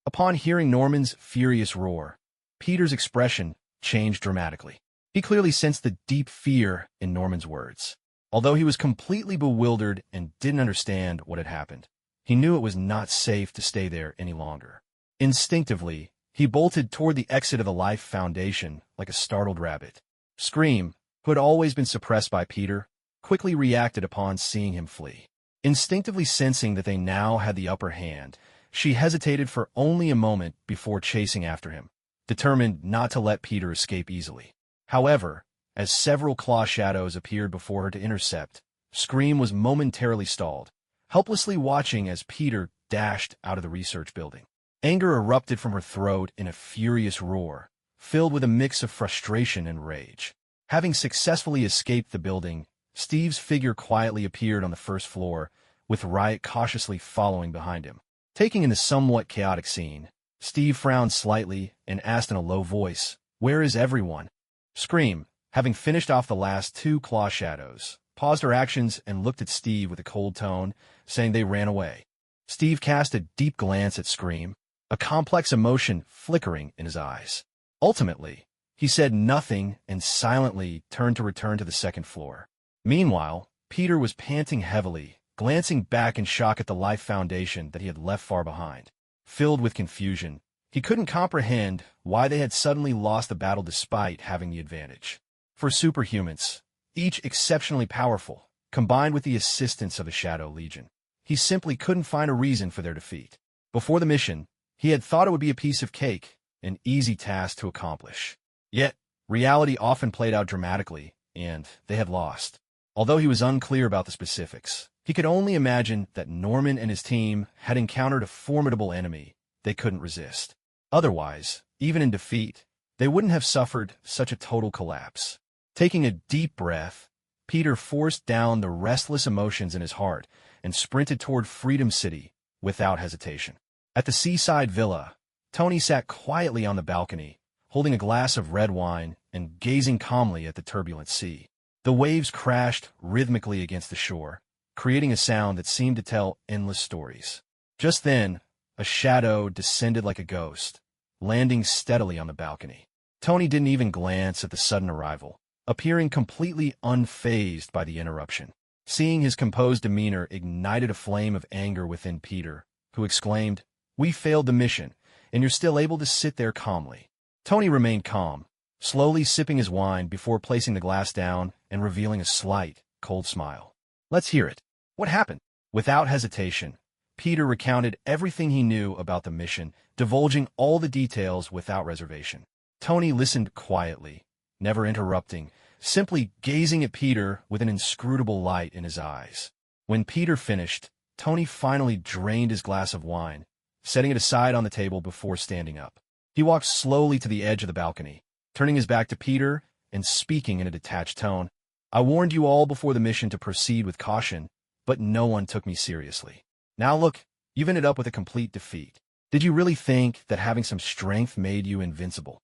[SPEAKER 1] Upon hearing Norman's furious roar, Peter's expression changed dramatically. He clearly sensed the deep fear in Norman's words. Although he was completely bewildered and didn't understand what had happened, he knew it was not safe to stay there any longer. Instinctively, he bolted toward the exit of the Life Foundation like a startled rabbit. Scream, who had always been suppressed by Peter, quickly reacted upon seeing him flee. Instinctively sensing that they now had the upper hand, she hesitated for only a moment before chasing after him, determined not to let Peter escape easily. However, as several claw shadows appeared before her to intercept, Scream was momentarily stalled, helplessly watching as Peter dashed out of the research building. Anger erupted from her throat in a furious roar, filled with a mix of frustration and rage. Having successfully escaped the building, Steve's figure quietly appeared on the first floor, with Riot cautiously following behind him. Taking in the somewhat chaotic scene, Steve frowned slightly and asked in a low voice, "Where is everyone?" Scream, having finished off the last two claw shadows, paused her actions and looked at Steve with a cold tone, saying they ran away. Steve cast a deep glance at Scream, a complex emotion flickering in his eyes. Ultimately, He said nothing and silently turned to return to the second floor. Meanwhile, Peter was panting heavily, glancing back in shock at the life foundation that he had left far behind. Filled with confusion, he couldn't comprehend why they had suddenly lost the battle despite having the advantage. For superhumans, each exceptionally powerful, combined with the assistance of the Shadow Legion, he simply couldn't find a reason for their defeat. Before the mission, he had thought it would be a piece of cake, an easy task to accomplish. Yet, reality often played out dramatically, and they had lost. Although he was unclear about the specifics, he could only imagine that Norman and his team had encountered a formidable enemy they couldn't resist. Otherwise, even in defeat, they wouldn't have suffered such a total collapse. Taking a deep breath, Peter forced down the restless emotions in his heart and sprinted toward Freedom City without hesitation. At the seaside villa, Tony sat quietly on the balcony, holding a glass of red wine and gazing calmly at the turbulent sea. The waves crashed rhythmically against the shore, creating a sound that seemed to tell endless stories. Just then, a shadow descended like a ghost, landing steadily on the balcony. Tony didn't even glance at the sudden arrival, appearing completely unfazed by the interruption. Seeing his composed demeanor ignited a flame of anger within Peter, who exclaimed, "We failed the mission, and you're still able to sit there calmly." Tony remained calm, slowly sipping his wine before placing the glass down and revealing a slight, cold smile. "Let's hear it. What happened?" Without hesitation, Peter recounted everything he knew about the mission, divulging all the details without reservation. Tony listened quietly, never interrupting, simply gazing at Peter with an inscrutable light in his eyes. When Peter finished, Tony finally drained his glass of wine, setting it aside on the table before standing up. He walked slowly to the edge of the balcony, turning his back to Peter and speaking in a detached tone. "I warned you all before the mission to proceed with caution, but no one took me seriously. Now look, you've ended up with a complete defeat. Did you really think that having some strength made you invincible?"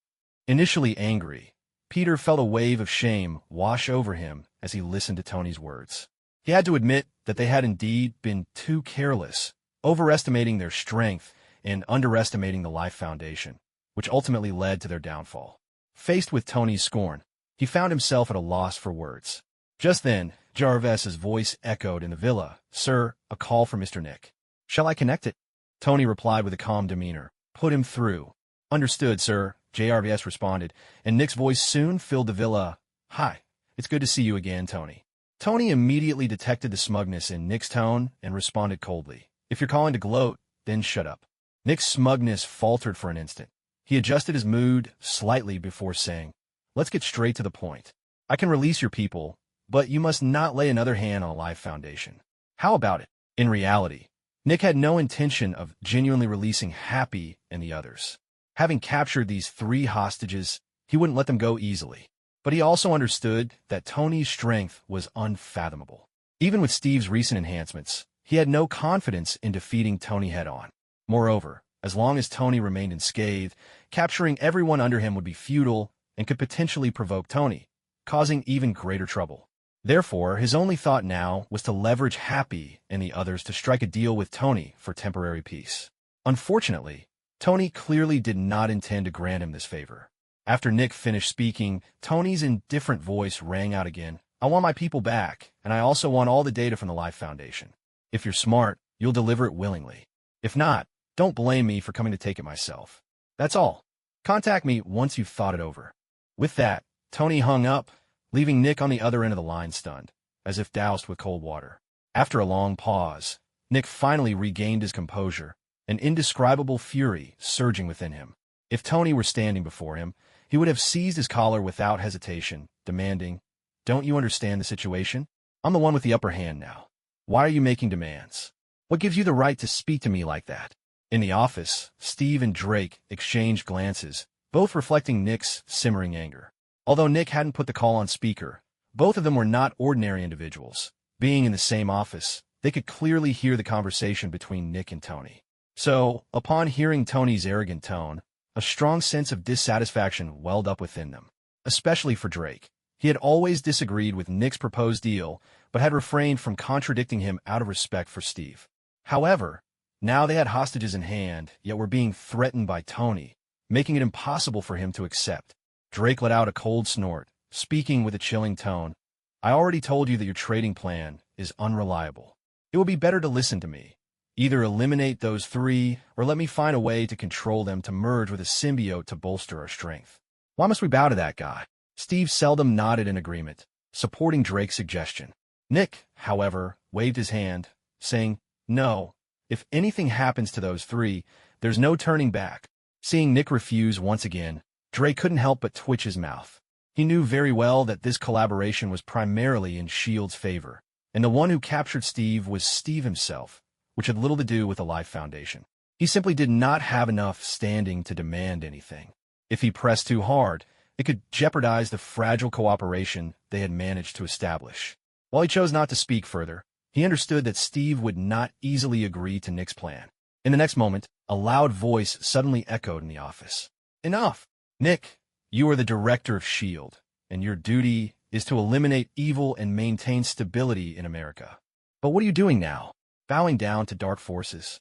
[SPEAKER 1] Initially angry, Peter felt a wave of shame wash over him as he listened to Tony's words. He had to admit that they had indeed been too careless, overestimating their strength and underestimating the life foundation, which ultimately led to their downfall. Faced with Tony's scorn, he found himself at a loss for words. Just then, Jarvis's voice echoed in the villa. "Sir, a call for Mr. Nick." "Shall I connect it?" Tony replied with a calm demeanor. "Put him through." "Understood, sir," Jarvis responded, and Nick's voice soon filled the villa. "Hi, it's good to see you again, Tony." Tony immediately detected the smugness in Nick's tone and responded coldly. "If you're calling to gloat, then shut up." Nick's smugness faltered for an instant. He adjusted his mood slightly before saying, "Let's get straight to the point. I can release your people, but you must not lay another hand on a life foundation. How about it?" In reality, Nick had no intention of genuinely releasing Happy and the others. Having captured these 3 hostages, he wouldn't let them go easily. But he also understood that Tony's strength was unfathomable. Even with Steve's recent enhancements, he had no confidence in defeating Tony head-on. Moreover, as long as Tony remained unscathed, capturing everyone under him would be futile and could potentially provoke Tony, causing even greater trouble. Therefore, his only thought now was to leverage Happy and the others to strike a deal with Tony for temporary peace. Unfortunately, Tony clearly did not intend to grant him this favor. After Nick finished speaking, Tony's indifferent voice rang out again. "I want my people back, and I also want all the data from the Life Foundation. If you're smart, you'll deliver it willingly. If not, don't blame me for coming to take it myself. That's all. Contact me once you've thought it over." With that, Tony hung up, leaving Nick on the other end of the line stunned, as if doused with cold water. After a long pause, Nick finally regained his composure, an indescribable fury surging within him. If Tony were standing before him, he would have seized his collar without hesitation, demanding, "Don't you understand the situation? I'm the one with the upper hand now. Why are you making demands? What gives you the right to speak to me like that?" In the office, Steve and Drake exchanged glances, both reflecting Nick's simmering anger. Although Nick hadn't put the call on speaker, both of them were not ordinary individuals. Being in the same office, they could clearly hear the conversation between Nick and Tony. So, upon hearing Tony's arrogant tone, a strong sense of dissatisfaction welled up within them, especially for Drake. He had always disagreed with Nick's proposed deal, but had refrained from contradicting him out of respect for Steve. However, now they had hostages in hand, yet were being threatened by Tony, making it impossible for him to accept. Drake let out a cold snort, speaking with a chilling tone. I already told you that your trading plan is unreliable. It will be better to listen to me. Either eliminate those three, or let me find a way to control them to merge with a symbiote to bolster our strength. Why must we bow to that guy? Steve seldom nodded in agreement, supporting Drake's suggestion. Nick, however, waved his hand, saying, No, if anything happens to those three, there's no turning back. Seeing Nick refuse once again, Drake couldn't help but twitch his mouth. He knew very well that this collaboration was primarily in S.H.I.E.L.D.'s favor, and the one who captured Steve was Steve himself, which had little to do with the Life Foundation. He simply did not have enough standing to demand anything. If he pressed too hard, it could jeopardize the fragile cooperation they had managed to establish. While he chose not to speak further, he understood that Steve would not easily agree to Nick's plan. In the next moment, a loud voice suddenly echoed in the office. Enough! Nick, you are the director of S.H.I.E.L.D., and your duty is to eliminate evil and maintain stability in America. But what are you doing now? Bowing down to dark forces?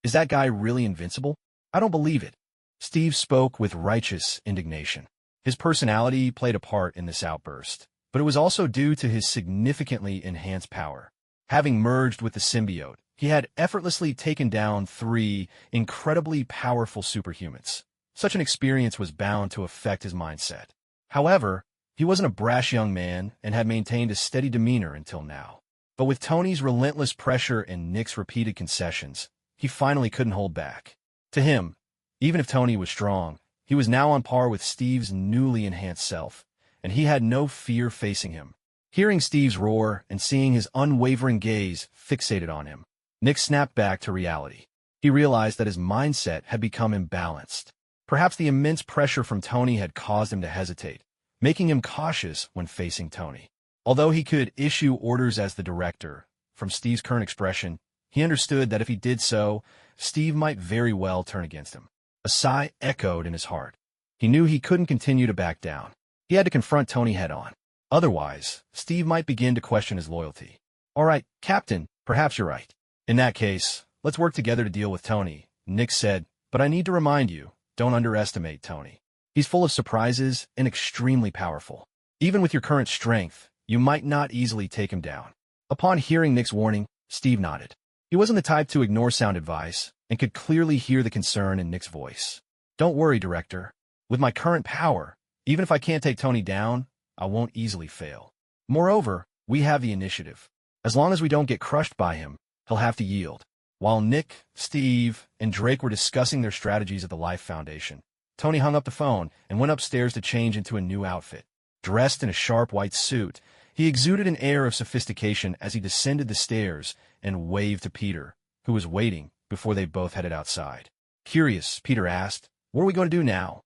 [SPEAKER 1] Is that guy really invincible? I don't believe it. Steve spoke with righteous indignation. His personality played a part in this outburst, but it was also due to his significantly enhanced power. Having merged with the symbiote, he had effortlessly taken down three incredibly powerful superhumans. Such an experience was bound to affect his mindset. However, he wasn't a brash young man and had maintained a steady demeanor until now. But with Tony's relentless pressure and Nick's repeated concessions, he finally couldn't hold back. To him, even if Tony was strong, he was now on par with Steve's newly enhanced self, and he had no fear facing him. Hearing Steve's roar and seeing his unwavering gaze fixated on him, Nick snapped back to reality. He realized that his mindset had become imbalanced. Perhaps the immense pressure from Tony had caused him to hesitate, making him cautious when facing Tony. Although he could issue orders as the director, from Steve's current expression, he understood that if he did so, Steve might very well turn against him. A sigh echoed in his heart. He knew he couldn't continue to back down. He had to confront Tony head-on. Otherwise, Steve might begin to question his loyalty. All right, Captain, perhaps you're right. In that case, let's work together to deal with Tony, Nick said, but I need to remind you, don't underestimate Tony. He's full of surprises and extremely powerful. Even with your current strength, you might not easily take him down. Upon hearing Nick's warning, Steve nodded. He wasn't the type to ignore sound advice and could clearly hear the concern in Nick's voice. Don't worry, Director. With my current power, even if I can't take Tony down, I won't easily fail. Moreover, we have the initiative. As long as we don't get crushed by him, he'll have to yield. While Nick, Steve, and Drake were discussing their strategies at the Life Foundation, Tony hung up the phone and went upstairs to change into a new outfit. Dressed in a sharp white suit, he exuded an air of sophistication as he descended the stairs and waved to Peter, who was waiting before they both headed outside. Curious, Peter asked, "What are we going to do now?"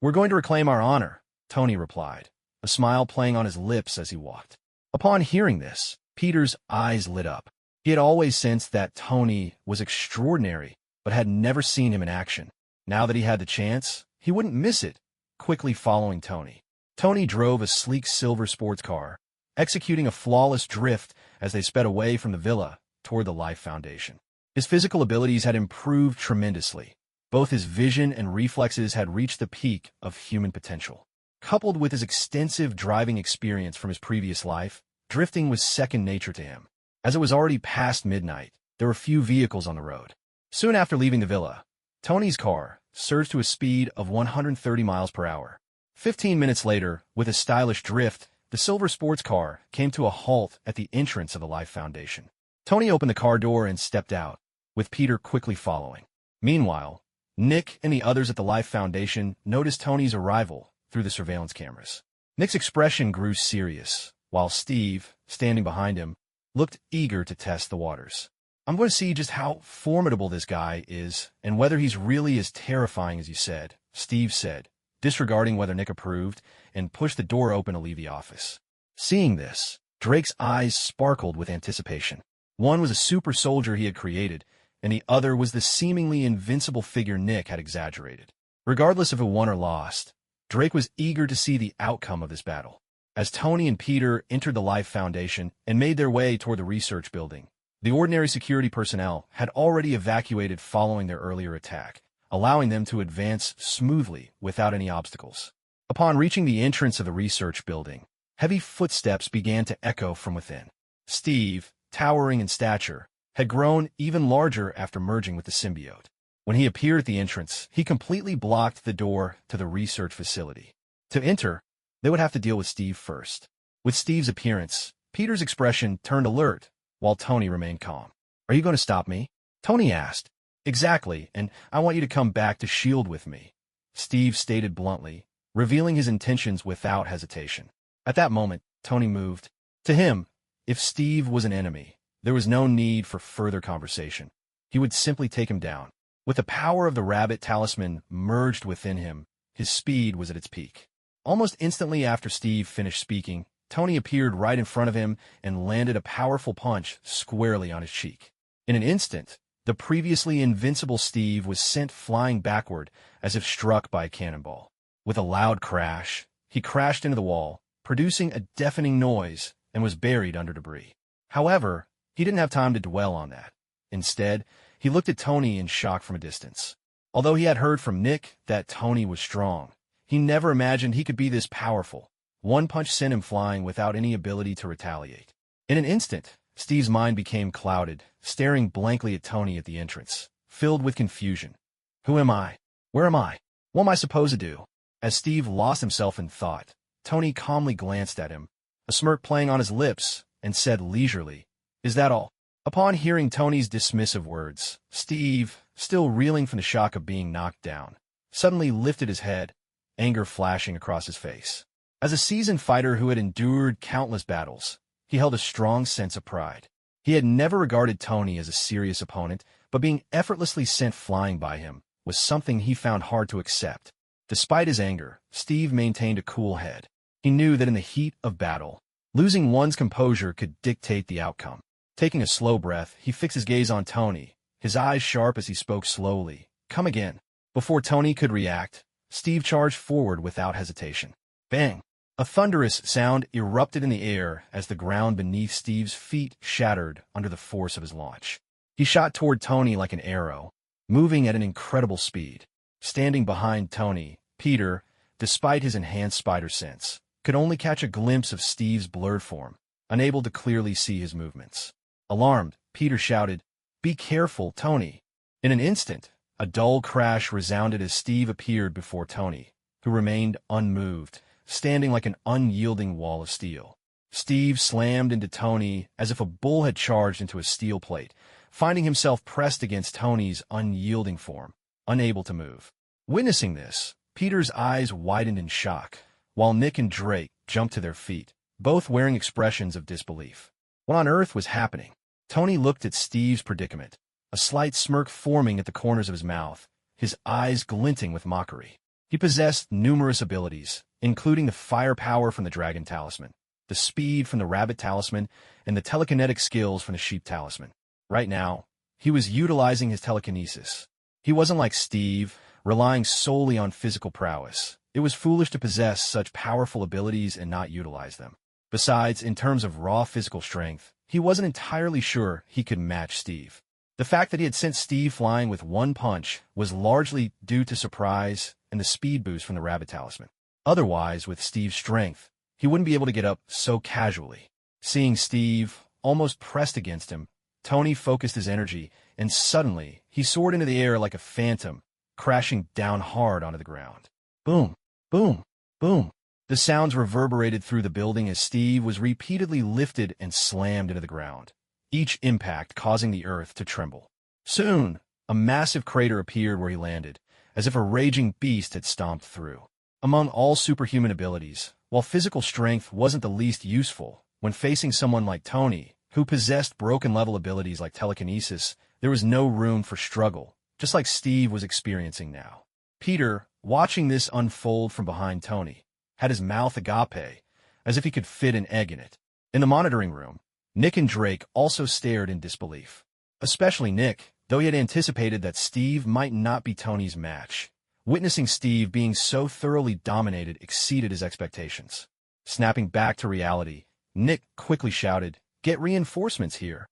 [SPEAKER 1] "We're going to reclaim our honor," Tony replied, a smile playing on his lips as he walked. Upon hearing this, Peter's eyes lit up. He had always sensed that Tony was extraordinary, but had never seen him in action. Now that he had the chance, he wouldn't miss it. Quickly following Tony, Tony drove a sleek silver sports car, executing a flawless drift as they sped away from the villa toward the Life Foundation. His physical abilities had improved tremendously. Both his vision and reflexes had reached the peak of human potential. Coupled with his extensive driving experience from his previous life, drifting was second nature to him. As it was already past midnight, there were few vehicles on the road. Soon after leaving the villa, Tony's car surged to a speed of 130 miles per hour. 15 minutes later, with a stylish drift, the silver sports car came to a halt at the entrance of the Life Foundation. Tony opened the car door and stepped out, with Peter quickly following. Meanwhile, Nick and the others at the Life Foundation noticed Tony's arrival through the surveillance cameras. Nick's expression grew serious, while Steve, standing behind him, looked eager to test the waters. "I'm going to see just how formidable this guy is and whether he's really as terrifying as you said," Steve said, disregarding whether Nick approved, and pushed the door open to leave the office. Seeing this, Drake's eyes sparkled with anticipation. One was a super soldier he had created, and the other was the seemingly invincible figure Nick had exaggerated. Regardless of who won or lost, Drake was eager to see the outcome of this battle. As Tony and Peter entered the Life Foundation and made their way toward the research building, the ordinary security personnel had already evacuated following their earlier attack, allowing them to advance smoothly without any obstacles. Upon reaching the entrance of the research building, heavy footsteps began to echo from within. Steve, towering in stature, had grown even larger after merging with the symbiote. When he appeared at the entrance, he completely blocked the door to the research facility. To enter, they would have to deal with Steve first. With Steve's appearance, Peter's expression turned alert, while Tony remained calm. "Are you going to stop me?" Tony asked. "Exactly, and I want you to come back to S.H.I.E.L.D. with me," Steve stated bluntly, revealing his intentions without hesitation. At that moment, Tony moved. To him, if Steve was an enemy, there was no need for further conversation. He would simply take him down. With the power of the rabbit talisman merged within him, his speed was at its peak. Almost instantly after Steve finished speaking, Tony appeared right in front of him and landed a powerful punch squarely on his cheek. In an instant, the previously invincible Steve was sent flying backward as if struck by a cannonball. With a loud crash, he crashed into the wall, producing a deafening noise, and was buried under debris. However, he didn't have time to dwell on that. Instead, he looked at Tony in shock from a distance. Although he had heard from Nick that Tony was strong, he never imagined he could be this powerful. One punch sent him flying without any ability to retaliate. In an instant, Steve's mind became clouded, staring blankly at Tony at the entrance, filled with confusion. Who am I? Where am I? What am I supposed to do? As Steve lost himself in thought, Tony calmly glanced at him, a smirk playing on his lips, and said leisurely, "Is that all?" Upon hearing Tony's dismissive words, Steve, still reeling from the shock of being knocked down, suddenly lifted his head, anger flashing across his face. As a seasoned fighter who had endured countless battles, he held a strong sense of pride. He had never regarded Tony as a serious opponent, but being effortlessly sent flying by him was something he found hard to accept. Despite his anger, Steve maintained a cool head. He knew that in the heat of battle, losing one's composure could dictate the outcome. Taking a slow breath, he fixed his gaze on Tony, his eyes sharp as he spoke slowly. "Come again." Before Tony could react, Steve charged forward without hesitation. Bang! A thunderous sound erupted in the air as the ground beneath Steve's feet shattered under the force of his launch. He shot toward Tony like an arrow, moving at an incredible speed. Standing behind Tony, Peter, despite his enhanced spider sense, could only catch a glimpse of Steve's blurred form, unable to clearly see his movements. Alarmed, Peter shouted, "Be careful, Tony." In an instant, a dull crash resounded as Steve appeared before Tony, who remained unmoved, standing like an unyielding wall of steel. Steve slammed into Tony as if a bull had charged into a steel plate, finding himself pressed against Tony's unyielding form, unable to move. Witnessing this, Peter's eyes widened in shock, while Nick and Drake jumped to their feet, both wearing expressions of disbelief. What on earth was happening? Tony looked at Steve's predicament, a slight smirk forming at the corners of his mouth, his eyes glinting with mockery. He possessed numerous abilities, including the firepower from the Dragon Talisman, the speed from the Rabbit Talisman, and the telekinetic skills from the Sheep Talisman. Right now, he was utilizing his telekinesis. He wasn't like Steve, relying solely on physical prowess. It was foolish to possess such powerful abilities and not utilize them. Besides, in terms of raw physical strength, he wasn't entirely sure he could match Steve. The fact that he had sent Steve flying with one punch was largely due to surprise and the speed boost from the Rabbit Talisman. Otherwise, with Steve's strength, he wouldn't be able to get up so casually. Seeing Steve almost pressed against him, Tony focused his energy, and suddenly, he soared into the air like a phantom, crashing down hard onto the ground. Boom, boom, boom. The sounds reverberated through the building as Steve was repeatedly lifted and slammed into the ground, each impact causing the earth to tremble. Soon, a massive crater appeared where he landed, as if a raging beast had stomped through. Among all superhuman abilities, while physical strength wasn't the least useful, when facing someone like Tony, who possessed broken-level abilities like telekinesis, there was no room for struggle, just like Steve was experiencing now. Peter, watching this unfold from behind Tony, had his mouth agape, as if he could fit an egg in it. In the monitoring room, Nick and Drake also stared in disbelief. Especially Nick, though he had anticipated that Steve might not be Tony's match. Witnessing Steve being so thoroughly dominated exceeded his expectations. Snapping back to reality, Nick quickly shouted, "Get reinforcements here."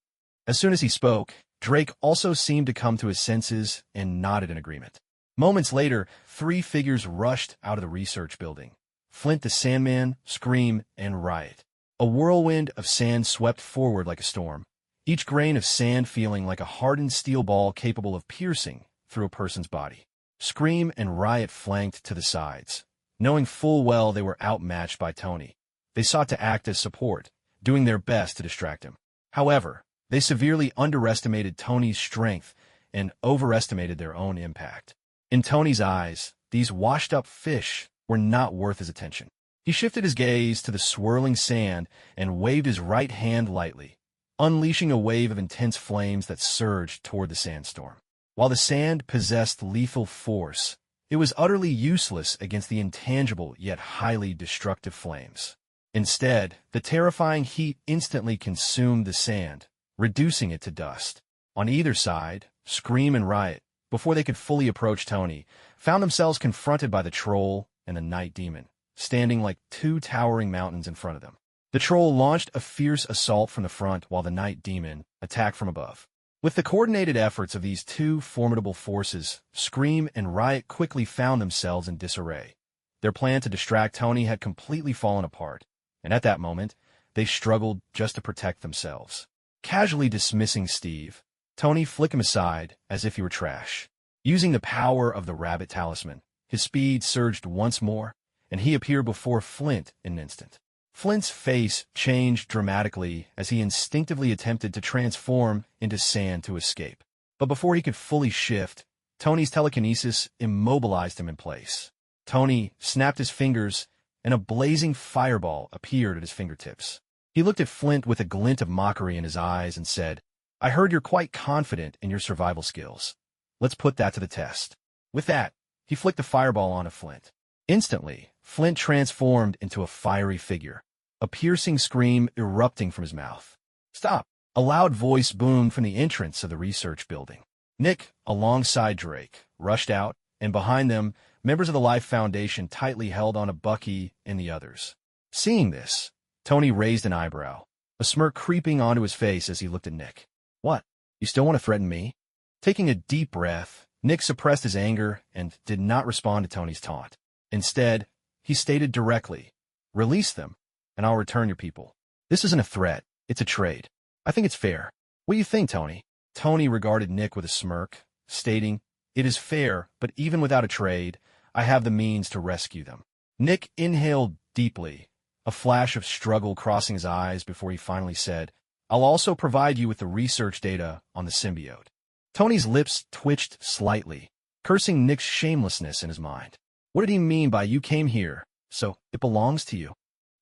[SPEAKER 1] As soon as he spoke, Drake also seemed to come to his senses and nodded in agreement. Moments later, 3 figures rushed out of the research building, Flint the Sandman, Scream, and Riot. A whirlwind of sand swept forward like a storm, each grain of sand feeling like a hardened steel ball capable of piercing through a person's body. Scream and Riot flanked to the sides, knowing full well they were outmatched by Tony. They sought to act as support, doing their best to distract him. However, they severely underestimated Tony's strength and overestimated their own impact. In Tony's eyes, these washed-up fish were not worth his attention. He shifted his gaze to the swirling sand and waved his right hand lightly, unleashing a wave of intense flames that surged toward the sandstorm. While the sand possessed lethal force, it was utterly useless against the intangible yet highly destructive flames. Instead, the terrifying heat instantly consumed the sand, reducing it to dust. On either side, Scream and Riot, before they could fully approach Tony, found themselves confronted by the troll and the night demon, standing like two towering mountains in front of them. The troll launched a fierce assault from the front while the night demon attacked from above. With the coordinated efforts of these two formidable forces, Scream and Riot quickly found themselves in disarray. Their plan to distract Tony had completely fallen apart, and at that moment, they struggled just to protect themselves. Casually dismissing Steve, Tony flicked him aside as if he were trash. Using the power of the rabbit talisman, his speed surged once more, and he appeared before Flint in an instant. Flint's face changed dramatically as he instinctively attempted to transform into sand to escape. But before he could fully shift, Tony's telekinesis immobilized him in place. Tony snapped his fingers, and a blazing fireball appeared at his fingertips. He looked at Flint with a glint of mockery in his eyes and said, "I heard you're quite confident in your survival skills. Let's put that to the test." With that, he flicked the fireball onto Flint. Instantly, Flint transformed into a fiery figure, a piercing scream erupting from his mouth. "Stop!" A loud voice boomed from the entrance of the research building. Nick, alongside Drake, rushed out, and behind them, members of the Life Foundation tightly held on to Bucky and the others. Seeing this, Tony raised an eyebrow, a smirk creeping onto his face as he looked at Nick. "What? You still want to threaten me?" Taking a deep breath, Nick suppressed his anger and did not respond to Tony's taunt. Instead, he stated directly, "Release them, and I'll return your people. This isn't a threat, it's a trade. I think it's fair. What do you think, Tony?" Tony regarded Nick with a smirk, stating, "It is fair, but even without a trade, I have the means to rescue them." Nick inhaled deeply, a flash of struggle crossing his eyes before he finally said, "I'll also provide you with the research data on the symbiote." Tony's lips twitched slightly, cursing Nick's shamelessness in his mind. What did he mean by "you came here, so it belongs to you"?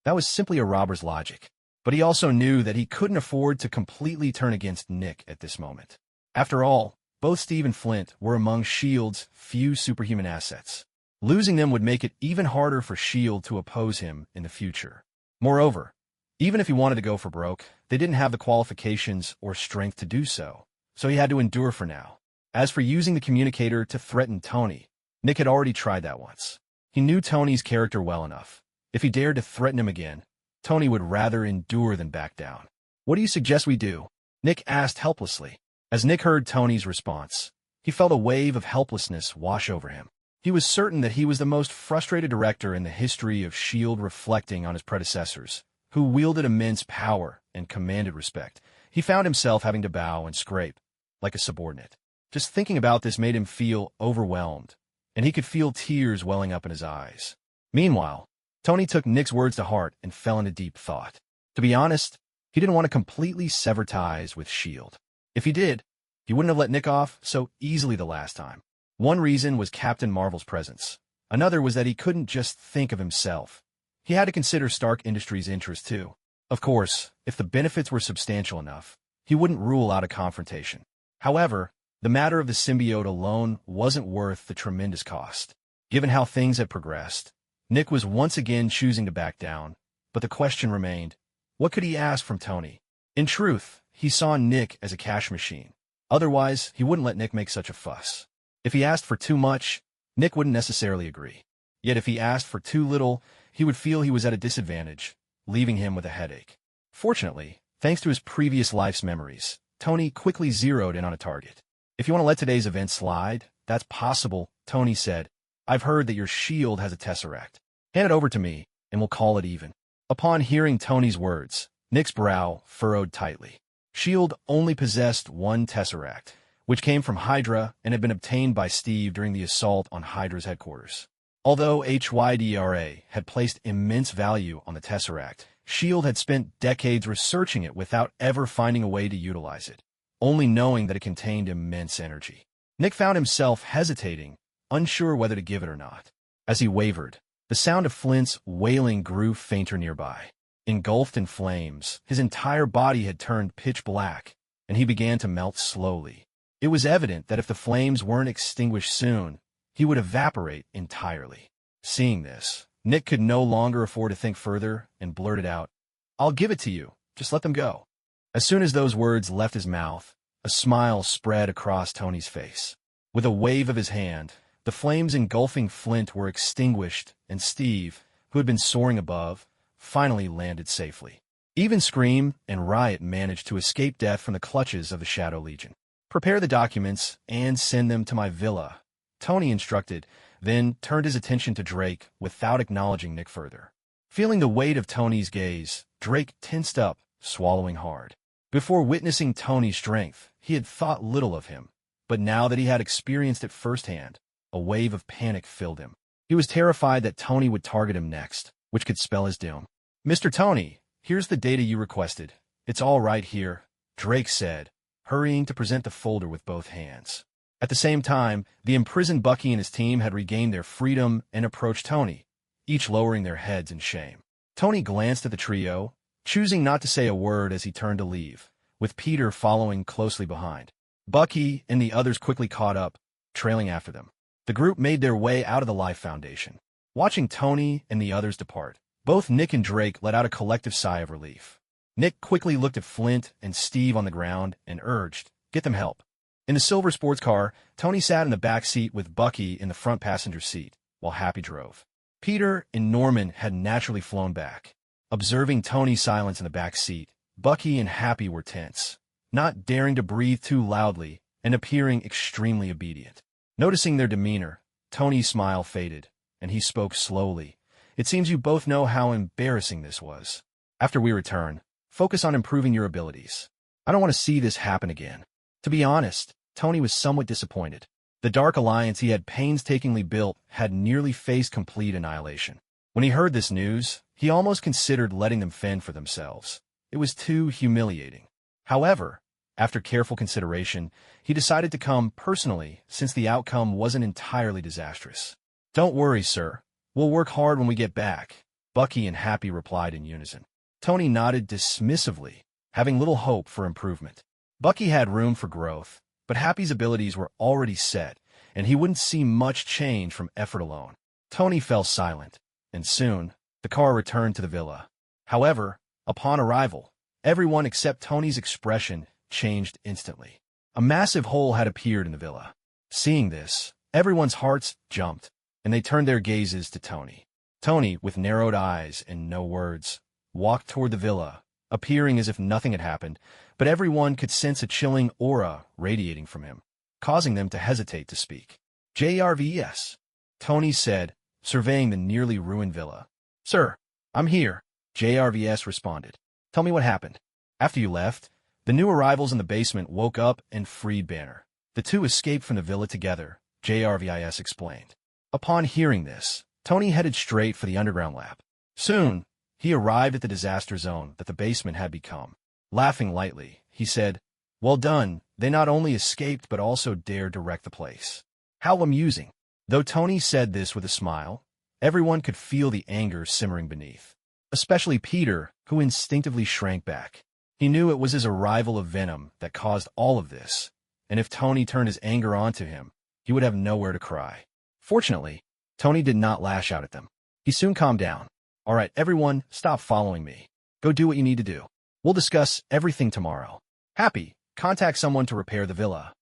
[SPEAKER 1] That was simply a robber's logic. But he also knew that he couldn't afford to completely turn against Nick at this moment. After all, both Steve and Flint were among S.H.I.E.L.'s few superhuman assets. Losing them would make it even harder for S.H.I.E.L.D. to oppose him in the future. Moreover, even if he wanted to go for broke, they didn't have the qualifications or strength to do so, so he had to endure for now. As for using the communicator to threaten Tony, Nick had already tried that once. He knew Tony's character well enough. If he dared to threaten him again, Tony would rather endure than back down. "What do you suggest we do?" Nick asked helplessly. As Nick heard Tony's response, he felt a wave of helplessness wash over him. He was certain that he was the most frustrated director in the history of S.H.I.E.L.D., reflecting on his predecessors, who wielded immense power and commanded respect. He found himself having to bow and scrape, like a subordinate. Just thinking about this made him feel overwhelmed, and he could feel tears welling up in his eyes. Meanwhile, Tony took Nick's words to heart and fell into deep thought. To be honest, he didn't want to completely sever ties with S.H.I.E.L.D. If he did, he wouldn't have let Nick off so easily the last time. One reason was Captain Marvel's presence. Another was that he couldn't just think of himself. He had to consider Stark Industries' interests too. Of course, if the benefits were substantial enough, he wouldn't rule out a confrontation. However, the matter of the symbiote alone wasn't worth the tremendous cost. Given how things had progressed, Nick was once again choosing to back down, but the question remained, what could he ask from Tony? In truth, he saw Nick as a cash machine. Otherwise, he wouldn't let Nick make such a fuss. If he asked for too much, Nick wouldn't necessarily agree. Yet if he asked for too little, he would feel he was at a disadvantage, leaving him with a headache. Fortunately, thanks to his previous life's memories, Tony quickly zeroed in on a target. "If you want to let today's event slide, that's possible," Tony said. "I've heard that your S.H.I.E.L.D. has a tesseract. Hand it over to me, and we'll call it even. Upon hearing Tony's words, Nick's brow furrowed tightly. S.H.I.E.L.D. only possessed one Tesseract, which came from Hydra and had been obtained by Steve during the assault on Hydra's headquarters. Although Hydra had placed immense value on the Tesseract, S.H.I.E.L.D. had spent decades researching it without ever finding a way to utilize it, only knowing that it contained immense energy. Nick found himself hesitating, unsure whether to give it or not. As he wavered, the sound of Flint's wailing grew fainter nearby. Engulfed in flames, his entire body had turned pitch black, and he began to melt slowly. It was evident that if the flames weren't extinguished soon, he would evaporate entirely. Seeing this, Nick could no longer afford to think further and blurted out, "I'll give it to you. Just let them go." As soon as those words left his mouth, a smile spread across Tony's face. With a wave of his hand, the flames engulfing Flint were extinguished, and Steve, who had been soaring above, finally landed safely. Even Scream and Riot managed to escape death from the clutches of the Shadow Legion. "Prepare the documents and send them to my villa," Tony instructed, then turned his attention to Drake without acknowledging Nick further. Feeling the weight of Tony's gaze, Drake tensed up, swallowing hard. Before witnessing Tony's strength, he had thought little of him, but now that he had experienced it firsthand, a wave of panic filled him. He was terrified that Tony would target him next, which could spell his doom. "Mr. Tony, here's the data you requested. It's all right here," Drake said, hurrying to present the folder with both hands. At the same time, the imprisoned Bucky and his team had regained their freedom and approached Tony, each lowering their heads in shame. Tony glanced at the trio, choosing not to say a word as he turned to leave, with Peter following closely behind. Bucky and the others quickly caught up, trailing after them. The group made their way out of the Life Foundation. Watching Tony and the others depart, both Nick and Drake let out a collective sigh of relief. Nick quickly looked at Flint and Steve on the ground and urged, "Get them help." In the silver sports car, Tony sat in the back seat with Bucky in the front passenger seat, while Happy drove. Peter and Norman had naturally flown back. Observing Tony's silence in the back seat, Bucky and Happy were tense, not daring to breathe too loudly and appearing extremely obedient. Noticing their demeanor, Tony's smile faded, and he spoke slowly. "It seems you both know how embarrassing this was. After we return, focus on improving your abilities. I don't want to see this happen again." To be honest, Tony was somewhat disappointed. The Dark Alliance he had painstakingly built had nearly faced complete annihilation. When he heard this news, he almost considered letting them fend for themselves. It was too humiliating. However, after careful consideration, he decided to come personally since the outcome wasn't entirely disastrous. "Don't worry, sir. We'll work hard when we get back," Bucky and Happy replied in unison. Tony nodded dismissively, having little hope for improvement. Bucky had room for growth, but Happy's abilities were already set, and he wouldn't see much change from effort alone. Tony fell silent, and soon, the car returned to the villa. However, upon arrival, everyone except Tony's expression changed instantly. A massive hole had appeared in the villa. Seeing this, everyone's hearts jumped, and they turned their gazes to Tony. Tony, with narrowed eyes and no words, walked toward the villa, appearing as if nothing had happened, but everyone could sense a chilling aura radiating from him, causing them to hesitate to speak. "JRVS," Tony said, surveying the nearly ruined villa. "Sir, I'm here," JRVS responded. "Tell me what happened." "After you left, the new arrivals in the basement woke up and freed Banner. The two escaped from the villa together," JRVS explained. Upon hearing this, Tony headed straight for the underground lab. Soon, he arrived at the disaster zone that the basement had become. Laughing lightly, he said, "Well done, they not only escaped but also dared to wreck the place." How amusing. Though Tony said this with a smile, everyone could feel the anger simmering beneath. Especially Peter, who instinctively shrank back. He knew it was his arrival of venom that caused all of this, and if Tony turned his anger onto him, he would have nowhere to cry. Fortunately, Tony did not lash out at them. He soon calmed down. "All right, everyone, stop following me. Go do what you need to do. We'll discuss everything tomorrow. Happy, contact someone to repair the villa."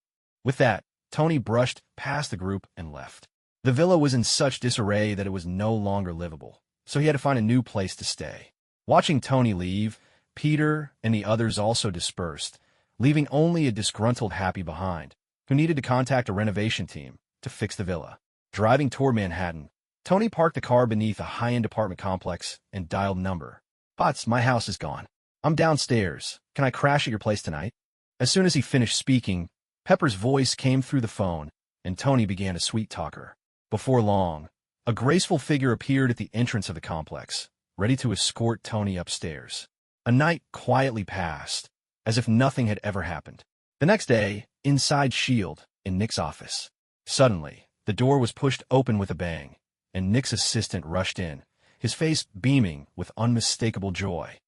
[SPEAKER 1] With that, Tony brushed past the group and left. The villa was in such disarray that it was no longer livable, so he had to find a new place to stay. Watching Tony leave, Peter and the others also dispersed, leaving only a disgruntled Happy behind, who needed to contact a renovation team to fix the villa. Driving toward Manhattan, Tony parked the car beneath a high-end apartment complex and dialed number. "Bots, my house is gone. I'm downstairs. Can I crash at your place tonight?" As soon as he finished speaking, Pepper's voice came through the phone, and Tony began to sweet-talk her. Before long, a graceful figure appeared at the entrance of the complex, ready to escort Tony upstairs. A night quietly passed, as if nothing had ever happened. The next day, inside S.H.I.E.L.D., in Nick's office. Suddenly, the door was pushed open with a bang, and Nick's assistant rushed in, his face beaming with unmistakable joy.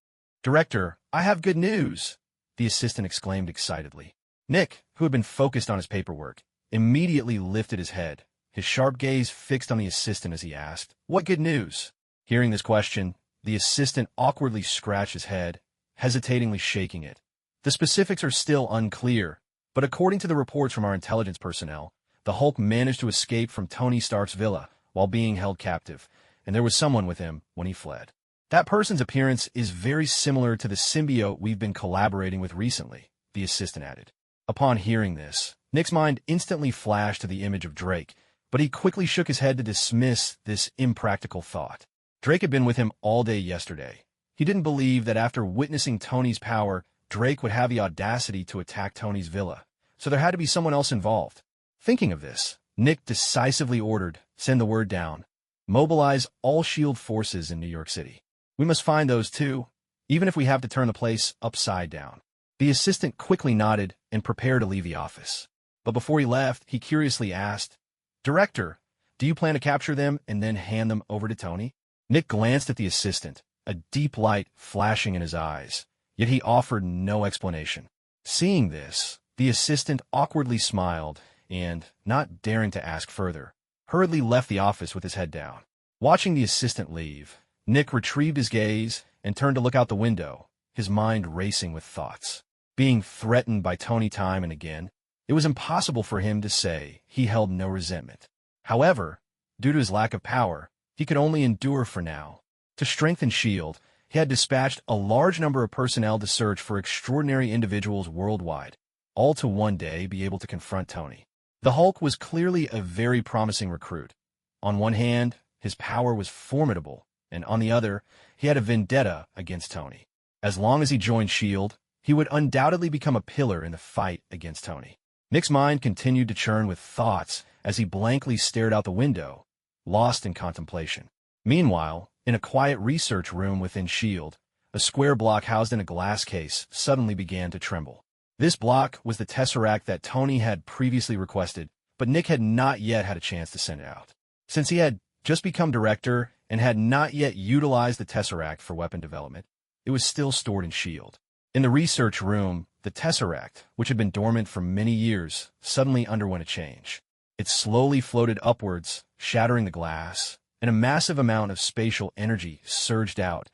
[SPEAKER 1] "Director, I have good news!" the assistant exclaimed excitedly. Nick, who had been focused on his paperwork, immediately lifted his head, his sharp gaze fixed on the assistant as he asked, "What good news?" Hearing this question, the assistant awkwardly scratched his head, hesitatingly shaking it. "The specifics are still unclear, but according to the reports from our intelligence personnel, the Hulk managed to escape from Tony Stark's villa while being held captive, and there was someone with him when he fled. That person's appearance is very similar to the symbiote we've been collaborating with recently," the assistant added. Upon hearing this, Nick's mind instantly flashed to the image of Drake, but he quickly shook his head to dismiss this impractical thought. Drake had been with him all day yesterday. He didn't believe that after witnessing Tony's power, Drake would have the audacity to attack Tony's villa, so there had to be someone else involved. Thinking of this, Nick decisively ordered, "Send the word down. Mobilize all S.H.I.E.L.D. forces in New York City. We must find those too, even if we have to turn the place upside down." The assistant quickly nodded and prepared to leave the office. But before he left, he curiously asked, "Director, do you plan to capture them and then hand them over to Tony?" Nick glanced at the assistant, a deep light flashing in his eyes, yet he offered no explanation. Seeing this, the assistant awkwardly smiled and, not daring to ask further, hurriedly left the office with his head down. Watching the assistant leave, Nick retrieved his gaze and turned to look out the window, his mind racing with thoughts. Being threatened by Tony time and again, it was impossible for him to say he held no resentment. However, due to his lack of power, he could only endure for now. To strengthen S.H.I.E.L.D., he had dispatched a large number of personnel to search for extraordinary individuals worldwide, all to one day be able to confront Tony. The Hulk was clearly a very promising recruit. On one hand, his power was formidable, and on the other, he had a vendetta against Tony. As long as he joined S.H.I.E.L.D., he would undoubtedly become a pillar in the fight against Tony. Nick's mind continued to churn with thoughts as he blankly stared out the window, lost in contemplation. Meanwhile, in a quiet research room within S.H.I.E.L.D., a square block housed in a glass case suddenly began to tremble. This block was the Tesseract that Tony had previously requested, but Nick had not yet had a chance to send it out. Since he had just become director and had not yet utilized the Tesseract for weapon development, it was still stored in S.H.I.E.L.D. In the research room, the Tesseract, which had been dormant for many years, suddenly underwent a change. It slowly floated upwards, shattering the glass, and a massive amount of spatial energy surged out,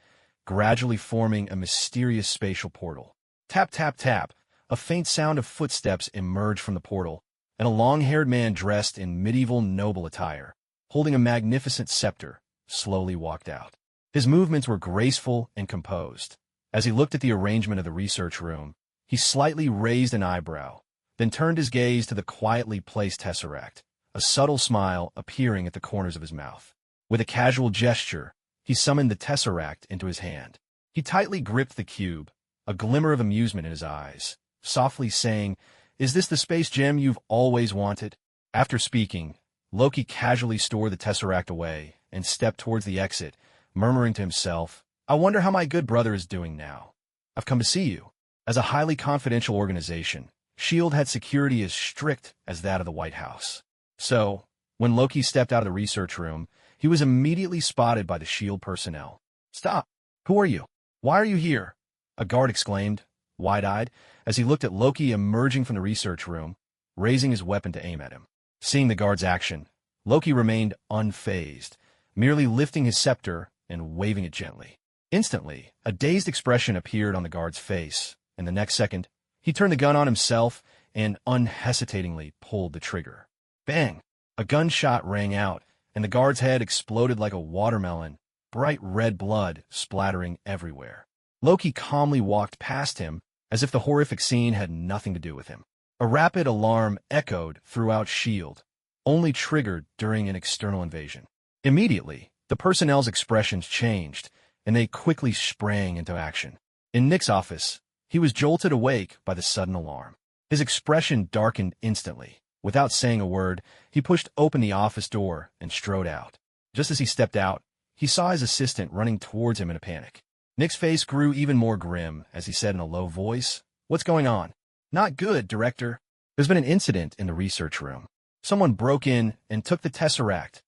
[SPEAKER 1] gradually forming a mysterious spatial portal. Tap, tap, tap. A faint sound of footsteps emerged from the portal, and a long-haired man dressed in medieval noble attire, holding a magnificent scepter, slowly walked out. His movements were graceful and composed. As he looked at the arrangement of the research room, he slightly raised an eyebrow, then turned his gaze to the quietly placed Tesseract, a subtle smile appearing at the corners of his mouth. With a casual gesture, he summoned the Tesseract into his hand. He tightly gripped the cube, a glimmer of amusement in his eyes, softly saying, "Is this the space gem you've always wanted?" After speaking, Loki casually stored the Tesseract away and stepped towards the exit, murmuring to himself, "I wonder how my good brother is doing now. I've come to see you." As a highly confidential organization, S.H.I.E.L.D. had security as strict as that of the White House. So, when Loki stepped out of the research room, he was immediately spotted by the S.H.I.E.L.D. personnel. "Stop! Who are you? Why are you here?" a guard exclaimed, wide-eyed, as he looked at Loki emerging from the research room, raising his weapon to aim at him. Seeing the guard's action, Loki remained unfazed, merely lifting his scepter and waving it gently. Instantly, a dazed expression appeared on the guard's face, and the next second, he turned the gun on himself and unhesitatingly pulled the trigger. Bang! A gunshot rang out, and the guard's head exploded like a watermelon, bright red blood splattering everywhere. Loki calmly walked past him, as if the horrific scene had nothing to do with him. A rapid alarm echoed throughout S.H.I.E.L.D., only triggered during an external invasion. Immediately, the personnel's expressions changed, and they quickly sprang into action. In Nick's office, he was jolted awake by the sudden alarm. His expression darkened instantly. Without saying a word, he pushed open the office door and strode out. Just as he stepped out, he saw his assistant running towards him in a panic. Nick's face grew even more grim as he said in a low voice, "What's going on?" "Not good, Director. There's been an incident in the research room. Someone broke in and took the Tesseract,"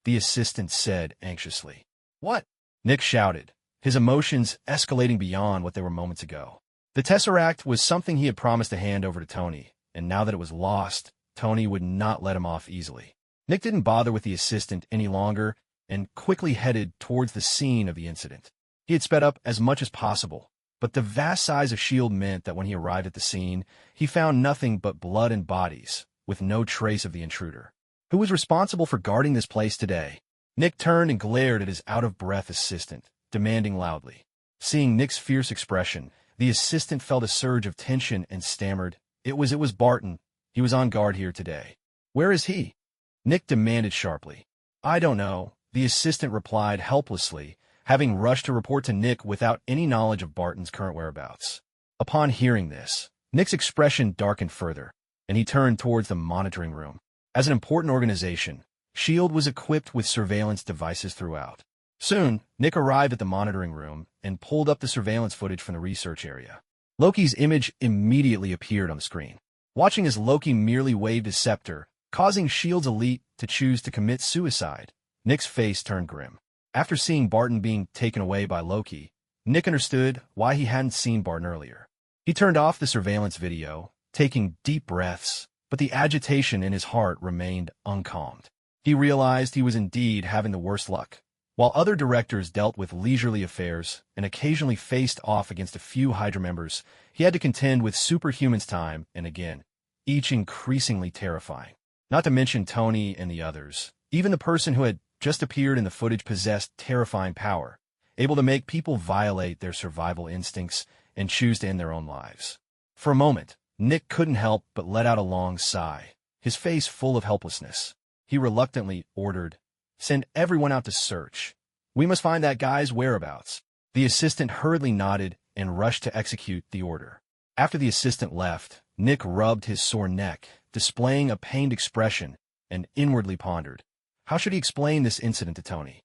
[SPEAKER 1] the assistant said anxiously. "What?" Nick shouted, his emotions escalating beyond what they were moments ago. The Tesseract was something he had promised to hand over to Tony, and now that it was lost, Tony would not let him off easily. Nick didn't bother with the assistant any longer and quickly headed towards the scene of the incident. He had sped up as much as possible, but the vast size of S.H.I.E.L.D. meant that when he arrived at the scene, he found nothing but blood and bodies, with no trace of the intruder. Who was responsible for guarding this place today? Nick turned and glared at his out-of-breath assistant, demanding loudly. Seeing Nick's fierce expression, the assistant felt a surge of tension and stammered, It was Barton. He was on guard here today." "Where is he?" Nick demanded sharply. "I don't know," the assistant replied helplessly, having rushed to report to Nick without any knowledge of Barton's current whereabouts. Upon hearing this, Nick's expression darkened further, and he turned towards the monitoring room. As an important organization, S.H.I.E.L.D. was equipped with surveillance devices throughout. Soon, Nick arrived at the monitoring room and pulled up the surveillance footage from the research area. Loki's image immediately appeared on the screen. Watching as Loki merely waved his scepter, causing S.H.I.E.L.D.'s elite to choose to commit suicide, Nick's face turned grim. After seeing Barton being taken away by Loki, Nick understood why he hadn't seen Barton earlier. He turned off the surveillance video, taking deep breaths, but the agitation in his heart remained uncalmed. He realized he was indeed having the worst luck. While other directors dealt with leisurely affairs and occasionally faced off against a few Hydra members, he had to contend with superhumans time and again, each increasingly terrifying. Not to mention Tony and the others. Even the person who had just appeared in the footage possessed terrifying power, able to make people violate their survival instincts and choose to end their own lives. For a moment, Nick couldn't help but let out a long sigh, his face full of helplessness. He reluctantly ordered, "Send everyone out to search. We must find that guy's whereabouts." The assistant hurriedly nodded and rushed to execute the order. After the assistant left, Nick rubbed his sore neck, displaying a pained expression, and inwardly pondered. How should he explain this incident to Tony?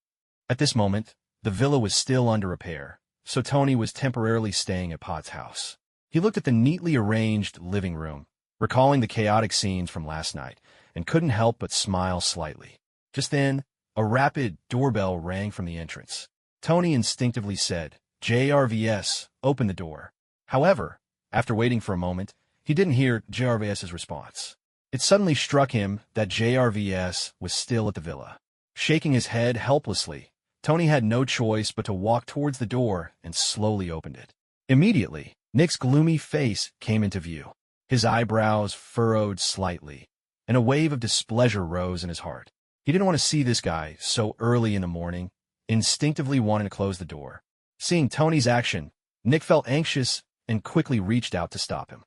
[SPEAKER 1] At this moment, the villa was still under repair, so Tony was temporarily staying at Pot's house. He looked at the neatly arranged living room, recalling the chaotic scenes from last night, and couldn't help but smile slightly. Just then, a rapid doorbell rang from the entrance. Tony instinctively said, "JRVS, open the door." However, after waiting for a moment, he didn't hear JRVS's response. It suddenly struck him that JRVS was still at the villa. Shaking his head helplessly, Tony had no choice but to walk towards the door and slowly opened it. Immediately, Nick's gloomy face came into view. His eyebrows furrowed slightly, and a wave of displeasure rose in his heart. He didn't want to see this guy so early in the morning, instinctively wanting to close the door. Seeing Tony's action, Nick felt anxious and quickly reached out to stop him.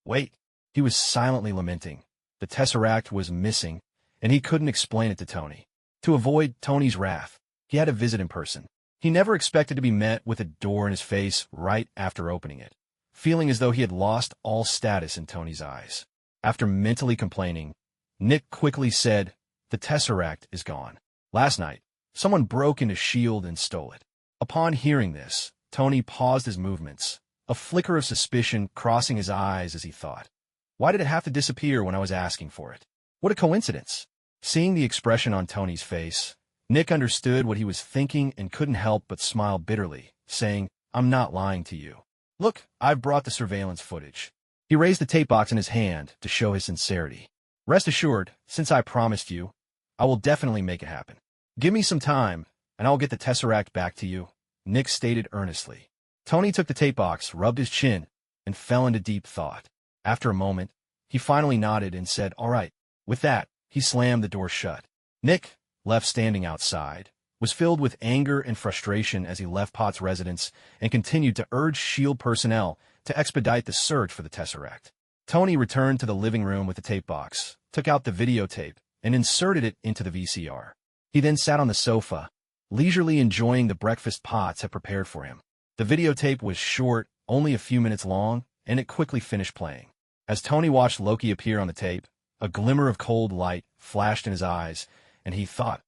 [SPEAKER 1] "Wait," he was silently lamenting. The Tesseract was missing, and he couldn't explain it to Tony. To avoid Tony's wrath, he had to visit in person. He never expected to be met with a door in his face right after opening it, feeling as though he had lost all status in Tony's eyes. After mentally complaining, Nick quickly said, "The Tesseract is gone. Last night, someone broke into S.H.I.E.L.D. and stole it." Upon hearing this, Tony paused his movements, a flicker of suspicion crossing his eyes as he thought, "Why did it have to disappear when I was asking for it? What a coincidence." Seeing the expression on Tony's face, Nick understood what he was thinking and couldn't help but smile bitterly, saying, "I'm not lying to you. Look, I've brought the surveillance footage." He raised the tape box in his hand to show his sincerity. "Rest assured, since I promised you, I will definitely make it happen. Give me some time, and I'll get the Tesseract back to you," Nick stated earnestly. Tony took the tape box, rubbed his chin, and fell into deep thought. After a moment, he finally nodded and said, "All right." With that, he slammed the door shut. Nick, left standing outside, was filled with anger and frustration as he left Pot's residence and continued to urge S.H.I.E.L.D. personnel to expedite the search for the Tesseract. Tony returned to the living room with the tape box, took out the videotape, and inserted it into the VCR. He then sat on the sofa, leisurely enjoying the breakfast Potts had prepared for him. The videotape was short, only a few minutes long, and it quickly finished playing. As Tony watched Loki appear on the tape, a glimmer of cold light flashed in his eyes, and he thought,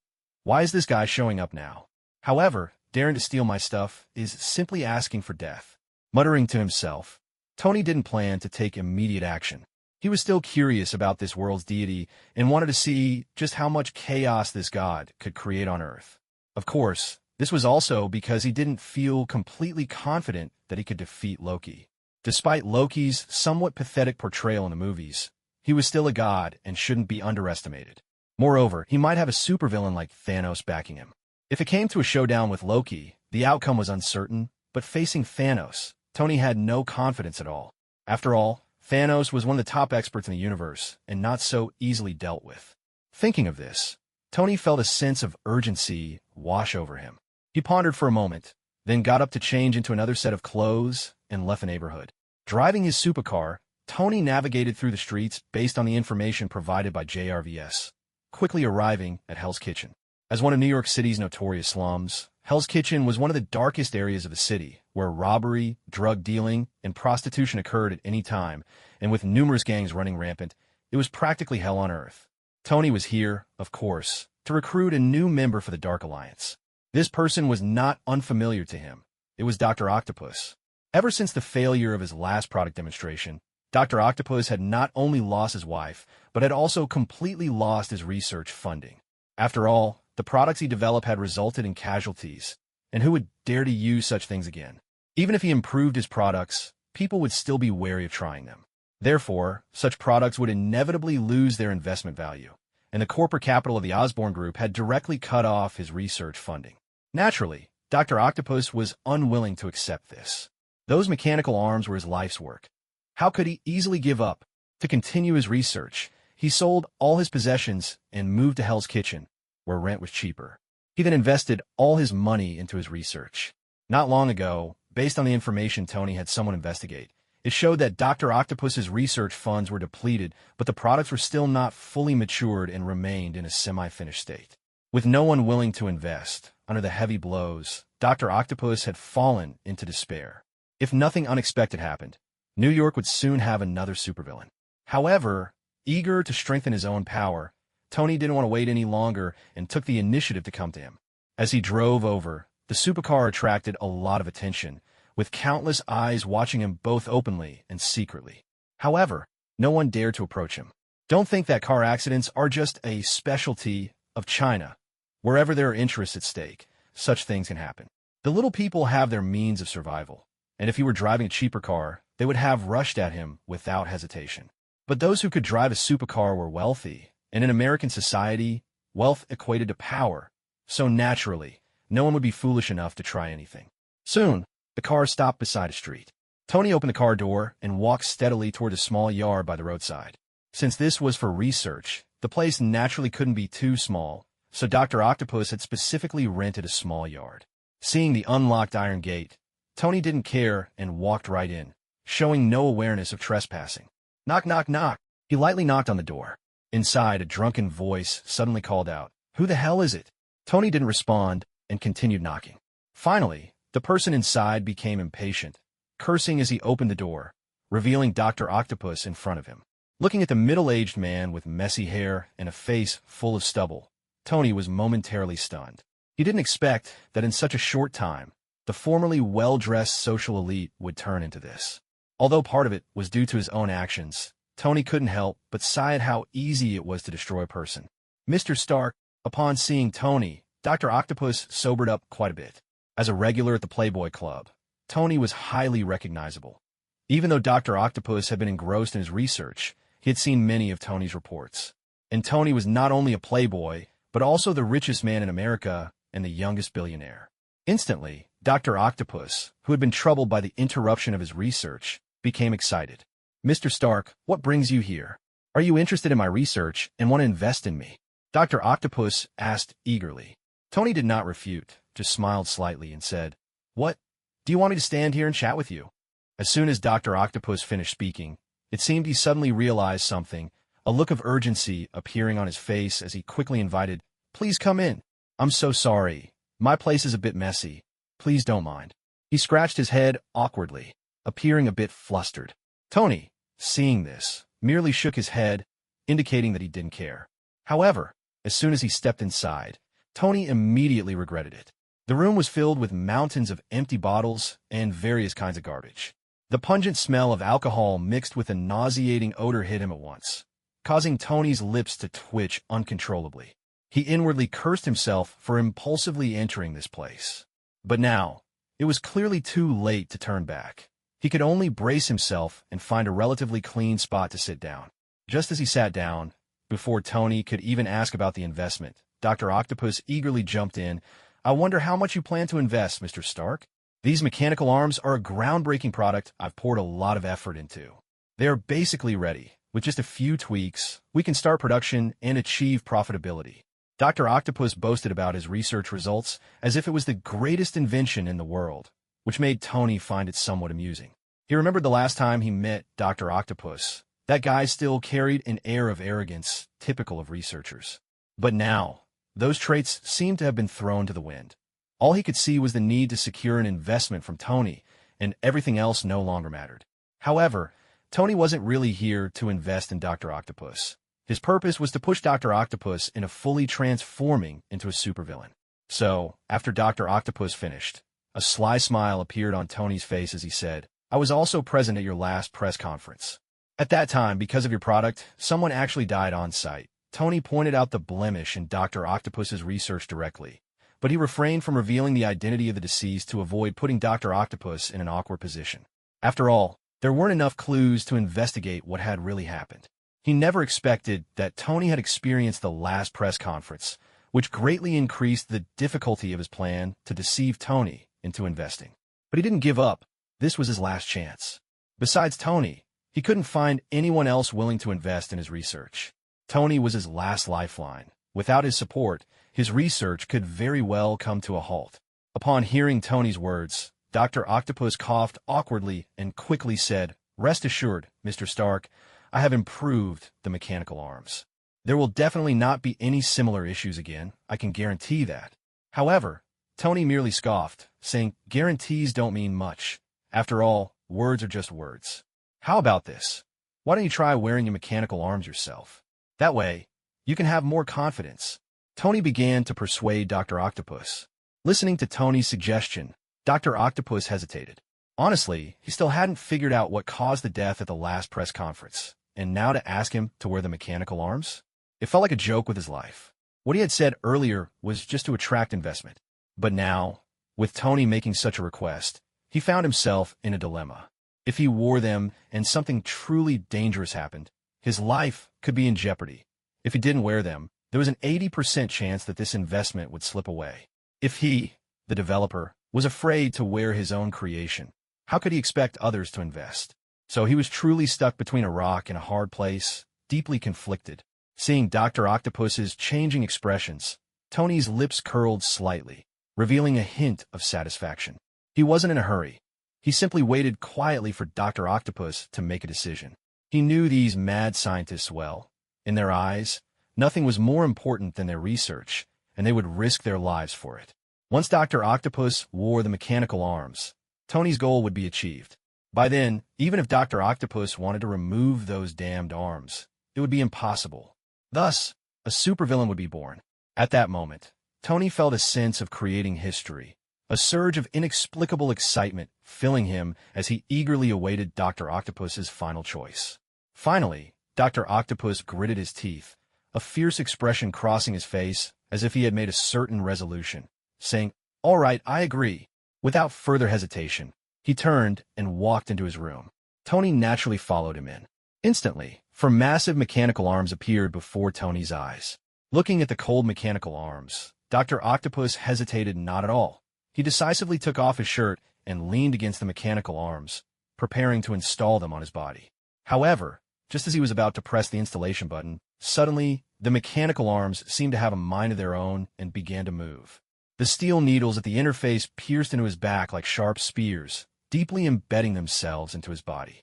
[SPEAKER 1] "Why is this guy showing up now? However, daring to steal my stuff is simply asking for death." Muttering to himself, Tony didn't plan to take immediate action. He was still curious about this world's deity and wanted to see just how much chaos this god could create on Earth. Of course, this was also because he didn't feel completely confident that he could defeat Loki. Despite Loki's somewhat pathetic portrayal in the movies, he was still a god and shouldn't be underestimated. Moreover, he might have a supervillain like Thanos backing him. If it came to a showdown with Loki, the outcome was uncertain, but facing Thanos, Tony had no confidence at all. After all, Thanos was one of the top experts in the universe and not so easily dealt with. Thinking of this, Tony felt a sense of urgency wash over him. He pondered for a moment, then got up to change into another set of clothes and left the neighborhood. Driving his supercar, Tony navigated through the streets based on the information provided by JRVS, quickly arriving at Hell's Kitchen. As one of New York City's notorious slums, Hell's Kitchen was one of the darkest areas of the city, where robbery, drug dealing, and prostitution occurred at any time, and with numerous gangs running rampant, it was practically hell on earth. Tony was here, of course, to recruit a new member for the Dark Alliance. This person was not unfamiliar to him. It was Dr. Octopus. Ever since the failure of his last product demonstration, Dr. Octopus had not only lost his wife, but had also completely lost his research funding. After all, the products he developed had resulted in casualties, and who would dare to use such things again? Even if he improved his products, people would still be wary of trying them. Therefore, such products would inevitably lose their investment value, and the corporate capital of the Osborn Group had directly cut off his research funding. Naturally, Dr. Octopus was unwilling to accept this. Those mechanical arms were his life's work. How could he easily give up? To continue his research, he sold all his possessions and moved to Hell's Kitchen, where rent was cheaper. He then invested all his money into his research. Not long ago, based on the information Tony had someone investigate, it showed that Dr. Octopus's research funds were depleted, but the products were still not fully matured and remained in a semi-finished state. With no one willing to invest, under the heavy blows, Dr. Octopus had fallen into despair. If nothing unexpected happened, New York would soon have another supervillain. However, eager to strengthen his own power, Tony didn't want to wait any longer and took the initiative to come to him. As he drove over, the supercar attracted a lot of attention, with countless eyes watching him both openly and secretly. However, no one dared to approach him. Don't think that car accidents are just a specialty of China. Wherever there are interests at stake, such things can happen. The little people have their means of survival, and if he were driving a cheaper car, they would have rushed at him without hesitation. But those who could drive a supercar were wealthy, and in American society, wealth equated to power, so naturally, no one would be foolish enough to try anything. Soon, the car stopped beside a street. Tony opened the car door and walked steadily toward a small yard by the roadside. Since this was for research, the place naturally couldn't be too small, so Dr. Octopus had specifically rented a small yard. Seeing the unlocked iron gate, Tony didn't care and walked right in, showing no awareness of trespassing. Knock, knock, knock. He lightly knocked on the door. Inside, a drunken voice suddenly called out, "Who the hell is it?" Tony didn't respond and continued knocking. Finally, the person inside became impatient, cursing as he opened the door, revealing Dr. Octopus in front of him. Looking at the middle-aged man with messy hair and a face full of stubble, Tony was momentarily stunned. He didn't expect that in such a short time, the formerly well-dressed social elite would turn into this. Although part of it was due to his own actions, Tony couldn't help but sigh at how easy it was to destroy a person. Mr. Stark, upon seeing Tony, Dr. Octopus sobered up quite a bit. As a regular at the Playboy Club, Tony was highly recognizable. Even though Dr. Octopus had been engrossed in his research, he had seen many of Tony's reports. And Tony was not only a playboy, but also the richest man in America and the youngest billionaire. Instantly, Dr. Octopus, who had been troubled by the interruption of his research, became excited. "Mr. Stark, what brings you here? Are you interested in my research and want to invest in me?" Dr. Octopus asked eagerly. Tony did not refute, just smiled slightly and said, "What? Do you want me to stand here and chat with you?" As soon as Dr. Octopus finished speaking, it seemed he suddenly realized something, a look of urgency appearing on his face as he quickly invited, "Please come in." I'm so sorry. My place is a bit messy. Please don't mind. He scratched his head awkwardly, appearing a bit flustered. Tony, seeing this, merely shook his head, indicating that he didn't care. However, as soon as he stepped inside, Tony immediately regretted it. The room was filled with mountains of empty bottles and various kinds of garbage. The pungent smell of alcohol mixed with a nauseating odor hit him at once, causing Tony's lips to twitch uncontrollably. He inwardly cursed himself for impulsively entering this place. But now, it was clearly too late to turn back. He could only brace himself and find a relatively clean spot to sit down. Just as he sat down, before Tony could even ask about the investment, Dr. Octopus eagerly jumped in. I wonder how much you plan to invest, Mr. Stark. These mechanical arms are a groundbreaking product I've poured a lot of effort into. They are basically ready. With just a few tweaks, we can start production and achieve profitability. Dr. Octopus boasted about his research results as if it was the greatest invention in the world, which made Tony find it somewhat amusing. He remembered the last time he met Dr. Octopus. That guy still carried an air of arrogance typical of researchers. But now, those traits seemed to have been thrown to the wind. All he could see was the need to secure an investment from Tony, and everything else no longer mattered. However, Tony wasn't really here to invest in Dr. Octopus. His purpose was to push Dr. Octopus into fully transforming into a supervillain. So, after Dr. Octopus finished, a sly smile appeared on Tony's face as he said, I was also present at your last press conference. At that time, because of your product, someone actually died on site. Tony pointed out the blemish in Dr. Octopus's research directly, but he refrained from revealing the identity of the deceased to avoid putting Dr. Octopus in an awkward position. After all, there weren't enough clues to investigate what had really happened. He never expected that Tony had experienced the last press conference, which greatly increased the difficulty of his plan to deceive Tony into investing. But he didn't give up. This was his last chance. Besides Tony, he couldn't find anyone else willing to invest in his research. Tony was his last lifeline. Without his support, his research could very well come to a halt. Upon hearing Tony's words, Dr. Octopus coughed awkwardly and quickly said, Rest assured, Mr. Stark, I have improved the mechanical arms. There will definitely not be any similar issues again, I can guarantee that. However, Tony merely scoffed, saying, Guarantees don't mean much. After all, words are just words. How about this? Why don't you try wearing your mechanical arms yourself? That way, you can have more confidence. Tony began to persuade Dr. Octopus. Listening to Tony's suggestion, Dr. Octopus hesitated. Honestly, he still hadn't figured out what caused the death at the last press conference, and now to ask him to wear the mechanical arms? It felt like a joke with his life. What he had said earlier was just to attract investment. But now, with Tony making such a request, he found himself in a dilemma. If he wore them and something truly dangerous happened, his life could be in jeopardy. If he didn't wear them, there was an 80% chance that this investment would slip away. If he, the developer, was afraid to wear his own creation, how could he expect others to invest? So he was truly stuck between a rock and a hard place, deeply conflicted. Seeing Dr. Octopus's changing expressions, Tony's lips curled slightly, revealing a hint of satisfaction. He wasn't in a hurry. He simply waited quietly for Dr. Octopus to make a decision. He knew these mad scientists well. In their eyes, nothing was more important than their research, and they would risk their lives for it. Once Dr. Octopus wore the mechanical arms, Tony's goal would be achieved. By then, even if Dr. Octopus wanted to remove those damned arms, it would be impossible. Thus, a supervillain would be born. At that moment, Tony felt a sense of creating history, a surge of inexplicable excitement filling him as he eagerly awaited Dr. Octopus's final choice. Finally, Dr. Octopus gritted his teeth, a fierce expression crossing his face as if he had made a certain resolution, saying, All right, I agree. Without further hesitation, he turned and walked into his room. Tony naturally followed him in. Instantly, four massive mechanical arms appeared before Tony's eyes. Looking at the cold mechanical arms, Dr. Octopus hesitated not at all. He decisively took off his shirt and leaned against the mechanical arms, preparing to install them on his body. However, just as he was about to press the installation button, suddenly, the mechanical arms seemed to have a mind of their own and began to move. The steel needles at the interface pierced into his back like sharp spears, deeply embedding themselves into his body.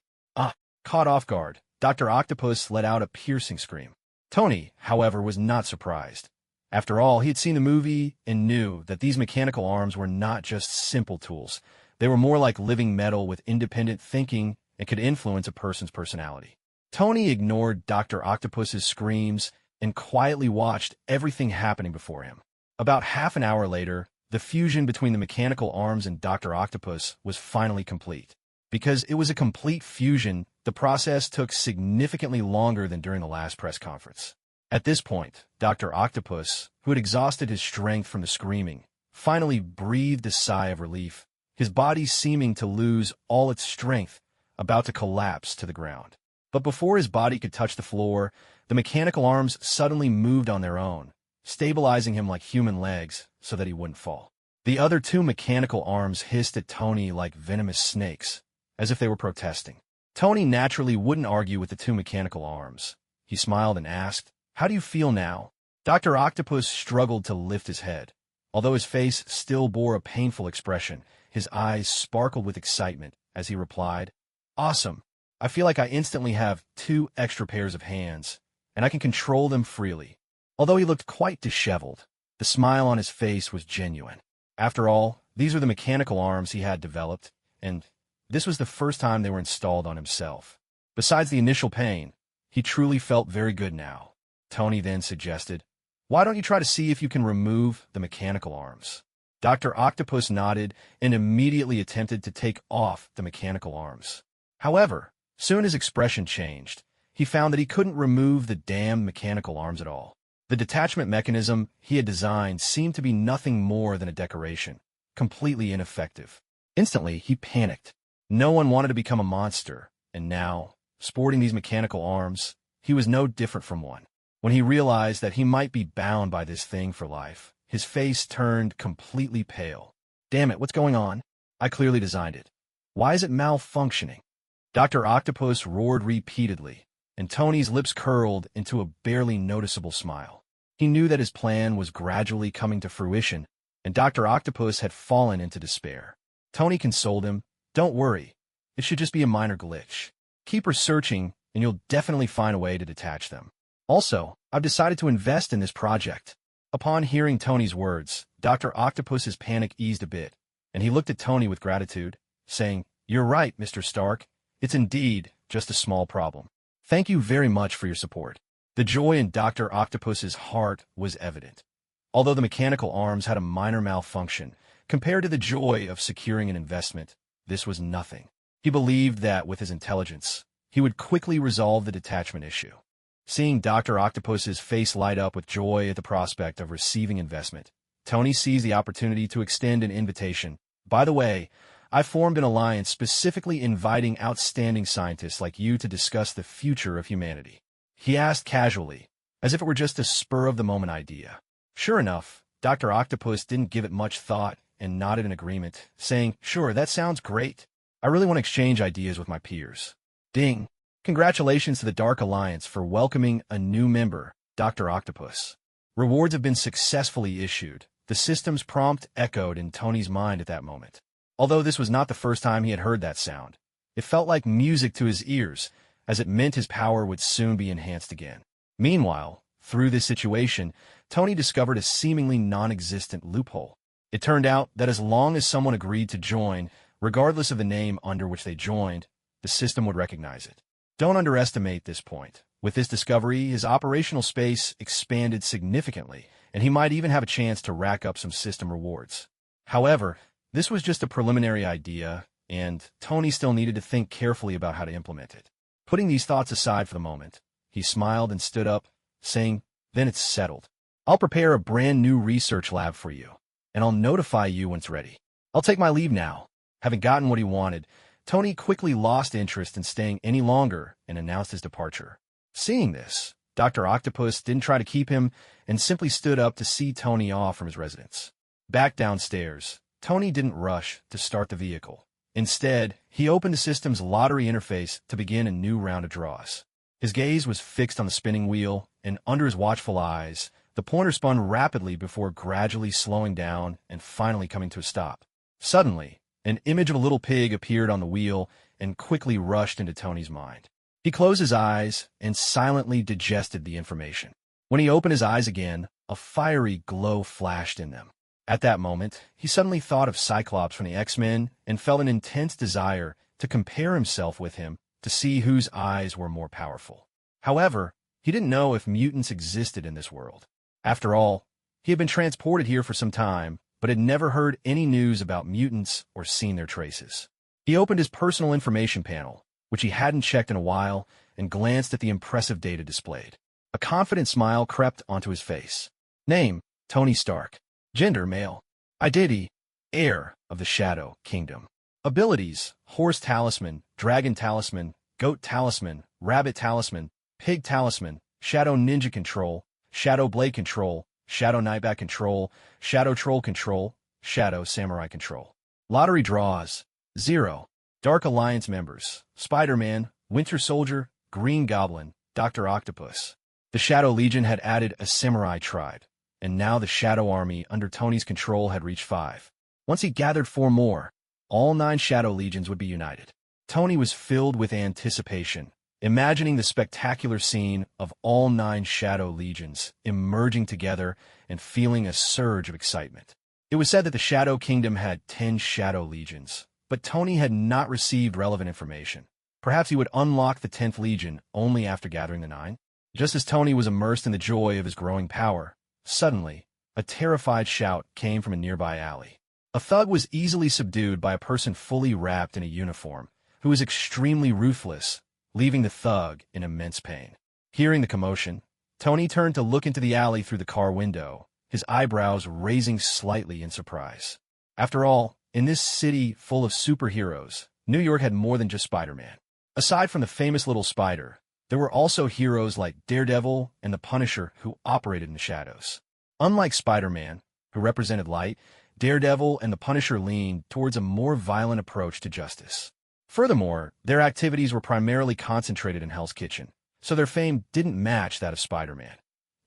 [SPEAKER 1] Caught off guard, Dr. Octopus let out a piercing scream. Tony, however, was not surprised. After all, he had seen the movie and knew that these mechanical arms were not just simple tools. They were more like living metal with independent thinking and could influence a person's personality. Tony ignored Dr. Octopus's screams and quietly watched everything happening before him. About half an hour later, the fusion between the mechanical arms and Dr. Octopus was finally complete. Because it was a complete fusion, the process took significantly longer than during the last press conference. At this point, Dr. Octopus, who had exhausted his strength from the screaming, finally breathed a sigh of relief, his body seeming to lose all its strength, about to collapse to the ground. But before his body could touch the floor, the mechanical arms suddenly moved on their own, stabilizing him like human legs so that he wouldn't fall. The other two mechanical arms hissed at Tony like venomous snakes, as if they were protesting. Tony naturally wouldn't argue with the two mechanical arms. He smiled and asked, "How do you feel now?" Dr. Octopus struggled to lift his head. Although his face still bore a painful expression, his eyes sparkled with excitement as he replied, "Awesome. I feel like I instantly have 2 extra pairs of hands, and I can control them freely." Although he looked quite disheveled, the smile on his face was genuine. After all, these were the mechanical arms he had developed, and this was the first time they were installed on himself. Besides the initial pain, he truly felt very good now. Tony then suggested, "Why don't you try to see if you can remove the mechanical arms?" Dr. Octopus nodded and immediately attempted to take off the mechanical arms. However, soon his expression changed. He found that he couldn't remove the damn mechanical arms at all. The detachment mechanism he had designed seemed to be nothing more than a decoration, completely ineffective. Instantly, he panicked. No one wanted to become a monster, and now, sporting these mechanical arms, he was no different from one. When he realized that he might be bound by this thing for life, his face turned completely pale. "Damn it, what's going on? I clearly designed it. Why is it malfunctioning?" Dr. Octopus roared repeatedly, and Tony's lips curled into a barely noticeable smile. He knew that his plan was gradually coming to fruition, and Dr. Octopus had fallen into despair. Tony consoled him, "Don't worry, it should just be a minor glitch. Keep researching, and you'll definitely find a way to detach them. Also, I've decided to invest in this project." Upon hearing Tony's words, Dr. Octopus's panic eased a bit, and he looked at Tony with gratitude, saying, "You're right, Mr. Stark. It's indeed just a small problem. Thank you very much for your support." The joy in Dr. Octopus's heart was evident. Although the mechanical arms had a minor malfunction, compared to the joy of securing an investment, this was nothing. He believed that with his intelligence, he would quickly resolve the detachment issue. Seeing Dr. Octopus's face light up with joy at the prospect of receiving investment, Tony seized the opportunity to extend an invitation. "By the way, I formed an alliance specifically inviting outstanding scientists like you to discuss the future of humanity." He asked casually, as if it were just a spur-of-the-moment idea. Sure enough, Dr. Octopus didn't give it much thought and nodded in agreement, saying, "Sure, that sounds great. I really want to exchange ideas with my peers." Ding! Congratulations to the Dark Alliance for welcoming a new member, Dr. Octopus. Rewards have been successfully issued. The system's prompt echoed in Tony's mind at that moment. Although this was not the first time he had heard that sound, it felt like music to his ears, as it meant his power would soon be enhanced again. Meanwhile, through this situation, Tony discovered a seemingly non-existent loophole. It turned out that as long as someone agreed to join, regardless of the name under which they joined, the system would recognize it. Don't underestimate this point. With this discovery, his operational space expanded significantly, and he might even have a chance to rack up some system rewards. However, this was just a preliminary idea, and Tony still needed to think carefully about how to implement it. Putting these thoughts aside for the moment, he smiled and stood up, saying, "Then it's settled. I'll prepare a brand new research lab for you, and I'll notify you when it's ready. I'll take my leave now." Having gotten what he wanted, Tony quickly lost interest in staying any longer and announced his departure. Seeing this, Dr. Octopus didn't try to keep him and simply stood up to see Tony off from his residence. Back downstairs, Tony didn't rush to start the vehicle. Instead, he opened the system's lottery interface to begin a new round of draws. His gaze was fixed on the spinning wheel, and under his watchful eyes, the pointer spun rapidly before gradually slowing down and finally coming to a stop. Suddenly, an image of a little pig appeared on the wheel and quickly rushed into Tony's mind. He closed his eyes and silently digested the information. When he opened his eyes again, A fiery glow flashed in them. At that moment, he suddenly thought of Cyclops from the X-Men and felt an intense desire to compare himself with him to see whose eyes were more powerful. However, he didn't know if mutants existed in this world. After all, he had been transported here for some time, but had never heard any news about mutants or seen their traces. He opened his personal information panel, which he hadn't checked in a while, and glanced at the impressive data displayed. A confident smile crept onto his face. Name, Tony Stark. Gender, male. Identity, heir of the Shadow Kingdom. Abilities, Horse Talisman, Dragon Talisman, Goat Talisman, Rabbit Talisman, Pig Talisman, Shadow Ninja Control, Shadow Blade Control, Shadow Nightbat Control, Shadow Troll Control, Shadow Samurai Control. Lottery draws, 0. Dark Alliance members, Spider-Man, Winter Soldier, Green Goblin, Dr. Octopus. The Shadow Legion had added a samurai tribe, and now the Shadow Army under Tony's control had reached 5. Once he gathered 4 more, all 9 Shadow Legions would be united. Tony was filled with anticipation, imagining the spectacular scene of all 9 Shadow Legions emerging together and feeling a surge of excitement. It was said that the Shadow Kingdom had 10 Shadow Legions, but Tony had not received relevant information. Perhaps he would unlock the 10th Legion only after gathering the 9? Just as Tony was immersed in the joy of his growing power, suddenly, a terrified shout came from a nearby alley. A thug was easily subdued by a person fully wrapped in a uniform, who was extremely ruthless, leaving the thug in immense pain. Hearing the commotion, Tony turned to look into the alley through the car window, his eyebrows raising slightly in surprise. After all, in this city full of superheroes, New York had more than just Spider-Man. Aside from the famous little spider, there were also heroes like Daredevil and the Punisher who operated in the shadows. Unlike Spider-Man, who represented light, Daredevil and the Punisher leaned towards a more violent approach to justice. Furthermore, their activities were primarily concentrated in Hell's Kitchen, so their fame didn't match that of Spider-Man.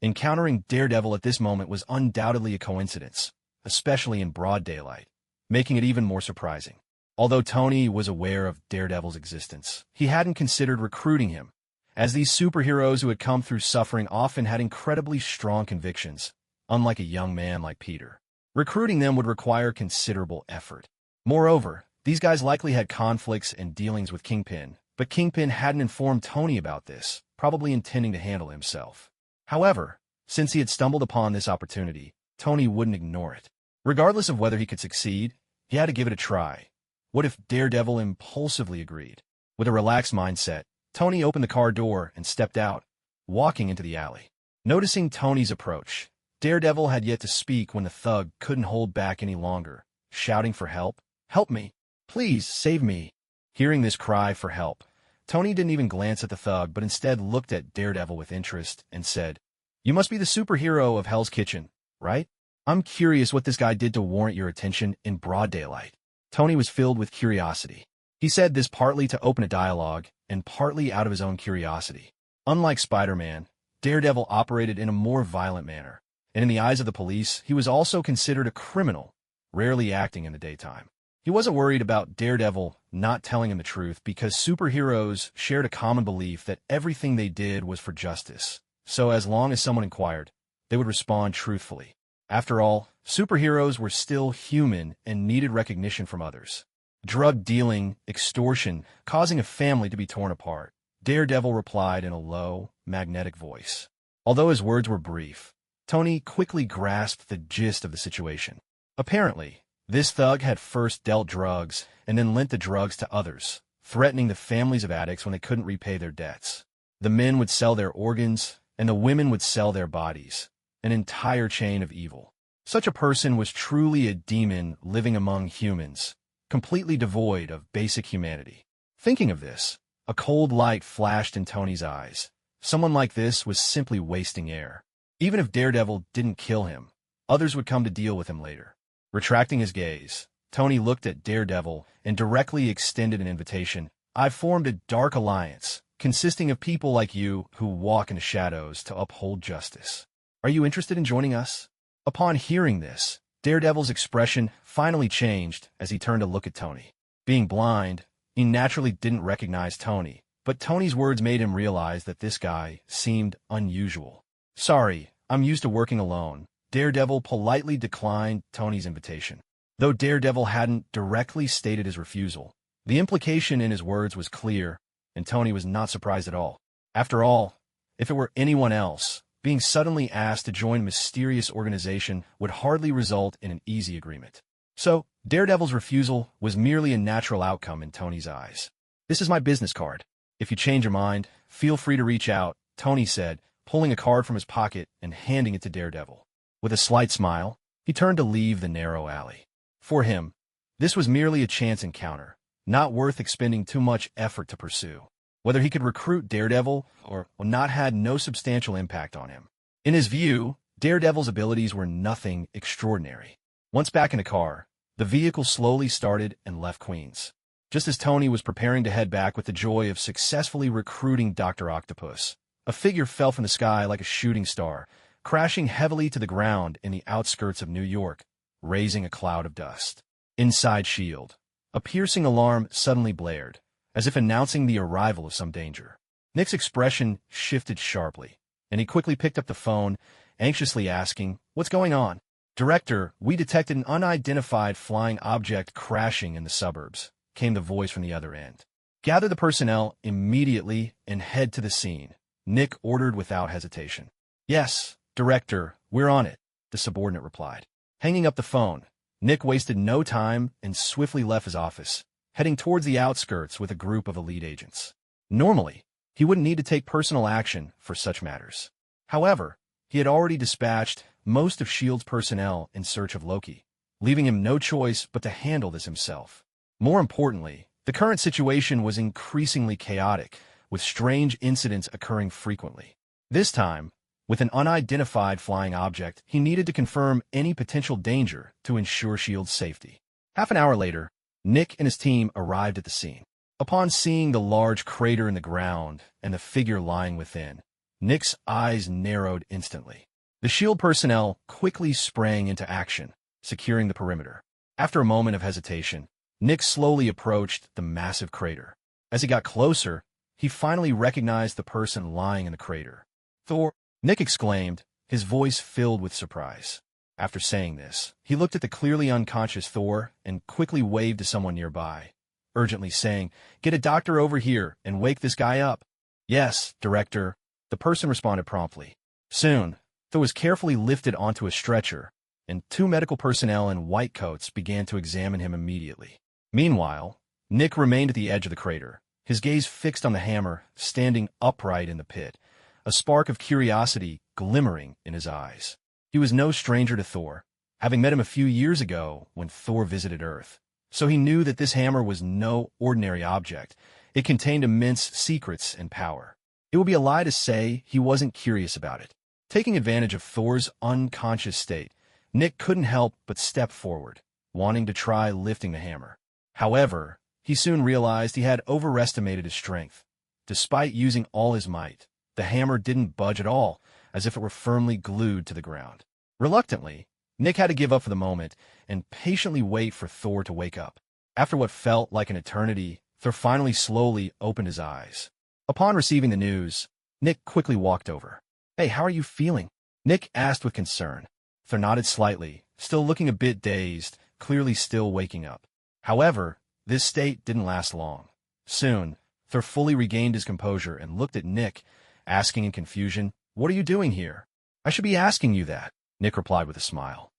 [SPEAKER 1] Encountering Daredevil at this moment was undoubtedly a coincidence, especially in broad daylight, making it even more surprising. Although Tony was aware of Daredevil's existence, he hadn't considered recruiting him, as these superheroes who had come through suffering often had incredibly strong convictions, unlike a young man like Peter. Recruiting them would require considerable effort. Moreover, these guys likely had conflicts and dealings with Kingpin, but Kingpin hadn't informed Tony about this, probably intending to handle himself. However, since he had stumbled upon this opportunity, Tony wouldn't ignore it. Regardless of whether he could succeed, he had to give it a try. What if Daredevil impulsively agreed? With a relaxed mindset, Tony opened the car door and stepped out, walking into the alley. Noticing Tony's approach, Daredevil had yet to speak when the thug couldn't hold back any longer, shouting for help. "Help me! Please, save me!" Hearing this cry for help, Tony didn't even glance at the thug but instead looked at Daredevil with interest and said, "You must be the superhero of Hell's Kitchen, right? I'm curious what this guy did to warrant your attention in broad daylight." Tony was filled with curiosity. He said this partly to open a dialogue and partly out of his own curiosity. Unlike Spider-Man, Daredevil operated in a more violent manner, and in the eyes of the police, he was also considered a criminal, rarely acting in the daytime. He wasn't worried about Daredevil not telling him the truth because superheroes shared a common belief that everything they did was for justice, so as long as someone inquired, they would respond truthfully. After all, superheroes were still human and needed recognition from others. Drug dealing, extortion, causing a family to be torn apart, Daredevil replied in a low, magnetic voice. Although his words were brief, Tony quickly grasped the gist of the situation. Apparently, this thug had first dealt drugs and then lent the drugs to others, threatening the families of addicts when they couldn't repay their debts. The men would sell their organs, and the women would sell their bodies, an entire chain of evil. Such a person was truly a demon living among humans, completely devoid of basic humanity. Thinking of this, a cold light flashed in Tony's eyes. Someone like this was simply wasting air. Even if Daredevil didn't kill him, others would come to deal with him later. Retracting his gaze, Tony looked at Daredevil and directly extended an invitation. "I've formed a dark alliance, consisting of people like you who walk in the shadows to uphold justice. Are you interested in joining us?" Upon hearing this, Daredevil's expression finally changed as he turned to look at Tony. Being blind, he naturally didn't recognize Tony, but Tony's words made him realize that this guy seemed unusual. "Sorry, I'm used to working alone. Daredevil politely declined Tony's invitation. Though Daredevil hadn't directly stated his refusal, the implication in his words was clear, and Tony was not surprised at all. After all, if it were anyone else, being suddenly asked to join a mysterious organization would hardly result in an easy agreement. So, Daredevil's refusal was merely a natural outcome in Tony's eyes. "This is my business card. If you change your mind, feel free to reach out," Tony said, pulling a card from his pocket and handing it to Daredevil. With a slight smile, he turned to leave the narrow alley. For him, this was merely a chance encounter, not worth expending too much effort to pursue. Whether he could recruit Daredevil or not had no substantial impact on him. In his view, Daredevil's abilities were nothing extraordinary. Once back in the car, the vehicle slowly started and left Queens. Just as Tony was preparing to head back with the joy of successfully recruiting Dr. Octopus, a figure fell from the sky like a shooting star, crashing heavily to the ground in the outskirts of New York, raising a cloud of dust. Inside S.H.I.E.L.D., a piercing alarm suddenly blared, as if announcing the arrival of some danger. Nick's expression shifted sharply, and he quickly picked up the phone, anxiously asking, "What's going on?" "Director, we detected an unidentified flying object crashing in the suburbs," came the voice from the other end. "Gather the personnel immediately and head to the scene," Nick ordered without hesitation. "Yes, Director, we're on it," the subordinate replied. Hanging up the phone, Nick wasted no time and swiftly left his office, heading towards the outskirts with a group of elite agents. Normally, he wouldn't need to take personal action for such matters. However, he had already dispatched most of S.H.I.E.L.D.'s personnel in search of Loki, leaving him no choice but to handle this himself. More importantly, the current situation was increasingly chaotic, with strange incidents occurring frequently. This time, with an unidentified flying object, he needed to confirm any potential danger to ensure S.H.I.E.L.D's safety. Half an hour later, Nick and his team arrived at the scene. Upon seeing the large crater in the ground and the figure lying within, Nick's eyes narrowed instantly. The S.H.I.E.L.D. personnel quickly sprang into action, securing the perimeter. After a moment of hesitation, Nick slowly approached the massive crater. As he got closer, he finally recognized the person lying in the crater. "Thor!" Nick exclaimed, his voice filled with surprise. After saying this, he looked at the clearly unconscious Thor and quickly waved to someone nearby, urgently saying, "Get a doctor over here and wake this guy up." "Yes, Director," the person responded promptly. Soon, Thor was carefully lifted onto a stretcher, and two medical personnel in white coats began to examine him immediately. Meanwhile, Nick remained at the edge of the crater, his gaze fixed on the hammer, standing upright in the pit, a spark of curiosity glimmering in his eyes. He was no stranger to Thor, having met him a few years ago when Thor visited Earth, so he knew that this hammer was no ordinary object. It contained immense secrets and power. It would be a lie to say he wasn't curious about it. Taking advantage of Thor's unconscious state, Nick couldn't help but step forward, wanting to try lifting the hammer. However, he soon realized he had overestimated his strength. Despite using all his might, the hammer didn't budge at all, as if it were firmly glued to the ground. Reluctantly, Nick had to give up for the moment and patiently wait for Thor to wake up. After what felt like an eternity, Thor finally slowly opened his eyes. Upon receiving the news, Nick quickly walked over. "Hey, how are you feeling?" Nick asked with concern. Thor nodded slightly, still looking a bit dazed, clearly still waking up. However, this state didn't last long. Soon, Thor fully regained his composure and looked at Nick, asking in confusion, "What are you doing here?" "I should be asking you that," Nick replied with a smile.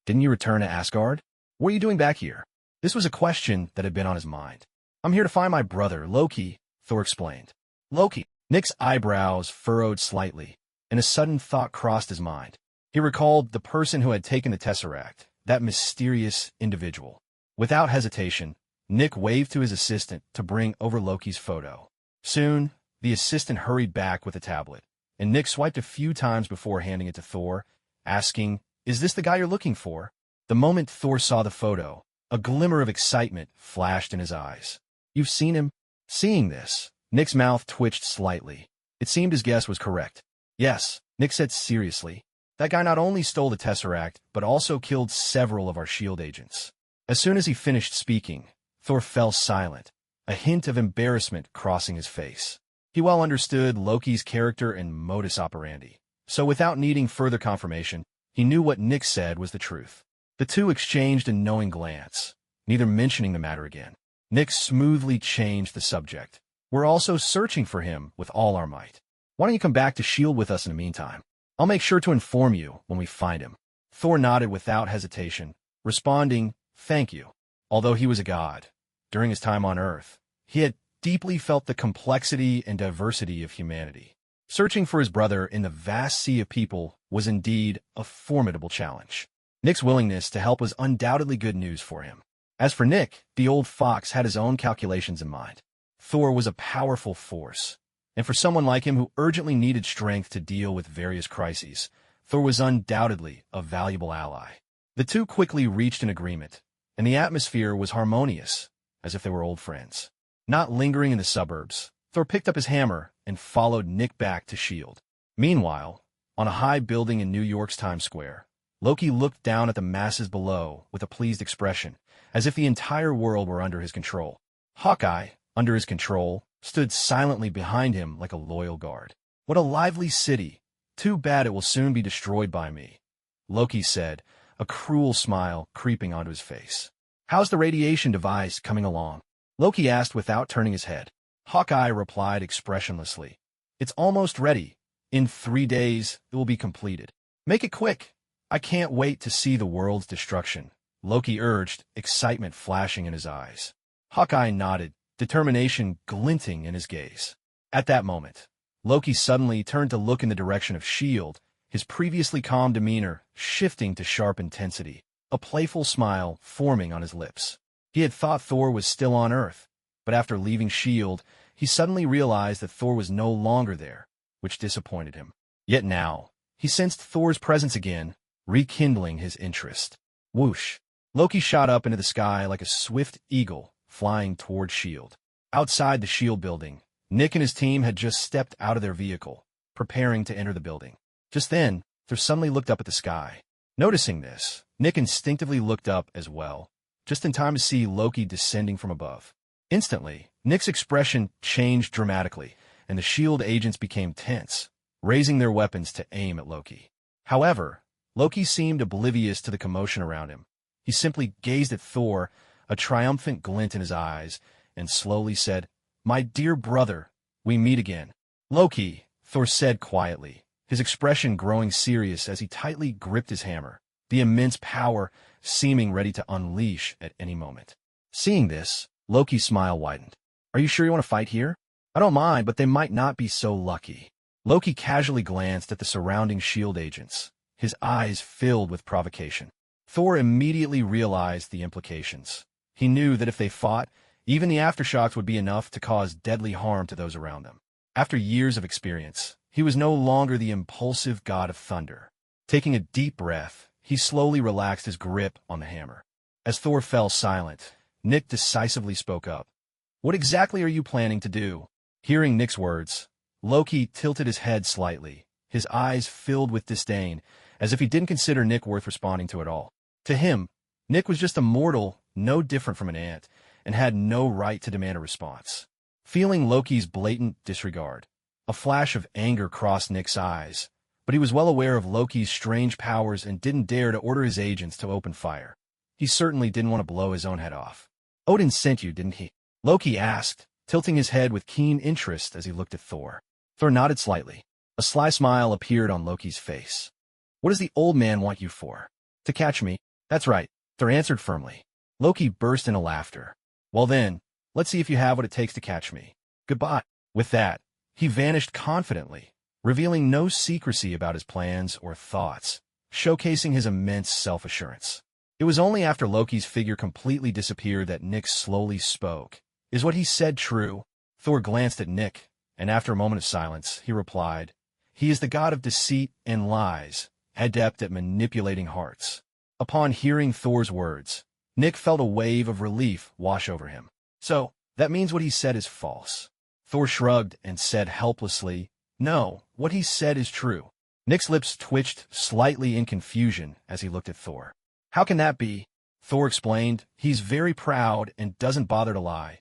[SPEAKER 1] "Didn't you return to Asgard? What are you doing back here?" This was a question that had been on his mind. "I'm here to find my brother, Loki," Thor explained. "Loki?" Nick's eyebrows furrowed slightly, and a sudden thought crossed his mind. He recalled the person who had taken the Tesseract, that mysterious individual. Without hesitation, Nick waved to his assistant to bring over Loki's photo. Soon, the assistant hurried back with a tablet, and Nick swiped a few times before handing it to Thor, asking, "Is this the guy you're looking for?" The moment Thor saw the photo, a glimmer of excitement flashed in his eyes. "You've seen him?" Seeing this, Nick's mouth twitched slightly. It seemed his guess was correct. "Yes," Nick said seriously. "That guy not only stole the Tesseract, but also killed several of our S.H.I.E.L.D. agents." As soon as he finished speaking, Thor fell silent, a hint of embarrassment crossing his face. He well understood Loki's character and modus operandi, So without needing further confirmation, he knew what Nick said was the truth. The two exchanged a knowing glance, neither mentioning the matter again. Nick smoothly changed the subject. We're also searching for him with all our might. Why don't you come back to S.H.I.E.L.D. with us in the meantime? I'll make sure to inform you when we find him. Thor nodded without hesitation, responding, "Thank you." Although he was a god, during his time on Earth, he had deeply felt the complexity and diversity of humanity. Searching for his brother in the vast sea of people was indeed a formidable challenge. Nick's willingness to help was undoubtedly good news for him. As for Nick, the old fox had his own calculations in mind. Thor was a powerful force, and for someone like him who urgently needed strength to deal with various crises, Thor was undoubtedly a valuable ally. The two quickly reached an agreement, and the atmosphere was harmonious, as if they were old friends. Not lingering in the suburbs, Thor picked up his hammer and followed Nick back to S.H.I.E.L.D. Meanwhile, on a high building in New York's Times Square, Loki looked down at the masses below with a pleased expression, as if the entire world were under his control. Hawkeye, under his control, stood silently behind him like a loyal guard. "What a lively city! Too bad it will soon be destroyed by me," Loki said, a cruel smile creeping onto his face. "How's the radiation device coming along?" Loki asked without turning his head. Hawkeye replied expressionlessly, "It's almost ready. In 3 days, it will be completed. Make it quick. I can't wait to see the world's destruction," Loki urged, excitement flashing in his eyes. Hawkeye nodded, determination glinting in his gaze. At that moment, Loki suddenly turned to look in the direction of S.H.I.E.L.D., his previously calm demeanor shifting to sharp intensity, a playful smile forming on his lips. He had thought Thor was still on Earth, but after leaving S.H.I.E.L.D., he suddenly realized that Thor was no longer there, which disappointed him. Yet now, he sensed Thor's presence again, rekindling his interest. Whoosh! Loki shot up into the sky like a swift eagle, flying toward S.H.I.E.L.D. Outside the S.H.I.E.L.D. building, Nick and his team had just stepped out of their vehicle, preparing to enter the building. Just then, Thor suddenly looked up at the sky. Noticing this, Nick instinctively looked up as well, just in time to see Loki descending from above. Instantly, Nick's expression changed dramatically, and the S.H.I.E.L.D. agents became tense, raising their weapons to aim at Loki. However, Loki seemed oblivious to the commotion around him. He simply gazed at Thor, a triumphant glint in his eyes, and slowly said, "My dear brother, we meet again." "Loki," Thor said quietly, his expression growing serious as he tightly gripped his hammer, the immense power seeming ready to unleash at any moment. Seeing this, Loki's smile widened. "Are you sure you want to fight here? I don't mind, but they might not be so lucky." Loki casually glanced at the surrounding S.H.I.E.L.D. agents, his eyes filled with provocation. Thor immediately realized the implications. He knew that if they fought, even the aftershocks would be enough to cause deadly harm to those around them. After years of experience, he was no longer the impulsive god of thunder. Taking a deep breath, he slowly relaxed his grip on the hammer. As Thor fell silent, Nick decisively spoke up. "What exactly are you planning to do?" Hearing Nick's words, Loki tilted his head slightly, his eyes filled with disdain, as if he didn't consider Nick worth responding to at all. To him, Nick was just a mortal, no different from an ant, and had no right to demand a response. Feeling Loki's blatant disregard, a flash of anger crossed Nick's eyes, but he was well aware of Loki's strange powers and didn't dare to order his agents to open fire. He certainly didn't want to blow his own head off. "Odin sent you, didn't he?" Loki asked, tilting his head with keen interest as he looked at Thor. Thor nodded slightly. A sly smile appeared on Loki's face. "What does the old man want you for?" "To catch me." "That's right," Thor answered firmly. Loki burst into laughter. "Well then, let's see if you have what it takes to catch me. Goodbye." With that, he vanished confidently, revealing no secrecy about his plans or thoughts, showcasing his immense self-assurance. It was only after Loki's figure completely disappeared that Nick slowly spoke. "Is what he said true?" Thor glanced at Nick, and after a moment of silence, he replied, "He is the god of deceit and lies, adept at manipulating hearts." Upon hearing Thor's words, Nick felt a wave of relief wash over him. "So, that means what he said is false." Thor shrugged and said helplessly, "No, what he said is true." Nick's lips twitched slightly in confusion as he looked at Thor. "How can that be?" Thor explained, "He's very proud and doesn't bother to lie.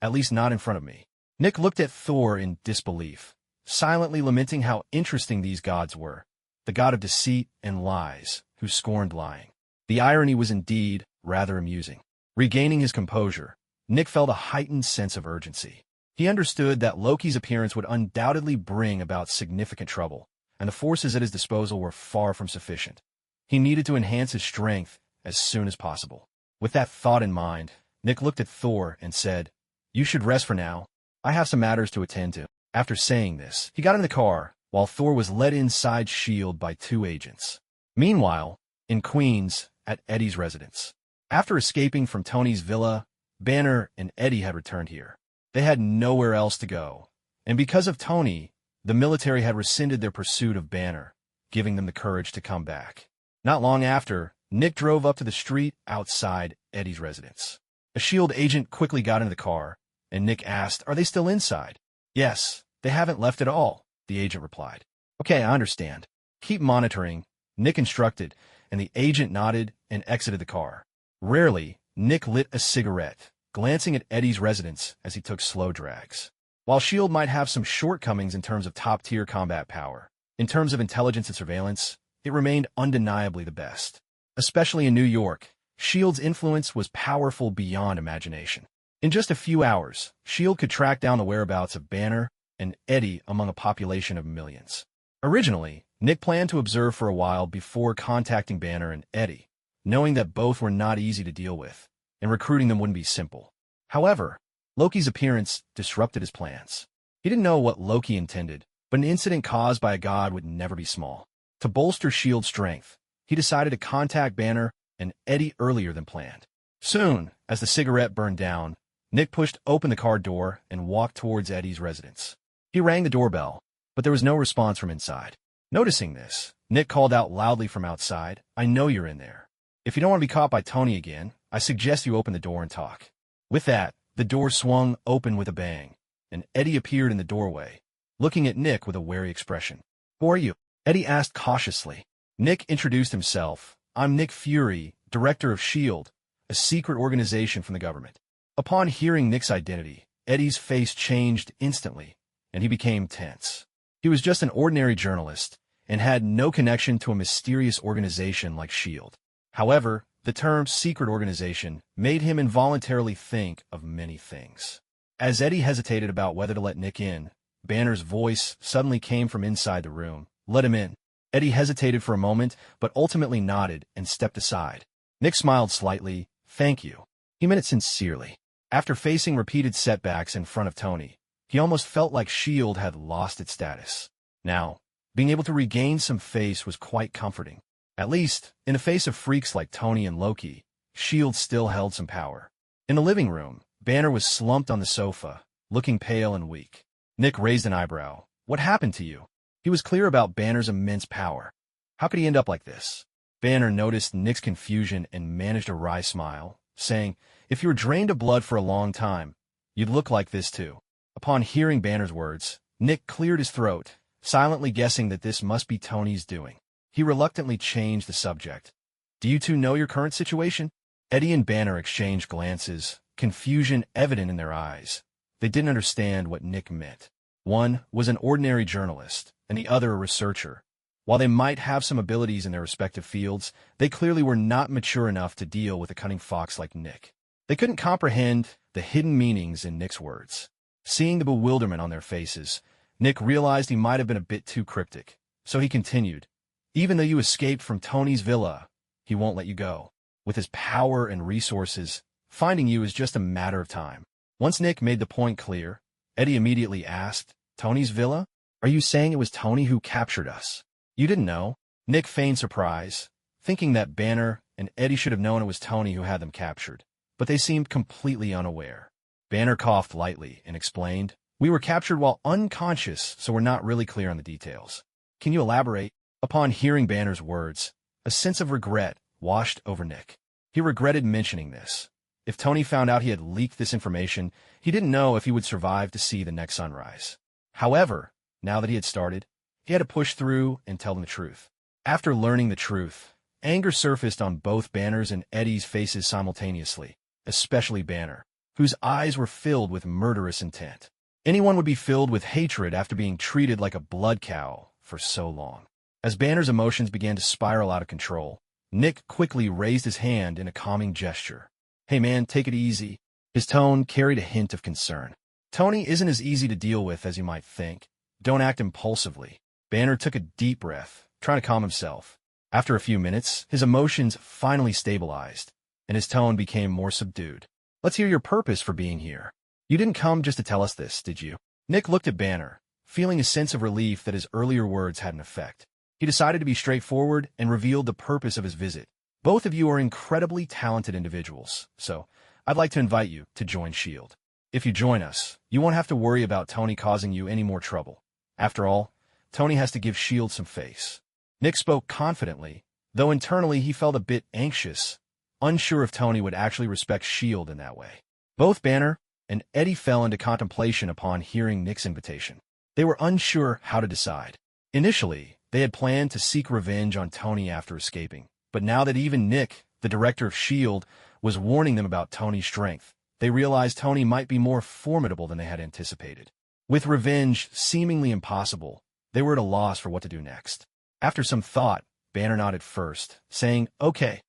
[SPEAKER 1] At least not in front of me." Nick looked at Thor in disbelief, silently lamenting how interesting these gods were, the god of deceit and lies, who scorned lying. The irony was indeed rather amusing. Regaining his composure, Nick felt a heightened sense of urgency. He understood that Loki's appearance would undoubtedly bring about significant trouble, and the forces at his disposal were far from sufficient. He needed to enhance his strength as soon as possible. With that thought in mind, Nick looked at Thor and said, "You should rest for now. I have some matters to attend to." After saying this, he got in the car, while Thor was led inside S.H.I.E.L.D. by 2 agents. Meanwhile, in Queens, at Eddie's residence. After escaping from Tony's villa, Banner and Eddie had returned here. They had nowhere else to go, and because of Tony, the military had rescinded their pursuit of Banner, giving them the courage to come back. Not long after, Nick drove up to the street outside Eddie's residence. A S.H.I.E.L.D. agent quickly got into the car, and Nick asked, "Are they still inside?" "Yes, they haven't left at all," the agent replied. "Okay, I understand. Keep monitoring," Nick instructed, and the agent nodded and exited the car. Rarely, Nick lit a cigarette, glancing at Eddie's residence as he took slow drags. While S.H.I.E.L.D. might have some shortcomings in terms of top-tier combat power, in terms of intelligence and surveillance, it remained undeniably the best. Especially in New York, S.H.I.E.L.D.'s influence was powerful beyond imagination. In just a few hours, S.H.I.E.L.D. could track down the whereabouts of Banner and Eddie among a population of millions. Originally, Nick planned to observe for a while before contacting Banner and Eddie, knowing that both were not easy to deal with, and recruiting them wouldn't be simple. However, Loki's appearance disrupted his plans. He didn't know what Loki intended, but an incident caused by a god would never be small. To bolster S.H.I.E.L.D's strength, he decided to contact Banner and Eddie earlier than planned. Soon, as the cigarette burned down, Nick pushed open the car door and walked towards Eddie's residence. He rang the doorbell, but there was no response from inside. Noticing this, Nick called out loudly from outside, "I know you're in there. If you don't want to be caught by Tony again, I suggest you open the door and talk." With that, the door swung open with a bang, and Eddie appeared in the doorway, looking at Nick with a wary expression. "Who are you?" Eddie asked cautiously. Nick introduced himself. "I'm Nick Fury, director of S.H.I.E.L.D., a secret organization from the government." Upon hearing Nick's identity, Eddie's face changed instantly, and he became tense. He was just an ordinary journalist, and had no connection to a mysterious organization like S.H.I.E.L.D. However, the term secret organization made him involuntarily think of many things. As Eddie hesitated about whether to let Nick in, Banner's voice suddenly came from inside the room. "Let him in." Eddie hesitated for a moment, but ultimately nodded and stepped aside. Nick smiled slightly. "Thank you." He meant it sincerely. After facing repeated setbacks in front of Tony, he almost felt like S.H.I.E.L.D. had lost its status. Now, being able to regain some face was quite comforting. At least, in the face of freaks like Tony and Loki, S.H.I.E.L.D. still held some power. In the living room, Banner was slumped on the sofa, looking pale and weak. Nick raised an eyebrow. "What happened to you?" He was clear about Banner's immense power. How could he end up like this? Banner noticed Nick's confusion and managed a wry smile, saying, "If you were drained of blood for a long time, you'd look like this too." Upon hearing Banner's words, Nick cleared his throat, silently guessing that this must be Tony's doing. He reluctantly changed the subject. "Do you two know your current situation?" Eddie and Banner exchanged glances, confusion evident in their eyes. They didn't understand what Nick meant. One was an ordinary journalist, and the other a researcher. While they might have some abilities in their respective fields, they clearly were not mature enough to deal with a cunning fox like Nick. They couldn't comprehend the hidden meanings in Nick's words. Seeing the bewilderment on their faces, Nick realized he might have been a bit too cryptic, so he continued, "Even though you escaped from Tony's villa, he won't let you go. With his power and resources, finding you is just a matter of time." Once Nick made the point clear, Eddie immediately asked, "Tony's villa? Are you saying it was Tony who captured us?" "You didn't know?" Nick feigned surprise, thinking that Banner and Eddie should have known it was Tony who had them captured, but they seemed completely unaware. Banner coughed lightly and explained, "We were captured while unconscious, so we're not really clear on the details." "Can you elaborate?" Upon hearing Banner's words, a sense of regret washed over Nick. He regretted mentioning this. If Tony found out he had leaked this information, he didn't know if he would survive to see the next sunrise. However, now that he had started, he had to push through and tell them the truth. After learning the truth, anger surfaced on both Banner's and Eddie's faces simultaneously, especially Banner, whose eyes were filled with murderous intent. Anyone would be filled with hatred after being treated like a blood cow for so long. As Banner's emotions began to spiral out of control, Nick quickly raised his hand in a calming gesture. "Hey man, take it easy." His tone carried a hint of concern. "Tony isn't as easy to deal with as you might think. Don't act impulsively." Banner took a deep breath, trying to calm himself. After a few minutes, his emotions finally stabilized, and his tone became more subdued. "Let's hear your purpose for being here. You didn't come just to tell us this, did you?" Nick looked at Banner, feeling a sense of relief that his earlier words had an effect. He decided to be straightforward and revealed the purpose of his visit. "Both of you are incredibly talented individuals, so I'd like to invite you to join S.H.I.E.L.D. If you join us, you won't have to worry about Tony causing you any more trouble. After all, Tony has to give S.H.I.E.L.D. some face." Nick spoke confidently, though internally he felt a bit anxious, unsure if Tony would actually respect S.H.I.E.L.D. in that way. Both Banner and Eddie fell into contemplation upon hearing Nick's invitation. They were unsure how to decide. Initially, they had planned to seek revenge on Tony after escaping, but now that even Nick, the director of S.H.I.E.L.D., was warning them about Tony's strength, they realized Tony might be more formidable than they had anticipated. With revenge seemingly impossible, they were at a loss for what to do next. After some thought, Banner nodded first, saying, "Okay,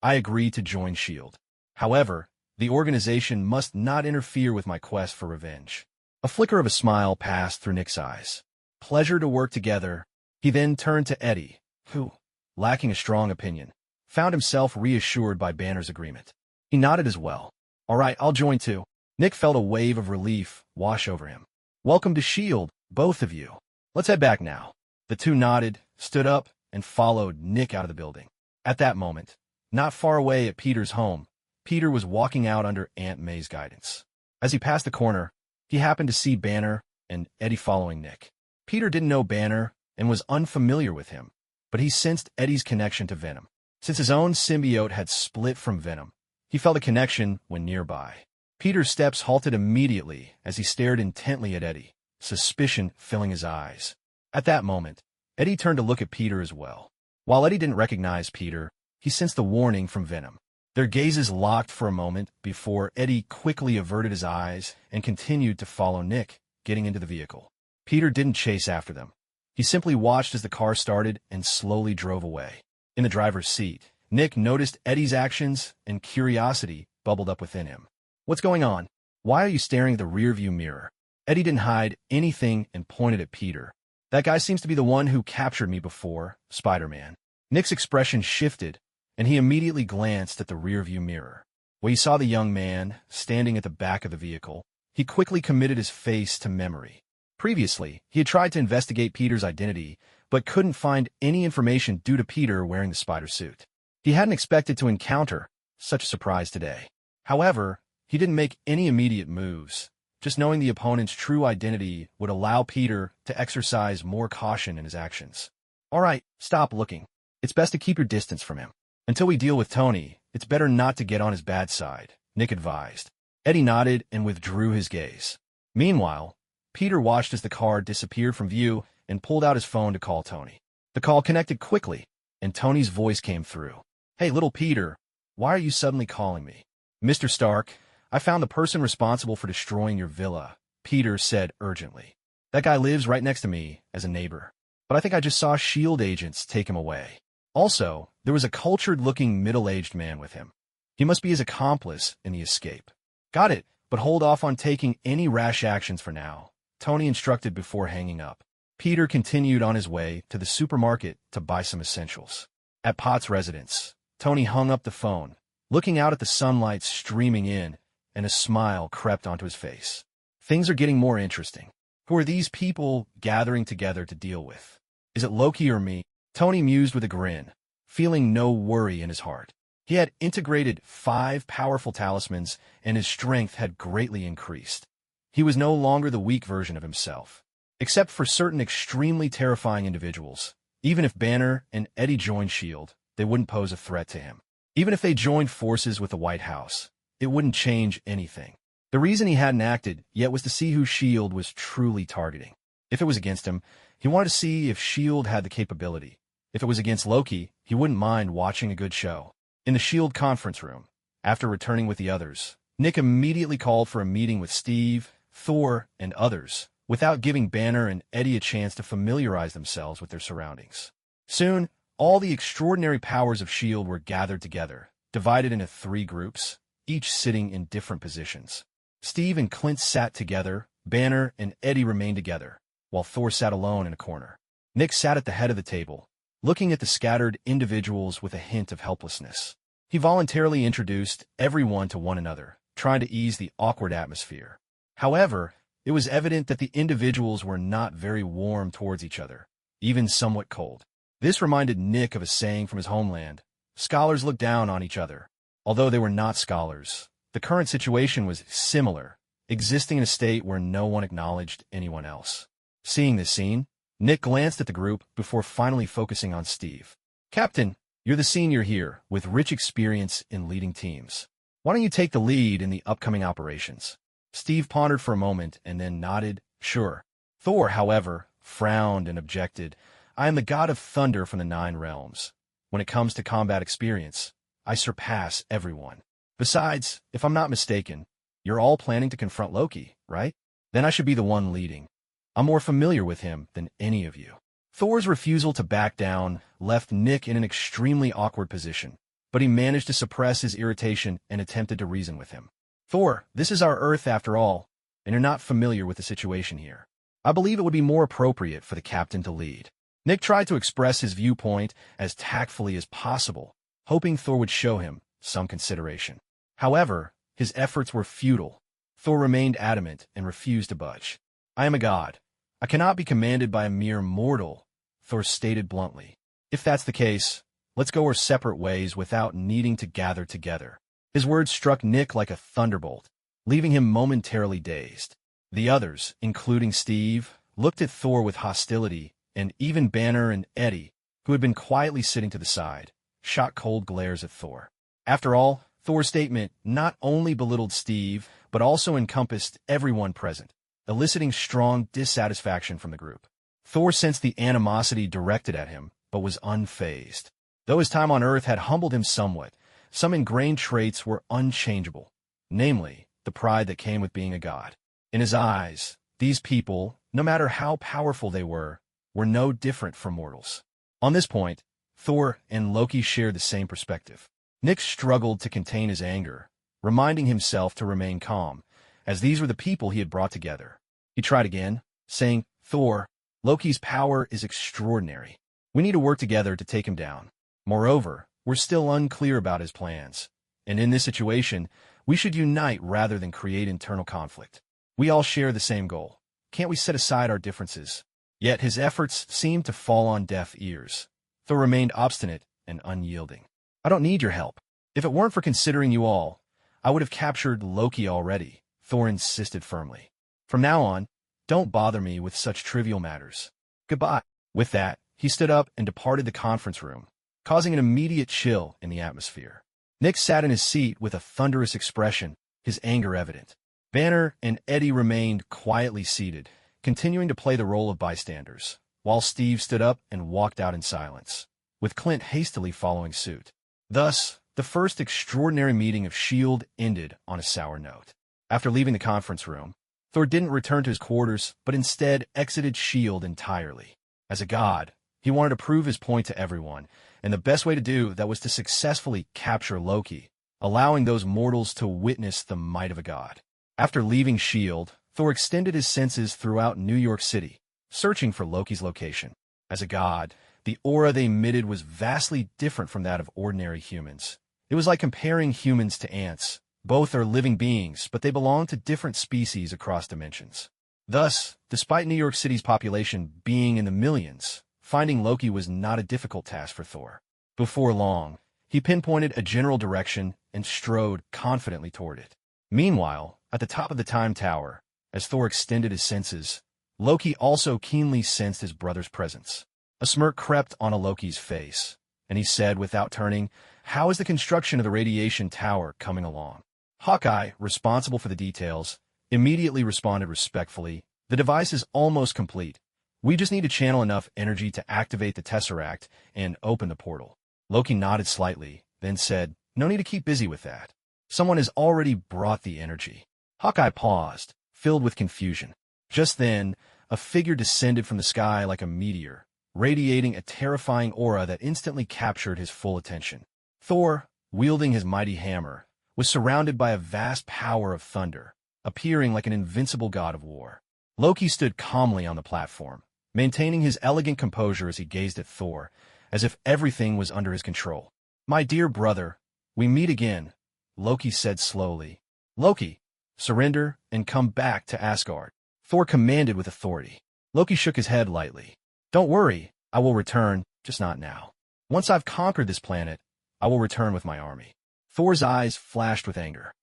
[SPEAKER 1] I agree to join S.H.I.E.L.D. However, the organization must not interfere with my quest for revenge." A flicker of a smile passed through Nick's eyes. "Pleasure to work together." He then turned to Eddie, who, lacking a strong opinion, found himself reassured by Banner's agreement. He nodded as well. "All right, I'll join too." Nick felt a wave of relief wash over him. "Welcome to S.H.I.E.L.D., both of you. Let's head back now." The two nodded, stood up, and followed Nick out of the building. At that moment, not far away at Peter's home, Peter was walking out under Aunt May's guidance. As he passed the corner, he happened to see Banner and Eddie following Nick. Peter didn't know Banner and was unfamiliar with him, but he sensed Eddie's connection to Venom. Since his own symbiote had split from Venom, he felt a connection when nearby. Peter's steps halted immediately as he stared intently at Eddie, suspicion filling his eyes. At that moment, Eddie turned to look at Peter as well. While Eddie didn't recognize Peter, he sensed the warning from Venom. Their gazes locked for a moment before Eddie quickly averted his eyes and continued to follow Nick, getting into the vehicle. Peter didn't chase after them. He simply watched as the car started and slowly drove away. In the driver's seat, Nick noticed Eddie's actions and curiosity bubbled up within him. "What's going on? Why are you staring at the rearview mirror?" Eddie didn't hide anything and pointed at Peter. "That guy seems to be the one who captured me before, Spider-Man." Nick's expression shifted, and he immediately glanced at the rearview mirror. When he saw the young man standing at the back of the vehicle, he quickly committed his face to memory. Previously, he had tried to investigate Peter's identity, but couldn't find any information due to Peter wearing the spider suit. He hadn't expected to encounter such a surprise today. However, he didn't make any immediate moves. Just knowing the opponent's true identity would allow Peter to exercise more caution in his actions. "All right, stop looking. It's best to keep your distance from him. Until we deal with Tony, it's better not to get on his bad side," Nick advised. Eddie nodded and withdrew his gaze. Meanwhile, Peter watched as the car disappeared from view and pulled out his phone to call Tony. The call connected quickly, and Tony's voice came through. "Hey, little Peter, why are you suddenly calling me?" "Mr. Stark, I found the person responsible for destroying your villa," Peter said urgently. "That guy lives right next to me as a neighbor, but I think I just saw S.H.I.E.L.D. agents take him away. Also, there was a cultured-looking middle-aged man with him. He must be his accomplice in the escape." "Got it, but hold off on taking any rash actions for now," Tony instructed before hanging up. Peter continued on his way to the supermarket to buy some essentials. At Pot's residence, Tony hung up the phone, looking out at the sunlight streaming in, and a smile crept onto his face. Things are getting more interesting. Who are these people gathering together to deal with? Is it Loki or me? Tony mused with a grin, feeling no worry in his heart. He had integrated 5 powerful talismans, and his strength had greatly increased. He was no longer the weak version of himself. Except for certain extremely terrifying individuals, even if Banner and Eddie joined S.H.I.E.L.D., they wouldn't pose a threat to him. Even if they joined forces with the White House, it wouldn't change anything. The reason he hadn't acted yet was to see who S.H.I.E.L.D. was truly targeting. If it was against him, he wanted to see if S.H.I.E.L.D. had the capability. If it was against Loki, he wouldn't mind watching a good show. In the S.H.I.E.L.D. conference room, after returning with the others, Nick immediately called for a meeting with Steve, Thor, and others, without giving Banner and Eddie a chance to familiarize themselves with their surroundings. Soon, all the extraordinary powers of S.H.I.E.L.D. were gathered together, divided into 3 groups, each sitting in different positions. Steve and Clint sat together, Banner and Eddie remained together, while Thor sat alone in a corner. Nick sat at the head of the table, looking at the scattered individuals with a hint of helplessness. He voluntarily introduced everyone to one another, trying to ease the awkward atmosphere. However, it was evident that the individuals were not very warm towards each other, even somewhat cold. This reminded Nick of a saying from his homeland: scholars look down on each other. Although they were not scholars, the current situation was similar, existing in a state where no one acknowledged anyone else. Seeing this scene, Nick glanced at the group before finally focusing on Steve. "Captain, you're the senior here, with rich experience in leading teams. Why don't you take the lead in the upcoming operations?" Steve pondered for a moment and then nodded, "Sure." Thor, however, frowned and objected. "I am the god of thunder from the 9 realms. When it comes to combat experience, I surpass everyone. Besides, if I'm not mistaken, you're all planning to confront Loki, right? Then I should be the one leading. I'm more familiar with him than any of you." Thor's refusal to back down left Nick in an extremely awkward position, but he managed to suppress his irritation and attempted to reason with him. "Thor, this is our Earth after all, and you're not familiar with the situation here. I believe it would be more appropriate for the captain to lead." Nick tried to express his viewpoint as tactfully as possible, hoping Thor would show him some consideration. However, his efforts were futile. Thor remained adamant and refused to budge. "I am a god. I cannot be commanded by a mere mortal," Thor stated bluntly. "If that's the case, let's go our separate ways without needing to gather together." His words struck Nick like a thunderbolt, leaving him momentarily dazed. The others, including Steve, looked at Thor with hostility, and even Banner and Eddie, who had been quietly sitting to the side, shot cold glares at Thor. After all, Thor's statement not only belittled Steve, but also encompassed everyone present, eliciting strong dissatisfaction from the group. Thor sensed the animosity directed at him, but was unfazed. Though his time on Earth had humbled him somewhat, some ingrained traits were unchangeable, namely, the pride that came with being a god. In his eyes, these people, no matter how powerful they were no different from mortals. On this point, Thor and Loki shared the same perspective. Nick struggled to contain his anger, reminding himself to remain calm, as these were the people he had brought together. He tried again, saying, "Thor, Loki's power is extraordinary. We need to work together to take him down. Moreover, we're still unclear about his plans, and in this situation, we should unite rather than create internal conflict. We all share the same goal. Can't we set aside our differences?" Yet his efforts seemed to fall on deaf ears. Thor remained obstinate and unyielding. "I don't need your help. If it weren't for considering you all, I would have captured Loki already," Thor insisted firmly. "From now on, don't bother me with such trivial matters. Goodbye." With that, he stood up and departed the conference room, causing an immediate chill in the atmosphere. Nick sat in his seat with a thunderous expression, his anger evident. Banner and Eddie remained quietly seated, continuing to play the role of bystanders, while Steve stood up and walked out in silence, with Clint hastily following suit. Thus, the first extraordinary meeting of S.H.I.E.L.D. ended on a sour note. After leaving the conference room, Thor didn't return to his quarters, but instead exited S.H.I.E.L.D. entirely. As a god, he wanted to prove his point to everyone, and the best way to do that was to successfully capture Loki, allowing those mortals to witness the might of a god. After leaving S.H.I.E.L.D., Thor extended his senses throughout New York City, searching for Loki's location. As a god, the aura they emitted was vastly different from that of ordinary humans. It was like comparing humans to ants. Both are living beings, but they belong to different species across dimensions. Thus, despite New York City's population being in the millions, finding Loki was not a difficult task for Thor. Before long, he pinpointed a general direction and strode confidently toward it. Meanwhile, at the top of the Time Tower, as Thor extended his senses, Loki also keenly sensed his brother's presence. A smirk crept onto Loki's face, and he said without turning, "How is the construction of the radiation tower coming along?" Hawkeye, responsible for the details, immediately responded respectfully, "The device is almost complete. We just need to channel enough energy to activate the Tesseract and open the portal." Loki nodded slightly, then said, "No need to keep busy with that. Someone has already brought the energy." Hawkeye paused, filled with confusion. Just then, a figure descended from the sky like a meteor, radiating a terrifying aura that instantly captured his full attention. Thor, wielding his mighty hammer, was surrounded by a vast power of thunder, appearing like an invincible god of war. Loki stood calmly on the platform, maintaining his elegant composure as he gazed at Thor, as if everything was under his control. "My dear brother, we meet again," Loki said slowly. "Loki, surrender and come back to Asgard," Thor commanded with authority. Loki shook his head lightly. "Don't worry, I will return, just not now. Once I've conquered this planet, I will return with my army." Thor's eyes flashed with anger.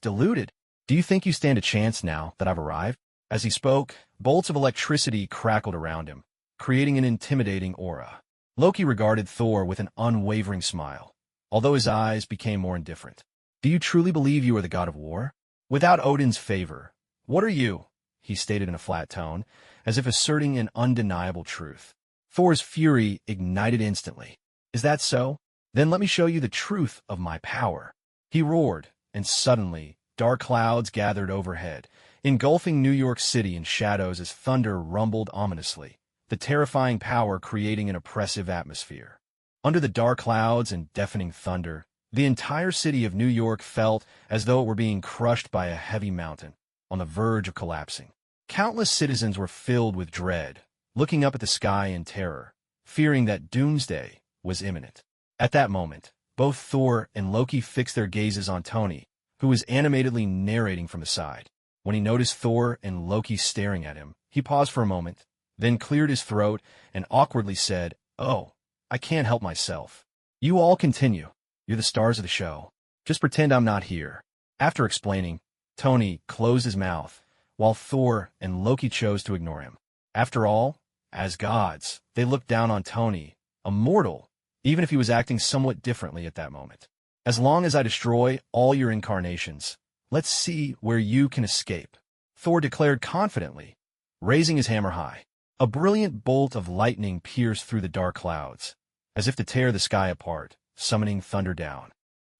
[SPEAKER 1] Deluded. "Do you think you stand a chance now that I've arrived?" As he spoke, bolts of electricity crackled around him, creating an intimidating aura. Loki regarded Thor with an unwavering smile, although his eyes became more indifferent. "Do you truly believe you are the god of war? Without Odin's favor, what are you?" he stated in a flat tone, as if asserting an undeniable truth. Thor's fury ignited instantly. "Is that so? Then let me show you the truth of my power," he roared, and suddenly, dark clouds gathered overhead, engulfing New York City in shadows as thunder rumbled ominously, the terrifying power creating an oppressive atmosphere. Under the dark clouds and deafening thunder, the entire city of New York felt as though it were being crushed by a heavy mountain, on the verge of collapsing. Countless citizens were filled with dread, looking up at the sky in terror, fearing that doomsday was imminent. At that moment, both Thor and Loki fixed their gazes on Tony, who was animatedly narrating from the side. When he noticed Thor and Loki staring at him, he paused for a moment, then cleared his throat and awkwardly said, "Oh, I can't help myself. You all continue. You're the stars of the show. Just pretend I'm not here." After explaining, Tony closed his mouth, while Thor and Loki chose to ignore him. After all, as gods, they looked down on Tony, a mortal, even if he was acting somewhat differently at that moment. "As long as I destroy all your incarnations, let's see where you can escape," Thor declared confidently, raising his hammer high. A brilliant bolt of lightning pierced through the dark clouds, as if to tear the sky apart, summoning thunder down.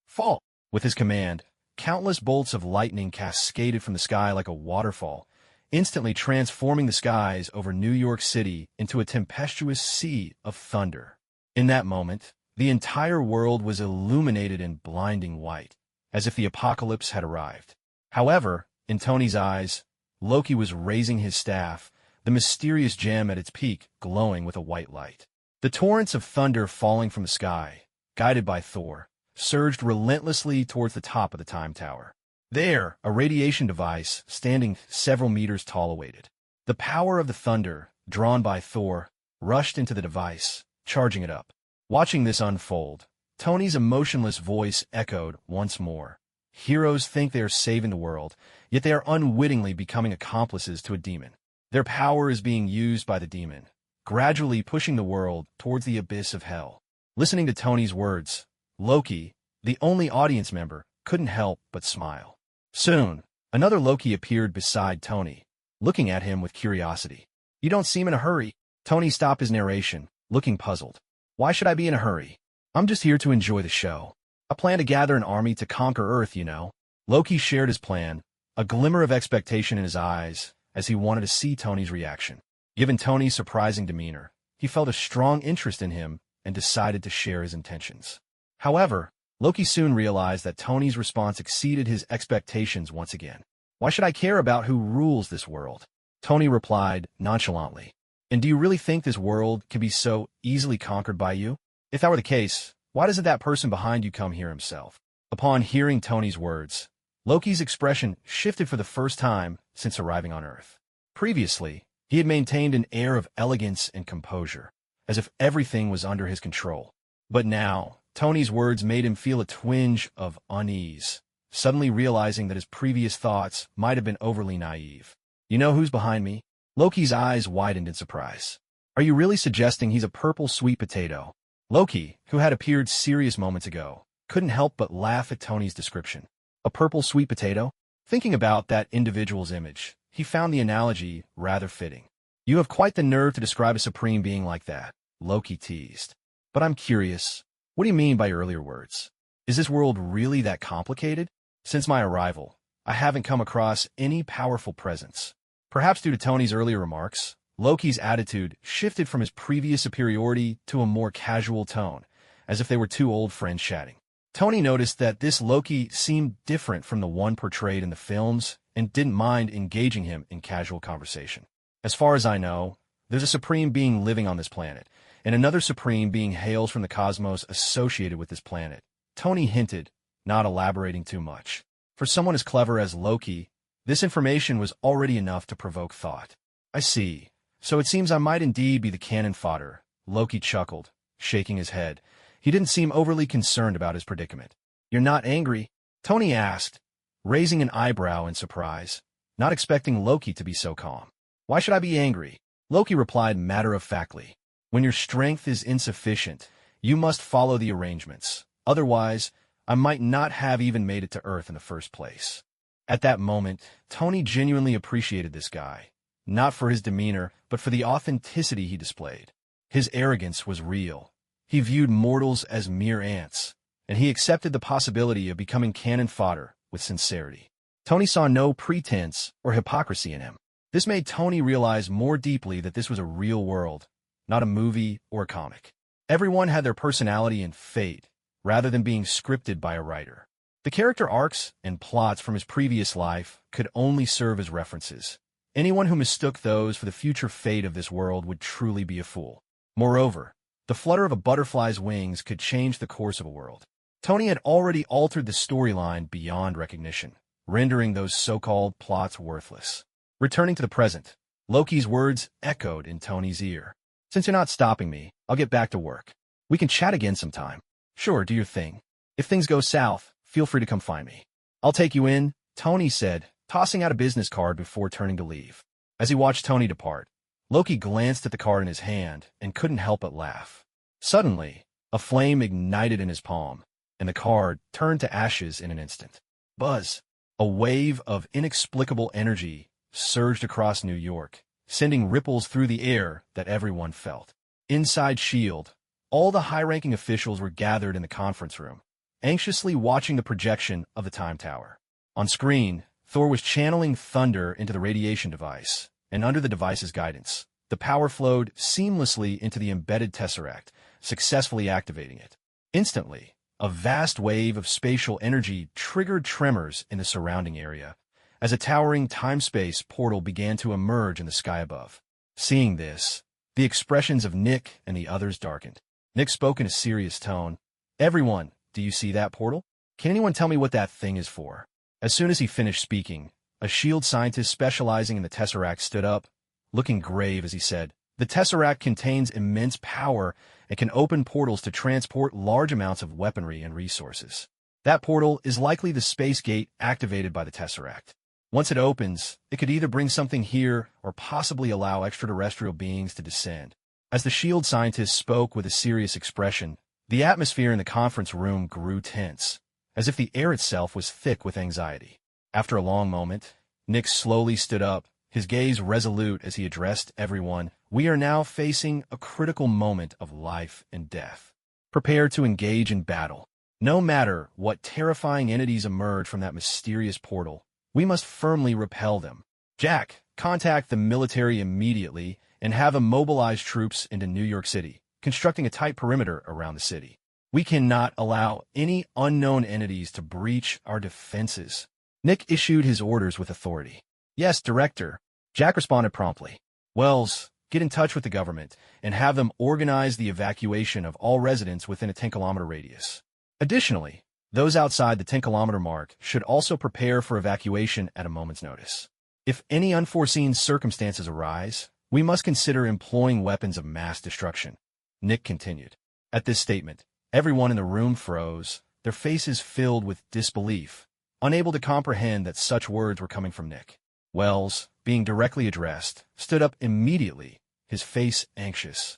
[SPEAKER 1] "Fall!" With his command, countless bolts of lightning cascaded from the sky like a waterfall, instantly transforming the skies over New York City into a tempestuous sea of thunder. In that moment, the entire world was illuminated in blinding white, as if the apocalypse had arrived. However, in Tony's eyes, Loki was raising his staff, the mysterious gem at its peak glowing with a white light. The torrents of thunder falling from the sky, guided by Thor, surged relentlessly towards the top of the Time Tower. There, a radiation device, standing several meters tall, awaited. The power of the thunder, drawn by Thor, rushed into the device, charging it up. Watching this unfold, Tony's emotionless voice echoed once more. "Heroes think they are saving the world, yet they are unwittingly becoming accomplices to a demon. Their power is being used by the demon, gradually pushing the world towards the abyss of hell." Listening to Tony's words, Loki, the only audience member, couldn't help but smile. Soon, another Loki appeared beside Tony, looking at him with curiosity. "You don't seem in a hurry." Tony stopped his narration, looking puzzled. "Why should I be in a hurry? I'm just here to enjoy the show. I plan to gather an army to conquer Earth, you know." Loki shared his plan, a glimmer of expectation in his eyes, as he wanted to see Tony's reaction. Given Tony's surprising demeanor, he felt a strong interest in him and decided to share his intentions. However, Loki soon realized that Tony's response exceeded his expectations once again. "Why should I care about who rules this world?" Tony replied nonchalantly. "And do you really think this world can be so easily conquered by you? If that were the case, why doesn't that person behind you come here himself?" Upon hearing Tony's words, Loki's expression shifted for the first time since arriving on Earth. Previously, he had maintained an air of elegance and composure, as if everything was under his control. But now, Tony's words made him feel a twinge of unease, suddenly realizing that his previous thoughts might have been overly naive. "You know who's behind me?" Loki's eyes widened in surprise. "Are you really suggesting he's a purple sweet potato?" Loki, who had appeared serious moments ago, couldn't help but laugh at Tony's description. A purple sweet potato? Thinking about that individual's image, he found the analogy rather fitting. "You have quite the nerve to describe a supreme being like that," Loki teased. "But I'm curious, what do you mean by your earlier words? Is this world really that complicated? Since my arrival, I haven't come across any powerful presence." Perhaps due to Tony's earlier remarks, Loki's attitude shifted from his previous superiority to a more casual tone, as if they were two old friends chatting. Tony noticed that this Loki seemed different from the one portrayed in the films and didn't mind engaging him in casual conversation. As far as I know, there's a supreme being living on this planet, and another supreme being hails from the cosmos associated with this planet. Tony hinted, not elaborating too much. For someone as clever as Loki, this information was already enough to provoke thought. I see. So it seems I might indeed be the cannon fodder. Loki chuckled, shaking his head. He didn't seem overly concerned about his predicament. You're not angry? Tony asked, raising an eyebrow in surprise, not expecting Loki to be so calm. Why should I be angry? Loki replied matter-of-factly. When your strength is insufficient, you must follow the arrangements. Otherwise, I might not have even made it to Earth in the first place. At that moment, Tony genuinely appreciated this guy, not for his demeanor, but for the authenticity he displayed. His arrogance was real. He viewed mortals as mere ants, and he accepted the possibility of becoming cannon fodder with sincerity. Tony saw no pretense or hypocrisy in him. This made Tony realize more deeply that this was a real world, not a movie or a comic. Everyone had their personality and fate, rather than being scripted by a writer. The character arcs and plots from his previous life could only serve as references. Anyone who mistook those for the future fate of this world would truly be a fool. Moreover, the flutter of a butterfly's wings could change the course of a world. Tony had already altered the storyline beyond recognition, rendering those so-called plots worthless. Returning to the present, Loki's words echoed in Tony's ear. Since you're not stopping me, I'll get back to work. We can chat again sometime. Sure, do your thing. If things go south, feel free to come find me. I'll take you in, Tony said, tossing out a business card before turning to leave. As he watched Tony depart, Loki glanced at the card in his hand and couldn't help but laugh. Suddenly, a flame ignited in his palm, and the card turned to ashes in an instant. Buzz! A wave of inexplicable energy surged across New York, sending ripples through the air that everyone felt. Inside S.H.I.E.L.D., all the high-ranking officials were gathered in the conference room, anxiously watching the projection of the Time Tower. On screen, Thor was channeling thunder into the radiation device, and under the device's guidance, the power flowed seamlessly into the embedded Tesseract, successfully activating it. Instantly, a vast wave of spatial energy triggered tremors in the surrounding area, as a towering time-space portal began to emerge in the sky above. Seeing this, the expressions of Nick and the others darkened. Nick spoke in a serious tone. Everyone, do you see that portal? Can anyone tell me what that thing is for? As soon as he finished speaking, a S.H.I.E.L.D. scientist specializing in the Tesseract stood up, looking grave as he said, the Tesseract contains immense power and can open portals to transport large amounts of weaponry and resources. That portal is likely the space gate activated by the Tesseract. Once it opens, it could either bring something here or possibly allow extraterrestrial beings to descend. As the S.H.I.E.L.D. scientist spoke with a serious expression, the atmosphere in the conference room grew tense, as if the air itself was thick with anxiety. After a long moment, Nick slowly stood up, his gaze resolute as he addressed everyone. We are now facing a critical moment of life and death. Prepare to engage in battle. No matter what terrifying entities emerge from that mysterious portal, we must firmly repel them. Jack, contact the military immediately and have them mobilize troops into New York City, constructing a tight perimeter around the city. We cannot allow any unknown entities to breach our defenses. Nick issued his orders with authority. Yes, Director. Jack responded promptly. Wells, get in touch with the government and have them organize the evacuation of all residents within a 10-kilometer radius. Additionally, those outside the 10-kilometer mark should also prepare for evacuation at a moment's notice. If any unforeseen circumstances arise, we must consider employing weapons of mass destruction. Nick continued. At this statement, everyone in the room froze, their faces filled with disbelief, unable to comprehend that such words were coming from Nick. Wells, being directly addressed, stood up immediately, his face anxious.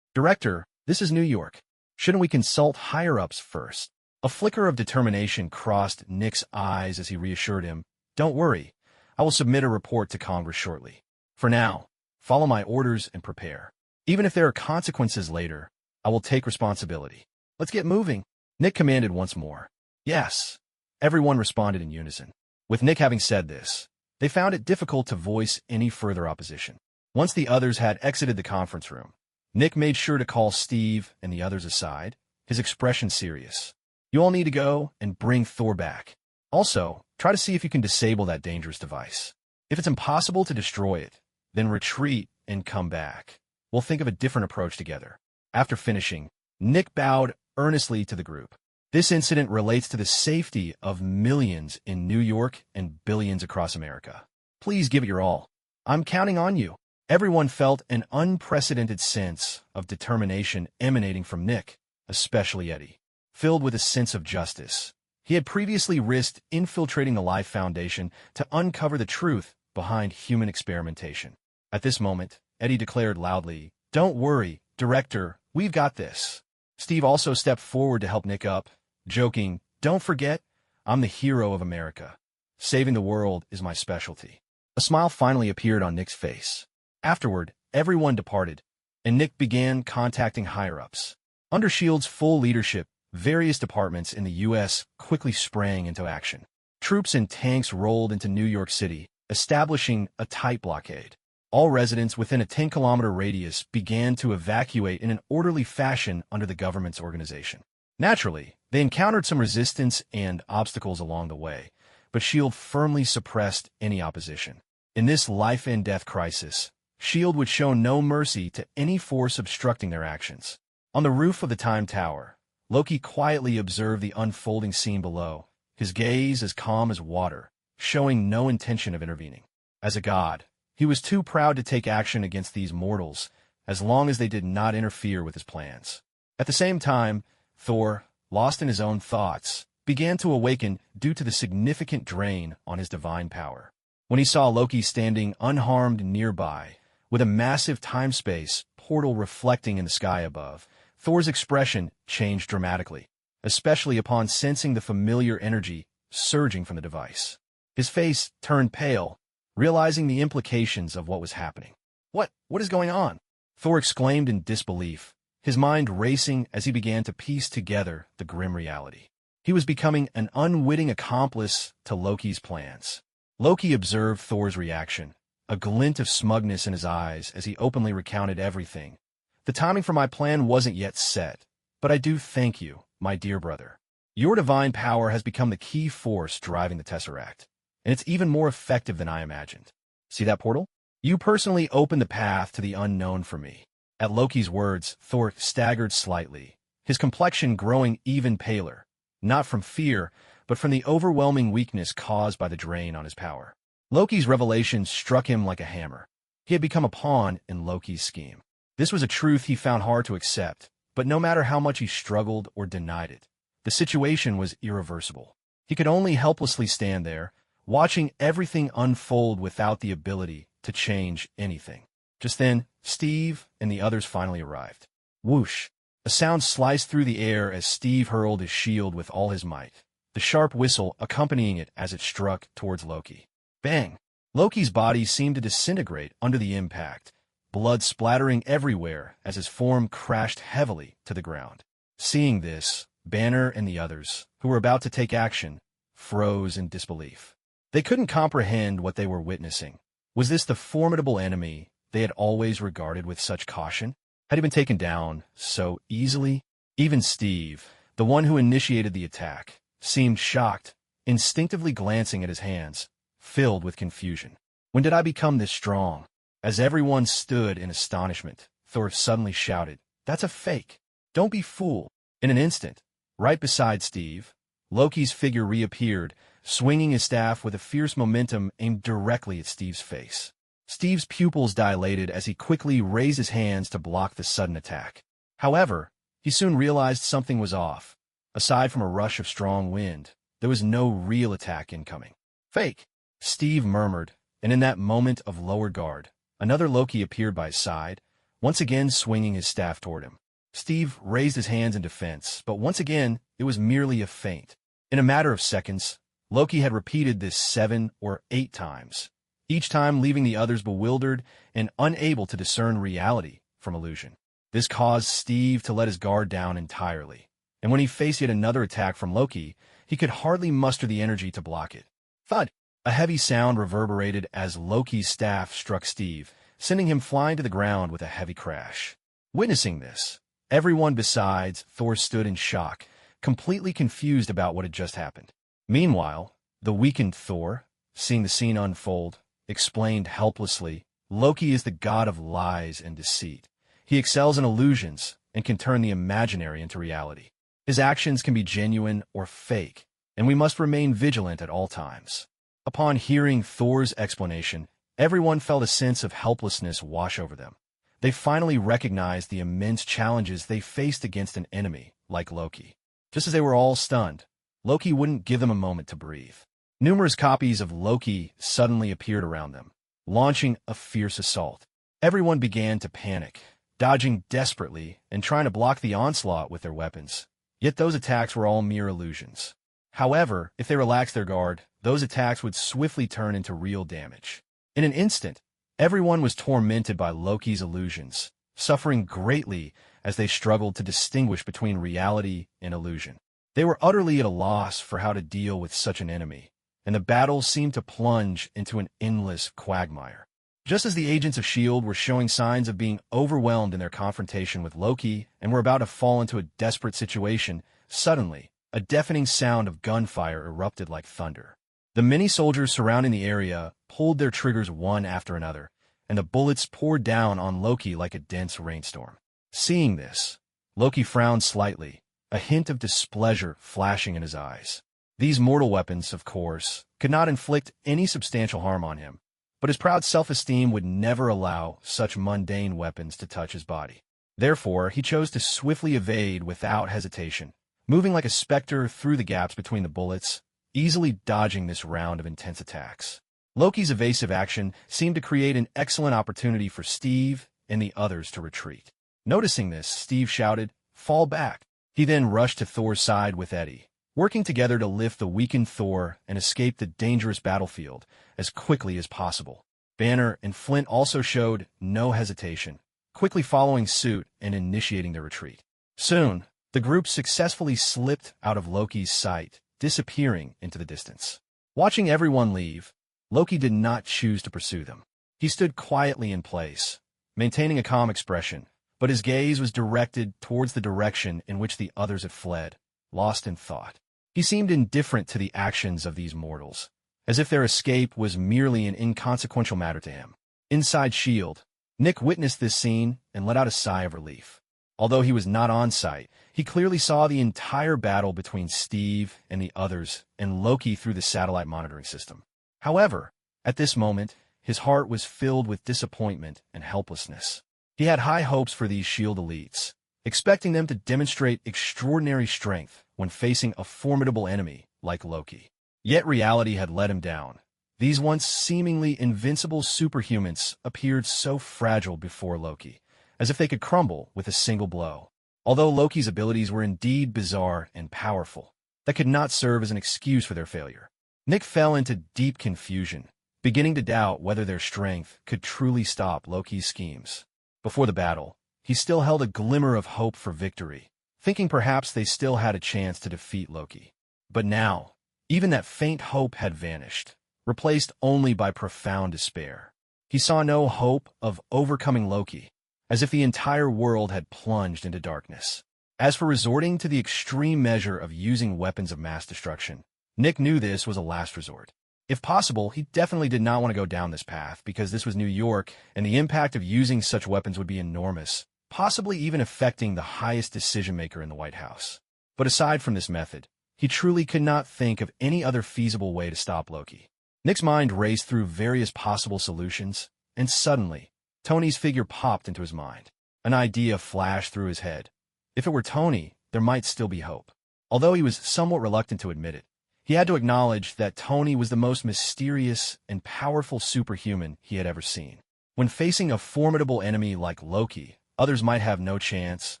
[SPEAKER 1] Director, this is New York. Shouldn't we consult higher-ups first? A flicker of determination crossed Nick's eyes as he reassured him. Don't worry, I will submit a report to Congress shortly. For now, follow my orders and prepare. Even if there are consequences later, I will take responsibility. Let's get moving, Nick commanded once more. Yes, everyone responded in unison. With Nick having said this, they found it difficult to voice any further opposition. Once the others had exited the conference room, Nick made sure to call Steve and the others aside, his expression serious. You all need to go and bring Thor back. Also, try to see if you can disable that dangerous device. If it's impossible to destroy it, then retreat and come back. We'll think of a different approach together. After finishing, Nick bowed earnestly to the group. This incident relates to the safety of millions in New York and billions across America. Please give it your all. I'm counting on you. Everyone felt an unprecedented sense of determination emanating from Nick, especially Eddie. Filled with a sense of justice, he had previously risked infiltrating the Life Foundation to uncover the truth behind human experimentation. At this moment, Eddie declared loudly, "Don't worry, Director, we've got this." Steve also stepped forward to help Nick up, joking, "Don't forget, I'm the hero of America. Saving the world is my specialty." A smile finally appeared on Nick's face. Afterward, everyone departed, and Nick began contacting higher-ups. Under S.H.I.E.L.D.'s full leadership, various departments in the U.S. quickly sprang into action. Troops and tanks rolled into New York City, establishing a tight blockade. All residents within a 10-kilometer radius began to evacuate in an orderly fashion under the government's organization. Naturally, they encountered some resistance and obstacles along the way, but S.H.I.E.L.D. firmly suppressed any opposition. In this life-and-death crisis, S.H.I.E.L.D. would show no mercy to any force obstructing their actions. On the roof of the Time Tower, Loki quietly observed the unfolding scene below, his gaze as calm as water, showing no intention of intervening. As a god, he was too proud to take action against these mortals, as long as they did not interfere with his plans. At the same time, Thor, lost in his own thoughts, began to awaken due to the significant drain on his divine power. When he saw Loki standing unharmed nearby, with a massive time-space portal reflecting in the sky above, Thor's expression changed dramatically, especially upon sensing the familiar energy surging from the device. His face turned pale, realizing the implications of what was happening. What is going on?" Thor exclaimed in disbelief, his mind racing as he began to piece together the grim reality. He was becoming an unwitting accomplice to Loki's plans. Loki observed Thor's reaction, a glint of smugness in his eyes as he openly recounted everything. "The timing for my plan wasn't yet set, but I do thank you, my dear brother. Your divine power has become the key force driving the Tesseract, and it's even more effective than I imagined. See that portal? You personally opened the path to the unknown for me." At Loki's words, Thor staggered slightly, his complexion growing even paler, not from fear, but from the overwhelming weakness caused by the drain on his power. Loki's revelation struck him like a hammer. He had become a pawn in Loki's scheme. This was a truth he found hard to accept, but no matter how much he struggled or denied it, the situation was irreversible. He could only helplessly stand there, watching everything unfold without the ability to change anything. Just then, Steve and the others finally arrived. Whoosh! A sound sliced through the air as Steve hurled his shield with all his might, the sharp whistle accompanying it as it struck towards Loki. Bang! Loki's body seemed to disintegrate under the impact, blood splattering everywhere as his form crashed heavily to the ground. Seeing this, Banner and the others, who were about to take action, froze in disbelief. They couldn't comprehend what they were witnessing. Was this the formidable enemy they had always regarded with such caution? Had he been taken down so easily? Even Steve, the one who initiated the attack, seemed shocked, instinctively glancing at his hands, filled with confusion. When did I become this strong? As everyone stood in astonishment, Thor suddenly shouted, "That's a fake! Don't be fooled!" In an instant, right beside Steve, Loki's figure reappeared, swinging his staff with a fierce momentum aimed directly at Steve's face. Steve's pupils dilated as he quickly raised his hands to block the sudden attack. However, he soon realized something was off. Aside from a rush of strong wind, there was no real attack incoming. "Fake!" Steve murmured, and in that moment of lowered guard, another Loki appeared by his side, once again swinging his staff toward him. Steve raised his hands in defense, but once again, it was merely a feint. In a matter of seconds, Loki had repeated this 7 or 8 times, each time leaving the others bewildered and unable to discern reality from illusion. This caused Steve to let his guard down entirely, and when he faced yet another attack from Loki, he could hardly muster the energy to block it. Thud! A heavy sound reverberated as Loki's staff struck Steve, sending him flying to the ground with a heavy crash. Witnessing this, everyone besides Thor stood in shock, completely confused about what had just happened. Meanwhile, the weakened Thor, seeing the scene unfold, explained helplessly, "Loki is the god of lies and deceit. He excels in illusions and can turn the imaginary into reality. His actions can be genuine or fake, and we must remain vigilant at all times." Upon hearing Thor's explanation, everyone felt a sense of helplessness wash over them. They finally recognized the immense challenges they faced against an enemy like Loki. Just as they were all stunned, Loki wouldn't give them a moment to breathe. Numerous copies of Loki suddenly appeared around them, launching a fierce assault. Everyone began to panic, dodging desperately and trying to block the onslaught with their weapons. Yet those attacks were all mere illusions. However, if they relaxed their guard, those attacks would swiftly turn into real damage. In an instant, everyone was tormented by Loki's illusions, suffering greatly as they struggled to distinguish between reality and illusion. They were utterly at a loss for how to deal with such an enemy, and the battle seemed to plunge into an endless quagmire. Just as the agents of S.H.I.E.L.D. were showing signs of being overwhelmed in their confrontation with Loki and were about to fall into a desperate situation, suddenly, a deafening sound of gunfire erupted like thunder. The many soldiers surrounding the area pulled their triggers one after another, and the bullets poured down on Loki like a dense rainstorm. Seeing this, Loki frowned slightly, a hint of displeasure flashing in his eyes. These mortal weapons, of course, could not inflict any substantial harm on him, but his proud self-esteem would never allow such mundane weapons to touch his body. Therefore, he chose to swiftly evade without hesitation, moving like a specter through the gaps between the bullets, easily dodging this round of intense attacks. Loki's evasive action seemed to create an excellent opportunity for Steve and the others to retreat. Noticing this, Steve shouted, "Fall back!" He then rushed to Thor's side with Eddie, working together to lift the weakened Thor and escape the dangerous battlefield as quickly as possible. Banner and Flint also showed no hesitation, quickly following suit and initiating their retreat. Soon, the group successfully slipped out of Loki's sight, disappearing into the distance. Watching everyone leave, Loki did not choose to pursue them. He stood quietly in place, maintaining a calm expression, but his gaze was directed towards the direction in which the others had fled, lost in thought. He seemed indifferent to the actions of these mortals, as if their escape was merely an inconsequential matter to him. Inside S.H.I.E.L.D., Nick witnessed this scene and let out a sigh of relief. Although he was not on site, he clearly saw the entire battle between Steve and the others and Loki through the satellite monitoring system. However, at this moment, his heart was filled with disappointment and helplessness. He had high hopes for these S.H.I.E.L.D. elites, expecting them to demonstrate extraordinary strength when facing a formidable enemy like Loki. Yet reality had let him down. These once seemingly invincible superhumans appeared so fragile before Loki, as if they could crumble with a single blow. Although Loki's abilities were indeed bizarre and powerful, that could not serve as an excuse for their failure. Nick fell into deep confusion, beginning to doubt whether their strength could truly stop Loki's schemes. Before the battle, he still held a glimmer of hope for victory, thinking perhaps they still had a chance to defeat Loki. But now, even that faint hope had vanished, replaced only by profound despair. He saw no hope of overcoming Loki, as if the entire world had plunged into darkness. As for resorting to the extreme measure of using weapons of mass destruction, Nick knew this was a last resort. If possible, he definitely did not want to go down this path because this was New York and the impact of using such weapons would be enormous, possibly even affecting the highest decision-maker in the White House. But aside from this method, he truly could not think of any other feasible way to stop Loki. Nick's mind raced through various possible solutions, and suddenly, Tony's figure popped into his mind. An idea flashed through his head. If it were Tony, there might still be hope. Although he was somewhat reluctant to admit it, he had to acknowledge that Tony was the most mysterious and powerful superhuman he had ever seen. When facing a formidable enemy like Loki, others might have no chance,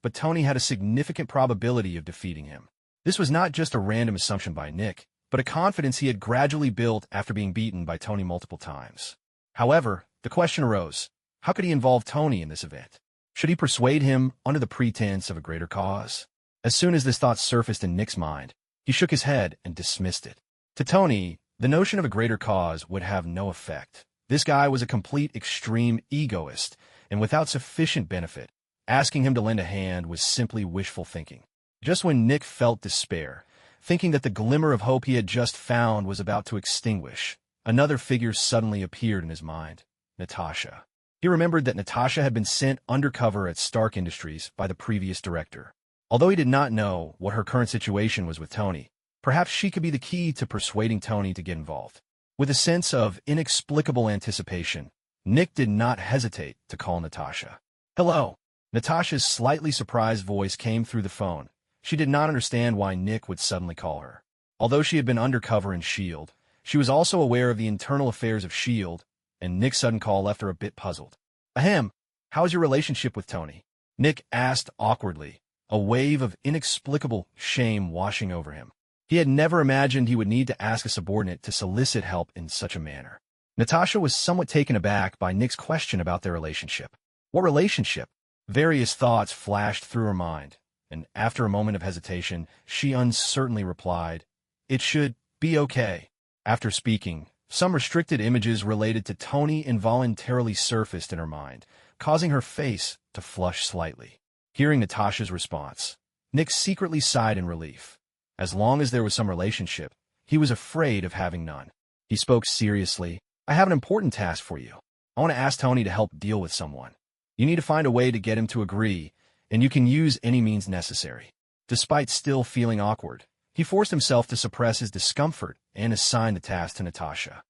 [SPEAKER 1] but Tony had a significant probability of defeating him. This was not just a random assumption by Nick, but a confidence he had gradually built after being beaten by Tony multiple times. However, the question arose, how could he involve Tony in this event? Should he persuade him under the pretense of a greater cause? As soon as this thought surfaced in Nick's mind, he shook his head and dismissed it. To Tony, the notion of a greater cause would have no effect, This guy was a complete extreme egoist, and without sufficient benefit, asking him to lend a hand was simply wishful thinking. Just when Nick felt despair, thinking that the glimmer of hope he had just found was about to extinguish, another figure suddenly appeared in his mind, Natasha. He remembered that Natasha had been sent undercover at Stark Industries by the previous director. Although he did not know what her current situation was with Tony, perhaps she could be the key to persuading Tony to get involved. With a sense of inexplicable anticipation, Nick did not hesitate to call Natasha. "Hello." Natasha's slightly surprised voice came through the phone. She did not understand why Nick would suddenly call her. Although she had been undercover in S.H.I.E.L.D., she was also aware of the internal affairs of S.H.I.E.L.D., and Nick's sudden call left her a bit puzzled. "Ahem, how's your relationship with Tony?" Nick asked awkwardly, a wave of inexplicable shame washing over him. He had never imagined he would need to ask a subordinate to solicit help in such a manner. Natasha was somewhat taken aback by Nick's question about their relationship. What relationship? Various thoughts flashed through her mind, and after a moment of hesitation, she uncertainly replied, "It should be okay." After speaking, some restricted images related to Tony involuntarily surfaced in her mind, causing her face to flush slightly. Hearing Natasha's response, Nick secretly sighed in relief. As long as there was some relationship, he was afraid of having none. He spoke seriously. "I have an important task for you. I want to ask Tony to help deal with someone. You need to find a way to get him to agree, and you can use any means necessary." Despite still feeling awkward, he forced himself to suppress his discomfort and assign the task to Natasha.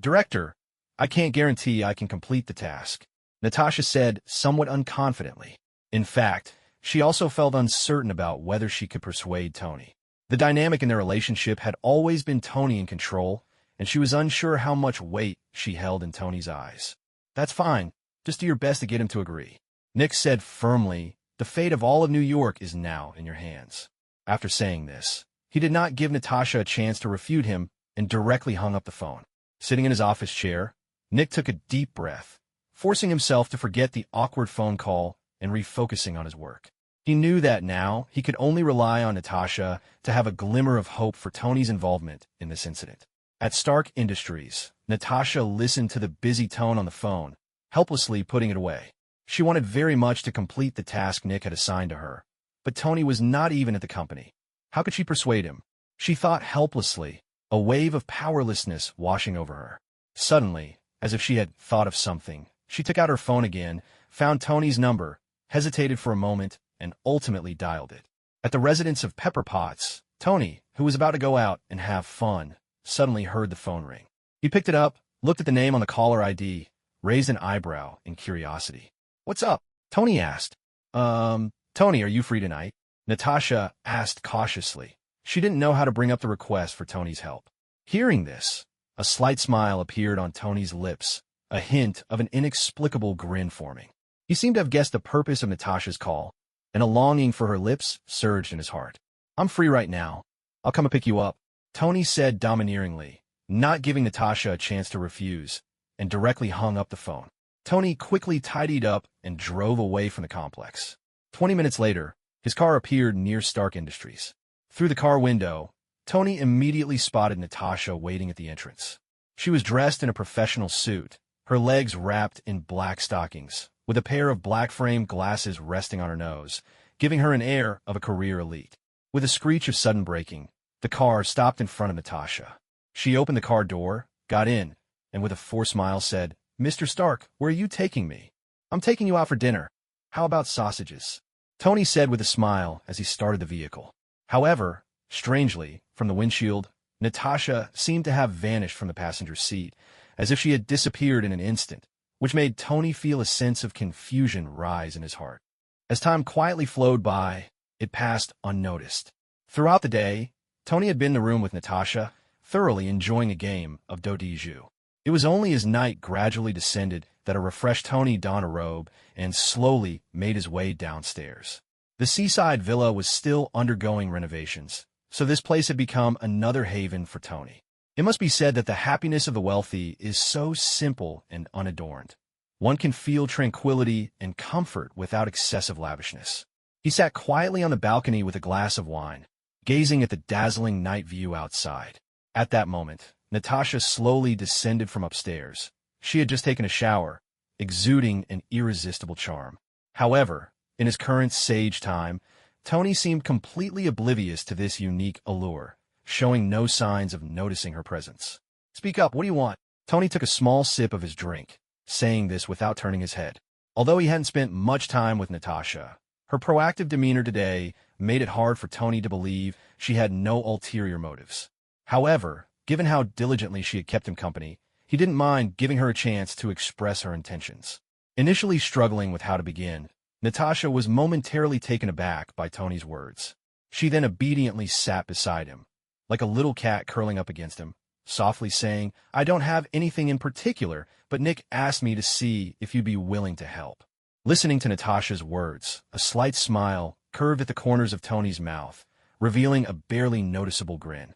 [SPEAKER 1] Director, I can't guarantee I can complete the task," Natasha said somewhat unconfidently. In fact, she also felt uncertain about whether she could persuade Tony. The dynamic in their relationship had always been Tony in control, and she was unsure how much weight she held in Tony's eyes. "That's fine. Just do your best to get him to agree," Nick said firmly. "The fate of all of New York is now in your hands." After saying this, he did not give Natasha a chance to refute him and directly hung up the phone. Sitting in his office chair, Nick took a deep breath, forcing himself to forget the awkward phone call and refocusing on his work. He knew that now he could only rely on Natasha to have a glimmer of hope for Tony's involvement in this incident. At Stark Industries, Natasha listened to the busy tone on the phone, helplessly putting it away. She wanted very much to complete the task Nick had assigned to her, but Tony was not even at the company. How could she persuade him? She thought helplessly, a wave of powerlessness washing over her. Suddenly, as if she had thought of something, she took out her phone again, found Tony's number, hesitated for a moment, and ultimately dialed it. At the residence of Pepper Potts, Tony, who was about to go out and have fun, suddenly heard the phone ring. He picked it up, looked at the name on the caller ID, raised an eyebrow in curiosity. "What's up?" Tony asked. Tony, are you free tonight?" Natasha asked cautiously. She didn't know how to bring up the request for Tony's help. Hearing this, a slight smile appeared on Tony's lips, a hint of an inexplicable grin forming. He seemed to have guessed the purpose of Natasha's call, and a longing for her lips surged in his heart. "I'm free right now. I'll come and pick you up," Tony said domineeringly, not giving Natasha a chance to refuse, and directly hung up the phone. Tony quickly tidied up and drove away from the complex. 20 minutes later, his car appeared near Stark Industries. Through the car window, Tony immediately spotted Natasha waiting at the entrance. She was dressed in a professional suit, her legs wrapped in black stockings, with a pair of black-framed glasses resting on her nose, giving her an air of a career elite. With a screech of sudden braking, the car stopped in front of Natasha. She opened the car door, got in, and with a forced smile said, "Mr. Stark, where are you taking me?" "I'm taking you out for dinner. How about sausages?" Tony said with a smile as he started the vehicle. However, strangely, from the windshield, Natasha seemed to have vanished from the passenger seat, as if she had disappeared in an instant, which made Tony feel a sense of confusion rise in his heart. As time quietly flowed by, it passed unnoticed. Throughout the day, Tony had been in the room with Natasha, thoroughly enjoying a game of do de jeu. It was only as night gradually descended that a refreshed Tony donned a robe and slowly made his way downstairs. The seaside villa was still undergoing renovations, so this place had become another haven for Tony. It must be said that the happiness of the wealthy is so simple and unadorned. One can feel tranquility and comfort without excessive lavishness. He sat quietly on the balcony with a glass of wine, gazing at the dazzling night view outside. At that moment, Natasha slowly descended from upstairs, She had just taken a shower, exuding an irresistible charm. However, in his current sage time, Tony seemed completely oblivious to this unique allure, showing no signs of noticing her presence. "Speak up, what do you want?" Tony took a small sip of his drink, saying this without turning his head. Although he hadn't spent much time with Natasha, her proactive demeanor today made it hard for Tony to believe she had no ulterior motives. However, given how diligently she had kept him company, he didn't mind giving her a chance to express her intentions. Initially struggling with how to begin, Natasha was momentarily taken aback by Tony's words. She then obediently sat beside him, like a little cat curling up against him, softly saying, "I don't have anything in particular, but Nick asked me to see if you'd be willing to help." Listening to Natasha's words, a slight smile curved at the corners of Tony's mouth, revealing a barely noticeable grin.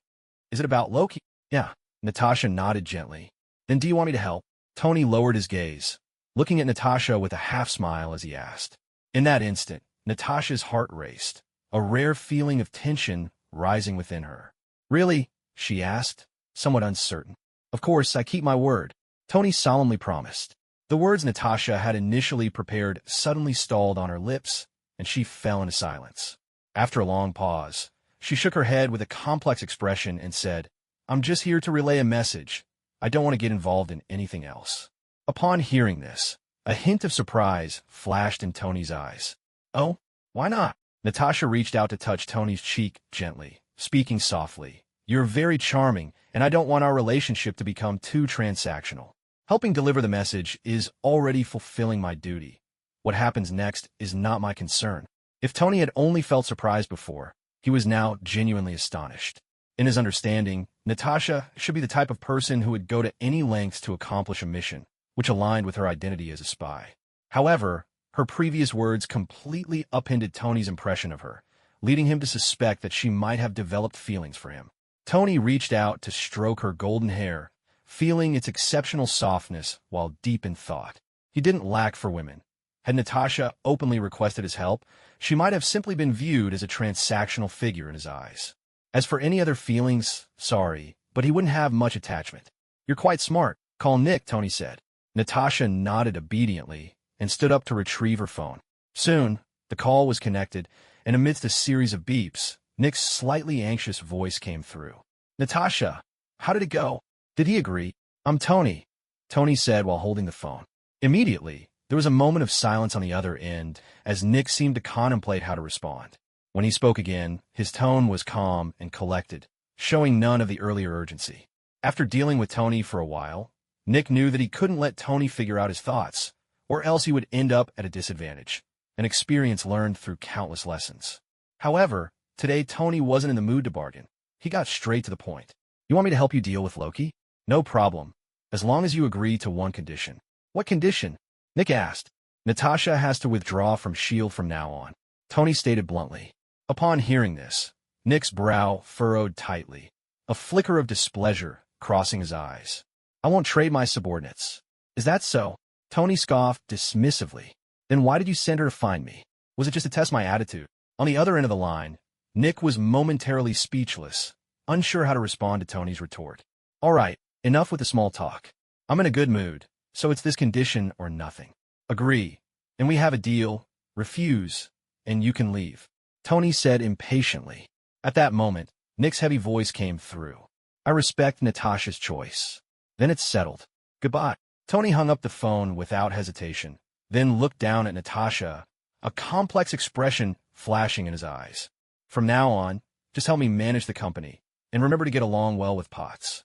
[SPEAKER 1] "Is it about Loki?" "Yeah." Natasha nodded gently. "Then do you want me to help?" Tony lowered his gaze, looking at Natasha with a half-smile as he asked. In that instant, Natasha's heart raced, a rare feeling of tension rising within her. "Really?" she asked, somewhat uncertain. "Of course, I keep my word," Tony solemnly promised. The words Natasha had initially prepared suddenly stalled on her lips, and she fell into silence. After a long pause, she shook her head with a complex expression and said, "I'm just here to relay a message. I don't want to get involved in anything else." Upon hearing this, a hint of surprise flashed in Tony's eyes. "Oh, why not?" Natasha reached out to touch Tony's cheek gently, speaking softly. "You're very charming, and I don't want our relationship to become too transactional. Helping deliver the message is already fulfilling my duty. What happens next is not my concern." If Tony had only felt surprised before, he was now genuinely astonished. In his understanding, Natasha should be the type of person who would go to any lengths to accomplish a mission, which aligned with her identity as a spy. However, her previous words completely upended Tony's impression of her, leading him to suspect that she might have developed feelings for him. Tony reached out to stroke her golden hair, feeling its exceptional softness while deep in thought. He didn't lack for women. Had Natasha openly requested his help, she might have simply been viewed as a transactional figure in his eyes. As for any other feelings, sorry, but he wouldn't have much attachment. "You're quite smart. Call Nick," Tony said. Natasha nodded obediently and stood up to retrieve her phone. Soon, the call was connected, and amidst a series of beeps, Nick's slightly anxious voice came through. "Natasha, how did it go?" "Did he agree?" "I'm Tony," Tony said while holding the phone. Immediately, there was a moment of silence on the other end as Nick seemed to contemplate how to respond. When he spoke again, his tone was calm and collected, showing none of the earlier urgency. After dealing with Tony for a while, Nick knew that he couldn't let Tony figure out his thoughts, or else he would end up at a disadvantage, an experience learned through countless lessons. However, today Tony wasn't in the mood to bargain. He got straight to the point. "You want me to help you deal with Loki?" "No problem, as long as you agree to one condition." "What condition?" Nick asked. "Natasha has to withdraw from S.H.I.E.L.D. from now on," Tony stated bluntly. Upon hearing this, Nick's brow furrowed tightly, a flicker of displeasure crossing his eyes. "I won't trade my subordinates." "Is that so?" Tony scoffed dismissively. "Then why did you send her to find me? Was it just to test my attitude?" On the other end of the line, Nick was momentarily speechless, unsure how to respond to Tony's retort. "All right, enough with the small talk. I'm in a good mood, so it's this condition or nothing. Agree, and we have a deal. Refuse, and you can leave," Tony said impatiently. At that moment, Nick's heavy voice came through. "I respect Natasha's choice. Then it's settled. Goodbye." Tony hung up the phone without hesitation, then looked down at Natasha, a complex expression flashing in his eyes. "From now on, just help me manage the company, and remember to get along well with Potts."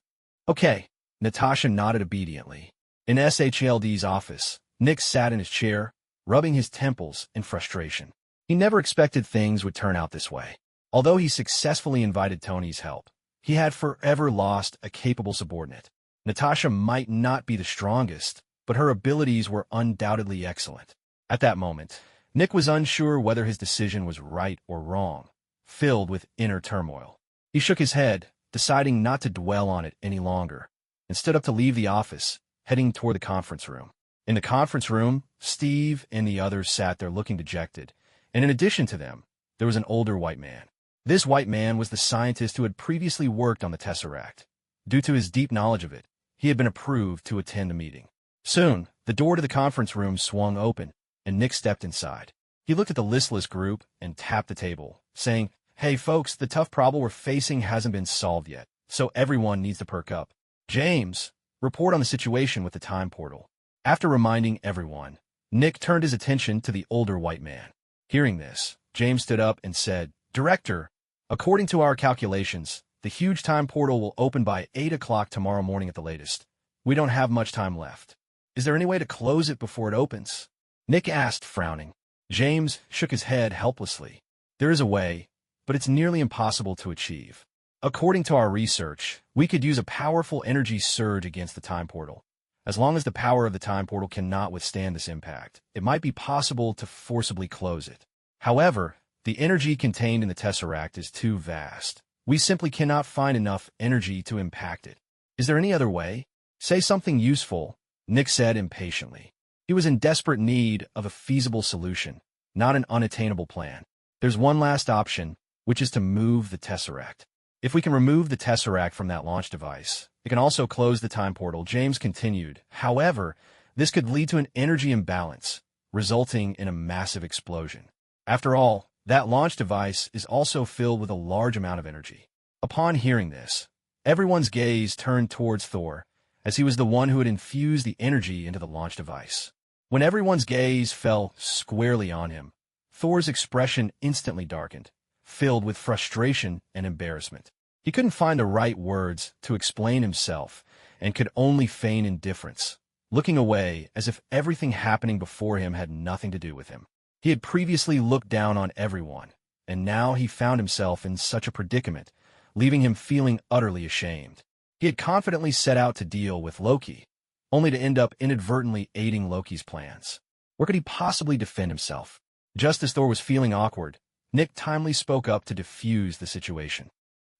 [SPEAKER 1] "Okay," Natasha nodded obediently. In SHLD's office, Nick sat in his chair, rubbing his temples in frustration. He never expected things would turn out this way. Although he successfully invited Tony's help, he had forever lost a capable subordinate. Natasha might not be the strongest, but her abilities were undoubtedly excellent. At that moment, Nick was unsure whether his decision was right or wrong, filled with inner turmoil. He shook his head, deciding not to dwell on it any longer, and stood up to leave the office, heading toward the conference room. In the conference room, Steve and the others sat there looking dejected, and in addition to them, there was an older white man. This white man was the scientist who had previously worked on the Tesseract. Due to his deep knowledge of it, he had been approved to attend the meeting. Soon, the door to the conference room swung open, and Nick stepped inside. He looked at the listless group and tapped the table, saying, "Hey folks, the tough problem we're facing hasn't been solved yet, so everyone needs to perk up. James, report on the situation with the time portal." After reminding everyone, Nick turned his attention to the older white man. Hearing this, James stood up and said, "Director, according to our calculations, the huge time portal will open by 8 o'clock tomorrow morning at the latest. We don't have much time left. Is there any way to close it before it opens?" Nick asked, frowning. James shook his head helplessly. "There is a way, but it's nearly impossible to achieve. According to our research, we could use a powerful energy surge against the time portal. As long as the power of the time portal cannot withstand this impact, it might be possible to forcibly close it. However, the energy contained in the Tesseract is too vast. We simply cannot find enough energy to impact it. Is there any other way? Say something useful," Nick said impatiently. He was in desperate need of a feasible solution, not an unattainable plan. "There's one last option, which is to move the Tesseract. If we can remove the Tesseract from that launch device, it can also close the time portal," James continued. "However, this could lead to an energy imbalance, resulting in a massive explosion. After all, that launch device is also filled with a large amount of energy." Upon hearing this, everyone's gaze turned towards Thor, as he was the one who had infused the energy into the launch device. When everyone's gaze fell squarely on him, Thor's expression instantly darkened, filled with frustration and embarrassment. He couldn't find the right words to explain himself and could only feign indifference, looking away as if everything happening before him had nothing to do with him. He had previously looked down on everyone, and now he found himself in such a predicament, leaving him feeling utterly ashamed. He had confidently set out to deal with Loki, only to end up inadvertently aiding Loki's plans. Where could he possibly defend himself? Just as Thor was feeling awkward, Nick timely spoke up to defuse the situation.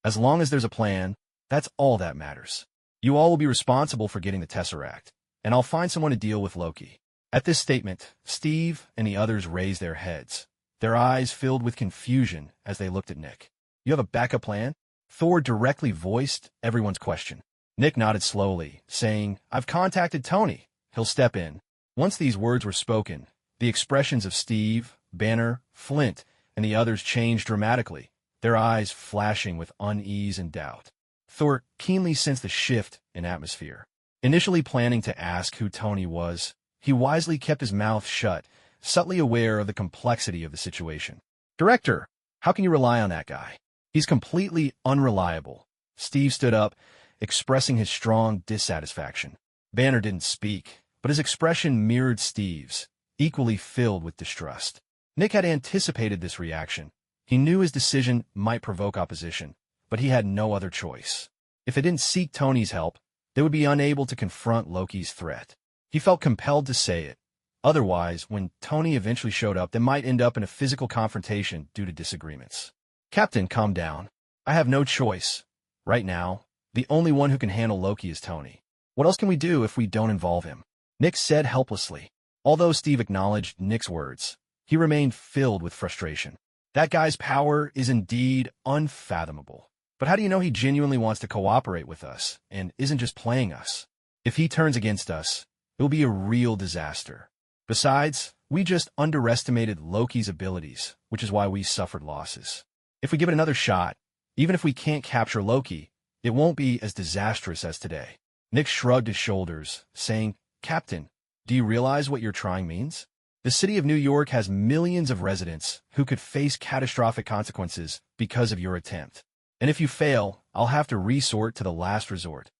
[SPEAKER 1] "As long as there's a plan, that's all that matters. You all will be responsible for getting the Tesseract, and I'll find someone to deal with Loki." At this statement, Steve and the others raised their heads, their eyes filled with confusion as they looked at Nick. "You have a backup plan?" Thor directly voiced everyone's question. Nick nodded slowly, saying, "I've contacted Tony. He'll step in." Once these words were spoken, the expressions of Steve, Banner, Flint, and the others changed dramatically, their eyes flashing with unease and doubt. Thor keenly sensed the shift in atmosphere. Initially planning to ask who Tony was, he wisely kept his mouth shut, subtly aware of the complexity of the situation. "Director, how can you rely on that guy? He's completely unreliable." Steve stood up, expressing his strong dissatisfaction. Banner didn't speak, but his expression mirrored Steve's, equally filled with distrust. Nick had anticipated this reaction. He knew his decision might provoke opposition, but he had no other choice. If they didn't seek Tony's help, they would be unable to confront Loki's threat. He felt compelled to say it. Otherwise, when Tony eventually showed up, they might end up in a physical confrontation due to disagreements. "Captain, calm down. I have no choice. Right now, the only one who can handle Loki is Tony. What else can we do if we don't involve him?" Nick said helplessly. Although Steve acknowledged Nick's words, he remained filled with frustration. That guy's power is indeed unfathomable. But how do you know he genuinely wants to cooperate with us and isn't just playing us? If he turns against us, it will be a real disaster. Besides, we just underestimated Loki's abilities, which is why we suffered losses. If we give it another shot, even if we can't capture Loki, it won't be as disastrous as today. Nick shrugged his shoulders, saying, "Captain, do you realize what your trying means? The city of New York has millions of residents who could face catastrophic consequences because of your attempt. And if you fail, I'll have to resort to the last resort,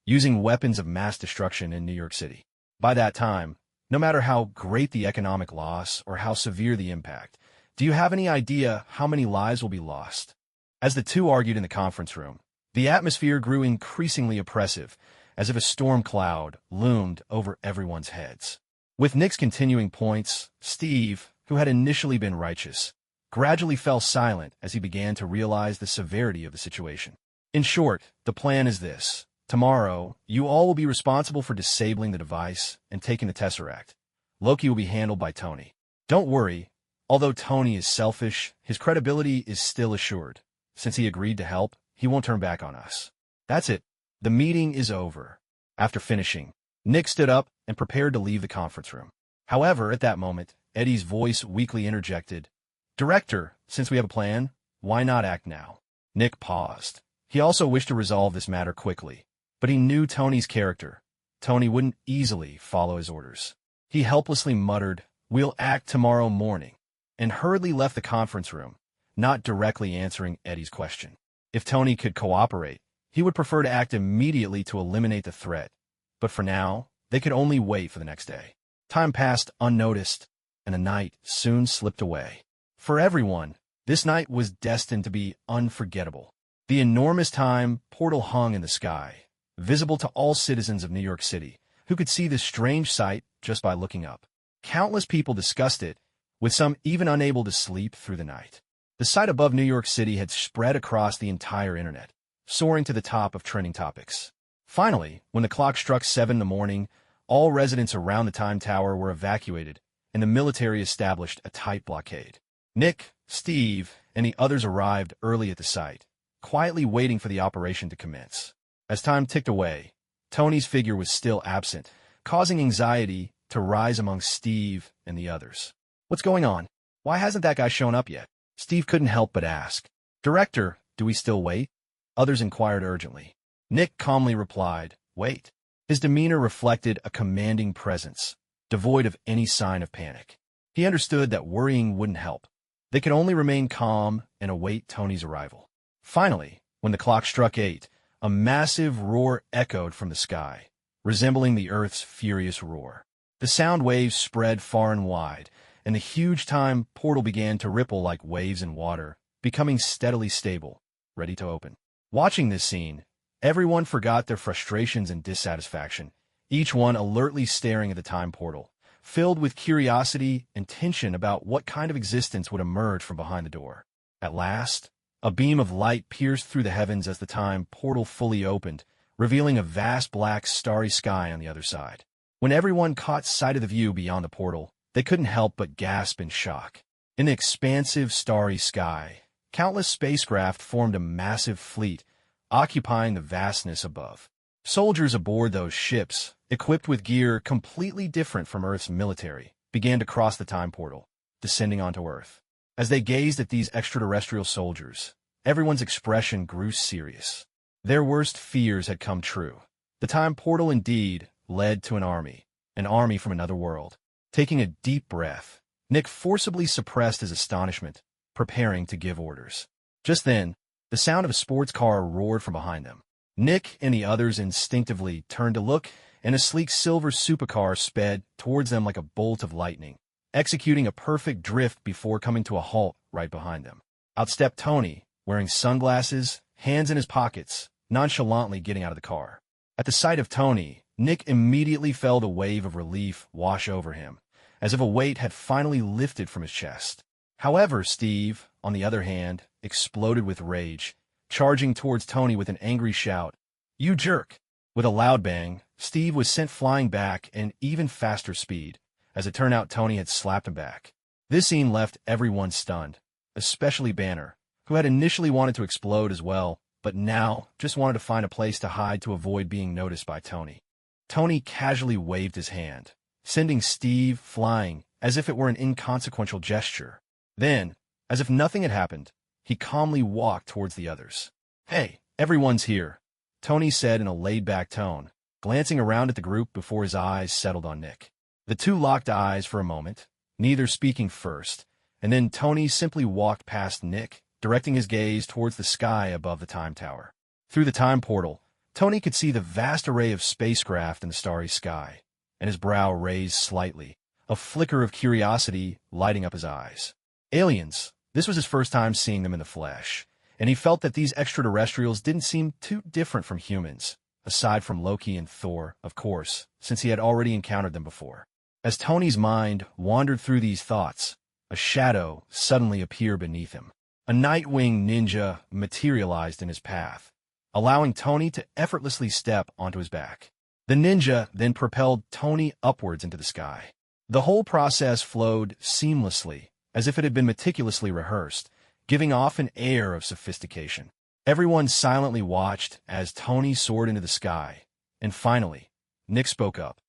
[SPEAKER 1] using weapons of mass destruction in New York City. By that time, no matter how great the economic loss or how severe the impact, do you have any idea how many lives will be lost?" As the two argued in the conference room, the atmosphere grew increasingly oppressive, as if a storm cloud loomed over everyone's heads. With Nick's continuing points, Steve, who had initially been righteous, gradually fell silent as he began to realize the severity of the situation. "In short, the plan is this. Tomorrow, you all will be responsible for disabling the device and taking the Tesseract. Loki will be handled by Tony. Don't worry, although Tony is selfish, his credibility is still assured. Since he agreed to help, he won't turn back on us. That's it. The meeting is over." After finishing, Nick stood up and prepared to leave the conference room. However, at that moment, Eddie's voice weakly interjected, "Director, since we have a plan, why not act now?" Nick paused. He also wished to resolve this matter quickly, but he knew Tony's character. Tony wouldn't easily follow his orders. He helplessly muttered, "We'll act tomorrow morning," and hurriedly left the conference room, not directly answering Eddie's question. If Tony could cooperate, he would prefer to act immediately to eliminate the threat, but for now, they could only wait for the next day. Time passed unnoticed, and the night soon slipped away. For everyone, this night was destined to be unforgettable. The enormous time portal hung in the sky, visible to all citizens of New York City, who could see this strange sight just by looking up. Countless people discussed it, with some even unable to sleep through the night. The sight above New York City had spread across the entire internet, soaring to the top of trending topics. Finally, when the clock struck 7 in the morning, all residents around the Time Tower were evacuated, and the military established a tight blockade. Nick, Steve, and the others arrived early at the site, quietly waiting for the operation to commence. As time ticked away, Tony's figure was still absent, causing anxiety to rise among Steve and the others. "What's going on? Why hasn't that guy shown up yet?" Steve couldn't help but ask. "Director, do we still wait?" Others inquired urgently. Nick calmly replied, "Wait." His demeanor reflected a commanding presence, devoid of any sign of panic. He understood that worrying wouldn't help. They could only remain calm and await Tony's arrival. Finally, when the clock struck 8, a massive roar echoed from the sky, resembling the Earth's furious roar. The sound waves spread far and wide, and the huge time portal began to ripple like waves in water, becoming steadily stable, ready to open. Watching this scene, everyone forgot their frustrations and dissatisfaction, each one alertly staring at the time portal, filled with curiosity and tension about what kind of existence would emerge from behind the door. At last, a beam of light pierced through the heavens as the time portal fully opened, revealing a vast black starry sky on the other side. When everyone caught sight of the view beyond the portal, they couldn't help but gasp in shock. In the expansive starry sky, countless spacecraft formed a massive fleet, occupying the vastness above. Soldiers aboard those ships, equipped with gear completely different from Earth's military, began to cross the time portal, descending onto Earth. As they gazed at these extraterrestrial soldiers, everyone's expression grew serious. Their worst fears had come true. The time portal indeed led to an army from another world. Taking a deep breath, Nick forcibly suppressed his astonishment, preparing to give orders. Just then, the sound of a sports car roared from behind them. Nick and the others instinctively turned to look, and a sleek silver supercar sped towards them like a bolt of lightning, executing a perfect drift before coming to a halt right behind them. Out stepped Tony, wearing sunglasses, hands in his pockets, nonchalantly getting out of the car. At the sight of Tony, Nick immediately felt a wave of relief wash over him, as if a weight had finally lifted from his chest. However, Steve, on the other hand, exploded with rage, charging towards Tony with an angry shout, "You jerk!" With a loud bang, Steve was sent flying back at an even faster speed. As it turned out, Tony had slapped him back. This scene left everyone stunned, especially Banner, who had initially wanted to explode as well, but now just wanted to find a place to hide to avoid being noticed by Tony. Tony casually waved his hand, sending Steve flying as if it were an inconsequential gesture. Then, as if nothing had happened, he calmly walked towards the others. "Hey, everyone's here," Tony said in a laid-back tone, glancing around at the group before his eyes settled on Nick. The two locked eyes for a moment, neither speaking first, and then Tony simply walked past Nick, directing his gaze towards the sky above the time tower. Through the time portal, Tony could see the vast array of spacecraft in the starry sky, and his brow raised slightly, a flicker of curiosity lighting up his eyes. Aliens. This was his first time seeing them in the flesh, and he felt that these extraterrestrials didn't seem too different from humans, aside from Loki and Thor, of course, since he had already encountered them before. As Tony's mind wandered through these thoughts, a shadow suddenly appeared beneath him. A Nightwing ninja materialized in his path, allowing Tony to effortlessly step onto his back. The ninja then propelled Tony upwards into the sky. The whole process flowed seamlessly, as if it had been meticulously rehearsed, giving off an air of sophistication. Everyone silently watched as Tony soared into the sky, and finally, Nick spoke up.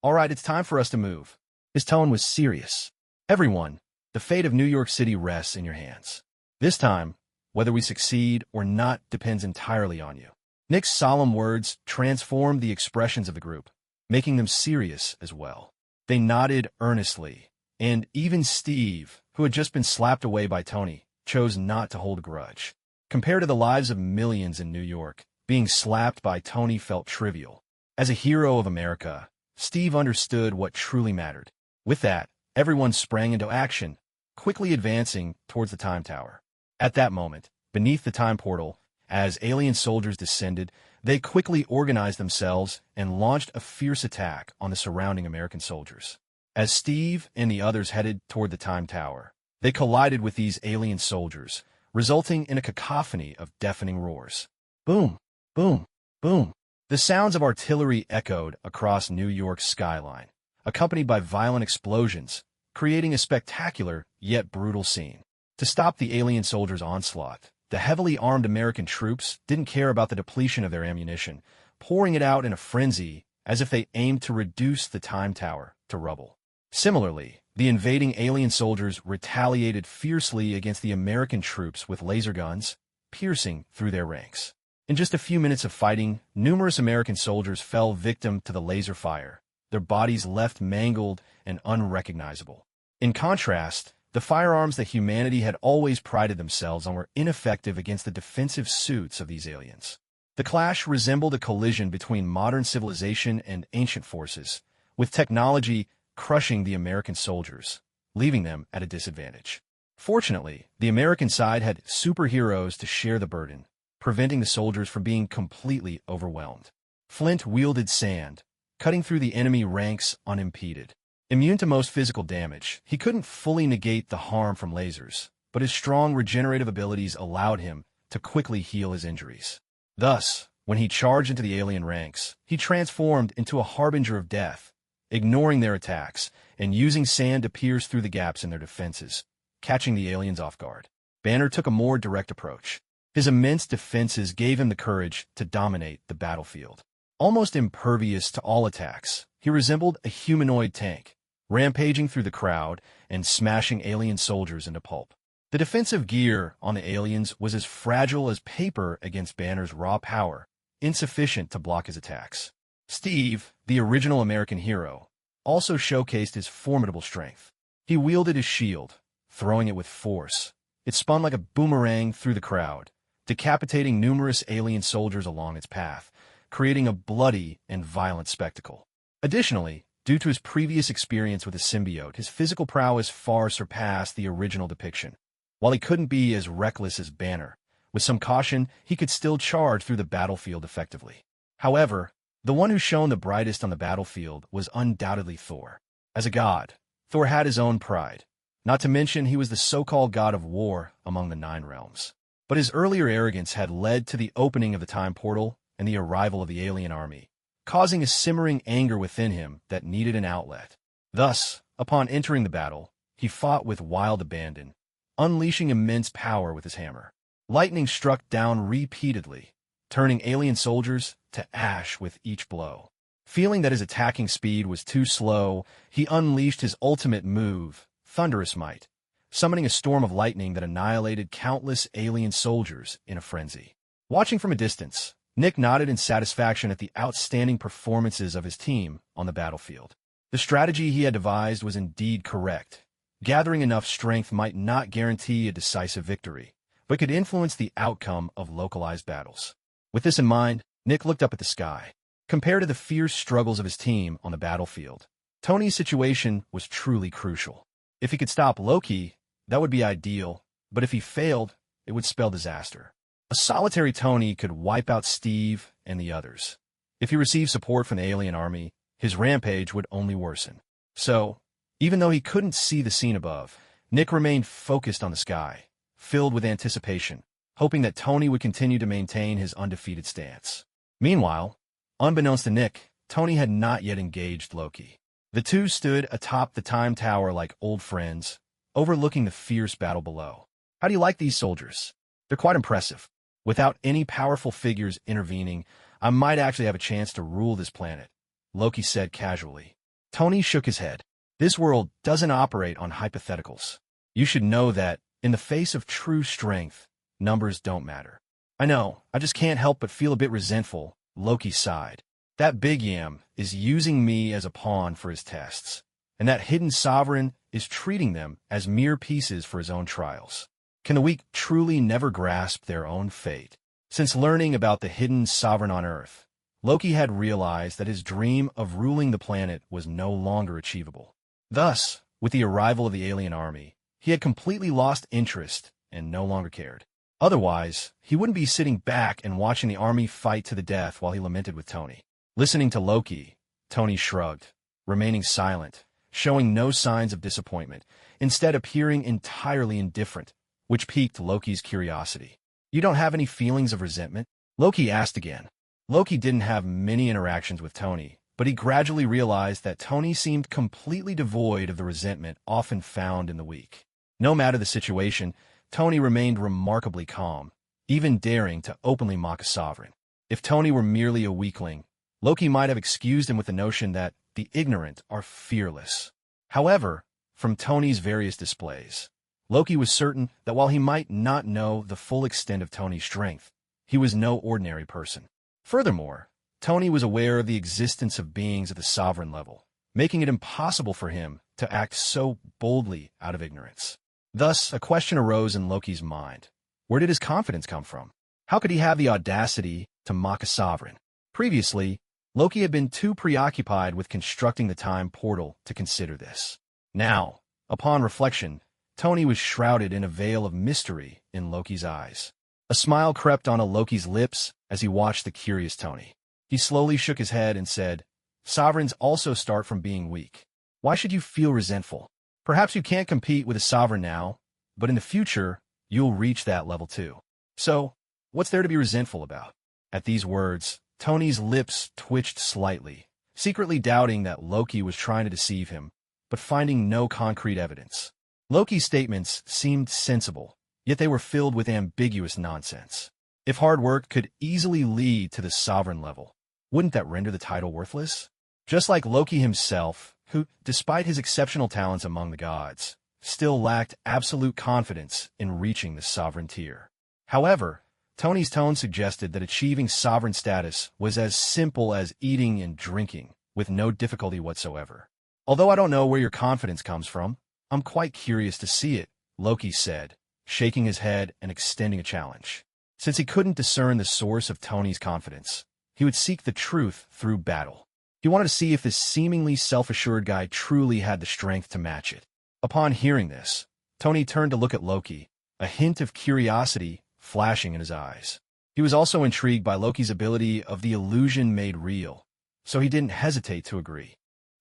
[SPEAKER 1] All right, it's time for us to move. His tone was serious. Everyone, the fate of New York City rests in your hands. This time, whether we succeed or not depends entirely on you. Nick's solemn words transformed the expressions of the group, making them serious as well. They nodded earnestly, and even Steve, who had just been slapped away by Tony, chose not to hold a grudge. Compared to the lives of millions in New York, being slapped by Tony felt trivial. As a hero of America, Steve understood what truly mattered. With that, everyone sprang into action, quickly advancing towards the Time Tower. At that moment, beneath the time portal, as alien soldiers descended, they quickly organized themselves and launched a fierce attack on the surrounding American soldiers. As Steve and the others headed toward the Time Tower, they collided with these alien soldiers, resulting in a cacophony of deafening roars. Boom, boom, boom. The sounds of artillery echoed across New York's skyline, accompanied by violent explosions, creating a spectacular yet brutal scene. To stop the alien soldiers' onslaught, the heavily armed American troops didn't care about the depletion of their ammunition, pouring it out in a frenzy as if they aimed to reduce the Time Tower to rubble. Similarly, the invading alien soldiers retaliated fiercely against the American troops with laser guns, piercing through their ranks. In just a few minutes of fighting, numerous American soldiers fell victim to the laser fire, their bodies left mangled and unrecognizable. In contrast, the firearms that humanity had always prided themselves on were ineffective against the defensive suits of these aliens. The clash resembled a collision between modern civilization and ancient forces, with technology crushing the American soldiers, leaving them at a disadvantage. Fortunately, the American side had superheroes to share the burden, preventing the soldiers from being completely overwhelmed. Flint wielded sand, cutting through the enemy ranks unimpeded. Immune to most physical damage, he couldn't fully negate the harm from lasers, but his strong regenerative abilities allowed him to quickly heal his injuries. Thus, when he charged into the alien ranks, he transformed into a harbinger of death, ignoring their attacks and using sand to pierce through the gaps in their defenses, catching the aliens off guard. Banner took a more direct approach. His immense defenses gave him the courage to dominate the battlefield. Almost impervious to all attacks, he resembled a humanoid tank, rampaging through the crowd and smashing alien soldiers into pulp. The defensive gear on the aliens was as fragile as paper against Banner's raw power, insufficient to block his attacks. Steve, the original American hero, also showcased his formidable strength. He wielded his shield, throwing it with force. It spun like a boomerang through the crowd, decapitating numerous alien soldiers along its path, creating a bloody and violent spectacle. Additionally, due to his previous experience with a symbiote, his physical prowess far surpassed the original depiction. While he couldn't be as reckless as Banner, with some caution, he could still charge through the battlefield effectively. However, the one who shone the brightest on the battlefield was undoubtedly Thor. As a god, Thor had his own pride. Not to mention he was the so-called god of war among the Nine Realms. But his earlier arrogance had led to the opening of the time portal and the arrival of the alien army, causing a simmering anger within him that needed an outlet. Thus, upon entering the battle, he fought with wild abandon, unleashing immense power with his hammer. Lightning struck down repeatedly, turning alien soldiers to ash with each blow. Feeling that his attacking speed was too slow, he unleashed his ultimate move, Thunderous Might, summoning a storm of lightning that annihilated countless alien soldiers in a frenzy. Watching from a distance, Nick nodded in satisfaction at the outstanding performances of his team on the battlefield. The strategy he had devised was indeed correct. Gathering enough strength might not guarantee a decisive victory, but could influence the outcome of localized battles. With this in mind, Nick looked up at the sky. Compared to the fierce struggles of his team on the battlefield, Tony's situation was truly crucial. If he could stop Loki, that would be ideal, but if he failed, it would spell disaster. A solitary Tony could wipe out Steve and the others. If he received support from the alien army, his rampage would only worsen. So, even though he couldn't see the scene above, Nick remained focused on the sky, filled with anticipation, hoping that Tony would continue to maintain his undefeated stance. Meanwhile, unbeknownst to Nick, Tony had not yet engaged Loki. The two stood atop the time tower like old friends, overlooking the fierce battle below. How do you like these soldiers? They're quite impressive. Without any powerful figures intervening, I might actually have a chance to rule this planet. Loki said casually. Tony shook his head. This world doesn't operate on hypotheticals. You should know that, in the face of true strength, numbers don't matter. I know, I just can't help but feel a bit resentful, Loki sighed. That big yam is using me as a pawn for his tests, and that hidden sovereign is treating them as mere pieces for his own trials. Can the weak truly never grasp their own fate? Since learning about the hidden sovereign on Earth, Loki had realized that his dream of ruling the planet was no longer achievable. Thus, with the arrival of the alien army, he had completely lost interest and no longer cared. Otherwise, he wouldn't be sitting back and watching the army fight to the death while he lamented with Tony. Listening to Loki, Tony shrugged, remaining silent, showing no signs of disappointment, instead appearing entirely indifferent, which piqued Loki's curiosity. You don't have any feelings of resentment? Loki asked again. Loki didn't have many interactions with Tony, but he gradually realized that Tony seemed completely devoid of the resentment often found in the weak. No matter the situation, Tony remained remarkably calm, even daring to openly mock a sovereign. If Tony were merely a weakling, Loki might have excused him with the notion that the ignorant are fearless. However, from Tony's various displays, Loki was certain that while he might not know the full extent of Tony's strength, he was no ordinary person. Furthermore, Tony was aware of the existence of beings at the sovereign level, making it impossible for him to act so boldly out of ignorance. Thus, a question arose in Loki's mind. Where did his confidence come from? How could he have the audacity to mock a sovereign? Previously, Loki had been too preoccupied with constructing the time portal to consider this. Now, upon reflection, Tony was shrouded in a veil of mystery in Loki's eyes. A smile crept onto Loki's lips as he watched the curious Tony. He slowly shook his head and said, "Sovereigns also start from being weak. Why should you feel resentful? Perhaps you can't compete with a sovereign now, but in the future, you'll reach that level too. So, what's there to be resentful about?" At these words, Tony's lips twitched slightly, secretly doubting that Loki was trying to deceive him, but finding no concrete evidence. Loki's statements seemed sensible, yet they were filled with ambiguous nonsense. If hard work could easily lead to the sovereign level, wouldn't that render the title worthless? Just like Loki himself, who, despite his exceptional talents among the gods, still lacked absolute confidence in reaching the sovereign tier. However, Tony's tone suggested that achieving sovereign status was as simple as eating and drinking, with no difficulty whatsoever. "Although I don't know where your confidence comes from, I'm quite curious to see it," Loki said, shaking his head and extending a challenge. Since he couldn't discern the source of Tony's confidence, he would seek the truth through battle. He wanted to see if this seemingly self-assured guy truly had the strength to match it. Upon hearing this, Tony turned to look at Loki, a hint of curiosity flashing in his eyes. He was also intrigued by Loki's ability of the illusion made real, so he didn't hesitate to agree.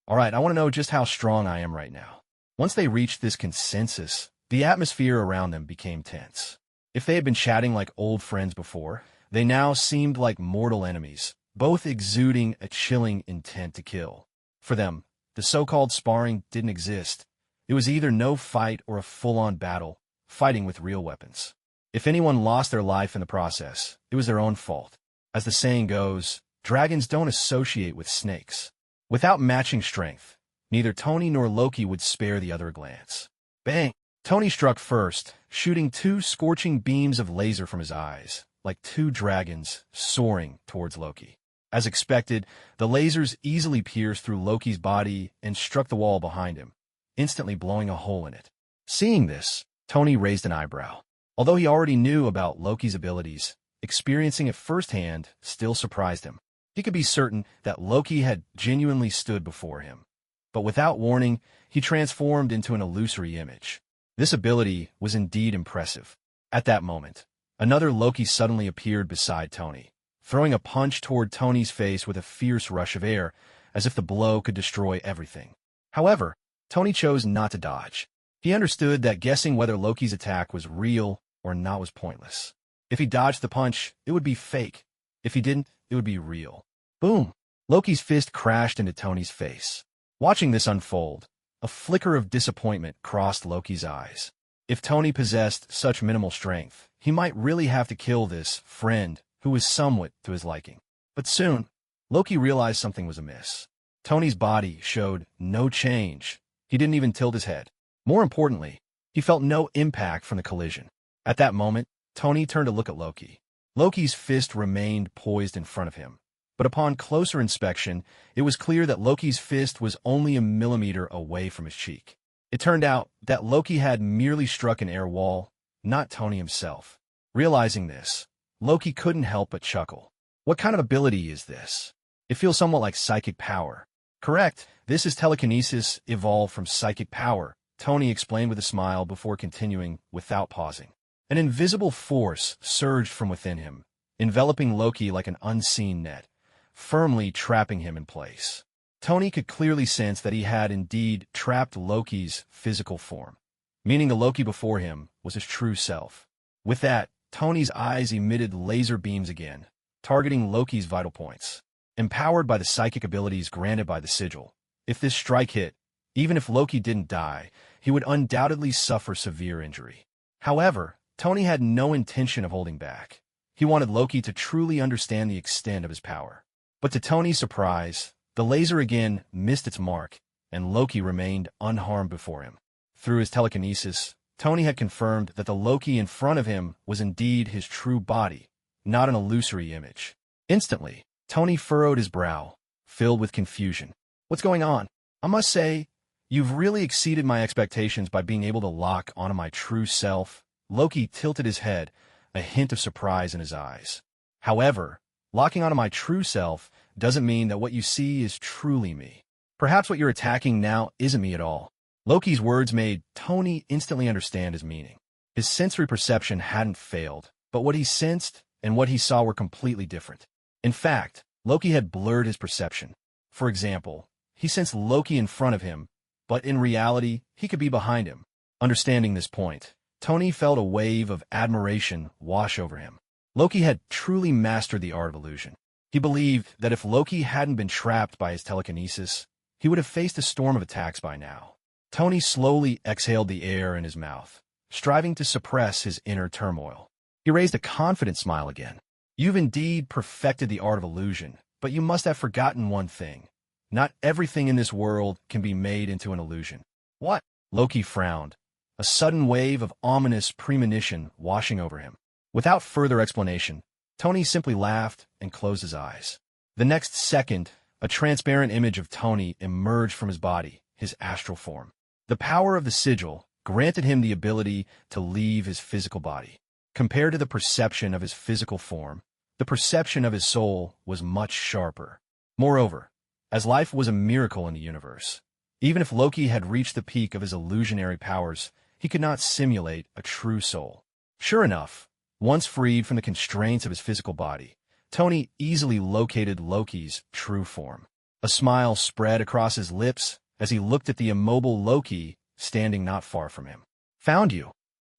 [SPEAKER 1] "All right, I want to know just how strong I am right now." Once they reached this consensus, the atmosphere around them became tense. If they had been chatting like old friends before, they now seemed like mortal enemies, both exuding a chilling intent to kill. For them, the so-called sparring didn't exist. It was either no fight or a full-on battle, fighting with real weapons. If anyone lost their life in the process, it was their own fault. As the saying goes, dragons don't associate with snakes. Without matching strength, neither Tony nor Loki would spare the other a glance. Bang! Tony struck first, shooting two scorching beams of laser from his eyes, like two dragons soaring towards Loki. As expected, the lasers easily pierced through Loki's body and struck the wall behind him, instantly blowing a hole in it. Seeing this, Tony raised an eyebrow. Although he already knew about Loki's abilities, experiencing it firsthand still surprised him. He could be certain that Loki had genuinely stood before him. But without warning, he transformed into an illusory image. This ability was indeed impressive. At that moment, another Loki suddenly appeared beside Tony, throwing a punch toward Tony's face with a fierce rush of air, as if the blow could destroy everything. However, Tony chose not to dodge. He understood that guessing whether Loki's attack was real or not was pointless. If he dodged the punch, it would be fake. If he didn't, it would be real. Boom! Loki's fist crashed into Tony's face. Watching this unfold, a flicker of disappointment crossed Loki's eyes. If Tony possessed such minimal strength, he might really have to kill this friend who was somewhat to his liking. But soon, Loki realized something was amiss. Tony's body showed no change. He didn't even tilt his head. More importantly, he felt no impact from the collision. At that moment, Tony turned to look at Loki. Loki's fist remained poised in front of him. But upon closer inspection, it was clear that Loki's fist was only a millimeter away from his cheek. It turned out that Loki had merely struck an air wall, not Tony himself. Realizing this, Loki couldn't help but chuckle. What kind of ability is this? It feels somewhat like psychic power. Correct, this is telekinesis evolved from psychic power, Tony explained with a smile before continuing without pausing. An invisible force surged from within him, enveloping Loki like an unseen net, firmly trapping him in place. Tony could clearly sense that he had indeed trapped Loki's physical form, meaning the Loki before him was his true self. With that, Tony's eyes emitted laser beams again, targeting Loki's vital points. Empowered by the psychic abilities granted by the sigil, if this strike hit, even if Loki didn't die, he would undoubtedly suffer severe injury. However, Tony had no intention of holding back. He wanted Loki to truly understand the extent of his power. But to Tony's surprise, the laser again missed its mark, and Loki remained unharmed before him. Through his telekinesis, Tony had confirmed that the Loki in front of him was indeed his true body, not an illusory image. Instantly, Tony furrowed his brow, filled with confusion. What's going on? I must say, you've really exceeded my expectations by being able to lock onto my true self. Loki tilted his head, a hint of surprise in his eyes. However, locking onto my true self doesn't mean that what you see is truly me. Perhaps what you're attacking now isn't me at all. Loki's words made Tony instantly understand his meaning. His sensory perception hadn't failed, but what he sensed and what he saw were completely different. In fact, Loki had blurred his perception. For example, he sensed Loki in front of him, but in reality, he could be behind him. Understanding this point, Tony felt a wave of admiration wash over him. Loki had truly mastered the art of illusion. He believed that if Loki hadn't been trapped by his telekinesis, he would have faced a storm of attacks by now. Tony slowly exhaled the air in his mouth, striving to suppress his inner turmoil. He raised a confident smile again. You've indeed perfected the art of illusion, but you must have forgotten one thing. Not everything in this world can be made into an illusion. What? Loki frowned, a sudden wave of ominous premonition washing over him. Without further explanation, Tony simply laughed and closed his eyes. The next second, a transparent image of Tony emerged from his body, his astral form. The power of the sigil granted him the ability to leave his physical body. Compared to the perception of his physical form, the perception of his soul was much sharper. Moreover, as life was a miracle in the universe, even if Loki had reached the peak of his illusionary powers, he could not simulate a true soul. Sure enough, once freed from the constraints of his physical body, Tony easily located Loki's true form. A smile spread across his lips as he looked at the immobile Loki standing not far from him. Found you.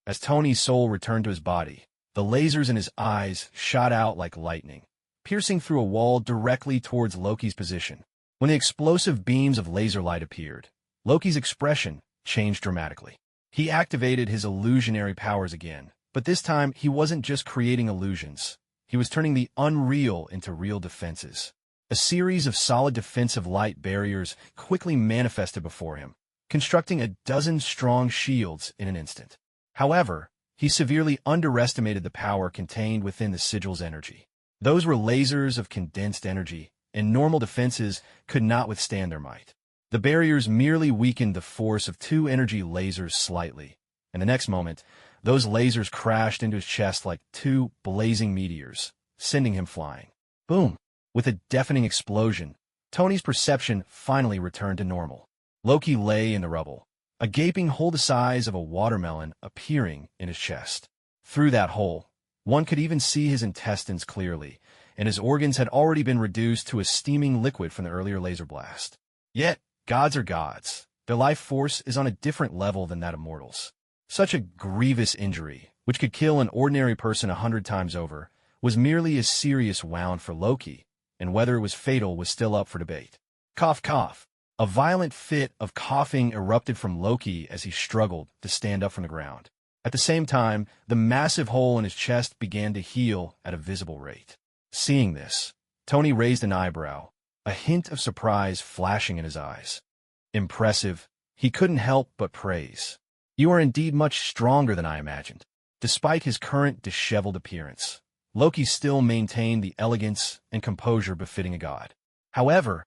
[SPEAKER 1] As Tony's soul returned to his body, the lasers in his eyes shot out like lightning, piercing through a wall directly towards Loki's position. When the explosive beams of laser light appeared, Loki's expression changed dramatically. He activated his illusionary powers again, but this time he wasn't just creating illusions. He was turning the unreal into real defenses. A series of solid defensive light barriers quickly manifested before him, constructing a dozen strong shields in an instant. However, he severely underestimated the power contained within the sigil's energy. Those were lasers of condensed energy, and normal defenses could not withstand their might. The barriers merely weakened the force of two energy lasers slightly, and the next moment, those lasers crashed into his chest like two blazing meteors, sending him flying. Boom! With a deafening explosion, Tony's perception finally returned to normal. Loki lay in the rubble, a gaping hole the size of a watermelon appearing in his chest. Through that hole, one could even see his intestines clearly, and his organs had already been reduced to a steaming liquid from the earlier laser blast. Yet, gods are gods. Their life force is on a different level than that of mortals. Such a grievous injury, which could kill an ordinary person 100 times over, was merely a serious wound for Loki, and whether it was fatal was still up for debate. Cough, cough. A violent fit of coughing erupted from Loki as he struggled to stand up from the ground. At the same time, the massive hole in his chest began to heal at a visible rate. Seeing this, Tony raised an eyebrow, a hint of surprise flashing in his eyes. Impressive, he couldn't help but praise. You are indeed much stronger than I imagined. Despite his current disheveled appearance, Loki still maintained the elegance and composure befitting a god. However,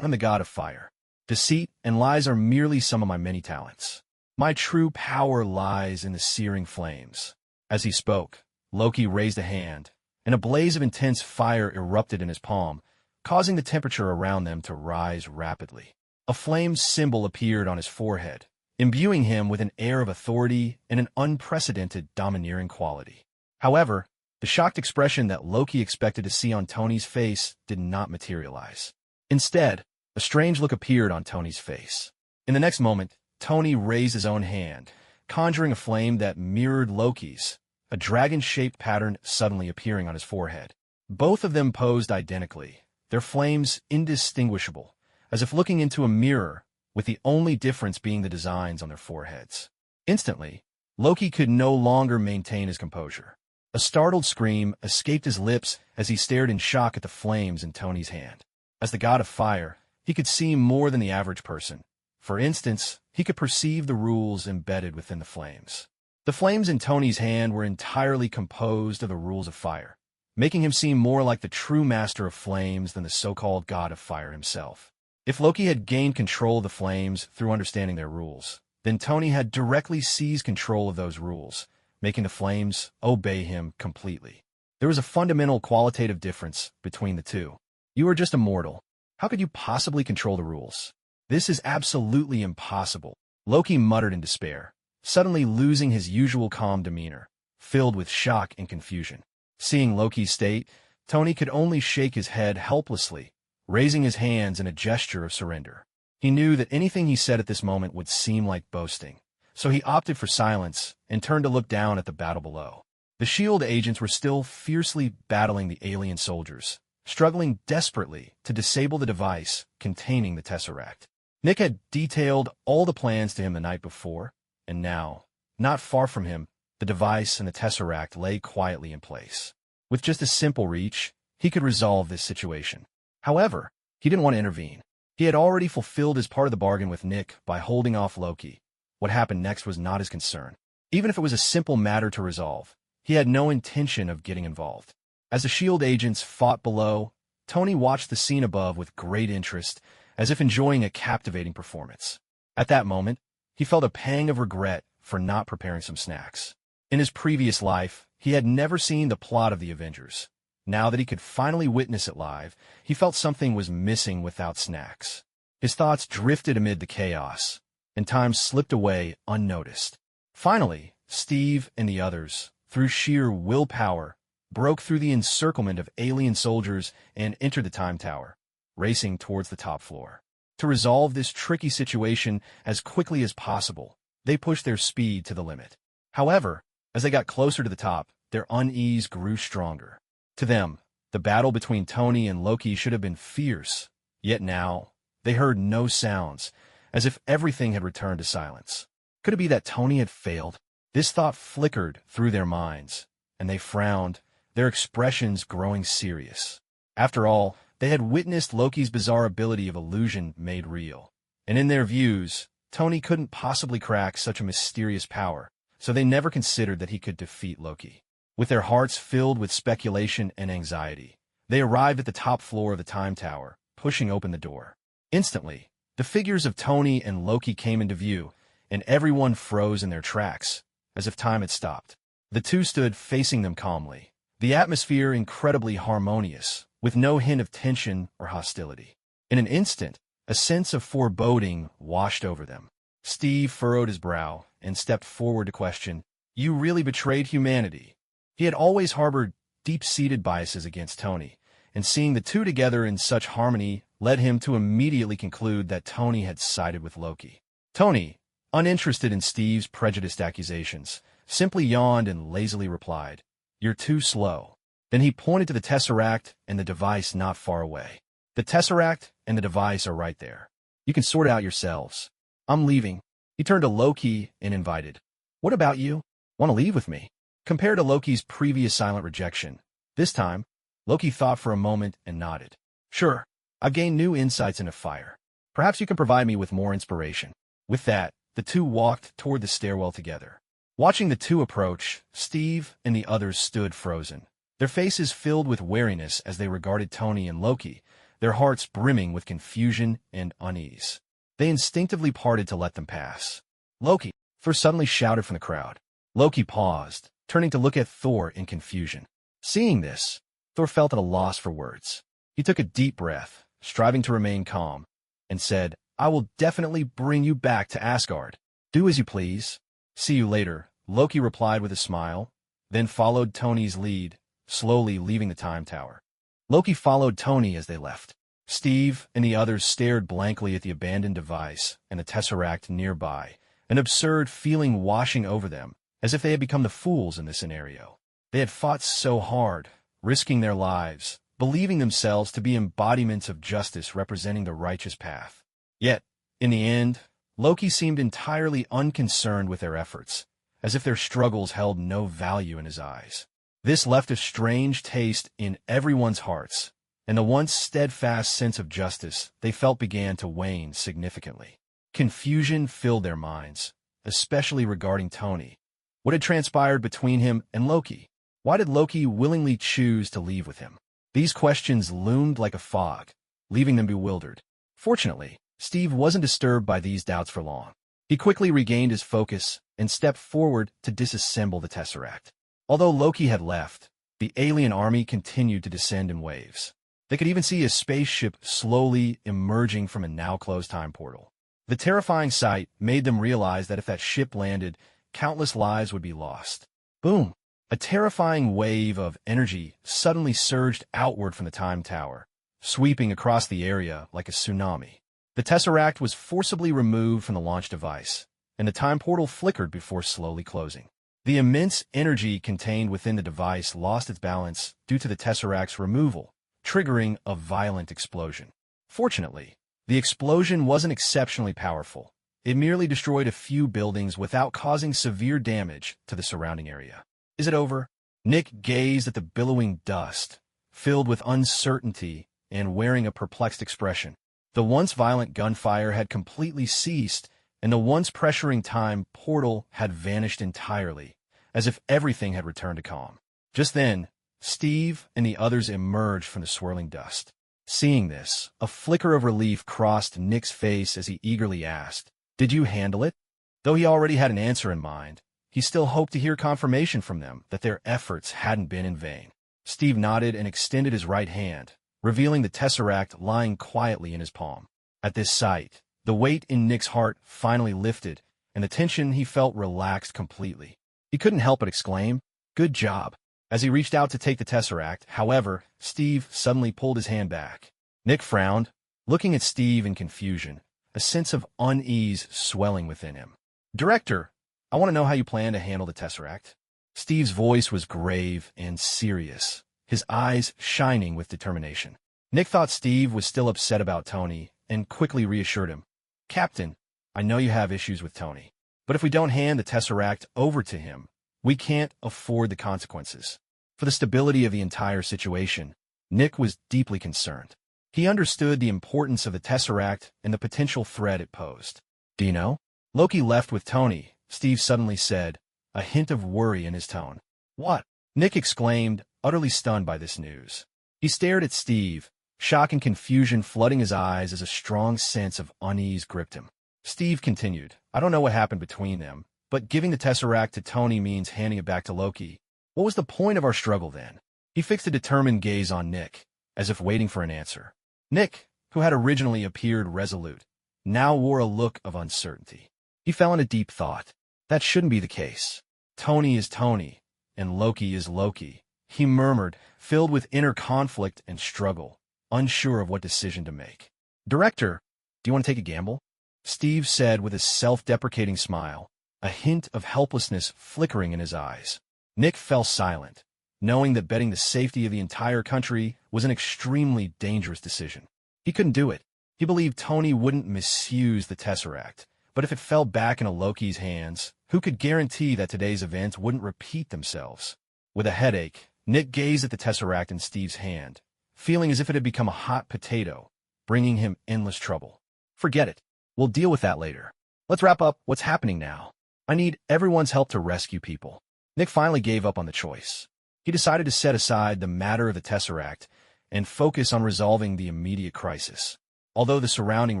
[SPEAKER 1] I'm the god of fire. Deceit and lies are merely some of my many talents. My true power lies in the searing flames. As he spoke, Loki raised a hand, and a blaze of intense fire erupted in his palm, causing the temperature around them to rise rapidly. A flame symbol appeared on his forehead, imbuing him with an air of authority and an unprecedented domineering quality. However, the shocked expression that Loki expected to see on Tony's face did not materialize. Instead, a strange look appeared on Tony's face. In the next moment, Tony raised his own hand, conjuring a flame that mirrored Loki's, a dragon-shaped pattern suddenly appearing on his forehead. Both of them posed identically, their flames indistinguishable, as if looking into a mirror, with the only difference being the designs on their foreheads. Instantly, Loki could no longer maintain his composure. A startled scream escaped his lips as he stared in shock at the flames in Tony's hand. As the god of fire, he could see more than the average person. For instance, he could perceive the rules embedded within the flames. The flames in Tony's hand were entirely composed of the rules of fire, making him seem more like the true master of flames than the so-called god of fire himself. If Loki had gained control of the flames through understanding their rules, then Tony had directly seized control of those rules, making the flames obey him completely. There was a fundamental qualitative difference between the two. You are just a mortal. How could you possibly control the rules? This is absolutely impossible, Loki muttered in despair, suddenly losing his usual calm demeanor, filled with shock and confusion. Seeing Loki's state, Tony could only shake his head helplessly, raising his hands in a gesture of surrender. He knew that anything he said at this moment would seem like boasting, so he opted for silence and turned to look down at the battle below. The S.H.I.E.L.D. agents were still fiercely battling the alien soldiers, struggling desperately to disable the device containing the Tesseract. Nick had detailed all the plans to him the night before, and now, not far from him, the device and the Tesseract lay quietly in place. With just a simple reach, he could resolve this situation. However, he didn't want to intervene. He had already fulfilled his part of the bargain with Nick by holding off Loki. What happened next was not his concern. Even if it was a simple matter to resolve, he had no intention of getting involved. As the S.H.I.E.L.D. agents fought below, Tony watched the scene above with great interest, as if enjoying a captivating performance. At that moment, he felt a pang of regret for not preparing some snacks. In his previous life, he had never seen the plot of the Avengers. Now that he could finally witness it live, he felt something was missing without snacks. His thoughts drifted amid the chaos, and time slipped away unnoticed. Finally, Steve and the others, through sheer willpower, broke through the encirclement of alien soldiers and entered the time tower, racing towards the top floor. To resolve this tricky situation as quickly as possible, they pushed their speed to the limit. However, as they got closer to the top, their unease grew stronger. To them, the battle between Tony and Loki should have been fierce, yet now, they heard no sounds, as if everything had returned to silence. Could it be that Tony had failed? This thought flickered through their minds, and they frowned, their expressions growing serious. After all, they had witnessed Loki's bizarre ability of illusion made real, and in their views, Tony couldn't possibly crack such a mysterious power, so they never considered that he could defeat Loki. With their hearts filled with speculation and anxiety, they arrived at the top floor of the time tower, pushing open the door. Instantly, the figures of Tony and Loki came into view, and everyone froze in their tracks, as if time had stopped. The two stood facing them calmly, the atmosphere incredibly harmonious, with no hint of tension or hostility. In an instant, a sense of foreboding washed over them. Steve furrowed his brow and stepped forward to question, "You really betrayed humanity." He had always harbored deep-seated biases against Tony, and seeing the two together in such harmony led him to immediately conclude that Tony had sided with Loki. Tony, uninterested in Steve's prejudiced accusations, simply yawned and lazily replied, "You're too slow." Then he pointed to the Tesseract and the device not far away. "The Tesseract and the device are right there. You can sort it out yourselves. I'm leaving." He turned to Loki and invited, "What about you? Want to leave with me?" Compared to Loki's previous silent rejection, this time, Loki thought for a moment and nodded. "Sure, I've gained new insights into fire. Perhaps you can provide me with more inspiration. With that, the two walked toward the stairwell together. Watching the two approach, Steve and the others stood frozen, their faces filled with wariness as they regarded Tony and Loki, their hearts brimming with confusion and unease. They instinctively parted to let them pass. Loki, Thor suddenly shouted from the crowd. Loki paused, turning to look at Thor in confusion. Seeing this, Thor felt at a loss for words. He took a deep breath, striving to remain calm, and said, I will definitely bring you back to Asgard. Do as you please. See you later, Loki replied with a smile, then followed Tony's lead, slowly leaving the time tower. Loki followed Tony as they left. Steve and the others stared blankly at the abandoned device and the Tesseract nearby, an absurd feeling washing over them, as if they had become the fools in this scenario. They had fought so hard, risking their lives, believing themselves to be embodiments of justice representing the righteous path. Yet, in the end, Loki seemed entirely unconcerned with their efforts, as if their struggles held no value in his eyes. This left a strange taste in everyone's hearts, and the once steadfast sense of justice they felt began to wane significantly. Confusion filled their minds, especially regarding Tony. What had transpired between him and Loki? Why did Loki willingly choose to leave with him? These questions loomed like a fog, leaving them bewildered. Fortunately, Steve wasn't disturbed by these doubts for long. He quickly regained his focus and stepped forward to disassemble the Tesseract. Although Loki had left, the alien army continued to descend in waves. They could even see a spaceship slowly emerging from a now-closed time portal. The terrifying sight made them realize that if that ship landed, countless lives would be lost. Boom! A terrifying wave of energy suddenly surged outward from the time tower, sweeping across the area like a tsunami. The Tesseract was forcibly removed from the launch device, and the time portal flickered before slowly closing. The immense energy contained within the device lost its balance due to the Tesseract's removal, triggering a violent explosion. Fortunately, the explosion wasn't exceptionally powerful. It merely destroyed a few buildings without causing severe damage to the surrounding area. Is it over? Nick gazed at the billowing dust, filled with uncertainty and wearing a perplexed expression. The once violent gunfire had completely ceased, and the once pressuring time portal had vanished entirely, as if everything had returned to calm. Just then, Steve and the others emerged from the swirling dust. Seeing this, a flicker of relief crossed Nick's face as he eagerly asked, Did you handle it? Though he already had an answer in mind, he still hoped to hear confirmation from them that their efforts hadn't been in vain. Steve nodded and extended his right hand, revealing the Tesseract lying quietly in his palm. At this sight, the weight in Nick's heart finally lifted, and the tension he felt relaxed completely. He couldn't help but exclaim, Good job. As he reached out to take the Tesseract, however, Steve suddenly pulled his hand back. Nick frowned, looking at Steve in confusion, a sense of unease swelling within him. Director, I want to know how you plan to handle the Tesseract. Steve's voice was grave and serious, his eyes shining with determination. Nick thought Steve was still upset about Tony and quickly reassured him. Captain, I know you have issues with Tony, but if we don't hand the Tesseract over to him, we can't afford the consequences. For the stability of the entire situation, Nick was deeply concerned. He understood the importance of the Tesseract and the potential threat it posed. Do you know? Loki left with Tony, Steve suddenly said, a hint of worry in his tone. What? Nick exclaimed, utterly stunned by this news. He stared at Steve, shock and confusion flooding his eyes as a strong sense of unease gripped him. Steve continued, I don't know what happened between them, but giving the Tesseract to Tony means handing it back to Loki. What was the point of our struggle then? He fixed a determined gaze on Nick, as if waiting for an answer. Nick, who had originally appeared resolute, now wore a look of uncertainty. He fell into deep thought. That shouldn't be the case. Tony is Tony, and Loki is Loki, he murmured, filled with inner conflict and struggle, unsure of what decision to make. Director, do you want to take a gamble? Steve said with a self-deprecating smile, a hint of helplessness flickering in his eyes. Nick fell silent, knowing that betting the safety of the entire country was an extremely dangerous decision. He couldn't do it. He believed Tony wouldn't misuse the Tesseract, but if it fell back into Loki's hands, who could guarantee that today's events wouldn't repeat themselves? With a headache, Nick gazed at the Tesseract in Steve's hand, feeling as if it had become a hot potato, bringing him endless trouble. Forget it. We'll deal with that later. Let's wrap up what's happening now. I need everyone's help to rescue people. Nick finally gave up on the choice. He decided to set aside the matter of the Tesseract and focus on resolving the immediate crisis. Although the surrounding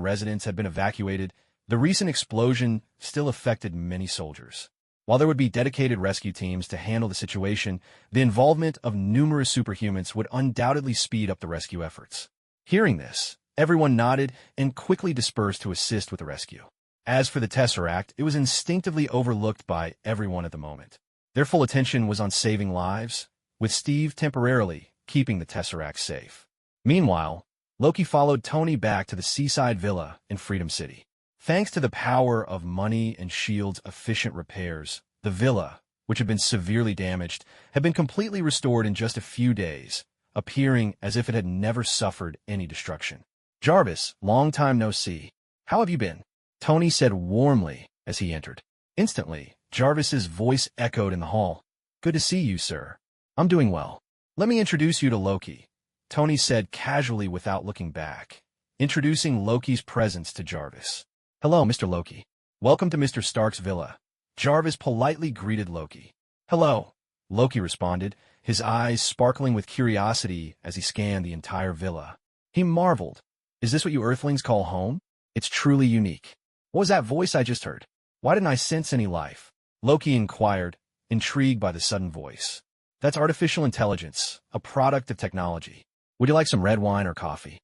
[SPEAKER 1] residents had been evacuated, the recent explosion still affected many soldiers. While there would be dedicated rescue teams to handle the situation, the involvement of numerous superhumans would undoubtedly speed up the rescue efforts. Hearing this, everyone nodded and quickly dispersed to assist with the rescue. As for the Tesseract, it was instinctively overlooked by everyone at the moment. Their full attention was on saving lives, with Steve temporarily keeping the Tesseract safe. Meanwhile, Loki followed Tony back to the seaside villa in Freedom City. Thanks to the power of money and S.H.I.E.L.D.'s efficient repairs, the villa, which had been severely damaged, had been completely restored in just a few days, appearing as if it had never suffered any destruction. "Jarvis, long time no see. How have you been?" Tony said warmly as he entered. Instantly, Jarvis's voice echoed in the hall. "Good to see you, sir. I'm doing well. Let me introduce you to Loki," Tony said casually without looking back, introducing Loki's presence to Jarvis. "Hello, Mr. Loki. Welcome to Mr. Stark's villa." Jarvis politely greeted Loki. "Hello," Loki responded, his eyes sparkling with curiosity as he scanned the entire villa. He marveled. "Is this what you Earthlings call home? It's truly unique. What was that voice I just heard? Why didn't I sense any life?" Loki inquired, intrigued by the sudden voice. "That's artificial intelligence, a product of technology. Would you like some red wine or coffee?"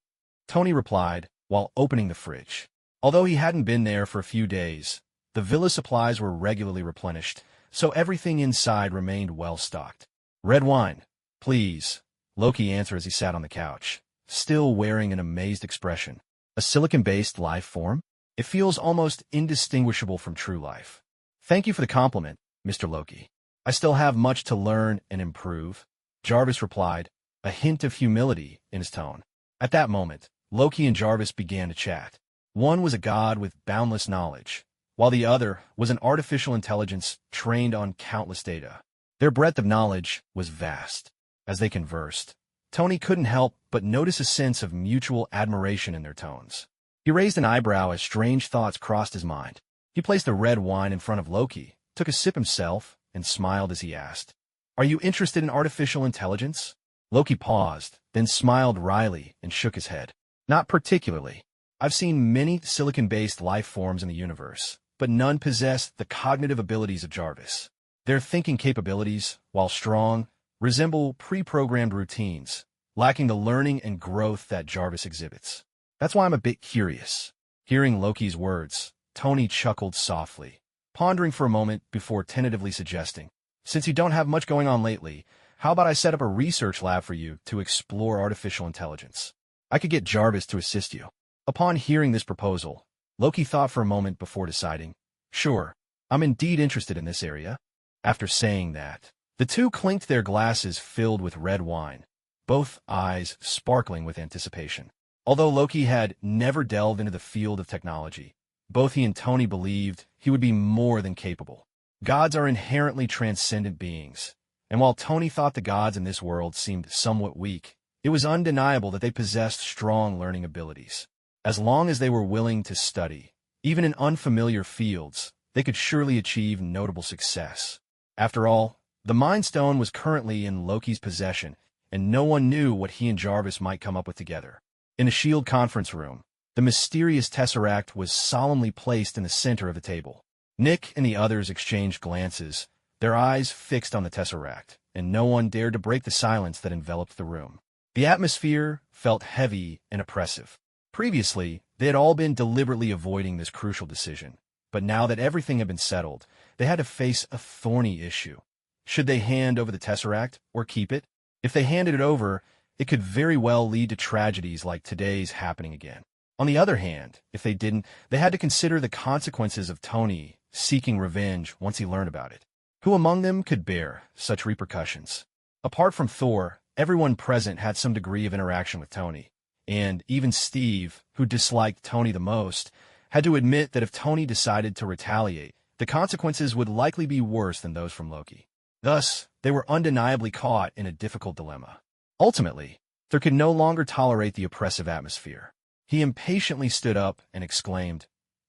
[SPEAKER 1] Tony replied, while opening the fridge. Although he hadn't been there for a few days, the villa supplies were regularly replenished, so everything inside remained well-stocked. "Red wine, please," Loki answered as he sat on the couch, still wearing an amazed expression. "A silicon-based life form? It feels almost indistinguishable from true life." "Thank you for the compliment, Mr. Loki. I still have much to learn and improve," Jarvis replied, a hint of humility in his tone. At that moment, Loki and Jarvis began to chat. One was a god with boundless knowledge, while the other was an artificial intelligence trained on countless data. Their breadth of knowledge was vast. As they conversed, Tony couldn't help but notice a sense of mutual admiration in their tones. He raised an eyebrow as strange thoughts crossed his mind. He placed the red wine in front of Loki, took a sip himself, and smiled as he asked, "Are you interested in artificial intelligence?" Loki paused, then smiled wryly and shook his head. "Not particularly. I've seen many silicon-based life forms in the universe, but none possess the cognitive abilities of Jarvis. Their thinking capabilities, while strong, resemble pre-programmed routines, lacking the learning and growth that Jarvis exhibits. That's why I'm a bit curious." Hearing Loki's words, Tony chuckled softly, pondering for a moment before tentatively suggesting, "Since you don't have much going on lately, how about I set up a research lab for you to explore artificial intelligence? I could get Jarvis to assist you." Upon hearing this proposal, Loki thought for a moment before deciding, "Sure, I'm indeed interested in this area." After saying that, the two clinked their glasses filled with red wine, both eyes sparkling with anticipation. Although Loki had never delved into the field of technology, both he and Tony believed he would be more than capable. Gods are inherently transcendent beings, and while Tony thought the gods in this world seemed somewhat weak, it was undeniable that they possessed strong learning abilities. As long as they were willing to study, even in unfamiliar fields, they could surely achieve notable success. After all, the Mind Stone was currently in Loki's possession, and no one knew what he and Jarvis might come up with together. In the S.H.I.E.L.D. conference room, the mysterious Tesseract was solemnly placed in the center of the table. Nick and the others exchanged glances, their eyes fixed on the Tesseract, and no one dared to break the silence that enveloped the room. The atmosphere felt heavy and oppressive. Previously, they had all been deliberately avoiding this crucial decision, but now that everything had been settled, they had to face a thorny issue. Should they hand over the Tesseract or keep it? If they handed it over, it could very well lead to tragedies like today's happening again. On the other hand, if they didn't, they had to consider the consequences of Tony seeking revenge once he learned about it. Who among them could bear such repercussions? Apart from Thor, everyone present had some degree of interaction with Tony, and even Steve, who disliked Tony the most, had to admit that if Tony decided to retaliate, the consequences would likely be worse than those from Loki. Thus, they were undeniably caught in a difficult dilemma. Ultimately, they could no longer tolerate the oppressive atmosphere. He impatiently stood up and exclaimed,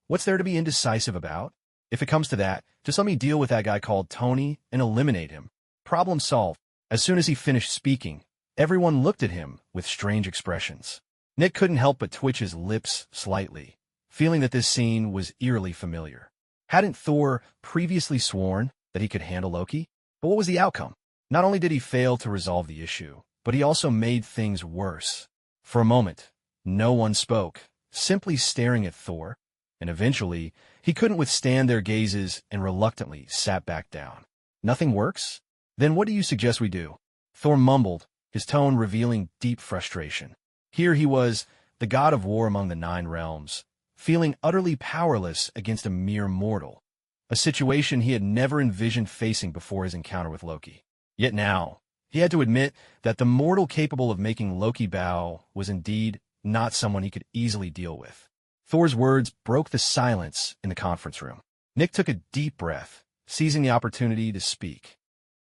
[SPEAKER 1] "What's there to be indecisive about? If it comes to that, just let me deal with that guy called Tony and eliminate him. Problem solved." As soon as he finished speaking, everyone looked at him with strange expressions. Nick couldn't help but twitch his lips slightly, feeling that this scene was eerily familiar. Hadn't Thor previously sworn that he could handle Loki? But what was the outcome? Not only did he fail to resolve the issue, but he also made things worse. For a moment, no one spoke, simply staring at Thor, and eventually, he couldn't withstand their gazes and reluctantly sat back down. "Nothing works? Then what do you suggest we do?" Thor mumbled, his tone revealing deep frustration. Here he was, the god of war among the 9 realms, feeling utterly powerless against a mere mortal, a situation he had never envisioned facing before his encounter with Loki. Yet now, he had to admit that the mortal capable of making Loki bow was indeed not someone he could easily deal with. Thor's words broke the silence in the conference room. Nick took a deep breath, seizing the opportunity to speak.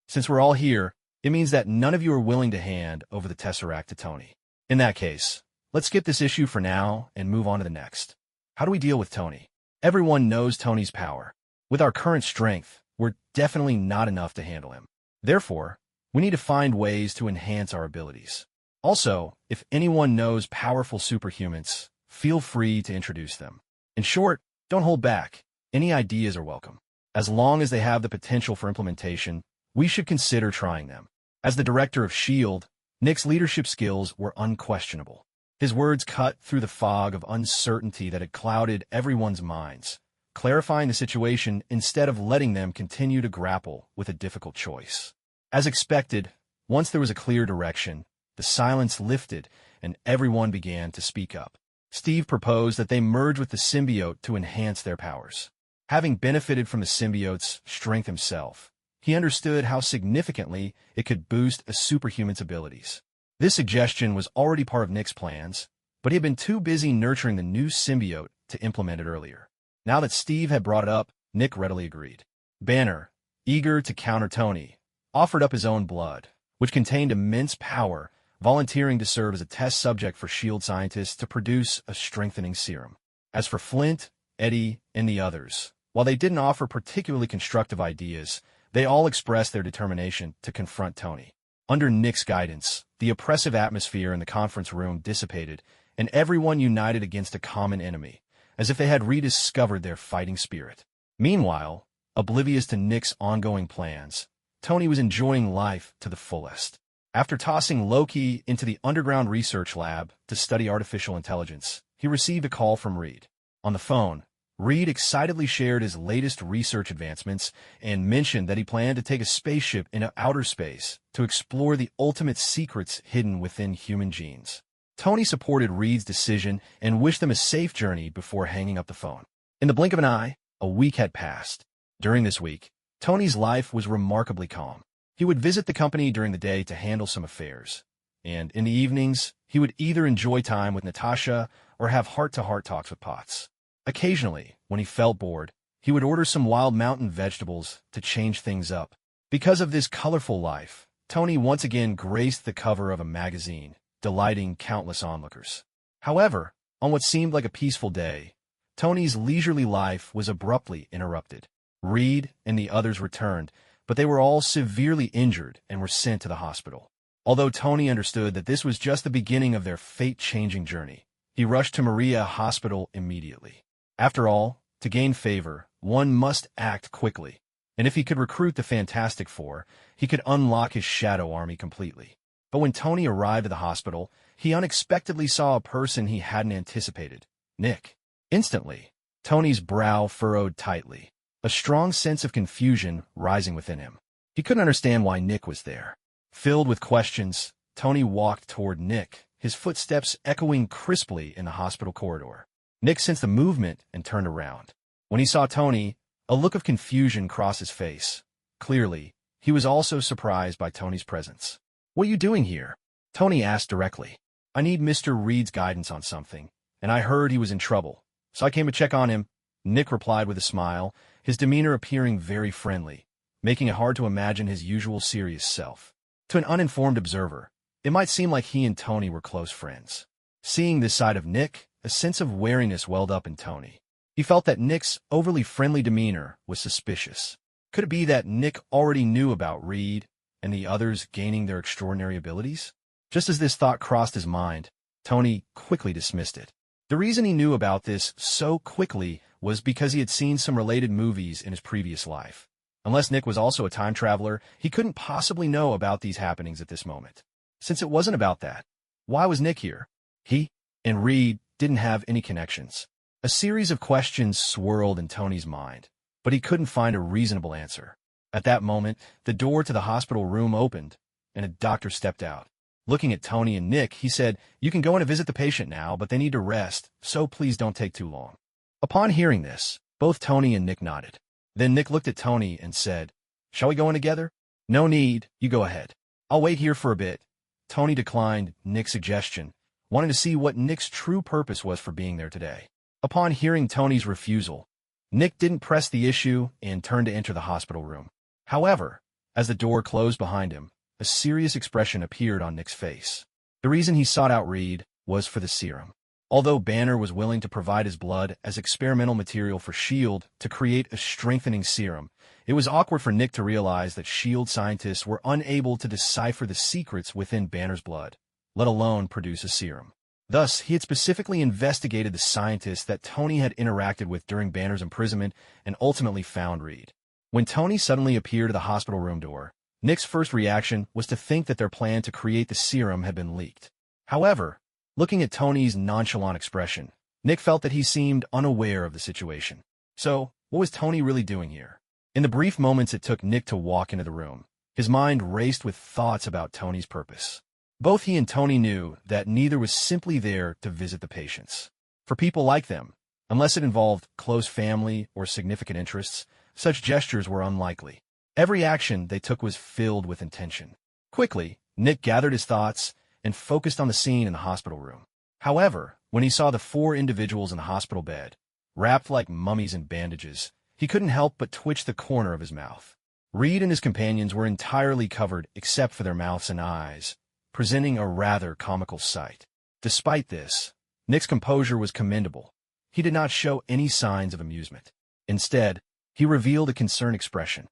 [SPEAKER 1] "Since we're all here, it means that none of you are willing to hand over the Tesseract to Tony. In that case, let's skip this issue for now and move on to the next. How do we deal with Tony? Everyone knows Tony's power. With our current strength, we're definitely not enough to handle him. Therefore, we need to find ways to enhance our abilities. Also, if anyone knows powerful superhumans, feel free to introduce them. In short, don't hold back. Any ideas are welcome. As long as they have the potential for implementation, we should consider trying them." As the director of S.H.I.E.L.D., Nick's leadership skills were unquestionable. His words cut through the fog of uncertainty that had clouded everyone's minds, clarifying the situation instead of letting them continue to grapple with a difficult choice. As expected, once there was a clear direction, the silence lifted and everyone began to speak up. Steve proposed that they merge with the symbiote to enhance their powers. Having benefited from the symbiote's strength himself, he understood how significantly it could boost a superhuman's abilities. This suggestion was already part of Nick's plans, but he had been too busy nurturing the new symbiote to implement it earlier. Now that Steve had brought it up, Nick readily agreed. Banner, eager to counter Tony, offered up his own blood, which contained immense power, volunteering to serve as a test subject for S.H.I.E.L.D. scientists to produce a strengthening serum. As for Flint, Eddie, and the others, while they didn't offer particularly constructive ideas, they all expressed their determination to confront Tony. Under Nick's guidance, the oppressive atmosphere in the conference room dissipated, and everyone united against a common enemy, as if they had rediscovered their fighting spirit. Meanwhile, oblivious to Nick's ongoing plans, Tony was enjoying life to the fullest. After tossing Loki into the underground research lab to study artificial intelligence, he received a call from Reed. On the phone, Reed excitedly shared his latest research advancements and mentioned that he planned to take a spaceship into outer space to explore the ultimate secrets hidden within human genes. Tony supported Reed's decision and wished them a safe journey before hanging up the phone. In the blink of an eye, a week had passed. During this week, Tony's life was remarkably calm. He would visit the company during the day to handle some affairs, and in the evenings, he would either enjoy time with Natasha or have heart-to-heart talks with Potts. Occasionally, when he felt bored, he would order some wild mountain vegetables to change things up. Because of this colorful life, Tony once again graced the cover of a magazine, delighting countless onlookers. However, on what seemed like a peaceful day, Tony's leisurely life was abruptly interrupted. Reed and the others returned, but they were all severely injured and were sent to the hospital. Although Tony understood that this was just the beginning of their fate-changing journey, he rushed to Maria Hospital immediately. After all, to gain favor, one must act quickly, and if he could recruit the Fantastic Four, he could unlock his Shadow Army completely. But when Tony arrived at the hospital, he unexpectedly saw a person he hadn't anticipated, Nick. Instantly, Tony's brow furrowed tightly, a strong sense of confusion rising within him. He couldn't understand why Nick was there. Filled with questions, Tony walked toward Nick, his footsteps echoing crisply in the hospital corridor. Nick sensed the movement and turned around. When he saw Tony, a look of confusion crossed his face. Clearly, he was also surprised by Tony's presence. "What are you doing here?" Tony asked directly. "I need Mr. Reed's guidance on something, and I heard he was in trouble, so I came to check on him," Nick replied with a smile, his demeanor appearing very friendly, making it hard to imagine his usual serious self. To an uninformed observer, it might seem like he and Tony were close friends. Seeing this side of Nick, a sense of wariness welled up in Tony. He felt that Nick's overly friendly demeanor was suspicious. Could it be that Nick already knew about Reed and the others gaining their extraordinary abilities? Just as this thought crossed his mind, Tony quickly dismissed it. The reason he knew about this so quickly was because he had seen some related movies in his previous life. Unless Nick was also a time traveler, he couldn't possibly know about these happenings at this moment. Since it wasn't about that, why was Nick here? He and Reed didn't have any connections. A series of questions swirled in Tony's mind, but he couldn't find a reasonable answer. At that moment, the door to the hospital room opened, and a doctor stepped out. Looking at Tony and Nick, he said, "You can go in and visit the patient now, but they need to rest, so please don't take too long." Upon hearing this, both Tony and Nick nodded. Then Nick looked at Tony and said, "Shall we go in together?" "No need, you go ahead. I'll wait here for a bit." Tony declined Nick's suggestion, wanting to see what Nick's true purpose was for being there today. Upon hearing Tony's refusal, Nick didn't press the issue and turned to enter the hospital room. However, as the door closed behind him, a serious expression appeared on Nick's face. The reason he sought out Reed was for the serum. Although Banner was willing to provide his blood as experimental material for S.H.I.E.L.D. to create a strengthening serum, it was awkward for Nick to realize that S.H.I.E.L.D. scientists were unable to decipher the secrets within Banner's blood, let alone produce a serum. Thus, he had specifically investigated the scientists that Tony had interacted with during Banner's imprisonment and ultimately found Reed. When Tony suddenly appeared at the hospital room door, Nick's first reaction was to think that their plan to create the serum had been leaked. However, looking at Tony's nonchalant expression, Nick felt that he seemed unaware of the situation. So, what was Tony really doing here? In the brief moments it took Nick to walk into the room, his mind raced with thoughts about Tony's purpose. Both he and Tony knew that neither was simply there to visit the patients. For people like them, unless it involved close family or significant interests, such gestures were unlikely. Every action they took was filled with intention. Quickly, Nick gathered his thoughts and focused on the scene in the hospital room. However, when he saw the 4 individuals in the hospital bed, wrapped like mummies in bandages, he couldn't help but twitch the corner of his mouth. Reed and his companions were entirely covered except for their mouths and eyes, presenting a rather comical sight. Despite this, Nick's composure was commendable. He did not show any signs of amusement. Instead, he revealed a concerned expression.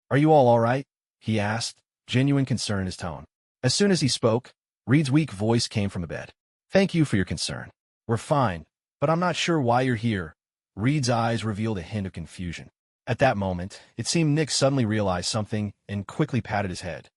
[SPEAKER 1] "Are you all right?" he asked, genuine concern in his tone. As soon as he spoke, Reed's weak voice came from the bed. "Thank you for your concern. We're fine, but I'm not sure why you're here." Reed's eyes revealed a hint of confusion. At that moment, it seemed Nick suddenly realized something and quickly patted his head.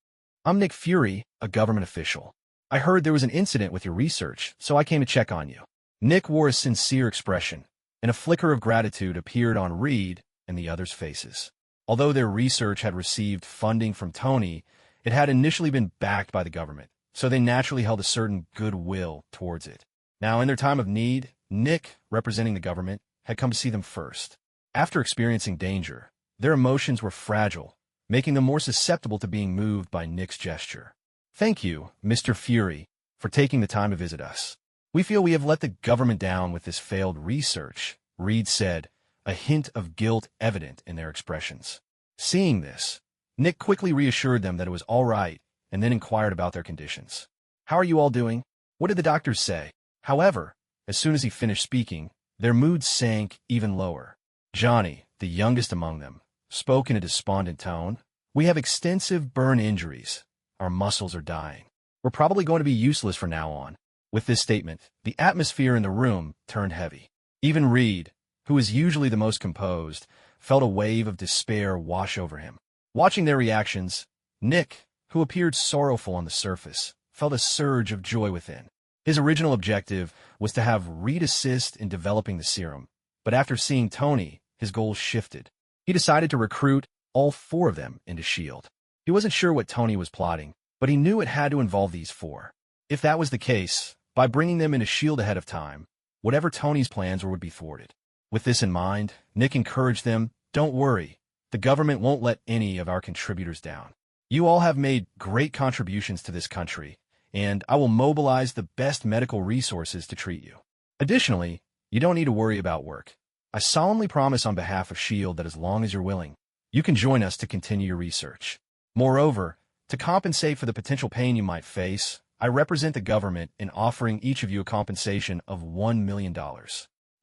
[SPEAKER 1] "I'm Nick Fury, a government official. I heard there was an incident with your research, so I came to check on you." Nick wore a sincere expression, and a flicker of gratitude appeared on Reed and the others' faces. Although their research had received funding from Tony, it had initially been backed by the government, so they naturally held a certain goodwill towards it. Now, in their time of need, Nick, representing the government, had come to see them first. After experiencing danger, their emotions were fragile, making them more susceptible to being moved by Nick's gesture. "Thank you, Mr. Fury, for taking the time to visit us. We feel we have let the government down with this failed research," Reed said, a hint of guilt evident in their expressions. Seeing this, Nick quickly reassured them that it was all right and then inquired about their conditions. "How are you all doing? What did the doctors say?" However, as soon as he finished speaking, their moods sank even lower. Johnny, the youngest among them, spoke in a despondent tone. "We have extensive burn injuries. Our muscles are dying. We're probably going to be useless from now on." With this statement, the atmosphere in the room turned heavy. Even Reed, who was usually the most composed, felt a wave of despair wash over him. Watching their reactions, Nick, who appeared sorrowful on the surface, felt a surge of joy within. His original objective was to have Reed assist in developing the serum, but after seeing Tony, his goals shifted. He decided to recruit all 4 of them into S.H.I.E.L.D. He wasn't sure what Tony was plotting, but he knew it had to involve these 4. If that was the case, by bringing them into S.H.I.E.L.D. ahead of time, whatever Tony's plans were would be thwarted. With this in mind, Nick encouraged them, "Don't worry, the government won't let any of our contributors down. You all have made great contributions to this country, and I will mobilize the best medical resources to treat you. Additionally, you don't need to worry about work. I solemnly promise on behalf of S.H.I.E.L.D. that as long as you're willing, you can join us to continue your research. Moreover, to compensate for the potential pain you might face, I represent the government in offering each of you a compensation of $1 million.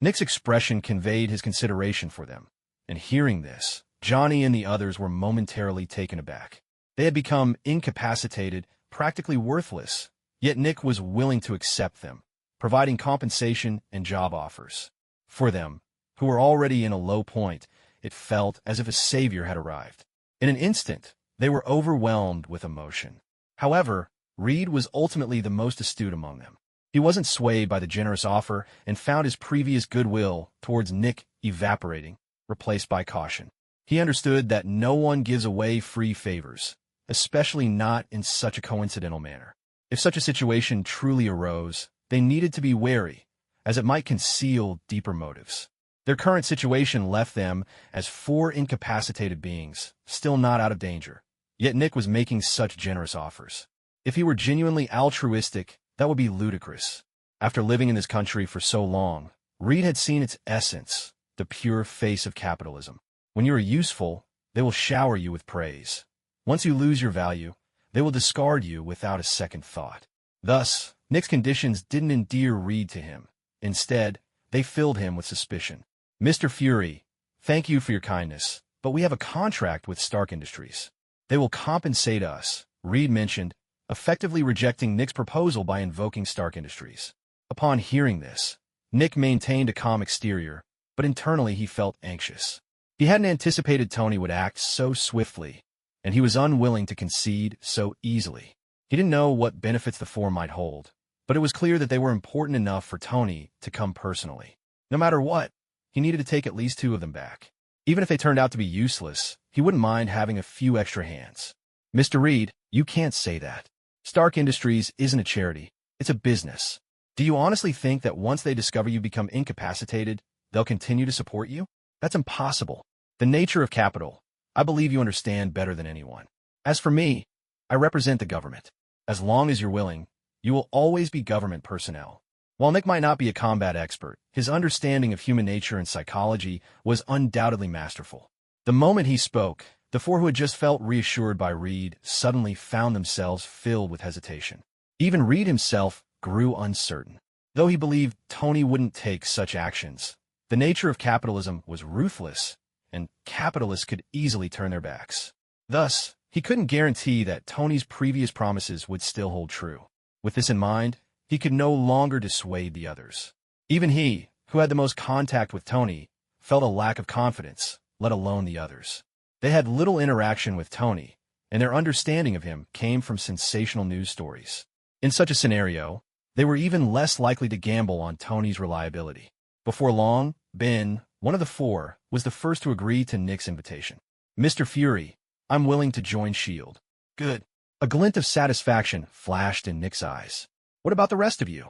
[SPEAKER 1] Nick's expression conveyed his consideration for them, and hearing this, Johnny and the others were momentarily taken aback. They had become incapacitated, practically worthless, yet Nick was willing to accept them, providing compensation and job offers. For them, who were already in a low point, it felt as if a savior had arrived. In an instant, they were overwhelmed with emotion. However, Reed was ultimately the most astute among them. He wasn't swayed by the generous offer and found his previous goodwill towards Nick evaporating, replaced by caution. He understood that no one gives away free favors, especially not in such a coincidental manner. If such a situation truly arose, they needed to be wary, as it might conceal deeper motives. Their current situation left them as four incapacitated beings, still not out of danger. Yet Nick was making such generous offers. If he were genuinely altruistic, that would be ludicrous. After living in this country for so long, Reed had seen its essence, the pure face of capitalism. When you are useful, they will shower you with praise. Once you lose your value, they will discard you without a second thought. Thus, Nick's conditions didn't endear Reed to him. Instead, they filled him with suspicion. Mr. Fury, thank you for your kindness, but we have a contract with Stark Industries. They will compensate us, Reed mentioned, effectively rejecting Nick's proposal by invoking Stark Industries. Upon hearing this, Nick maintained a calm exterior, but internally he felt anxious. He hadn't anticipated Tony would act so swiftly, and he was unwilling to concede so easily. He didn't know what benefits the four might hold, but it was clear that they were important enough for Tony to come personally. No matter what, he needed to take at least two of them back. Even if they turned out to be useless, he wouldn't mind having a few extra hands. Mr. Reed, you can't say that. Stark Industries isn't a charity, it's a business. Do you honestly think that once they discover you become incapacitated, they'll continue to support you? That's impossible. The nature of capital, I believe you understand better than anyone. As for me, I represent the government. As long as you're willing, you will always be government personnel. While Nick might not be a combat expert, his understanding of human nature and psychology was undoubtedly masterful. The moment he spoke, the four who had just felt reassured by Reed suddenly found themselves filled with hesitation. Even Reed himself grew uncertain. Though he believed Tony wouldn't take such actions, the nature of capitalism was ruthless, and capitalists could easily turn their backs. Thus, he couldn't guarantee that Tony's previous promises would still hold true. With this in mind, he could no longer dissuade the others. Even he, who had the most contact with Tony, felt a lack of confidence, let alone the others. They had little interaction with Tony, and their understanding of him came from sensational news stories. In such a scenario, they were even less likely to gamble on Tony's reliability. Before long, Ben, one of the four, was the first to agree to Nick's invitation. Mr. Fury, I'm willing to join S.H.I.E.L.D. Good. A glint of satisfaction flashed in Nick's eyes. What about the rest of you?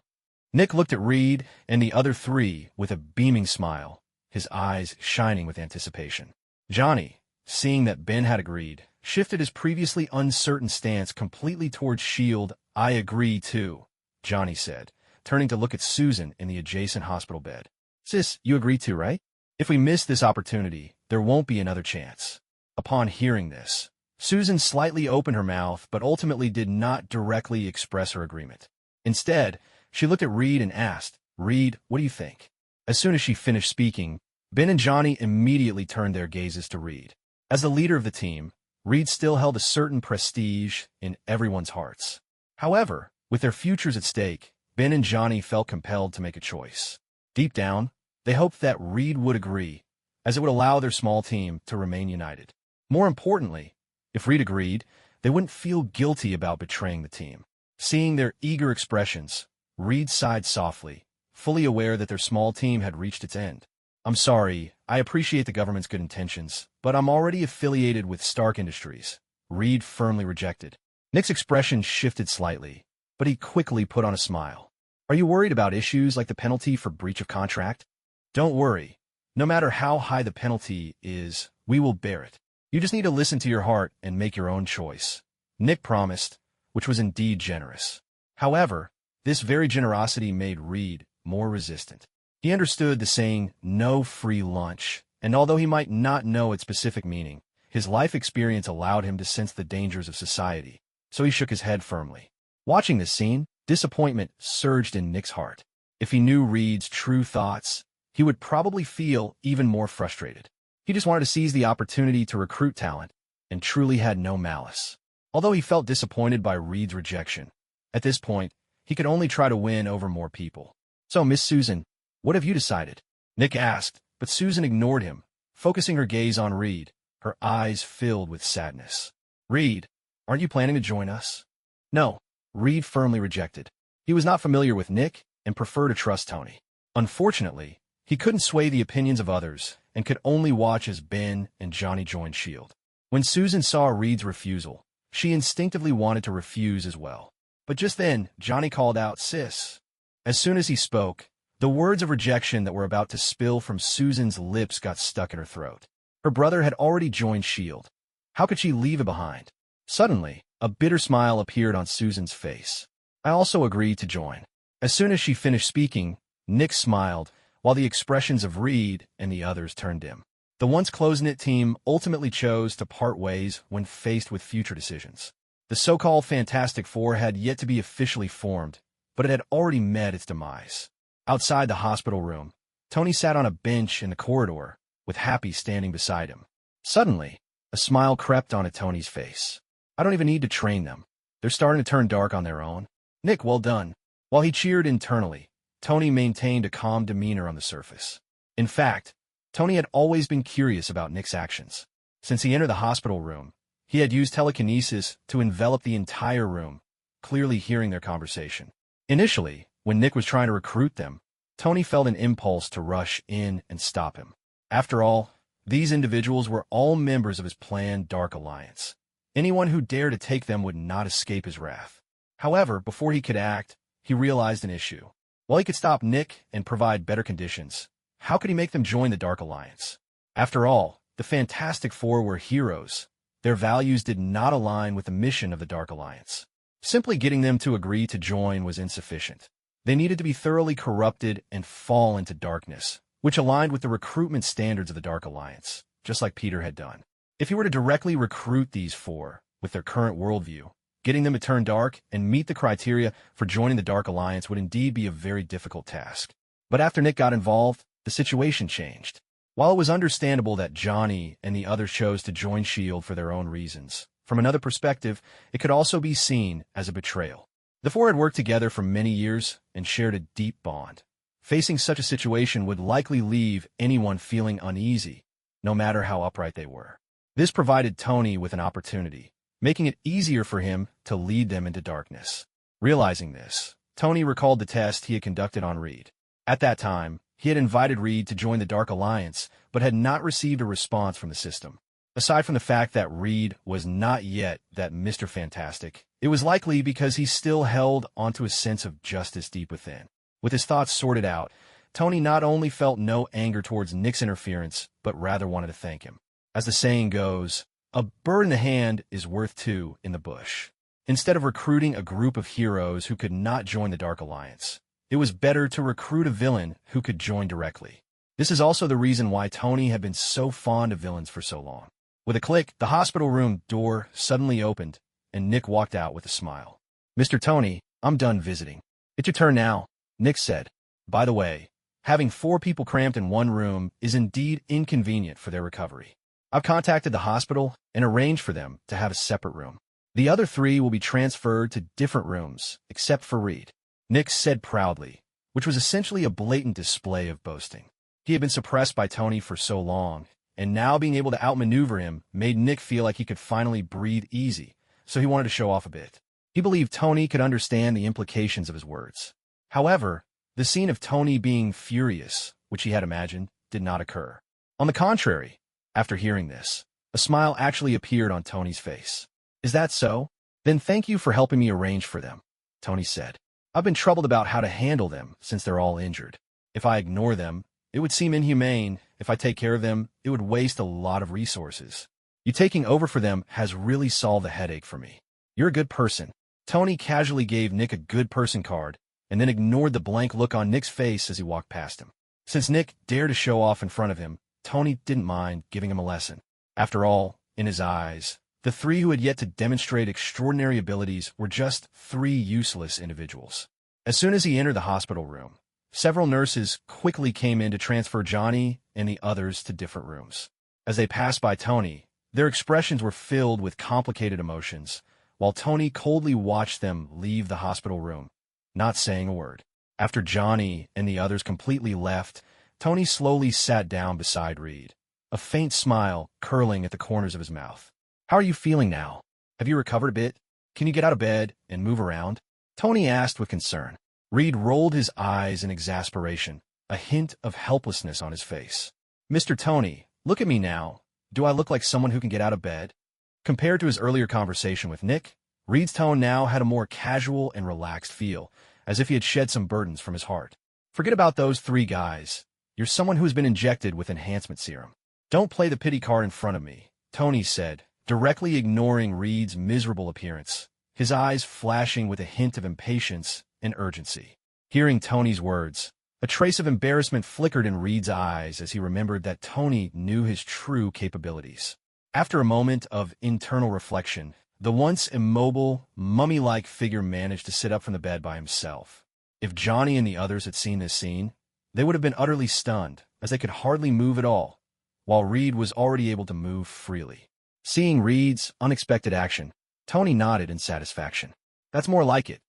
[SPEAKER 1] Nick looked at Reed and the other three with a beaming smile, his eyes shining with anticipation. Johnny, seeing that Ben had agreed, shifted his previously uncertain stance completely towards S.H.I.E.L.D. I agree too, Johnny said, turning to look at Susan in the adjacent hospital bed. Sis, you agree too, right? If we miss this opportunity, there won't be another chance. Upon hearing this, Susan slightly opened her mouth but ultimately did not directly express her agreement. Instead, she looked at Reed and asked, Reed, what do you think? As soon as she finished speaking, Ben and Johnny immediately turned their gazes to Reed. As the leader of the team, Reed still held a certain prestige in everyone's hearts. However, with their futures at stake, Ben and Johnny felt compelled to make a choice. Deep down, they hoped that Reed would agree, as it would allow their small team to remain united. More importantly, if Reed agreed, they wouldn't feel guilty about betraying the team. Seeing their eager expressions, Reed sighed softly, fully aware that their small team had reached its end. I'm sorry, I appreciate the government's good intentions, but I'm already affiliated with Stark Industries, Reed firmly rejected. Nick's expression shifted slightly, but he quickly put on a smile. Are you worried about issues like the penalty for breach of contract? Don't worry. No matter how high the penalty is, we will bear it. You just need to listen to your heart and make your own choice. Nick promised, which was indeed generous. However, this very generosity made Reed more resistant. He understood the saying, no free lunch, and although he might not know its specific meaning, his life experience allowed him to sense the dangers of society, so he shook his head firmly. Watching this scene, disappointment surged in Nick's heart. If he knew Reed's true thoughts, he would probably feel even more frustrated. He just wanted to seize the opportunity to recruit talent, and truly had no malice. Although he felt disappointed by Reed's rejection, at this point, he could only try to win over more people. "So, Miss Susan, what have you decided?" Nick asked, but Susan ignored him, focusing her gaze on Reed, her eyes filled with sadness. "Reed, aren't you planning to join us?" "No," Reed firmly rejected. He was not familiar with Nick and preferred to trust Tony. Unfortunately, he couldn't sway the opinions of others and could only watch as Ben and Johnny joined S.H.I.E.L.D. When Susan saw Reed's refusal, she instinctively wanted to refuse as well. But just then, Johnny called out, "Sis." As soon as he spoke, the words of rejection that were about to spill from Susan's lips got stuck in her throat. Her brother had already joined S.H.I.E.L.D. How could she leave it behind? Suddenly, a bitter smile appeared on Susan's face. "I also agreed to join." As soon as she finished speaking, Nick smiled, while the expressions of Reed and the others turned dim. The once close-knit team ultimately chose to part ways when faced with future decisions. The so-called Fantastic Four had yet to be officially formed, but it had already met its demise. Outside the hospital room, Tony sat on a bench in the corridor, with Happy standing beside him. Suddenly, a smile crept onto Tony's face. "I don't even need to train them. They're starting to turn dark on their own." "Nick, well done." While he cheered internally, Tony maintained a calm demeanor on the surface. In fact, Tony had always been curious about Nick's actions. Since he entered the hospital room, he had used telekinesis to envelop the entire room, clearly hearing their conversation. Initially, when Nick was trying to recruit them, Tony felt an impulse to rush in and stop him. After all, these individuals were all members of his planned Dark Alliance. Anyone who dared to take them would not escape his wrath. However, before he could act, he realized an issue. While he could stop Nick and provide better conditions, how could he make them join the Dark Alliance? After all, the Fantastic Four were heroes. Their values did not align with the mission of the Dark Alliance. Simply getting them to agree to join was insufficient. They needed to be thoroughly corrupted and fall into darkness, which aligned with the recruitment standards of the Dark Alliance, just like Peter had done. If he were to directly recruit these four, with their current worldview, getting them to turn dark and meet the criteria for joining the Dark Alliance would indeed be a very difficult task. But after Nick got involved, the situation changed. While it was understandable that Johnny and the others chose to join S.H.I.E.L.D. for their own reasons, from another perspective, it could also be seen as a betrayal. The four had worked together for many years and shared a deep bond. Facing such a situation would likely leave anyone feeling uneasy, no matter how upright they were. This provided Tony with an opportunity, making it easier for him to lead them into darkness. Realizing this, Tony recalled the test he had conducted on Reed. At that time, he had invited Reed to join the Dark Alliance, but had not received a response from the system. Aside from the fact that Reed was not yet that Mr. Fantastic, it was likely because he still held onto a sense of justice deep within. With his thoughts sorted out, Tony not only felt no anger towards Nick's interference, but rather wanted to thank him. As the saying goes, a bird in the hand is worth two in the bush. Instead of recruiting a group of heroes who could not join the Dark Alliance, it was better to recruit a villain who could join directly. This is also the reason why Tony had been so fond of villains for so long. With a click, the hospital room door suddenly opened, and Nick walked out with a smile. "Mr. Tony, I'm done visiting. It's your turn now," Nick said. "By the way, having four people cramped in one room is indeed inconvenient for their recovery. I've contacted the hospital and arranged for them to have a separate room. The other three will be transferred to different rooms, except for Reed," Nick said proudly, which was essentially a blatant display of boasting. He had been suppressed by Tony for so long, and now being able to outmaneuver him made Nick feel like he could finally breathe easy, so he wanted to show off a bit. He believed Tony could understand the implications of his words. However, the scene of Tony being furious, which he had imagined, did not occur. On the contrary, after hearing this, a smile actually appeared on Tony's face. "Is that so? Then thank you for helping me arrange for them," Tony said. "I've been troubled about how to handle them since they're all injured. If I ignore them, it would seem inhumane. If I take care of them, it would waste a lot of resources. You taking over for them has really solved the headache for me. You're a good person." Tony casually gave Nick a good person card, and then ignored the blank look on Nick's face as he walked past him. Since Nick dared to show off in front of him, Tony didn't mind giving him a lesson. After all, in his eyes, The three who had yet to demonstrate extraordinary abilities were just three useless individuals. As soon as he entered the hospital room, several nurses quickly came in to transfer Johnny and the others to different rooms. As they passed by Tony, their expressions were filled with complicated emotions, while Tony coldly watched them leave the hospital room, not saying a word. After Johnny and the others completely left, Tony slowly sat down beside Reed, a faint smile curling at the corners of his mouth. "How are you feeling now? Have you recovered a bit? Can you get out of bed and move around?" Tony asked with concern. Reed rolled his eyes in exasperation, a hint of helplessness on his face. "Mr. Tony, look at me now. Do I look like someone who can get out of bed?" Compared to his earlier conversation with Nick, Reed's tone now had a more casual and relaxed feel, as if he had shed some burdens from his heart. "Forget about those three guys. You're someone who has been injected with enhancement serum. Don't play the pity card in front of me," Tony said, directly ignoring Reed's miserable appearance, his eyes flashing with a hint of impatience and urgency. Hearing Tony's words, a trace of embarrassment flickered in Reed's eyes as he remembered that Tony knew his true capabilities. After a moment of internal reflection, the once immobile, mummy-like figure managed to sit up from the bed by himself. If Johnny and the others had seen this scene, they would have been utterly stunned, as they could hardly move at all, while Reed was already able to move freely. Seeing Reed's unexpected action, Tony nodded in satisfaction. "That's more like it.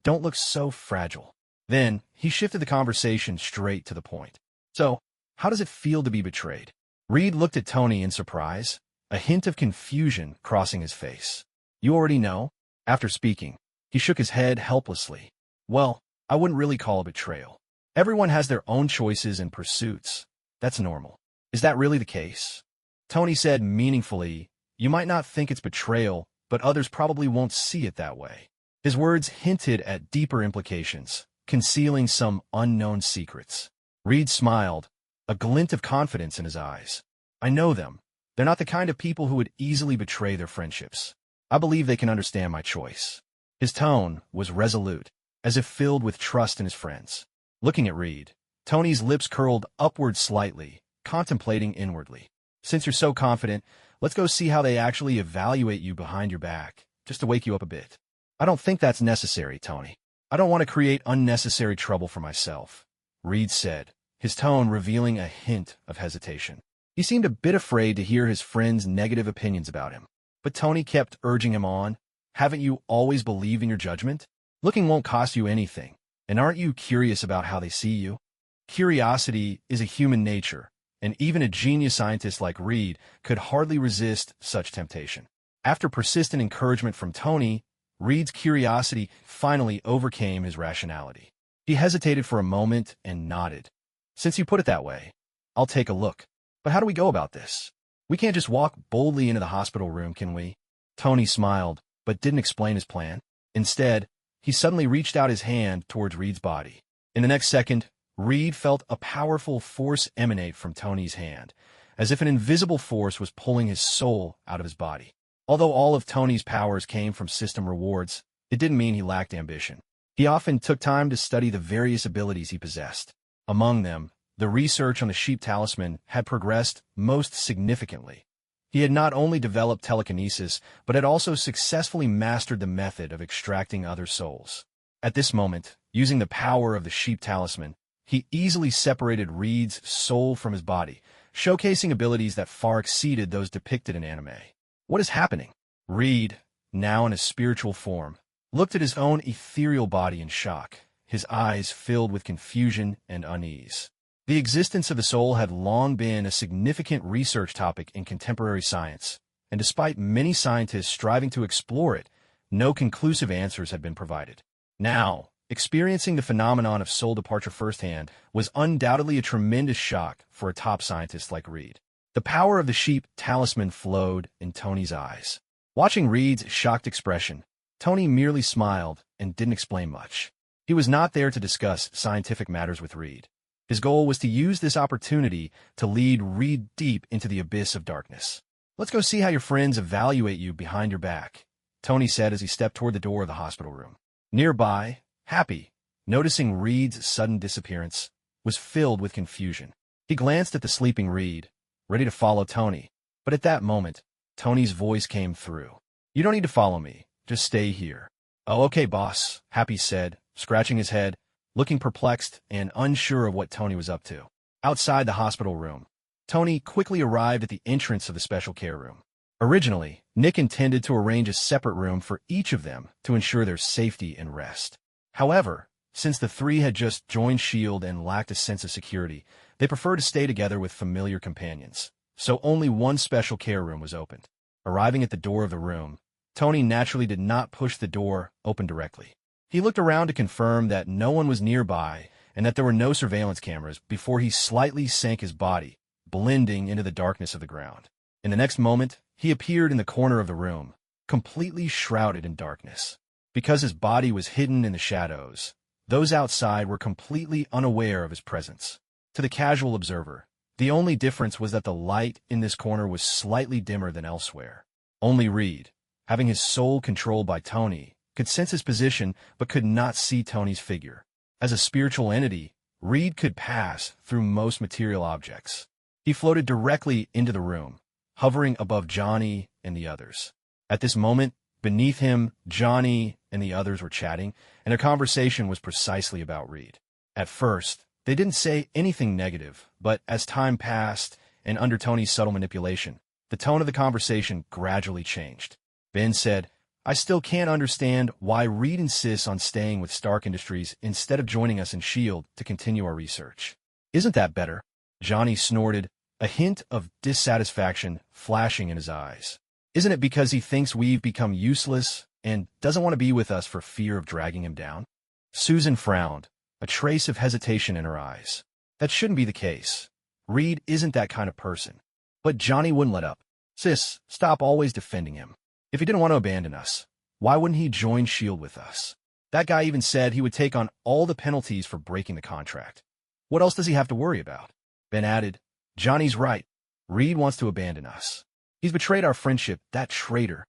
[SPEAKER 1] Don't look so fragile." Then, he shifted the conversation straight to the point. "So, how does it feel to be betrayed?" Reed looked at Tony in surprise, a hint of confusion crossing his face. "You already know?" After speaking, he shook his head helplessly. "Well, I wouldn't really call it betrayal. Everyone has their own choices and pursuits. That's normal." "Is that really the case?" Tony said meaningfully, "You might not think it's betrayal, but others probably won't see it that way." His words hinted at deeper implications, concealing some unknown secrets. Reed smiled, a glint of confidence in his eyes. "I know them. They're not the kind of people who would easily betray their friendships. I believe they can understand my choice." His tone was resolute, as if filled with trust in his friends. Looking at Reed, Tony's lips curled upward slightly, contemplating inwardly. "Since you're so confident, let's go see how they actually evaluate you behind your back, just to wake you up a bit." "I don't think that's necessary, Tony. I don't want to create unnecessary trouble for myself," Reed said, his tone revealing a hint of hesitation. He seemed a bit afraid to hear his friend's negative opinions about him. But Tony kept urging him on. "Haven't you always believed in your judgment? Looking won't cost you anything. And aren't you curious about how they see you?" Curiosity is a human nature, and even a genius scientist like Reed could hardly resist such temptation. After persistent encouragement from Tony, Reed's curiosity finally overcame his rationality. He hesitated for a moment and nodded. "Since you put it that way, I'll take a look. But how do we go about this? We can't just walk boldly into the hospital room, can we?" Tony smiled, but didn't explain his plan. Instead, he suddenly reached out his hand towards Reed's body. In the next second, Reed felt a powerful force emanate from Tony's hand, as if an invisible force was pulling his soul out of his body. Although all of Tony's powers came from system rewards, it didn't mean he lacked ambition. He often took time to study the various abilities he possessed. Among them, the research on the sheep talisman had progressed most significantly. He had not only developed telekinesis, but had also successfully mastered the method of extracting other souls. At this moment, using the power of the sheep talisman, he easily separated Reed's soul from his body, showcasing abilities that far exceeded those depicted in anime. "What is happening?" Reed, now in a spiritual form, looked at his own ethereal body in shock, his eyes filled with confusion and unease. The existence of the soul had long been a significant research topic in contemporary science, and despite many scientists striving to explore it, no conclusive answers had been provided. Now, experiencing the phenomenon of soul departure firsthand was undoubtedly a tremendous shock for a top scientist like Reed. The power of the sheep talisman flowed in Tony's eyes. Watching Reed's shocked expression, Tony merely smiled and didn't explain much. He was not there to discuss scientific matters with Reed. His goal was to use this opportunity to lead Reed deep into the abyss of darkness. "Let's go see how your friends evaluate you behind your back," Tony said as he stepped toward the door of the hospital room. Nearby, Happy, noticing Reed's sudden disappearance, was filled with confusion. He glanced at the sleeping Reed, ready to follow Tony, but at that moment, Tony's voice came through. "You don't need to follow me. Just stay here." "Oh, okay, boss," Happy said, scratching his head, looking perplexed and unsure of what Tony was up to. Outside the hospital room, Tony quickly arrived at the entrance of the special care room. Originally, Nick intended to arrange a separate room for each of them to ensure their safety and rest. However, since the three had just joined S.H.I.E.L.D. and lacked a sense of security, they preferred to stay together with familiar companions, so only one special care room was opened. Arriving at the door of the room, Tony naturally did not push the door open directly. He looked around to confirm that no one was nearby and that there were no surveillance cameras before he slightly sank his body, blending into the darkness of the ground. In the next moment, he appeared in the corner of the room, completely shrouded in darkness. Because his body was hidden in the shadows, those outside were completely unaware of his presence. To the casual observer, the only difference was that the light in this corner was slightly dimmer than elsewhere. Only Reed, having his soul controlled by Tony, could sense his position but could not see Tony's figure. As a spiritual entity, Reed could pass through most material objects. He floated directly into the room, hovering above Johnny and the others. At this moment, beneath him, Johnny and the others were chatting, and their conversation was precisely about Reed. At first, they didn't say anything negative, but as time passed, and under Tony's subtle manipulation, the tone of the conversation gradually changed. Ben said, "I still can't understand why Reed insists on staying with Stark Industries instead of joining us in S.H.I.E.L.D. to continue our research. Isn't that better?" Johnny snorted, a hint of dissatisfaction flashing in his eyes. "Isn't it because he thinks we've become useless and doesn't want to be with us for fear of dragging him down?" Susan frowned, a trace of hesitation in her eyes. "That shouldn't be the case. Reed isn't that kind of person." But Johnny wouldn't let up. "Sis, stop always defending him. If he didn't want to abandon us, why wouldn't he join S.H.I.E.L.D. with us? That guy even said he would take on all the penalties for breaking the contract. What else does he have to worry about?" Ben added, "Johnny's right. Reed wants to abandon us. He's betrayed our friendship, that traitor."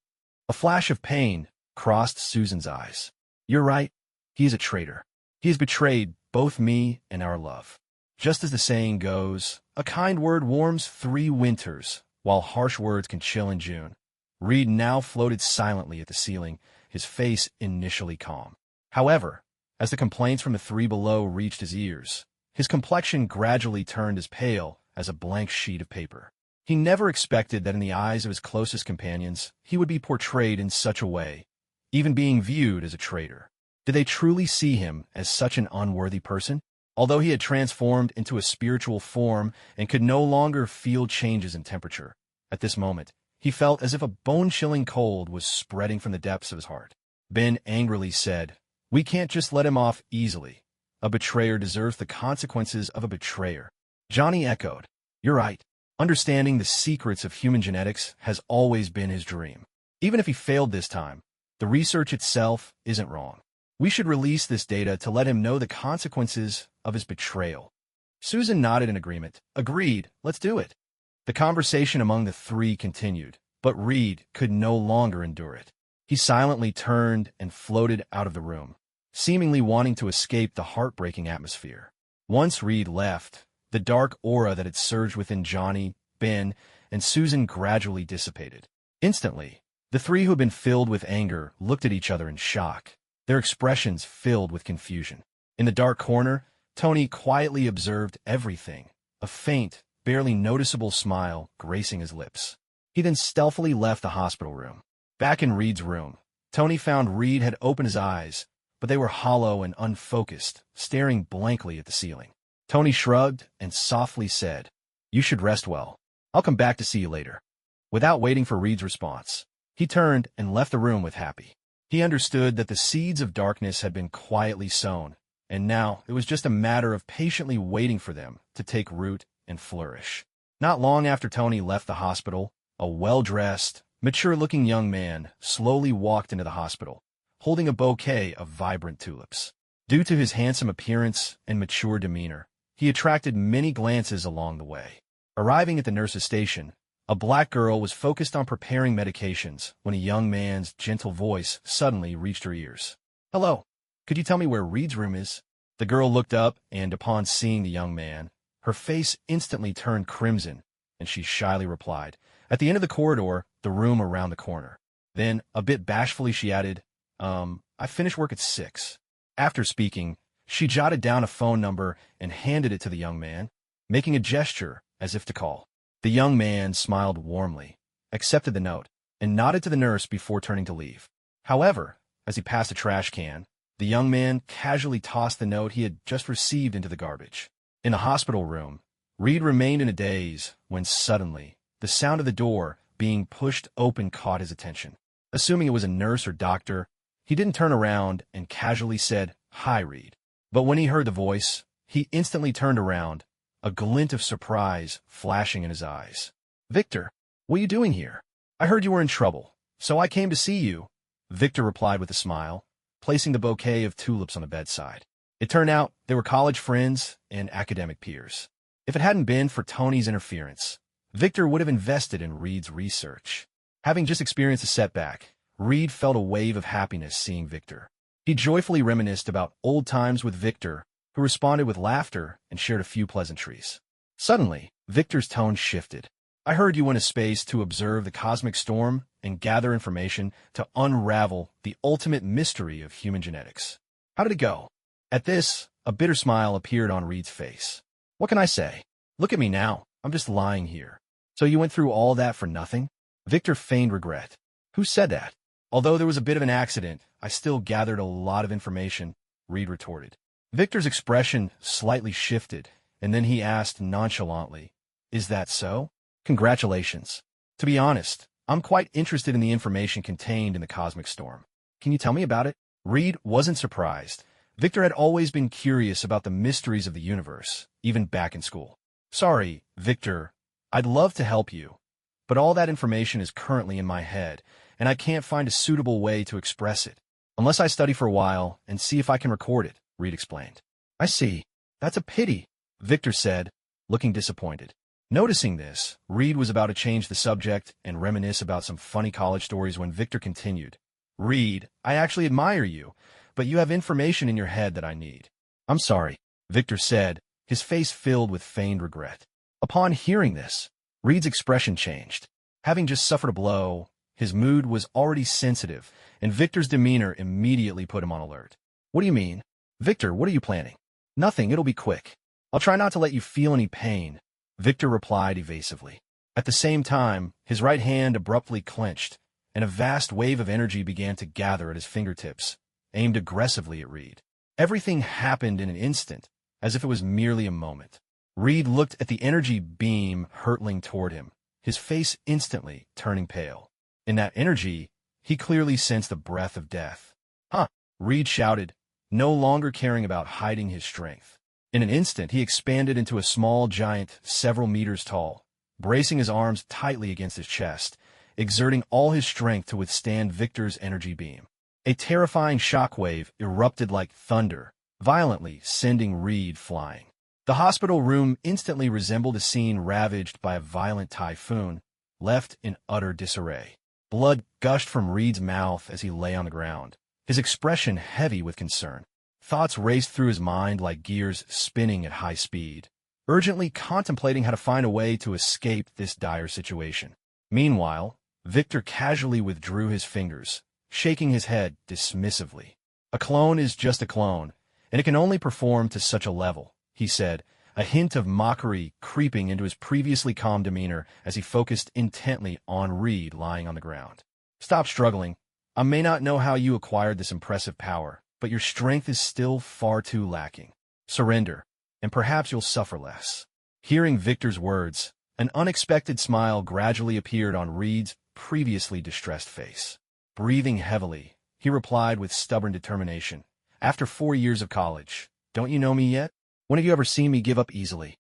[SPEAKER 1] A flash of pain crossed Susan's eyes. "You're right. He is a traitor. He has betrayed both me and our love. Just as the saying goes, a kind word warms 3 winters, while harsh words can chill in June." Reed now floated silently at the ceiling, his face initially calm. However, as the complaints from the 3 below reached his ears, his complexion gradually turned as pale as a blank sheet of paper. He never expected that in the eyes of his closest companions, he would be portrayed in such a way, even being viewed as a traitor. Did they truly see him as such an unworthy person? Although he had transformed into a spiritual form and could no longer feel changes in temperature, at this moment, he felt as if a bone-chilling cold was spreading from the depths of his heart. Ben angrily said, "We can't just let him off easily. A betrayer deserves the consequences of a betrayer." Johnny echoed, "You're right. Understanding the secrets of human genetics has always been his dream. Even if he failed this time, the research itself isn't wrong. We should release this data to let him know the consequences of his betrayal." Susan nodded in agreement. "Agreed, let's do it." The conversation among the 3 continued, but Reed could no longer endure it. He silently turned and floated out of the room, seemingly wanting to escape the heartbreaking atmosphere. Once Reed left, the dark aura that had surged within Johnny, Ben, and Susan gradually dissipated. Instantly, the 3 who had been filled with anger looked at each other in shock, their expressions filled with confusion. In the dark corner, Tony quietly observed everything, a faint, barely noticeable smile gracing his lips. He then stealthily left the hospital room. Back in Reed's room, Tony found Reed had opened his eyes, but they were hollow and unfocused, staring blankly at the ceiling. Tony shrugged and softly said, "You should rest well. I'll come back to see you later." Without waiting for Reed's response, he turned and left the room with Happy. He understood that the seeds of darkness had been quietly sown, and now it was just a matter of patiently waiting for them to take root and flourish. Not long after Tony left the hospital, a well-dressed, mature-looking young man slowly walked into the hospital, holding a bouquet of vibrant tulips. Due to his handsome appearance and mature demeanor, he attracted many glances along the way. Arriving at the nurse's station, a black girl was focused on preparing medications when a young man's gentle voice suddenly reached her ears. "Hello, could you tell me where Reed's room is?" The girl looked up, and upon seeing the young man, her face instantly turned crimson, and she shyly replied, At the end of the corridor, the room around the corner. Then, a bit bashfully, she added, I finish work at 6. After speaking, she jotted down a phone number and handed it to the young man, making a gesture as if to call. The young man smiled warmly, accepted the note, and nodded to the nurse before turning to leave. However, as he passed a trash can, the young man casually tossed the note he had just received into the garbage. In the hospital room, Reed remained in a daze when suddenly, the sound of the door being pushed open caught his attention. Assuming it was a nurse or doctor, he didn't turn around and casually said, "Hi, Reed." But when he heard the voice, he instantly turned around, a glint of surprise flashing in his eyes. "Victor, what are you doing here? I heard you were in trouble, so I came to see you," Victor replied with a smile, placing the bouquet of tulips on the bedside. It turned out they were college friends and academic peers. If it hadn't been for Tony's interference, Victor would have invested in Reed's research. Having just experienced a setback, Reed felt a wave of happiness seeing Victor. He joyfully reminisced about old times with Victor, who responded with laughter and shared a few pleasantries. Suddenly, Victor's tone shifted. "I heard you went to space to observe the cosmic storm and gather information to unravel the ultimate mystery of human genetics. How did it go?" At this, a bitter smile appeared on Reed's face. "What can I say? Look at me now. I'm just lying here. So you went through all that for nothing?" Victor feigned regret. "Who said that? Although there was a bit of an accident, I still gathered a lot of information," Reed retorted. Victor's expression slightly shifted, and then he asked nonchalantly, "Is that so? Congratulations. To be honest, I'm quite interested in the information contained in the cosmic storm. Can you tell me about it?" Reed wasn't surprised. Victor had always been curious about the mysteries of the universe, even back in school. "Sorry, Victor, I'd love to help you, but all that information is currently in my head, and I can't find a suitable way to express it, unless I study for a while and see if I can record it," Reed explained. "I see. That's a pity," Victor said, looking disappointed. Noticing this, Reed was about to change the subject and reminisce about some funny college stories when Victor continued. "Reed, I actually admire you, but you have information in your head that I need." "I'm sorry," Victor said, his face filled with feigned regret. Upon hearing this, Reed's expression changed. Having just suffered a blow, his mood was already sensitive, and Victor's demeanor immediately put him on alert. "What do you mean? Victor, what are you planning?" "Nothing, it'll be quick. I'll try not to let you feel any pain," Victor replied evasively. At the same time, his right hand abruptly clenched, and a vast wave of energy began to gather at his fingertips, aimed aggressively at Reed. Everything happened in an instant, as if it was merely a moment. Reed looked at the energy beam hurtling toward him, his face instantly turning pale. In that energy, he clearly sensed a breath of death. "Huh!" Reed shouted, no longer caring about hiding his strength. In an instant, he expanded into a small giant several meters tall, bracing his arms tightly against his chest, exerting all his strength to withstand Victor's energy beam. A terrifying shockwave erupted like thunder, violently sending Reed flying. The hospital room instantly resembled a scene ravaged by a violent typhoon, left in utter disarray. Blood gushed from Reed's mouth as he lay on the ground, his expression heavy with concern. Thoughts raced through his mind like gears spinning at high speed, urgently contemplating how to find a way to escape this dire situation. Meanwhile, Victor casually withdrew his fingers, shaking his head dismissively. "A clone is just a clone, and it can only perform to such a level," he said, a hint of mockery creeping into his previously calm demeanor as he focused intently on Reed lying on the ground. "Stop struggling. I may not know how you acquired this impressive power, but your strength is still far too lacking. Surrender, and perhaps you'll suffer less." Hearing Victor's words, an unexpected smile gradually appeared on Reed's previously distressed face. Breathing heavily, he replied with stubborn determination, "After 4 years of college, don't you know me yet? When have you ever seen me give up easily?"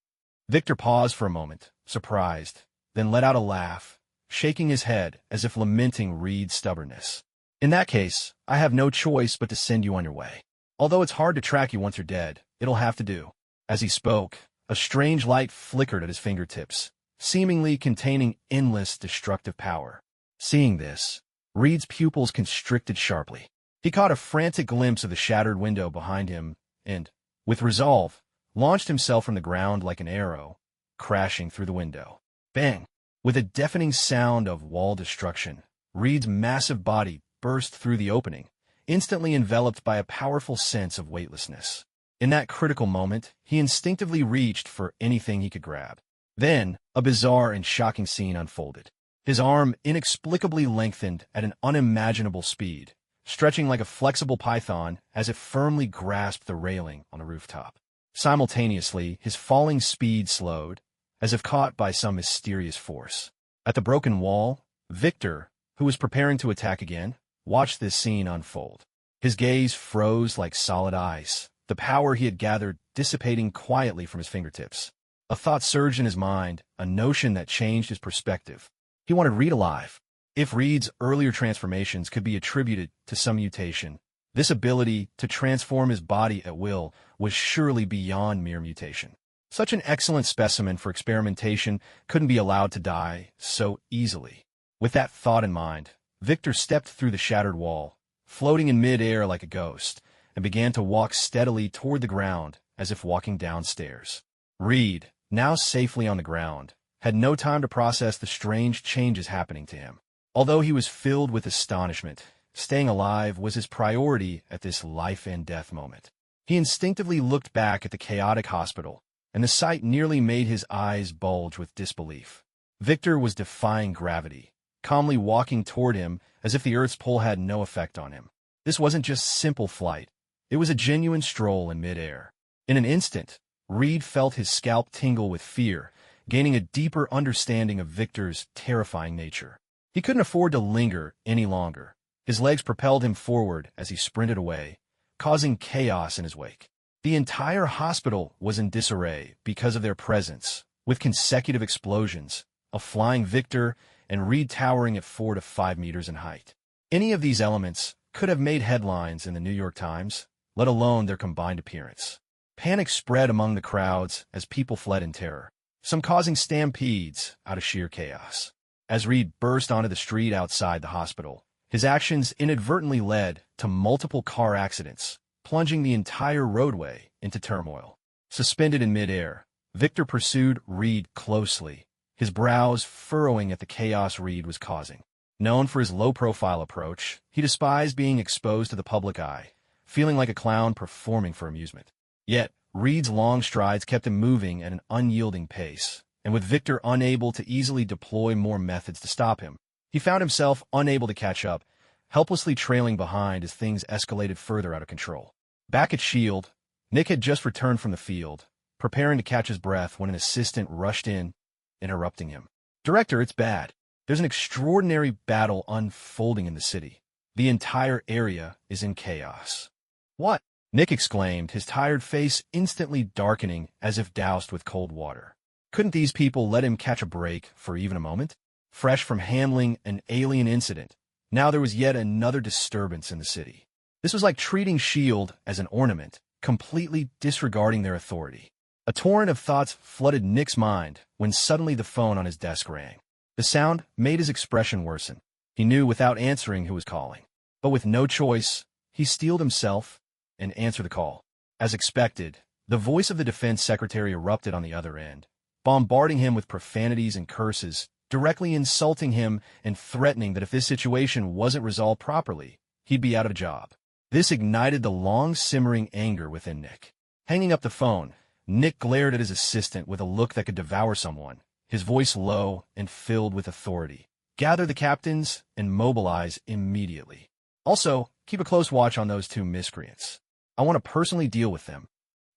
[SPEAKER 1] Victor paused for a moment, surprised, then let out a laugh, shaking his head as if lamenting Reed's stubbornness. "In that case, I have no choice but to send you on your way. Although it's hard to track you once you're dead, it'll have to do." As he spoke, a strange light flickered at his fingertips, seemingly containing endless destructive power. Seeing this, Reed's pupils constricted sharply. He caught a frantic glimpse of the shattered window behind him and, with resolve, launched himself from the ground like an arrow, crashing through the window. Bang! With a deafening sound of wall destruction, Reed's massive body burst through the opening, instantly enveloped by a powerful sense of weightlessness. In that critical moment, he instinctively reached for anything he could grab. Then, a bizarre and shocking scene unfolded. His arm inexplicably lengthened at an unimaginable speed, stretching like a flexible python as it firmly grasped the railing on a rooftop. Simultaneously, his falling speed slowed, as if caught by some mysterious force. At the broken wall, Victor, who was preparing to attack again, watched this scene unfold. His gaze froze like solid ice, the power he had gathered dissipating quietly from his fingertips. A thought surged in his mind, a notion that changed his perspective. He wanted Reed alive. If Reed's earlier transformations could be attributed to some mutation, this ability to transform his body at will was surely beyond mere mutation. Such an excellent specimen for experimentation couldn't be allowed to die so easily. With that thought in mind, Victor stepped through the shattered wall, floating in mid-air like a ghost, and began to walk steadily toward the ground as if walking downstairs. Reed, now safely on the ground, had no time to process the strange changes happening to him. Although he was filled with astonishment, staying alive was his priority at this life-and-death moment. He instinctively looked back at the chaotic hospital, and the sight nearly made his eyes bulge with disbelief. Victor was defying gravity, calmly walking toward him as if the Earth's pull had no effect on him. This wasn't just simple flight. It was a genuine stroll in midair. In an instant, Reed felt his scalp tingle with fear, gaining a deeper understanding of Victor's terrifying nature. He couldn't afford to linger any longer. His legs propelled him forward as he sprinted away, causing chaos in his wake. The entire hospital was in disarray because of their presence, with consecutive explosions, a flying Victor, and Reed towering at 4 to 5 meters in height. Any of these elements could have made headlines in the New York Times, let alone their combined appearance. Panic spread among the crowds as people fled in terror, some causing stampedes out of sheer chaos. As Reed burst onto the street outside the hospital, his actions inadvertently led to multiple car accidents, plunging the entire roadway into turmoil. Suspended in midair, Victor pursued Reed closely, his brows furrowing at the chaos Reed was causing. Known for his low-profile approach, he despised being exposed to the public eye, feeling like a clown performing for amusement. Yet, Reed's long strides kept him moving at an unyielding pace, and with Victor unable to easily deploy more methods to stop him, he found himself unable to catch up, helplessly trailing behind as things escalated further out of control. Back at S.H.I.E.L.D., Nick had just returned from the field, preparing to catch his breath when an assistant rushed in, interrupting him. "Director, it's bad. There's an extraordinary battle unfolding in the city. The entire area is in chaos." "What?" Nick exclaimed, his tired face instantly darkening as if doused with cold water. Couldn't these people let him catch a break for even a moment? Fresh from handling an alien incident, now there was yet another disturbance in the city. This was like treating S.H.I.E.L.D. as an ornament, completely disregarding their authority. A torrent of thoughts flooded Nick's mind when suddenly the phone on his desk rang. The sound made his expression worsen. He knew without answering who was calling. But with no choice, he steeled himself and answered the call. As expected, the voice of the defense secretary erupted on the other end, bombarding him with profanities and curses, directly insulting him and threatening that if this situation wasn't resolved properly, he'd be out of a job. This ignited the long-simmering anger within Nick. Hanging up the phone, Nick glared at his assistant with a look that could devour someone, his voice low and filled with authority. "Gather the captains and mobilize immediately. Also, keep a close watch on those two miscreants. I want to personally deal with them."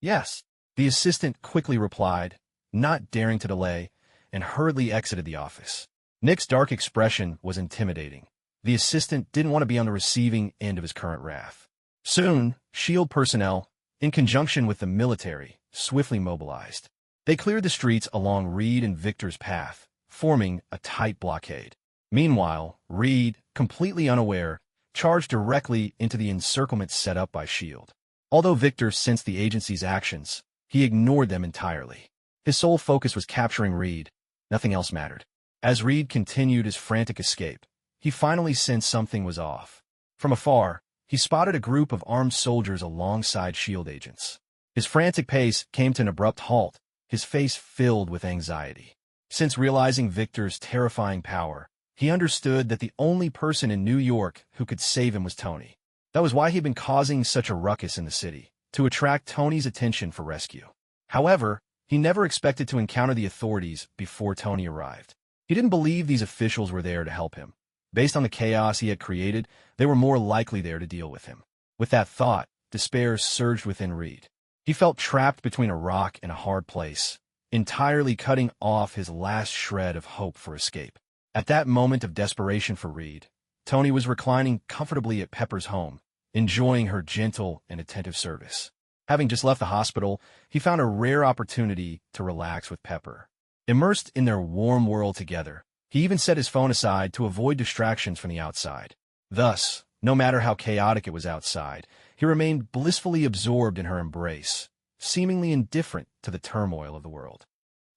[SPEAKER 1] "Yes," the assistant quickly replied, not daring to delay, and hurriedly exited the office. Nick's dark expression was intimidating. The assistant didn't want to be on the receiving end of his current wrath. Soon, S.H.I.E.L.D. personnel, in conjunction with the military, swiftly mobilized. They cleared the streets along Reed and Victor's path, forming a tight blockade. Meanwhile, Reed, completely unaware, charged directly into the encirclement set up by S.H.I.E.L.D. Although Victor sensed the agency's actions, he ignored them entirely. His sole focus was capturing Reed. Nothing else mattered. As Reed continued his frantic escape, he finally sensed something was off. From afar, he spotted a group of armed soldiers alongside S.H.I.E.L.D. agents. His frantic pace came to an abrupt halt, his face filled with anxiety. Since realizing Victor's terrifying power, he understood that the only person in New York who could save him was Tony. That was why he'd been causing such a ruckus in the city, to attract Tony's attention for rescue. However, he never expected to encounter the authorities before Tony arrived. He didn't believe these officials were there to help him. Based on the chaos he had created, they were more likely there to deal with him. With that thought, despair surged within Reed. He felt trapped between a rock and a hard place, entirely cutting off his last shred of hope for escape. At that moment of desperation for Reed, Tony was reclining comfortably at Pepper's home, enjoying her gentle and attentive service. Having just left the hospital, he found a rare opportunity to relax with Pepper. Immersed in their warm world together, he even set his phone aside to avoid distractions from the outside. Thus, no matter how chaotic it was outside, he remained blissfully absorbed in her embrace, seemingly indifferent to the turmoil of the world.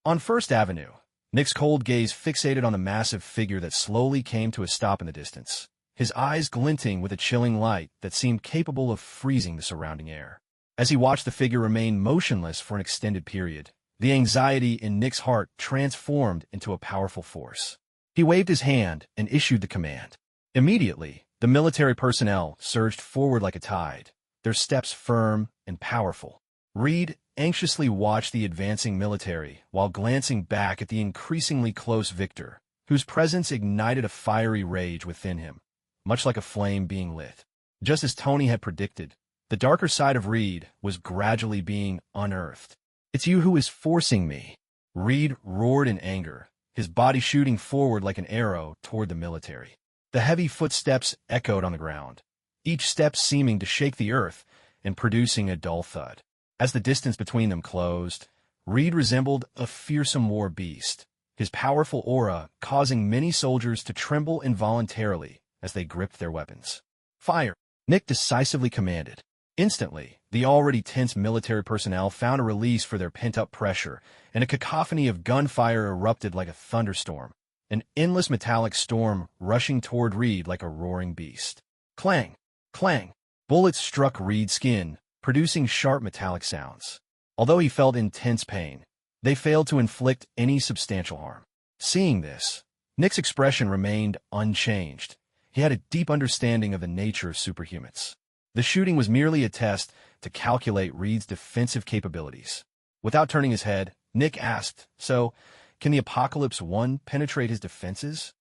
[SPEAKER 1] On First Avenue, Nick's cold gaze fixated on the massive figure that slowly came to a stop in the distance, his eyes glinting with a chilling light that seemed capable of freezing the surrounding air. As he watched the figure remain motionless for an extended period, the anxiety in Nick's heart transformed into a powerful force. He waved his hand and issued the command. Immediately, the military personnel surged forward like a tide, their steps firm and powerful. Reed anxiously watched the advancing military while glancing back at the increasingly close Victor, whose presence ignited a fiery rage within him, much like a flame being lit. Just as Tony had predicted, the darker side of Reed was gradually being unearthed. "It's you who is forcing me," Reed roared in anger, his body shooting forward like an arrow toward the military. The heavy footsteps echoed on the ground, each step seeming to shake the earth and producing a dull thud. As the distance between them closed, Reed resembled a fearsome war beast, his powerful aura causing many soldiers to tremble involuntarily as they gripped their weapons. "Fire!" Nick decisively commanded. Instantly, the already tense military personnel found a release for their pent-up pressure, and a cacophony of gunfire erupted like a thunderstorm, an endless metallic storm rushing toward Reed like a roaring beast. Clang! Clang! Bullets struck Reed's skin, producing sharp metallic sounds. Although he felt intense pain, they failed to inflict any substantial harm. Seeing this, Nick's expression remained unchanged. He had a deep understanding of the nature of superhumans. The shooting was merely a test to calculate Reed's defensive capabilities. Without turning his head, Nick asked, "So, can the Apocalypse One penetrate his defenses?"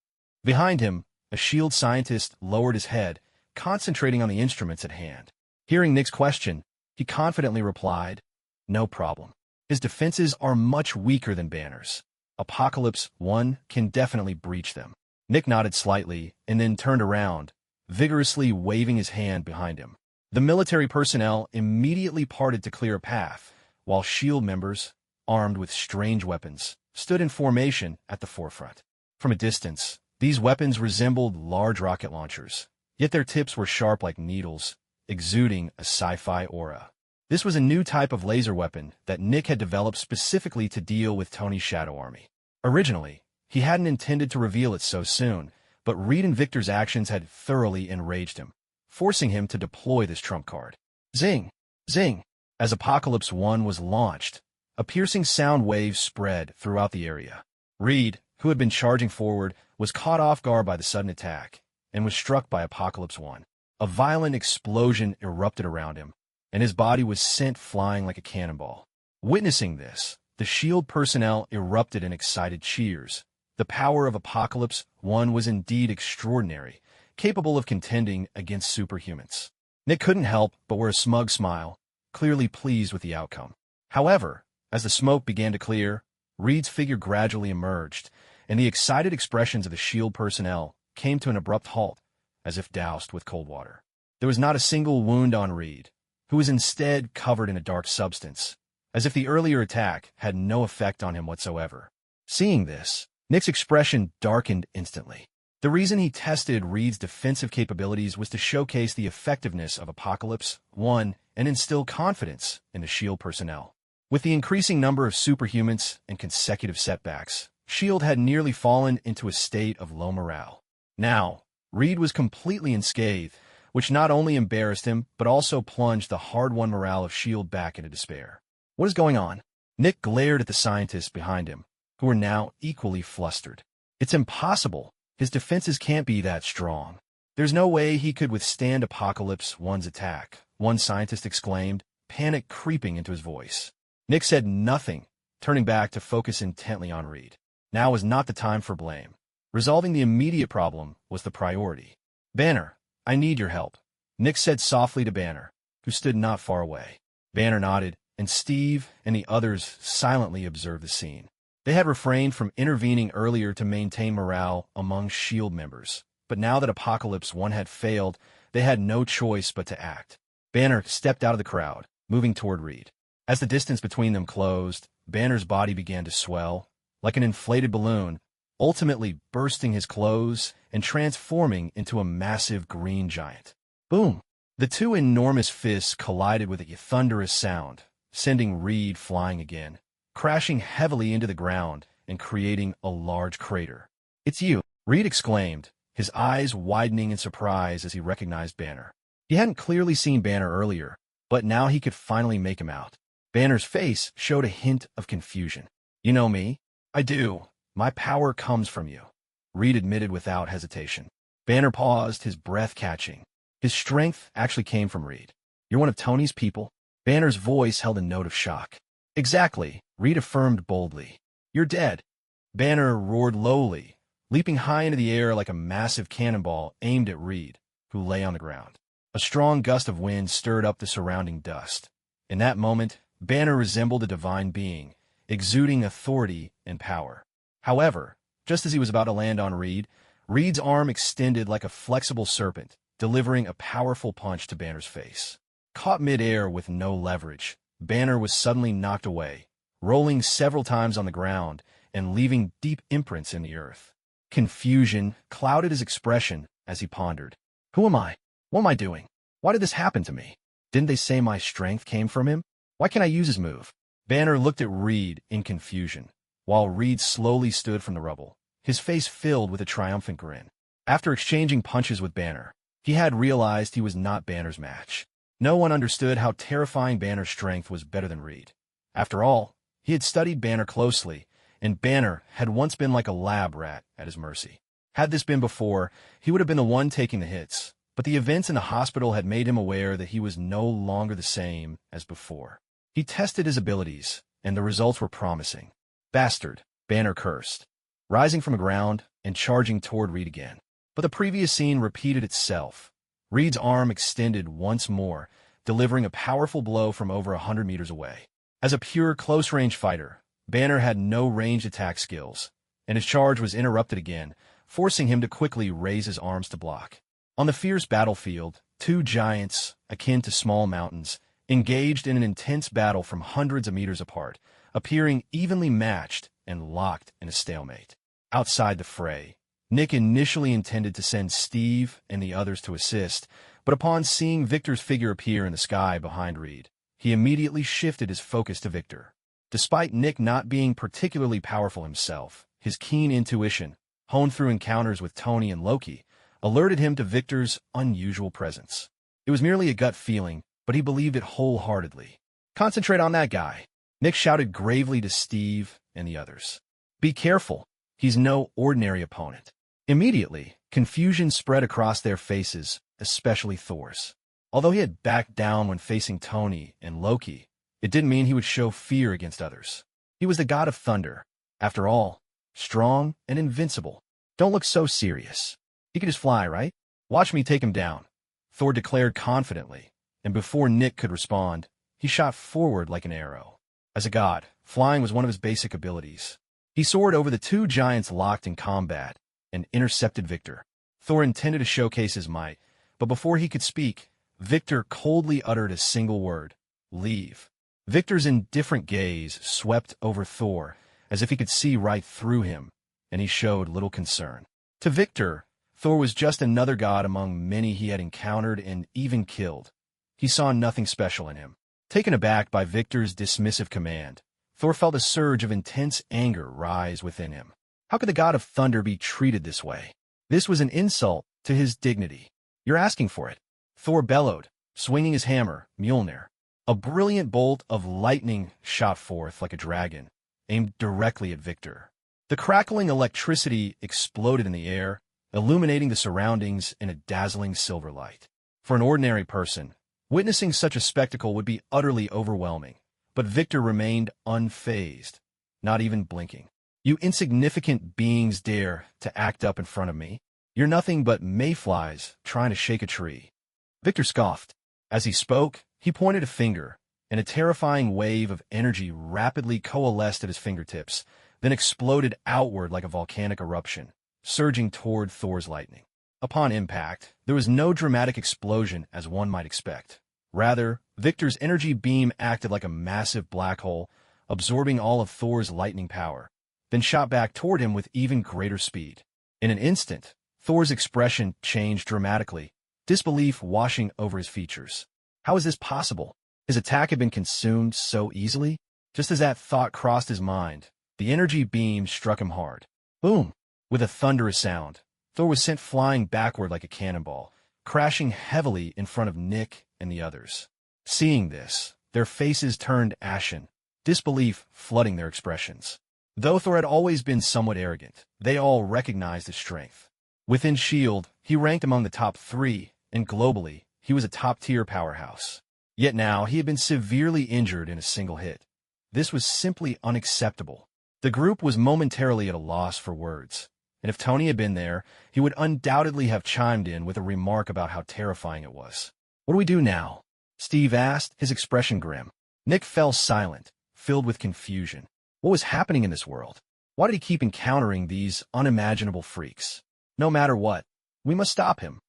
[SPEAKER 1] Behind him, a SHIELD scientist lowered his head, concentrating on the instruments at hand. Hearing Nick's question, he confidently replied, "No problem. His defenses are much weaker than Banner's. Apocalypse One can definitely breach them." Nick nodded slightly and then turned around, vigorously waving his hand behind him. The military personnel immediately parted to clear a path, while SHIELD members, armed with strange weapons, stood in formation at the forefront. From a distance, these weapons resembled large rocket launchers, yet their tips were sharp like needles, exuding a sci-fi aura. This was a new type of laser weapon that Nick had developed specifically to deal with Tony's Shadow Army. Originally, he hadn't intended to reveal it so soon, but Reed and Victor's actions had thoroughly enraged him, forcing him to deploy this trump card. Zing! Zing! As Apocalypse One was launched, a piercing sound wave spread throughout the area. Reed, who had been charging forward, was caught off guard by the sudden attack, and was struck by Apocalypse One. A violent explosion erupted around him, and his body was sent flying like a cannonball. Witnessing this, the SHIELD personnel erupted in excited cheers. The power of Apocalypse One was indeed extraordinary, capable of contending against superhumans. Nick couldn't help but wear a smug smile, clearly pleased with the outcome. However, as the smoke began to clear, Reed's figure gradually emerged, and the excited expressions of the SHIELD personnel came to an abrupt halt, as if doused with cold water. There was not a single wound on Reed, who was instead covered in a dark substance, as if the earlier attack had no effect on him whatsoever. Seeing this, Nick's expression darkened instantly. The reason he tested Reed's defensive capabilities was to showcase the effectiveness of Apocalypse One and instill confidence in the SHIELD personnel. With the increasing number of superhumans and consecutive setbacks, SHIELD had nearly fallen into a state of low morale. Now, Reed was completely unscathed, which not only embarrassed him, but also plunged the hard-won morale of SHIELD back into despair. "What is going on?" Nick glared at the scientist behind him, who were now equally flustered. It's impossible. His defenses can't be that strong. There's no way he could withstand Apocalypse One's attack, one scientist exclaimed, panic creeping into his voice. Nick said nothing, turning back to focus intently on Reed. Now was not the time for blame. Resolving the immediate problem was the priority. Banner, I need your help, Nick said softly to Banner, who stood not far away. Banner nodded, and Steve and the others silently observed the scene. They had refrained from intervening earlier to maintain morale among S.H.I.E.L.D. members, but now that Apocalypse One had failed, they had no choice but to act. Banner stepped out of the crowd, moving toward Reed. As the distance between them closed, Banner's body began to swell, like an inflated balloon, ultimately bursting his clothes and transforming into a massive green giant. Boom! The two enormous fists collided with a thunderous sound, sending Reed flying again, crashing heavily into the ground and creating a large crater. "It's you," Reed exclaimed, his eyes widening in surprise as he recognized Banner. He hadn't clearly seen Banner earlier, but now he could finally make him out. Banner's face showed a hint of confusion. "You know me?" "I do. My power comes from you," Reed admitted without hesitation. Banner paused, his breath catching. His strength actually came from Reed. "You're one of Tony's people?" Banner's voice held a note of shock. "Exactly," Reed affirmed boldly. "You're dead." Banner roared lowly, leaping high into the air like a massive cannonball aimed at Reed, who lay on the ground. A strong gust of wind stirred up the surrounding dust. In that moment, Banner resembled a divine being, exuding authority and power. However, just as he was about to land on Reed, Reed's arm extended like a flexible serpent, delivering a powerful punch to Banner's face. Caught mid-air with no leverage, Banner was suddenly knocked away, rolling several times on the ground and leaving deep imprints in the earth. Confusion clouded his expression as he pondered. "Who am I? What am I doing? Why did this happen to me? Didn't they say my strength came from him? Why can't I use his move?" Banner looked at Reed in confusion, while Reed slowly stood from the rubble, his face filled with a triumphant grin. After exchanging punches with Banner, he had realized he was not Banner's match. No one understood how terrifying Banner's strength was better than Reed. After all, he had studied Banner closely, and Banner had once been like a lab rat at his mercy. Had this been before, he would have been the one taking the hits, but the events in the hospital had made him aware that he was no longer the same as before. He tested his abilities, and the results were promising. "Bastard," Banner cursed, rising from the ground and charging toward Reed again. But the previous scene repeated itself. Reed's arm extended once more, delivering a powerful blow from over 100 meters away. As a pure close-range fighter, Banner had no ranged attack skills, and his charge was interrupted again, forcing him to quickly raise his arms to block. On the fierce battlefield, two giants, akin to small mountains, engaged in an intense battle from hundreds of meters apart, appearing evenly matched and locked in a stalemate. Outside the fray, Nick initially intended to send Steve and the others to assist, but upon seeing Victor's figure appear in the sky behind Reed, he immediately shifted his focus to Victor. Despite Nick not being particularly powerful himself, his keen intuition, honed through encounters with Tony and Loki, alerted him to Victor's unusual presence. It was merely a gut feeling, but he believed it wholeheartedly. "Concentrate on that guy," Nick shouted gravely to Steve and the others. "Be careful. He's no ordinary opponent." Immediately, confusion spread across their faces, especially Thor's. Although he had backed down when facing Tony and Loki, it didn't mean he would show fear against others. He was the god of thunder. After all, strong and invincible. "Don't look so serious. He can just fly, right? Watch me take him down," Thor declared confidently, and before Nick could respond, he shot forward like an arrow. As a god, flying was one of his basic abilities. He soared over the two giants locked in combat and intercepted Victor. Thor intended to showcase his might, but before he could speak, Victor coldly uttered a single word: "Leave." Victor's indifferent gaze swept over Thor as if he could see right through him, and he showed little concern. To Victor, Thor was just another god among many he had encountered and even killed. He saw nothing special in him. Taken aback by Victor's dismissive command, Thor felt a surge of intense anger rise within him. How could the god of thunder be treated this way? This was an insult to his dignity. "You're asking for it," Thor bellowed, swinging his hammer, Mjolnir. A brilliant bolt of lightning shot forth like a dragon, aimed directly at Victor. The crackling electricity exploded in the air, illuminating the surroundings in a dazzling silver light. For an ordinary person, witnessing such a spectacle would be utterly overwhelming, but Victor remained unfazed, not even blinking. "You insignificant beings dare to act up in front of me? You're nothing but mayflies trying to shake a tree." Victor scoffed. As he spoke, he pointed a finger, and a terrifying wave of energy rapidly coalesced at his fingertips, then exploded outward like a volcanic eruption, surging toward Thor's lightning. Upon impact, there was no dramatic explosion as one might expect. Rather, Victor's energy beam acted like a massive black hole, absorbing all of Thor's lightning power, then shot back toward him with even greater speed. In an instant, Thor's expression changed dramatically, disbelief washing over his features. How is this possible? His attack had been consumed so easily? Just as that thought crossed his mind, the energy beam struck him hard. Boom! With a thunderous sound, Thor was sent flying backward like a cannonball, crashing heavily in front of Nick and the others. Seeing this, their faces turned ashen, disbelief flooding their expressions. Though Thor had always been somewhat arrogant, they all recognized his strength. Within S.H.I.E.L.D., he ranked among the top 3, and globally, he was a top-tier powerhouse. Yet now he had been severely injured in a single hit. This was simply unacceptable. The group was momentarily at a loss for words, and if Tony had been there, he would undoubtedly have chimed in with a remark about how terrifying it was. "What do we do now?" Steve asked, his expression grim. Nick fell silent, filled with confusion. What was happening in this world? Why did he keep encountering these unimaginable freaks? "No matter what, we must stop him,"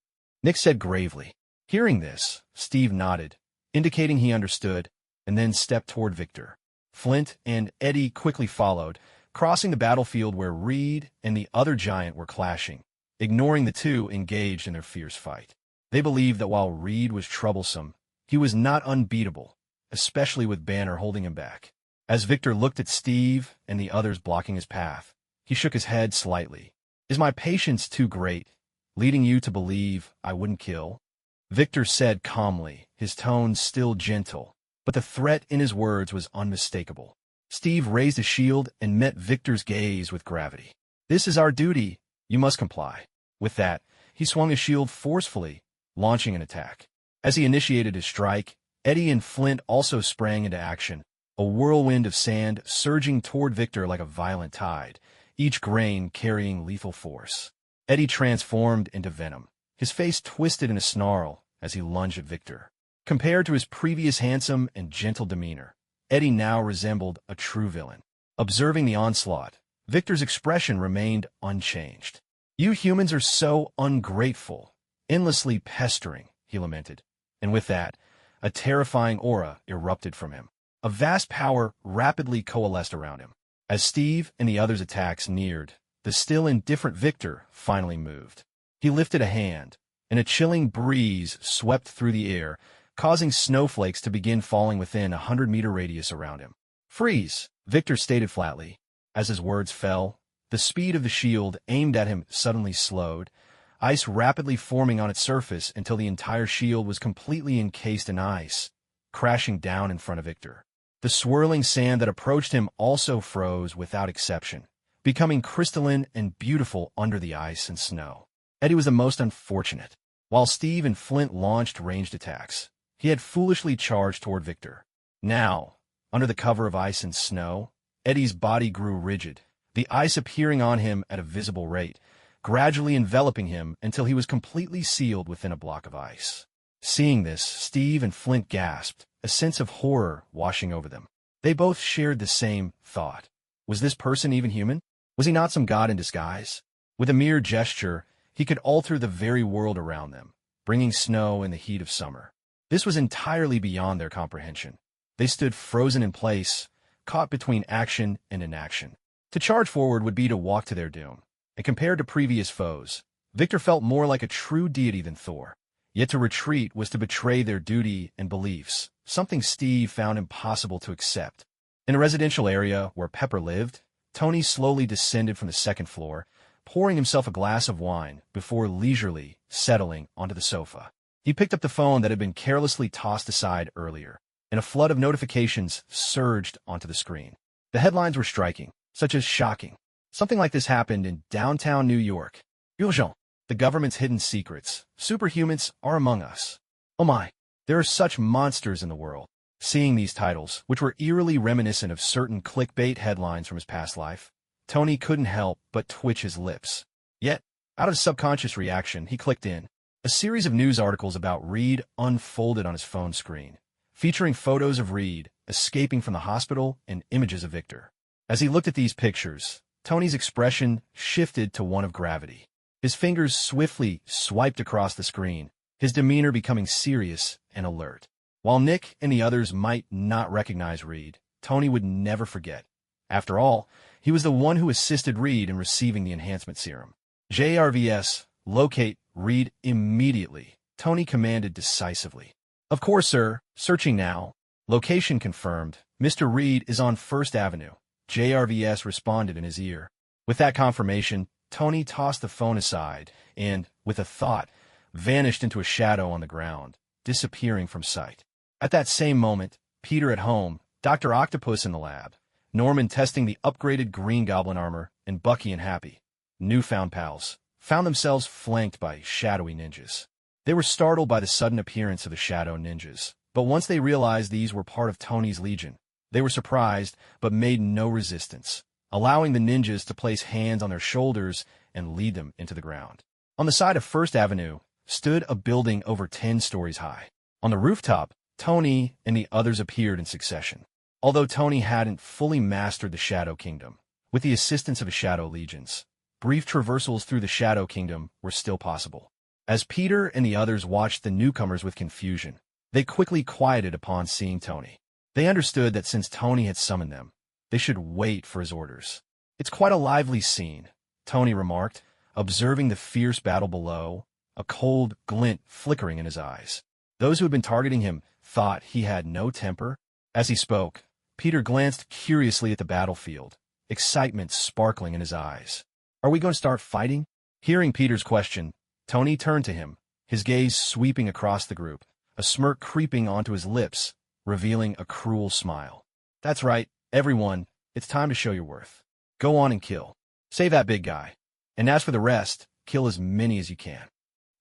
[SPEAKER 1] Nick said gravely. Hearing this, Steve nodded, indicating he understood, and then stepped toward Victor. Flint and Eddie quickly followed, crossing the battlefield where Reed and the other giant were clashing, ignoring the two engaged in their fierce fight. They believed that while Reed was troublesome, he was not unbeatable, especially with Banner holding him back. As Victor looked at Steve and the others blocking his path, he shook his head slightly. "Is my patience too great, leading you to believe I wouldn't kill?" Victor said calmly, his tone still gentle, but the threat in his words was unmistakable. Steve raised his shield and met Victor's gaze with gravity. "This is our duty. You must comply." With that, he swung his shield forcefully, launching an attack. As he initiated his strike, Eddie and Flint also sprang into action, a whirlwind of sand surging toward Victor like a violent tide, each grain carrying lethal force. Eddie transformed into venom, his face twisted in a snarl as he lunged at Victor. Compared to his previous handsome and gentle demeanor, Eddie now resembled a true villain. Observing the onslaught, Victor's expression remained unchanged. "You humans are so ungrateful, endlessly pestering," he lamented. And with that, a terrifying aura erupted from him. A vast power rapidly coalesced around him. As Steve and the others' attacks neared, the still indifferent Victor finally moved. He lifted a hand, and a chilling breeze swept through the air, causing snowflakes to begin falling within a 100-meter radius around him. "Freeze," Victor stated flatly. As his words fell, the speed of the shield aimed at him suddenly slowed, ice rapidly forming on its surface until the entire shield was completely encased in ice, crashing down in front of Victor. The swirling sand that approached him also froze without exception, becoming crystalline and beautiful under the ice and snow. Eddie was the most unfortunate. While Steve and Flint launched ranged attacks, he had foolishly charged toward Victor. Now, under the cover of ice and snow, Eddie's body grew rigid, the ice appearing on him at a visible rate, gradually enveloping him until he was completely sealed within a block of ice. Seeing this, Steve and Flint gasped, a sense of horror washing over them. They both shared the same thought. Was this person even human? Was he not some god in disguise? With a mere gesture, he could alter the very world around them, bringing snow in the heat of summer. This was entirely beyond their comprehension. They stood frozen in place, caught between action and inaction. To charge forward would be to walk to their doom, and compared to previous foes, Victor felt more like a true deity than Thor. Yet to retreat was to betray their duty and beliefs, something Steve found impossible to accept. In a residential area where Pepper lived, Tony slowly descended from the second floor, pouring himself a glass of wine before leisurely settling onto the sofa. He picked up the phone that had been carelessly tossed aside earlier, and a flood of notifications surged onto the screen. The headlines were striking, such as shocking. Something like this happened in downtown New York. Urgent. The government's hidden secrets. Superhumans are among us. Oh my. There are such monsters in the world. Seeing these titles, which were eerily reminiscent of certain clickbait headlines from his past life, Tony couldn't help but twitch his lips. Yet, out of subconscious reaction, he clicked in. A series of news articles about Reed unfolded on his phone screen, featuring photos of Reed escaping from the hospital and images of Victor. As he looked at these pictures, Tony's expression shifted to one of gravity. His fingers swiftly swiped across the screen, his demeanor becoming serious and alert. While Nick and the others might not recognize Reed, Tony would never forget. After all, he was the one who assisted Reed in receiving the enhancement serum. JRVS, locate Reed immediately, Tony commanded decisively. Of course, sir. Searching now. Location confirmed. Mr. Reed is on First Avenue. JRVS responded in his ear. With that confirmation, Tony tossed the phone aside and, with a thought, vanished into a shadow on the ground, disappearing from sight. At that same moment, Peter at home, Dr. Octopus in the lab, Norman testing the upgraded Green Goblin armor, and Bucky and Happy, newfound pals, found themselves flanked by shadowy ninjas. They were startled by the sudden appearance of the shadow ninjas, but once they realized these were part of Tony's legion, they were surprised but made no resistance, allowing the ninjas to place hands on their shoulders and lead them into the ground. On the side of First Avenue stood a building over 10 stories high. On the rooftop, Tony and the others appeared in succession. Although Tony hadn't fully mastered the Shadow Kingdom, with the assistance of his Shadow Legions, brief traversals through the Shadow Kingdom were still possible. As Peter and the others watched the newcomers with confusion, they quickly quieted upon seeing Tony. They understood that since Tony had summoned them, they should wait for his orders. It's quite a lively scene, Tony remarked, observing the fierce battle below, a cold glint flickering in his eyes. Those who had been targeting him thought he had no temper. As he spoke, Peter glanced curiously at the battlefield, excitement sparkling in his eyes. Are we going to start fighting? Hearing Peter's question, Tony turned to him, his gaze sweeping across the group, a smirk creeping onto his lips, revealing a cruel smile. That's right, everyone, it's time to show your worth. Go on and kill. Save that big guy. And as for the rest, kill as many as you can.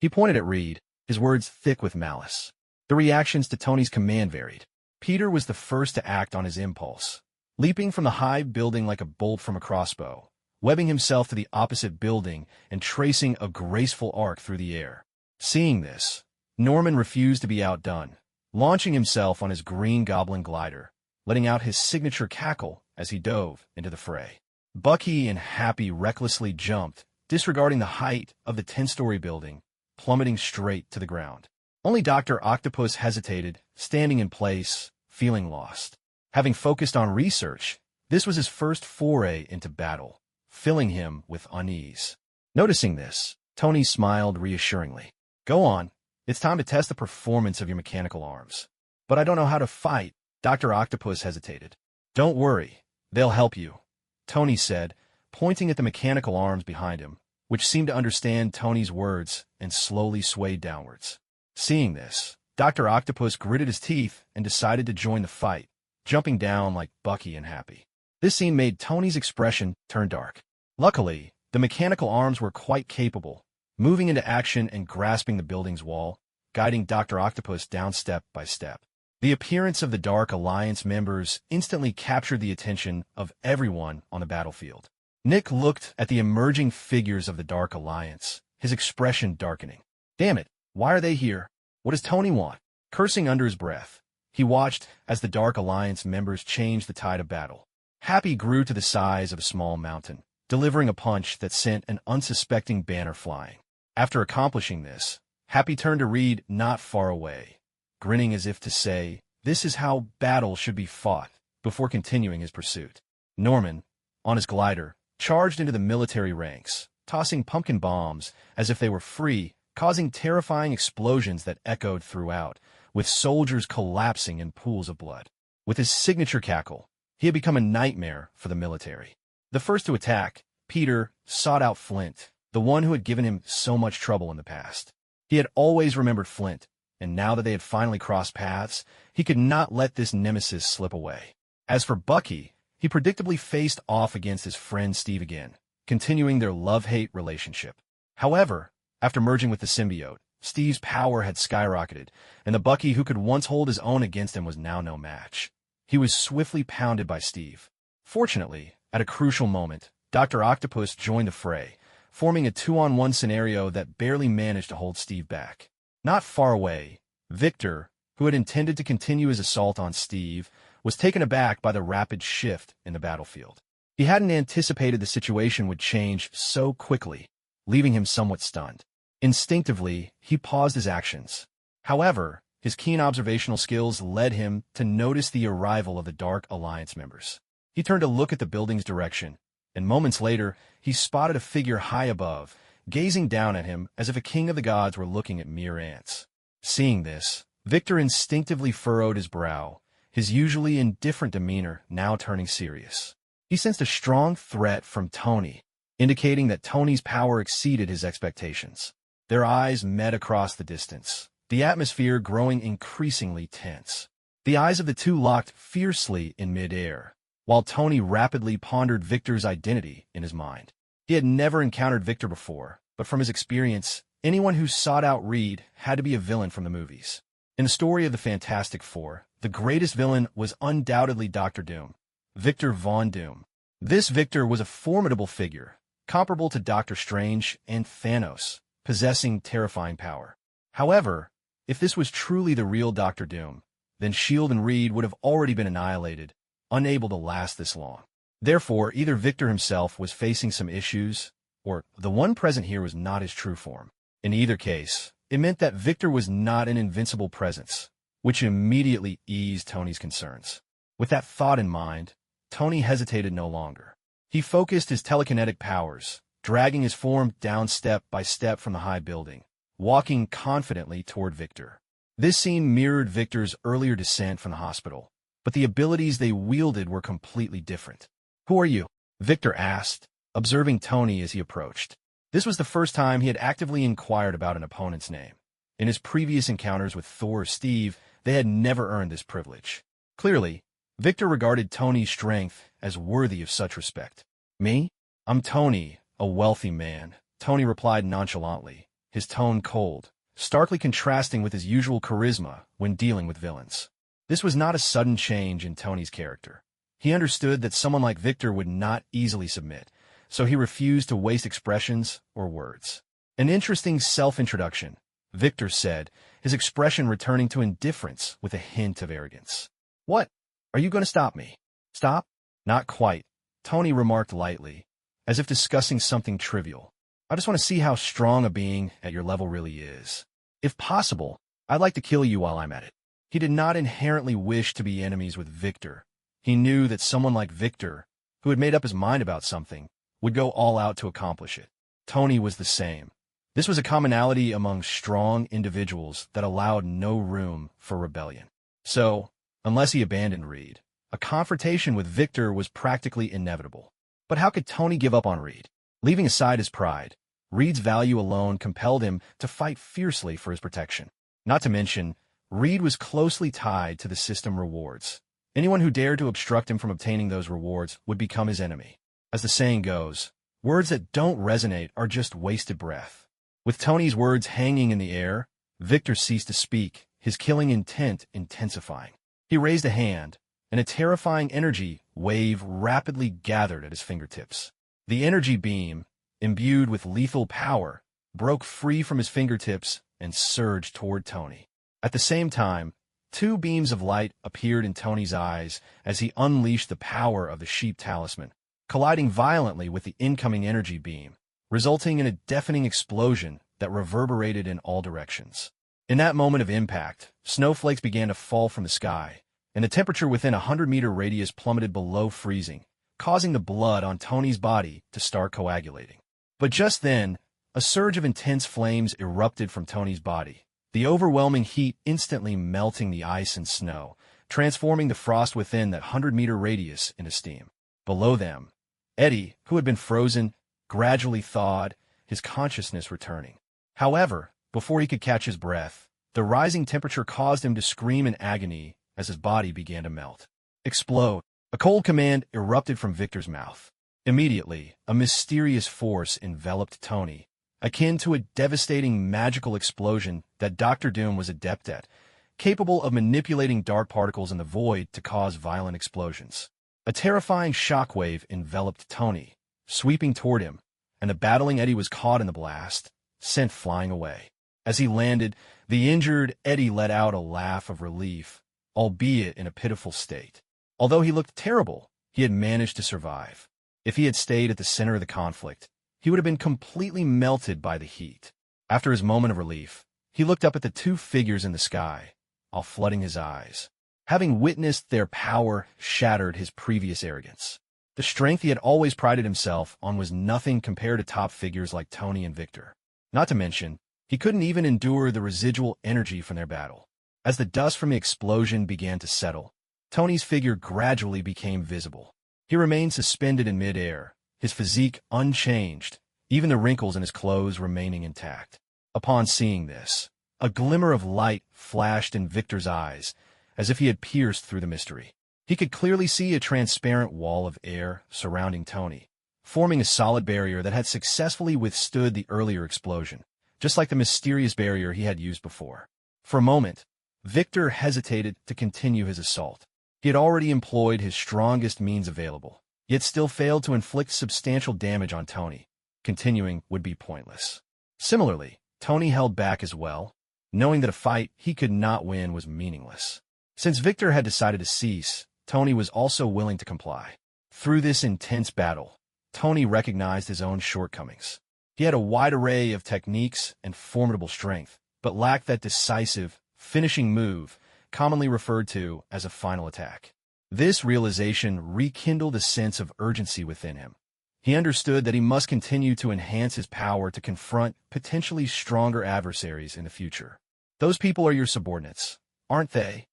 [SPEAKER 1] He pointed at Reed, his words thick with malice. The reactions to Tony's command varied. Peter was the first to act on his impulse, leaping from the high building like a bolt from a crossbow, webbing himself to the opposite building and tracing a graceful arc through the air. Seeing this, Norman refused to be outdone, launching himself on his Green Goblin glider, letting out his signature cackle as he dove into the fray. Bucky and Happy recklessly jumped, disregarding the height of the 10-story building, plummeting straight to the ground. Only Dr. Octopus hesitated, standing in place, feeling lost. Having focused on research, this was his first foray into battle, filling him with unease. Noticing this, Tony smiled reassuringly. Go on, it's time to test the performance of your mechanical arms. But I don't know how to fight, Dr. Octopus hesitated. Don't worry, they'll help you, Tony said, pointing at the mechanical arms behind him, which seemed to understand Tony's words and slowly swayed downwards. Seeing this, Dr. Octopus gritted his teeth and decided to join the fight, jumping down like Bucky and Happy. This scene made Tony's expression turn dark. Luckily, the mechanical arms were quite capable, moving into action and grasping the building's wall, guiding Dr. Octopus down step by step. The appearance of the Dark Alliance members instantly captured the attention of everyone on the battlefield. Nick looked at the emerging figures of the Dark Alliance, his expression darkening. Damn it, why are they here? What does Tony want? Cursing under his breath, he watched as the Dark Alliance members changed the tide of battle. Happy grew to the size of a small mountain, delivering a punch that sent an unsuspecting banner flying. After accomplishing this, Happy turned to Reed not far away, grinning as if to say, this is how battle should be fought, before continuing his pursuit. Norman, on his glider, charged into the military ranks, tossing pumpkin bombs as if they were free, causing terrifying explosions that echoed throughout, with soldiers collapsing in pools of blood. With his signature cackle, he had become a nightmare for the military. The first to attack, Peter sought out Flint, the one who had given him so much trouble in the past. He had always remembered Flint, and now that they had finally crossed paths, he could not let this nemesis slip away. As for Bucky, he predictably faced off against his friend Steve again, continuing their love-hate relationship. However, after merging with the symbiote, Steve's power had skyrocketed, and the Bucky who could once hold his own against him was now no match. He was swiftly pounded by Steve. Fortunately, at a crucial moment, Dr. Octopus joined the fray, forming a 2-on-1 scenario that barely managed to hold Steve back. Not far away, Victor, who had intended to continue his assault on Steve, was taken aback by the rapid shift in the battlefield. He hadn't anticipated the situation would change so quickly, leaving him somewhat stunned. Instinctively, he paused his actions. However, his keen observational skills led him to notice the arrival of the Dark Alliance members. He turned to look at the building's direction, and moments later, he spotted a figure high above, gazing down at him as if a king of the gods were looking at mere ants. Seeing this, Victor instinctively furrowed his brow, his usually indifferent demeanor now turning serious. He sensed a strong threat from Tony, indicating that Tony's power exceeded his expectations. Their eyes met across the distance, the atmosphere growing increasingly tense. The eyes of the two locked fiercely in midair, while Tony rapidly pondered Victor's identity in his mind. He had never encountered Victor before, but from his experience, anyone who sought out Reed had to be a villain from the movies. In the story of the Fantastic Four, the greatest villain was undoubtedly Dr. Doom, Victor Von Doom. This Victor was a formidable figure, comparable to Doctor Strange and Thanos, possessing terrifying power. However, if this was truly the real Dr. Doom, then S.H.I.E.L.D. and Reed would have already been annihilated, unable to last this long. Therefore, either Victor himself was facing some issues, or the one present here was not his true form. In either case, it meant that Victor was not an invincible presence, which immediately eased Tony's concerns. With that thought in mind, Tony hesitated no longer. He focused his telekinetic powers, dragging his form down step by step from the high building, walking confidently toward Victor. This scene mirrored Victor's earlier descent from the hospital, but the abilities they wielded were completely different. "Who are you?" Victor asked, observing Tony as he approached. This was the first time he had actively inquired about an opponent's name. In his previous encounters with Thor or Steve, they had never earned this privilege. Clearly, Victor regarded Tony's strength as worthy of such respect. "Me? I'm Tony, a wealthy man," Tony replied nonchalantly, his tone cold, starkly contrasting with his usual charisma when dealing with villains. This was not a sudden change in Tony's character. He understood that someone like Victor would not easily submit, so he refused to waste expressions or words. "An interesting self-introduction," Victor said, his expression returning to indifference with a hint of arrogance. "What? Are you going to stop me?" "Stop? Not quite," Tony remarked lightly, as if discussing something trivial. "I just want to see how strong a being at your level really is. If possible, I'd like to kill you while I'm at it." He did not inherently wish to be enemies with Victor. He knew that someone like Victor, who had made up his mind about something, would go all out to accomplish it. Tony was the same. This was a commonality among strong individuals that allowed no room for rebellion. So, unless he abandoned Reed, a confrontation with Victor was practically inevitable. But how could Tony give up on Reed? Leaving aside his pride, Reed's value alone compelled him to fight fiercely for his protection. Not to mention, Reed was closely tied to the system rewards. Anyone who dared to obstruct him from obtaining those rewards would become his enemy. As the saying goes, words that don't resonate are just wasted breath. With Tony's words hanging in the air, Victor ceased to speak, his killing intent intensifying. He raised a hand, and a terrifying energy wave rapidly gathered at his fingertips. The energy beam, imbued with lethal power, broke free from his fingertips and surged toward Tony. At the same time, two beams of light appeared in Tony's eyes as he unleashed the power of the sheep talisman, colliding violently with the incoming energy beam, resulting in a deafening explosion that reverberated in all directions. In that moment of impact, snowflakes began to fall from the sky, and the temperature within a 100-meter radius plummeted below freezing, causing the blood on Tony's body to start coagulating. But just then, a surge of intense flames erupted from Tony's body, the overwhelming heat instantly melting the ice and snow, transforming the frost within that 100-meter radius into steam. Below them, Eddie, who had been frozen, gradually thawed, his consciousness returning. However, before he could catch his breath, the rising temperature caused him to scream in agony as his body began to melt. Explode! A cold command erupted from Victor's mouth. Immediately, a mysterious force enveloped Tony, akin to a devastating magical explosion that Dr. Doom was adept at, capable of manipulating dark particles in the void to cause violent explosions. A terrifying shockwave enveloped Tony, sweeping toward him, and the battling Eddie was caught in the blast, sent flying away. As he landed, the injured Eddie let out a laugh of relief, albeit in a pitiful state. Although he looked terrible, he had managed to survive. If he had stayed at the center of the conflict, he would have been completely melted by the heat. After his moment of relief, he looked up at the two figures in the sky, all flooding his eyes. Having witnessed their power shattered his previous arrogance. The strength he had always prided himself on was nothing compared to top figures like Tony and Victor. Not to mention, he couldn't even endure the residual energy from their battle. As the dust from the explosion began to settle, Tony's figure gradually became visible. He remained suspended in midair, his physique unchanged, even the wrinkles in his clothes remaining intact. Upon seeing this, a glimmer of light flashed in Victor's eyes, as if he had pierced through the mystery. He could clearly see a transparent wall of air surrounding Tony, forming a solid barrier that had successfully withstood the earlier explosion, just like the mysterious barrier he had used before. For a moment, Victor hesitated to continue his assault. He had already employed his strongest means available, yet still failed to inflict substantial damage on Tony. Continuing would be pointless. Similarly, Tony held back as well, knowing that a fight he could not win was meaningless. Since Victor had decided to cease, Tony was also willing to comply. Through this intense battle, Tony recognized his own shortcomings. He had a wide array of techniques and formidable strength, but lacked that decisive, finishing move, commonly referred to as a final attack. This realization rekindled a sense of urgency within him. He understood that he must continue to enhance his power to confront potentially stronger adversaries in the future. Those people are your subordinates, aren't they?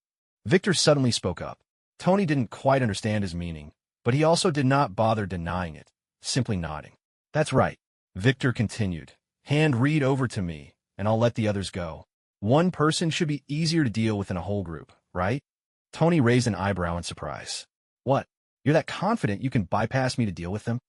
[SPEAKER 1] Victor suddenly spoke up. Tony didn't quite understand his meaning, but he also did not bother denying it, simply nodding. That's right, Victor continued. Hand read over to me, and I'll let the others go. One person should be easier to deal with than a whole group, right? Tony raised an eyebrow in surprise. What? You're that confident you can bypass me to deal with them?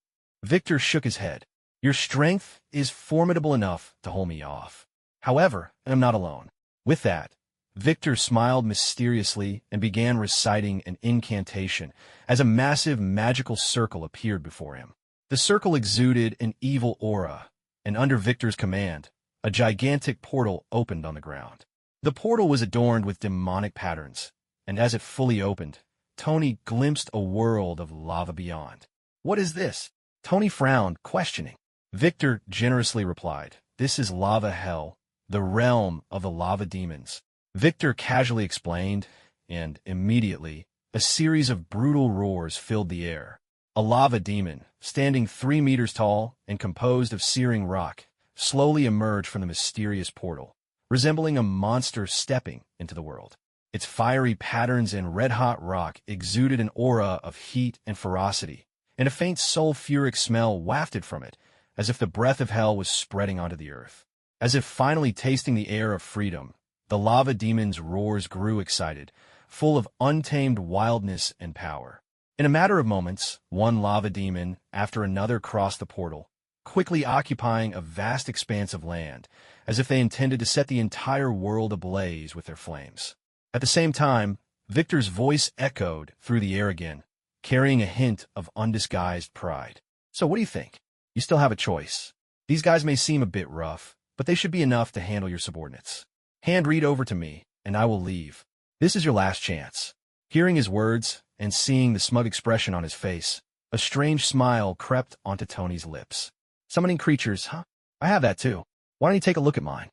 [SPEAKER 1] Victor shook his head. Your strength is formidable enough to hold me off. However, I'm not alone. With that, Victor smiled mysteriously and began reciting an incantation as a massive magical circle appeared before him. The circle exuded an evil aura, and under Victor's command, a gigantic portal opened on the ground. The portal was adorned with demonic patterns, and as it fully opened, Tony glimpsed a world of lava beyond. What is this? Tony frowned, questioning. Victor generously replied, This is lava hell, the realm of the lava demons. Victor casually explained, and immediately, a series of brutal roars filled the air. A lava demon, standing 3 meters tall and composed of searing rock, slowly emerged from the mysterious portal, resembling a monster stepping into the world. Its fiery patterns and red-hot rock exuded an aura of heat and ferocity, and a faint sulfuric smell wafted from it, as if the breath of hell was spreading onto the earth. As if finally tasting the air of freedom, the lava demon's roars grew excited, full of untamed wildness and power. In a matter of moments, one lava demon after another crossed the portal, quickly occupying a vast expanse of land, as if they intended to set the entire world ablaze with their flames. At the same time, Victor's voice echoed through the air again, carrying a hint of undisguised pride. So what do you think? You still have a choice. These guys may seem a bit rough, but they should be enough to handle your subordinates. Hand read over to me, and I will leave. This is your last chance. Hearing his words, and seeing the smug expression on his face, a strange smile crept onto Tony's lips. Summoning creatures, huh? I have that too. Why don't you take a look at mine?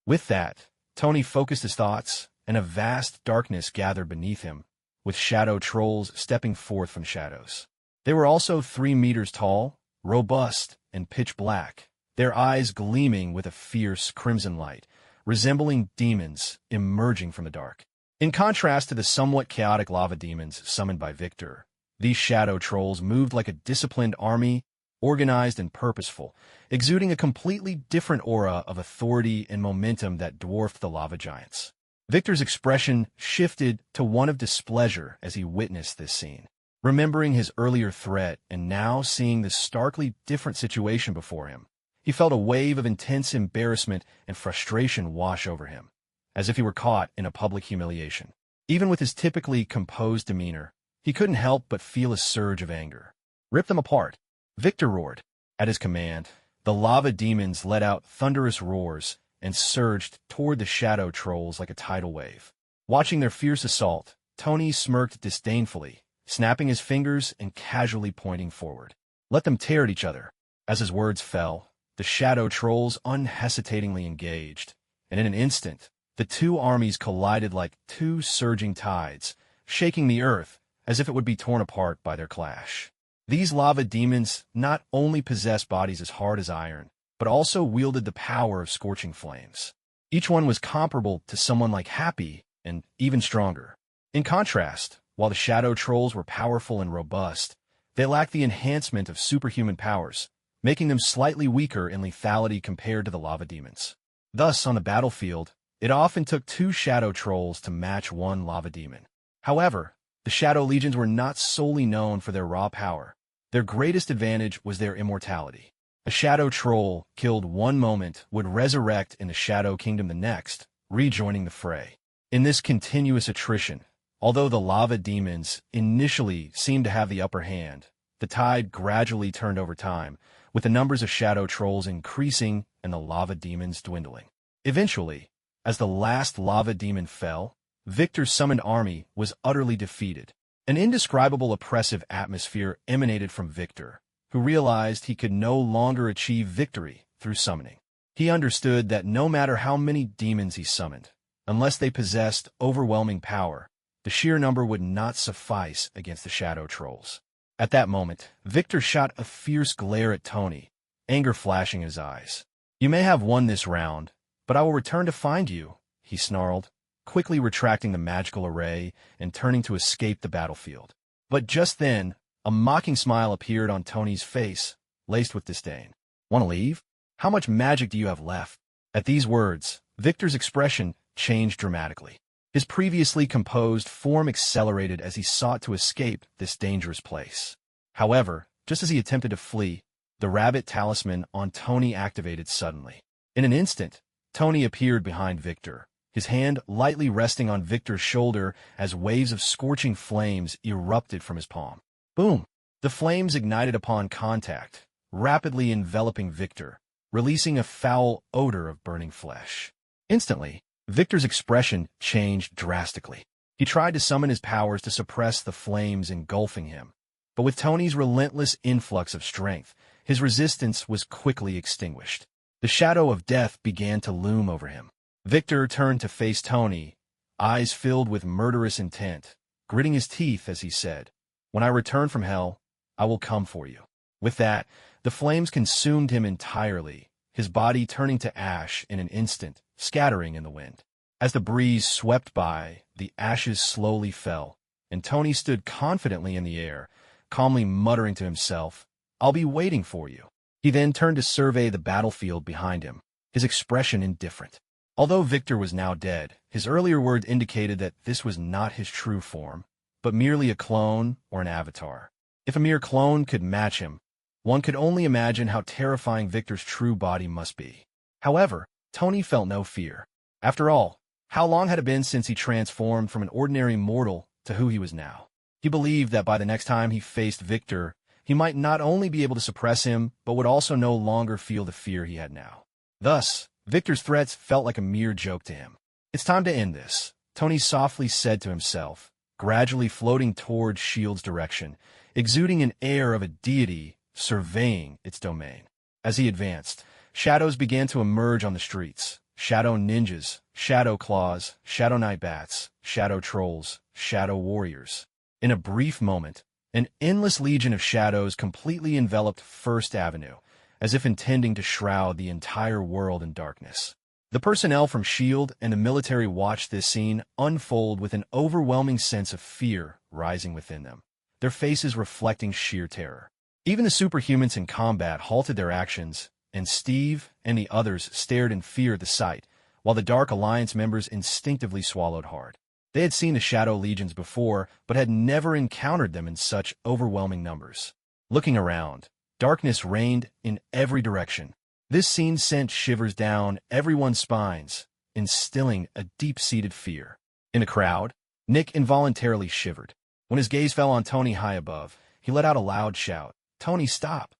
[SPEAKER 1] With that, Tony focused his thoughts, and a vast darkness gathered beneath him, with shadow trolls stepping forth from shadows. They were also 3 meters tall, robust, and pitch black, their eyes gleaming with a fierce crimson light, resembling demons emerging from the dark. In contrast to the somewhat chaotic lava demons summoned by Victor, these shadow trolls moved like a disciplined army, organized and purposeful, exuding a completely different aura of authority and momentum that dwarfed the lava giants. Victor's expression shifted to one of displeasure as he witnessed this scene. Remembering his earlier threat and now seeing this starkly different situation before him, he felt a wave of intense embarrassment and frustration wash over him, as if he were caught in a public humiliation. Even with his typically composed demeanor, he couldn't help but feel a surge of anger. "Rip them apart!" Victor roared. At his command, the lava demons let out thunderous roars and surged toward the shadow trolls like a tidal wave. Watching their fierce assault, Tony smirked disdainfully, snapping his fingers and casually pointing forward. "Let them tear at each other." As his words fell, the shadow trolls unhesitatingly engaged, and in an instant, the two armies collided like two surging tides, shaking the earth as if it would be torn apart by their clash. These lava demons not only possessed bodies as hard as iron, but also wielded the power of scorching flames. Each one was comparable to someone like Happy, and even stronger. In contrast, while the shadow trolls were powerful and robust, they lacked the enhancement of superhuman powers, making them slightly weaker in lethality compared to the lava demons. Thus, on the battlefield, it often took two shadow trolls to match one lava demon. However, the Shadow Legions were not solely known for their raw power. Their greatest advantage was their immortality. A shadow troll, killed one moment, would resurrect in the Shadow Kingdom the next, rejoining the fray. In this continuous attrition, although the lava demons initially seemed to have the upper hand, the tide gradually turned over time, with the numbers of shadow trolls increasing and the lava demons dwindling. Eventually, as the last lava demon fell, Victor's summoned army was utterly defeated. An indescribable oppressive atmosphere emanated from Victor, who realized he could no longer achieve victory through summoning. He understood that no matter how many demons he summoned, unless they possessed overwhelming power, the sheer number would not suffice against the shadow trolls. At that moment, Victor shot a fierce glare at Tony, anger flashing in his eyes. "You may have won this round, but I will return to find you," he snarled, quickly retracting the magical array and turning to escape the battlefield. But just then, a mocking smile appeared on Tony's face, laced with disdain. "Want to leave? How much magic do you have left?" At these words, Victor's expression changed dramatically. His previously composed form accelerated as he sought to escape this dangerous place. However, just as he attempted to flee, the rabbit talisman on Tony activated suddenly. In an instant, Tony appeared behind Victor, his hand lightly resting on Victor's shoulder as waves of scorching flames erupted from his palm. Boom! The flames ignited upon contact, rapidly enveloping Victor, releasing a foul odor of burning flesh. Instantly, Victor's expression changed drastically. He tried to summon his powers to suppress the flames engulfing him, but with Tony's relentless influx of strength, his resistance was quickly extinguished. The shadow of death began to loom over him. Victor turned to face Tony, eyes filled with murderous intent, gritting his teeth as he said, "When I return from hell, I will come for you." With that, the flames consumed him entirely, his body turning to ash in an instant, scattering in the wind. As the breeze swept by, the ashes slowly fell, and Tony stood confidently in the air, calmly muttering to himself, "I'll be waiting for you." He then turned to survey the battlefield behind him, his expression indifferent. Although Victor was now dead, his earlier words indicated that this was not his true form, but merely a clone or an avatar. If a mere clone could match him, one could only imagine how terrifying Victor's true body must be. However, Tony felt no fear. After all, how long had it been since he transformed from an ordinary mortal to who he was now? He believed that by the next time he faced Victor, he might not only be able to suppress him, but would also no longer feel the fear he had now. Thus, Victor's threats felt like a mere joke to him. "It's time to end this," Tony softly said to himself, gradually floating towards Shield's direction, exuding an air of a deity surveying its domain. As he advanced, shadows began to emerge on the streets. Shadow ninjas, shadow claws, shadow night bats, shadow trolls, shadow warriors. In a brief moment, an endless legion of shadows completely enveloped First Avenue, as if intending to shroud the entire world in darkness. The personnel from S.H.I.E.L.D. and the military watched this scene unfold with an overwhelming sense of fear rising within them, their faces reflecting sheer terror. Even the superhumans in combat halted their actions, and Steve and the others stared in fear at the sight, while the Dark Alliance members instinctively swallowed hard. They had seen the Shadow Legions before, but had never encountered them in such overwhelming numbers. Looking around, darkness reigned in every direction. This scene sent shivers down everyone's spines, instilling a deep-seated fear. In the crowd, Nick involuntarily shivered. When his gaze fell on Tony high above, he let out a loud shout, "Tony, stop!"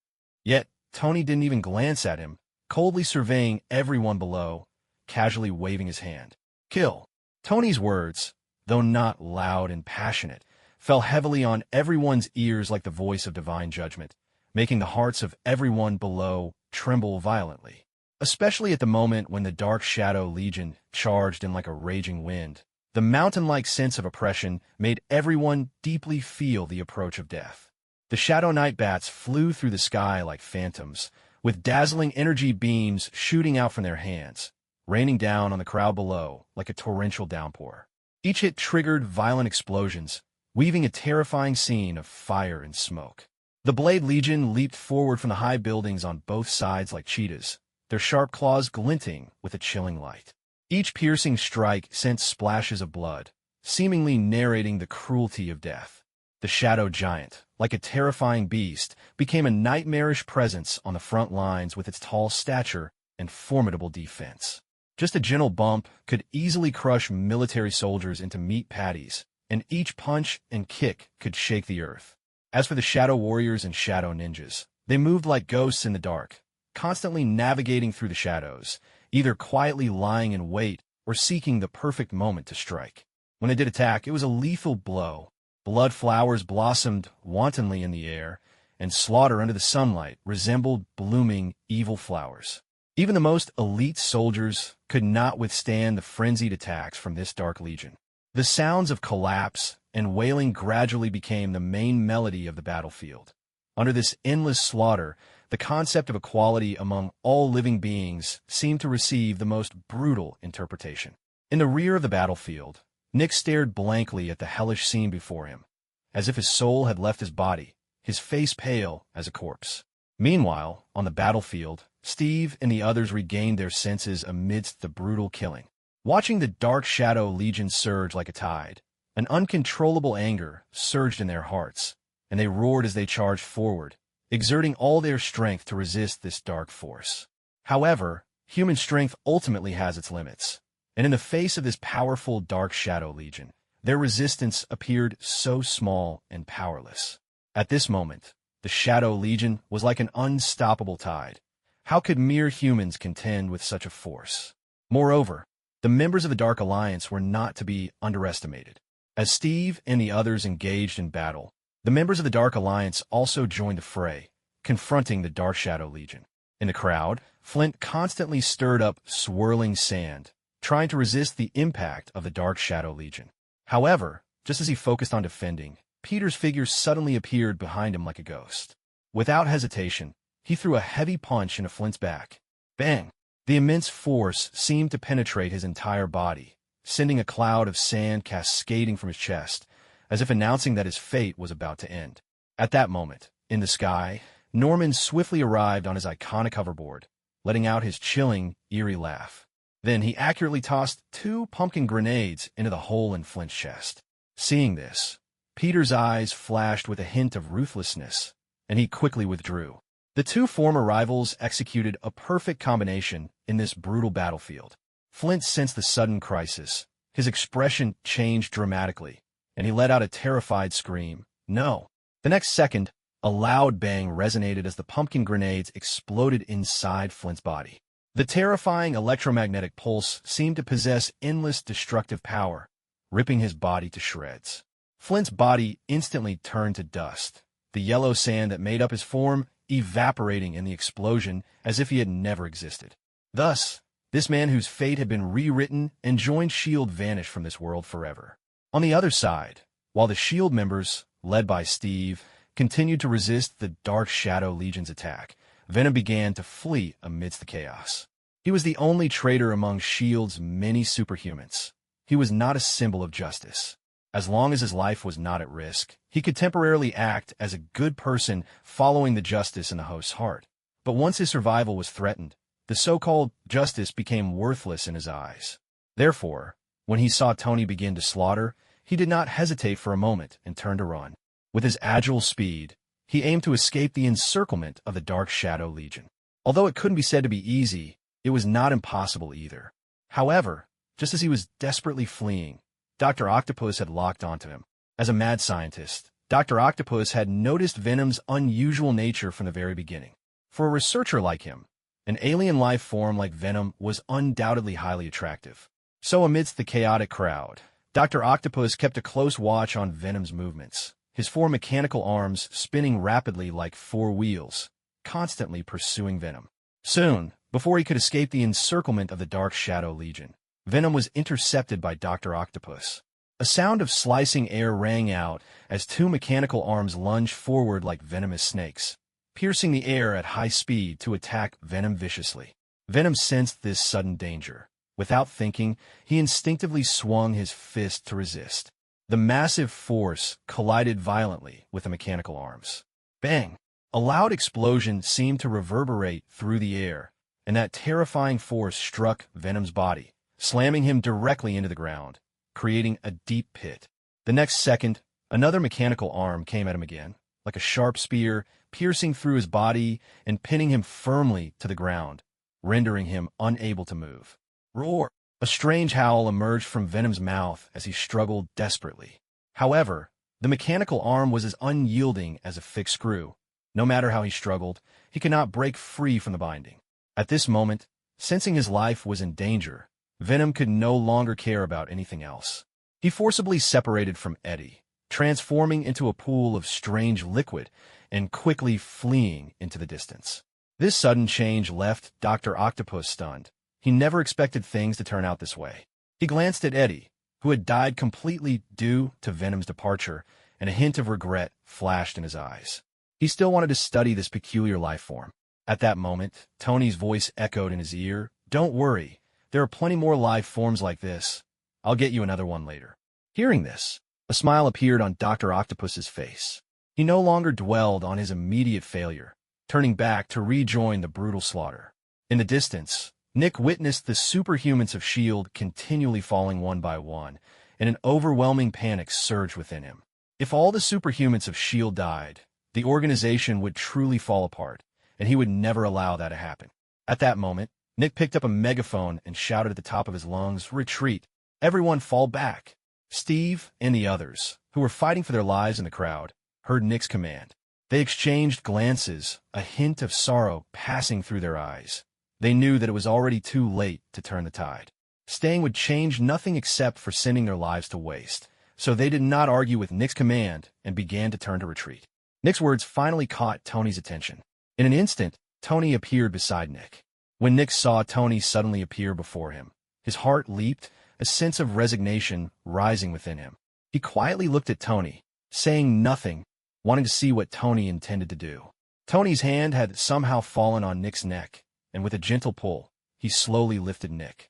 [SPEAKER 1] Yet, Tony didn't even glance at him, coldly surveying everyone below, casually waving his hand. "Kill!" Tony's words, though not loud and passionate, fell heavily on everyone's ears like the voice of divine judgment, making the hearts of everyone below tremble violently. Especially at the moment when the Dark Shadow Legion charged in like a raging wind. The mountain-like sense of oppression made everyone deeply feel the approach of death. The Shadow Knight bats flew through the sky like phantoms, with dazzling energy beams shooting out from their hands, raining down on the crowd below like a torrential downpour. Each hit triggered violent explosions, weaving a terrifying scene of fire and smoke. The Blade Legion leaped forward from the high buildings on both sides like cheetahs, their sharp claws glinting with a chilling light. Each piercing strike sent splashes of blood, seemingly narrating the cruelty of death. The Shadow Giant, like a terrifying beast, became a nightmarish presence on the front lines with its tall stature and formidable defense. Just a gentle bump could easily crush military soldiers into meat patties, and each punch and kick could shake the earth. As for the Shadow Warriors and Shadow Ninjas, they moved like ghosts in the dark, constantly navigating through the shadows, either quietly lying in wait or seeking the perfect moment to strike. When they did attack, it was a lethal blow. Blood flowers blossomed wantonly in the air, and slaughter under the sunlight resembled blooming evil flowers. Even the most elite soldiers could not withstand the frenzied attacks from this Dark Legion. The sounds of collapse and wailing gradually became the main melody of the battlefield. Under this endless slaughter, the concept of equality among all living beings seemed to receive the most brutal interpretation. In the rear of the battlefield, Nick stared blankly at the hellish scene before him, as if his soul had left his body, his face pale as a corpse. Meanwhile, on the battlefield, Steve and the others regained their senses amidst the brutal killing. Watching the Dark Shadow Legion surge like a tide, an uncontrollable anger surged in their hearts, and they roared as they charged forward, exerting all their strength to resist this dark force. However, human strength ultimately has its limits, and in the face of this powerful Dark Shadow Legion, their resistance appeared so small and powerless. At this moment, the Shadow Legion was like an unstoppable tide. How could mere humans contend with such a force? Moreover, the members of the Dark Alliance were not to be underestimated. As Steve and the others engaged in battle, the members of the Dark Alliance also joined the fray, confronting the Dark Shadow Legion. In the crowd, Flint constantly stirred up swirling sand, trying to resist the impact of the Dark Shadow Legion. However, just as he focused on defending, Peter's figure suddenly appeared behind him like a ghost. Without hesitation, he threw a heavy punch into Flint's back. Bang! The immense force seemed to penetrate his entire body, sending a cloud of sand cascading from his chest, as if announcing that his fate was about to end. At that moment, in the sky, Norman swiftly arrived on his iconic hoverboard, letting out his chilling, eerie laugh. Then he accurately tossed 2 pumpkin grenades into the hole in Flint's chest. Seeing this, Peter's eyes flashed with a hint of ruthlessness, and he quickly withdrew. The 2 former rivals executed a perfect combination in this brutal battlefield. Flint sensed the sudden crisis. His expression changed dramatically, and he let out a terrified scream. No. The next second, a loud bang resonated as the pumpkin grenades exploded inside Flint's body. The terrifying electromagnetic pulse seemed to possess endless destructive power, ripping his body to shreds. Flint's body instantly turned to dust, the yellow sand that made up his form evaporating in the explosion as if he had never existed. Thus, this man whose fate had been rewritten and joined S.H.I.E.L.D. vanished from this world forever. On the other side, while the S.H.I.E.L.D. members, led by Steve, continued to resist the Dark Shadow Legion's attack, Venom began to flee amidst the chaos. He was the only traitor among S.H.I.E.L.D.'s many superhumans. He was not a symbol of justice. As long as his life was not at risk, he could temporarily act as a good person following the justice in the host's heart. But once his survival was threatened, the so-called justice became worthless in his eyes. Therefore, When he saw Tony begin to slaughter, he did not hesitate for a moment and turned to run. With his agile speed, he aimed to escape the encirclement of the Dark Shadow Legion. Although it couldn't be said to be easy, it was not impossible either. However, just as he was desperately fleeing, Dr. Octopus had locked onto him. As a mad scientist, Dr. Octopus had noticed Venom's unusual nature from the very beginning. For a researcher like him, an alien life form like Venom was undoubtedly highly attractive. So amidst the chaotic crowd, Dr. Octopus kept a close watch on Venom's movements, his four mechanical arms spinning rapidly like four wheels, constantly pursuing Venom. Soon, before he could escape the encirclement of the Dark Shadow Legion, Venom was intercepted by Dr. Octopus. A sound of slicing air rang out as two mechanical arms lunged forward like venomous snakes, piercing the air at high speed to attack Venom viciously. Venom sensed this sudden danger. Without thinking, he instinctively swung his fist to resist. The massive force collided violently with the mechanical arms. Bang! A loud explosion seemed to reverberate through the air, and that terrifying force struck Venom's body, slamming him directly into the ground, creating a deep pit. The next second, another mechanical arm came at him again, like a sharp spear, piercing through his body and pinning him firmly to the ground, rendering him unable to move. Roar! A strange howl emerged from Venom's mouth as he struggled desperately. However, the mechanical arm was as unyielding as a fixed screw. No matter how he struggled, he could not break free from the binding. At this moment, sensing his life was in danger, Venom could no longer care about anything else. He forcibly separated from Eddie, transforming into a pool of strange liquid and quickly fleeing into the distance. This sudden change left Dr. Octopus stunned. He never expected things to turn out this way. He glanced at Eddie, who had died completely due to Venom's departure, and a hint of regret flashed in his eyes. He still wanted to study this peculiar life form. At that moment, Tony's voice echoed in his ear, "Don't worry. There are plenty more life forms like this. I'll get you another one later." Hearing this, a smile appeared on Dr. Octopus's face. He no longer dwelled on his immediate failure, turning back to rejoin the brutal slaughter. In the distance, Nick witnessed the superhumans of S.H.I.E.L.D. continually falling one by one, and an overwhelming panic surged within him. If all the superhumans of S.H.I.E.L.D. died, the organization would truly fall apart, and he would never allow that to happen. At that moment, Nick picked up a megaphone and shouted at the top of his lungs, "Retreat! Everyone fall back!" Steve and the others, who were fighting for their lives in the crowd, heard Nick's command. They exchanged glances, a hint of sorrow passing through their eyes. They knew that it was already too late to turn the tide. Staying would change nothing except for sending their lives to waste, so they did not argue with Nick's command and began to turn to retreat. Nick's words finally caught Tony's attention. In an instant, Tony appeared beside Nick. When Nick saw Tony suddenly appear before him, his heart leaped, a sense of resignation rising within him. He quietly looked at Tony, saying nothing, wanting to see what Tony intended to do. Tony's hand had somehow fallen on Nick's neck, and with a gentle pull, he slowly lifted Nick.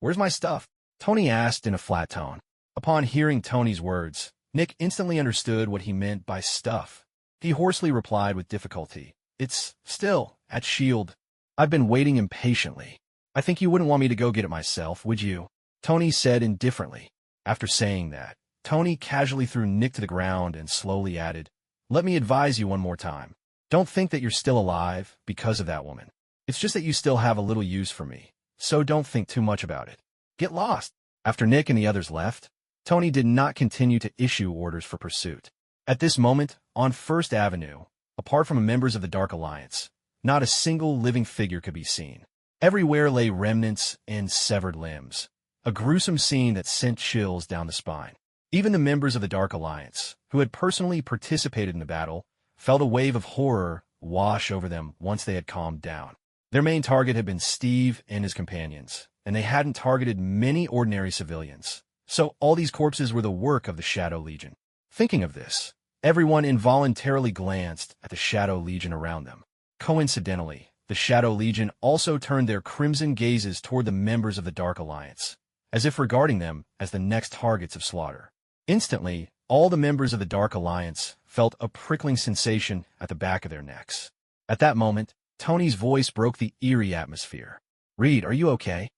[SPEAKER 1] "Where's my stuff?" Tony asked in a flat tone. Upon hearing Tony's words, Nick instantly understood what he meant by stuff. He hoarsely replied with difficulty, "It's still at S.H.I.E.L.D. I've been waiting impatiently. I think you wouldn't want me to go get it myself, would you?" Tony said indifferently. After saying that, Tony casually threw Nick to the ground and slowly added, "Let me advise you one more time. Don't think that you're still alive because of that woman. It's just that you still have a little use for me, so don't think too much about it. Get lost." After Nick and the others left, Tony did not continue to issue orders for pursuit. At this moment, on First Avenue, apart from members of the Dark Alliance, not a single living figure could be seen. Everywhere lay remnants and severed limbs, a gruesome scene that sent chills down the spine. Even the members of the Dark Alliance, who had personally participated in the battle, felt a wave of horror wash over them once they had calmed down. Their main target had been Steve and his companions, and they hadn't targeted many ordinary civilians. So all these corpses were the work of the Shadow Legion. Thinking of this, everyone involuntarily glanced at the Shadow Legion around them. Coincidentally, the Shadow Legion also turned their crimson gazes toward the members of the Dark Alliance, as if regarding them as the next targets of slaughter. Instantly, all the members of the Dark Alliance felt a prickling sensation at the back of their necks. At that moment, Tony's voice broke the eerie atmosphere. "Reed, are you okay?"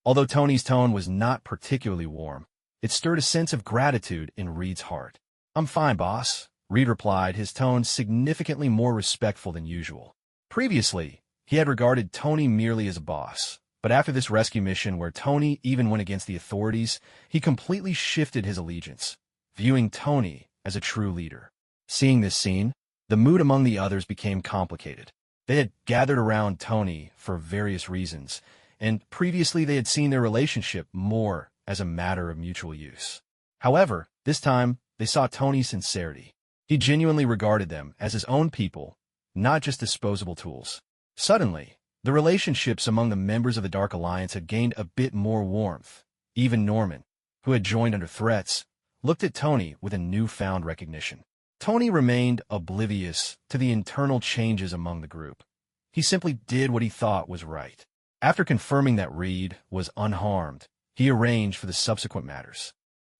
[SPEAKER 1] Although Tony's tone was not particularly warm, it stirred a sense of gratitude in Reed's heart. "I'm fine, boss," Reed replied, his tone significantly more respectful than usual. Previously, he had regarded Tony merely as a boss, but after this rescue mission where Tony even went against the authorities, he completely shifted his allegiance, viewing Tony as a true leader. Seeing this scene, the mood among the others became complicated. They had gathered around Tony for various reasons, and previously they had seen their relationship more as a matter of mutual use. However, this time, they saw Tony's sincerity. He genuinely regarded them as his own people, not just disposable tools. Suddenly, the relationships among the members of the Dark Alliance had gained a bit more warmth. Even Norman, who had joined under threats, looked at Tony with a newfound recognition. Tony remained oblivious to the internal changes among the group. He simply did what he thought was right. After confirming that Reed was unharmed, he arranged for the subsequent matters.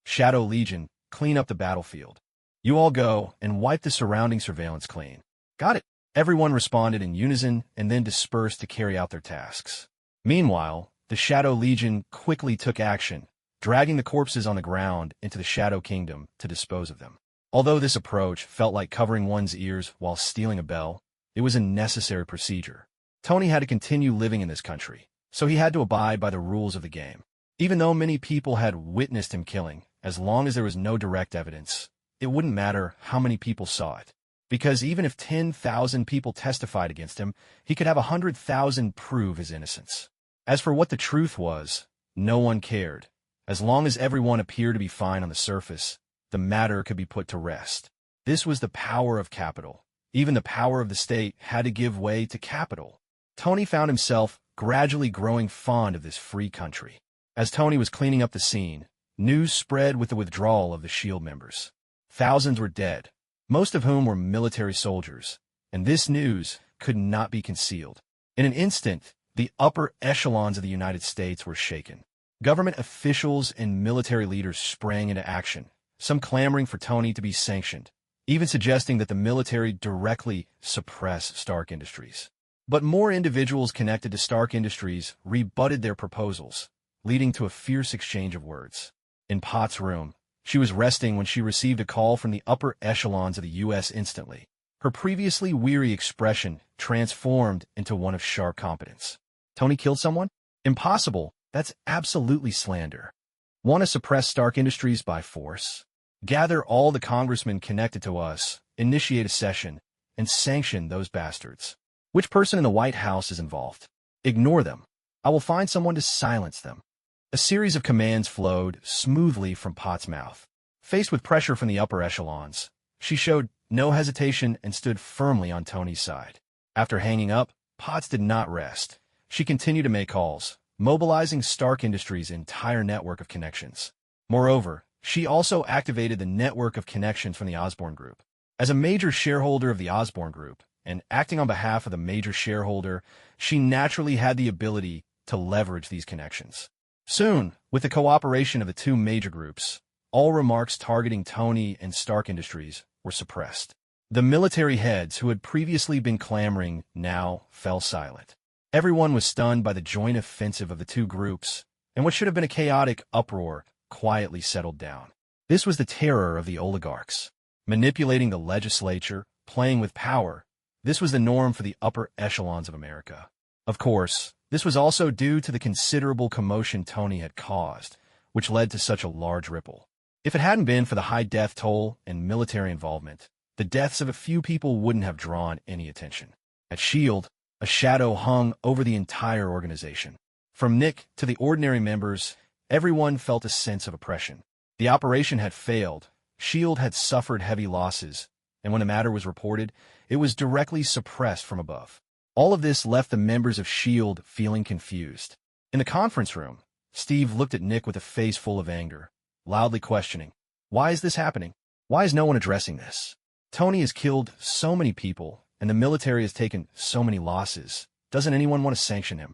[SPEAKER 1] Shadow Legion, clean up the battlefield. You all go and wipe the surrounding surveillance clean. Got it. Everyone responded in unison and then dispersed to carry out their tasks. Meanwhile, the Shadow Legion quickly took action, dragging the corpses on the ground into the Shadow Kingdom to dispose of them. Although this approach felt like covering one's ears while stealing a bell, it was a necessary procedure. Tony had to continue living in this country, so he had to abide by the rules of the game. Even though many people had witnessed him killing, as long as there was no direct evidence, it wouldn't matter how many people saw it. Because even if 10,000 people testified against him, he could have 100,000 prove his innocence. As for what the truth was, no one cared. As long as everyone appeared to be fine on the surface, the matter could be put to rest. This was the power of capital. Even the power of the state had to give way to capital. Tony found himself gradually growing fond of this free country. As Tony was cleaning up the scene, news spread with the withdrawal of the SHIELD members. Thousands were dead, most of whom were military soldiers, and this news could not be concealed. In an instant, the upper echelons of the United States were shaken. Government officials and military leaders sprang into action, some clamoring for Tony to be sanctioned, even suggesting that the military directly suppress Stark Industries. But more individuals connected to Stark Industries rebutted their proposals, leading to a fierce exchange of words. In Pot's room, she was resting when she received a call from the upper echelons of the U.S. instantly. Her previously weary expression transformed into one of sharp competence. Tony killed someone? Impossible. That's absolutely slander. Want to suppress Stark Industries by force? Gather all the congressmen connected to us, initiate a session, and sanction those bastards. Which person in the White House is involved? Ignore them. I will find someone to silence them. A series of commands flowed smoothly from Pot's mouth. Faced with pressure from the upper echelons, she showed no hesitation and stood firmly on Tony's side. After hanging up, Potts did not rest. She continued to make calls, mobilizing Stark Industries' entire network of connections. Moreover, she also activated the network of connections from the Osborne Group. As a major shareholder of the Osborne Group, and acting on behalf of the major shareholder, she naturally had the ability to leverage these connections. Soon, with the cooperation of the two major groups, all remarks targeting Tony and Stark Industries were suppressed. The military heads who had previously been clamoring now fell silent. Everyone was stunned by the joint offensive of the two groups, and what should have been a chaotic uproar quietly settled down. This was the terror of the oligarchs. Manipulating the legislature, playing with power, this was the norm for the upper echelons of America. Of course, this was also due to the considerable commotion Tony had caused, which led to such a large ripple. If it hadn't been for the high death toll and military involvement, the deaths of a few people wouldn't have drawn any attention. At SHIELD, a shadow hung over the entire organization. From Nick to the ordinary members, everyone felt a sense of oppression. The operation had failed, SHIELD had suffered heavy losses, and when the matter was reported, it was directly suppressed from above. All of this left the members of SHIELD feeling confused. In the conference room, Steve looked at Nick with a face full of anger, loudly questioning, "Why is this happening? Why is no one addressing this? Tony has killed so many people, and the military has taken so many losses. Doesn't anyone want to sanction him?"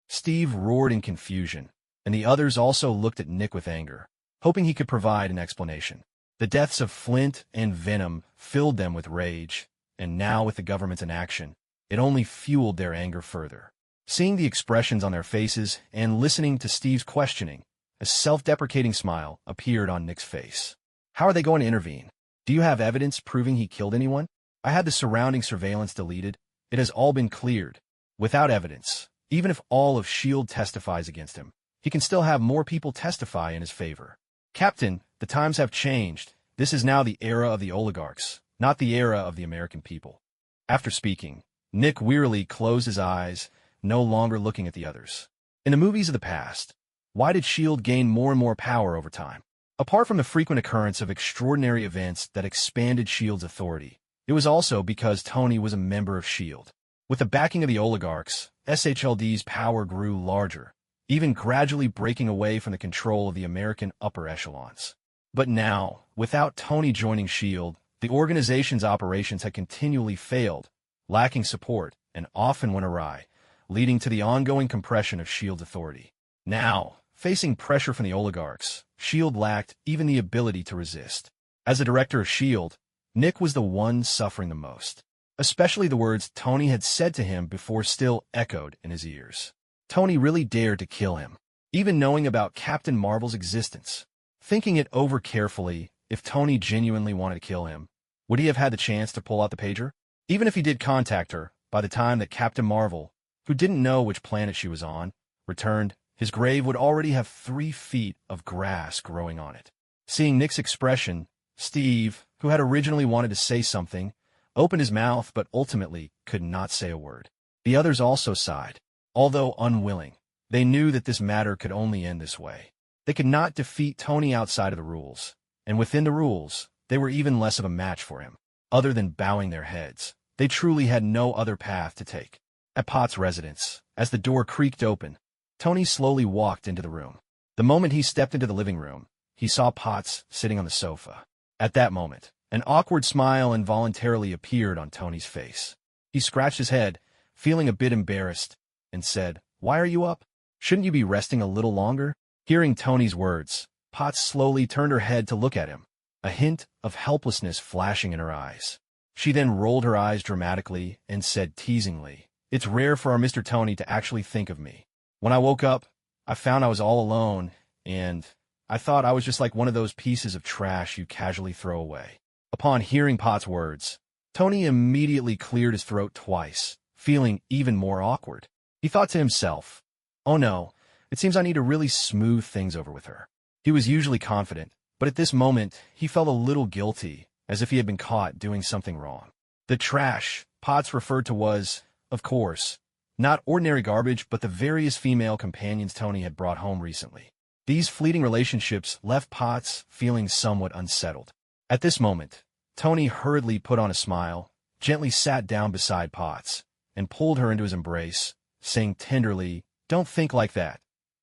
[SPEAKER 1] Steve roared in confusion, and the others also looked at Nick with anger, hoping he could provide an explanation. The deaths of Flint and Venom filled them with rage, and now with the government's inaction, it only fueled their anger further. Seeing the expressions on their faces and listening to Steve's questioning, a self-deprecating smile appeared on Nick's face. How are they going to intervene? Do you have evidence proving he killed anyone? I had the surrounding surveillance deleted. It has all been cleared. Without evidence, even if all of S.H.I.E.L.D. testifies against him, he can still have more people testify in his favor. Captain, the times have changed. This is now the era of the oligarchs, not the era of the American people. After speaking, Nick wearily closed his eyes, no longer looking at the others. In the movies of the past, why did S.H.I.E.L.D. gain more and more power over time? Apart from the frequent occurrence of extraordinary events that expanded S.H.I.E.L.D.'s authority, it was also because Tony was a member of S.H.I.E.L.D. With the backing of the oligarchs, SHLD's power grew larger, even gradually breaking away from the control of the American upper echelons. But now, without Tony joining S.H.I.E.L.D., the organization's operations had continually failed, lacking support, and often went awry, leading to the ongoing compression of S.H.I.E.L.D's authority. Now, facing pressure from the oligarchs, S.H.I.E.L.D. lacked even the ability to resist. As the director of S.H.I.E.L.D., Nick was the one suffering the most. Especially the words Tony had said to him before still echoed in his ears. Tony really dared to kill him, even knowing about Captain Marvel's existence. Thinking it over carefully, if Tony genuinely wanted to kill him, would he have had the chance to pull out the pager? Even if he did contact her, by the time that Captain Marvel, who didn't know which planet she was on, returned, his grave would already have 3 feet of grass growing on it. Seeing Nick's expression, Steve, who had originally wanted to say something, opened his mouth but ultimately could not say a word. The others also sighed. Although unwilling, they knew that this matter could only end this way. They could not defeat Tony outside of the rules, and within the rules, they were even less of a match for him. Other than bowing their heads, they truly had no other path to take. At Potts' residence, as the door creaked open, Tony slowly walked into the room. The moment he stepped into the living room, he saw Potts sitting on the sofa. At that moment, an awkward smile involuntarily appeared on Tony's face. He scratched his head, feeling a bit embarrassed, and said, "Why are you up? Shouldn't you be resting a little longer?" Hearing Tony's words, Potts slowly turned her head to look at him, a hint of helplessness flashing in her eyes. She then rolled her eyes dramatically and said teasingly, "It's rare for our Mr. Tony to actually think of me. When I woke up, I found I was all alone, and I thought I was just like one of those pieces of trash you casually throw away." Upon hearing Potts' words, Tony immediately cleared his throat twice, feeling even more awkward. He thought to himself, "Oh no, it seems I need to really smooth things over with her." He was usually confident, but at this moment, he felt a little guilty, as if he had been caught doing something wrong. The trash Potts referred to was, of course, not ordinary garbage, but the various female companions Tony had brought home recently. These fleeting relationships left Potts feeling somewhat unsettled. At this moment, Tony hurriedly put on a smile, gently sat down beside Potts, and pulled her into his embrace, saying tenderly, "Don't think like that.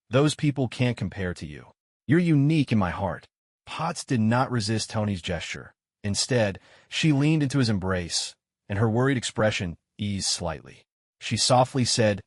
[SPEAKER 1] Those people can't compare to you. You're unique in my heart." Potts did not resist Tony's gesture. Instead, she leaned into his embrace, and her worried expression eased slightly. She softly said,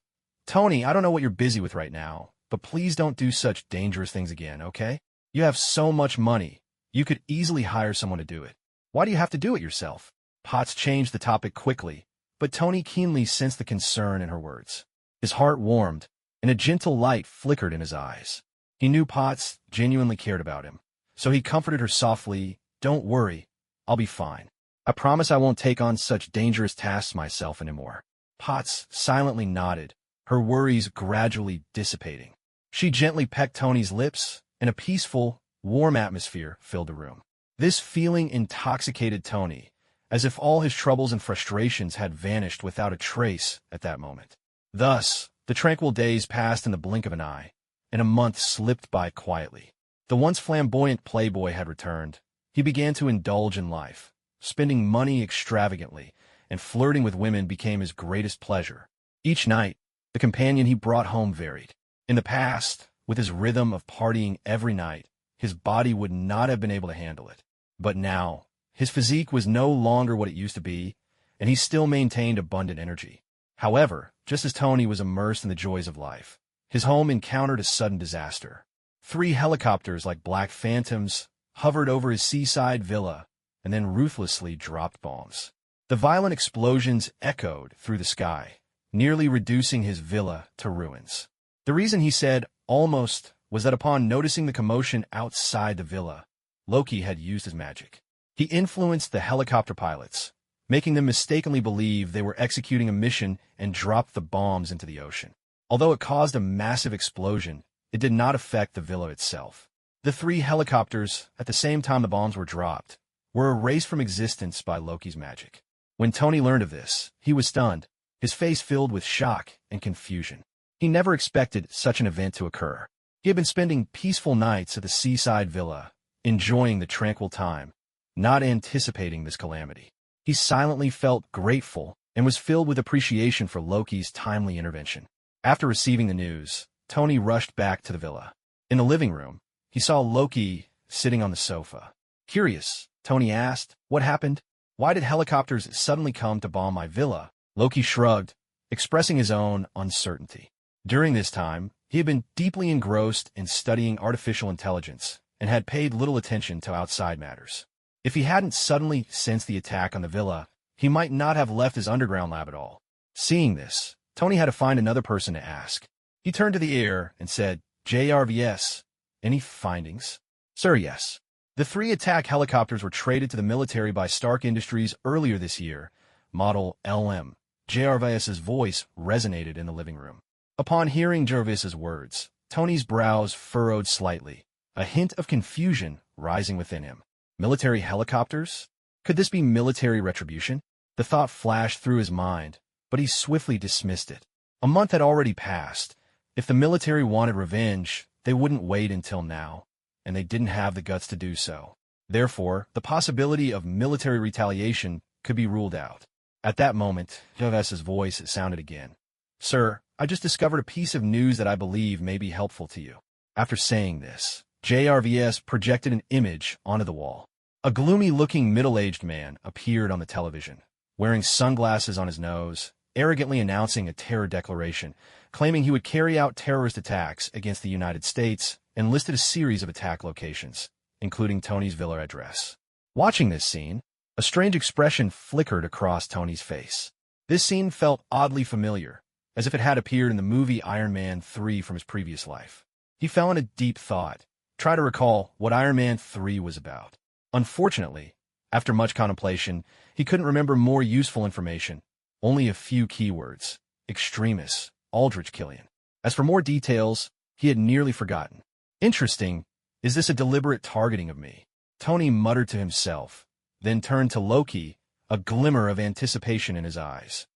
[SPEAKER 1] "Tony, I don't know what you're busy with right now, but please don't do such dangerous things again, okay? You have so much money. You could easily hire someone to do it. Why do you have to do it yourself?" Potts changed the topic quickly, but Tony keenly sensed the concern in her words. His heart warmed, and a gentle light flickered in his eyes. He knew Potts genuinely cared about him, so he comforted her softly, "Don't worry, I'll be fine. I promise I won't take on such dangerous tasks myself anymore." Potts silently nodded, her worries gradually dissipating. She gently pecked Tony's lips, and a peaceful, warm atmosphere filled the room. This feeling intoxicated Tony, as if all his troubles and frustrations had vanished without a trace at that moment. Thus, the tranquil days passed in the blink of an eye, and a month slipped by quietly. The once flamboyant playboy had returned. He began to indulge in life, spending money extravagantly, and flirting with women became his greatest pleasure. Each night, the companion he brought home varied. In the past, with his rhythm of partying every night, his body would not have been able to handle it. But now, his physique was no longer what it used to be, and he still maintained abundant energy. However, just as Tony was immersed in the joys of life, his home encountered a sudden disaster. 3 helicopters like black phantoms hovered over his seaside villa and then ruthlessly dropped bombs. The violent explosions echoed through the sky, nearly reducing his villa to ruins. The reason he said almost was that upon noticing the commotion outside the villa, Loki had used his magic. He influenced the helicopter pilots, making them mistakenly believe they were executing a mission and dropped the bombs into the ocean. Although it caused a massive explosion, it did not affect the villa itself. The 3 helicopters, at the same time the bombs were dropped, were erased from existence by Loki's magic. When Tony learned of this, he was stunned, his face filled with shock and confusion. He never expected such an event to occur. He had been spending peaceful nights at the seaside villa, enjoying the tranquil time, not anticipating this calamity. He silently felt grateful and was filled with appreciation for Loki's timely intervention. After receiving the news, Tony rushed back to the villa. In the living room, he saw Loki sitting on the sofa. Curious, Tony asked, "What happened? Why did helicopters suddenly come to bomb my villa?" Loki shrugged, expressing his own uncertainty. During this time, he had been deeply engrossed in studying artificial intelligence and had paid little attention to outside matters. If he hadn't suddenly sensed the attack on the villa, he might not have left his underground lab at all. Seeing this, Tony had to find another person to ask. He turned to the air and said, "JRVS, any findings?" "Sir, yes. The 3 attack helicopters were traded to the military by Stark Industries earlier this year, model LM. JRVS's voice resonated in the living room. Upon hearing Jervis's words, Tony's brows furrowed slightly, a hint of confusion rising within him. Military helicopters? Could this be military retribution? The thought flashed through his mind, but he swiftly dismissed it. A month had already passed. If the military wanted revenge, they wouldn't wait until now, and they didn't have the guts to do so. Therefore, the possibility of military retaliation could be ruled out. At that moment, Jervis's voice sounded again. "Sir, I just discovered a piece of news that I believe may be helpful to you." After saying this, JRVS projected an image onto the wall. A gloomy-looking middle-aged man appeared on the television, wearing sunglasses on his nose, arrogantly announcing a terror declaration, claiming he would carry out terrorist attacks against the United States, and listed a series of attack locations, including Tony's villa address. Watching this scene, a strange expression flickered across Tony's face. This scene felt oddly familiar, as if it had appeared in the movie Iron Man 3 from his previous life. He fell into deep thought, trying to recall what Iron Man 3 was about. Unfortunately, after much contemplation, he couldn't remember more useful information, only a few keywords: extremis, Aldrich Killian. As for more details, he had nearly forgotten. Interesting, is this a deliberate targeting of me? Tony muttered to himself, then turned to Loki, a glimmer of anticipation in his eyes.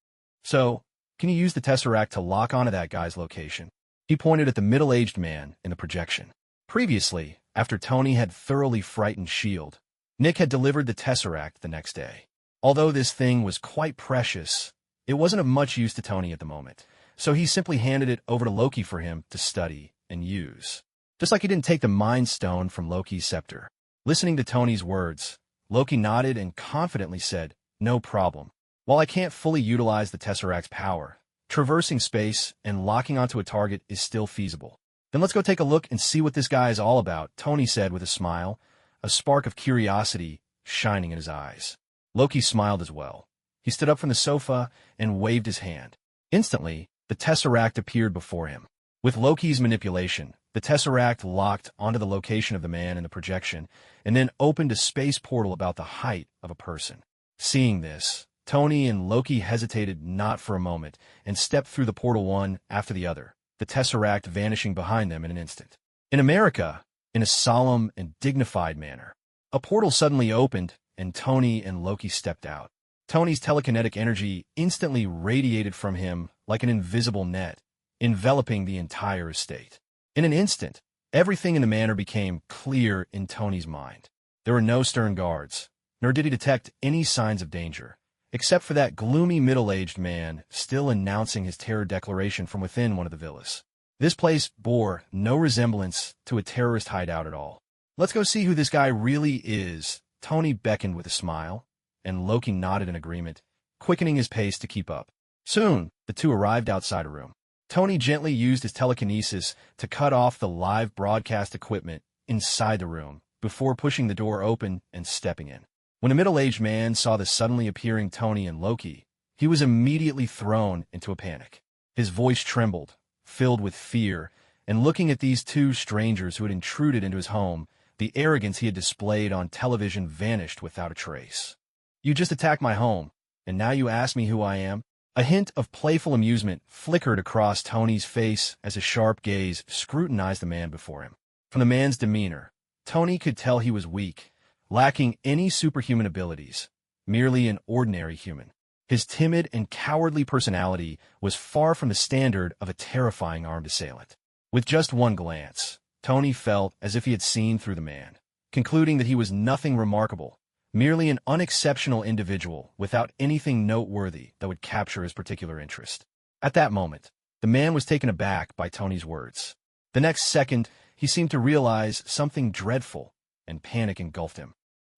[SPEAKER 1] "So, can you use the Tesseract to lock onto that guy's location?" He pointed at the middle-aged man in the projection. Previously, after Tony had thoroughly frightened S.H.I.E.L.D., Nick had delivered the Tesseract the next day. Although this thing was quite precious, it wasn't of much use to Tony at the moment, so he simply handed it over to Loki for him to study and use. Just like he didn't take the Mind Stone from Loki's scepter. Listening to Tony's words, Loki nodded and confidently said, "No problem. While I can't fully utilize the Tesseract's power, traversing space and locking onto a target is still feasible." "Then let's go take a look and see what this guy is all about," Tony said with a smile, a spark of curiosity shining in his eyes. Loki smiled as well. He stood up from the sofa and waved his hand. Instantly, the Tesseract appeared before him. With Loki's manipulation, the Tesseract locked onto the location of the man in the projection and then opened a space portal about the height of a person. Seeing this, Tony and Loki hesitated not for a moment and stepped through the portal one after the other, the Tesseract vanishing behind them in an instant. In America, in a solemn and dignified manner, a portal suddenly opened and Tony and Loki stepped out. Tony's telekinetic energy instantly radiated from him like an invisible net, enveloping the entire estate. In an instant, everything in the manor became clear in Tony's mind. There were no stern guards, nor did he detect any signs of danger, except for that gloomy middle-aged man still announcing his terror declaration from within one of the villas. This place bore no resemblance to a terrorist hideout at all. "Let's go see who this guy really is," Tony beckoned with a smile, and Loki nodded in agreement, quickening his pace to keep up. Soon, the two arrived outside a room. Tony gently used his telekinesis to cut off the live broadcast equipment inside the room before pushing the door open and stepping in. When the middle-aged man saw the suddenly appearing Tony and Loki, He was immediately thrown into a panic. His voice trembled, filled with fear, and looking at these two strangers who had intruded into his home, the arrogance he had displayed on television vanished without a trace. "You just attacked my home, and now you ask me who I am?" A hint of playful amusement flickered across Tony's face as his sharp gaze scrutinized the man before him. From the man's demeanor, Tony could tell he was weak, lacking any superhuman abilities, merely an ordinary human. His timid and cowardly personality was far from the standard of a terrifying armed assailant. With just one glance, Tony felt as if he had seen through the man, concluding that he was nothing remarkable, merely an unexceptional individual without anything noteworthy that would capture his particular interest. At that moment, the man was taken aback by Tony's words. The next second, he seemed to realize something dreadful, and panic engulfed him.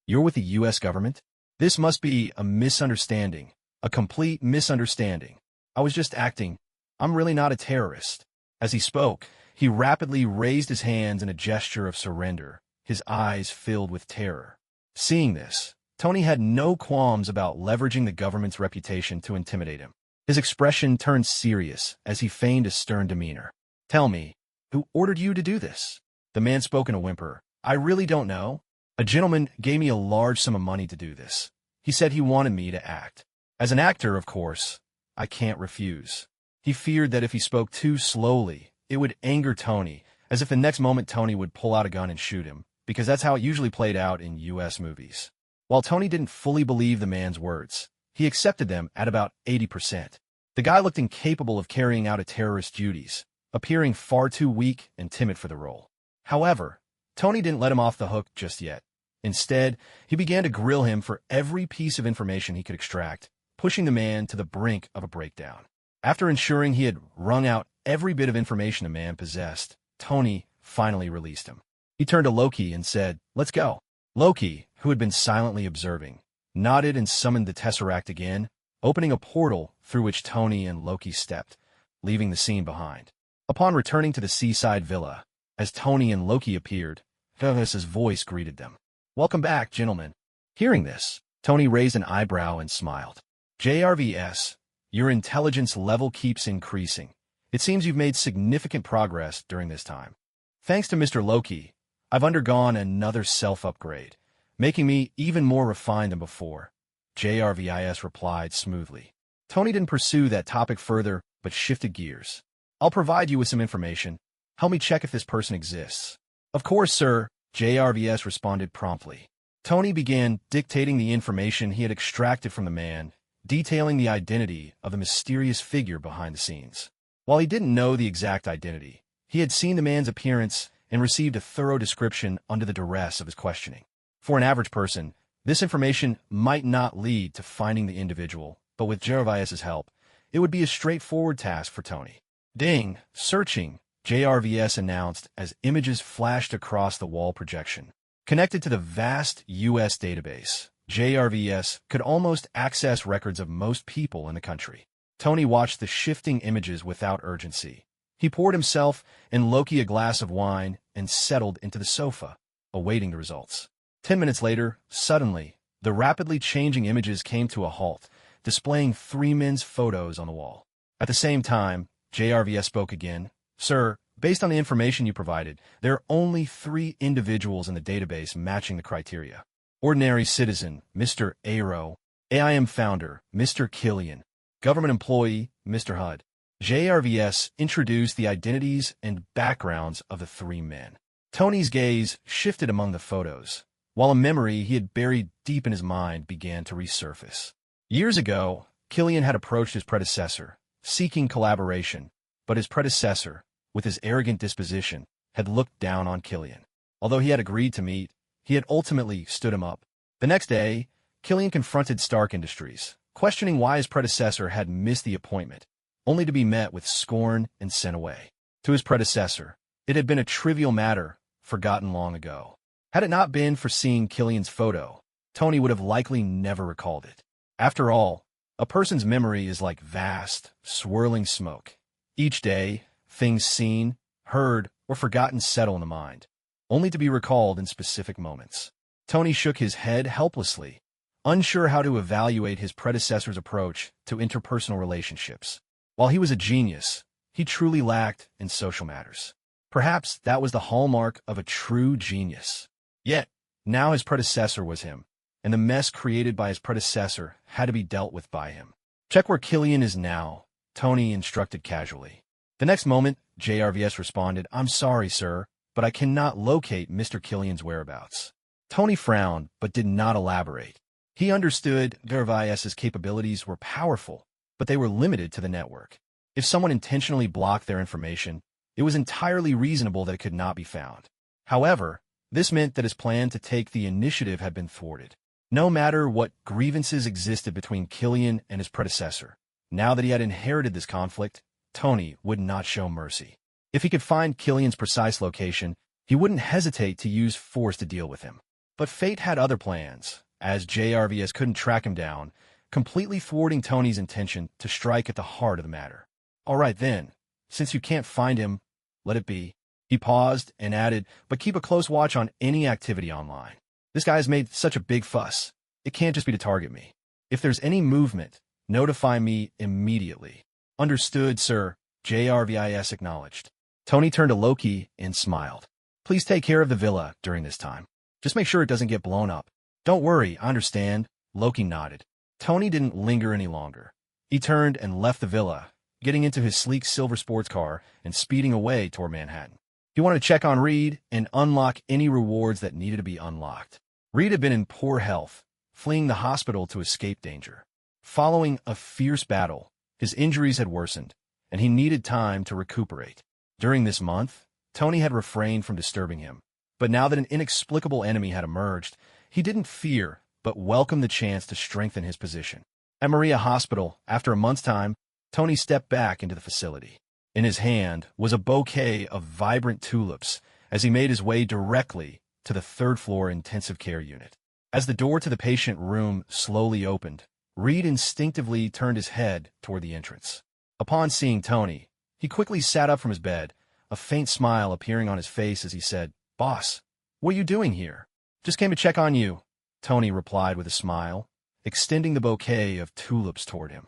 [SPEAKER 1] "You're with the U.S. government? This must be a misunderstanding, a complete misunderstanding. I was just acting. I'm really not a terrorist." As he spoke, he rapidly raised his hands in a gesture of surrender, his eyes filled with terror. Seeing this, Tony had no qualms about leveraging the government's reputation to intimidate him. His expression turned serious as he feigned a stern demeanor. "Tell me, who ordered you to do this?" The man spoke in a whimper. "I really don't know. A gentleman gave me a large sum of money to do this. He said he wanted me to act. As an actor, of course, I can't refuse." He feared that if he spoke too slowly, it would anger Tony, as if the next moment Tony would pull out a gun and shoot him, because that's how it usually played out in U.S. movies. While Tony didn't fully believe the man's words, he accepted them at about 80%. The guy looked incapable of carrying out a terrorist's duties, appearing far too weak and timid for the role. However, Tony didn't let him off the hook just yet. Instead, he began to grill him for every piece of information he could extract, pushing the man to the brink of a breakdown. After ensuring he had wrung out every bit of information the man possessed, Tony finally released him. He turned to Loki and said, "Let's go." Loki, who had been silently observing, nodded and summoned the Tesseract again, opening a portal through which Tony and Loki stepped, leaving the scene behind. Upon returning to the seaside villa, as Tony and Loki appeared, Jarvis's voice greeted them. "Welcome back, gentlemen." Hearing this, Tony raised an eyebrow and smiled. "JRVS, your intelligence level keeps increasing. It seems you've made significant progress during this time. Thanks to Mr. Loki, I've undergone another self-upgrade, making me even more refined than before," JRVIS replied smoothly. Tony didn't pursue that topic further, but shifted gears. "I'll provide you with some information. Help me check if this person exists." "Of course, sir," JRVS responded promptly. Tony began dictating the information he had extracted from the man, detailing the identity of the mysterious figure behind the scenes. While he didn't know the exact identity, he had seen the man's appearance and received a thorough description under the duress of his questioning. For an average person, this information might not lead to finding the individual, but with JRVS's help, it would be a straightforward task for Tony. "Ding! Searching!" JRVS announced as images flashed across the wall projection. Connected to the vast U.S. database, JRVS could almost access records of most people in the country. Tony watched the shifting images without urgency. He poured himself and Loki a glass of wine and settled into the sofa, awaiting the results. 10 minutes later, suddenly, the rapidly changing images came to a halt, displaying three men's photos on the wall. At the same time, JRVS spoke again. "Sir, based on the information you provided, there are only 3 individuals in the database matching the criteria. Ordinary citizen, Mr. Aero. AIM founder, Mr. Killian. Government employee, Mr. Hud." JRVS introduced the identities and backgrounds of the 3 men. Tony's gaze shifted among the photos, while a memory he had buried deep in his mind began to resurface. Years ago, Killian had approached his predecessor, seeking collaboration, but his predecessor, with his arrogant disposition, had looked down on Killian. Although he had agreed to meet, he had ultimately stood him up. The next day, Killian confronted Stark Industries, questioning why his predecessor had missed the appointment, only to be met with scorn and sent away. To his predecessor, it had been a trivial matter, forgotten long ago. Had it not been for seeing Killian's photo, Tony would have likely never recalled it. After all, a person's memory is like vast, swirling smoke. Each day, things seen, heard, or forgotten settle in the mind, only to be recalled in specific moments. Tony shook his head helplessly, unsure how to evaluate his predecessor's approach to interpersonal relationships. While he was a genius, he truly lacked in social matters. Perhaps that was the hallmark of a true genius. Yet, now his predecessor was him, and the mess created by his predecessor had to be dealt with by him. "Check where Killian is now," Tony instructed casually. The next moment, JRVS responded, "I'm sorry, sir, but I cannot locate Mr. Killian's whereabouts." Tony frowned, but did not elaborate. He understood JRVS's capabilities were powerful, but they were limited to the network. If someone intentionally blocked their information, it was entirely reasonable that it could not be found. However, this meant that his plan to take the initiative had been thwarted. No matter what grievances existed between Killian and his predecessor, now that he had inherited this conflict, Tony would not show mercy. If he could find Killian's precise location, he wouldn't hesitate to use force to deal with him. But fate had other plans, as JRVS couldn't track him down, completely thwarting Tony's intention to strike at the heart of the matter. "All right then, since you can't find him, let it be." He paused and added, "But keep a close watch on any activity online. This guy has made such a big fuss. It can't just be to target me. If there's any movement, notify me immediately." "Understood, sir," JRVIS acknowledged. Tony turned to Loki and smiled. "Please take care of the villa during this time. Just make sure it doesn't get blown up." "Don't worry, I understand," Loki nodded. Tony didn't linger any longer. He turned and left the villa, getting into his sleek silver sports car and speeding away toward Manhattan. He wanted to check on Reed and unlock any rewards that needed to be unlocked. Reed had been in poor health, fleeing the hospital to escape danger. Following a fierce battle, his injuries had worsened, and he needed time to recuperate. During this month, Tony had refrained from disturbing him, but now that an inexplicable enemy had emerged, he didn't fear but welcomed the chance to strengthen his position. At Maria Hospital, after a month's time, Tony stepped back into the facility. In his hand was a bouquet of vibrant tulips as he made his way directly to the third-floor intensive care unit. As the door to the patient room slowly opened, Reed instinctively turned his head toward the entrance. Upon seeing Tony, he quickly sat up from his bed, a faint smile appearing on his face as he said, "Boss, what are you doing here?" "Just came to check on you," Tony replied with a smile, extending the bouquet of tulips toward him.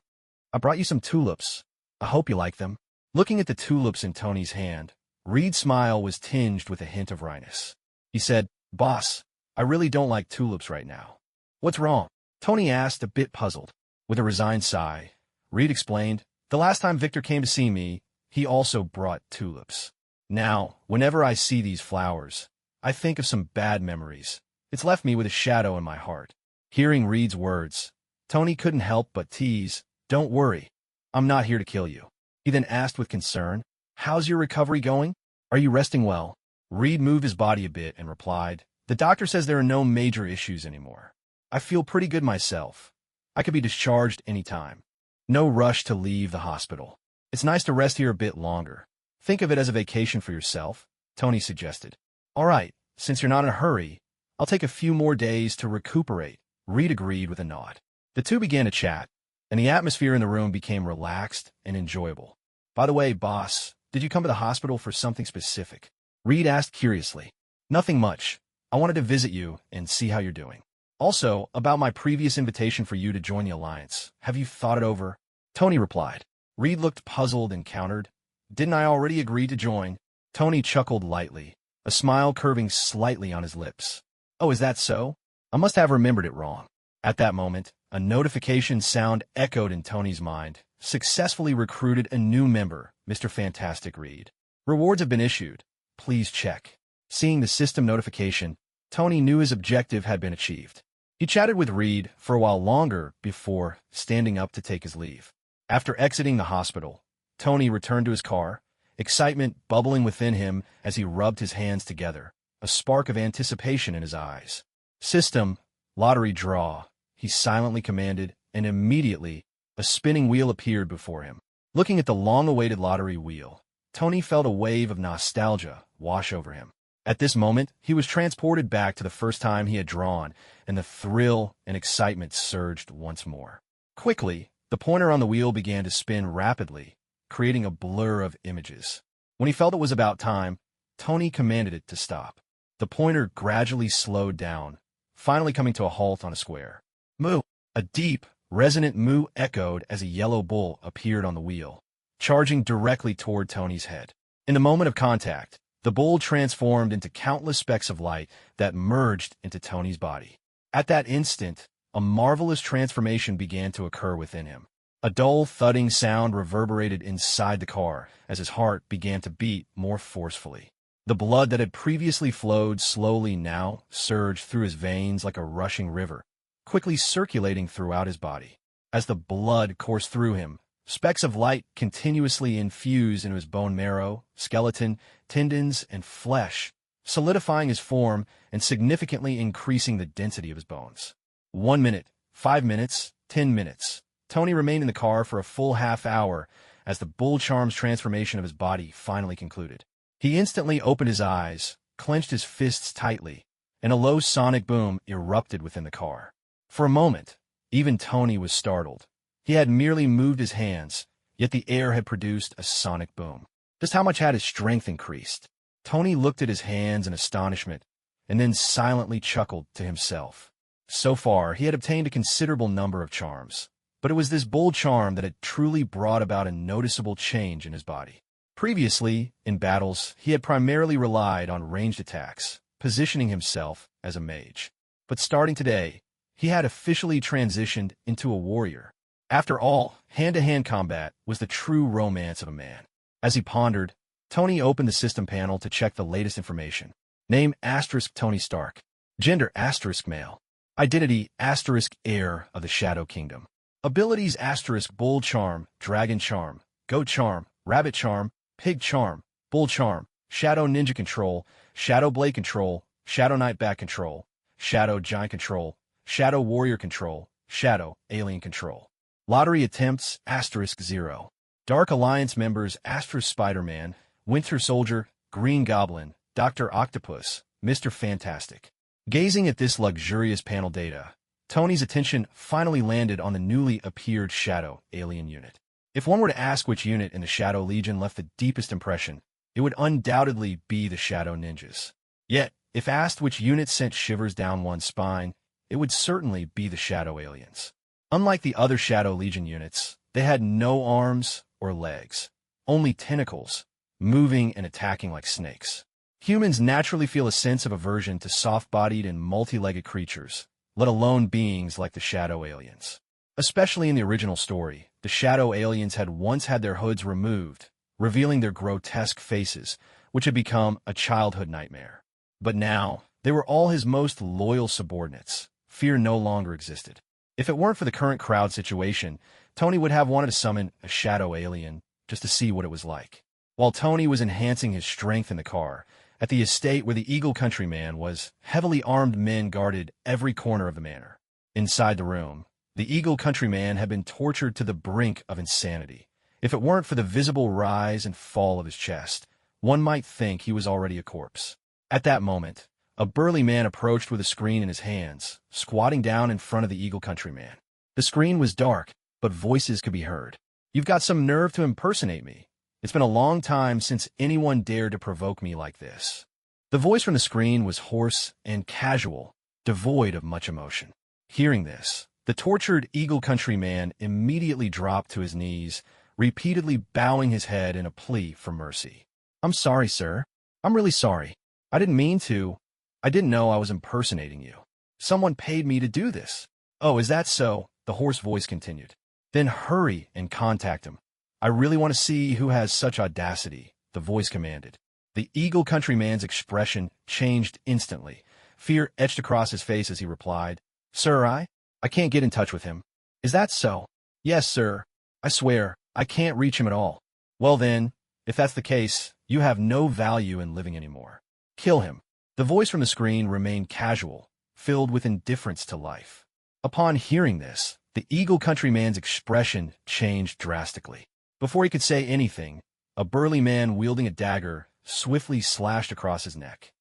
[SPEAKER 1] "I brought you some tulips. I hope you like them." Looking at the tulips in Tony's hand, Reed's smile was tinged with a hint of wryness. He said, "Boss, I really don't like tulips right now." "What's wrong?" Tony asked, a bit puzzled. With a resigned sigh, Reed explained, "The last time Victor came to see me, he also brought tulips. Now, whenever I see these flowers, I think of some bad memories. It's left me with a shadow in my heart." Hearing Reed's words, Tony couldn't help but tease, "Don't worry, I'm not here to kill you." He then asked with concern, "How's your recovery going? Are you resting well?" Reed moved his body a bit and replied, "The doctor says there are no major issues anymore. I feel pretty good myself. I could be discharged anytime. No rush to leave the hospital. It's nice to rest here a bit longer. Think of it as a vacation for yourself," Tony suggested. "All right, since you're not in a hurry, I'll take a few more days to recuperate," Reed agreed with a nod. The two began to chat, and the atmosphere in the room became relaxed and enjoyable. "By the way, boss, did you come to the hospital for something specific?" Reed asked curiously. "Nothing much. I wanted to visit you and see how you're doing. Also, about my previous invitation for you to join the Alliance. Have you thought it over?" Tony replied. Reed looked puzzled and countered, "Didn't I already agree to join?" Tony chuckled lightly, a smile curving slightly on his lips. "Oh, is that so? I must have remembered it wrong." At that moment, a notification sound echoed in Tony's mind. "Successfully recruited a new member, Mr. Fantastic Reed. Rewards have been issued. Please check." Seeing the system notification, Tony knew his objective had been achieved. He chatted with Reed for a while longer before standing up to take his leave. After exiting the hospital, Tony returned to his car, excitement bubbling within him as he rubbed his hands together, a spark of anticipation in his eyes. "System, lottery draw," he silently commanded, and immediately a spinning wheel appeared before him. Looking at the long-awaited lottery wheel, Tony felt a wave of nostalgia wash over him. At this moment, he was transported back to the first time he had drawn, and the thrill and excitement surged once more. Quickly, the pointer on the wheel began to spin rapidly, creating a blur of images. When he felt it was about time, Tony commanded it to stop. The pointer gradually slowed down, finally coming to a halt on a square. Moo! A deep, resonant moo echoed as a yellow bull appeared on the wheel, charging directly toward Tony's head. In the moment of contact, the bull transformed into countless specks of light that merged into Tony's body. At that instant, a marvelous transformation began to occur within him. A dull, thudding sound reverberated inside the car as his heart began to beat more forcefully. The blood that had previously flowed slowly now surged through his veins like a rushing river, quickly circulating throughout his body. As the blood coursed through him, specks of light continuously infused into his bone marrow, skeleton, tendons, and flesh, solidifying his form and significantly increasing the density of his bones. 1 minute, 5 minutes, 10 minutes. Tony remained in the car for a full half-hour as the bull charm's transformation of his body finally concluded. He instantly opened his eyes, clenched his fists tightly, and a low sonic boom erupted within the car. For a moment, even Tony was startled. He had merely moved his hands, yet the air had produced a sonic boom. Just how much had his strength increased? Tony looked at his hands in astonishment, and then silently chuckled to himself. So far, he had obtained a considerable number of charms, but it was this bull charm that had truly brought about a noticeable change in his body. Previously, in battles, he had primarily relied on ranged attacks, positioning himself as a mage. But starting today, he had officially transitioned into a warrior. After all, hand-to-hand combat was the true romance of a man. As he pondered, Tony opened the system panel to check the latest information. Name * Tony Stark. Gender * male. Identity * heir of the Shadow Kingdom. Abilities * bull charm, dragon charm, goat charm, rabbit charm, pig charm, bull charm, shadow ninja control, shadow blade control, shadow knight back control, shadow giant control, shadow warrior control, shadow alien control. Lottery attempts *0. Dark Alliance members Spider-Man, Winter Soldier, Green Goblin, Dr. Octopus, Mr. Fantastic. Gazing at this luxurious panel data, Tony's attention finally landed on the newly appeared Shadow Alien unit. If one were to ask which unit in the Shadow Legion left the deepest impression, it would undoubtedly be the Shadow Ninjas. Yet, if asked which unit sent shivers down one's spine, it would certainly be the Shadow Aliens. Unlike the other Shadow Legion units, they had no arms or legs, only tentacles, moving and attacking like snakes. Humans naturally feel a sense of aversion to soft-bodied and multi-legged creatures, let alone beings like the Shadow Aliens. Especially in the original story, the Shadow Aliens had once had their hoods removed, revealing their grotesque faces, which had become a childhood nightmare. But now, they were all his most loyal subordinates. Fear no longer existed. If it weren't for the current crowd situation, Tony would have wanted to summon a Shadow Alien just to see what it was like. While Tony was enhancing his strength in the car, at the estate where the Eagle Countryman was, heavily armed men guarded every corner of the manor. Inside the room, the Eagle Countryman had been tortured to the brink of insanity. If it weren't for the visible rise and fall of his chest, one might think he was already a corpse. At that moment, a burly man approached with a screen in his hands, squatting down in front of the Eagle Countryman. The screen was dark, but voices could be heard. "You've got some nerve to impersonate me. It's been a long time since anyone dared to provoke me like this." The voice from the screen was hoarse and casual, devoid of much emotion. Hearing this, the tortured Eagle Countryman immediately dropped to his knees, repeatedly bowing his head in a plea for mercy. "I'm sorry, sir. I'm really sorry. I didn't mean to. I didn't know I was impersonating you. Someone paid me to do this." "Oh, is that so?" the hoarse voice continued. "Then hurry and contact him. I really want to see who has such audacity," the voice commanded. The Eagle Countryman's expression changed instantly. Fear etched across his face as he replied, "Sir, I can't get in touch with him." "Is that so?" "Yes, sir. I swear, I can't reach him at all." "Well then, if that's the case, you have no value in living anymore. Kill him." The voice from the screen remained casual, filled with indifference to life. Upon hearing this, the Eagle Countryman's expression changed drastically. Before he could say anything, a burly man wielding a dagger swiftly slashed across his neck.